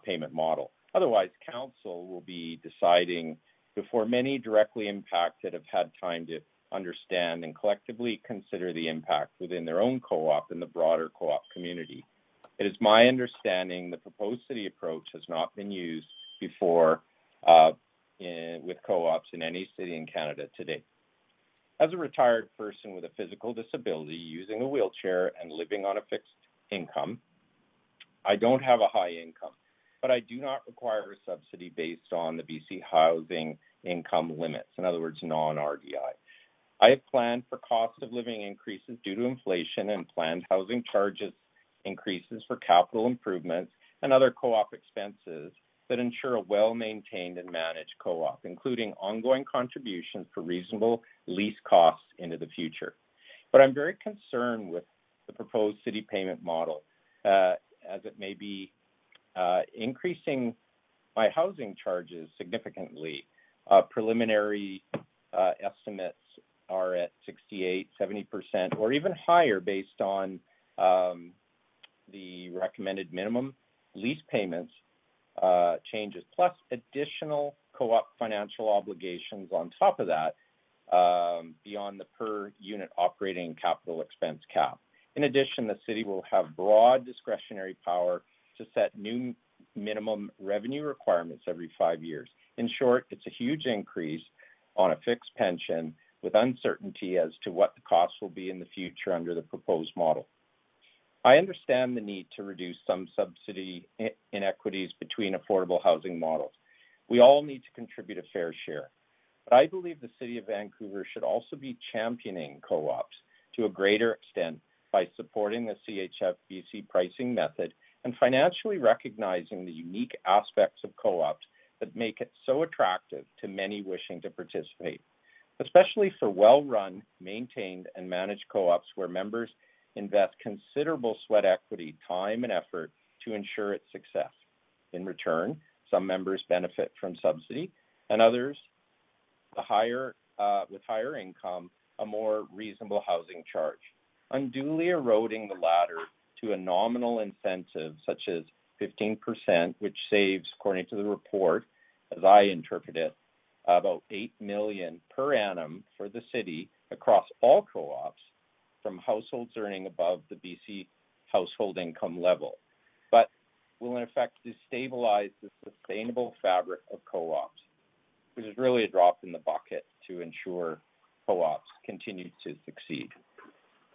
payment model. Otherwise, council will be deciding before many directly impacted have had time to understand and collectively consider the impact within their own co-op and the broader co-op community. It is my understanding the proposed city approach has not been used before with co-ops in any city in Canada to date. As a retired person with a physical disability, using a wheelchair and living on a fixed income, I don't have a high income, but I do not require a subsidy based on the BC housing income limits, in other words, non-RDI. I have planned for cost of living increases due to inflation and planned housing charges increases for capital improvements and other co-op expenses that ensure a well-maintained and managed co-op, including ongoing contributions for reasonable lease costs into the future. But I'm very concerned with the proposed city payment model, as it may be increasing my housing charges significantly. Preliminary estimates are at 68, 70%, or even higher based on the recommended minimum lease payments changes, plus additional co-op financial obligations on top of that beyond the per unit operating capital expense cap. In addition, the city will have broad discretionary power to set new minimum revenue requirements every 5 years. In short, it's a huge increase on a fixed pension with uncertainty as to what the costs will be in the future under the proposed model. I understand the need to reduce some subsidy inequities between affordable housing models. We all need to contribute a fair share. But I believe the City of Vancouver should also be championing co-ops to a greater extent by supporting the CHFBC pricing method and financially recognizing the unique aspects of co-ops that make it so attractive to many wishing to participate, especially for well-run, maintained, and managed co-ops where members invest considerable sweat equity, time, and effort to ensure its success. In return, some members benefit from subsidy, and others, with higher income, a more reasonable housing charge. Unduly eroding the latter to a nominal incentive such as 15%, which saves, according to the report, as I interpret it, about $8 million per annum for the city across all co-ops from households earning above the BC household income level, but will in effect destabilize the sustainable fabric of co-ops, which is really a drop in the bucket to ensure co-ops continue to succeed.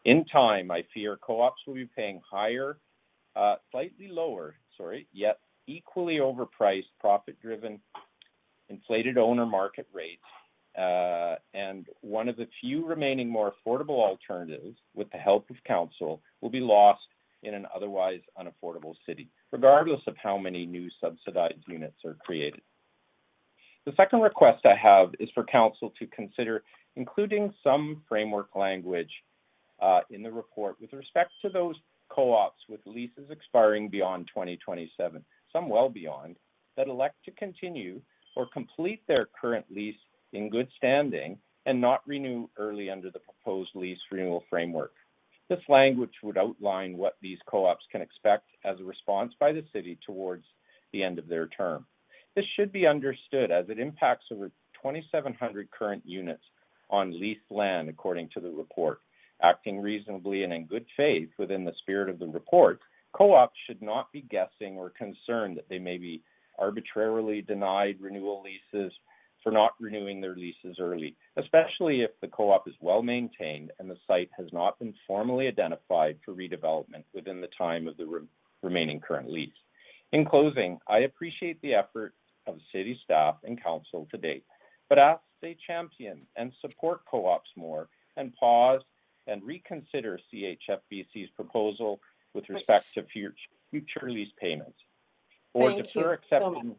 In time, I fear co-ops will be paying slightly lower, yet equally overpriced, profit-driven, inflated owner market rates, and one of the few remaining more affordable alternatives, with the help of council, will be lost in an otherwise unaffordable city, regardless of how many new subsidized units are created. The second request I have is for council to consider including some framework language in the report with respect to those co-ops with leases expiring beyond 2027, some well beyond, that elect to continue or complete their current lease in good standing and not renew early under the proposed lease renewal framework. This language would outline what these co-ops can expect as a response by the city towards the end of their term. This should be understood as it impacts over 2,700 current units on leased land, according to the report. Acting reasonably and in good faith within the spirit of the report, co-ops should not be guessing or concerned that they may be arbitrarily denied renewal leases for not renewing their leases early, especially if the co-op is well maintained and the site has not been formally identified for redevelopment within the time of the remaining current lease. In closing, I appreciate the effort of city staff and council to date, but ask they champion and support co-ops more and pause and reconsider CHFBC's proposal with respect to future lease payments, or defer acceptance.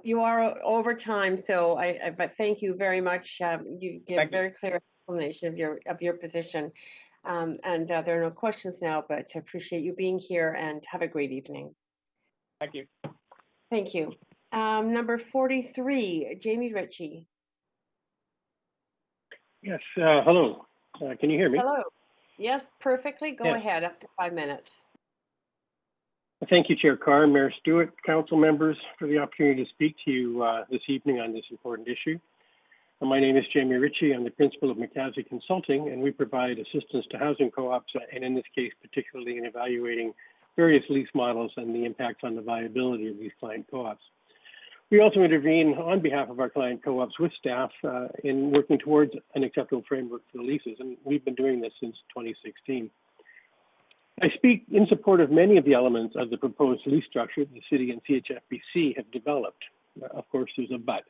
You are over time, so but thank you very much. You give a very clear explanation of your position, and there are no questions now. But I appreciate you being here, and have a great evening. Thank you. Thank you. Number 43, Jamie Ritchie. Yes. Hello. Can you hear me? Hello. Yes, perfectly. Go ahead. Up to 5 minutes. Thank you, Chair Carr, Mayor Stewart, council members, for the opportunity to speak to you this evening on this important issue. My name is Jamie Ritchie. I'm the principal of McCasey Consulting, and we provide assistance to housing co-ops, and in this case, particularly in evaluating various lease models and the impact on the viability of these client co-ops. We also intervene on behalf of our client co-ops with staff in working towards an acceptable framework for the leases, and we've been doing this since 2016. I speak in support of many of the elements of the proposed lease structure the city and CHFBC have developed. Of course, there's a but.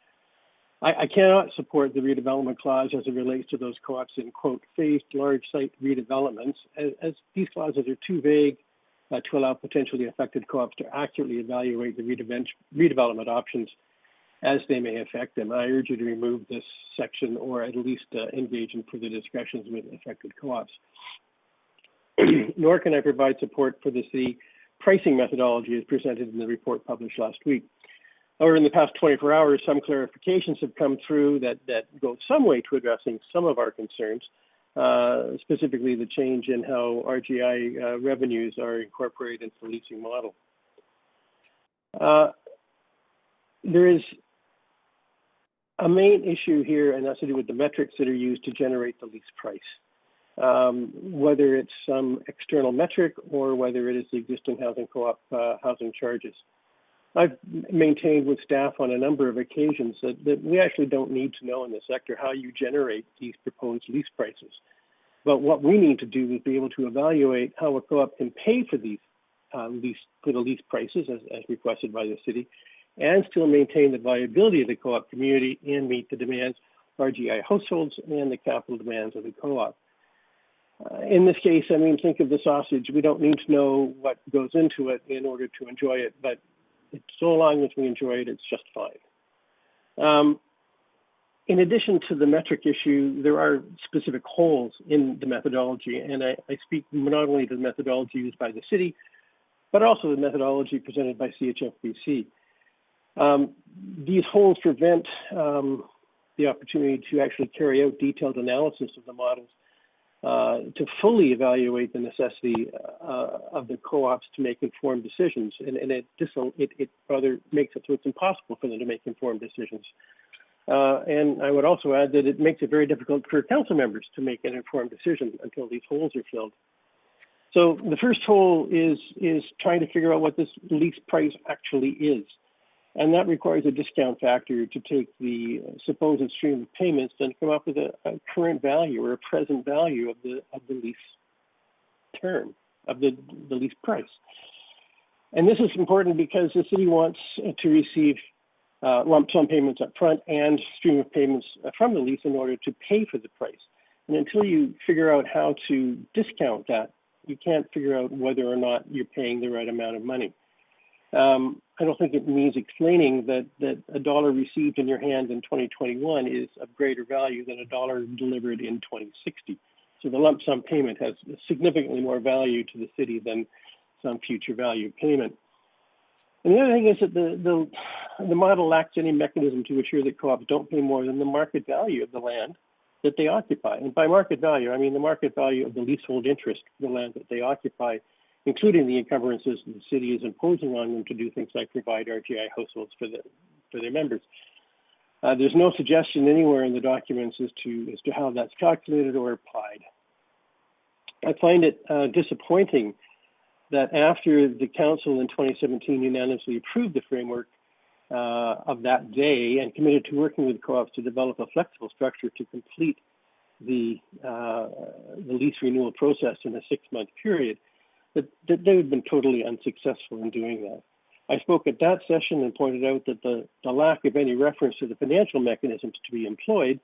I cannot support the redevelopment clause as it relates to those co-ops in, quote, phased large site redevelopments, as these clauses are too vague to allow potentially affected co-ops to accurately evaluate the redevelopment options as they may affect them. I urge you to remove this section or at least engage in further discussions with affected co-ops. Nor can I provide support for the city pricing methodology as presented in the report published last week. However, in the past 24 hours, some clarifications have come through that go some way to addressing some of our concerns, specifically the change in how RGI revenues are incorporated into the leasing model. There is a main issue here, and that's to do with the metrics that are used to generate the lease price. Whether it's some external metric or whether it is the existing housing co-op housing charges. I've maintained with staff on a number of occasions that we actually don't need to know in the sector how you generate these proposed lease prices. But what we need to do is be able to evaluate how a co-op can pay for these the lease prices as requested by the city, and still maintain the viability of the co-op community and meet the demands of RGI households and the capital demands of the co-op. In this case, I mean, think of the sausage. We don't need to know what goes into it in order to enjoy it, but so long as we enjoy it, it's just fine. In addition to the metric issue, there are specific holes in the methodology, and I speak not only to the methodology used by the city, but also the methodology presented by CHFBC. These holes prevent the opportunity to actually carry out detailed analysis of the models to fully evaluate the necessity of the co-ops to make informed decisions, and it rather makes it so it's impossible for them to make informed decisions. And I would also add that it makes it very difficult for council members to make an informed decision until these holes are filled. So the first hole is trying to figure out what this lease price actually is. And that requires a discount factor to take the supposed stream of payments and come up with a current value or a present value of the lease term, of the lease price. And this is important because the city wants to receive lump sum payments up front and stream of payments from the lease in order to pay for the price. And until you figure out how to discount that, you can't figure out whether or not you're paying the right amount of money. I don't think it needs explaining that a dollar received in your hand in 2021 is of greater value than a dollar delivered in 2060. So the lump sum payment has significantly more value to the city than some future value payment. And the other thing is that the model lacks any mechanism to assure that co-ops don't pay more than the market value of the land that they occupy. And by market value, I mean the market value of the leasehold interest for the land that they occupy, including the encumbrances the city is imposing on them to do things like provide RGI households for their members. There's no suggestion anywhere in the documents as to how that's calculated or applied. I find it disappointing that after the council in 2017 unanimously approved the framework of that day and committed to working with co-ops to develop a flexible structure to complete the lease renewal process in a 6-month period, that they had been totally unsuccessful in doing that. I spoke at that session and pointed out that the lack of any reference to the financial mechanisms to be employed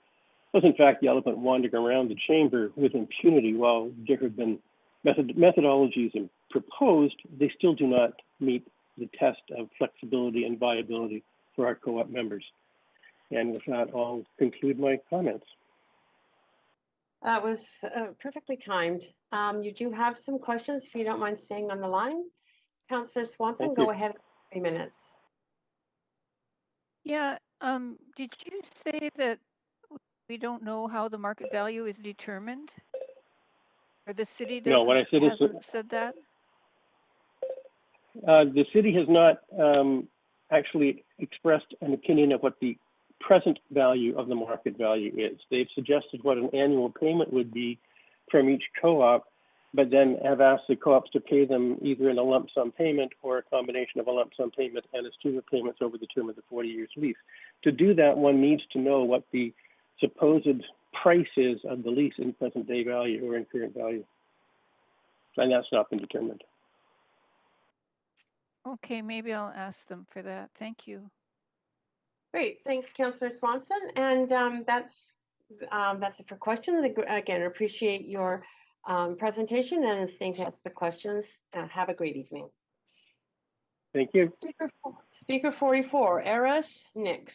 was in fact the elephant wandering around the chamber with impunity. While there have been methodologies proposed, they still do not meet the test of flexibility and viability for our co-op members. And with that, I'll conclude my comments. That was perfectly timed. You do have some questions, if you don't mind staying on the line. Councillor Swanson, go ahead, 3 minutes. Yeah, did you say that we don't know how the market value is determined? Or the city doesn't, no, what I said hasn't said that? The city has not actually expressed an opinion of what the present value of the market value is. They've suggested what an annual payment would be from each co-op, but then have asked the co-ops to pay them either in a lump sum payment or a combination of a lump sum payment and a stream of payments over the term of the 40 years lease. To do that, one needs to know what the supposed price is of the lease in present day value or in current value. And that's not been determined. Okay, maybe I'll ask them for that. Thank you. Great, thanks, Councillor Swanson. And that's it for questions. Again, I appreciate your presentation and thank you for the questions. Have a great evening. Thank you. Speaker 44, Eris Nix.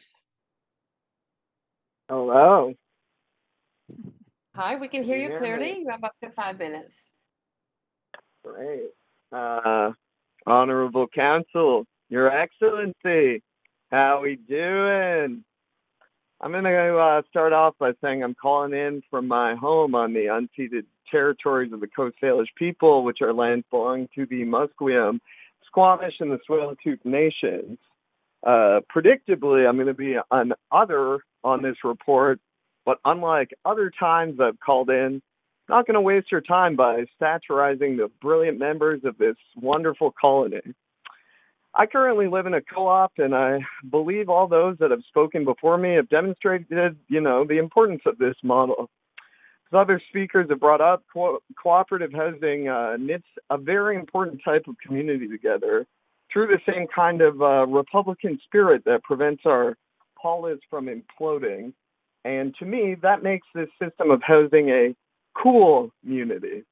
Hello. Hi, we can hear you clearly. You have up to 5 minutes. Great. Honorable Council, Your Excellency, how we doing? I'm going to start off by saying I'm calling in from my home on the unceded territories of the Coast Salish people, which are lands belonging to the Musqueam, Squamish, and the Tsleil-Waututh Nations. Predictably, I'm going to be an other on this report, but unlike other times I've called in, I'm not going to waste your time by satirizing the brilliant members of this wonderful colony. I currently live in a co-op, and I believe all those that have spoken before me have demonstrated, the importance of this model. As other speakers have brought up, cooperative housing knits a very important type of community together through the same kind of Republican spirit that prevents our polis from imploding. And to me, that makes this system of housing a cool community.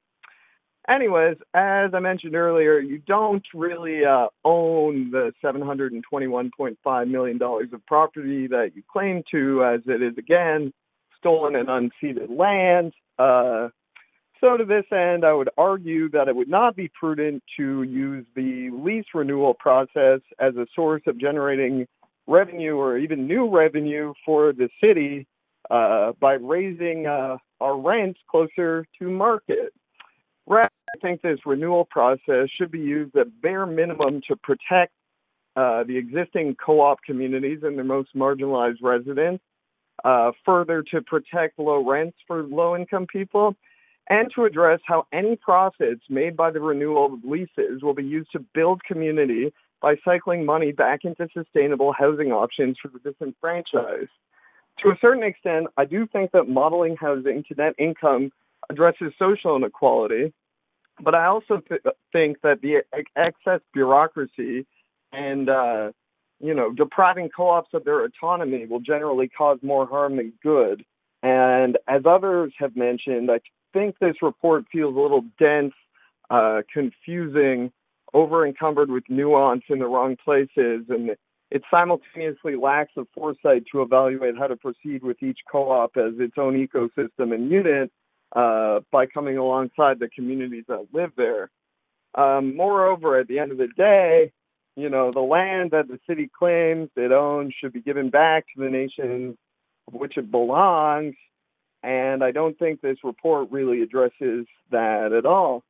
Anyways, as I mentioned earlier, you don't really own the $721.5 million of property that you claim to, as it is, again, stolen and unceded land. So to this end, I would argue that it would not be prudent to use the lease renewal process as a source of generating revenue or even new revenue for the city by raising our rents closer to market. Rather, I think this renewal process should be used at bare minimum to protect the existing co-op communities and their most marginalized residents, further to protect low rents for low-income people, and to address how any profits made by the renewal of leases will be used to build community by cycling money back into sustainable housing options for the disenfranchised. To a certain extent, I do think that modeling housing to net income addresses social inequality, but I also think that the excess bureaucracy and depriving co-ops of their autonomy will generally cause more harm than good. And as others have mentioned, I think this report feels a little dense, confusing, over-encumbered with nuance in the wrong places, and it simultaneously lacks the foresight to evaluate how to proceed with each co-op as its own ecosystem and unit by coming alongside the communities that live there. Moreover, at the end of the day, the land that the city claims it owns should be given back to the nation of which it belongs, and I don't think this report really addresses that at all.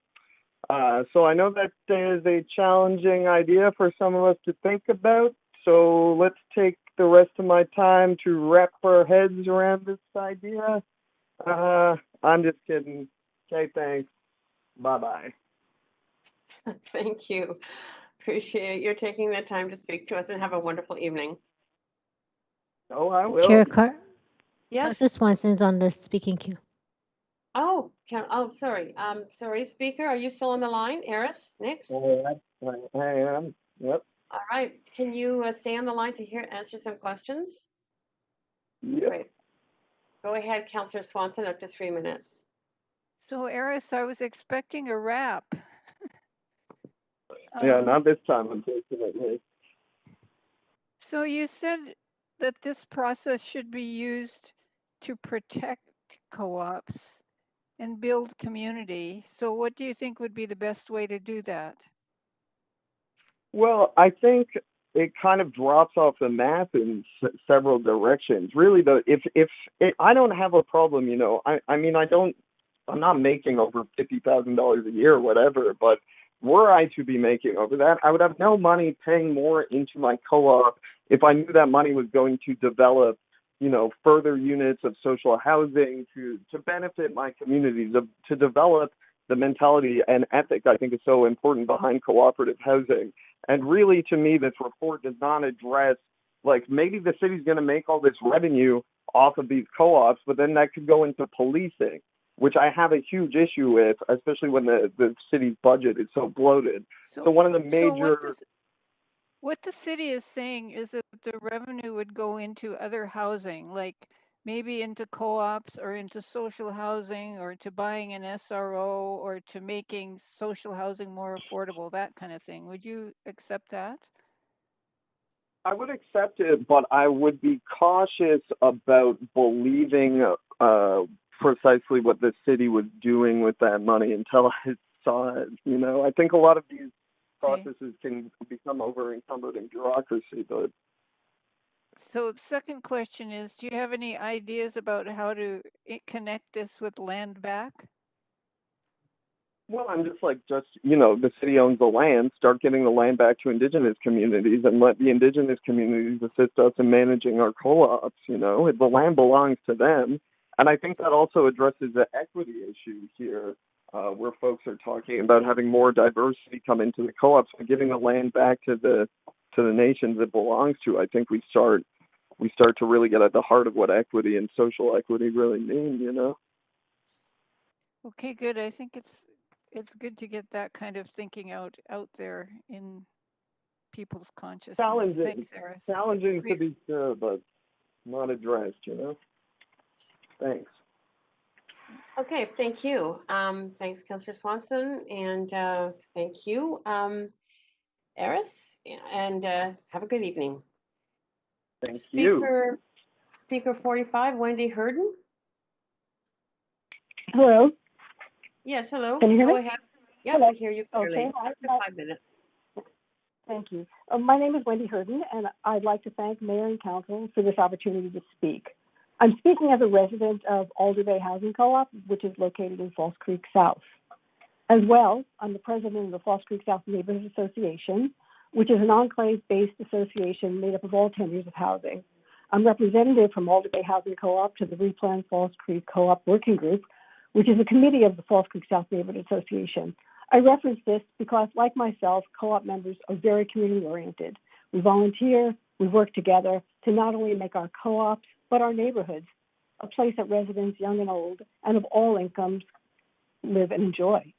So I know that is a challenging idea for some of us to think about, so let's take the rest of my time to wrap our heads around this idea. I'm just kidding. Okay, thanks. Bye-bye. Thank you. Appreciate your taking the time to speak to us, and have a wonderful evening. Oh, I will. Chair Carr. Yes. Councillor Swanson's on the speaking queue. Oh, sorry. Sorry, Speaker, are you still on the line? Eris, next? I am. Yep. All right. Can you stay on the line to answer some questions? Yep. Great. Go ahead, Councillor Swanson, up to 3 minutes. So, Eris, I was expecting a wrap. Yeah, not this time, unfortunately. So you said that this process should be used to protect co-ops and build community. So what do you think would be the best way to do that? Well, I think it kind of drops off the map in several directions. Really, though, if I don't have a problem, I'm not making over $50,000 a year or whatever, but were I to be making over that, I would have no money paying more into my co-op if I knew that money was going to develop, further units of social housing to benefit my communities, to develop the mentality and ethic I think is so important behind cooperative housing. And really, to me, this report does not address, maybe the city's going to make all this revenue off of these co-ops, but then that could go into policing, which I have a huge issue with, especially when the city's budget is so bloated. So one of the major... what the city is saying is that the revenue would go into other housing, like maybe into co-ops or into social housing or to buying an SRO or to making social housing more affordable, that kind of thing. Would you accept that? I would accept it, but I would be cautious about believing precisely what the city was doing with that money until I saw it. I think a lot of these processes can become over-encumbered in bureaucracy, but... So the second question is, do you have any ideas about how to connect this with land back? Well, I'm just the city owns the land, start giving the land back to Indigenous communities and let the Indigenous communities assist us in managing our co-ops, The land belongs to them. And I think that also addresses the equity issue here. where folks are talking about having more diversity come into the co-ops and giving the land back to the nations it belongs to. I think we start to really get at the heart of what equity and social equity really mean, you know. Okay, good. I think it's good to get that kind of thinking out there in people's consciousness. Thanks, Eris. Challenging to be sure, but not addressed, you know. Thanks. Okay, thank you. Thanks, Councillor Swanson, and thank you, Eris, and have a good evening. Thank you. Speaker 45, Wendy Hurden. Hello. Yes, hello. Can you hear Go me? ahead. Yeah, Hello. we hear you clearly. Okay. Up to 5 minutes. Thank you. My name is Wendy Hurden, and I'd like to thank Mayor and Council for this opportunity to speak. I'm speaking as a resident of Alder Bay Housing Co-op, which is located in False Creek South. As well, I'm the president of the False Creek South Neighborhood Association, which is an enclave-based association made up of all tenures of housing. I'm representative from Alder Bay Housing Co-op to the Replan False Creek Co-op Working Group, which is a committee of the False Creek South Neighborhood Association. I reference this because, like myself, co-op members are very community-oriented. We volunteer, we work together to not only make our co-ops, but our neighborhoods a place that residents, young and old, and of all incomes, live and enjoy.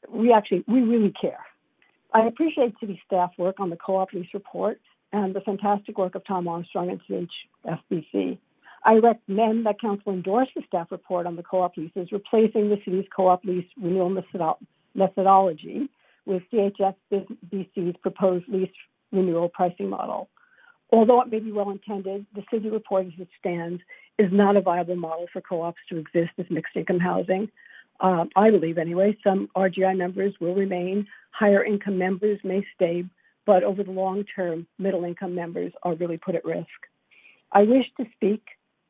We really care. I appreciate city staff work on the co-op lease report and the fantastic work of Tom Armstrong and CHFBC. I recommend that council endorse the staff report on the co-op leases, replacing the city's co-op lease renewal methodology with CHFBC's proposed lease renewal pricing model. Although it may be well-intended, the city report as it stands is not a viable model for co-ops to exist as mixed-income housing. I believe anyway, some RGI members will remain, higher income members may stay, but over the long term, middle income members are really put at risk. I wish to speak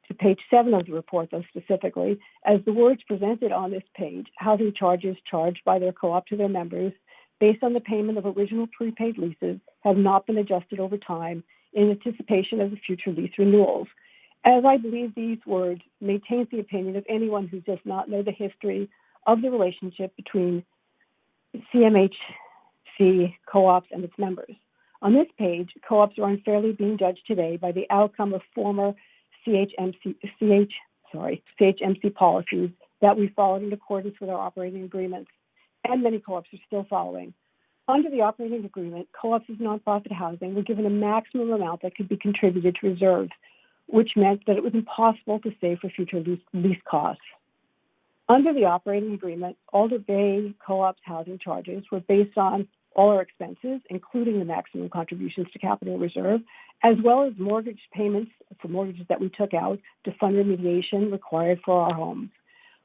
to page 7 of the report, though, specifically, as the words presented on this page, housing charges charged by their co-op to their members based on the payment of original prepaid leases have not been adjusted over time in anticipation of the future lease renewals. As I believe these words may taint the opinion of anyone who does not know the history of the relationship between CMHC co-ops and its members. On this page, co-ops are unfairly being judged today by the outcome of former CHMC policies that we followed in accordance with our operating agreements, and many co-ops are still following. Under the operating agreement, co-ops as nonprofit housing were given a maximum amount that could be contributed to reserves, which meant that it was impossible to save for future lease costs. Under the operating agreement, Alder Bay Co-op's housing charges were based on all our expenses, including the maximum contributions to capital reserve, as well as mortgage payments for mortgages that we took out to fund remediation required for our homes.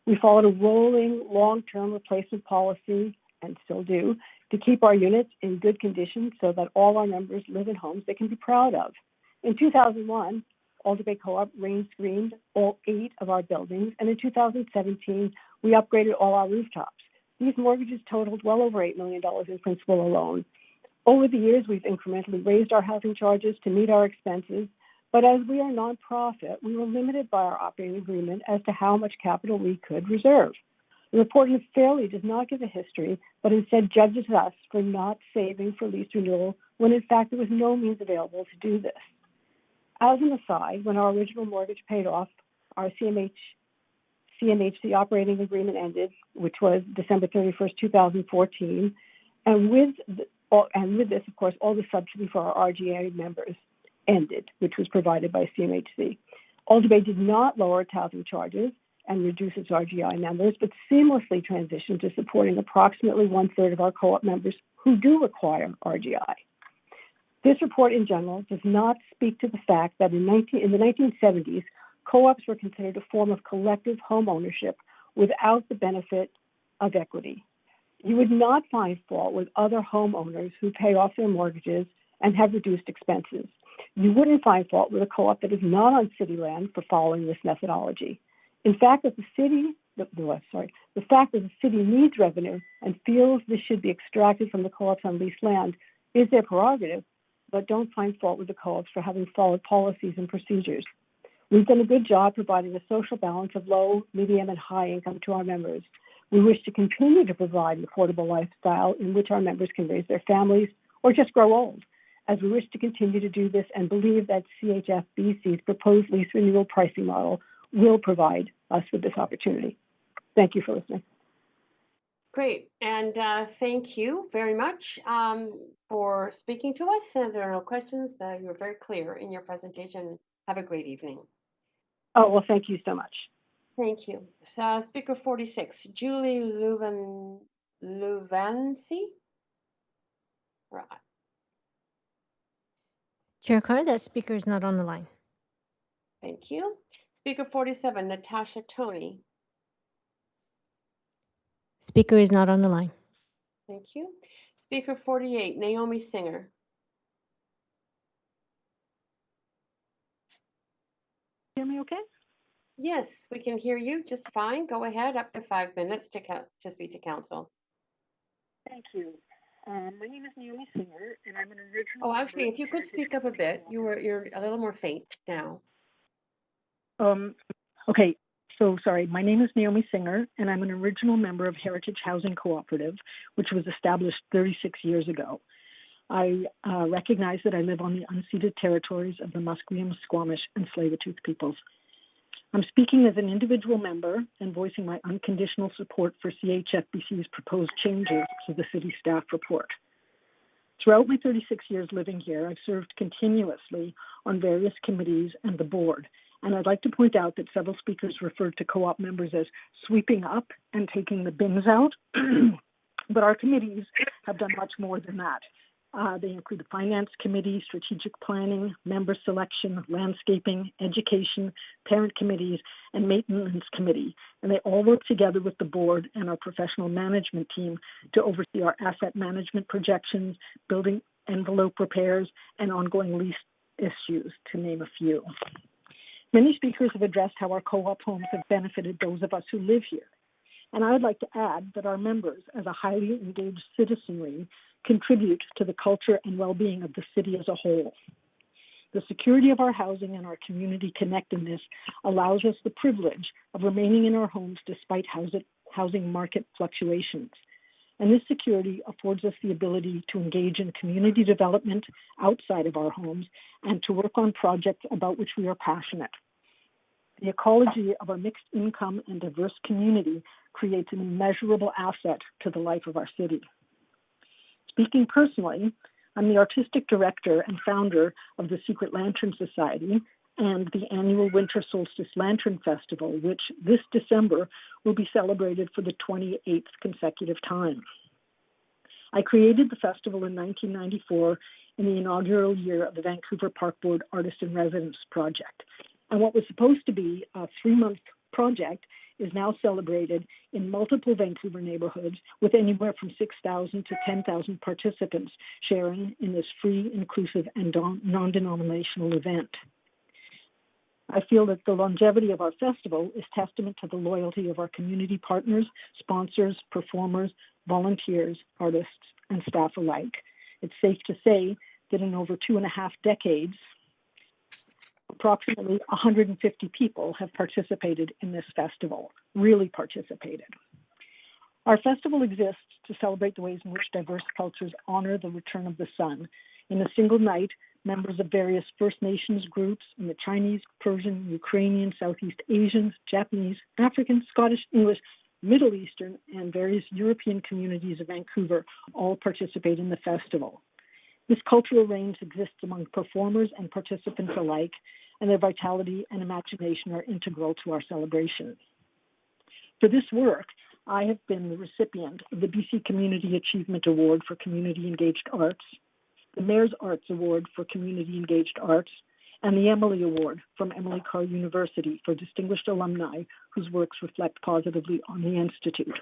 We followed a rolling long-term replacement policy, and still do, to keep our units in good condition so that all our members live in homes they can be proud of. In 2001, Alder Bay Co-op rain-screened all 8 of our buildings, and in 2017, we upgraded all our rooftops. These mortgages totaled well over $8 million in principal alone. Over the years, we've incrementally raised our housing charges to meet our expenses, but as we are nonprofit, we were limited by our operating agreement as to how much capital we could reserve. The report unfairly does not give a history, but instead judges us for not saving for lease renewal when in fact there was no means available to do this. As an aside, when our original mortgage paid off, our CMHC operating agreement ended, which was December 31st, 2014, and with this, of course, all the subsidy for our RGA members ended, which was provided by CMHC. Alder Bay did not lower its housing charges and reduce its RGI members, but seamlessly transitioned to supporting approximately 1/3 of our co-op members who do require RGI. This report in general does not speak to the fact that in the 1970s, co-ops were considered a form of collective home ownership without the benefit of equity. You would not find fault with other homeowners who pay off their mortgages and have reduced expenses. You wouldn't find fault with a co-op that is not on city land for following this methodology. In fact, that the fact that the city needs revenue and feels this should be extracted from the co-ops on leased land is their prerogative, but don't find fault with the co-ops for having followed policies and procedures. We've done a good job providing a social balance of low, medium, and high income to our members. We wish to continue to provide an affordable lifestyle in which our members can raise their families or just grow old, as we wish to continue to do this and believe that CHFBC's proposed lease renewal pricing model will provide us with this opportunity. Thank you for listening. Great, and thank you very much for speaking to us. There are no questions. You were very clear in your presentation. Have a great evening. Oh, well, thank you so much. Thank you. Speaker 46, Julie Luvancy. Right. Chair Carr, that speaker is not on the line. Thank you. Speaker 47, Natasha Tony. Speaker is not on the line. Thank you. Speaker 48, Naomi Singer. Hear me okay? Yes, we can hear you just fine. Go ahead, up to 5 minutes to speak to council. Thank you. My name is Naomi Singer, and I'm an original. Oh, actually, if you could speak up a bit, you're a little more faint now. Okay, so sorry. My name is Naomi Singer, and I'm an original member of Heritage Housing Cooperative, which was established 36 years ago. I recognize that I live on the unceded territories of the Musqueam, Squamish, and Tsleil-Waututh peoples. I'm speaking as an individual member and voicing my unconditional support for CHFBC's proposed changes to the city staff report. Throughout my 36 years living here, I've served continuously on various committees and the board, and I'd like to point out that several speakers referred to co-op members as sweeping up and taking the bins out, but our committees have done much more than that. They include the Finance Committee, Strategic Planning, Member Selection, Landscaping, Education, Parent Committees, and Maintenance Committee. And they all work together with the board and our professional management team to oversee our asset management projections, building envelope repairs, and ongoing lease issues, to name a few. Many speakers have addressed how our co-op homes have benefited those of us who live here. And I would like to add that our members, as a highly engaged citizenry, contribute to the culture and well-being of the city as a whole. The security of our housing and our community connectedness allows us the privilege of remaining in our homes despite housing market fluctuations. And this security affords us the ability to engage in community development outside of our homes and to work on projects about which we are passionate. The ecology of our mixed income and diverse community creates an immeasurable asset to the life of our city. Speaking personally, I'm the artistic director and founder of the Secret Lantern Society and the annual Winter Solstice Lantern Festival, which this December will be celebrated for the 28th consecutive time. I created the festival in 1994 in the inaugural year of the Vancouver Park Board Artist in Residence project. And what was supposed to be a 3-month project is now celebrated in multiple Vancouver neighborhoods with anywhere from 6,000 to 10,000 participants sharing in this free, inclusive, and non-denominational event. I feel that the longevity of our festival is testament to the loyalty of our community partners, sponsors, performers, volunteers, artists, and staff alike. It's safe to say that in over 2.5 decades, approximately 150 people have participated in this festival, really participated. Our festival exists to celebrate the ways in which diverse cultures honor the return of the sun. In a single night, members of various First Nations groups in the Chinese, Persian, Ukrainian, Southeast Asians, Japanese, African, Scottish, English, Middle Eastern, and various European communities of Vancouver all participate in the festival. This cultural range exists among performers and participants alike, and their vitality and imagination are integral to our celebration. For this work, I have been the recipient of the BC Community Achievement Award for Community Engaged Arts, the Mayor's Arts Award for Community Engaged Arts, and the Emily Award from Emily Carr University for distinguished alumni whose works reflect positively on the Institute.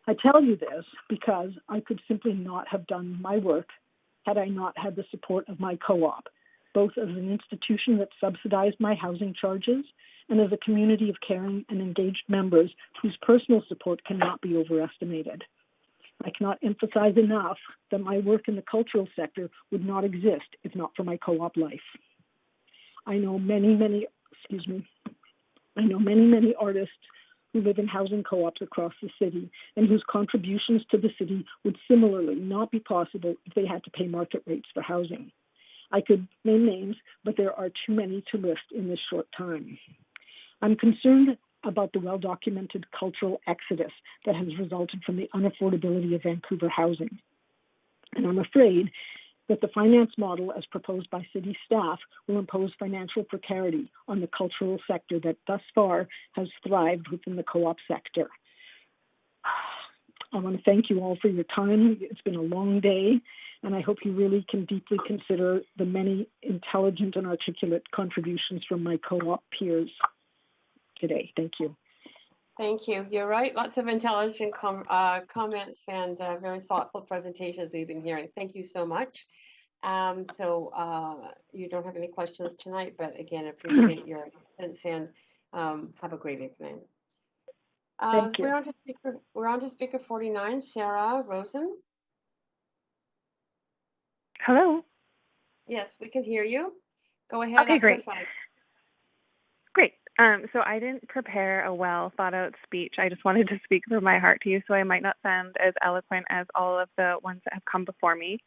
I tell you this because I could simply not have done my work had I not had the support of my co-op, both as an institution that subsidized my housing charges and as a community of caring and engaged members whose personal support cannot be overestimated. I cannot emphasize enough that my work in the cultural sector would not exist if not for my co-op life. I know many artists who live in housing co-ops across the city and whose contributions to the city would similarly not be possible if they had to pay market rates for housing. I could name names, but there are too many to list in this short time. I'm concerned about the well-documented cultural exodus that has resulted from the unaffordability of Vancouver housing. And I'm afraid that the finance model as proposed by city staff will impose financial precarity on the cultural sector that thus far has thrived within the co-op sector. I want to thank you all for your time. It's been a long day, and I hope you really can deeply consider the many intelligent and articulate contributions from my co-op peers today. Thank you. Thank you. You're right. Lots of intelligent comments and very thoughtful presentations we've been hearing. Thank you so much. You don't have any questions tonight, but again, appreciate your attendance and have a great evening. Thank you. We're on to speaker 49, Sarah Rosen. Hello. Yes, we can hear you. Go ahead. Okay, great. 5. Great. So I didn't prepare a well thought out speech. I just wanted to speak from my heart to you, so I might not sound as eloquent as all of the ones that have come before me.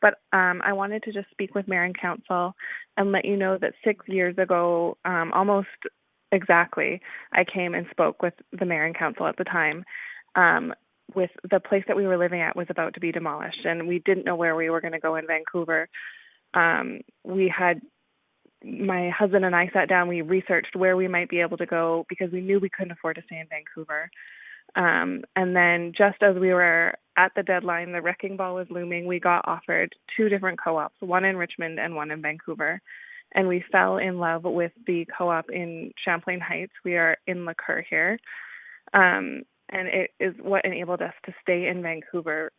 But I wanted to just speak with Mayor and Council and let you know that 6 years ago, almost exactly, I came and spoke with the Mayor and Council at the time. With the place that we were living at was about to be demolished, and we didn't know where we were going to go in Vancouver. My husband and I sat down, we researched where we might be able to go because we knew we couldn't afford to stay in Vancouver. And then just as we were at the deadline, the wrecking ball was looming, we got offered 2 different co-ops, one in Richmond and one in Vancouver. And we fell in love with the co-op in Champlain Heights. We are in Liqueur here. And it is what enabled us to stay in Vancouver,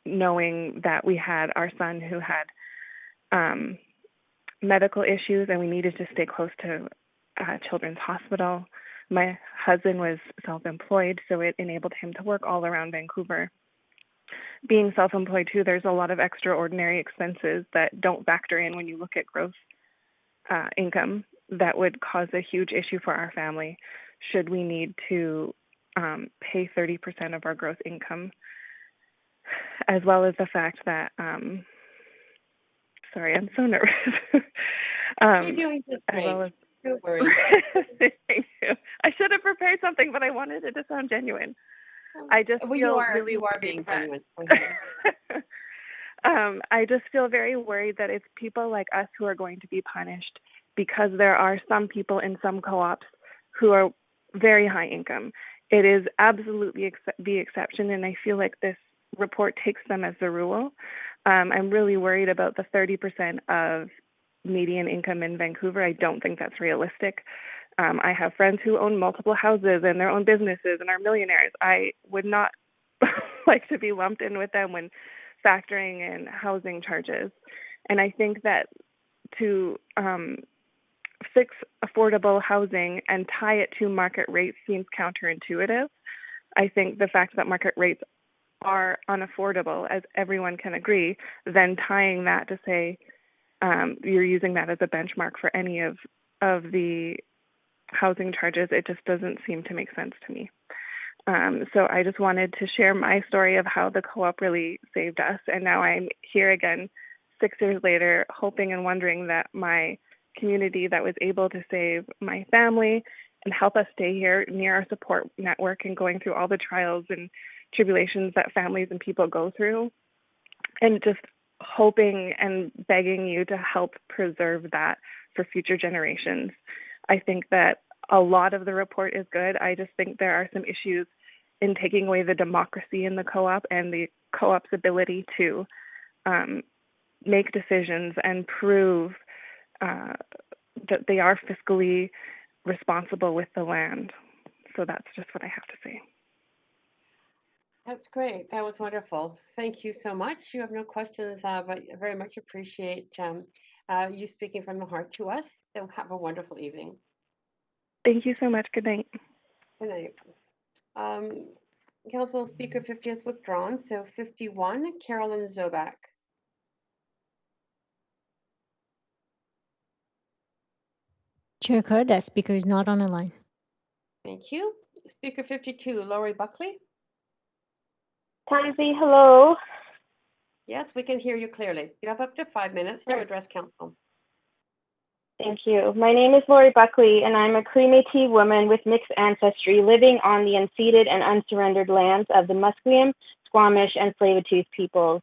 knowing that we had our son who had medical issues and we needed to stay close to Children's Hospital. My husband was self-employed, so it enabled him to work all around Vancouver. Being self-employed too, there's a lot of extraordinary expenses that don't factor in when you look at gross income that would cause a huge issue for our family should we need to pay 30% of our gross income, as well as the fact that sorry, I'm so nervous. You're doing just great. Don't worry. Thank you. I should have prepared something, but I wanted it to sound genuine. I just feel you are being genuine. I just feel very worried that it's people like us who are going to be punished because there are some people in some co-ops who are very high income. It is absolutely the exception, and I feel like this report takes them as the rule. I'm really worried about the 30% of median income in Vancouver. I don't think that's realistic. I have friends who own multiple houses and their own businesses and are millionaires. I would not like to be lumped in with them when factoring in housing charges. And I think that to fix affordable housing and tie it to market rates seems counterintuitive. I think the fact that market rates are unaffordable, as everyone can agree, then tying that to say you're using that as a benchmark for any of the housing charges, it just doesn't seem to make sense to me. So I just wanted to share my story of how the co-op really saved us. And now I'm here again 6 years later, hoping and wondering that my community that was able to save my family and help us stay here near our support network and going through all the trials and tribulations that families and people go through, and just hoping and begging you to help preserve that for future generations. I think that a lot of the report is good. I just think there are some issues in taking away the democracy in the co-op and the co-op's ability to make decisions and prove that they are fiscally responsible with the land. So that's just what I have to say. That's great. That was wonderful. Thank you so much. You have no questions, but I very much appreciate you speaking from the heart to us. So have a wonderful evening. Thank you so much. Good night. Good night. Council Speaker 50 is withdrawn. So 51, Carolyn Zobak. Chair Carr, that speaker is not on the line. Thank you. Speaker 52, Laurie Buckley. Tansy, hello. Yes, we can hear you clearly. You have up to 5 minutes to address council. Thank you. My name is Laurie Buckley, and I'm a Cree Métis woman with mixed ancestry living on the unceded and unsurrendered lands of the Musqueam, Squamish, and Tsleil-Waututh peoples.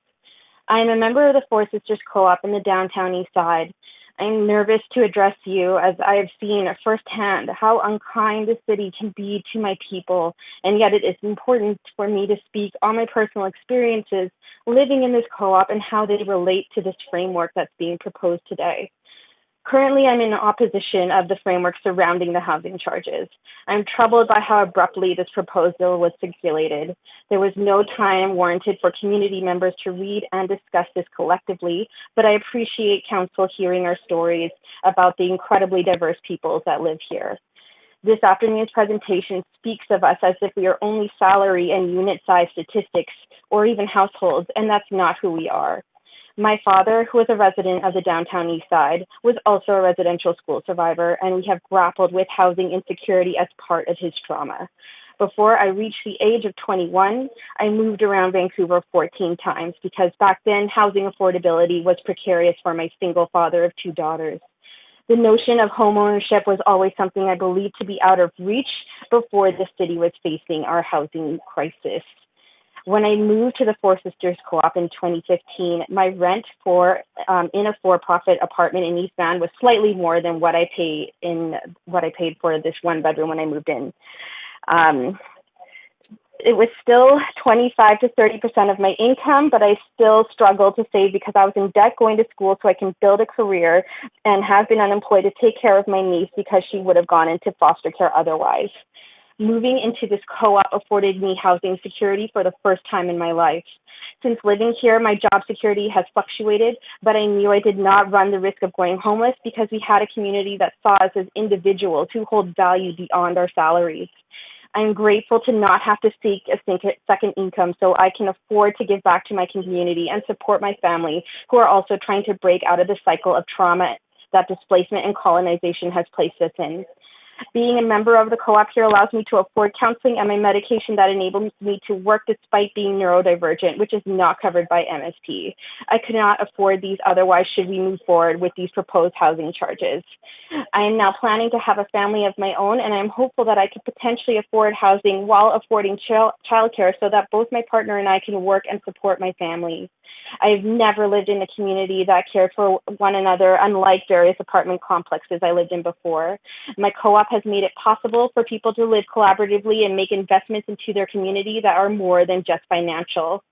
I am a member of the Four Sisters Co-op in the downtown east side. I'm nervous to address you as I have seen firsthand how unkind the city can be to my people, and yet it is important for me to speak on my personal experiences living in this co-op and how they relate to this framework that's being proposed today. Currently, I'm in opposition of the framework surrounding the housing charges. I'm troubled by how abruptly this proposal was circulated. There was no time warranted for community members to read and discuss this collectively, but I appreciate council hearing our stories about the incredibly diverse peoples that live here. This afternoon's presentation speaks of us as if we are only salary and unit size statistics or even households, and that's not who we are. My father, who was a resident of the downtown east side, was also a residential school survivor, and we have grappled with housing insecurity as part of his trauma. Before I reached the age of 21, I moved around Vancouver 14 times because back then housing affordability was precarious for my single father of 2 daughters. The notion of homeownership was always something I believed to be out of reach before the city was facing our housing crisis. When I moved to the Four Sisters Co-op in 2015, my rent in a for-profit apartment in East Van was slightly more than what I paid for this one bedroom when I moved in. It was still 25 to 30% of my income, but I still struggled to save because I was in debt going to school so I can build a career and have been unemployed to take care of my niece because she would have gone into foster care otherwise. Moving into this co-op afforded me housing security for the first time in my life. Since living here, my job security has fluctuated, but I knew I did not run the risk of going homeless because we had a community that saw us as individuals who hold value beyond our salaries. I'm grateful to not have to seek a second income so I can afford to give back to my community and support my family who are also trying to break out of the cycle of trauma that displacement and colonization has placed us in. Being a member of the co-op here allows me to afford counseling and my medication that enables me to work despite being neurodivergent, which is not covered by MSP. I could not afford these otherwise should we move forward with these proposed housing charges. I am now planning to have a family of my own, and I'm hopeful that I could potentially afford housing while affording childcare so that both my partner and I can work and support my family. I've never lived in a community that cared for one another, unlike various apartment complexes I lived in before. My co-op has made it possible for people to live collaboratively and make investments into their community that are more than just financial.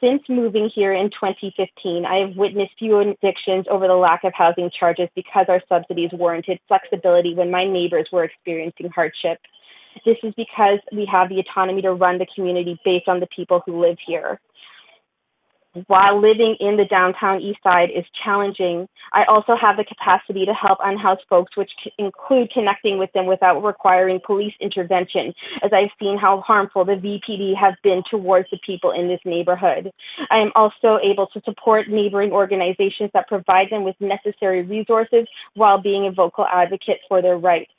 Since moving here in 2015, I have witnessed few evictions over the lack of housing charges because our subsidies warranted flexibility when my neighbors were experiencing hardship. This is because we have the autonomy to run the community based on the people who live here. While living in the downtown east side is challenging, I also have the capacity to help unhoused folks, which include connecting with them without requiring police intervention, as I've seen how harmful the VPD have been towards the people in this neighborhood. I am also able to support neighboring organizations that provide them with necessary resources while being a vocal advocate for their rights.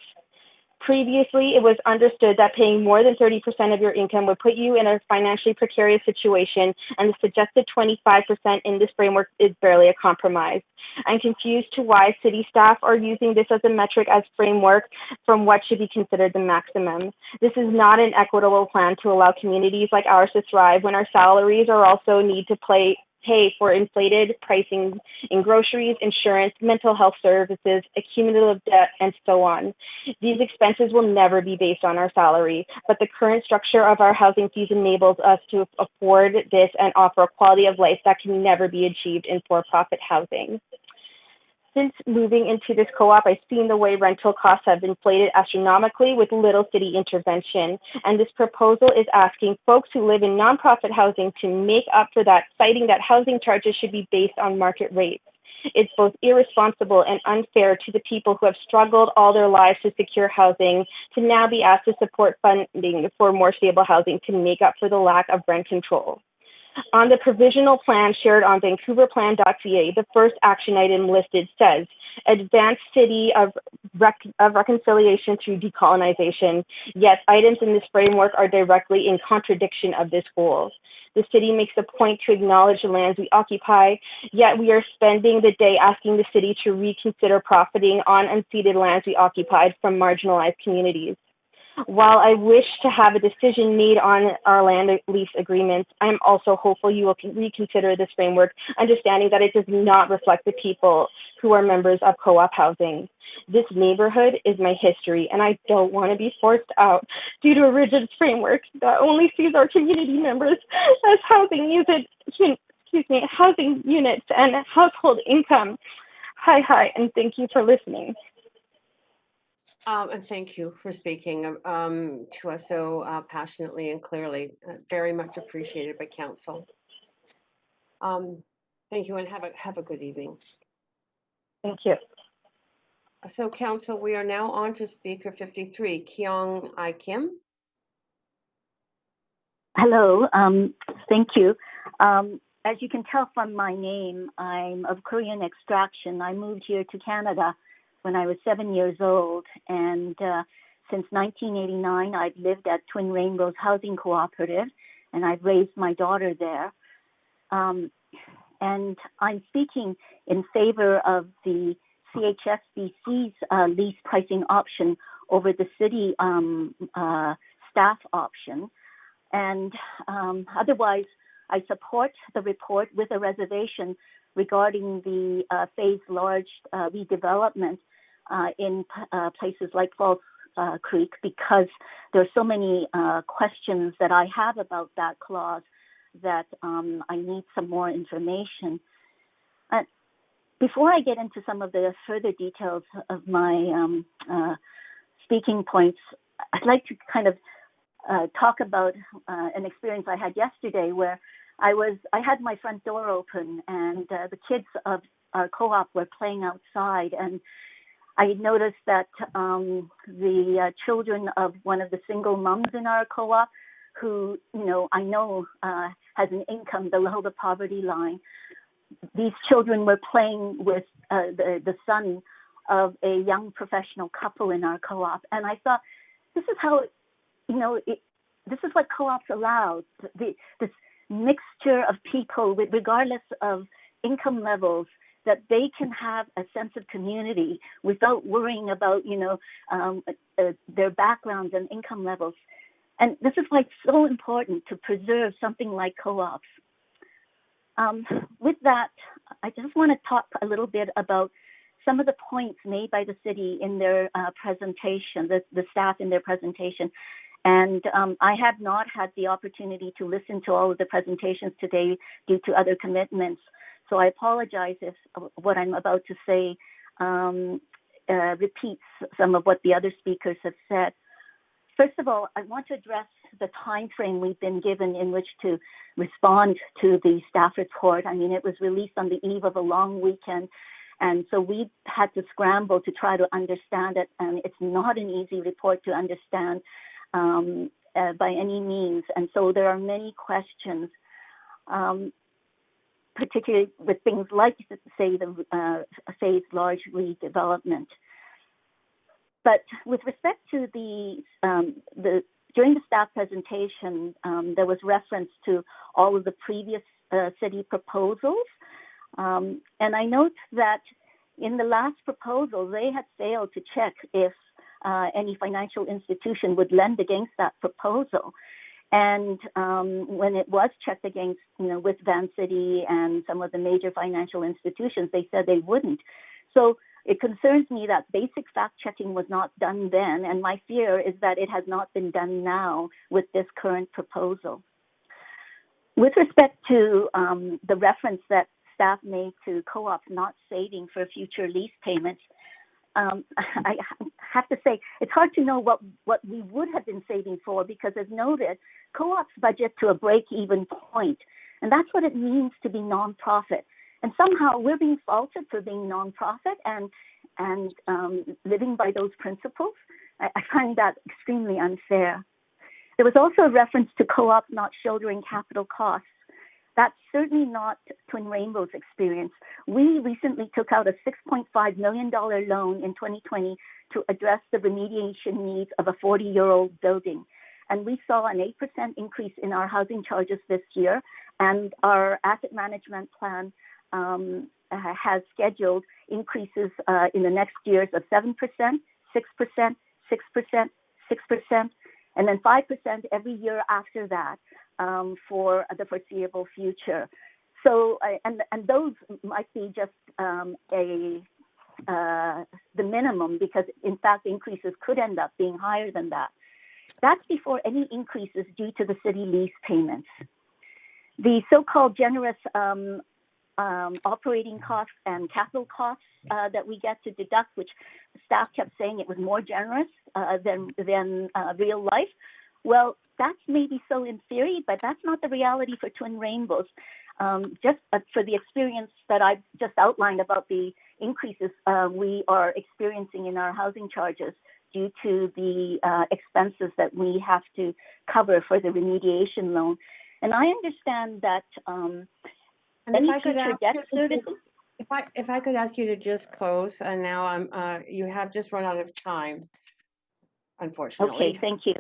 Previously, it was understood that paying more than 30% of your income would put you in a financially precarious situation, and the suggested 25% in this framework is barely a compromise. I'm confused to why city staff are using this as a metric as framework from what should be considered the maximum. This is not an equitable plan to allow communities like ours to thrive when our salaries are also need to pay for inflated pricing in groceries, insurance, mental health services, accumulative debt, and so on. These expenses will never be based on our salary, but the current structure of our housing fees enables us to afford this and offer a quality of life that can never be achieved in for-profit housing. Since moving into this co-op, I've seen the way rental costs have inflated astronomically with little city intervention. And this proposal is asking folks who live in nonprofit housing to make up for that, citing that housing charges should be based on market rates. It's both irresponsible and unfair to the people who have struggled all their lives to secure housing to now be asked to support funding for more stable housing to make up for the lack of rent control. On the provisional plan shared on vancouverplan.ca, the first action item listed says, advance city of reconciliation through decolonization. Yet items in this framework are directly in contradiction of this goal. The city makes a point to acknowledge the lands we occupy, yet we are spending the day asking the city to reconsider profiting on unceded lands we occupied from marginalized communities. While I wish to have a decision made on our land lease agreements, I am also hopeful you will reconsider this framework, understanding that it does not reflect the people who are members of co-op housing. This neighborhood is my history, and I don't want to be forced out due to a rigid framework that only sees our community members as housing units and household income. Hi, and thank you for listening. And thank you for speaking to us so passionately and clearly. Very much appreciated by council. Thank you, and have a good evening. Thank you. So, council, we are now on to speaker 53, Keong I Kim. Hello, thank you. As you can tell from my name, I'm of Korean extraction. I moved here to Canada when I was 7 years old, and since 1989, I've lived at Twin Rainbows Housing Cooperative, and I've raised my daughter there. And I'm speaking in favor of the CHSBC's lease pricing option over the city staff option. And otherwise, I support the report with a reservation regarding the phase large redevelopment in places like False Creek, because there are so many questions that I have about that clause that I need some more information. Before I get into some of the further details of my speaking points, I'd like to kind of talk about an experience I had yesterday where I had my front door open, and the kids of our co-op were playing outside, and I noticed that the children of one of the single moms in our co-op, who I know has an income below the poverty line, these children were playing with the son of a young professional couple in our co-op, and I thought, this is how this is what co-ops allow, this mixture of people, regardless of income levels, that they can have a sense of community without worrying about, their backgrounds and income levels. And this is why it's so important to preserve something like co-ops. With that, I just want to talk a little bit about some of the points made by the city in their presentation, the staff in their presentation. And I have not had the opportunity to listen to all of the presentations today due to other commitments. So I apologize if what I'm about to say repeats some of what the other speakers have said. First of all, I want to address the time frame we've been given in which to respond to the staff report. I mean, it was released on the eve of a long weekend, and so we had to scramble to try to understand it, and it's not an easy report to understand by any means. And so there are many questions, particularly with things like, say, the phase large redevelopment. But with respect to during the staff presentation, there was reference to all of the previous city proposals. And I note that in the last proposal, they had failed to check if any financial institution would lend against that proposal. And when it was checked against, with Van City and some of the major financial institutions, they said they wouldn't. So it concerns me that basic fact checking was not done then, and my fear is that it has not been done now with this current proposal. With respect to the reference that staff made to co-ops not saving for future lease payments, I have to say, it's hard to know what we would have been saving for, because as noted, co-ops budget to a break-even point, and that's what it means to be nonprofit. And somehow we're being faulted for being nonprofit and living by those principles. I find that extremely unfair. There was also a reference to co-ops not shouldering capital costs. That's certainly not Twin Rainbow's experience. We recently took out a $6.5 million loan in 2020 to address the remediation needs of a 40-year-old building. And we saw an 8% increase in our housing charges this year. And our asset management plan has scheduled increases in the next years of 7%, 6%, 6%, 6%, and then 5% every year after that for the foreseeable future. So, and those might be just the minimum, because in fact increases could end up being higher than that. That's before any increases due to the city lease payments. The so-called generous operating costs and capital costs that we get to deduct, which staff kept saying it was more generous than real life. Well, that's maybe so in theory, but that's not the reality for Twin Rainbows. Just for the experience that I just outlined about the increases we are experiencing in our housing charges due to the expenses that we have to cover for the remediation loan. And I understand that any future debt services. If I could ask you to just close, and now you have just run out of time, unfortunately. Okay, thank you.